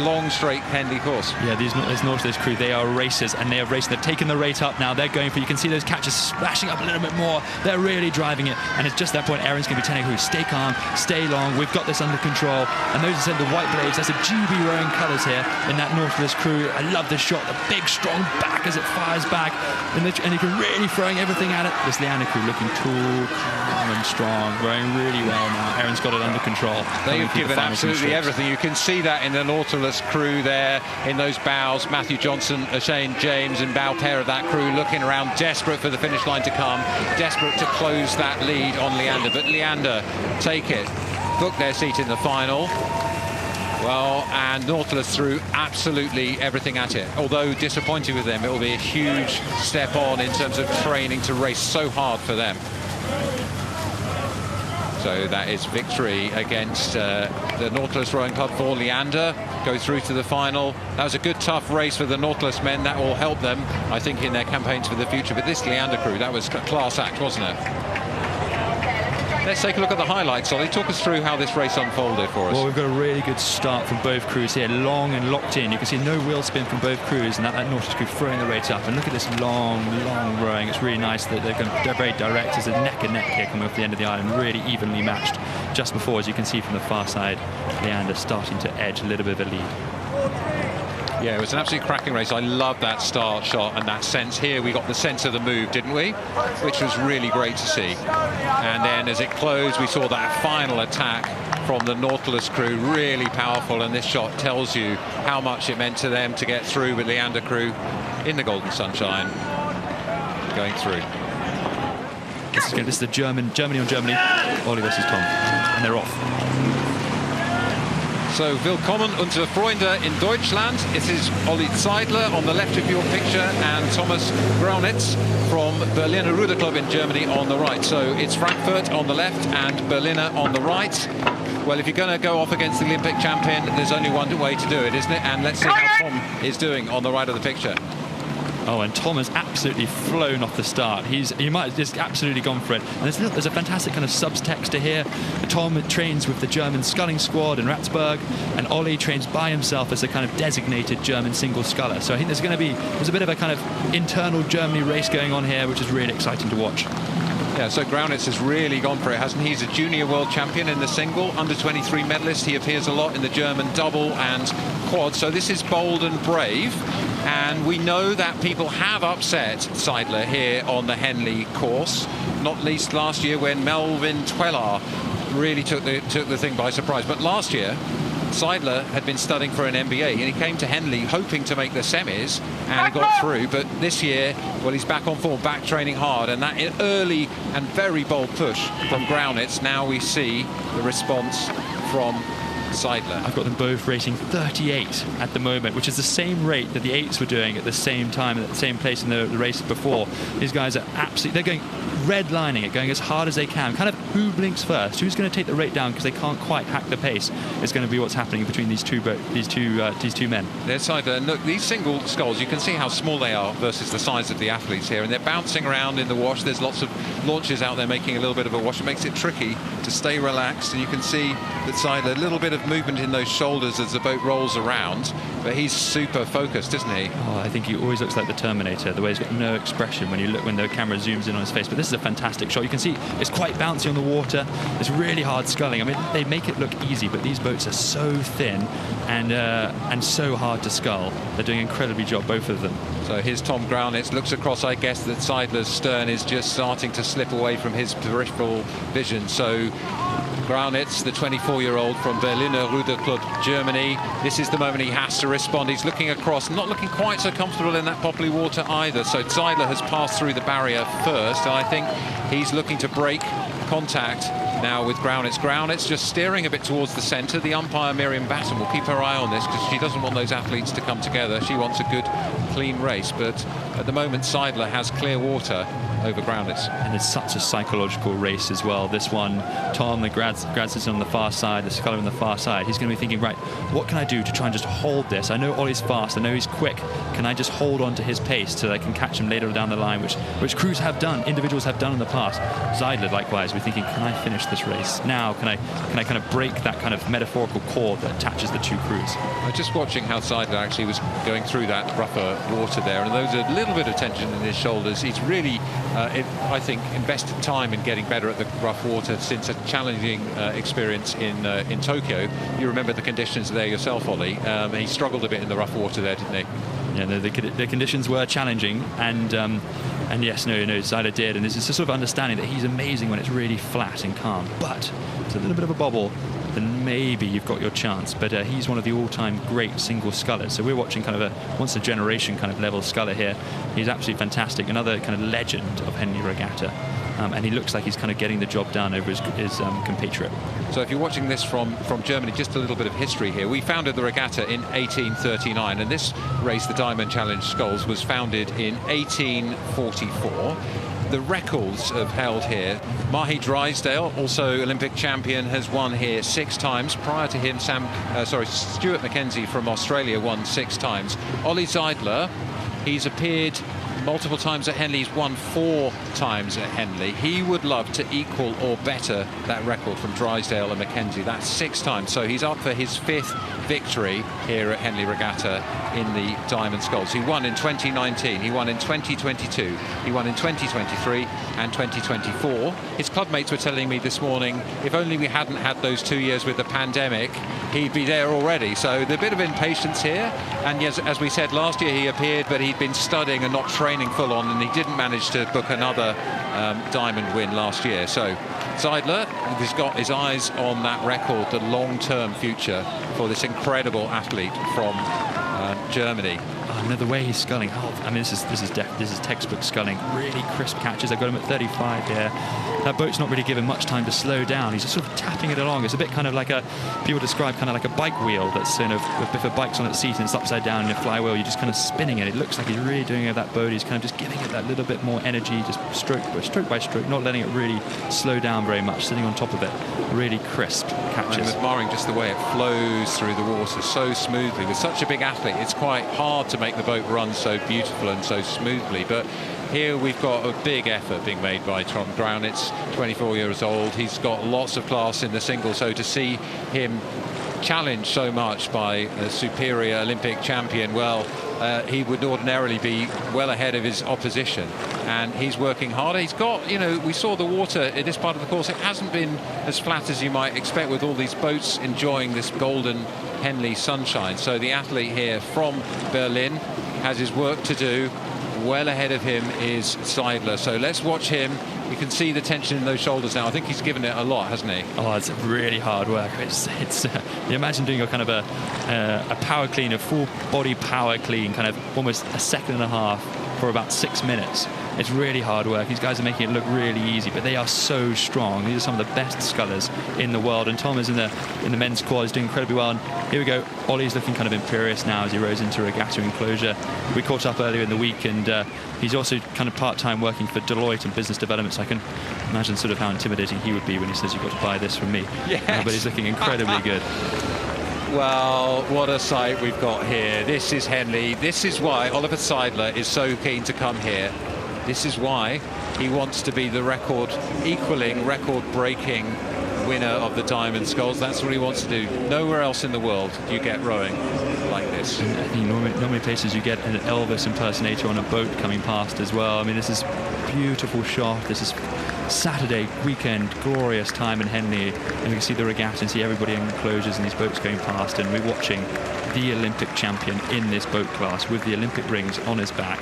long straight Henley course.
Yeah, these Nautilus crew, they are racers, and they are racing. They're taking the rate up now. They're going for, you can see those catches splashing up a little bit more. They're really driving it, and it's just that point Erin's going to be telling her, stay calm, stay long, we've got this under control. And those are the white blades, that's the GB rowing colours here in that Nautilus crew. I love this shot, the big strong back as it fires back, and you can really throwing everything at it. This Leander crew looking tall, calm and strong, rowing really well now. Erin's got it under control.
They've given absolutely everything. You can see that in the Nautilus crew there, in those bows. Matthew Johnson, Shane James and bow pair of that crew looking around, desperate for the finish line to come, desperate to close that lead on Leander. But Leander take it, book their seat in the final. Well, and Nautilus threw absolutely everything at it. Although disappointing with them, it will be a huge step on in terms of training to race so hard for them. So that is victory against the Nautilus Rowing Club for Leander. Go through to the final. That was a good, tough race for the Nautilus men. That will help them, I think, in their campaigns for the future. But this Leander crew, that was a class act, wasn't it? Let's take a look at the highlights, Ollie. Talk us through how this race unfolded for us.
Well, we've got a really good start from both crews here, long and locked in. You can see no wheel spin from both crews, and that Nautilus crew throwing the rate up. And look at this long rowing. It's really nice that they're very direct. There's a neck and neck here coming off the end of the island, really evenly matched. Just before, as you can see from the far side, Leander starting to edge a little bit of a lead.
Yeah, it was an absolutely cracking race. I love that start shot and that sense. Here we got the sense of the move, didn't we? Which was really great to see. And then as it closed, we saw that final attack from the Nautilus crew, really powerful. And this shot tells you how much it meant to them to get through with Leander crew in the golden sunshine, going through.
This is the Germany on Germany, Ollie versus Tom, and they're off.
So, willkommen unsere Freunde in Deutschland. It is Olli Zeidler on the left of your picture and Thomas Graunitz from Berliner Ruder Club in Germany on the right. So it's Frankfurt on the left and Berliner on the right. Well, if you're going to go off against the Olympic champion, there's only one way to do it, isn't it? And let's see how Tom is doing on the right of the picture.
Oh, and Tom has absolutely flown off the start. He might have just absolutely gone for it. And there's a fantastic kind of subtext to here. Tom trains with the German sculling squad in Ratsburg, and Ollie trains by himself as a kind of designated German single sculler. So I think there's a bit of a kind of internal Germany race going on here, which is really exciting to watch.
Yeah, so Graunitz has really gone for it, hasn't he? He's a junior world champion in the single, under-23 medalist. He appears a lot in the German double and quad. So this is bold and brave. And we know that people have upset Zeidler here on the Henley course, not least last year when Melvin Twelar really took the thing by surprise. But last year, Zeidler had been studying for an MBA, and he came to Henley hoping to make the semis, and he got through. But this year, well, he's back on form, back training hard, and that early and very bold push from Graunitz. Now we see the response from Zeidler.
I've got them both racing 38 at the moment, which is the same rate that the 8s were doing at the same time, at the same place in the race before. These guys are absolutely, they're going redlining it, going as hard as they can. Kind of who blinks first, who's going to take the rate down because they can't quite hack the pace, is going to be what's happening between these two men.
There's Zeidler, and look, these single sculls, you can see how small they are versus the size of the athletes here, and they're bouncing around in the wash. There's lots of launches out there making a little bit of a wash. It makes it tricky to stay relaxed, and you can see that Zeidler, a little bit of movement in those shoulders as the boat rolls around, but he's super focused, isn't he?
Oh, I think he always looks like the Terminator, the way he's got no expression when the camera zooms in on his face. But this is a fantastic shot. You can see it's quite bouncy on the water. It's really hard sculling. I mean, they make it look easy, but these boats are so thin and so hard to scull. They're doing an incredibly job, both of them.
So here's Tom Graunitz, looks across. I guess that Zeidler's stern is just starting to slip away from his peripheral vision. So Graunitz, the 24-year-old from Berliner Ruder Club, Germany. This is the moment he has to respond. He's looking across, not looking quite so comfortable in that poppy water either. So Zeidler has passed through the barrier first, and I think he's looking to break contact now with Graunitz. Graunitz just steering a bit towards the centre. The umpire, Miriam Batten, will keep her eye on this because she doesn't want those athletes to come together. She wants a good clean race, but at the moment Seidler has clear water over Groundlitz.
And it's such a psychological race as well. This one, Tom, the grads is on the far side, the sculler on the far side. He's going to be thinking, right, what can I do to try and just hold this? I know Ollie's fast, I know he's quick. Can I just hold on to his pace so that I can catch him later down the line, which crews have done, individuals have done in the past. Seidler, likewise, we're thinking, can I finish this race now? Can I kind of break that kind of metaphorical cord that attaches the two crews?
I was just watching how Seidler actually was going through that rougher water there, and there was a little bit of tension in his shoulders. He's really, I think, invested time in getting better at the rough water since a challenging experience in Tokyo. You remember the conditions there yourself, Ollie. He struggled a bit in the rough water there, didn't he?
Yeah, the conditions were challenging, and yes, Seidler did, and there's this sort of understanding that he's amazing when it's really flat and calm, but it's a little bit of a bobble, then maybe you've got your chance. But he's one of the all-time great single scullers, so we're watching kind of a once-a-generation kind of level sculler here. He's absolutely fantastic, another kind of legend of Henley Regatta. And he looks like he's kind of getting the job done over his compatriot.
So if you're watching this from Germany, just a little bit of history here. We founded the regatta in 1839, and this race, the Diamond Challenge Sculls, was founded in 1844. The records have held here. Mahi Drysdale, also Olympic champion, has won here 6 times. Prior to him, Stuart Mackenzie from Australia won 6 times. Ollie Seidler, he's appeared multiple times at Henley. He's won 4 times at Henley. He would love to equal or better that record from Drysdale and Mackenzie. That's 6 times. So he's up for his 5th victory here at Henley Regatta in the Diamond Sculls. He won in 2019, he won in 2022, he won in 2023 and 2024. His clubmates were telling me this morning, if only we hadn't had those 2 years with the pandemic, he'd be there already. So there's a bit of impatience here. And yes, as we said, last year he appeared, but he'd been studying and not training full on, and he didn't manage to book another diamond win last year. So Seidler has got his eyes on that record, the long-term future for this incredible athlete from Germany.
The way he's sculling, I mean, this is textbook sculling. Really crisp catches. I've got him at 35 here. That boat's not really given much time to slow down. He's just sort of tapping it along. It's a bit kind of like people describe kind of like a bike wheel that's kind of, if a bike's on its seat and it's upside down in a flywheel, you're just kind of spinning it. It looks like he's really doing it with that boat. He's kind of just giving it that little bit more energy, just stroke by stroke, not letting it really slow down very much, sitting on top of it. Really crisp catches.
I'm admiring just the way it flows through the water so smoothly. With such a big athlete, it's quite hard to make the boat run so beautiful and so smoothly. But here we've got a big effort being made by Tom Groundlitz, 24 years old. He's got lots of class in the single, so to see him challenged so much by a superior Olympic champion, well, he would ordinarily be well ahead of his opposition, and he's working harder. He's got, we saw the water in this part of the course. It hasn't been as flat as you might expect with all these boats enjoying this golden Henley sunshine. So the athlete here from Berlin has his work to do. Well ahead of him is Seidler. So let's watch him. You can see the tension in those shoulders now. I think he's given it a lot, hasn't he?
Oh, it's really hard work. It's you imagine doing a kind of a power clean, a full body power clean, kind of almost a second and a half for about 6 minutes. It's really hard work. These guys are making it look really easy, but they are so strong. These are some of the best scullers in the world, and Tom is in the men's quad. He's doing incredibly well. And here we go. Ollie's looking kind of imperious now as he rows into regatta enclosure. We caught up earlier in the week, and he's also kind of part-time working for Deloitte and business development, so I can imagine sort of how intimidating he would be when he says, you've got to buy this from me.
Yes.
But he's looking incredibly good.
Well, what a sight we've got here. This is Henley. This is why Oliver Seidler is so keen to come here. This is why he wants to be the record-equaling, record-breaking winner of the Diamond Sculls. That's what he wants to do. Nowhere else in the world do you get rowing like this.
And normally places you get an Elvis impersonator on a boat coming past as well. I mean, this is a beautiful shot. This is Saturday weekend, glorious time in Henley, and we can see the regatta and see everybody in enclosures and these boats going past, and we're watching the Olympic champion in this boat class with the Olympic rings on his back.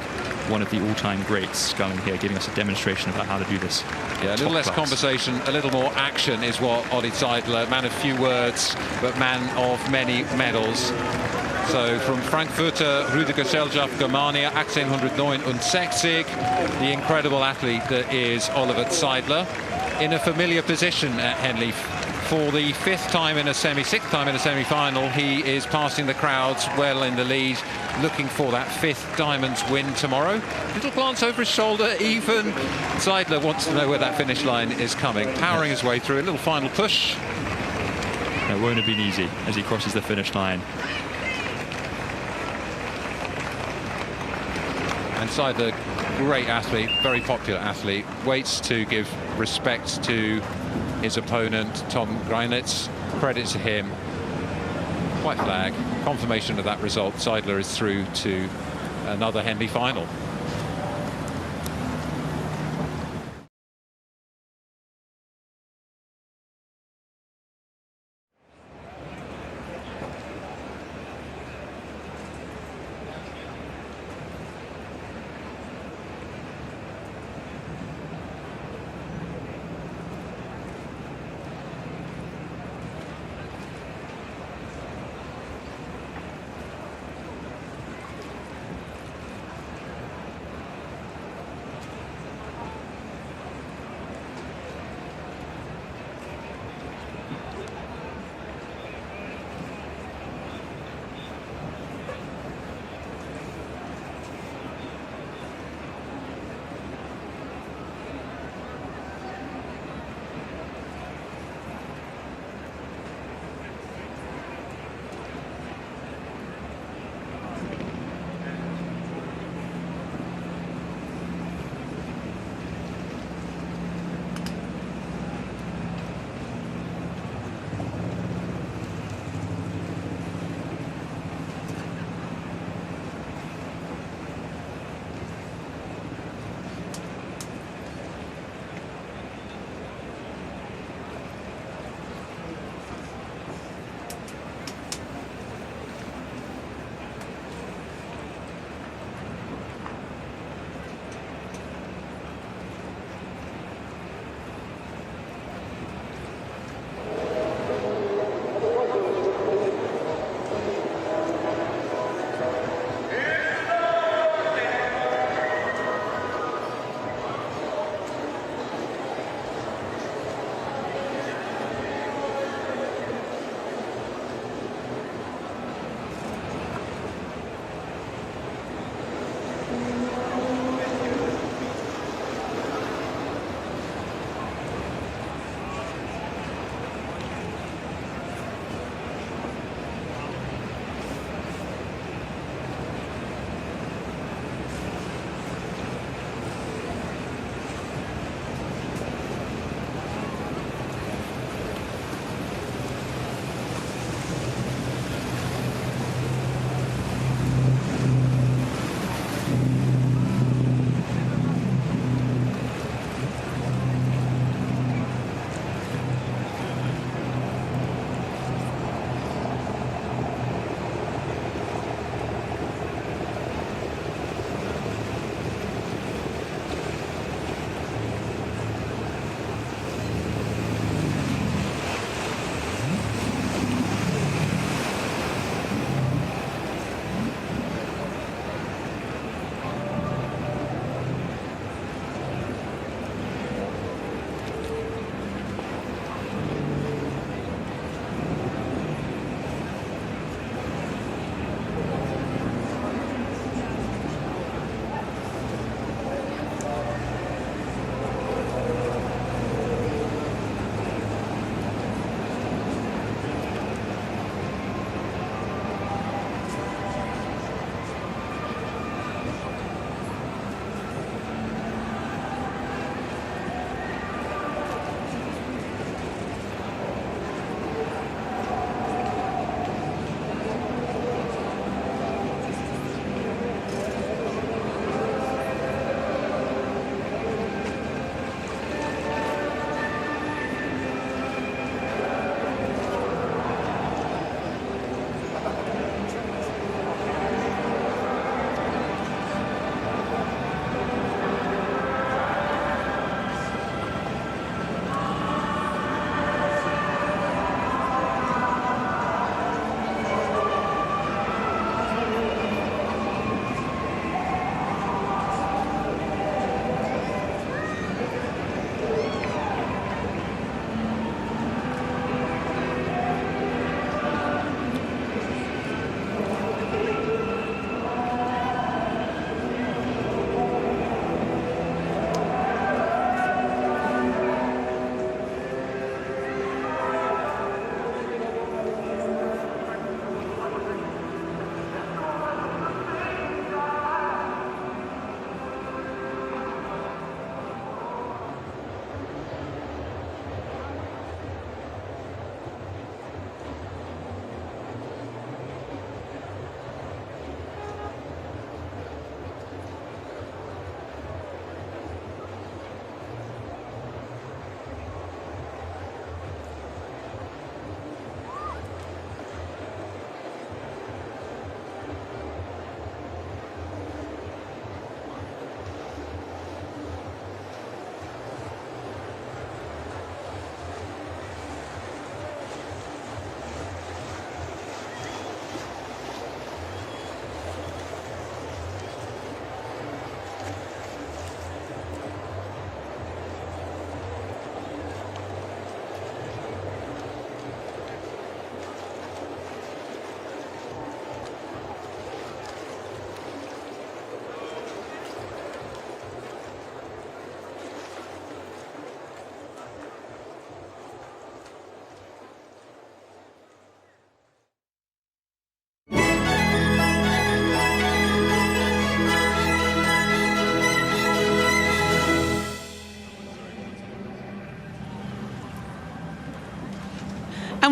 One of the all-time greats sculling here, giving us a demonstration about how to do this.
Yeah, a little less conversation, a little more action is what Ollie Seidler, man of few words, but man of many medals. So from Frankfurter Rudergesellschaft Germania 1869, the incredible athlete that is Oliver Seidler, in a familiar position at Henley for the 5th time in a sixth time in a semi-final. He is passing the crowds well in the lead, looking for that 5th Diamonds win tomorrow. Little glance over his shoulder. Even Zeidler wants to know where that finish line is coming. Powering his way through, a little final push.
It won't have been easy as he crosses the finish line.
And Zeidler, great athlete, very popular athlete, waits to give respect to his opponent, Tom Greinitz. Credit to him. White flag, confirmation of that result. Zeidler is through to another Henley final.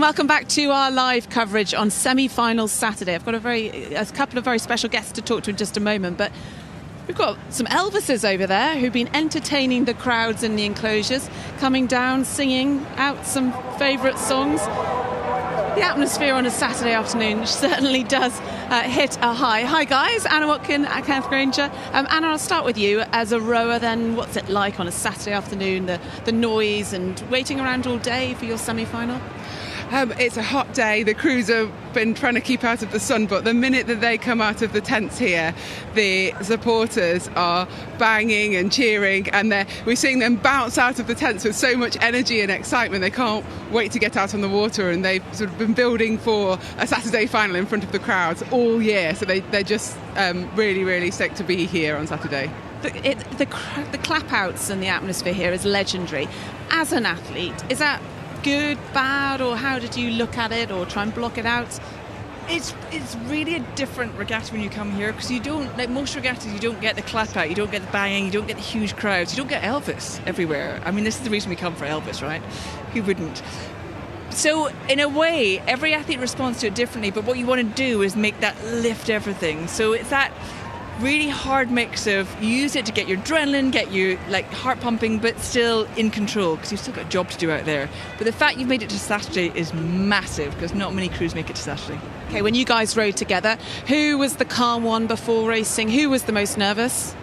And welcome back to our live coverage on semi-finals Saturday. I've got a couple of very special guests to talk to in just a moment, but we've got some Elvises over there who've been entertaining the crowds in the enclosures, coming down, singing out some favourite songs. The atmosphere on a Saturday afternoon certainly does hit a high. Hi guys, Anna Watkin, Kenneth Granger. Anna, I'll start with you as a rower then. What's it like on a Saturday afternoon, the noise and waiting around all day for your semi-final?
It's a hot day. The crews have been trying to keep out of the sun, but the minute that they come out of the tents here, the supporters are banging and cheering, and we're seeing them bounce out of the tents with so much energy and excitement. They can't wait to get out on the water, and they've sort of been building for a Saturday final in front of the crowds all year, so they're just really, really stoked to be here on Saturday.
The clap-outs and the atmosphere here is legendary. As an athlete, is that good, bad, or how did you look at it or try and block it out?
It's really a different regatta when you come here, because you don't, like most regattas, you don't get the clap out, you don't get the banging, you don't get the huge crowds, you don't get Elvis everywhere. I mean, this is the reason we come for Elvis, right? Who wouldn't? So in a way, every athlete responds to it differently, but what you want to do is make that lift everything. So it's that really hard mix of you use it to get your adrenaline, get you like heart pumping, but still in control, because you've still got a job to do out there. But the fact you've made it to Saturday is massive, because not many crews make it to Saturday.
Okay, when you guys rode together, who was the calm one before racing? Who was the most nervous?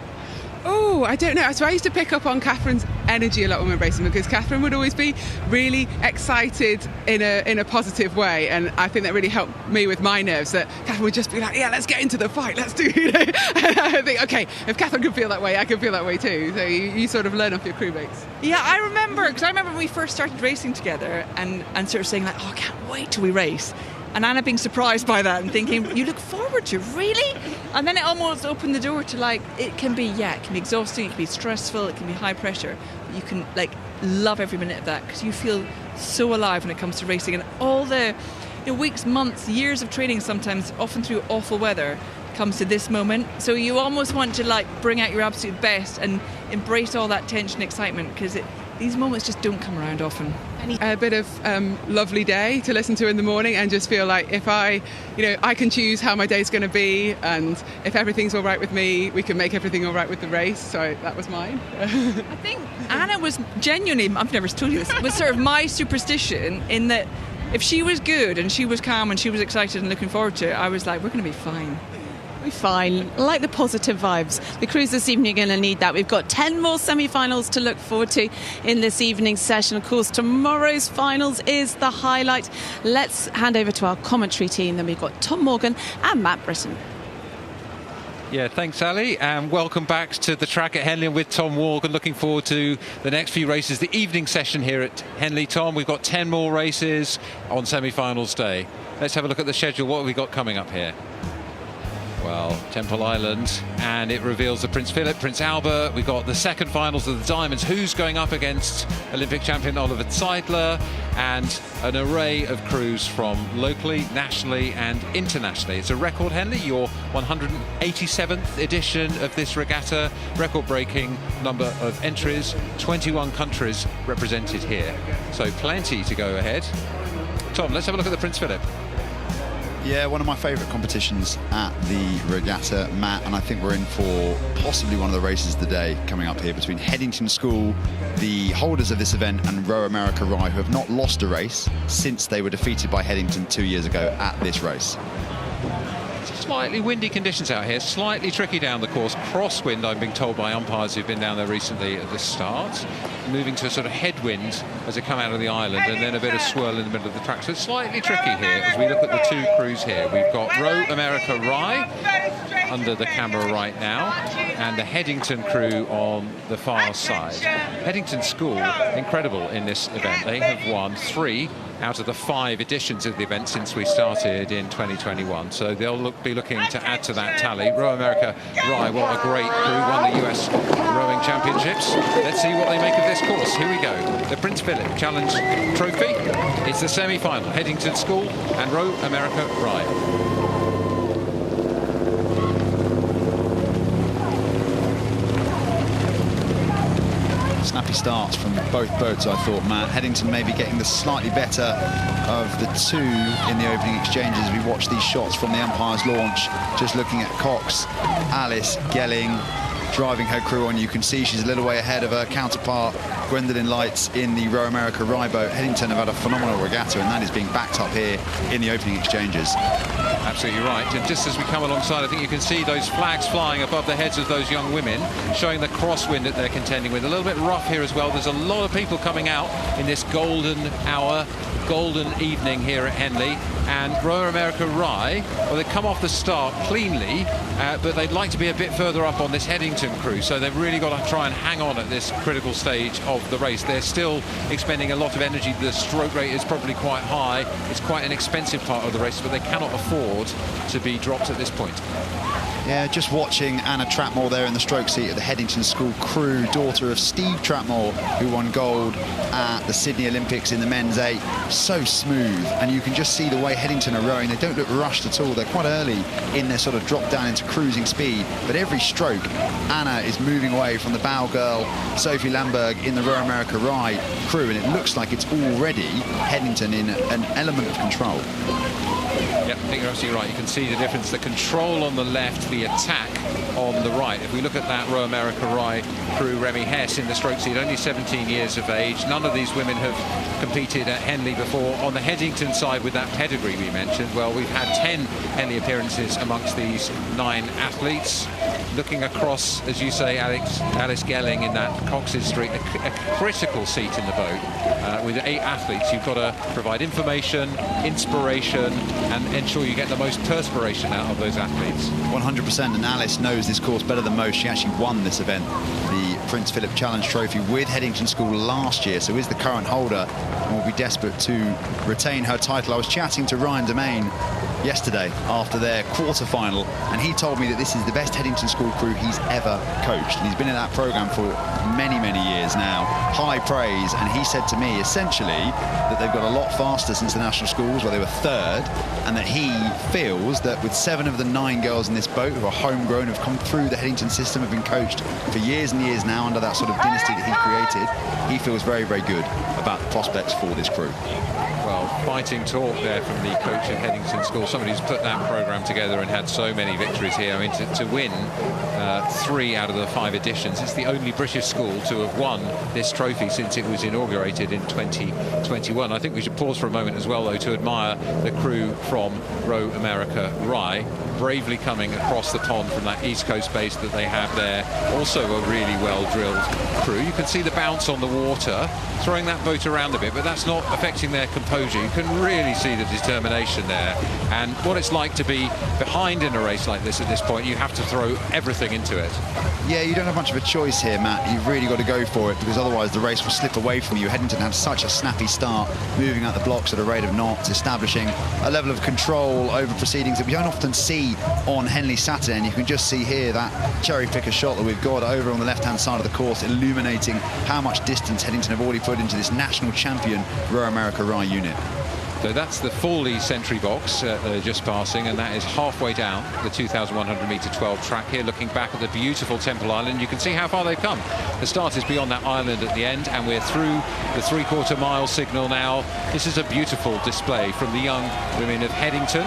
Oh, I don't know. So I used to pick up on Catherine's energy a lot when we were racing, because Catherine would always be really excited in a positive way, and I think that really helped me with my nerves, that Catherine would just be like, yeah, let's get into the fight, let's do it. And I think, okay, if Catherine could feel that way, I can feel that way too. So you sort of learn off your crewmates.
Yeah, I remember when we first started racing together and sort of saying like, oh, I can't wait till we race. And Anna being surprised by that and thinking, you look forward to, really? And then it almost opened the door to like, it can be exhausting, it can be stressful, it can be high pressure. But you can like love every minute of that, because you feel so alive when it comes to racing. And all the weeks, months, years of training, sometimes often through awful weather, comes to this moment. So you almost want to like bring out your absolute best and embrace all that tension and excitement, because these moments just don't come around often.
A bit of lovely day to listen to in the morning, and just feel like if I can choose how my day's going to be, and if everything's all right with me, we can make everything all right with the race. So that was mine.
I think Anna was genuinely, I've never told you this, was sort of my superstition, in that if she was good and she was calm and she was excited and looking forward to it, I was like, we're going to be fine.
Fine. I like the positive vibes. The crews this evening are going to need that. We've got 10 more semi-finals to look forward to in this evening's session. Of course, tomorrow's finals is the highlight. Let's hand over to our commentary team. Then we've got Tom Morgan and Matt Britton.
Yeah, thanks, Ali, and welcome back to the track at Henley with Tom Morgan. Looking forward to the next few races, the evening session here at Henley. Tom, we've got 10 more races on semi-finals day. Let's have a look at the schedule. What have we got coming up here? Well, Temple Island, and it reveals the Prince Philip, Prince Albert. We've got the second finals of the Diamonds. Who's going up against Olympic champion Oliver Zeidler, and an array of crews from locally, nationally and internationally. It's a record, Henley, your 187th edition of this regatta, record-breaking number of entries, 21 countries represented here. So plenty to go ahead. Tom, let's have a look at the Prince Philip.
Yeah, one of my favourite competitions at the regatta, Matt, and I think we're in for possibly one of the races of the day coming up here between Headington School, the holders of this event, and Row America Rye, who have not lost a race since they were defeated by Headington 2 years ago at this race.
Slightly windy conditions out here, slightly tricky down the course. Crosswind, I'm being told by umpires who've been down there recently at the start. Moving to a sort of headwind as they come out of the island, and then a bit of swirl in the middle of the track. So it's slightly tricky here as we look at the two crews here. We've got Row America Rye under the camera right now, and the Headington crew on the far side. Headington School, incredible in this event. They have won 3 out of the 5 editions of the event since we started in 2021. So they'll be looking to add to that tally. Row America Rye, what a great crew, won the US Rowing Championships. Let's see what they make of this course. Here we go. The Prince Philip Challenge Trophy. It's the semi-final. Headington School and Row America Rye.
sloppy starts from both boats, I thought, Matt. Headington maybe getting the slightly better of the two in the opening exchanges. We watched these shots from the umpire's launch, just looking at Cox, Alice Gelling driving her crew on. You can see she's a little way ahead of her counterpart Gwendolyn Lights in the Row America Rye boat. Headington have had a phenomenal regatta, and that is being backed up here in the opening exchanges.
Absolutely right. And just as we come alongside, I think you can see those flags flying above the heads of those young women, showing the crosswind that they're contending with. A little bit rough here as well. There's a lot of people coming out in this golden hour, golden evening here at Henley. And Row America Rye, well, they come off the start cleanly, but they'd like to be a bit further up on this Headington crew, so they've really got to try and hang on at this critical stage of the race. They're still expending a lot of energy. The stroke rate is probably quite high. It's quite an expensive part of the race, but they cannot afford to be dropped at this point.
Yeah, just watching Anna Trapmore there in the stroke seat of the Headington School crew, daughter of Steve Trapmore, who won gold at the Sydney Olympics in the men's 8. So smooth, and you can just see the way Headington are rowing. They don't look rushed at all. They're quite early in their sort of drop down into cruising speed, but every stroke, Anna is moving away from the bow girl, Sophie Lamberg, in the Row America Rye crew, and it looks like it's already Headington in an element of control.
Yep, I think you're absolutely right. You can see the difference, the control on the left, the attack on the right. If we look at that Row America Rye crew, Remy Hess in the stroke seat, only 17 years of age. None of these women have competed at Henley before. On the Headington side, with that pedigree we mentioned, well, we've had 10 Henley appearances amongst these 9 athletes. Looking across, as you say, Alice Gelling in that Cox's Street, a critical seat in the boat. With 8 athletes, you've got to provide information, inspiration, and ensure you get the most perspiration out of those athletes.
100%, and Alice knows this course better than most. She actually won this event, the Prince Philip Challenge Trophy, with Headington School last year, so is the current holder and will be desperate to retain her title. I was chatting to Ryan Domain yesterday after their quarter-final, and he told me that this is the best Headington School crew he's ever coached, and he's been in that program for many years now. High praise, and he said to me essentially that they've got a lot faster since the national schools, where they were 3rd, and that he feels that with 7 of the 9 girls in this boat who are homegrown, have come through the Headington system, have been coached for years and years now under that sort of dynasty that he created, he feels very good about the prospects for this crew.
Well, fighting talk there from the coach at Headington School, somebody who's put that programme together and had so many victories here. I mean, to win 3 out of the 5 editions, it's the only British school to have won this trophy since it was inaugurated in 2021. I think we should pause for a moment as well, though, to admire the crew from Row America Rye, bravely coming across the pond from that East Coast base that they have there. Also a really well-drilled crew. You can see the bounce on the water, throwing that boat around a bit, but that's not affecting their composure. You can really see the determination there, and what it's like to be behind in a race like this at this point. You have to throw everything into it.
Yeah, you don't have much of a choice here, Matt. You've really got to go for it, because otherwise the race will slip away from you. Headington had such a snappy start, moving out the blocks at a rate of knots, establishing a level of control over proceedings that we don't often see on Henley Saturday, and you can just see here that cherry picker shot that we've got over on the left-hand side of the course, illuminating how much distance Headington have already put into this national champion Row America Rye unit.
So that's the Fawley sentry box just passing, and that is halfway down the 2,100 metre 12 track here, looking back at the beautiful Temple Island. You can see how far they've come. The start is beyond that island at the end, and we're through the 3/4 mile signal now. This is a beautiful display from the young women of Headington.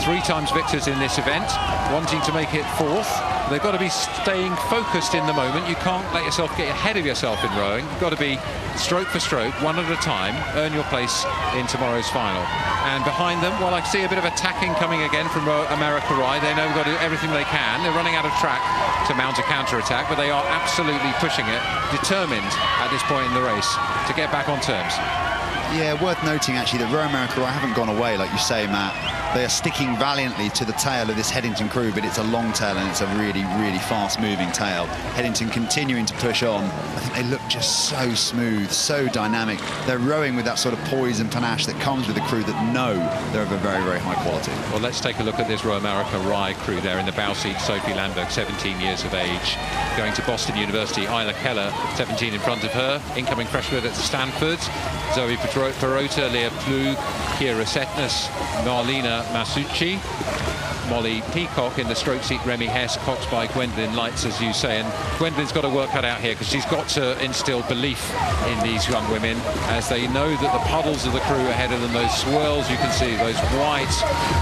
3 times victors in this event, wanting to make it 4th. They've got to be staying focused in the moment. You can't let yourself get ahead of yourself in rowing. You've got to be stroke for stroke, one at a time, earn your place in tomorrow's final. And behind them, well, I see a bit of attacking coming again from Row America Rye. They know they've got to do everything they can. They're running out of track to mount a counter-attack, but they are absolutely pushing it, determined at this point in the race to get back on terms.
Yeah, worth noting actually that Row America Rye haven't gone away, like you say, Matt. They are sticking valiantly to the tail of this Headington crew, but it's a long tail and it's a really fast-moving tail. Headington continuing to push on. I think they look just so smooth, so dynamic. They're rowing with that sort of poise and panache that comes with a crew that know they're of a very high quality.
Well, let's take a look at this Row America Rye crew there in the bow seat. Sophie Lamberg, 17 years of age, going to Boston University. Isla Keller, 17 in front of her. Incoming freshman at Stanford. Zoe Perota, Leah Plug, Kira Setness, Marlena Masucci. Molly Peacock. In the stroke seat, Remy Hess, Cox by Gwendolyn Lights, as you say. And Gwendolyn's got a work cut out here because she's got to instill belief in these young women as they know that the puddles of the crew ahead of them, those swirls you can see, those white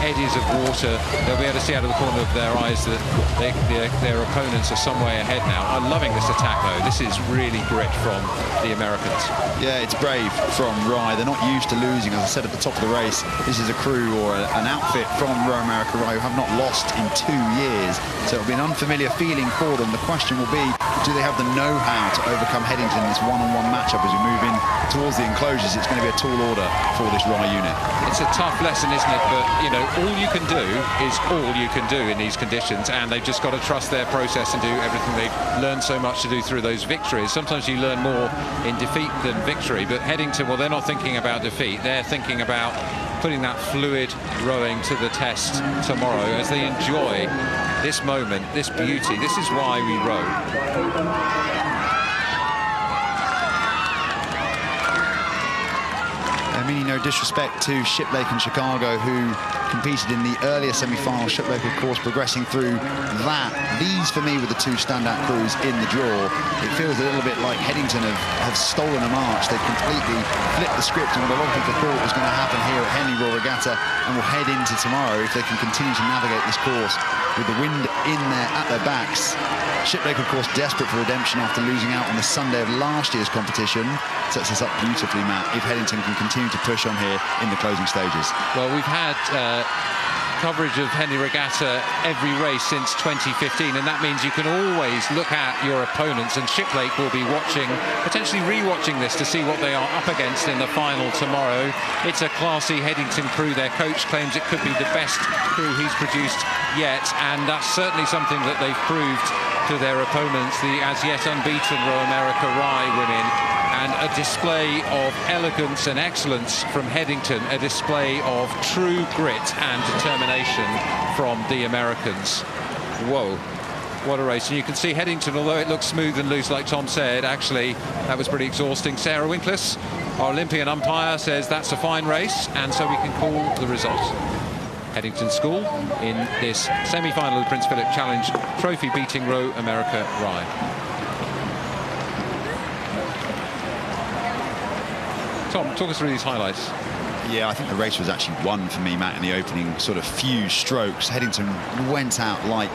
eddies of water, they'll be able to see out of the corner of their eyes that their opponents are some way ahead now. I'm loving this attack, though. This is really grit from the Americans.
Yeah, it's brave from Rye. They're not used to losing. As I said at the top of the race, this is a crew or an outfit from Royal America Rye who have not lost in 2 years. So it'll be an unfamiliar feeling for them. The question will be, do they have the know-how to overcome Headington in this one-on-one matchup as we move in towards the enclosures? It's going to be a tall order for this Rye unit.
It's a tough lesson, isn't it? But, you know, all you can do is all you can do in these conditions, and they've just got to trust their process and do everything they've learned so much to do through those victories. Sometimes you learn more in defeat than victory, but Headington, well, they're not thinking about defeat. They're thinking about putting that fluid rowing to the test tomorrow as they enjoy this moment, this beauty. This is why we row.
Meaning no disrespect to Shiplake and Chicago, who competed in the earlier semi-final. Shiplake, of course, progressing through that. These, for me, were the two standout crews in the draw. It feels a little bit like Headington have stolen a march. They've completely flipped the script on what a lot of people thought was going to happen here at Henley-On-Thames Regatta, and will head into tomorrow if they can continue to navigate this course with the wind in there at their backs. Shiplake, of course, desperate for redemption after losing out on the Sunday of last year's competition. Sets us up beautifully, Matt, if Headington can continue to push on here in the closing stages.
Well, we've had coverage of Henley Regatta every race since 2015, and that means you can always look at your opponents, and Shiplake will be watching, potentially re-watching this to see what they are up against in the final tomorrow. It's a classy Headington crew. Their coach claims it could be the best crew he's produced yet, and that's certainly something that they've proved to their opponents, the as yet unbeaten Royal America Rye women. And a display of elegance and excellence from Headington, a display of true grit and determination from the Americans. Whoa, what a race. And you can see Headington, although it looks smooth and loose, like Tom said, actually that was pretty exhausting. Sarah Winkles, our Olympian umpire, says that's a fine race, and so we can call the result. Headington School in this semi-final of the Prince Philip Challenge Trophy, beating Royal America Rye. Tom, talk us through these highlights.
Yeah, I think the race was actually won for me, Matt, in the opening sort of few strokes. Headington went out like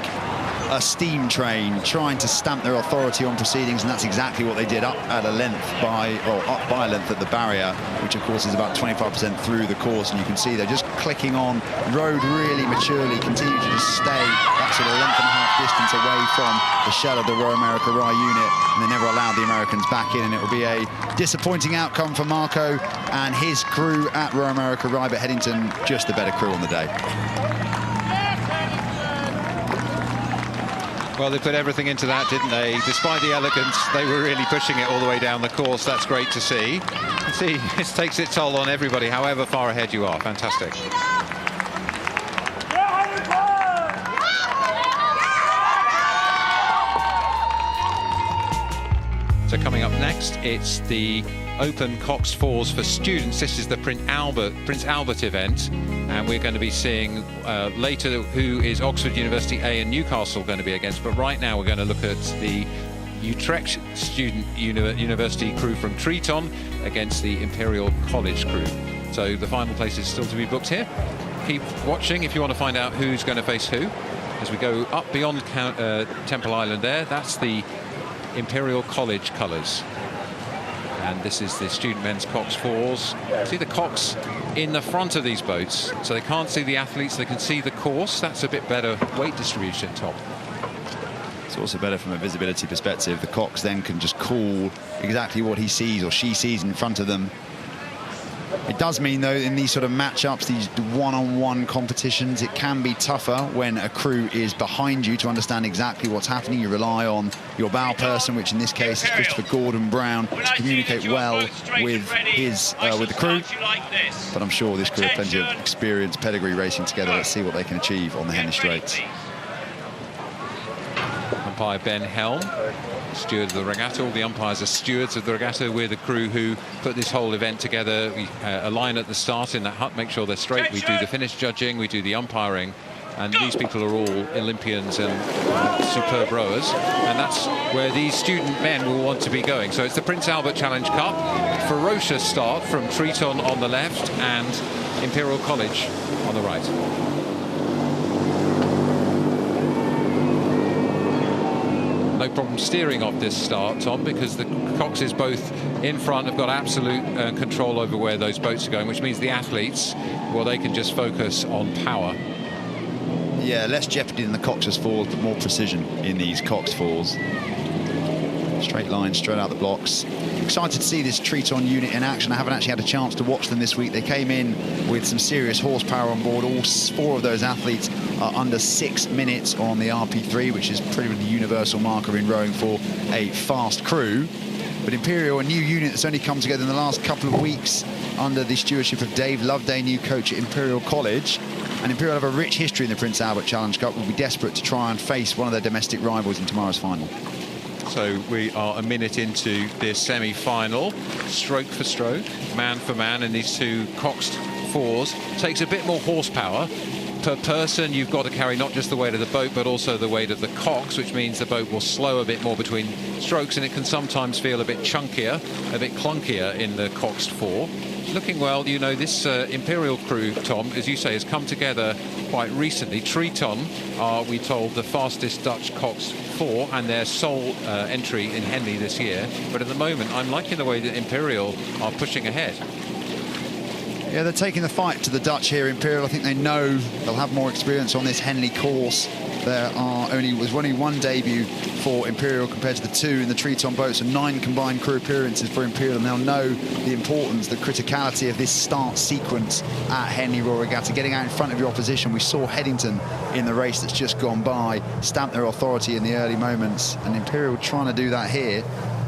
a steam train, trying to stamp their authority on proceedings, and that's exactly what they did, up by a length at the barrier, which of course is about 25% through the course, and you can see they're just clicking on, rode really maturely, continue to just stay that sort of length and a half distance away from the shell of the Royal America Rye unit, and they never allowed the Americans back in, and it will be a disappointing outcome for Marco and his crew at Royal America Rye, but Headington just the better crew on the day.
Well, they put everything into that, didn't they? Despite the elegance, they were really pushing it all the way down the course. That's great to see. You see, it takes its toll on everybody, however far ahead you are. Fantastic. So coming up next, it's the Open Cox Fours for students. This is the Prince Albert event, and we're going to be seeing later who is Oxford University A and Newcastle going to be against. But right now we're going to look at the Utrecht Student University crew from Triton against the Imperial College crew. So the final place is still to be booked here. Keep watching if you want to find out who's going to face who. As we go up beyond Temple Island there, that's the Imperial College colours. And this is the student men's Cox Fours. See the Cox in the front of these boats, so they can't see the athletes, they can see the course. That's a bit better weight distribution, Tom.
It's also better from a visibility perspective. The Cox then can just call exactly what he sees or she sees in front of them. It does mean, though, in these sort of matchups, these one-on-one competitions, it can be tougher when a crew is behind you to understand exactly what's happening. You rely on your bow person, which in this case is Christopher Gordon-Brown, to communicate well with the crew. But I'm sure this crew have plenty of experience, pedigree racing together. Let's see what they can achieve on the Henley Straits.
Umpire Ben Helm, steward of the regatta. All the umpires are stewards of the regatta. We're the crew who put this whole event together. We align at the start in that hut, make sure they're straight. We do the finish judging, we do the umpiring, And these people are all Olympians and superb rowers. And that's where these student men will want to be going. So it's the Prince Albert Challenge Cup. Ferocious start from Triton on the left and Imperial College on the right. No problem steering off this start, Tom, because the Coxes both in front have got absolute control over where those boats are going, which means the athletes, well, they can just focus on power.
Yeah, less jeopardy in the Coxes falls, but more precision in these Cox falls. Straight line, straight out the blocks. Excited to see this Triton unit in action. I haven't actually had a chance to watch them this week. They came in with some serious horsepower on board. All 4 of those athletes are under 6 minutes on the RP3, which is pretty much the universal marker in rowing for a fast crew. But Imperial, a new unit that's only come together in the last couple of weeks under the stewardship of Dave Loveday, new coach at Imperial College. And Imperial have a rich history in the Prince Albert Challenge Cup. Will be desperate to try and face one of their domestic rivals in tomorrow's final.
So we are a minute into this semi-final, stroke for stroke, man for man, and these two Coxed 4s. Takes a bit more horsepower per person. You've got to carry not just the weight of the boat, but also the weight of the Cox, which means the boat will slow a bit more between strokes, and it can sometimes feel a bit chunkier, a bit clunkier in the Coxed 4. Looking well, you know, this Imperial crew, Tom, as you say, has come together quite recently. Triton are, we told, the fastest Dutch Cox 4 and their sole entry in Henley this year. But at the moment, I'm liking the way that Imperial are pushing ahead.
Yeah, they're taking the fight to the Dutch here, Imperial. I think they know they'll have more experience on this Henley course. There was only 1 debut for Imperial compared to the 2 in the Triton boats, and 9 combined crew appearances for Imperial, and they'll know the importance, the criticality of this start sequence at Henley Royal Regatta, getting out in front of your opposition. We saw Headington in the race that's just gone by stamp their authority in the early moments, and Imperial trying to do that here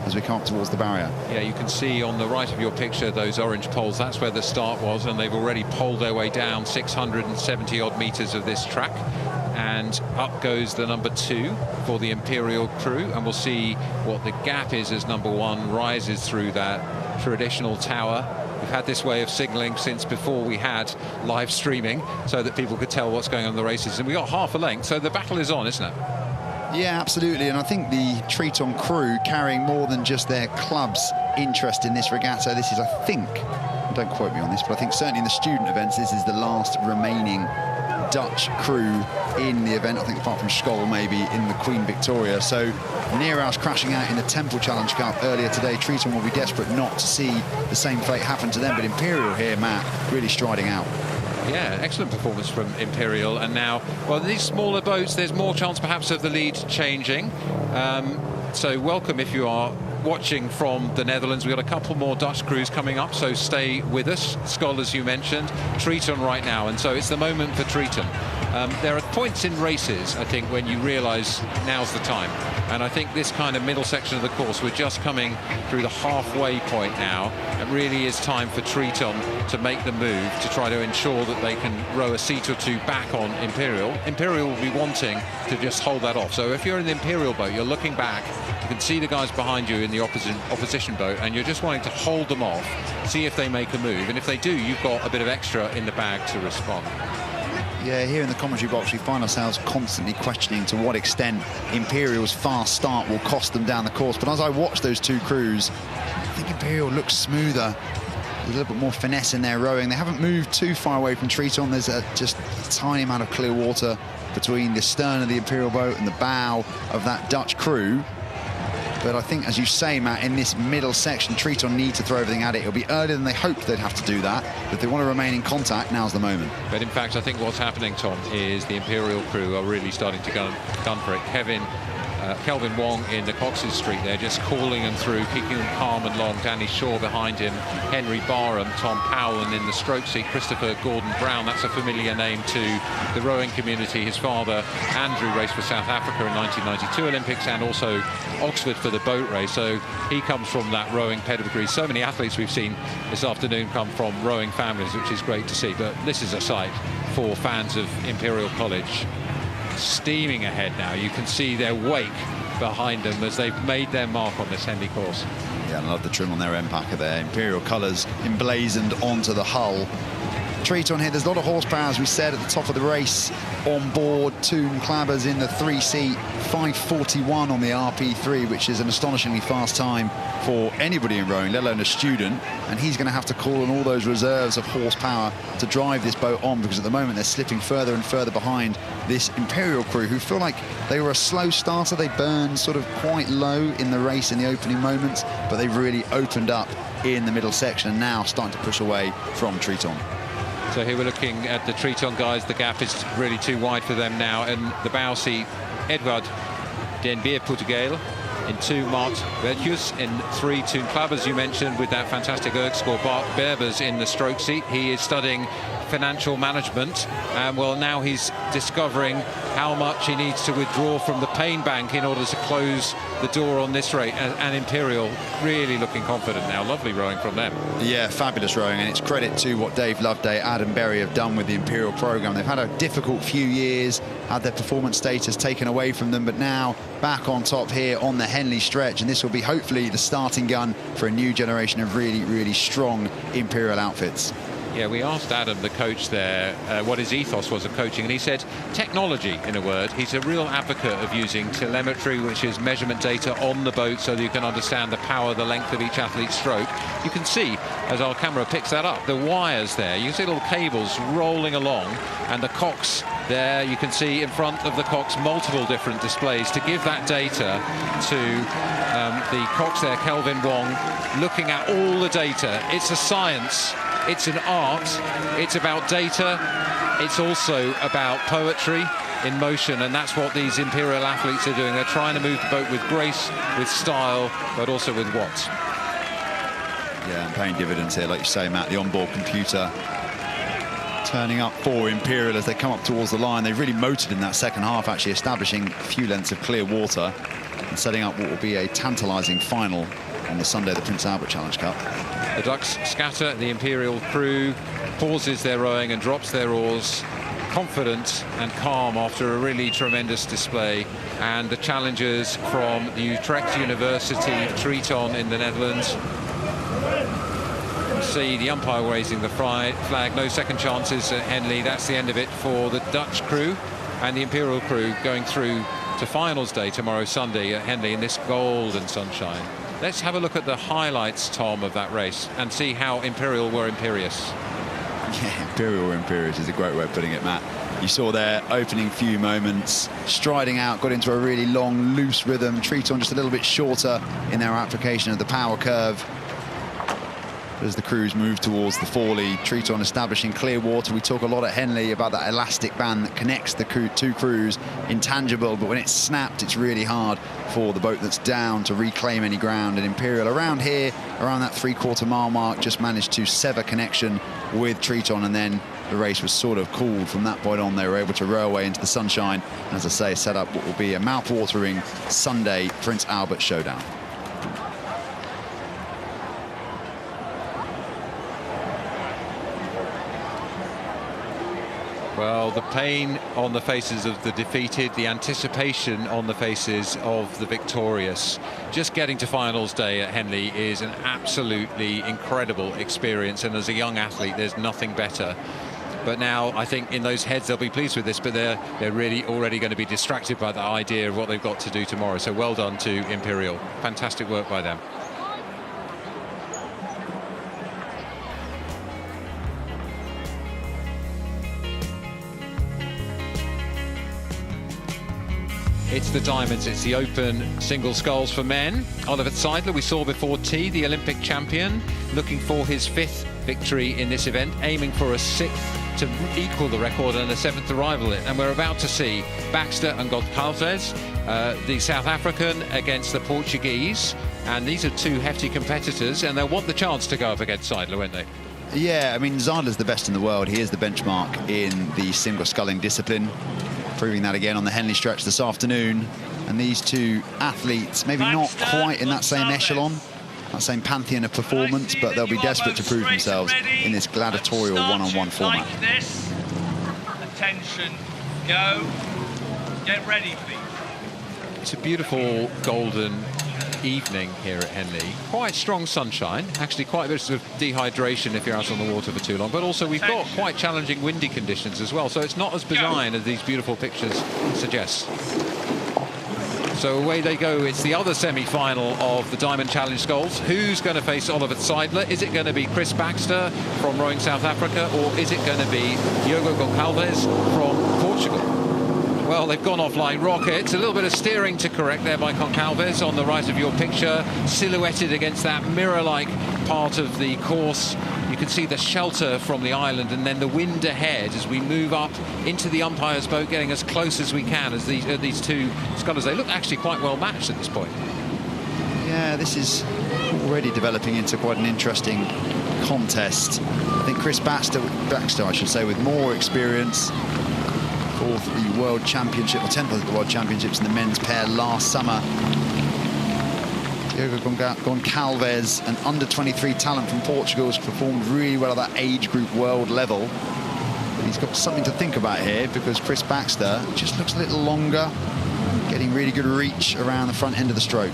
as we come up towards the barrier.
Yeah, you can see on the right of your picture those orange poles. That's where the start was, and they've already poled their way down 670 odd metres of this track. And up goes the number 2 for the Imperial crew, and we'll see what the gap is as number 1 rises through that traditional tower. We've had this way of signalling since before we had live streaming, so that people could tell what's going on in the races, and we got half a length, so the battle is on, isn't it?
Yeah, absolutely, and I think the Triton crew carrying more than just their club's interest in this regatta. This is, I think, don't quote me on this, but I think certainly in the student events, this is the last remaining Dutch crew in the event, I think, apart from Scholl maybe in the Queen Victoria. So Neerhouse crashing out in the Temple Challenge Cup earlier today. Triton will be desperate not to see the same fate happen to them, but Imperial here, Matt, really striding out.
Yeah, excellent performance from Imperial. And now, well, these smaller boats, there's more chance perhaps of the lead changing. So welcome if you are watching from the Netherlands. We've got a couple more Dutch crews coming up, so stay with us. Scholl, as you mentioned, Triton right now, and so it's the moment for Triton. There are points in races, I think, when you realise now's the time. And I think this kind of middle section of the course, we're just coming through the halfway point now. It really is time for Triton to make the move to try to ensure that they can row a seat or 2 back on Imperial. Imperial will be wanting to just hold that off. So if you're in the Imperial boat, you're looking back, you can see the guys behind you in the opposition boat, and you're just wanting to hold them off, see if they make a move. And if they do, you've got a bit of extra in the bag to respond.
Yeah, here in the commentary box, we find ourselves constantly questioning to what extent Imperial's fast start will cost them down the course. But as I watch those two crews, I think Imperial looks smoother, a little bit more finesse in their rowing. They haven't moved too far away from Triton. There's just a tiny amount of clear water between the stern of the Imperial boat and the bow of that Dutch crew. But I think, as you say, Matt, in this middle section, Triton need to throw everything at it. It'll be earlier than they hoped they'd have to do that. But if they want to remain in contact, now's the moment.
But in fact, I think what's happening, Tom, is the Imperial crew are really starting to gun for it. Kelvin Wong in the Cox's Street there, just calling them through, keeping them calm and long. Danny Shaw behind him, Henry Barham, Tom Powell, and in the stroke seat, Christopher Gordon-Brown. That's a familiar name to the rowing community. His father, Andrew, raced for South Africa in 1992 Olympics and also Oxford for the boat race. So he comes from that rowing pedigree. So many athletes we've seen this afternoon come from rowing families, which is great to see. But this is a sight for fans of Imperial College. Steaming ahead now. You can see their wake behind them as they've made their mark on this Henley course.
Yeah, I love the trim on their end packer there. Imperial colours emblazoned onto the hull. Triton here. There's a lot of horsepower, as we said, at the top of the race on board. Toon Clabbers in the 3-seat, 5:41 on the RP3, which is an astonishingly fast time for anybody in rowing, let alone a student. And he's going to have to call on all those reserves of horsepower to drive this boat on, because at the moment they're slipping further and further behind this Imperial crew, who feel like they were a slow starter. They burned sort of quite low in the race in the opening moments, but they've really opened up in the middle section and now starting to push away from Triton.
So here we're looking at the Triton guys. The gap is really too wide for them now. And the bow seat, Edward Den Beer Portugal in 2, Mart Vertius in 3, Toon Club, as you mentioned, with that fantastic erg score. Bart Berbers in the stroke seat. He is studying financial management, and well, now he's discovering how much he needs to withdraw from the pain bank in order to close the door on this rate. And Imperial really looking confident now. Lovely rowing from them.
Yeah, fabulous rowing, and it's credit to what Dave Loveday, Adam Berry have done with the Imperial programme. They've had a difficult few years, had their performance status taken away from them, but now back on top here on the Henley stretch, and this will be hopefully the starting gun for a new generation of really, really strong Imperial outfits.
Yeah, we asked Adam, the coach there, what his ethos was of coaching, and he said technology, in a word. He's a real advocate of using telemetry, which is measurement data on the boat, so that you can understand the power, the length of each athlete's stroke. You can see, as our camera picks that up, the wires there. You can see little cables rolling along, and the cocks there, you can see in front of the cocks multiple different displays to give that data to the cocks there, Kelvin Wong, looking at all the data. It's a science. It's an art, it's about data, it's also about poetry in motion, and that's what these Imperial athletes are doing. They're trying to move the boat with grace, with style, but also with watts.
Yeah, and paying dividends here, like you say, Matt, the onboard computer turning up for Imperial as they come up towards the line. They really motored in that second half, actually establishing a few lengths of clear water and setting up what will be a tantalising final on the Sunday, the Prince Albert Challenge Cup.
The ducks scatter. The Imperial crew pauses their rowing and drops their oars, confident and calm after a really tremendous display. And the challengers from the Utrecht University, Triton in the Netherlands. You see the umpire raising the flag. No second chances at Henley. That's the end of it for the Dutch crew, and the Imperial crew going through to finals day tomorrow, Sunday, at Henley in this golden sunshine. Let's have a look at the highlights, Tom, of that race and see how Imperial were imperious.
Yeah, Imperial were imperious is a great way of putting it, Matt. You saw their opening few moments, striding out, got into a really long, loose rhythm. Triton just a little bit shorter in their application of the power curve. As the crews move towards the Forley, Triton establishing clear water. We talk a lot at Henley about that elastic band that connects the two crews, intangible, but when it's snapped, it's really hard for the boat that's down to reclaim any ground. And Imperial around here, around that 3/4 mile mark, just managed to sever connection with Triton, and then the race was sort of cooled from that point on. They were able to row away into the sunshine, and as I say, set up what will be a mouth-watering Sunday Prince Albert showdown.
Well, the pain on the faces of the defeated, the anticipation on the faces of the victorious. Just getting to finals day at Henley is an absolutely incredible experience, and as a young athlete, there's nothing better. But now I think in those heads they'll be pleased with this, but they're really already going to be distracted by the idea of what they've got to do tomorrow. So well done to Imperial. Fantastic work by them. It's the diamonds, it's the open single sculls for men. Oliver Seidler, we saw before tea, the Olympic champion, looking for his 5th victory in this event, aiming for a 6th to equal the record and a 7th to rival it. And we're about to see Baxter and Goncalves, the South African against the Portuguese. And these are two hefty competitors, and they'll want the chance to go up against Seidler, won't they?
Yeah, I mean, Seidler's the best in the world. He is the benchmark in the single sculling discipline. Proving that again on the Henley stretch this afternoon. And these two athletes, maybe not quite in that same echelon, that same pantheon of performance, but they'll be desperate to prove themselves in this gladiatorial one-on-one format.
Like this. Attention, go. Get ready, please.
It's a beautiful golden evening here at Henley. Quite strong sunshine, actually quite a bit of dehydration if you're out on the water for too long, but also we've got quite challenging windy conditions as well, so it's not as benign as these beautiful pictures suggest. So away they go. It's the other semi-final of the Diamond Challenge Sculls. Who's going to face Oliver Seidler? Is it going to be Chris Baxter from rowing South Africa, or is it going to be Diogo Gonçalves from Portugal? Well, they've gone offline rockets. A little bit of steering to correct there by Gonçalves on the right of your picture, silhouetted against that mirror-like part of the course. You can see the shelter from the island, and then the wind ahead as we move up into the umpire's boat, getting as close as we can as these two scullers. They look actually quite well matched at this point.
Yeah, this is already developing into quite an interesting contest. I think Chris Baxter, I should say, with more experience, fourth at the World Championship, or 10th at the World Championships in the men's pair last summer. Diogo Gonçalves, an under-23 talent from Portugal, has performed really well at that age group world level. But he's got something to think about here, because Chris Baxter just looks a little longer, getting really good reach around the front end of the stroke.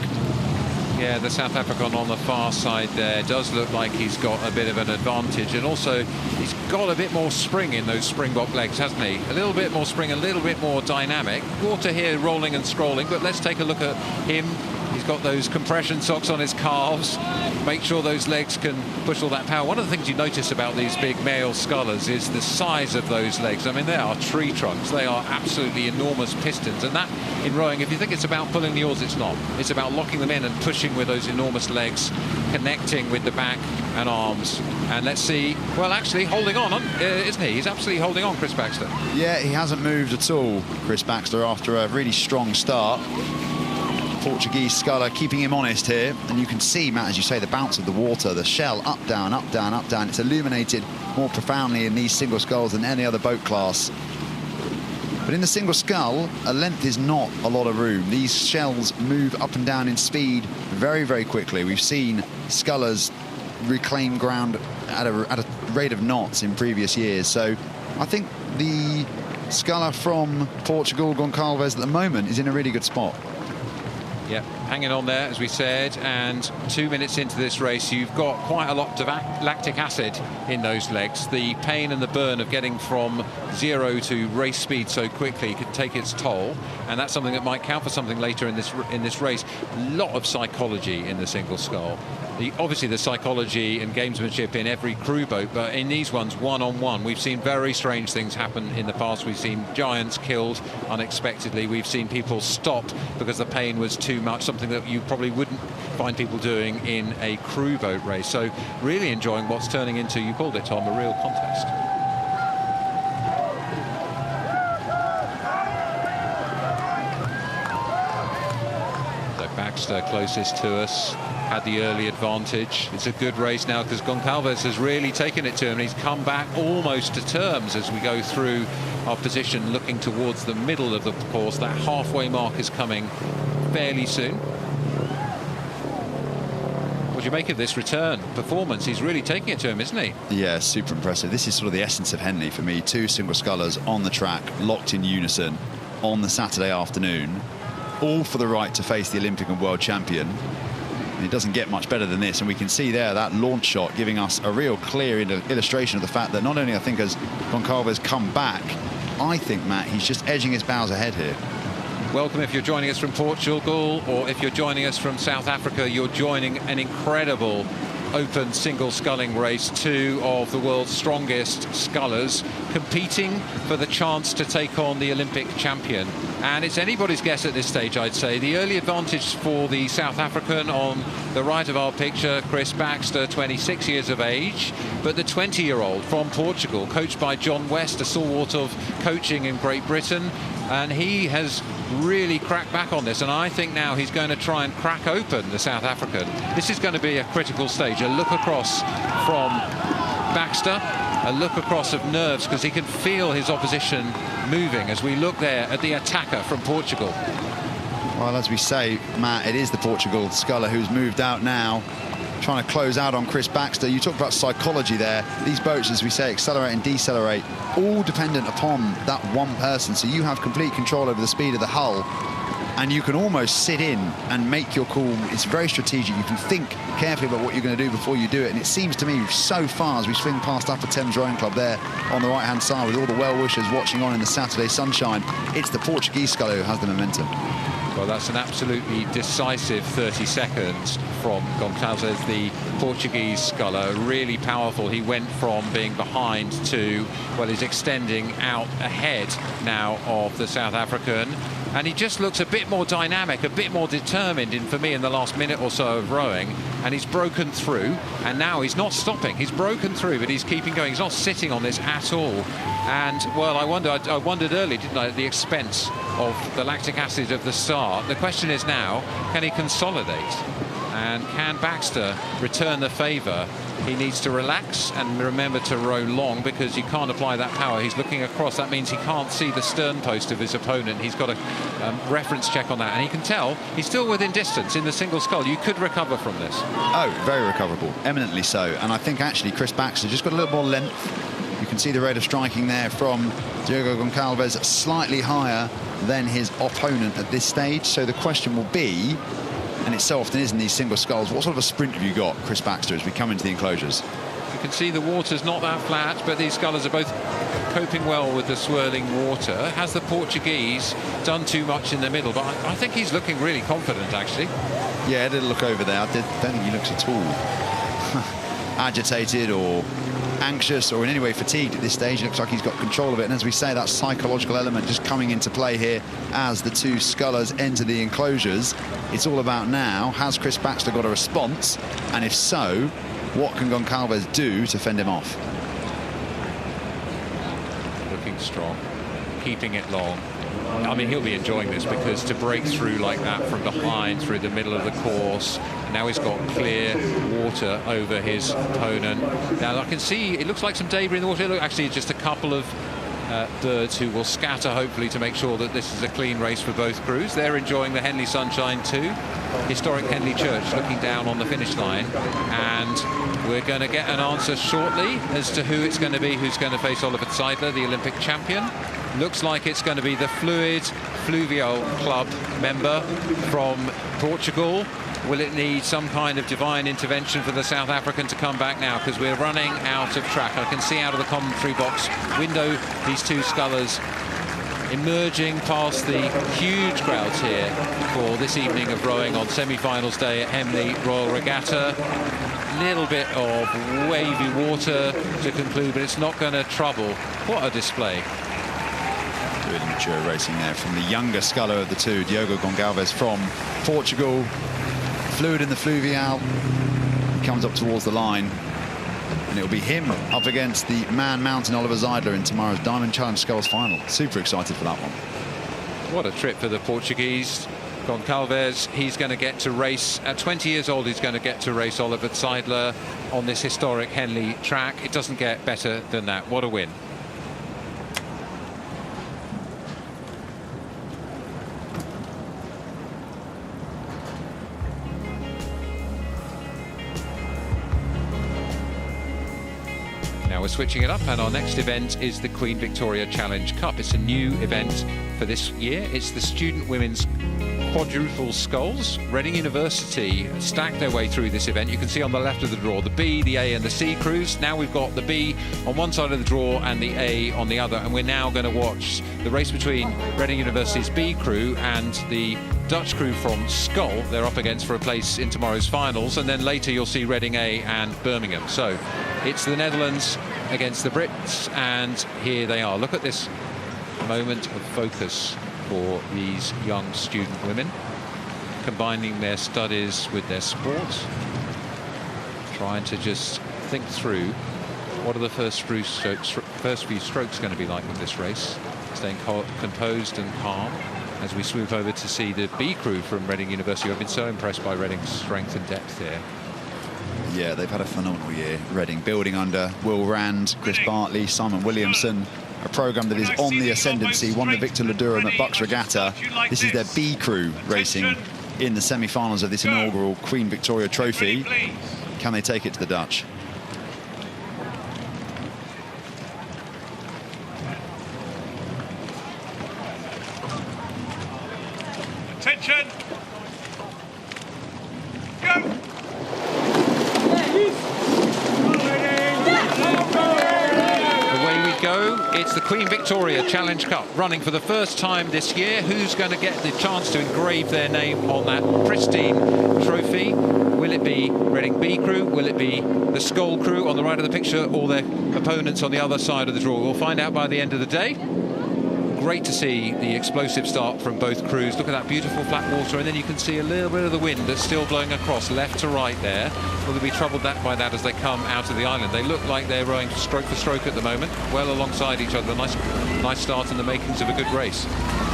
Yeah, the South African on the far side there does look like he's got a bit of an advantage, and also he's got a bit more spring in those springbok legs, hasn't he? A little bit more spring, a little bit more dynamic. Water here rolling and scrolling, but let's take a look at him. He's got those compression socks on his calves. Make sure those legs can push all that power. One of the things you notice about these big male scullers is the size of those legs. I mean, they are tree trunks. They are absolutely enormous pistons. And that, in rowing, if you think it's about pulling the oars, it's not. It's about locking them in and pushing with those enormous legs, connecting with the back and arms. And let's see, well, actually holding on, isn't he? He's absolutely holding on, Chris Baxter.
Yeah, he hasn't moved at all, Chris Baxter, after a really strong start. Portuguese sculler keeping him honest here, and you can see, Matt, as you say, the bounce of the water, the shell up, down, up, down, up, down. It's illuminated more profoundly in these single sculls than any other boat class. But in the single scull, a length is not a lot of room. These shells move up and down in speed very, very quickly. We've seen scullers reclaim ground at a rate of knots in previous years. So I think the sculler from Portugal, Gonçalves, at the moment is in a really good spot.
Yeah, hanging on there, as we said, and 2 minutes into this race, you've got quite a lot of lactic acid in those legs. The pain and the burn of getting from 0 to race speed so quickly could take its toll, and that's something that might count for something later in this race. A lot of psychology in the single scull. Obviously, the psychology and gamesmanship in every crew boat, but in these ones, one-on-one, we've seen very strange things happen in the past. We've seen giants killed unexpectedly. We've seen people stop because the pain was too much, something that you probably wouldn't find people doing in a crew boat race. So really enjoying what's turning into, you called it, Tom, a real contest. So Baxter closest to us, had the early advantage. It's a good race now because Gonçalves has really taken it to him. He's come back almost to terms as we go through our position, looking towards the middle of the course. That halfway mark is coming fairly soon. What do you make of this return performance? He's really taking it to him, isn't he?
Yeah, super impressive. This is sort of the essence of Henley for me. Two single scullers on the track, locked in unison on the Saturday afternoon, all for the right to face the Olympic and world champion. And it doesn't get much better than this, and we can see there that launch shot giving us a real clear illustration of the fact that not only I think has Gonçalves come back, I think, Matt, he's just edging his bows ahead here.
Welcome if you're joining us from Portugal, or if you're joining us from South Africa, you're joining an incredible open single sculling race. Two of the world's strongest scullers competing for the chance to take on the Olympic champion. And it's anybody's guess at this stage, I'd say. The early advantage for the South African on the right of our picture, Chris Baxter, 26 years of age, but the 20-year-old from Portugal, coached by John West, a stalwart of coaching in Great Britain, and he has really cracked back on this, and I think now he's going to try and crack open the South African. This is going to be a critical stage. A look across from Baxter, a look across of nerves, because he can feel his opposition moving as we look there at the attacker from Portugal.
Well, as we say, Matt, it is the Portugal sculler who's moved out now, trying to close out on Chris Baxter. You talk about psychology there. These boats, as we say, accelerate and decelerate, all dependent upon that one person. So you have complete control over the speed of the hull. and you can almost sit in and make your call. It's very strategic. You can think carefully about what you're going to do before you do it. And it seems to me so far, as we swing past Upper-Thames Rowing Club there on the right-hand side with all the well-wishers watching on in the Saturday sunshine, it's the Portuguese sculler who has the momentum.
Well, that's an absolutely decisive 30 seconds from Goncalves, the Portuguese sculler. Really powerful. He went from being behind to, well, he's extending out ahead now of the South African. And he just looks a bit more dynamic, a bit more determined for me in the last minute or so of rowing. And he's broken through, and now he's not stopping. He's broken through, but he's keeping going. He's not sitting on this at all. And, well, I wondered early, didn't I, at the expense of the lactic acid of the start. The question is now, can he consolidate? And can Baxter return the favour? He needs to relax and remember to row long, because he can't apply that power. He's looking across. That means he can't see the stern post of his opponent. He's got a reference check on that, and he can tell he's still within distance in the single scull. You could recover from this.
Oh, very recoverable, eminently so. And I think actually Chris Baxter just got a little more length. You can see the rate of striking there from Diogo Goncalves slightly higher than his opponent at this stage. So the question will be, and it so often is in these single sculls, what sort of a sprint have you got, Chris Baxter, as we come into the enclosures?
You can see the water's not that flat, but these scullers are both coping well with the swirling water. Has the Portuguese done too much in the middle? But I think he's looking really confident, actually.
Yeah, I did look over there. I don't think he looks at all agitated or anxious or in any way fatigued at this stage. It looks like he's got control of it. And as we say, that psychological element just coming into play here as the two scullers enter the enclosures. It's all about now, has Chris Baxter got a response? And if so, what can Goncalves do to fend him off?
Looking strong, keeping it long. I mean, he'll be enjoying this, because to break through like that from behind through the middle of the course, now he's got clear water over his opponent. Now I can see it looks like some debris in the water. Look, actually just a couple of birds who will scatter, hopefully, to make sure that this is a clean race for both crews. They're enjoying the Henley sunshine too. Historic Henley Church looking down on the finish line, and we're going to get an answer shortly as to who it's going to be who's going to face Oliver Zeidler, the Olympic champion. Looks like it's going to be the Fluvial Club member from Portugal. Will it need some kind of divine intervention for the South African to come back now? Because we're running out of track. I can see out of the commentary box window these two scullers emerging past the huge crowds here for this evening of rowing on semi-finals day at Henley Royal Regatta. Little bit of wavy water to conclude, but it's not going to trouble. What a display.
Really mature racing there from the younger sculler of the two, Diogo Goncalves from Portugal. Fluid in the Fluvial. He comes up towards the line, and it'll be him up against the Man Mountain Oliver Zeidler in tomorrow's Diamond Challenge Sculls final. Super excited for that one.
What a trip for the Portuguese. Goncalves, he's going to get to race at 20 years old. He's going to get to race Oliver Zeidler on this historic Henley track. It doesn't get better than that. What a win. Now we're switching it up, and our next event is the Queen Victoria Challenge Cup. It's a new event for this year. It's the Student Women's Quadruple Sculls. Reading University stacked their way through this event. You can see on the left of the draw the B, the A and the C crews. Now we've got the B on one side of the draw and the A on the other, and we're now going to watch the race between Reading University's B crew and the Dutch crew from Skull. They're up against for a place in tomorrow's finals, and then later you'll see Reading A and Birmingham. So it's the Netherlands against the Brits, and here they are. Look at this moment of focus for these young student women, combining their studies with their sport, trying to just think through what are the first few strokes going to be like in this race, staying composed and calm as we swoop over to see the B crew from Reading University. I've been so impressed by Reading's strength and depth here.
Yeah, they've had a phenomenal year, Reading, building under Will Rand, Chris Bartley, Simon Williamson, a programme that is on the ascendancy, won the Victor Ledurum at Bucks Regatta. This is their B crew racing in the semi-finals of this inaugural Queen Victoria Trophy. Can they take it to the Dutch?
Attention. Go.
Away we go. It's the Queen Victoria Challenge Cup running for the first time this year. Who's going to get the chance to engrave their name on that pristine trophy? Will it be Reading B crew? Will it be the Skull crew on the right of the picture, or their opponents on the other side of the draw? We'll find out by the end of the day. Great to see the explosive start from both crews. Look at that beautiful flat water, and then you can see a little bit of the wind that's still blowing across left to right there. Will they be troubled by that as they come out of the island? They look like they're rowing stroke for stroke at the moment, well alongside each other. Nice start and the makings of a good race.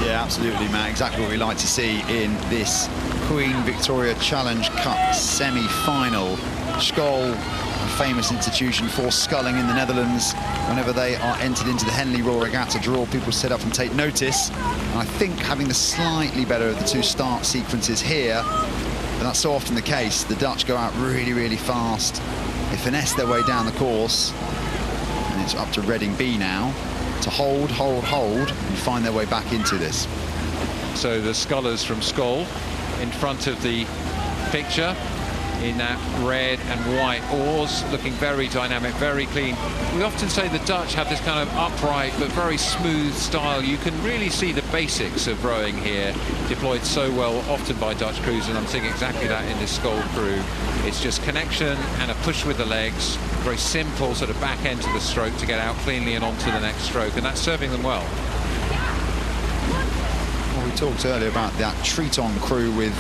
Yeah, absolutely, Matt. Exactly what we like to see in this Queen Victoria Challenge Cup semi-final. Skoll, a famous institution for sculling in the Netherlands. Whenever they are entered into the Henley-On-Thames Regatta draw, people sit up and take notice. And I think having the slightly better of the two start sequences here, but that's so often the case. The Dutch go out really, really fast. They finesse their way down the course. And it's up to Reading B now to hold, and find their way back into this.
So the scullers from Skoll in front of the picture in that red and white oars, looking very dynamic, very clean. We often say the Dutch have this kind of upright but very smooth style. You can really see the basics of rowing here deployed so well often by Dutch crews, and I'm seeing exactly that in this Skoll crew. It's just connection and a push with the legs, very simple sort of back end to the stroke to get out cleanly and onto the next stroke, and that's serving them well.
Well, we talked earlier about that Triton crew with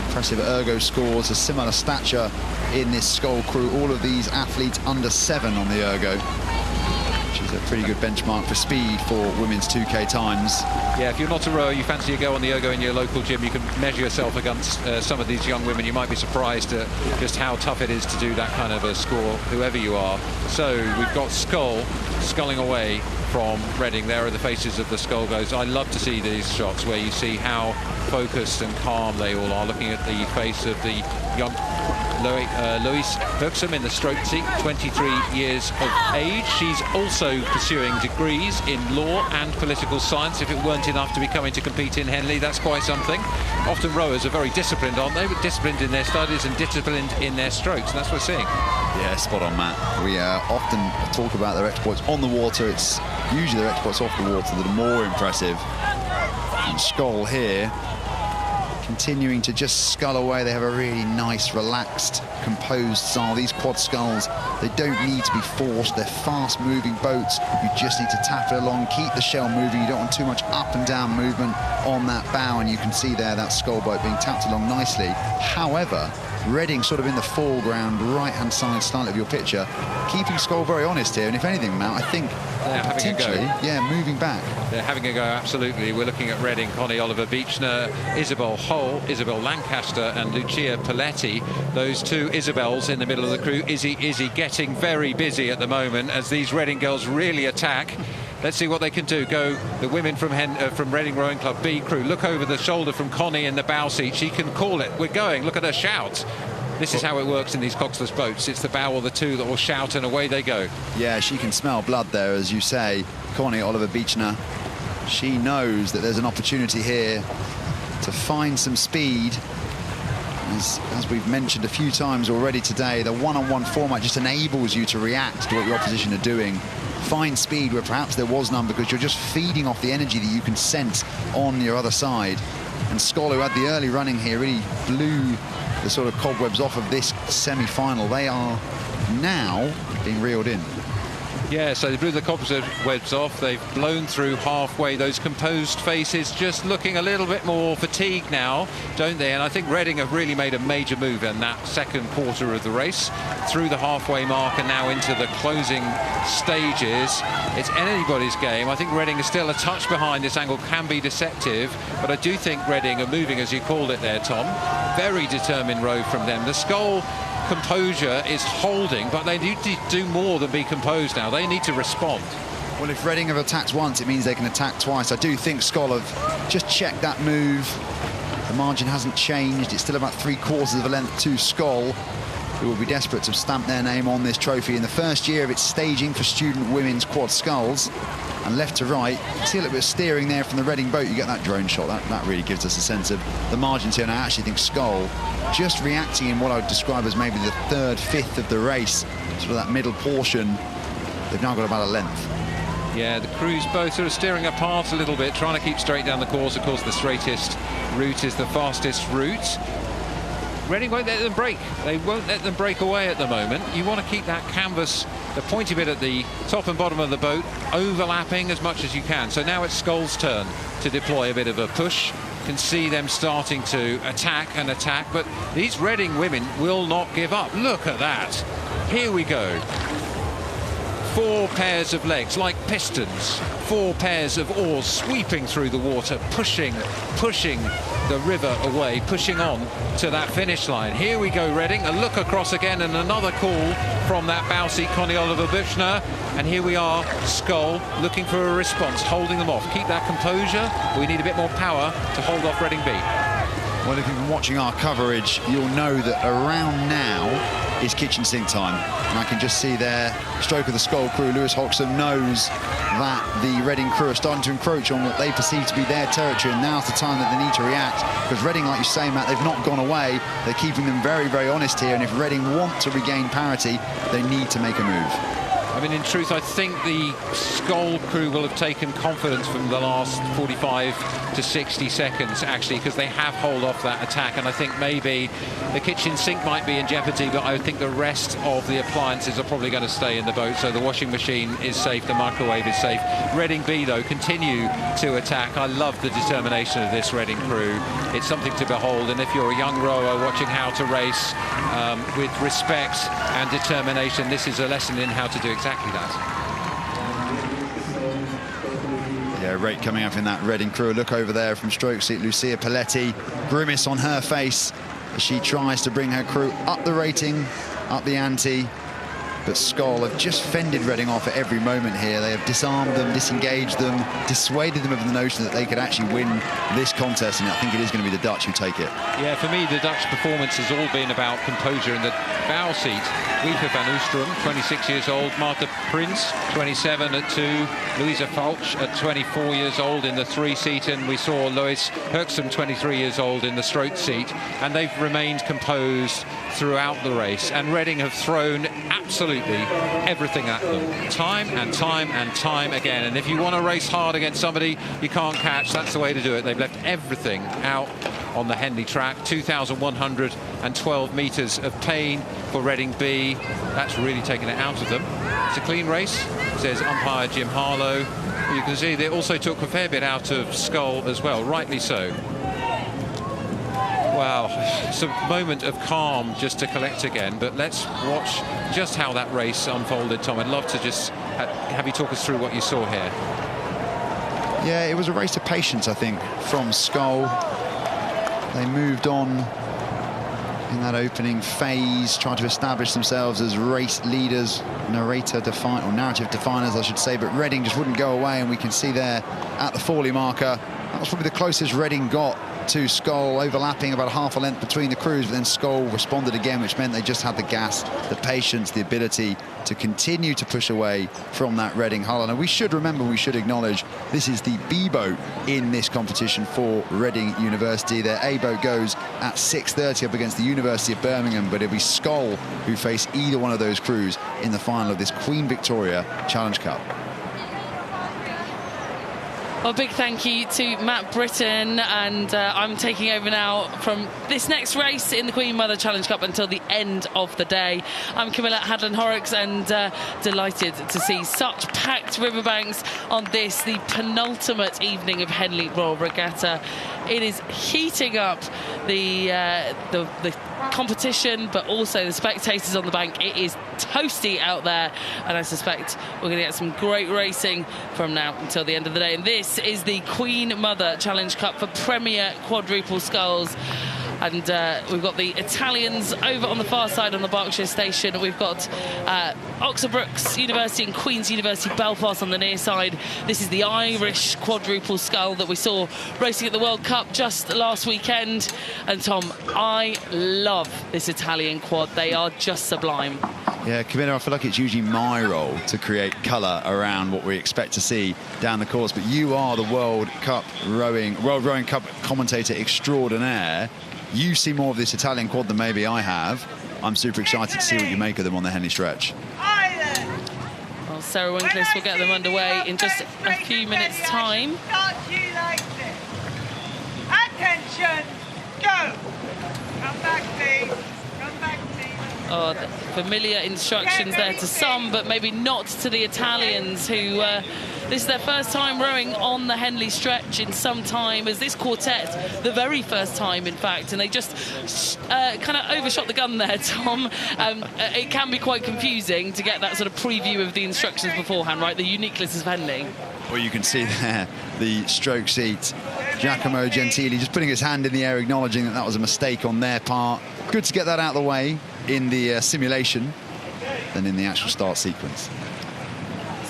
impressive ergo scores, a similar stature in this Skoll crew. All of these athletes under 7 on the ergo, which is a pretty good benchmark for speed for women's 2K times.
Yeah, if you're not a rower, you fancy you go on the ergo in your local gym, you can measure yourself against some of these young women. You might be surprised at just how tough it is to do that kind of a score, whoever you are. So we've got Skoll sculling away from Reading. There are the faces of the Skoll goes. I love to see these shots where you see how focused and calm they all are, looking at the face of the young Louise Buxom in the stroke seat, 23 years of age. She's also pursuing degrees in law and political science. If it weren't enough to be coming to compete in Henley, that's quite something. Often rowers are very disciplined, aren't they? Disciplined in their studies and disciplined in their strokes, and that's what we're seeing.
Yeah, spot on, Matt. We often talk about their exploits on the water. It's usually their exploits off the water that are more impressive. And Skoll here, continuing to just scull away. They have a really nice, relaxed, composed style. These quad sculls, they don't need to be forced. They're fast-moving boats. You just need to tap it along, keep the shell moving. You don't want too much up and down movement on that bow, and you can see there that Skoll boat being tapped along nicely. However, Reading sort of in the foreground, right-hand side slightly of your picture, keeping Skoll very honest here. And if anything, Matt, I think
they're having a go.
Yeah, moving back.
They're having a go, absolutely. We're looking at Reading, Connie Oliver-Beechner, Isabel Hull, Isabel Lancaster and Lucia Paletti. Those two Isabels in the middle of the crew. Izzy getting very busy at the moment as these Reading girls really attack. Let's see what they can do. Go the women from Reading Rowing Club B crew. Look over the shoulder from Connie in the bow seat. She can call it. We're going. Look at her shout. This is how it works in these coxless boats. It's the bow or the two that will shout, and away they go.
Yeah, she can smell blood there, as you say. Connie Oliver-Beechner, she knows that there's an opportunity here to find some speed. As we've mentioned a few times already today, the one-on-one format just enables you to react to what your opposition are doing. Find speed where perhaps there was none, because you're just feeding off the energy that you can sense on your other side. And Skoll, who had the early running here, really blew the sort of cobwebs off of this semi-final. They are now being reeled in.
Yeah, so they blew the cobwebs off. They've blown through halfway. Those composed faces just looking a little bit more fatigued now, don't they? And I think Reading have really made a major move in that second quarter of the race, through the halfway mark and now into the closing stages. It's anybody's game. I think Reading is still a touch behind. This angle can be deceptive, but I do think Reading are moving, as you called it there, Tom. Very determined row from them. The Skoll composure is holding, but they need to do more than be composed now. They need to respond.
Well, if Reading have attacked once, it means they can attack twice. I do think Skoll have just checked that move. The margin hasn't changed. It's still about 3/4 of a length to Skoll, who will be desperate to stamp their name on this trophy in the first year of its staging for student women's quad sculls. and left to right. See a little bit of steering there from the Reading boat. You get that drone shot. That really gives us a sense of the margins here. And I actually think Skull just reacting in what I would describe as maybe the third, fifth of the race, sort of that middle portion. They've now got about a length.
Yeah, the crews both sort of steering apart a little bit, trying to keep straight down the course. Of course, the straightest route is the fastest route. Reading won't let them break. They won't let them break away at the moment. You want to keep that canvas, the pointy bit at the top and bottom of the boat, overlapping as much as you can. So now it's Skull's turn to deploy a bit of a push. You can see them starting to attack and attack, but these Reading women will not give up. Look at that. Here we go. 4 pairs of legs like pistons, 4 pairs of oars sweeping through the water, pushing the river away, pushing on to that finish line. Here we go, Reading. A look across again, and another call from that bow seat, Connie Oliver-Buchner. And here we are, Skull, looking for a response, holding them off. Keep that composure. We need a bit more power to hold off Reading B.
Well, if you've been watching our coverage, you'll know that around now is kitchen sink time. And I can just see there, stroke of the Skull crew. Lewis Hoxham knows that the Reading crew are starting to encroach on what they perceive to be their territory, and now's the time that they need to react, because Reading, like you say, Matt, they've not gone away. They're keeping them very, very honest here, and if Reading want to regain parity, they need to make a move.
I mean, in truth, I think the Skull crew will have taken confidence from the last 45 to 60 seconds, actually, because they have held off that attack. And I think maybe the kitchen sink might be in jeopardy, but I think the rest of the appliances are probably going to stay in the boat. So the washing machine is safe, the microwave is safe. Reading B, though, continue to attack. I love the determination of this Reading crew. It's something to behold. And if you're a young rower watching how to race with respect and determination, this is a lesson in how to do exactly that.
Yeah, rate coming up in that Reading crew. Look over there from stroke seat, Lucia Paletti, grimace on her face as she tries to bring her crew up the rating, up the ante. But Skull have just fended Reading off at every moment here. They have disarmed them, disengaged them, dissuaded them of the notion that they could actually win this contest, and I think it is going to be the Dutch who take it.
Yeah, for me, the Dutch performance has all been about composure. In the bow seat, Wieke van Oostrum, 26 years old, Marta Prins, 27 at 2, Louisa Falch at 24 years old in the 3-seat, and we saw Lois Hoxham, 23 years old, in the stroke seat, and they've remained composed throughout the race, and Reading have thrown absolutely everything at them, time and time and time again. And if you want to race hard against somebody you can't catch, that's the way to do it. They've left everything out on the Henley track. 2,112 metres of pain for Reading B. That's really taken it out of them. It's a clean race, says umpire Jim Harlow. You can see they also took a fair bit out of Skull as well, rightly so. Wow, it's a moment of calm just to collect again, but let's watch just how that race unfolded, Tom. I'd love to just have you talk us through what you saw here.
Yeah, it was a race of patience, I think, from Skull. They moved on in that opening phase, tried to establish themselves as race leaders, narrative definers, I should say, but Reading just wouldn't go away, and we can see there at the Forley marker, that was probably the closest Reading got to Skull, overlapping about half a length between the crews, but then Skull responded again, which meant they just had the gas, the patience, the ability to continue to push away from that Reading hull. And we should remember, we should acknowledge, this is the B boat in this competition for Reading University. Their A boat goes at 6:30 up against the University of Birmingham, but it'll be Skull who face either one of those crews in the final of this Queen Victoria Challenge Cup.
Well, big thank you to Matt Britton, and I'm taking over now from this next race in the Queen Mother Challenge Cup until the end of the day. I'm Camilla Hadlin-Horrocks, and delighted to see such packed riverbanks on this, the penultimate evening of Henley Royal Regatta. It is heating up the competition, but also the spectators on the bank. It is toasty out there, and I suspect we're going to get some great racing from now until the end of the day. And this is the Queen Mother Challenge Cup for Premier Quadruple Sculls. And we've got the Italians over on the far side on the Berkshire station. We've got Oxford Brookes University and Queen's University Belfast on the near side. This is the Irish quadruple scull that we saw racing at the World Cup just last weekend. And Tom, I love this Italian quad. They are just sublime.
Yeah, Camilla, I feel like it's usually my role to create colour around what we expect to see down the course, but you are the World Rowing Cup commentator extraordinaire. You see more of this Italian quad than maybe I have. I'm super excited to see what you make of them on the Henley stretch.
Well, Sarah Winklis will get them underway in just a few minutes' time.
Attention, go! Come back, please. Come back, please.
Oh, the familiar instructions there to some, but maybe not to the Italians, who this is their first time rowing on the Henley stretch in some time, as this quartet, the very first time, in fact, and they just kind of overshot the gun there, Tom. It can be quite confusing to get that sort of preview of the instructions beforehand, right? The uniqueness of Henley.
Well, you can see there the stroke seat. Giacomo Gentili just putting his hand in the air, acknowledging that that was a mistake on their part. Good to get that out of the way in the simulation than in the actual start sequence.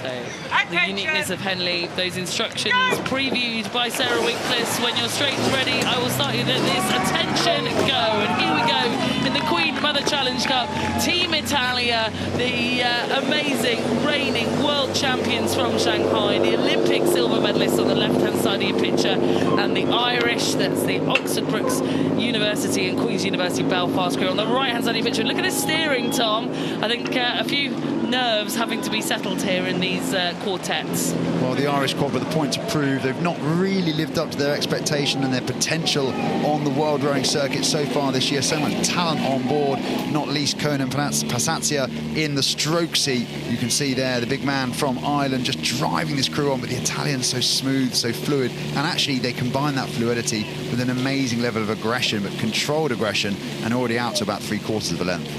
So the uniqueness of Henley, those instructions previewed by Sarah Winklis. When your straight's ready, I will start you at this. Attention, go. And here we go in the Queen Mother Challenge Cup. Team Italia, the amazing reigning world champions from Shanghai, the Olympic silver medalists on the left-hand side of your picture, and the Irish, that's the Oxford Brookes University and Queen's University Belfast crew on the right-hand side of your picture. Look at this steering, Tom. I think a few nerves having to be settled here in these quartets.
Well, the Irish quad with a point to prove. They've not really lived up to their expectation and their potential on the world rowing circuit so far this year. So much talent on board, not least Conan Pasazia in the stroke seat. You can see there the big man from Ireland just driving this crew on, but the Italians so smooth, so fluid, and actually they combine that fluidity with an amazing level of aggression, but controlled aggression, and already out to about 3/4 of the length.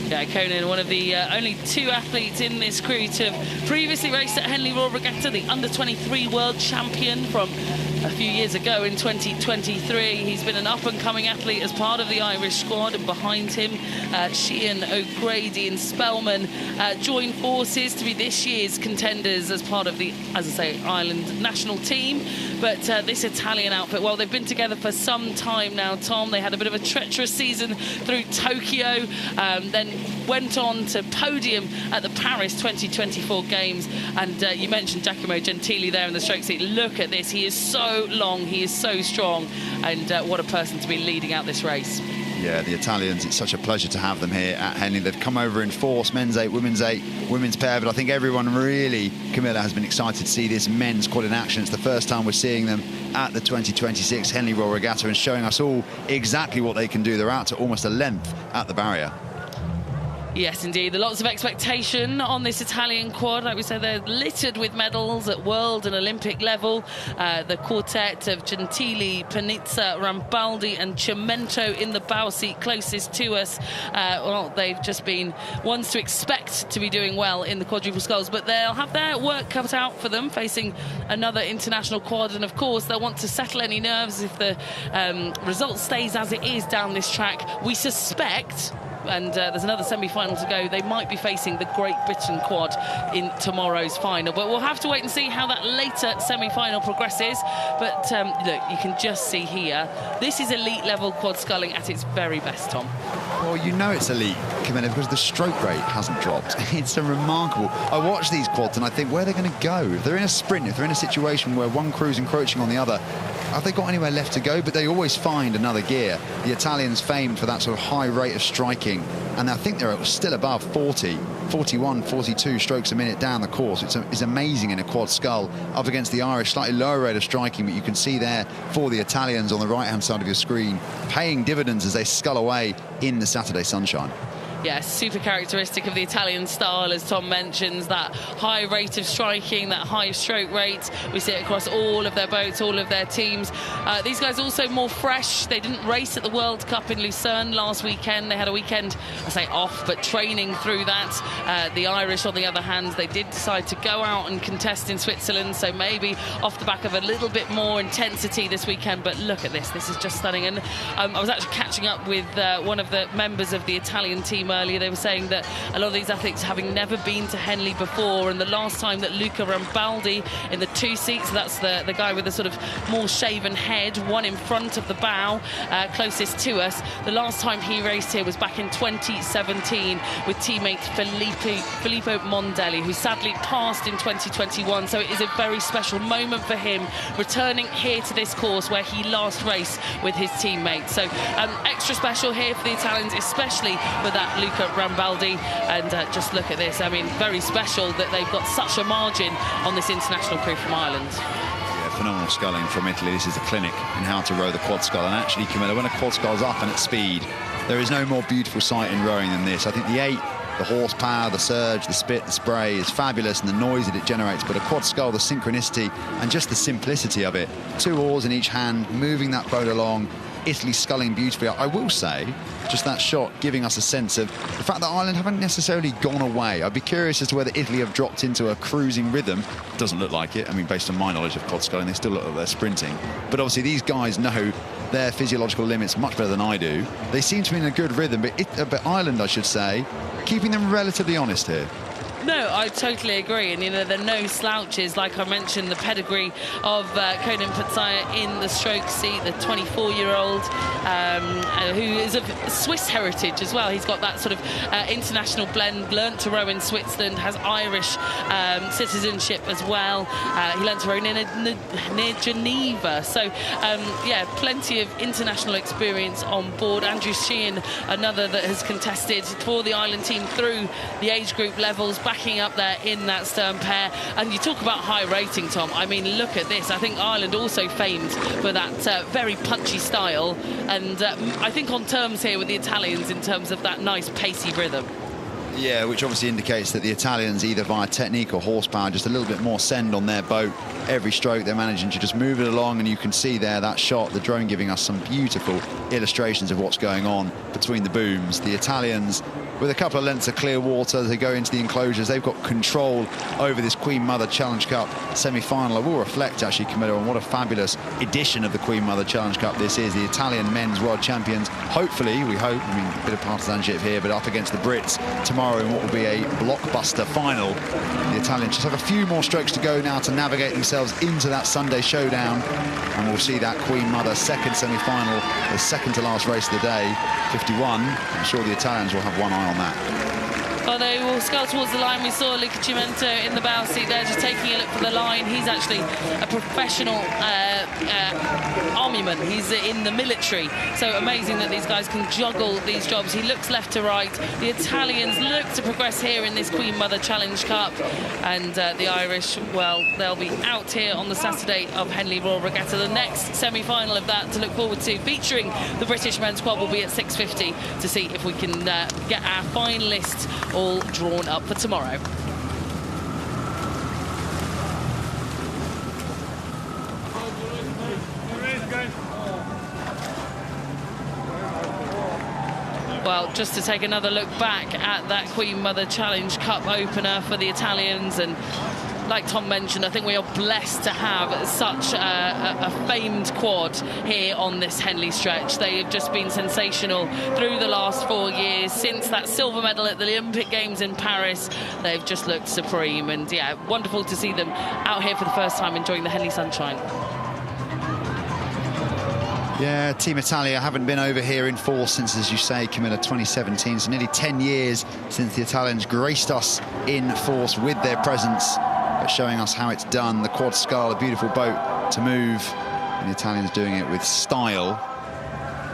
Yeah, Conan, one of the only two athletes in this crew to have previously raced at Henley Royal Regatta, the under-23 world champion from a few years ago in 2023. He's been an up-and-coming athlete as part of the Irish squad, and behind him, Sheehan, O'Grady and Spellman join forces to be this year's contenders as part of the, as I say, Ireland national team. But this Italian outfit, well, they've been together for some time now, Tom. They had a bit of a treacherous season through Tokyo, then went on to podium at the Paris 2024 Games. And you mentioned Giacomo Gentili there in the stroke seat. Look at this. He is so long. He is so strong. And what a person to be leading out this race.
Yeah, the Italians, it's such a pleasure to have them here at Henley. They've come over in force, men's 8, women's pair, but I think everyone really, Camilla, has been excited to see this men's quad in action. It's the first time we're seeing them at the 2026 Henley Royal Regatta and showing us all exactly what they can do. They're out to almost a length at the barrier.
Yes, indeed. There are lots of expectation on this Italian quad. Like we said, they're littered with medals at world and Olympic level. The quartet of Gentili, Panizza, Rambaldi and Cimento in the bow seat closest to us. Well, they've just been ones to expect to be doing well in the quadruple sculls, but they'll have their work cut out for them facing another international quad. And of course, they'll want to settle any nerves if the result stays as it is down this track. We suspect, and there's another semi-final to go, they might be facing the Great Britain quad in tomorrow's final. But we'll have to wait and see how that later semi-final progresses. But look, you can just see here, this is elite level quad sculling at its very best, Tom.
Well, you know it's elite, Camilla, because the stroke rate hasn't dropped. It's a remarkable. I watch these quads and I think, where are they going to go? If they're in a sprint, if they're in a situation where one crew's encroaching on the other, have they got anywhere left to go? But they always find another gear. The Italians famed for that sort of high rate of striking, and I think they're still above 40, 41, 42 strokes a minute down the course. It's amazing in a quad scull, up against the Irish, slightly lower rate of striking, but you can see there for the Italians on the right-hand side of your screen, paying dividends as they scull away in the Saturday sunshine.
Yeah, super characteristic of the Italian style, as Tom mentions, that high rate of striking, that high stroke rate. We see it across all of their boats, all of their teams. These guys also more fresh. They didn't race at the World Cup in Lucerne last weekend. They had a weekend, I say off, but training through that. The Irish, on the other hand, they did decide to go out and contest in Switzerland, so maybe off the back of a little bit more intensity this weekend. But look at this. This is just stunning. And I was actually catching up with one of the members of the Italian team earlier. They were saying that a lot of these athletes having never been to Henley before, and the last time that Luca Rambaldi in the 2 seats, that's the guy with the sort of more shaven head, one in front of the bow, closest to us, the last time he raced here was back in 2017 with teammate Filippo Mondelli, who sadly passed in 2021. So it is a very special moment for him, returning here to this course where he last raced with his teammates. So extra special here for the Italians, especially for that Luca Rambaldi. And just look at this. I mean, very special that they've got such a margin on this international crew from Ireland.
Yeah, phenomenal sculling from Italy. This is a clinic in how to row the quad scull. And actually, Camilla, when a quad scull's up and at speed, there is no more beautiful sight in rowing than this. I think the 8, the horsepower, the surge, the spit, the spray is fabulous, and the noise that it generates. But a quad scull, the synchronicity and just the simplicity of it. 2 oars in each hand, moving that boat along. Italy sculling beautifully. I will say, just that shot giving us a sense of the fact that Ireland haven't necessarily gone away. I'd be curious as to whether Italy have dropped into a cruising rhythm. Doesn't look like it. I mean, based on my knowledge of quad sculling, they still look like they're sprinting. But obviously these guys know their physiological limits much better than I do. They seem to be in a good rhythm, but Ireland, I should say, keeping them relatively honest here.
No, I totally agree. And, you know, there are no slouches. Like I mentioned, the pedigree of Conan Patsaya in the stroke seat, the 24-year-old who is of Swiss heritage as well. He's got that sort of international blend, learnt to row in Switzerland, has Irish citizenship as well. He learnt to row near Geneva. So, yeah, plenty of international experience on board. Andrew Sheehan, another that has contested for the Ireland team through the age group levels, backing up there in that stern pair. And you talk about high rating, Tom. I mean, look at this. I think Ireland also famed for that very punchy style, and I think on terms here with the Italians in terms of that nice pacey rhythm.
Yeah, which obviously indicates that the Italians, either via technique or horsepower, just a little bit more send on their boat. Every stroke they're managing to just move it along, and you can see there that shot, the drone giving us some beautiful illustrations of what's going on between the booms. The Italians, with a couple of lengths of clear water as they go into the enclosures, they've got control over this Queen Mother Challenge Cup semi-final. I will reflect, actually, Camilla, on what a fabulous edition of the Queen Mother Challenge Cup this is. The Italian men's world champions, hopefully, we hope, I mean, a bit of partisanship here, but up against the Brits tomorrow in what will be a blockbuster final. The Italians just have a few more strokes to go now to navigate themselves into that Sunday showdown, and we'll see that Queen Mother second semi-final, the second to last race of the day, 51. I'm sure the Italians will have one eye on that.
Well, they will scull towards the line. We saw Luca Cimento in the bow seat there, just taking a look for the line. He's actually a professional armyman. He's in the military. So amazing that these guys can juggle these jobs. He looks left to right. The Italians look to progress here in this Queen Mother Challenge Cup. And the Irish, well, they'll be out here on the Saturday of Henley Royal Regatta. The next semi-final of that to look forward to, featuring the British men's squad, will be at 6:50 to see if we can get our finalists all drawn up for tomorrow. Well, just to take another look back at that Queen Mother Challenge Cup opener for the Italians, and like Tom mentioned, I think we are blessed to have such a famed quad here on this Henley stretch. They have just been sensational through the last 4 years. Since that silver medal at the Olympic Games in Paris, they've just looked supreme. And yeah, wonderful to see them out here for the first time enjoying the Henley sunshine.
Yeah, Team Italia haven't been over here in force since, as you say, Camilla, 2017. So nearly 10 years since the Italians graced us in force with their presence, but showing us how it's done. The quad scull, a beautiful boat to move, and the Italians doing it with style.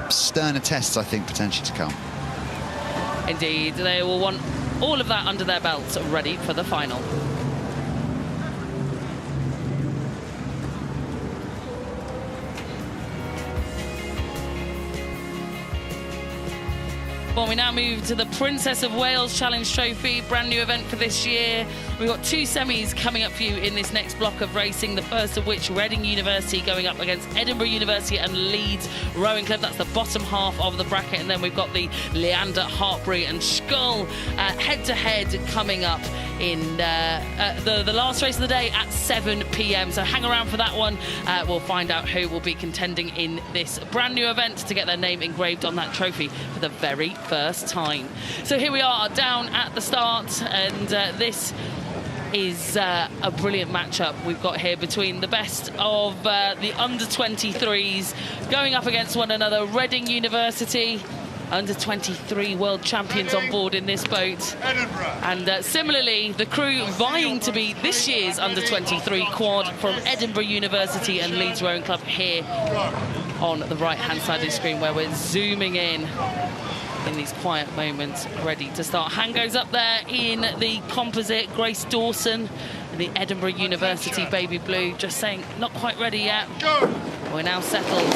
Sterner tests, I think, potentially to come.
Indeed, they will want all of that under their belts, ready for the final. Well, we now move to the Princess of Wales Challenge Trophy, brand new event for this year. We've got 2 semis coming up for you in this next block of racing, the first of which Reading University going up against Edinburgh University and Leeds Rowing Club. That's the bottom half of the bracket. And then we've got the Leander, Hartbury and Schull head-to-head coming up in the last race of the day at 7 p.m. So hang around for that one. We'll find out who will be contending in this brand new event to get their name engraved on that trophy for the very first time. So here we are down at the start, and this is a brilliant matchup we've got here between the best of the under-23s going up against one another. Reading University, under-23 world champions on board in this boat. And similarly, the crew vying to be this year's under-23 quad from Edinburgh University and Leeds Rowing Club here on the right-hand side of the screen, where we're zooming in these quiet moments, ready to start. Hand goes up there in the composite. Grace Dawson, the Edinburgh University Baby Blue, just saying not quite ready yet. We're now settled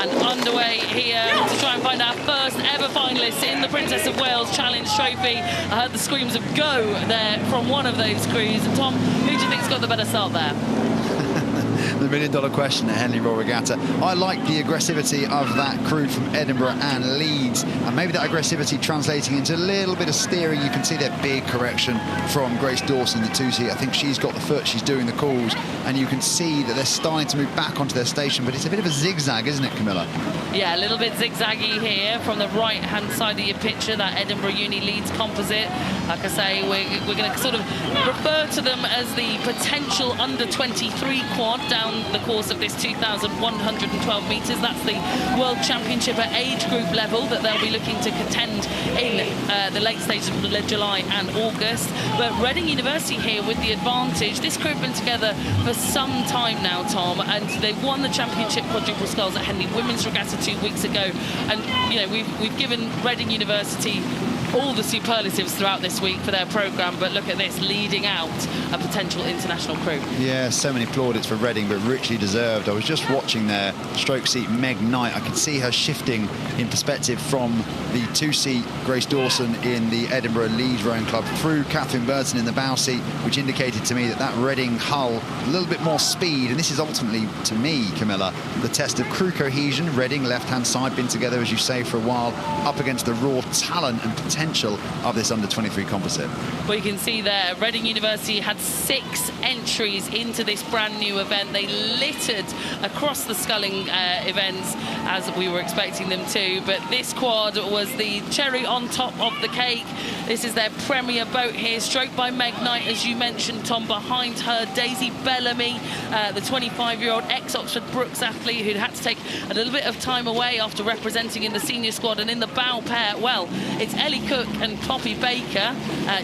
and underway here to try and find our first ever finalists in the Princess of Wales Challenge Trophy. I heard the screams of go there from one of those crews. And Tom, who do you think's got the better start there?
The million-dollar question at Henley-On Regatta. I like the aggressivity of that crew from Edinburgh and Leeds, and maybe that aggressivity translating into a little bit of steering. You can see that big correction from Grace Dawson, the 2-seat. I think she's got the foot, she's doing the calls, and you can see that they're starting to move back onto their station, but it's a bit of a zigzag, isn't it, Camilla?
Yeah, a little bit zigzaggy here from the right-hand side of your picture, that Edinburgh Uni Leeds composite. Like I say, we're going to sort of refer to them as the potential under-23 quad down the course of this 2,112 metres. That's the World Championship at age group level that they'll be looking to contend in the late stages of July and August. But Reading University here with the advantage. This crew have been together for some time now, Tom, and they've won the championship quadruple sculls at Henley Women's Regatta 2 weeks ago. And, you know, we've given Reading University all the superlatives throughout this week for their programme, but look at this, leading out a potential international crew.
Yeah, so many plaudits for Reading, but richly deserved. I was just watching their stroke seat, Meg Knight. I could see her shifting in perspective from the 2-seat Grace Dawson in the Edinburgh Leeds Rowing Club through Catherine Burton in the bow seat, which indicated to me that Reading hull, a little bit more speed. And this is ultimately, to me, Camilla, the test of crew cohesion. Reading, left-hand side, been together, as you say, for a while, up against the raw talent and potential of this under-23 composite.
Well, you can see there, Reading University had 6 entries into this brand new event. They littered across the sculling events as we were expecting them to, but this quad was the cherry on top of the cake. This is their premier boat here, stroked by Meg Knight, as you mentioned, Tom. Behind her, Daisy Bellamy, the 25-year-old ex-Oxford Brookes athlete who'd had to take a little bit of time away after representing in the senior squad. And in the bow pair, well, it's Ellie Cook and Poppy Baker.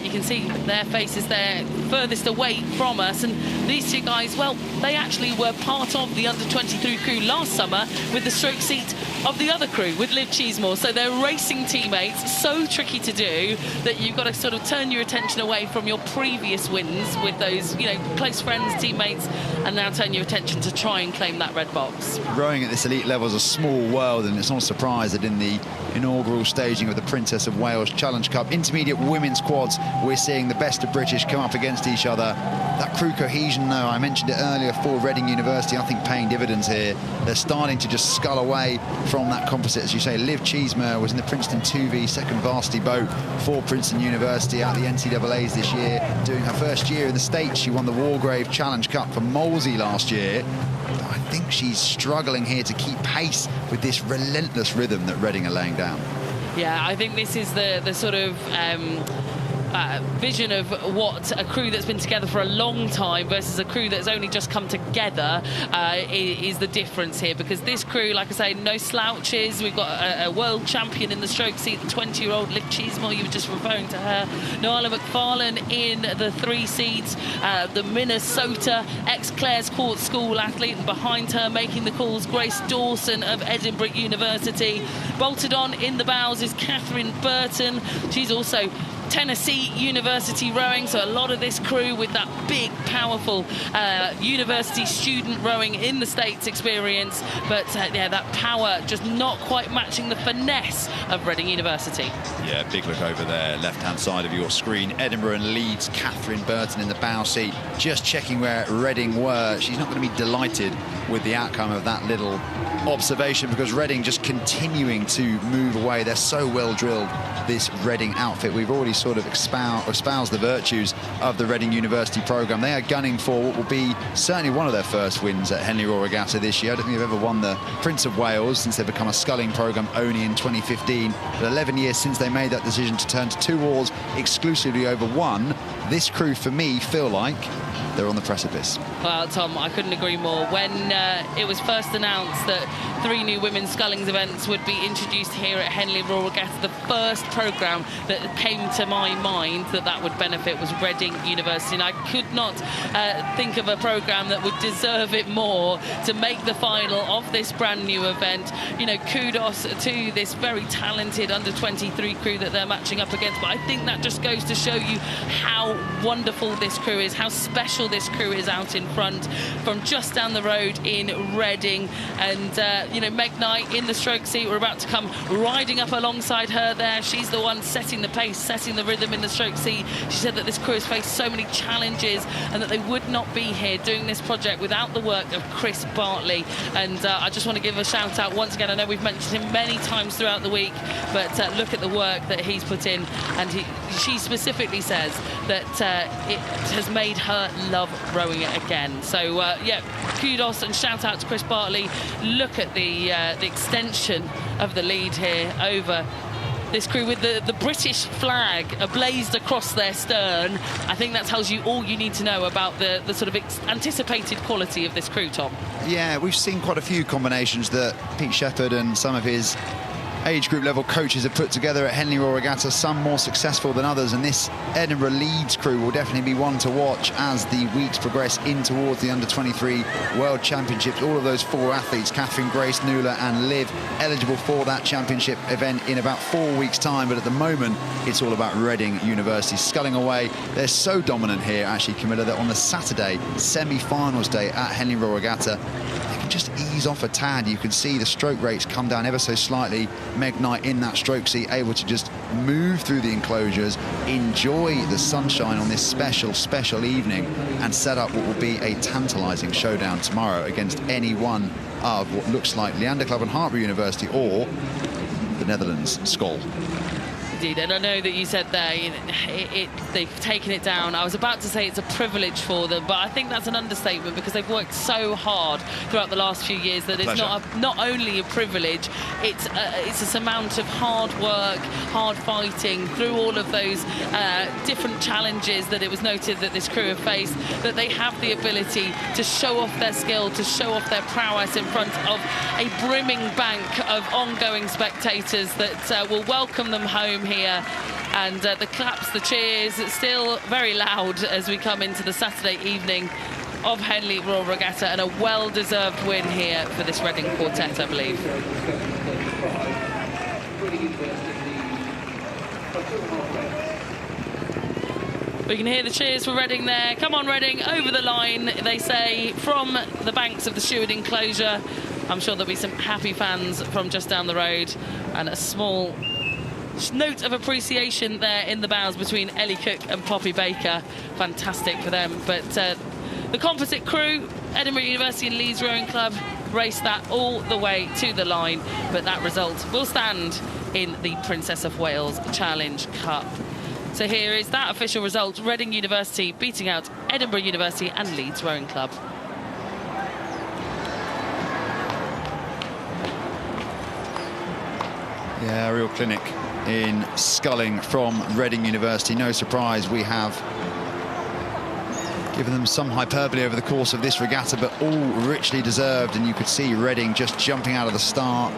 You can see their faces there furthest away from us, and these 2 guys, well, they actually were part of the under-23 crew last summer with the stroke seat of the other crew with Liv Cheesemore. So they're racing teammates, so tricky to do that you've got to sort of turn your attention away from your previous wins with those, you know, close friends, teammates, and now turn your attention to try and claim that red box.
Rowing at this elite level is a small world, and it's not a surprise that in the inaugural staging of the Princess of Wales Challenge Cup intermediate women's quads, we're seeing the best of British come up against each other. That crew cohesion, though, I mentioned it earlier, for Reading University, I think paying dividends here. They're starting to just scull away from that composite. As you say, Liv Cheesemore was in the Princeton 2V second varsity boat for Princeton University at the NCAAs this year, doing her first year in the States. She won the Wargrave Challenge Cup for Molesey last year. I think she's struggling here to keep pace with this relentless rhythm that Reading are laying down.
Yeah, I think this is the sort of vision of what a crew that's been together for a long time versus a crew that's only just come together is the difference here, because this crew, like I say, no slouches. We've got a world champion in the stroke seat, the 20-year-old Liv Cheesemore, you were just referring to her. Noala McFarlane in the 3 seats, the Minnesota ex-Clare's Court School athlete, and behind her making the calls, Grace Dawson of Edinburgh University. Bolted on in the bows is Catherine Burton. She's also Tennessee University rowing, so a lot of this crew with that big, powerful university student rowing in the States experience, but yeah, that power just not quite matching the finesse of Reading University.
Yeah, big look over there, left-hand side of your screen. Edinburgh and Leeds, Catherine Burton in the bow seat, just checking where Reading were. She's not going to be delighted with the outcome of that little observation, because Reading just continuing to move away. They're so well drilled, this Reading outfit. We've already sort of espoused the virtues of the Reading University programme. They are gunning for what will be certainly one of their first wins at Henley-On-Thames Regatta this year. I don't think they've ever won the Prince of Wales since they've become a sculling programme only in 2015. But 11 years since they made that decision to turn to 2 oars exclusively over 1, this crew, for me, feel like they're on the precipice.
Well, Tom, I couldn't agree more. When it was first announced that 3 new women's scullings events would be introduced here at Henley-On-Thames Regatta, the first programme that came to my mind that would benefit was Reading University, and I could not think of a programme that would deserve it more to make the final of this brand new event. You know, kudos to this very talented under-23 crew that they're matching up against, but I think that just goes to show you how wonderful this crew is, how special this crew is out in front from just down the road in Reading. And you know, Meg Knight in the stroke seat, we're about to come riding up alongside her there. She's the one setting the pace, setting the rhythm in the stroke seat. She said that this crew has faced so many challenges and that they would not be here doing this project without the work of Chris Bartley. And I just want to give a shout out once again. I know we've mentioned him many times throughout the week, but look at the work that he's put in. And she specifically says that it has made her love rowing it again. So yeah, kudos and shout out to Chris Bartley. Look at the extension of the lead here over this crew with the British flag ablazed across their stern. I think that tells you all you need to know about the sort of anticipated quality of this crew, Tom.
Yeah, we've seen quite a few combinations that P.H.R and some of his age group level coaches have put together at Henley-On-Thames Regatta, some more successful than others, and this Edinburgh Leeds crew will definitely be one to watch as the weeks progress in towards the under-23 World Championships. All of those 4 athletes, Catherine, Grace, Nuala and Liv, eligible for that championship event in about 4 weeks' time, but at the moment it's all about Reading University sculling away. They're so dominant here, actually, Camilla, that on the Saturday semi-finals day at Henley-On-Thames Regatta, just ease off a tad. You can see the stroke rates come down ever so slightly. Meg Knight in that stroke seat, able to just move through the enclosures, enjoy the sunshine on this special evening, and set up what will be a tantalising showdown tomorrow against any one of what looks like Leander Club and Hartpury University or the Netherlands Skol.
Indeed, and I know that you said there they've taken it down. I was about to say it's a privilege for them, but I think that's an understatement, because they've worked so hard throughout the last few years that it's not only a privilege, it's this amount of hard work, hard fighting through all of those different challenges that it was noted that this crew have faced, that they have the ability to show off their skill, to show off their prowess in front of a brimming bank of ongoing spectators that will welcome them home here. And the claps, the cheers, it's still very loud as we come into the Saturday evening of Henley-On-Thames Regatta, and a well-deserved win here for this Reading quartet, I believe. We can hear the cheers for Reading there. Come on, Reading, over the line, they say, from the banks of the Steward enclosure. I'm sure there'll be some happy fans from just down the road, and a small note of appreciation there in the bows between Ellie Cook and Poppy Baker. Fantastic for them. But the composite crew, Edinburgh University and Leeds Rowing Club, raced that all the way to the line, but that result will stand in the Princess of Wales Challenge Cup. So here is that official result: Reading University beating out Edinburgh University and Leeds Rowing Club.
Yeah, a real clinic in sculling from Reading University. No surprise, we have given them some hyperbole over the course of this regatta, but all richly deserved. And you could see Reading just jumping out of the start,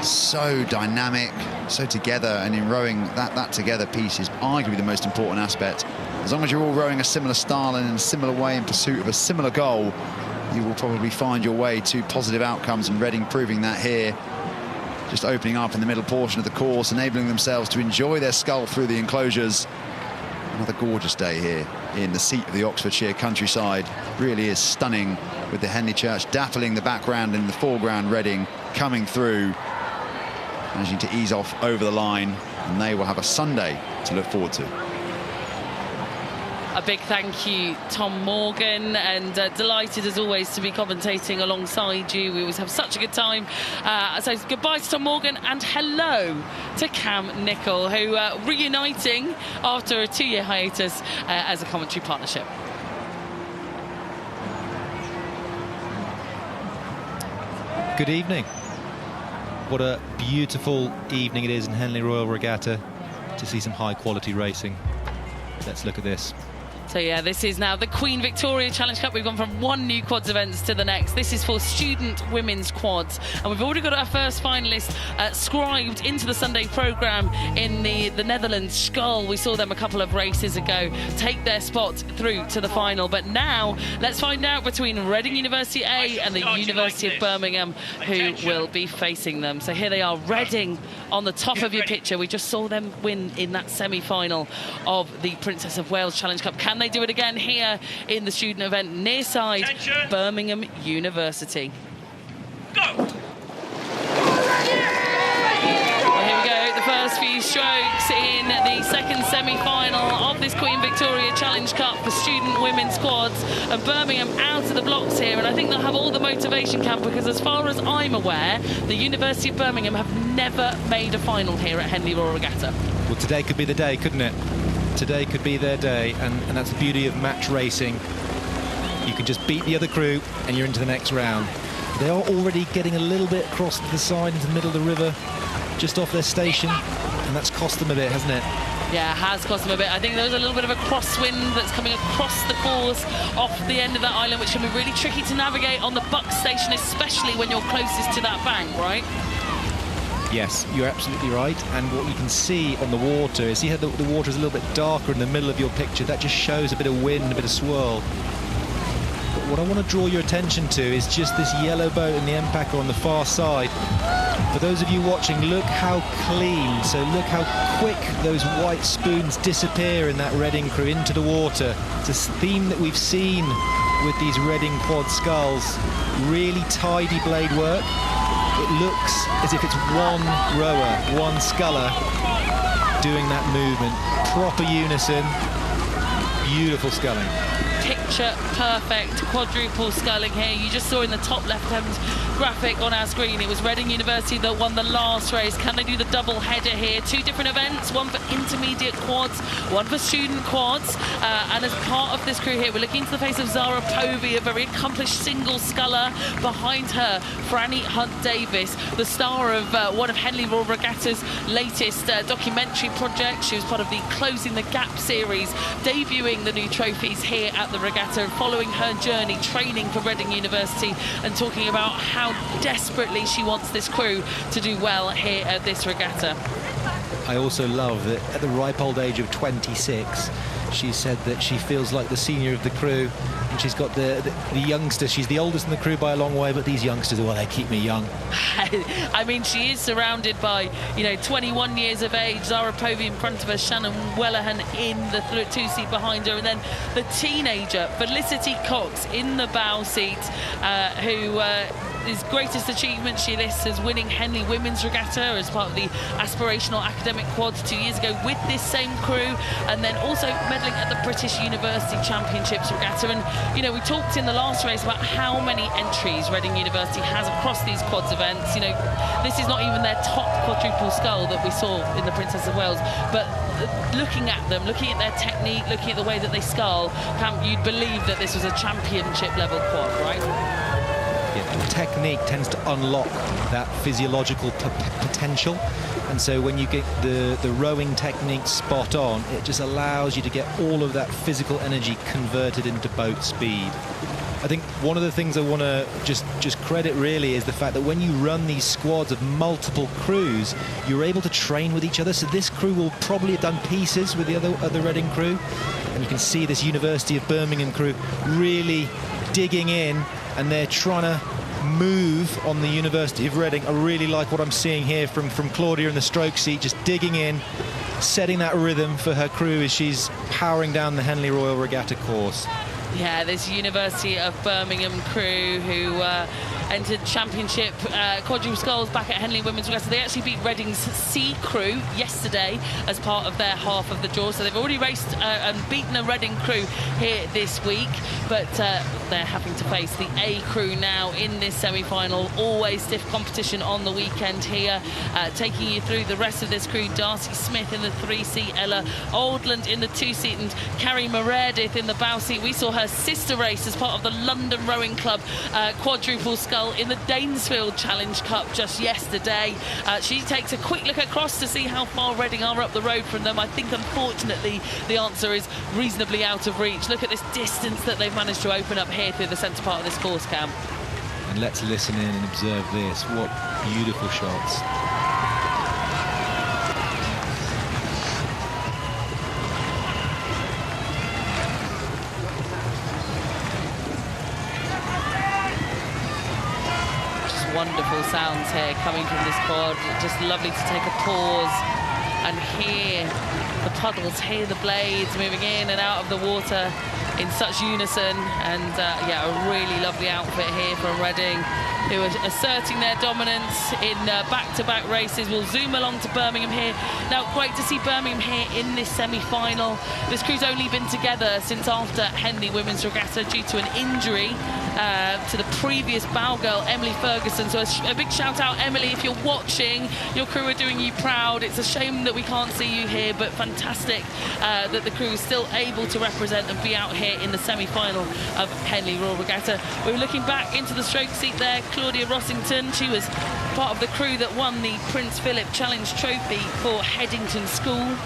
so dynamic, so together. And in rowing, that together piece is arguably the most important aspect. As long as you're all rowing a similar style and in a similar way in pursuit of a similar goal, you will probably find your way to positive outcomes, and Reading proving that here just opening up in the middle portion of the course, enabling themselves to enjoy their scull through the enclosures. Another gorgeous day here in the seat of the Oxfordshire countryside. Really is stunning, with the Henley Church dappling the background, in the foreground Reading coming through, managing to ease off over the line, and they will have a Sunday to look forward to.
A big thank you, Tom Morgan, and delighted as always to be commentating alongside you. We always have such a good time. So goodbye to Tom Morgan, and hello to Cam Nicol, who reuniting after a 2-year hiatus as a commentary partnership.
Good evening. What a beautiful evening it is in Henley Royal Regatta to see some high quality racing. Let's look at this.
So yeah, this is now the Queen Victoria Challenge Cup. We've gone from one new quads events to the next. This is for student women's quads, and we've already got our first finalist scribed into the Sunday programme in the Netherlands. Schull, we saw them a couple of races ago take their spot through to the final, but now let's find out between Reading University A and the University of Birmingham who will be facing them. So here they are, Reading on the top of your picture. We just saw them win in that semi-final of the Princess of Wales Challenge Cup. Can they do it again here in the student event near side Birmingham University? Go! Well, here we go, the first few strokes in the second semi-final of this Queen Victoria Challenge Cup for student women's quads, and Birmingham out of the blocks here, and I think they'll have all the motivation, Camp, because as far as I'm aware, the University of Birmingham have never made a final here at Henley Royal Regatta.
Well, today could be the day, couldn't it? Today could be their day, and that's the beauty of match racing. You can just beat the other crew and you're into the next round. They are already getting a little bit across to the side into the middle of the river, just off their station, and that's cost them a bit, hasn't it?
Yeah, it has cost them a bit. I think there was a little bit of a crosswind that's coming across the course off the end of that island, which can be really tricky to navigate on the Buck station, especially when you're closest to that bank, right?
Yes, you're absolutely right, and what you can see on the water is, see how the water is a little bit darker in the middle of your picture. That just shows a bit of wind, a bit of swirl. But what I want to draw your attention to is just this yellow boat and the M.E.C on the far side. For those of you watching, look how clean, so look how quick those white spoons disappear in that Reading crew into the water. It's a theme that we've seen with these Reading quad sculls. Really tidy blade work. It looks as if it's one rower, one sculler doing that movement. Proper unison, beautiful sculling.
Picture perfect quadruple sculling here. You just saw in the top left-hand graphic on our screen, it was Reading University that won the last race. Can they do the double header here? Two different events, one for intermediate quads, one for student quads. And as part of this crew here, we're looking into the face of Zara Povey, a very accomplished single sculler. Behind her, Franny Hunt-Davis, the star of one of Henley Royal Regatta's latest documentary projects. She was part of the Closing the Gap series, debuting the new trophies here at the regatta, and following her journey training for Reading University, and talking about how desperately she wants this crew to do well here at this regatta.
I also love that at the ripe old age of 26, she said that she feels like the senior of the crew, and she's got the youngster. She's the oldest in the crew by a long way, but these youngsters, well, they keep me young.
I mean, she is surrounded by, 21 years of age, Zara Povey in front of her, Shannon Wellahan in the two-seat behind her, and then the teenager, Felicity Cox, in the bow seat, who his greatest achievement she lists as winning Henley Women's Regatta as part of the aspirational academic quads 2 years ago with this same crew, and then also medaling at the British University Championships Regatta. And we talked in the last race about how many entries Reading University has across these quads events. This is not even their top quadruple scull that we saw in the Princess of Wales, but looking at them, looking at their technique, looking at the way that they scull, you'd believe that this was a championship level quad, right?
Technique tends to unlock that physiological potential, and so when you get the rowing technique spot on, it just allows you to get all of that physical energy converted into boat speed. I think one of the things I want to just credit really is the fact that when you run these squads of multiple crews, you're able to train with each other. So this crew will probably have done pieces with the other Reading crew, and you can see this University of Birmingham crew really digging in, and they're trying to move on the University of Reading. I really like what I'm seeing here from Claudia in the stroke seat, just digging in, setting that rhythm for her crew as she's powering down the Henley Royal Regatta course.
Yeah, this University of Birmingham crew who entered championship quadruple sculls back at Henley Women's Regatta. They actually beat Reading's C crew yesterday as part of their half of the draw. So they've already raced and beaten a Reading crew here this week. But they're having to face the A crew now in this semi-final. Always stiff competition on the weekend here. Taking you through the rest of this crew, Darcy Smith in the 3-seat, Ella Oldland in the 2-seat, and Carrie Meredith in the bow seat. We saw her sister race as part of the London Rowing Club quadruple scull in the Danesfield Challenge Cup just yesterday. She takes a quick look across to see how far Reading are up the road from them. I think, unfortunately, the answer is reasonably out of reach. Look at this distance that they've managed to open up here through the centre part of this course, Cam.
And let's listen in and observe this. What beautiful shots.
Wonderful sounds here coming from this quad. Just lovely to take a pause and hear the puddles, hear the blades moving in and out of the water in such unison. And yeah, a really lovely outfit here from Reading, who are asserting their dominance in back-to-back races. We'll zoom along to Birmingham here. Now, great to see Birmingham here in this semi-final. This crew's only been together since after Henley Women's Regatta due to an injury to the previous bow girl, Emily Ferguson. So a big shout out, Emily, if you're watching. Your crew are doing you proud. It's a shame that we can't see you here, but fantastic that the crew is still able to represent and be out here in the semi-final of Henley Royal Regatta. We're looking back into the stroke seat there. Claudia Rossington, she was part of the crew that won the Prince Philip Challenge Trophy for Headington School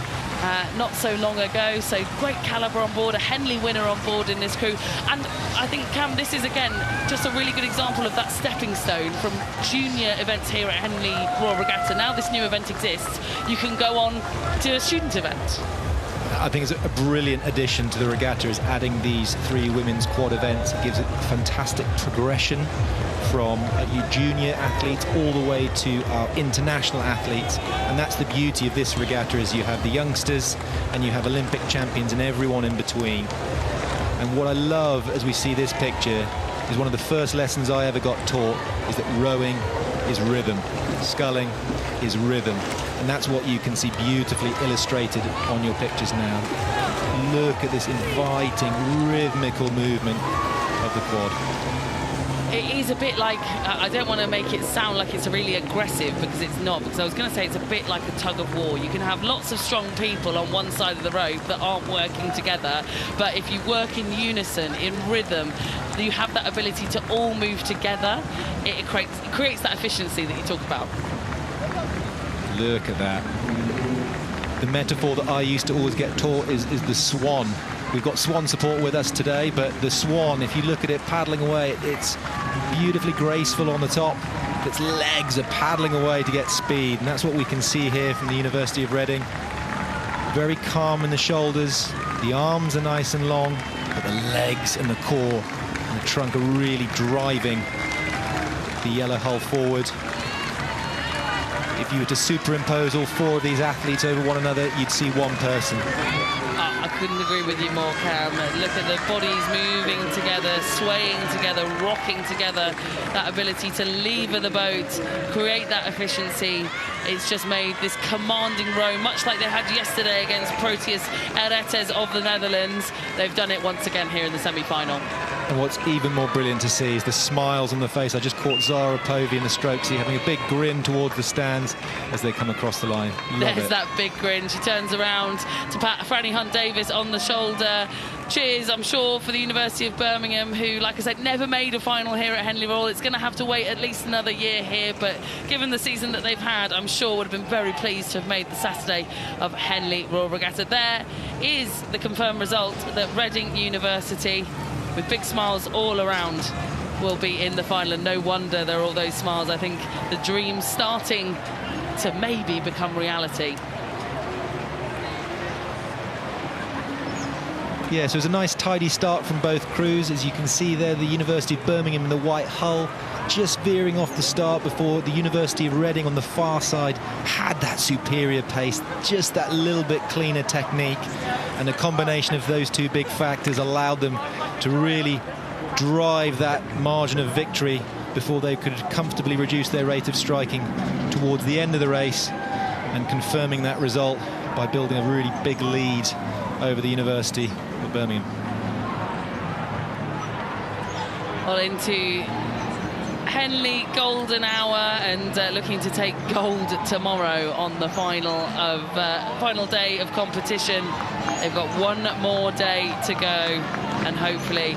not so long ago. So great calibre on board, a Henley winner on board in this crew. And I think, Cam, this is again just a really good example of that stepping stone from junior events here at Henley Royal Regatta. Now this new event exists, you can go on to a student event.
I think it's a brilliant addition to the regatta, is adding these 3 women's quad events. It gives it fantastic progression from junior athletes all the way to our international athletes. And that's the beauty of this regatta, is you have the youngsters and you have Olympic champions and everyone in between. And what I love as we see this picture is one of the first lessons I ever got taught is that rowing is rhythm, sculling is rhythm. And that's what you can see beautifully illustrated on your pictures now. Look at this inviting, rhythmical movement of the quad.
It is a bit like, I don't want to make it sound like it's really aggressive, because it's not, because I was going to say it's a bit like a tug of war. You can have lots of strong people on one side of the rope that aren't working together, but if you work in unison, in rhythm, you have that ability to all move together. It creates that efficiency that you talk about.
Look at that. The metaphor that I used to always get taught is the swan. We've got swan support with us today, but the swan, if you look at it paddling away, it's beautifully graceful on the top. Its legs are paddling away to get speed, and that's what we can see here from the University of Reading. Very calm in the shoulders, the arms are nice and long, but the legs and the core and the trunk are really driving the yellow hull forward. If you were to superimpose all 4 of these athletes over one another, you'd see one person.
I couldn't agree with you more, Cam. Look at the bodies moving together, swaying together, rocking together. That ability to lever the boat, create that efficiency. It's just made this commanding row, much like they had yesterday against Proteus Eretes of the Netherlands. They've done it once again here in the semi-final.
And what's even more brilliant to see is the smiles on the face. I just caught Zara Povey in the stroke seat having a big grin towards the stands as they come across the line.
There's that big grin. She turns around to pat Franny Hunt-Davis on the shoulder. Cheers, I'm sure, for the University of Birmingham, who, like I said, never made a final here at Henley Royal. It's going to have to wait at least another year here, but given the season that they've had, I'm sure would have been very pleased to have made the Saturday of Henley Royal Regatta. There is the confirmed result that Reading University, with big smiles all around, will be in the final. And no wonder there are all those smiles. I think the dream's starting to maybe become reality.
Yeah, so it was a nice tidy start from both crews. As you can see there, the University of Birmingham in the white hull, just veering off the start before the University of Reading on the far side had that superior pace, just that little bit cleaner technique, and the combination of those two big factors allowed them to really drive that margin of victory before they could comfortably reduce their rate of striking towards the end of the race, and confirming that result by building a really big lead over the University of Birmingham.
Well, into Henley golden hour, and looking to take gold tomorrow on the final day of competition. They've got one more day to go, and hopefully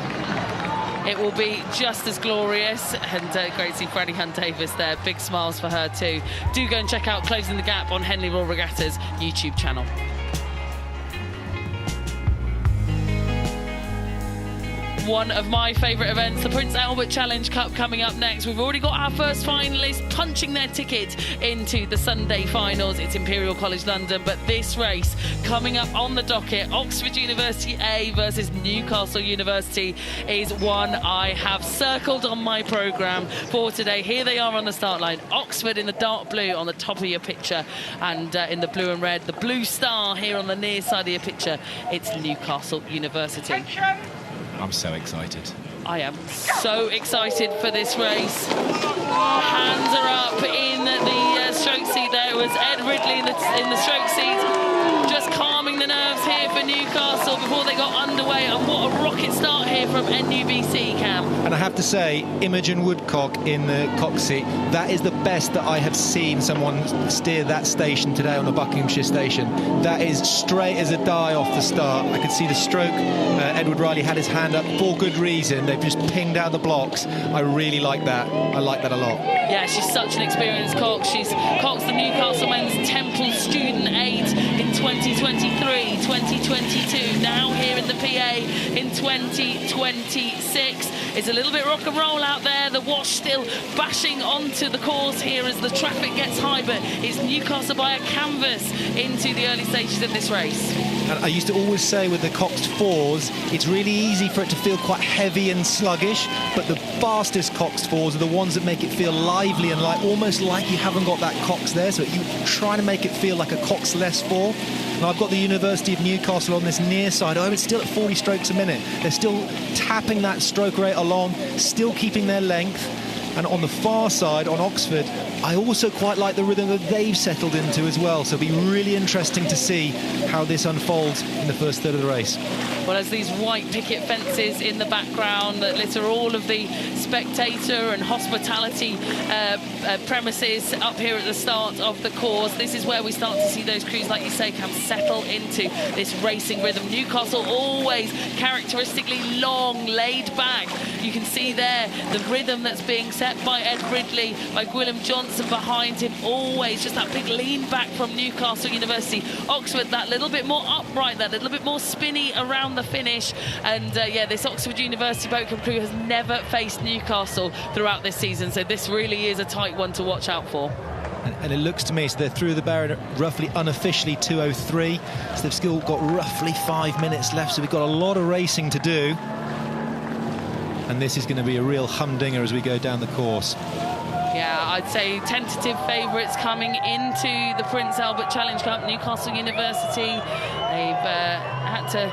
it will be just as glorious. And great to see Franny Hunt-Davis there. Big smiles for her too. Do go and check out Closing the Gap on Henley Royal Regatta's YouTube channel. One of my favourite events, the Prince Albert Challenge Cup, coming up next. We've already got our first finalists punching their ticket into the Sunday finals. It's Imperial College London, but this race coming up on the docket, Oxford University A versus Newcastle University, is one I have circled on my programme for today. Here they are on the start line. Oxford in the dark blue on the top of your picture, and in the blue and red, the blue star here on the near side of your picture, it's Newcastle University.
I'm so excited.
I am so excited for this race. Hands are up in the stroke seat there. It was Ed Ridley in the stroke seat, just calming the nerves here for Newcastle before they got underway. And what a rocket start here from NUBC, Cam.
And I have to say, Imogen Woodcock in the cock seat, that is the best that I have seen someone steer that station today on the Buckinghamshire station. That is straight as a die off the start. I could see the stroke. Edward Riley had his hand up for good reason. They've just pinged out the blocks. I really like that. I like that a lot.
Yeah, she's such an experienced cock. She's coxed the Newcastle Men's Temple Student 8 in 2023, 2022, now here in the PA in 2026. It's a little bit rock and roll out there. The wash still bashing onto the course here as the traffic gets high, but it's Newcastle by a canvas into the early stages of this race.
And I used to always say with the coxed fours, it's really easy for it to feel quite heavy and sluggish, but the fastest coxed fours are the ones that make it feel lively and almost like you haven't got that cox there, so you try to make it feel like a cox-less four. And I've got the University of Newcastle on this near side. Oh, it's still at 40 strokes a minute. They're still tapping that stroke rate along, still keeping their length. And on the far side, on Oxford, I also quite like the rhythm that they've settled into as well. So it'll be really interesting to see how this unfolds in the first third of the race.
Well, as these white picket fences in the background that litter all of the spectator and hospitality premises up here at the start of the course, this is where we start to see those crews, like you say, Cam, settle into this racing rhythm. Newcastle always characteristically long, laid back. You can see there the rhythm that's being set by Ed Ridley, by Gwilym Johnson behind him, always just that big lean back from Newcastle University. Oxford, that little bit more upright, that little bit more spinny around the finish. And yeah, this Oxford University boat club crew has never faced Newcastle throughout this season, so this really is a tight one to watch out for.
And it looks to me as they're through the barrier roughly unofficially 2:03, so they've still got roughly 5 minutes left, so we've got a lot of racing to do. And this is going to be a real humdinger as we go down the course.
Yeah, I'd say tentative favourites coming into the Prince Albert Challenge Cup. Newcastle University, they've had to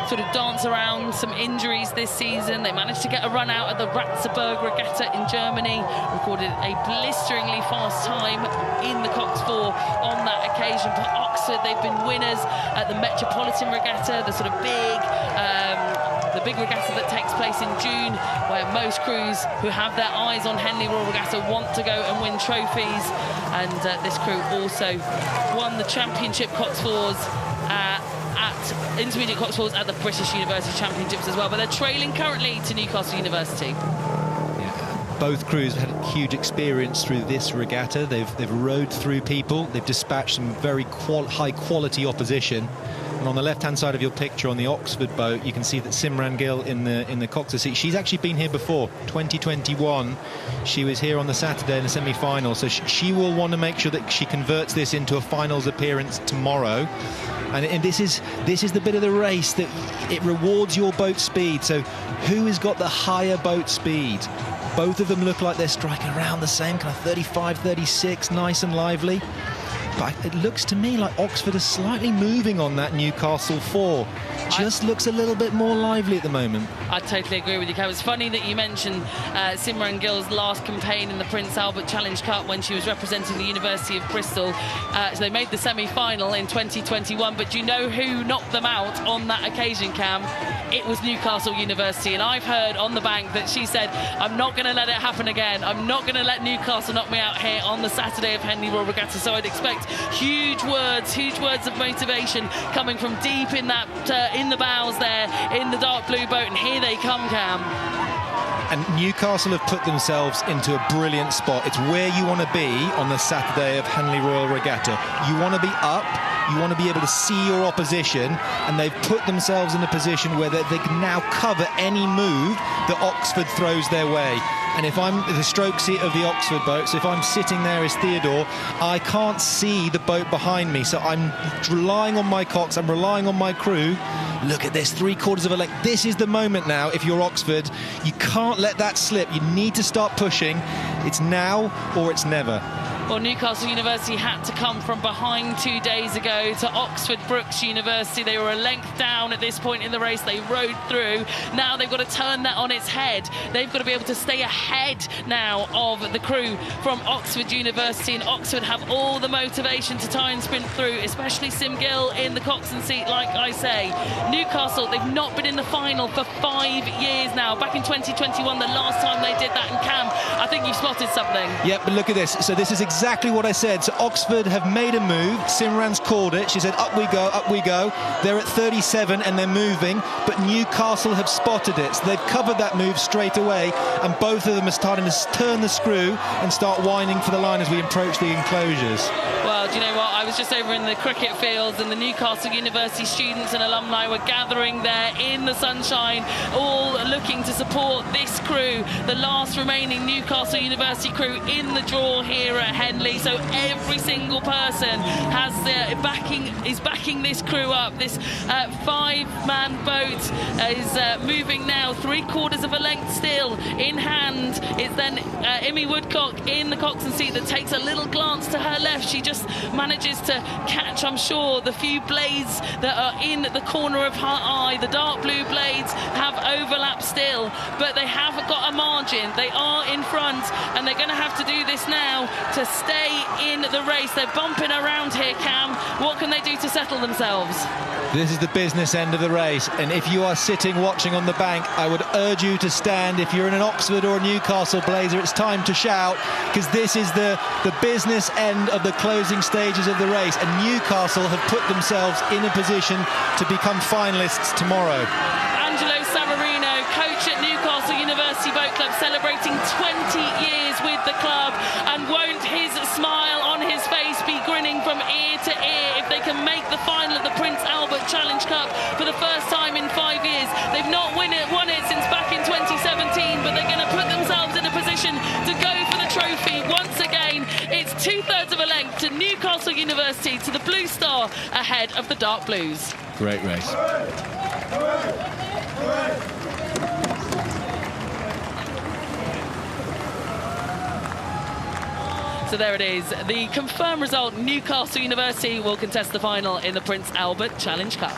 sort of dance around some injuries this season. They managed to get a run out at the Ratzeburg Regatta in Germany, recorded a blisteringly fast time in the Cox 4 on that occasion. For Oxford, they've been winners at the Metropolitan Regatta, the sort of the big regatta that takes place in June, where most crews who have their eyes on Henley Royal Regatta want to go and win trophies. And this crew also won the championship Cox 4s at intermediate Cox 4s at the British University Championships as well, but they're trailing currently to Newcastle University.
Both crews have had huge experience through this regatta. They've rowed through people. They've dispatched some very high quality opposition. And on the left-hand side of your picture, on the Oxford boat, you can see that Simran Gill in the coxer seat. She's actually been here before, 2021. She was here on the Saturday in the semi-final, so she will want to make sure that she converts this into a finals appearance tomorrow. And this is the bit of the race that it rewards your boat speed. So who has got the higher boat speed? Both of them look like they're striking around the same, kind of 35, 36, nice and lively. But it looks to me like Oxford is slightly moving on that Newcastle 4. Just looks a little bit more lively at the moment.
I totally agree with you, Kev. It's funny that you mentioned Simran Gill's last campaign in the Prince Albert Challenge Cup when she was representing the University of Bristol. So they made the semi-final in 2021, but do you know who knocked them out on that occasion, Cam? It was Newcastle University, and I've heard on the bank that she said, I'm not going to let it happen again. I'm not going to let Newcastle knock me out here on the Saturday of Henley Royal Regatta. So I'd expect huge words of motivation coming from deep in that in the bows there in the dark blue boat, and here they come, Cam.
And Newcastle have put themselves into a brilliant spot. It's where you want to be on the Saturday of Henley Royal Regatta. You want to be up, you want to be able to see your opposition, and they've put themselves in a position where they can now cover any move that Oxford throws their way. And if I'm the stroke seat of the Oxford boat, so if I'm sitting there as Theodore, I can't see the boat behind me. So I'm relying on my cocks, I'm relying on my crew. Look at this, 3/4 of a length. This is the moment now, if you're Oxford. You can't let that slip. You need to start pushing. It's now or it's never.
Well, Newcastle University had to come from behind 2 days ago to Oxford Brookes University. They were a length down at this point in the race. They rode through. Now they've got to turn that on its head. They've got to be able to stay ahead now of the crew from Oxford University, and Oxford have all the motivation to try and sprint through, especially Sim Gill in the coxswain seat, like I say. Newcastle, they've not been in the final for 5 years now. Back in 2021, the last time they did that, and Cam, I think you've spotted something.
Yep, but look at this. So this is exactly what I said. So Oxford have made a move. Simran's called it. She said, up we go, up we go. They're at 37 and they're moving, but Newcastle have spotted it. So they've covered that move straight away, and both of them are starting to turn the screw and start winding for the line as we approach the enclosures.
Well, do you know what? I was just over in the cricket fields, and the Newcastle University students and alumni were gathering there in the sunshine, all looking to support this crew, the last remaining Newcastle University crew in the draw here at Henley. So every single person has is backing this crew up. This 5-man boat is moving now 3/4 of a length still in hand. It's then Emmy Woodcock in the coxswain seat that takes a little glance to her left. She just manages to catch, I'm sure, the few blades that are in the corner of her eye. The dark blue blades have overlapped still, but they have got a margin. They are in front, and they're going to have to do this now to stay in the race. They're bumping around here, Cam. What can they do to settle themselves?
This is the business end of the race, and if you are sitting watching on the bank, I would urge you to stand. If you're in an Oxford or a Newcastle blazer, it's time to shout, because this is the business end of the closing stages of the race, and Newcastle have put themselves in a position to become finalists tomorrow.
Angelo Savarino, coach at Newcastle University Boat Club, celebrating 20 years with the club, and won't his smile on his face be grinning from ear to ear if they can make the final of the Prince Albert Challenge Cup for the first time in 5 years. They've not won it since back in 2017, but they're going to put themselves in a position to go for the trophy once again. It's 2/3 of a length to Newcastle University, to the Blue Star ahead of the Dark Blues.
Great race.
So there it is. The confirmed result, Newcastle University will contest the final in the Prince Albert Challenge Cup.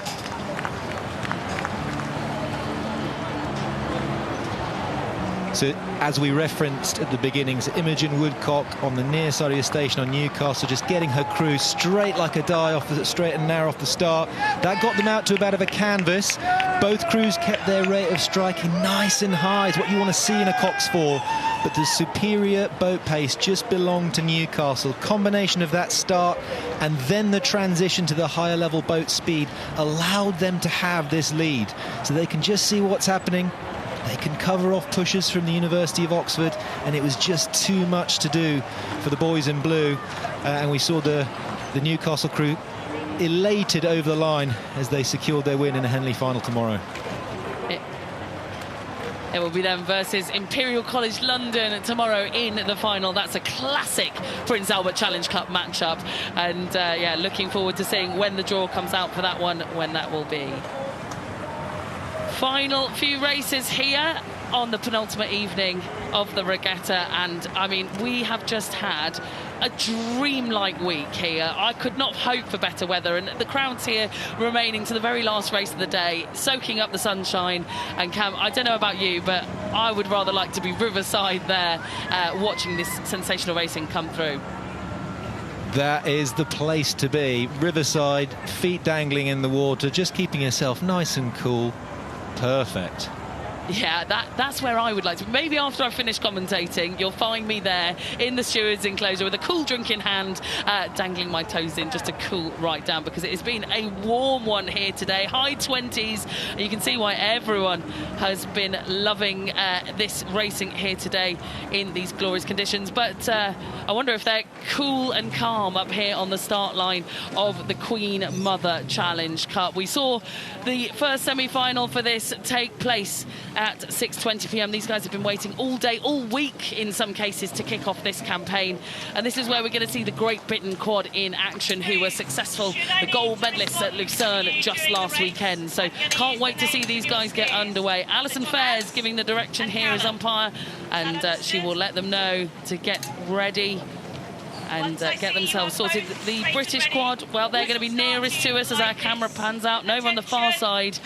So, as we referenced at the beginnings, Imogen Woodcock on the near side of your station on Newcastle, just getting her crew straight like a die, straight and narrow off the start. That got them out to about of a canvas. Both crews kept their rate of striking nice and high. It's what you want to see in a Cox 4. But the superior boat pace just belonged to Newcastle. Combination of that start and then the transition to the higher level boat speed allowed them to have this lead. So they can just see what's happening. They can cover off pushers from the University of Oxford, and it was just too much to do for the boys in blue. And we saw the Newcastle crew elated over the line as they secured their win in the Henley final tomorrow.
It will be them versus Imperial College London tomorrow in the final. That's a classic Prince Albert Challenge Cup matchup. And yeah, looking forward to seeing when the draw comes out for that one, when that will be. Final few races here on the penultimate evening of the regatta, and I mean, we have just had a dreamlike week here. I could not hope for better weather, and the crowds here remaining to the very last race of the day, soaking up the sunshine. And Cam, I don't know about you, but I would rather like to be riverside there, watching this sensational racing come through.
That is the place to be. Riverside, feet dangling in the water, just keeping yourself nice and cool. Perfect.
Yeah, that's where I would like to. Maybe after I finish commentating, you'll find me there in the stewards' enclosure with a cool drink in hand, dangling my toes in just to cool right down, because it has been a warm one here today. High 20s. And you can see why everyone has been loving this racing here today in these glorious conditions. But I wonder if they're cool and calm up here on the start line of the Queen Mother Challenge Cup. We saw the first semi-final for this take place at 6:20 p.m. These guys have been waiting all day, all week in some cases, to kick off this campaign. And this is where we're going to see the Great Britain quad in action, who were successful, the gold medalists at Lucerne just last weekend. So can't wait to see these guys get underway. Alison Fair's giving the direction here as umpire, and she will let them know to get ready and get themselves sorted. The British quad, well, they're going to be nearest to us as our camera pans out. And over on the far side,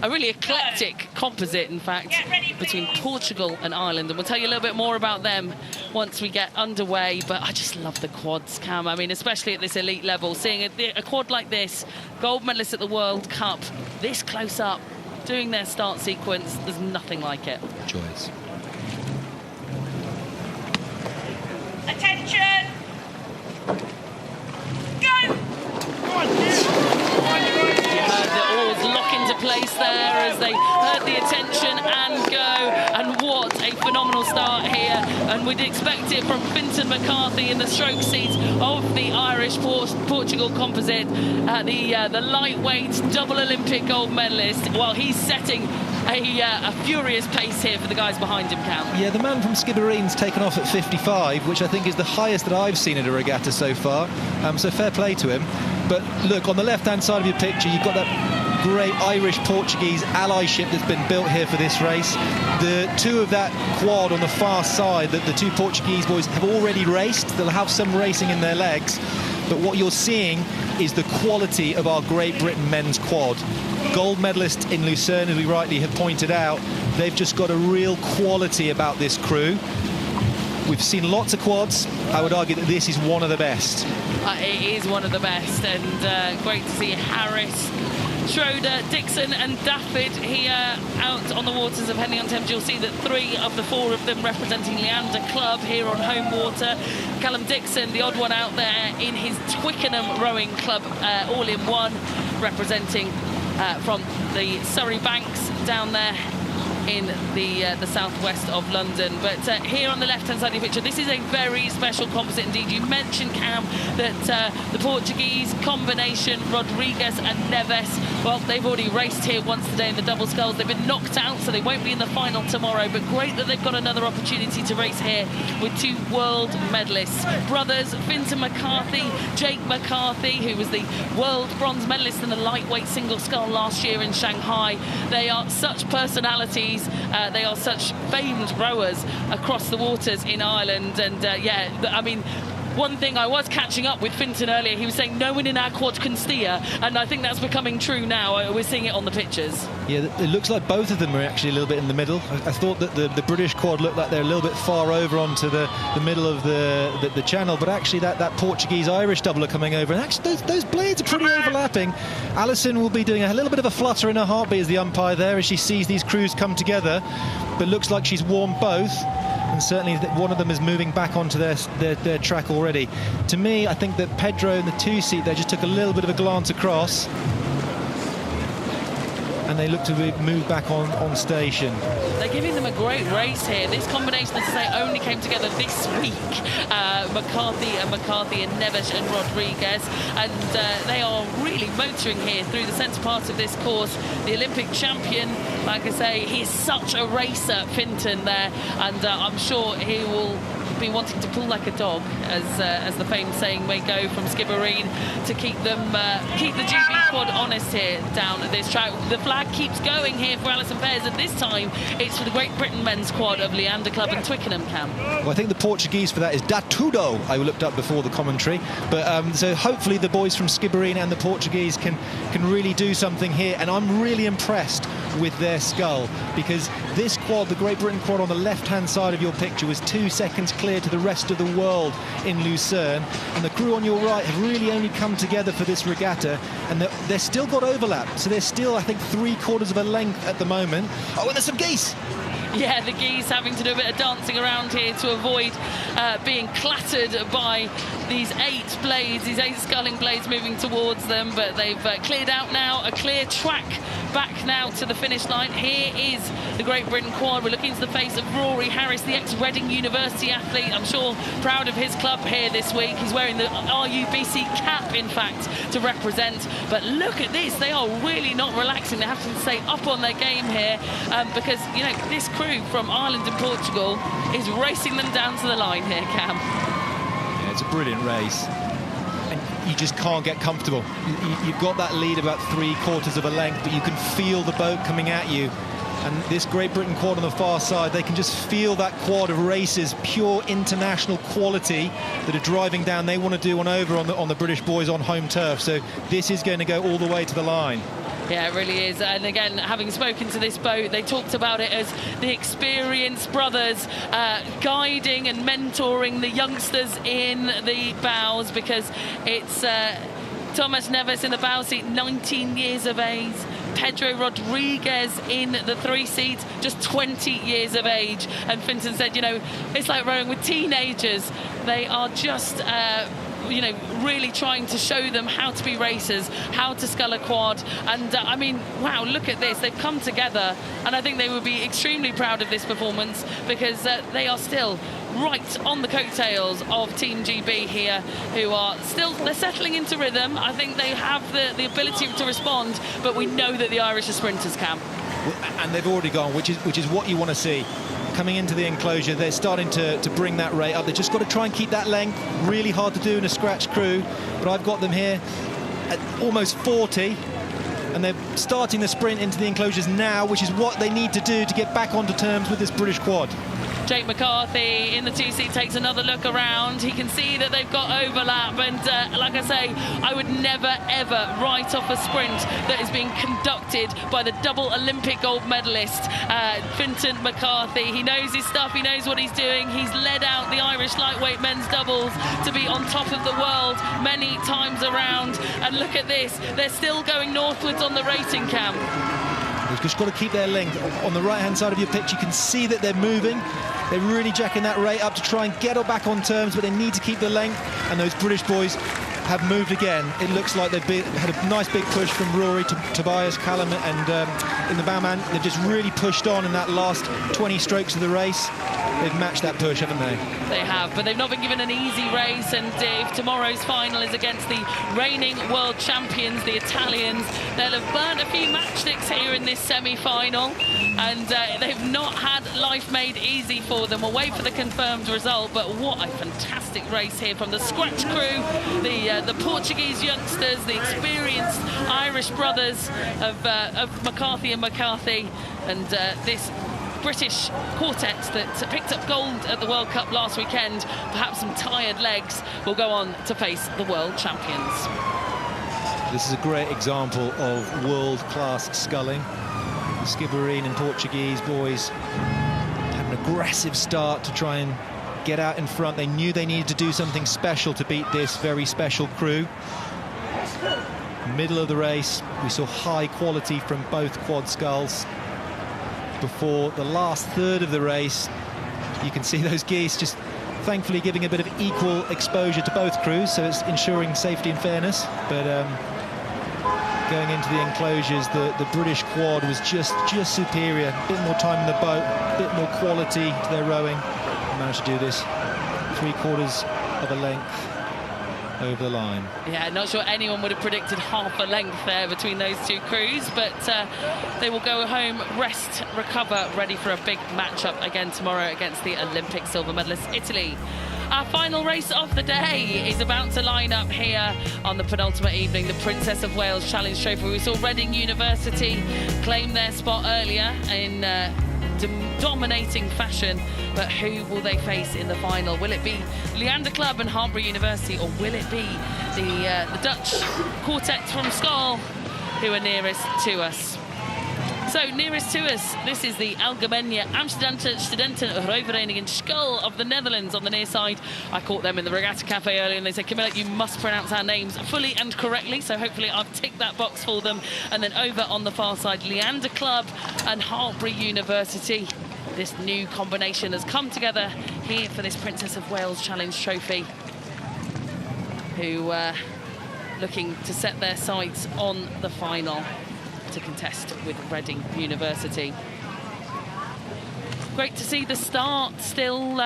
a really eclectic composite, in fact, between Portugal and Ireland. And we'll tell you a little bit more about them once we get underway. But I just love the quads, Cam. I mean, especially at this elite level, seeing a quad like this, gold medalists at the World Cup, this close up, doing their start sequence, there's nothing like it.
Joyce.
Attention! Go!
You heard the oars lock into place there as they heard the attention and go. And what a phenomenal start here. And we'd expect it from Fintan McCarthy in the stroke seat of the Irish-Portugal composite, the lightweight double Olympic gold medalist, while he's setting a furious pace here for the guys behind him, Cam.
Yeah, the man from Skibbereen's taken off at 55, which I think is the highest that I've seen at a regatta so far. So fair play to him. But look, on the left-hand side of your picture, you've got that great Irish-Portuguese allyship that's been built here for this race. The two of that quad on the far side, that the two Portuguese boys have already raced. They'll have some racing in their legs. But what you're seeing is the quality of our Great Britain men's quad. Gold medalist in Lucerne, as we rightly have pointed out. They've just got a real quality about this crew. We've seen lots of quads. I would argue that this is one of the best.
It is one of the best, and great to see Harris, Schroeder, Dixon and Daffyd here out on the waters of Henley-On-Thames. You'll see that 3 of the 4 of them representing Leander Club here on home water. Callum Dixon, the odd one out there in his Twickenham rowing club, all-in-one, representing from the Surrey Banks down there in the southwest of London. But here on the left-hand side of your picture, this is a very special composite indeed. You mentioned, Cam, that the Portuguese combination, Rodrigues and Neves, well, they've already raced here once today in the double sculls. They've been knocked out, so they won't be in the final tomorrow, but great that they've got another opportunity to race here with 2 world medalists. Brothers Fintan McCarthy, Jake McCarthy, who was the world bronze medalist in the lightweight single scull last year in Shanghai. They are such personalities. They are such famed rowers across the waters in Ireland. And yeah, I mean, one thing I was catching up with Fintan earlier, he was saying no one in our quad can steer, and I think that's becoming true now. We're seeing it on the pictures.
Yeah, it looks like both of them are actually a little bit in the middle. I thought that the British quad looked like they're a little bit far over onto the middle of the channel, but actually that Portuguese-Irish double are coming over, and actually those blades are pretty overlapping. Alison will be doing a little bit of a flutter in her heartbeat as the umpire there, as she sees these crews come together, but looks like she's warmed both. And certainly one of them is moving back onto their track already. To me, I think that Pedro in the 2-seat there just took a little bit of a glance across, and they look to move back on station.
They're giving them a great race here. This combination, as I say, only came together this week. McCarthy and Neves and Rodrigues, and they are really motoring here through the centre part of this course. The Olympic champion, like I say, he's such a racer, Fintan there, and I'm sure he will been wanting to pull like a dog, as the famed saying may go, from Skibbereen, to keep the GB quad honest here down at this track. The flag keeps going here for Alison Pears, and this time it's for the Great Britain men's quad of Leander Club and Twickenham, Cam.
Well, I think the Portuguese for that is Datudo. I looked up before the commentary, but so hopefully the boys from Skibbereen and the Portuguese can really do something here, and I'm really impressed with their scull, because this quad, the Great Britain quad on the left-hand side of your picture, was 2 seconds clear to the rest of the world in Lucerne, and the crew on your right have really only come together for this regatta, and they're still got overlap, so they're still, I think, 3/4 of a length at the moment. Oh, and there's some geese!
Yeah, the geese having to do a bit of dancing around here to avoid being clattered by these 8 blades, these 8 sculling blades moving towards them, but they've cleared out now, a clear track back now to the finish line. Here is the Great Britain quad. We're looking to the face of Rory Harris, the ex-Reading University athlete. I'm sure proud of his club here this week. He's wearing the RUBC cap, in fact, to represent. But look at this, they are really not relaxing. They have to stay up on their game here because, you know, this crew from Ireland and Portugal is racing them down to the line here, Cam.
Yeah, it's a brilliant race. And you just can't get comfortable. You've got that lead about 3/4 of a length, but you can feel the boat coming at you. And this Great Britain quad on the far side, they can just feel that quad of races, pure international quality that are driving down. They want to do one over on the British boys on home turf. So this is going to go all the way to the line.
Yeah, it really is. And again, having spoken to this boat, they talked about it as the experienced brothers guiding and mentoring the youngsters in the bows, because it's Thomas Neves in the bow seat, 19 years of age. Pedro Rodriguez in the 3 seats, just 20 years of age. And Finton said, you know, it's like rowing with teenagers. They are just you know, really trying to show them how to be racers, how to scull a quad. And I mean, wow, look at this. They've come together, and I think they would be extremely proud of this performance, because they are still right on the coattails of Team GB here, who are still, they're settling into rhythm. I think they have the ability to respond, but we know that the Irish are sprinters, Cam.
And they've already gone, which is what you want to see. Coming into the enclosure, they're starting to bring that rate up. They've just got to try and keep that length. Really hard to do in a scratch crew, but I've got them here at almost 40, and they're starting the sprint into the enclosures now, which is what they need to do to get back onto terms with this British quad.
Jake McCarthy in the 2 seat takes another look around. He can see that they've got overlap, and like I say, I would never ever write off a sprint that is being conducted by the double Olympic gold medalist Finton McCarthy. He knows his stuff, he knows what he's doing. He's led out the Irish lightweight men's doubles to be on top of the world many times around, and look at this, they're still going northwards on the rating, Cam.
They've just got to keep their length. On the right-hand side of your picture, you can see that they're moving. They're really jacking that rate up to try and get back on terms, but they need to keep the length, and those British boys have moved again. It looks like they've had a nice big push from Rory to Tobias, Callum, and in the bowman. They've just really pushed on in that last 20 strokes of the race. They've matched that push, haven't they?
They have, but they've not been given an easy race, and if tomorrow's final is against the reigning world champions, the Italians, they'll have burnt a few matchsticks here in this semi-final, and they've not had life made easy for them. We'll wait for the confirmed result, but what a fantastic race here from the scratch crew, the Portuguese youngsters, the experienced Irish brothers of McCarthy and McCarthy, and this British quartet that picked up gold at the World Cup last weekend. Perhaps some tired legs will go on to face the world champions.
This is a great example of world-class sculling. The Skibbereen and Portuguese boys had an aggressive start to try and get out in front. They knew they needed to do something special to beat this very special crew. Middle of the race, we saw high quality from both quad sculls. Before the last third of the race, you can see those geese just thankfully giving a bit of equal exposure to both crews, so it's ensuring safety and fairness. But going into the enclosures, the British quad was just superior. A bit more time in the boat, a bit more quality to their rowing. They managed to do this 3/4 of a length. over the line.
Yeah, not sure anyone would have predicted half a length there between those two crews, but they will go home, rest, recover, ready for a big matchup again tomorrow against the Olympic silver medalist Italy. Our final race of the day is about to line up here on the penultimate evening, the Princess of Wales Challenge Trophy. We saw Reading University claim their spot earlier in dominating fashion, but who will they face in the final? Will it be Leander Club and Hartbury University, or will it be the Dutch quartet from Schaal who are nearest to us? So nearest to us, this is the Algemene Amsterdamse Studentenrijvereniging Schaal of the Netherlands on the near side. I caught them in the Regatta Cafe earlier and they said, Camilla, you must pronounce our names fully and correctly, so hopefully I've ticked that box for them. And then over on the far side, Leander Club and Hartbury University. This new combination has come together here for this Princess of Wales Challenge Trophy, who looking to set their sights on the final to contest with Reading University. Great to see the start still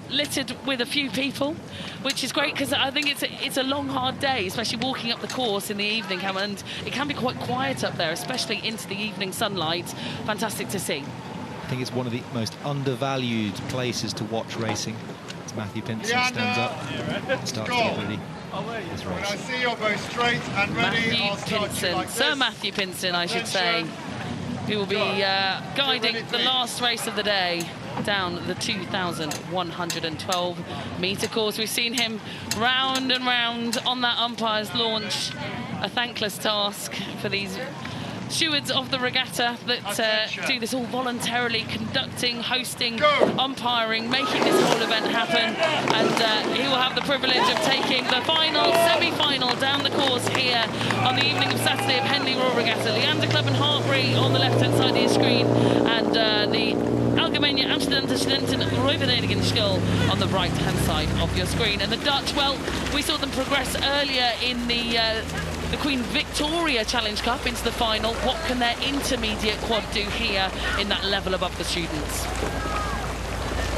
littered with a few people, which is great because I think it's a long, hard day, especially walking up the course in the evening, and it can be quite quiet up there, especially into the evening sunlight. Fantastic to see.
I think it's one of the most undervalued places to watch racing. As Matthew Pinson stands up and starts to get ready.
When I see you're both straight and ready, I'll start you like
Sir Matthew Pinson, I should say, who will be guiding the last race of the day down the 2,112 metre course. We've seen him round and round on that umpire's launch. A thankless task for these stewards of the regatta that do this all voluntarily, conducting, hosting, umpiring, making this whole event happen. And he will have the privilege of taking the final, semi-final down the course here on the evening of Saturday of Henley Royal Regatta. Leander Club and Hartbury on the left-hand side of your screen, and the Algemene Amsterdamse Studentenrijvereniging Schaal on the right-hand side of your screen. And the Dutch, well, we saw them progress earlier in the Queen Victoria Challenge Cup into the final. What can their intermediate quad do here in that level above the students?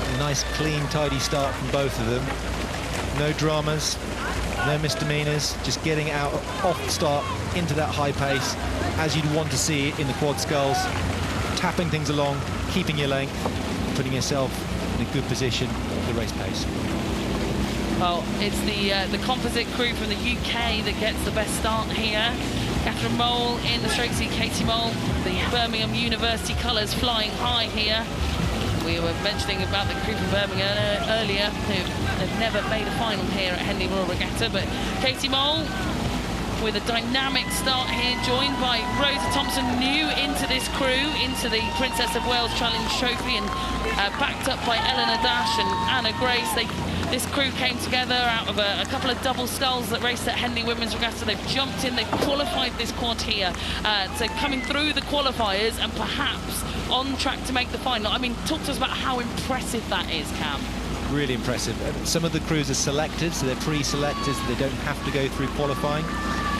A nice, clean, tidy start from both of them. No dramas, no misdemeanors, just getting out off the start into that high pace, as you'd want to see in the quad sculls, tapping things along, keeping your length, putting yourself in a good position for the race pace.
Well, it's the composite crew from the UK that gets the best start here. Catherine Mole in the Stroke C, Katie Mole, the Birmingham University colours flying high here. We were mentioning about the crew from Birmingham earlier, who have never made a final here at Henley Royal Regatta, but Katie Mole with a dynamic start here, joined by Rosa Thompson, new into this crew, into the Princess of Wales Challenge Trophy, and backed up by Eleanor Dash and Anna Grace. This crew came together out of a couple of double sculls that raced at Henley Women's Regatta. They've jumped in, they've qualified this quad here. So coming through the qualifiers and perhaps on track to make the final. I mean, talk to us about how impressive that is, Cam.
Really impressive. Some of the crews are selected, so they're pre-selected, so they don't have to go through qualifying.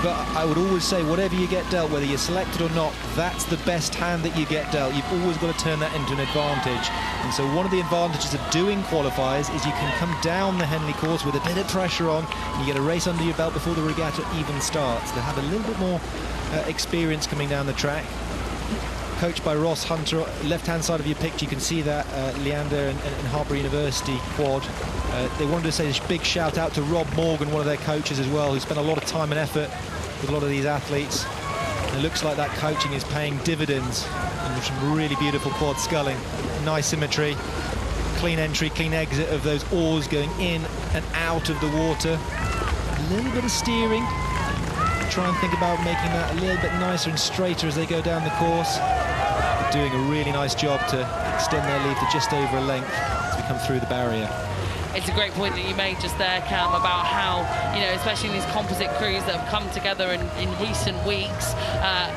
But I would always say, whatever you get dealt, whether you're selected or not, that's the best hand that you get dealt. You've always got to turn that into an advantage. And so one of the advantages of doing qualifiers is you can come down the Henley course with a bit of pressure on, and you get a race under your belt before the regatta even starts. They have a little bit more experience coming down the track. Coached by Ross Hunter, left-hand side of your picture, you can see that Leander and Hartbury University quad. They wanted to say a big shout out to Rob Morgan, one of their coaches as well, who spent a lot of time and effort with a lot of these athletes. And it looks like that coaching is paying dividends, and some really beautiful quad sculling. Nice symmetry, clean entry, clean exit of those oars going in and out of the water. A little bit of steering. Try and think about making that a little bit nicer and straighter as they go down the course. They're doing a really nice job to extend their lead to just over a length as we come through the barrier.
It's a great point that you made just there, Cam, about how, you know, especially in these composite crews that have come together in recent weeks,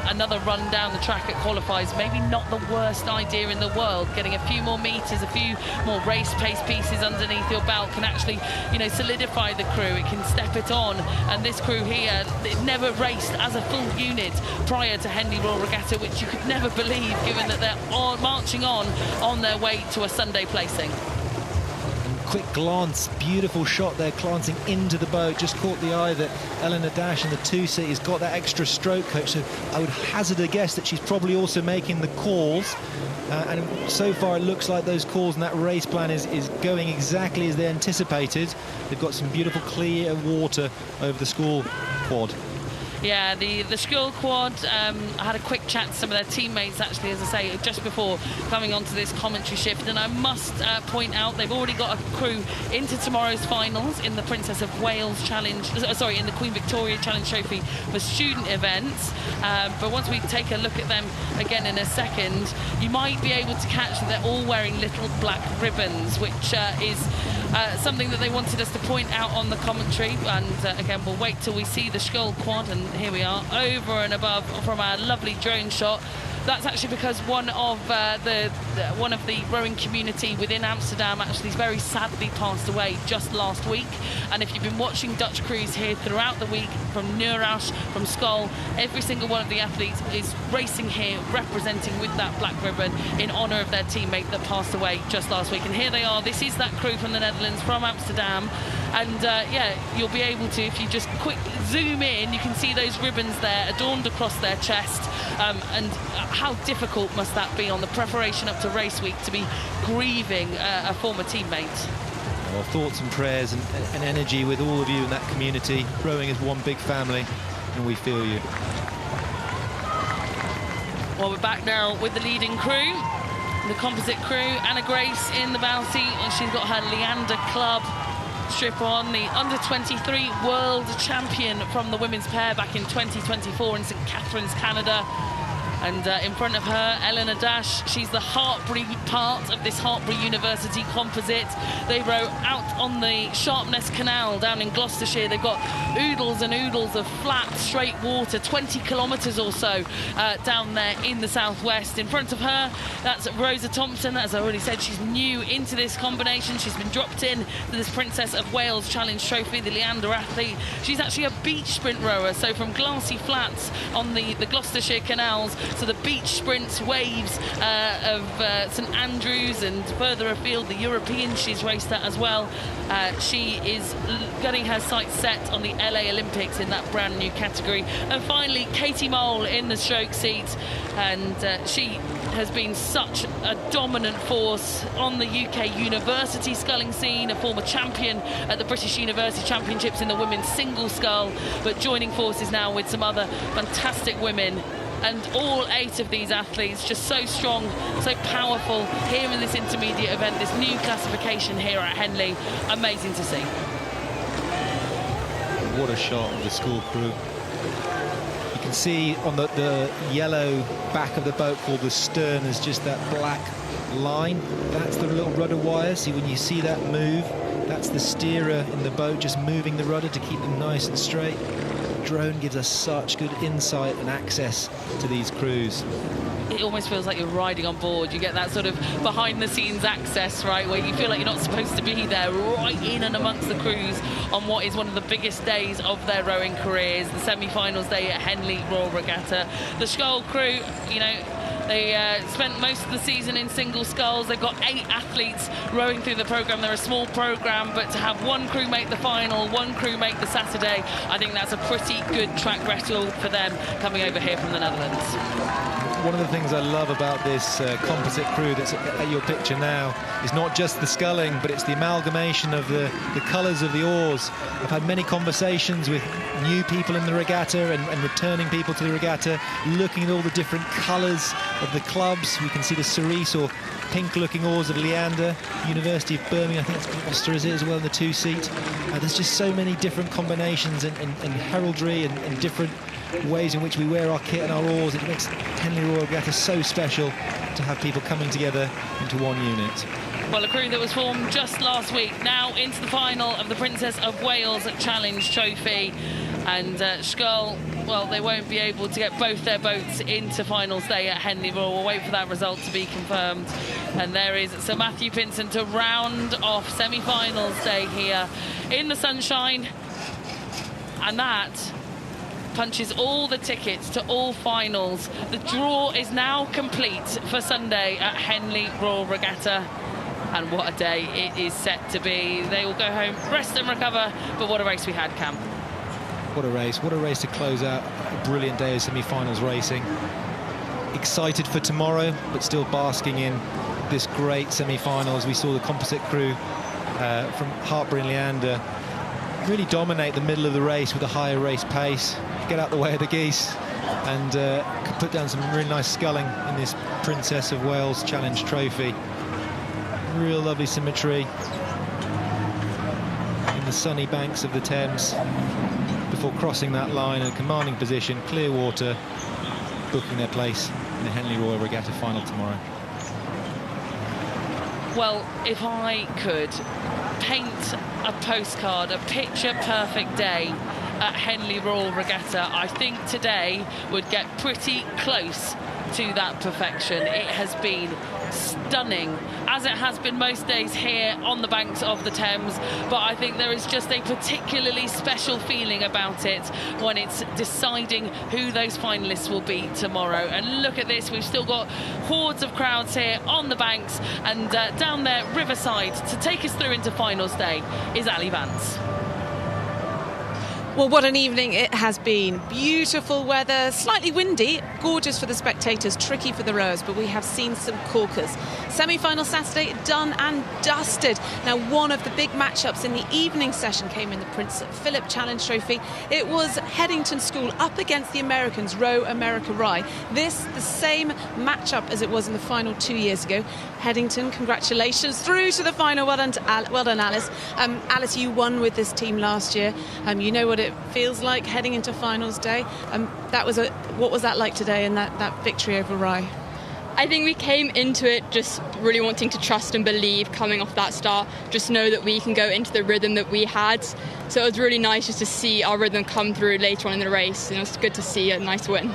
another run down the track at qualifiers, maybe not the worst idea in the world. Getting a few more metres, a few more race pace pieces underneath your belt can actually, you know, solidify the crew. It can step it on. And this crew here, it never raced as a full unit prior to Henley Royal Regatta, which you could never believe, given that they're marching on their way to a Sunday placing.
quick glance, beautiful shot there, glancing into the boat, just caught the eye that Eleanor Dash in the 2-seat has got that extra stroke coach, so I would hazard a guess that she's probably also making the calls, and so far it looks like those calls and that race plan is going exactly as they anticipated. They've got some beautiful clear water over the school quad.
Yeah, the school quad, I had a quick chat to some of their teammates, actually, as I say, just before coming onto this commentary shift, and I must point out they've already got a crew into tomorrow's finals in the Princess of Wales Challenge, sorry, in the Queen Victoria Challenge Trophy for student events. But once we take a look at them again in a second, you might be able to catch that they're all wearing little black ribbons, which is something that they wanted us to point out on the commentary. And again, we'll wait till we see the school quad, and here we are over and above from our lovely drone shot. That's actually because one of the rowing community within Amsterdam actually very sadly passed away just last week. And if you've been watching Dutch crews here throughout the week, from Neurash, from Skol, every single one of the athletes is racing here, representing with that black ribbon in honour of their teammate that passed away just last week. And here they are. This is that crew from the Netherlands, from Amsterdam. And yeah, you'll be able to, if you just quick zoom in, you can see those ribbons there adorned across their chest. And how difficult must that be on the preparation up to race week to be grieving a former teammate?
Well, thoughts and prayers and energy with all of you in that community. Rowing is one big family, and we feel you.
Well, we're back now with the leading crew, the composite crew. Anna Grace in the bow seat, and she's got her Leander Club strip on, the under-23 world champion from the women's pair back in 2024 in St. Catharines, Canada. And in front of her, Eleanor Dash. She's the Hartbury part of this Hartbury University composite. They row out on the Sharpness Canal down in Gloucestershire. They've got oodles and oodles of flat, straight water, 20 kilometres or so down there in the southwest. In front of her, that's Rosa Thompson. As I already said, she's new into this combination. She's been dropped in to this Princess of Wales Challenge Trophy, the Leander athlete. She's actually a beach sprint rower, so from glassy flats on the Gloucestershire canals to the beach sprints, waves of St Andrews, and further afield the Europeans she's raced at as well. She is getting her sights set on the LA Olympics in that brand new category. And finally, Katie Mole in the stroke seat, and she has been such a dominant force on the UK university sculling scene, a former champion at the British University Championships in the women's single scull, but joining forces now with some other fantastic women. And all 8 of these athletes just so strong, so powerful here in this intermediate event, this new classification here at Henley. Amazing to see.
What a shot of the school crew. You can see on the yellow back of the boat called the stern is just that black line. That's the little rudder wire. See, when you see that move, that's the steerer in the boat just moving the rudder to keep them nice and straight. Drone gives us such good insight and access to these crews.
It almost feels like you're riding on board. You get that sort of behind-the-scenes access, right, where you feel like you're not supposed to be there, right in and amongst the crews on what is one of the biggest days of their rowing careers, the semi-finals day at Henley Royal Regatta. The Skull crew, you know, they spent most of the season in single sculls. They've got 8 athletes rowing through the programme. They're a small programme, but to have one crew make the final, one crew make the Saturday, I think that's a pretty good track record for them coming over here from the Netherlands.
One of the things I love about this composite crew that's at your picture now is not just the sculling, but it's the amalgamation of the colours of the oars. I've had many conversations with new people in the regatta and returning people to the regatta, looking at all the different colours of the clubs. We can see the cerise or pink-looking oars of Leander, University of Birmingham, I think it's Gloucester, is it, as well, in the 2-seat. There's just so many different combinations and heraldry and different ways in which we wear our kit and our oars. It makes Henley Royal Regatta so special to have people coming together into one unit.
Well, a crew that was formed just last week, now into the final of the Princess of Wales Challenge Trophy. And Skull, well, they won't be able to get both their boats into finals day at Henley Royal. We'll wait for that result to be confirmed. And there is Sir Matthew Pinson to round off semi-finals day here in the sunshine. And that punches all the tickets to all finals. The draw is now complete for Sunday at Henley Royal Regatta. and what a day it is set to be. They will go home, rest and recover, but what a race we had, Cam.
What a race to close out a brilliant day of semi-finals racing. Excited for tomorrow, but still basking in this great semi-final as we saw the composite crew from Harper and Leander really dominate the middle of the race with a higher race pace, get out the way of the geese, and put down some really nice sculling in this Princess of Wales Challenge Trophy. Real lovely symmetry in the sunny banks of the Thames before crossing that line in a commanding position, clear water, booking their place in the Henley Royal Regatta final tomorrow.
Well, if I could paint a postcard, a picture-perfect day at Henley Royal Regatta, I think today would get pretty close to that perfection. It has been stunning, as it has been most days here on the banks of the Thames, but I think there is just a particularly special feeling about it when it's deciding who those finalists will be tomorrow. And look at this, we've still got hordes of crowds here on the banks, and down there riverside to take us through into finals day is Ali Vance.
Well, what an evening it has been. Beautiful weather, slightly windy, gorgeous for the spectators, tricky for the rowers, but we have seen some corkers. Semi-final Saturday done and dusted. Now, one of the big matchups in the evening session came in the Prince Philip Challenge Trophy. It was Headington School up against the Americans, Row America Rye. This, the same matchup as it was in the final 2 years ago. Headington, congratulations, through to the final. Well done, Alice. Alice, you won with this team last year. You know what it feels like heading into finals day. What was that like today in that victory over Rye?
I think we came into it just really wanting to trust and believe coming off that start, just know that we can go into the rhythm that we had. So it was really nice just to see our rhythm come through later on in the race, and it was good to see a nice win.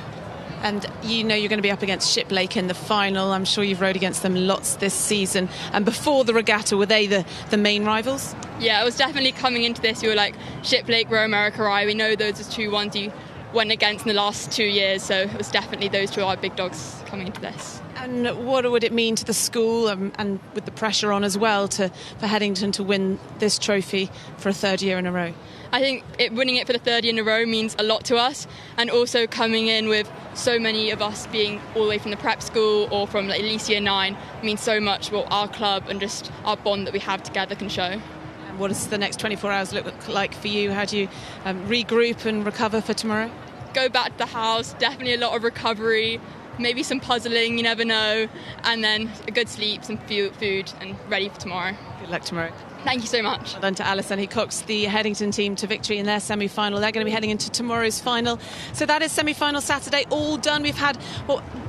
And you know you're going to be up against Shiplake in the final. I'm sure you've rowed against them lots this season. And before the regatta, were they the main rivals?
Yeah, it was definitely coming into this. You were like Shiplake, Row America Rye. We know those are two ones you went against in the last 2 years. So it was definitely those two are our big dogs coming into this.
And what would it mean to the school, and with the pressure on as well, for Headington to win this trophy for a third year in a row?
I think winning it for the third year in a row means a lot to us, and also coming in with so many of us being all the way from the prep school or from at least year 9 means so much what our club and just our bond that we have together can show.
And what does the next 24 hours look like for you? How do you regroup and recover for tomorrow?
Go back to the house, definitely a lot of recovery, maybe some puzzling, you never know, and then a good sleep, some food, and ready for tomorrow.
Good luck tomorrow.
Thank you so much.
Well done to Alison. He coaxed the Headington team to victory in their semi-final. They're going to be heading into tomorrow's final. So that is semi-final Saturday, all done. We've had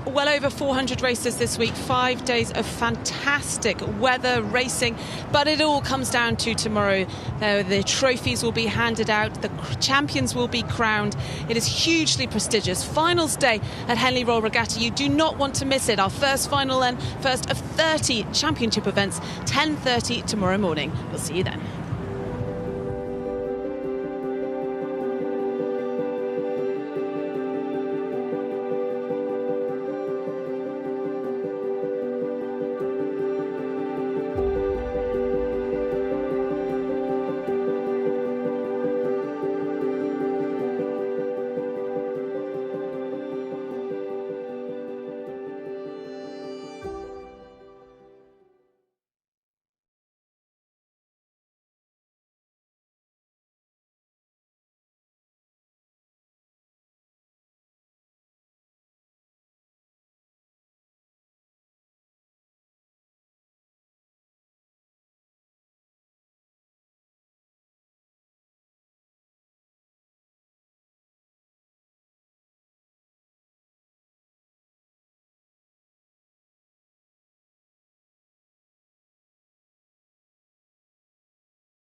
well over 400 races this week, 5 days of fantastic weather racing, but it all comes down to tomorrow. The trophies will be handed out, the champions will be crowned. It is hugely prestigious. Finals day at Henley Royal Regatta. You do not want to miss it. Our first final then, first of 30 championship events, 10:30 tomorrow morning. We'll see you then.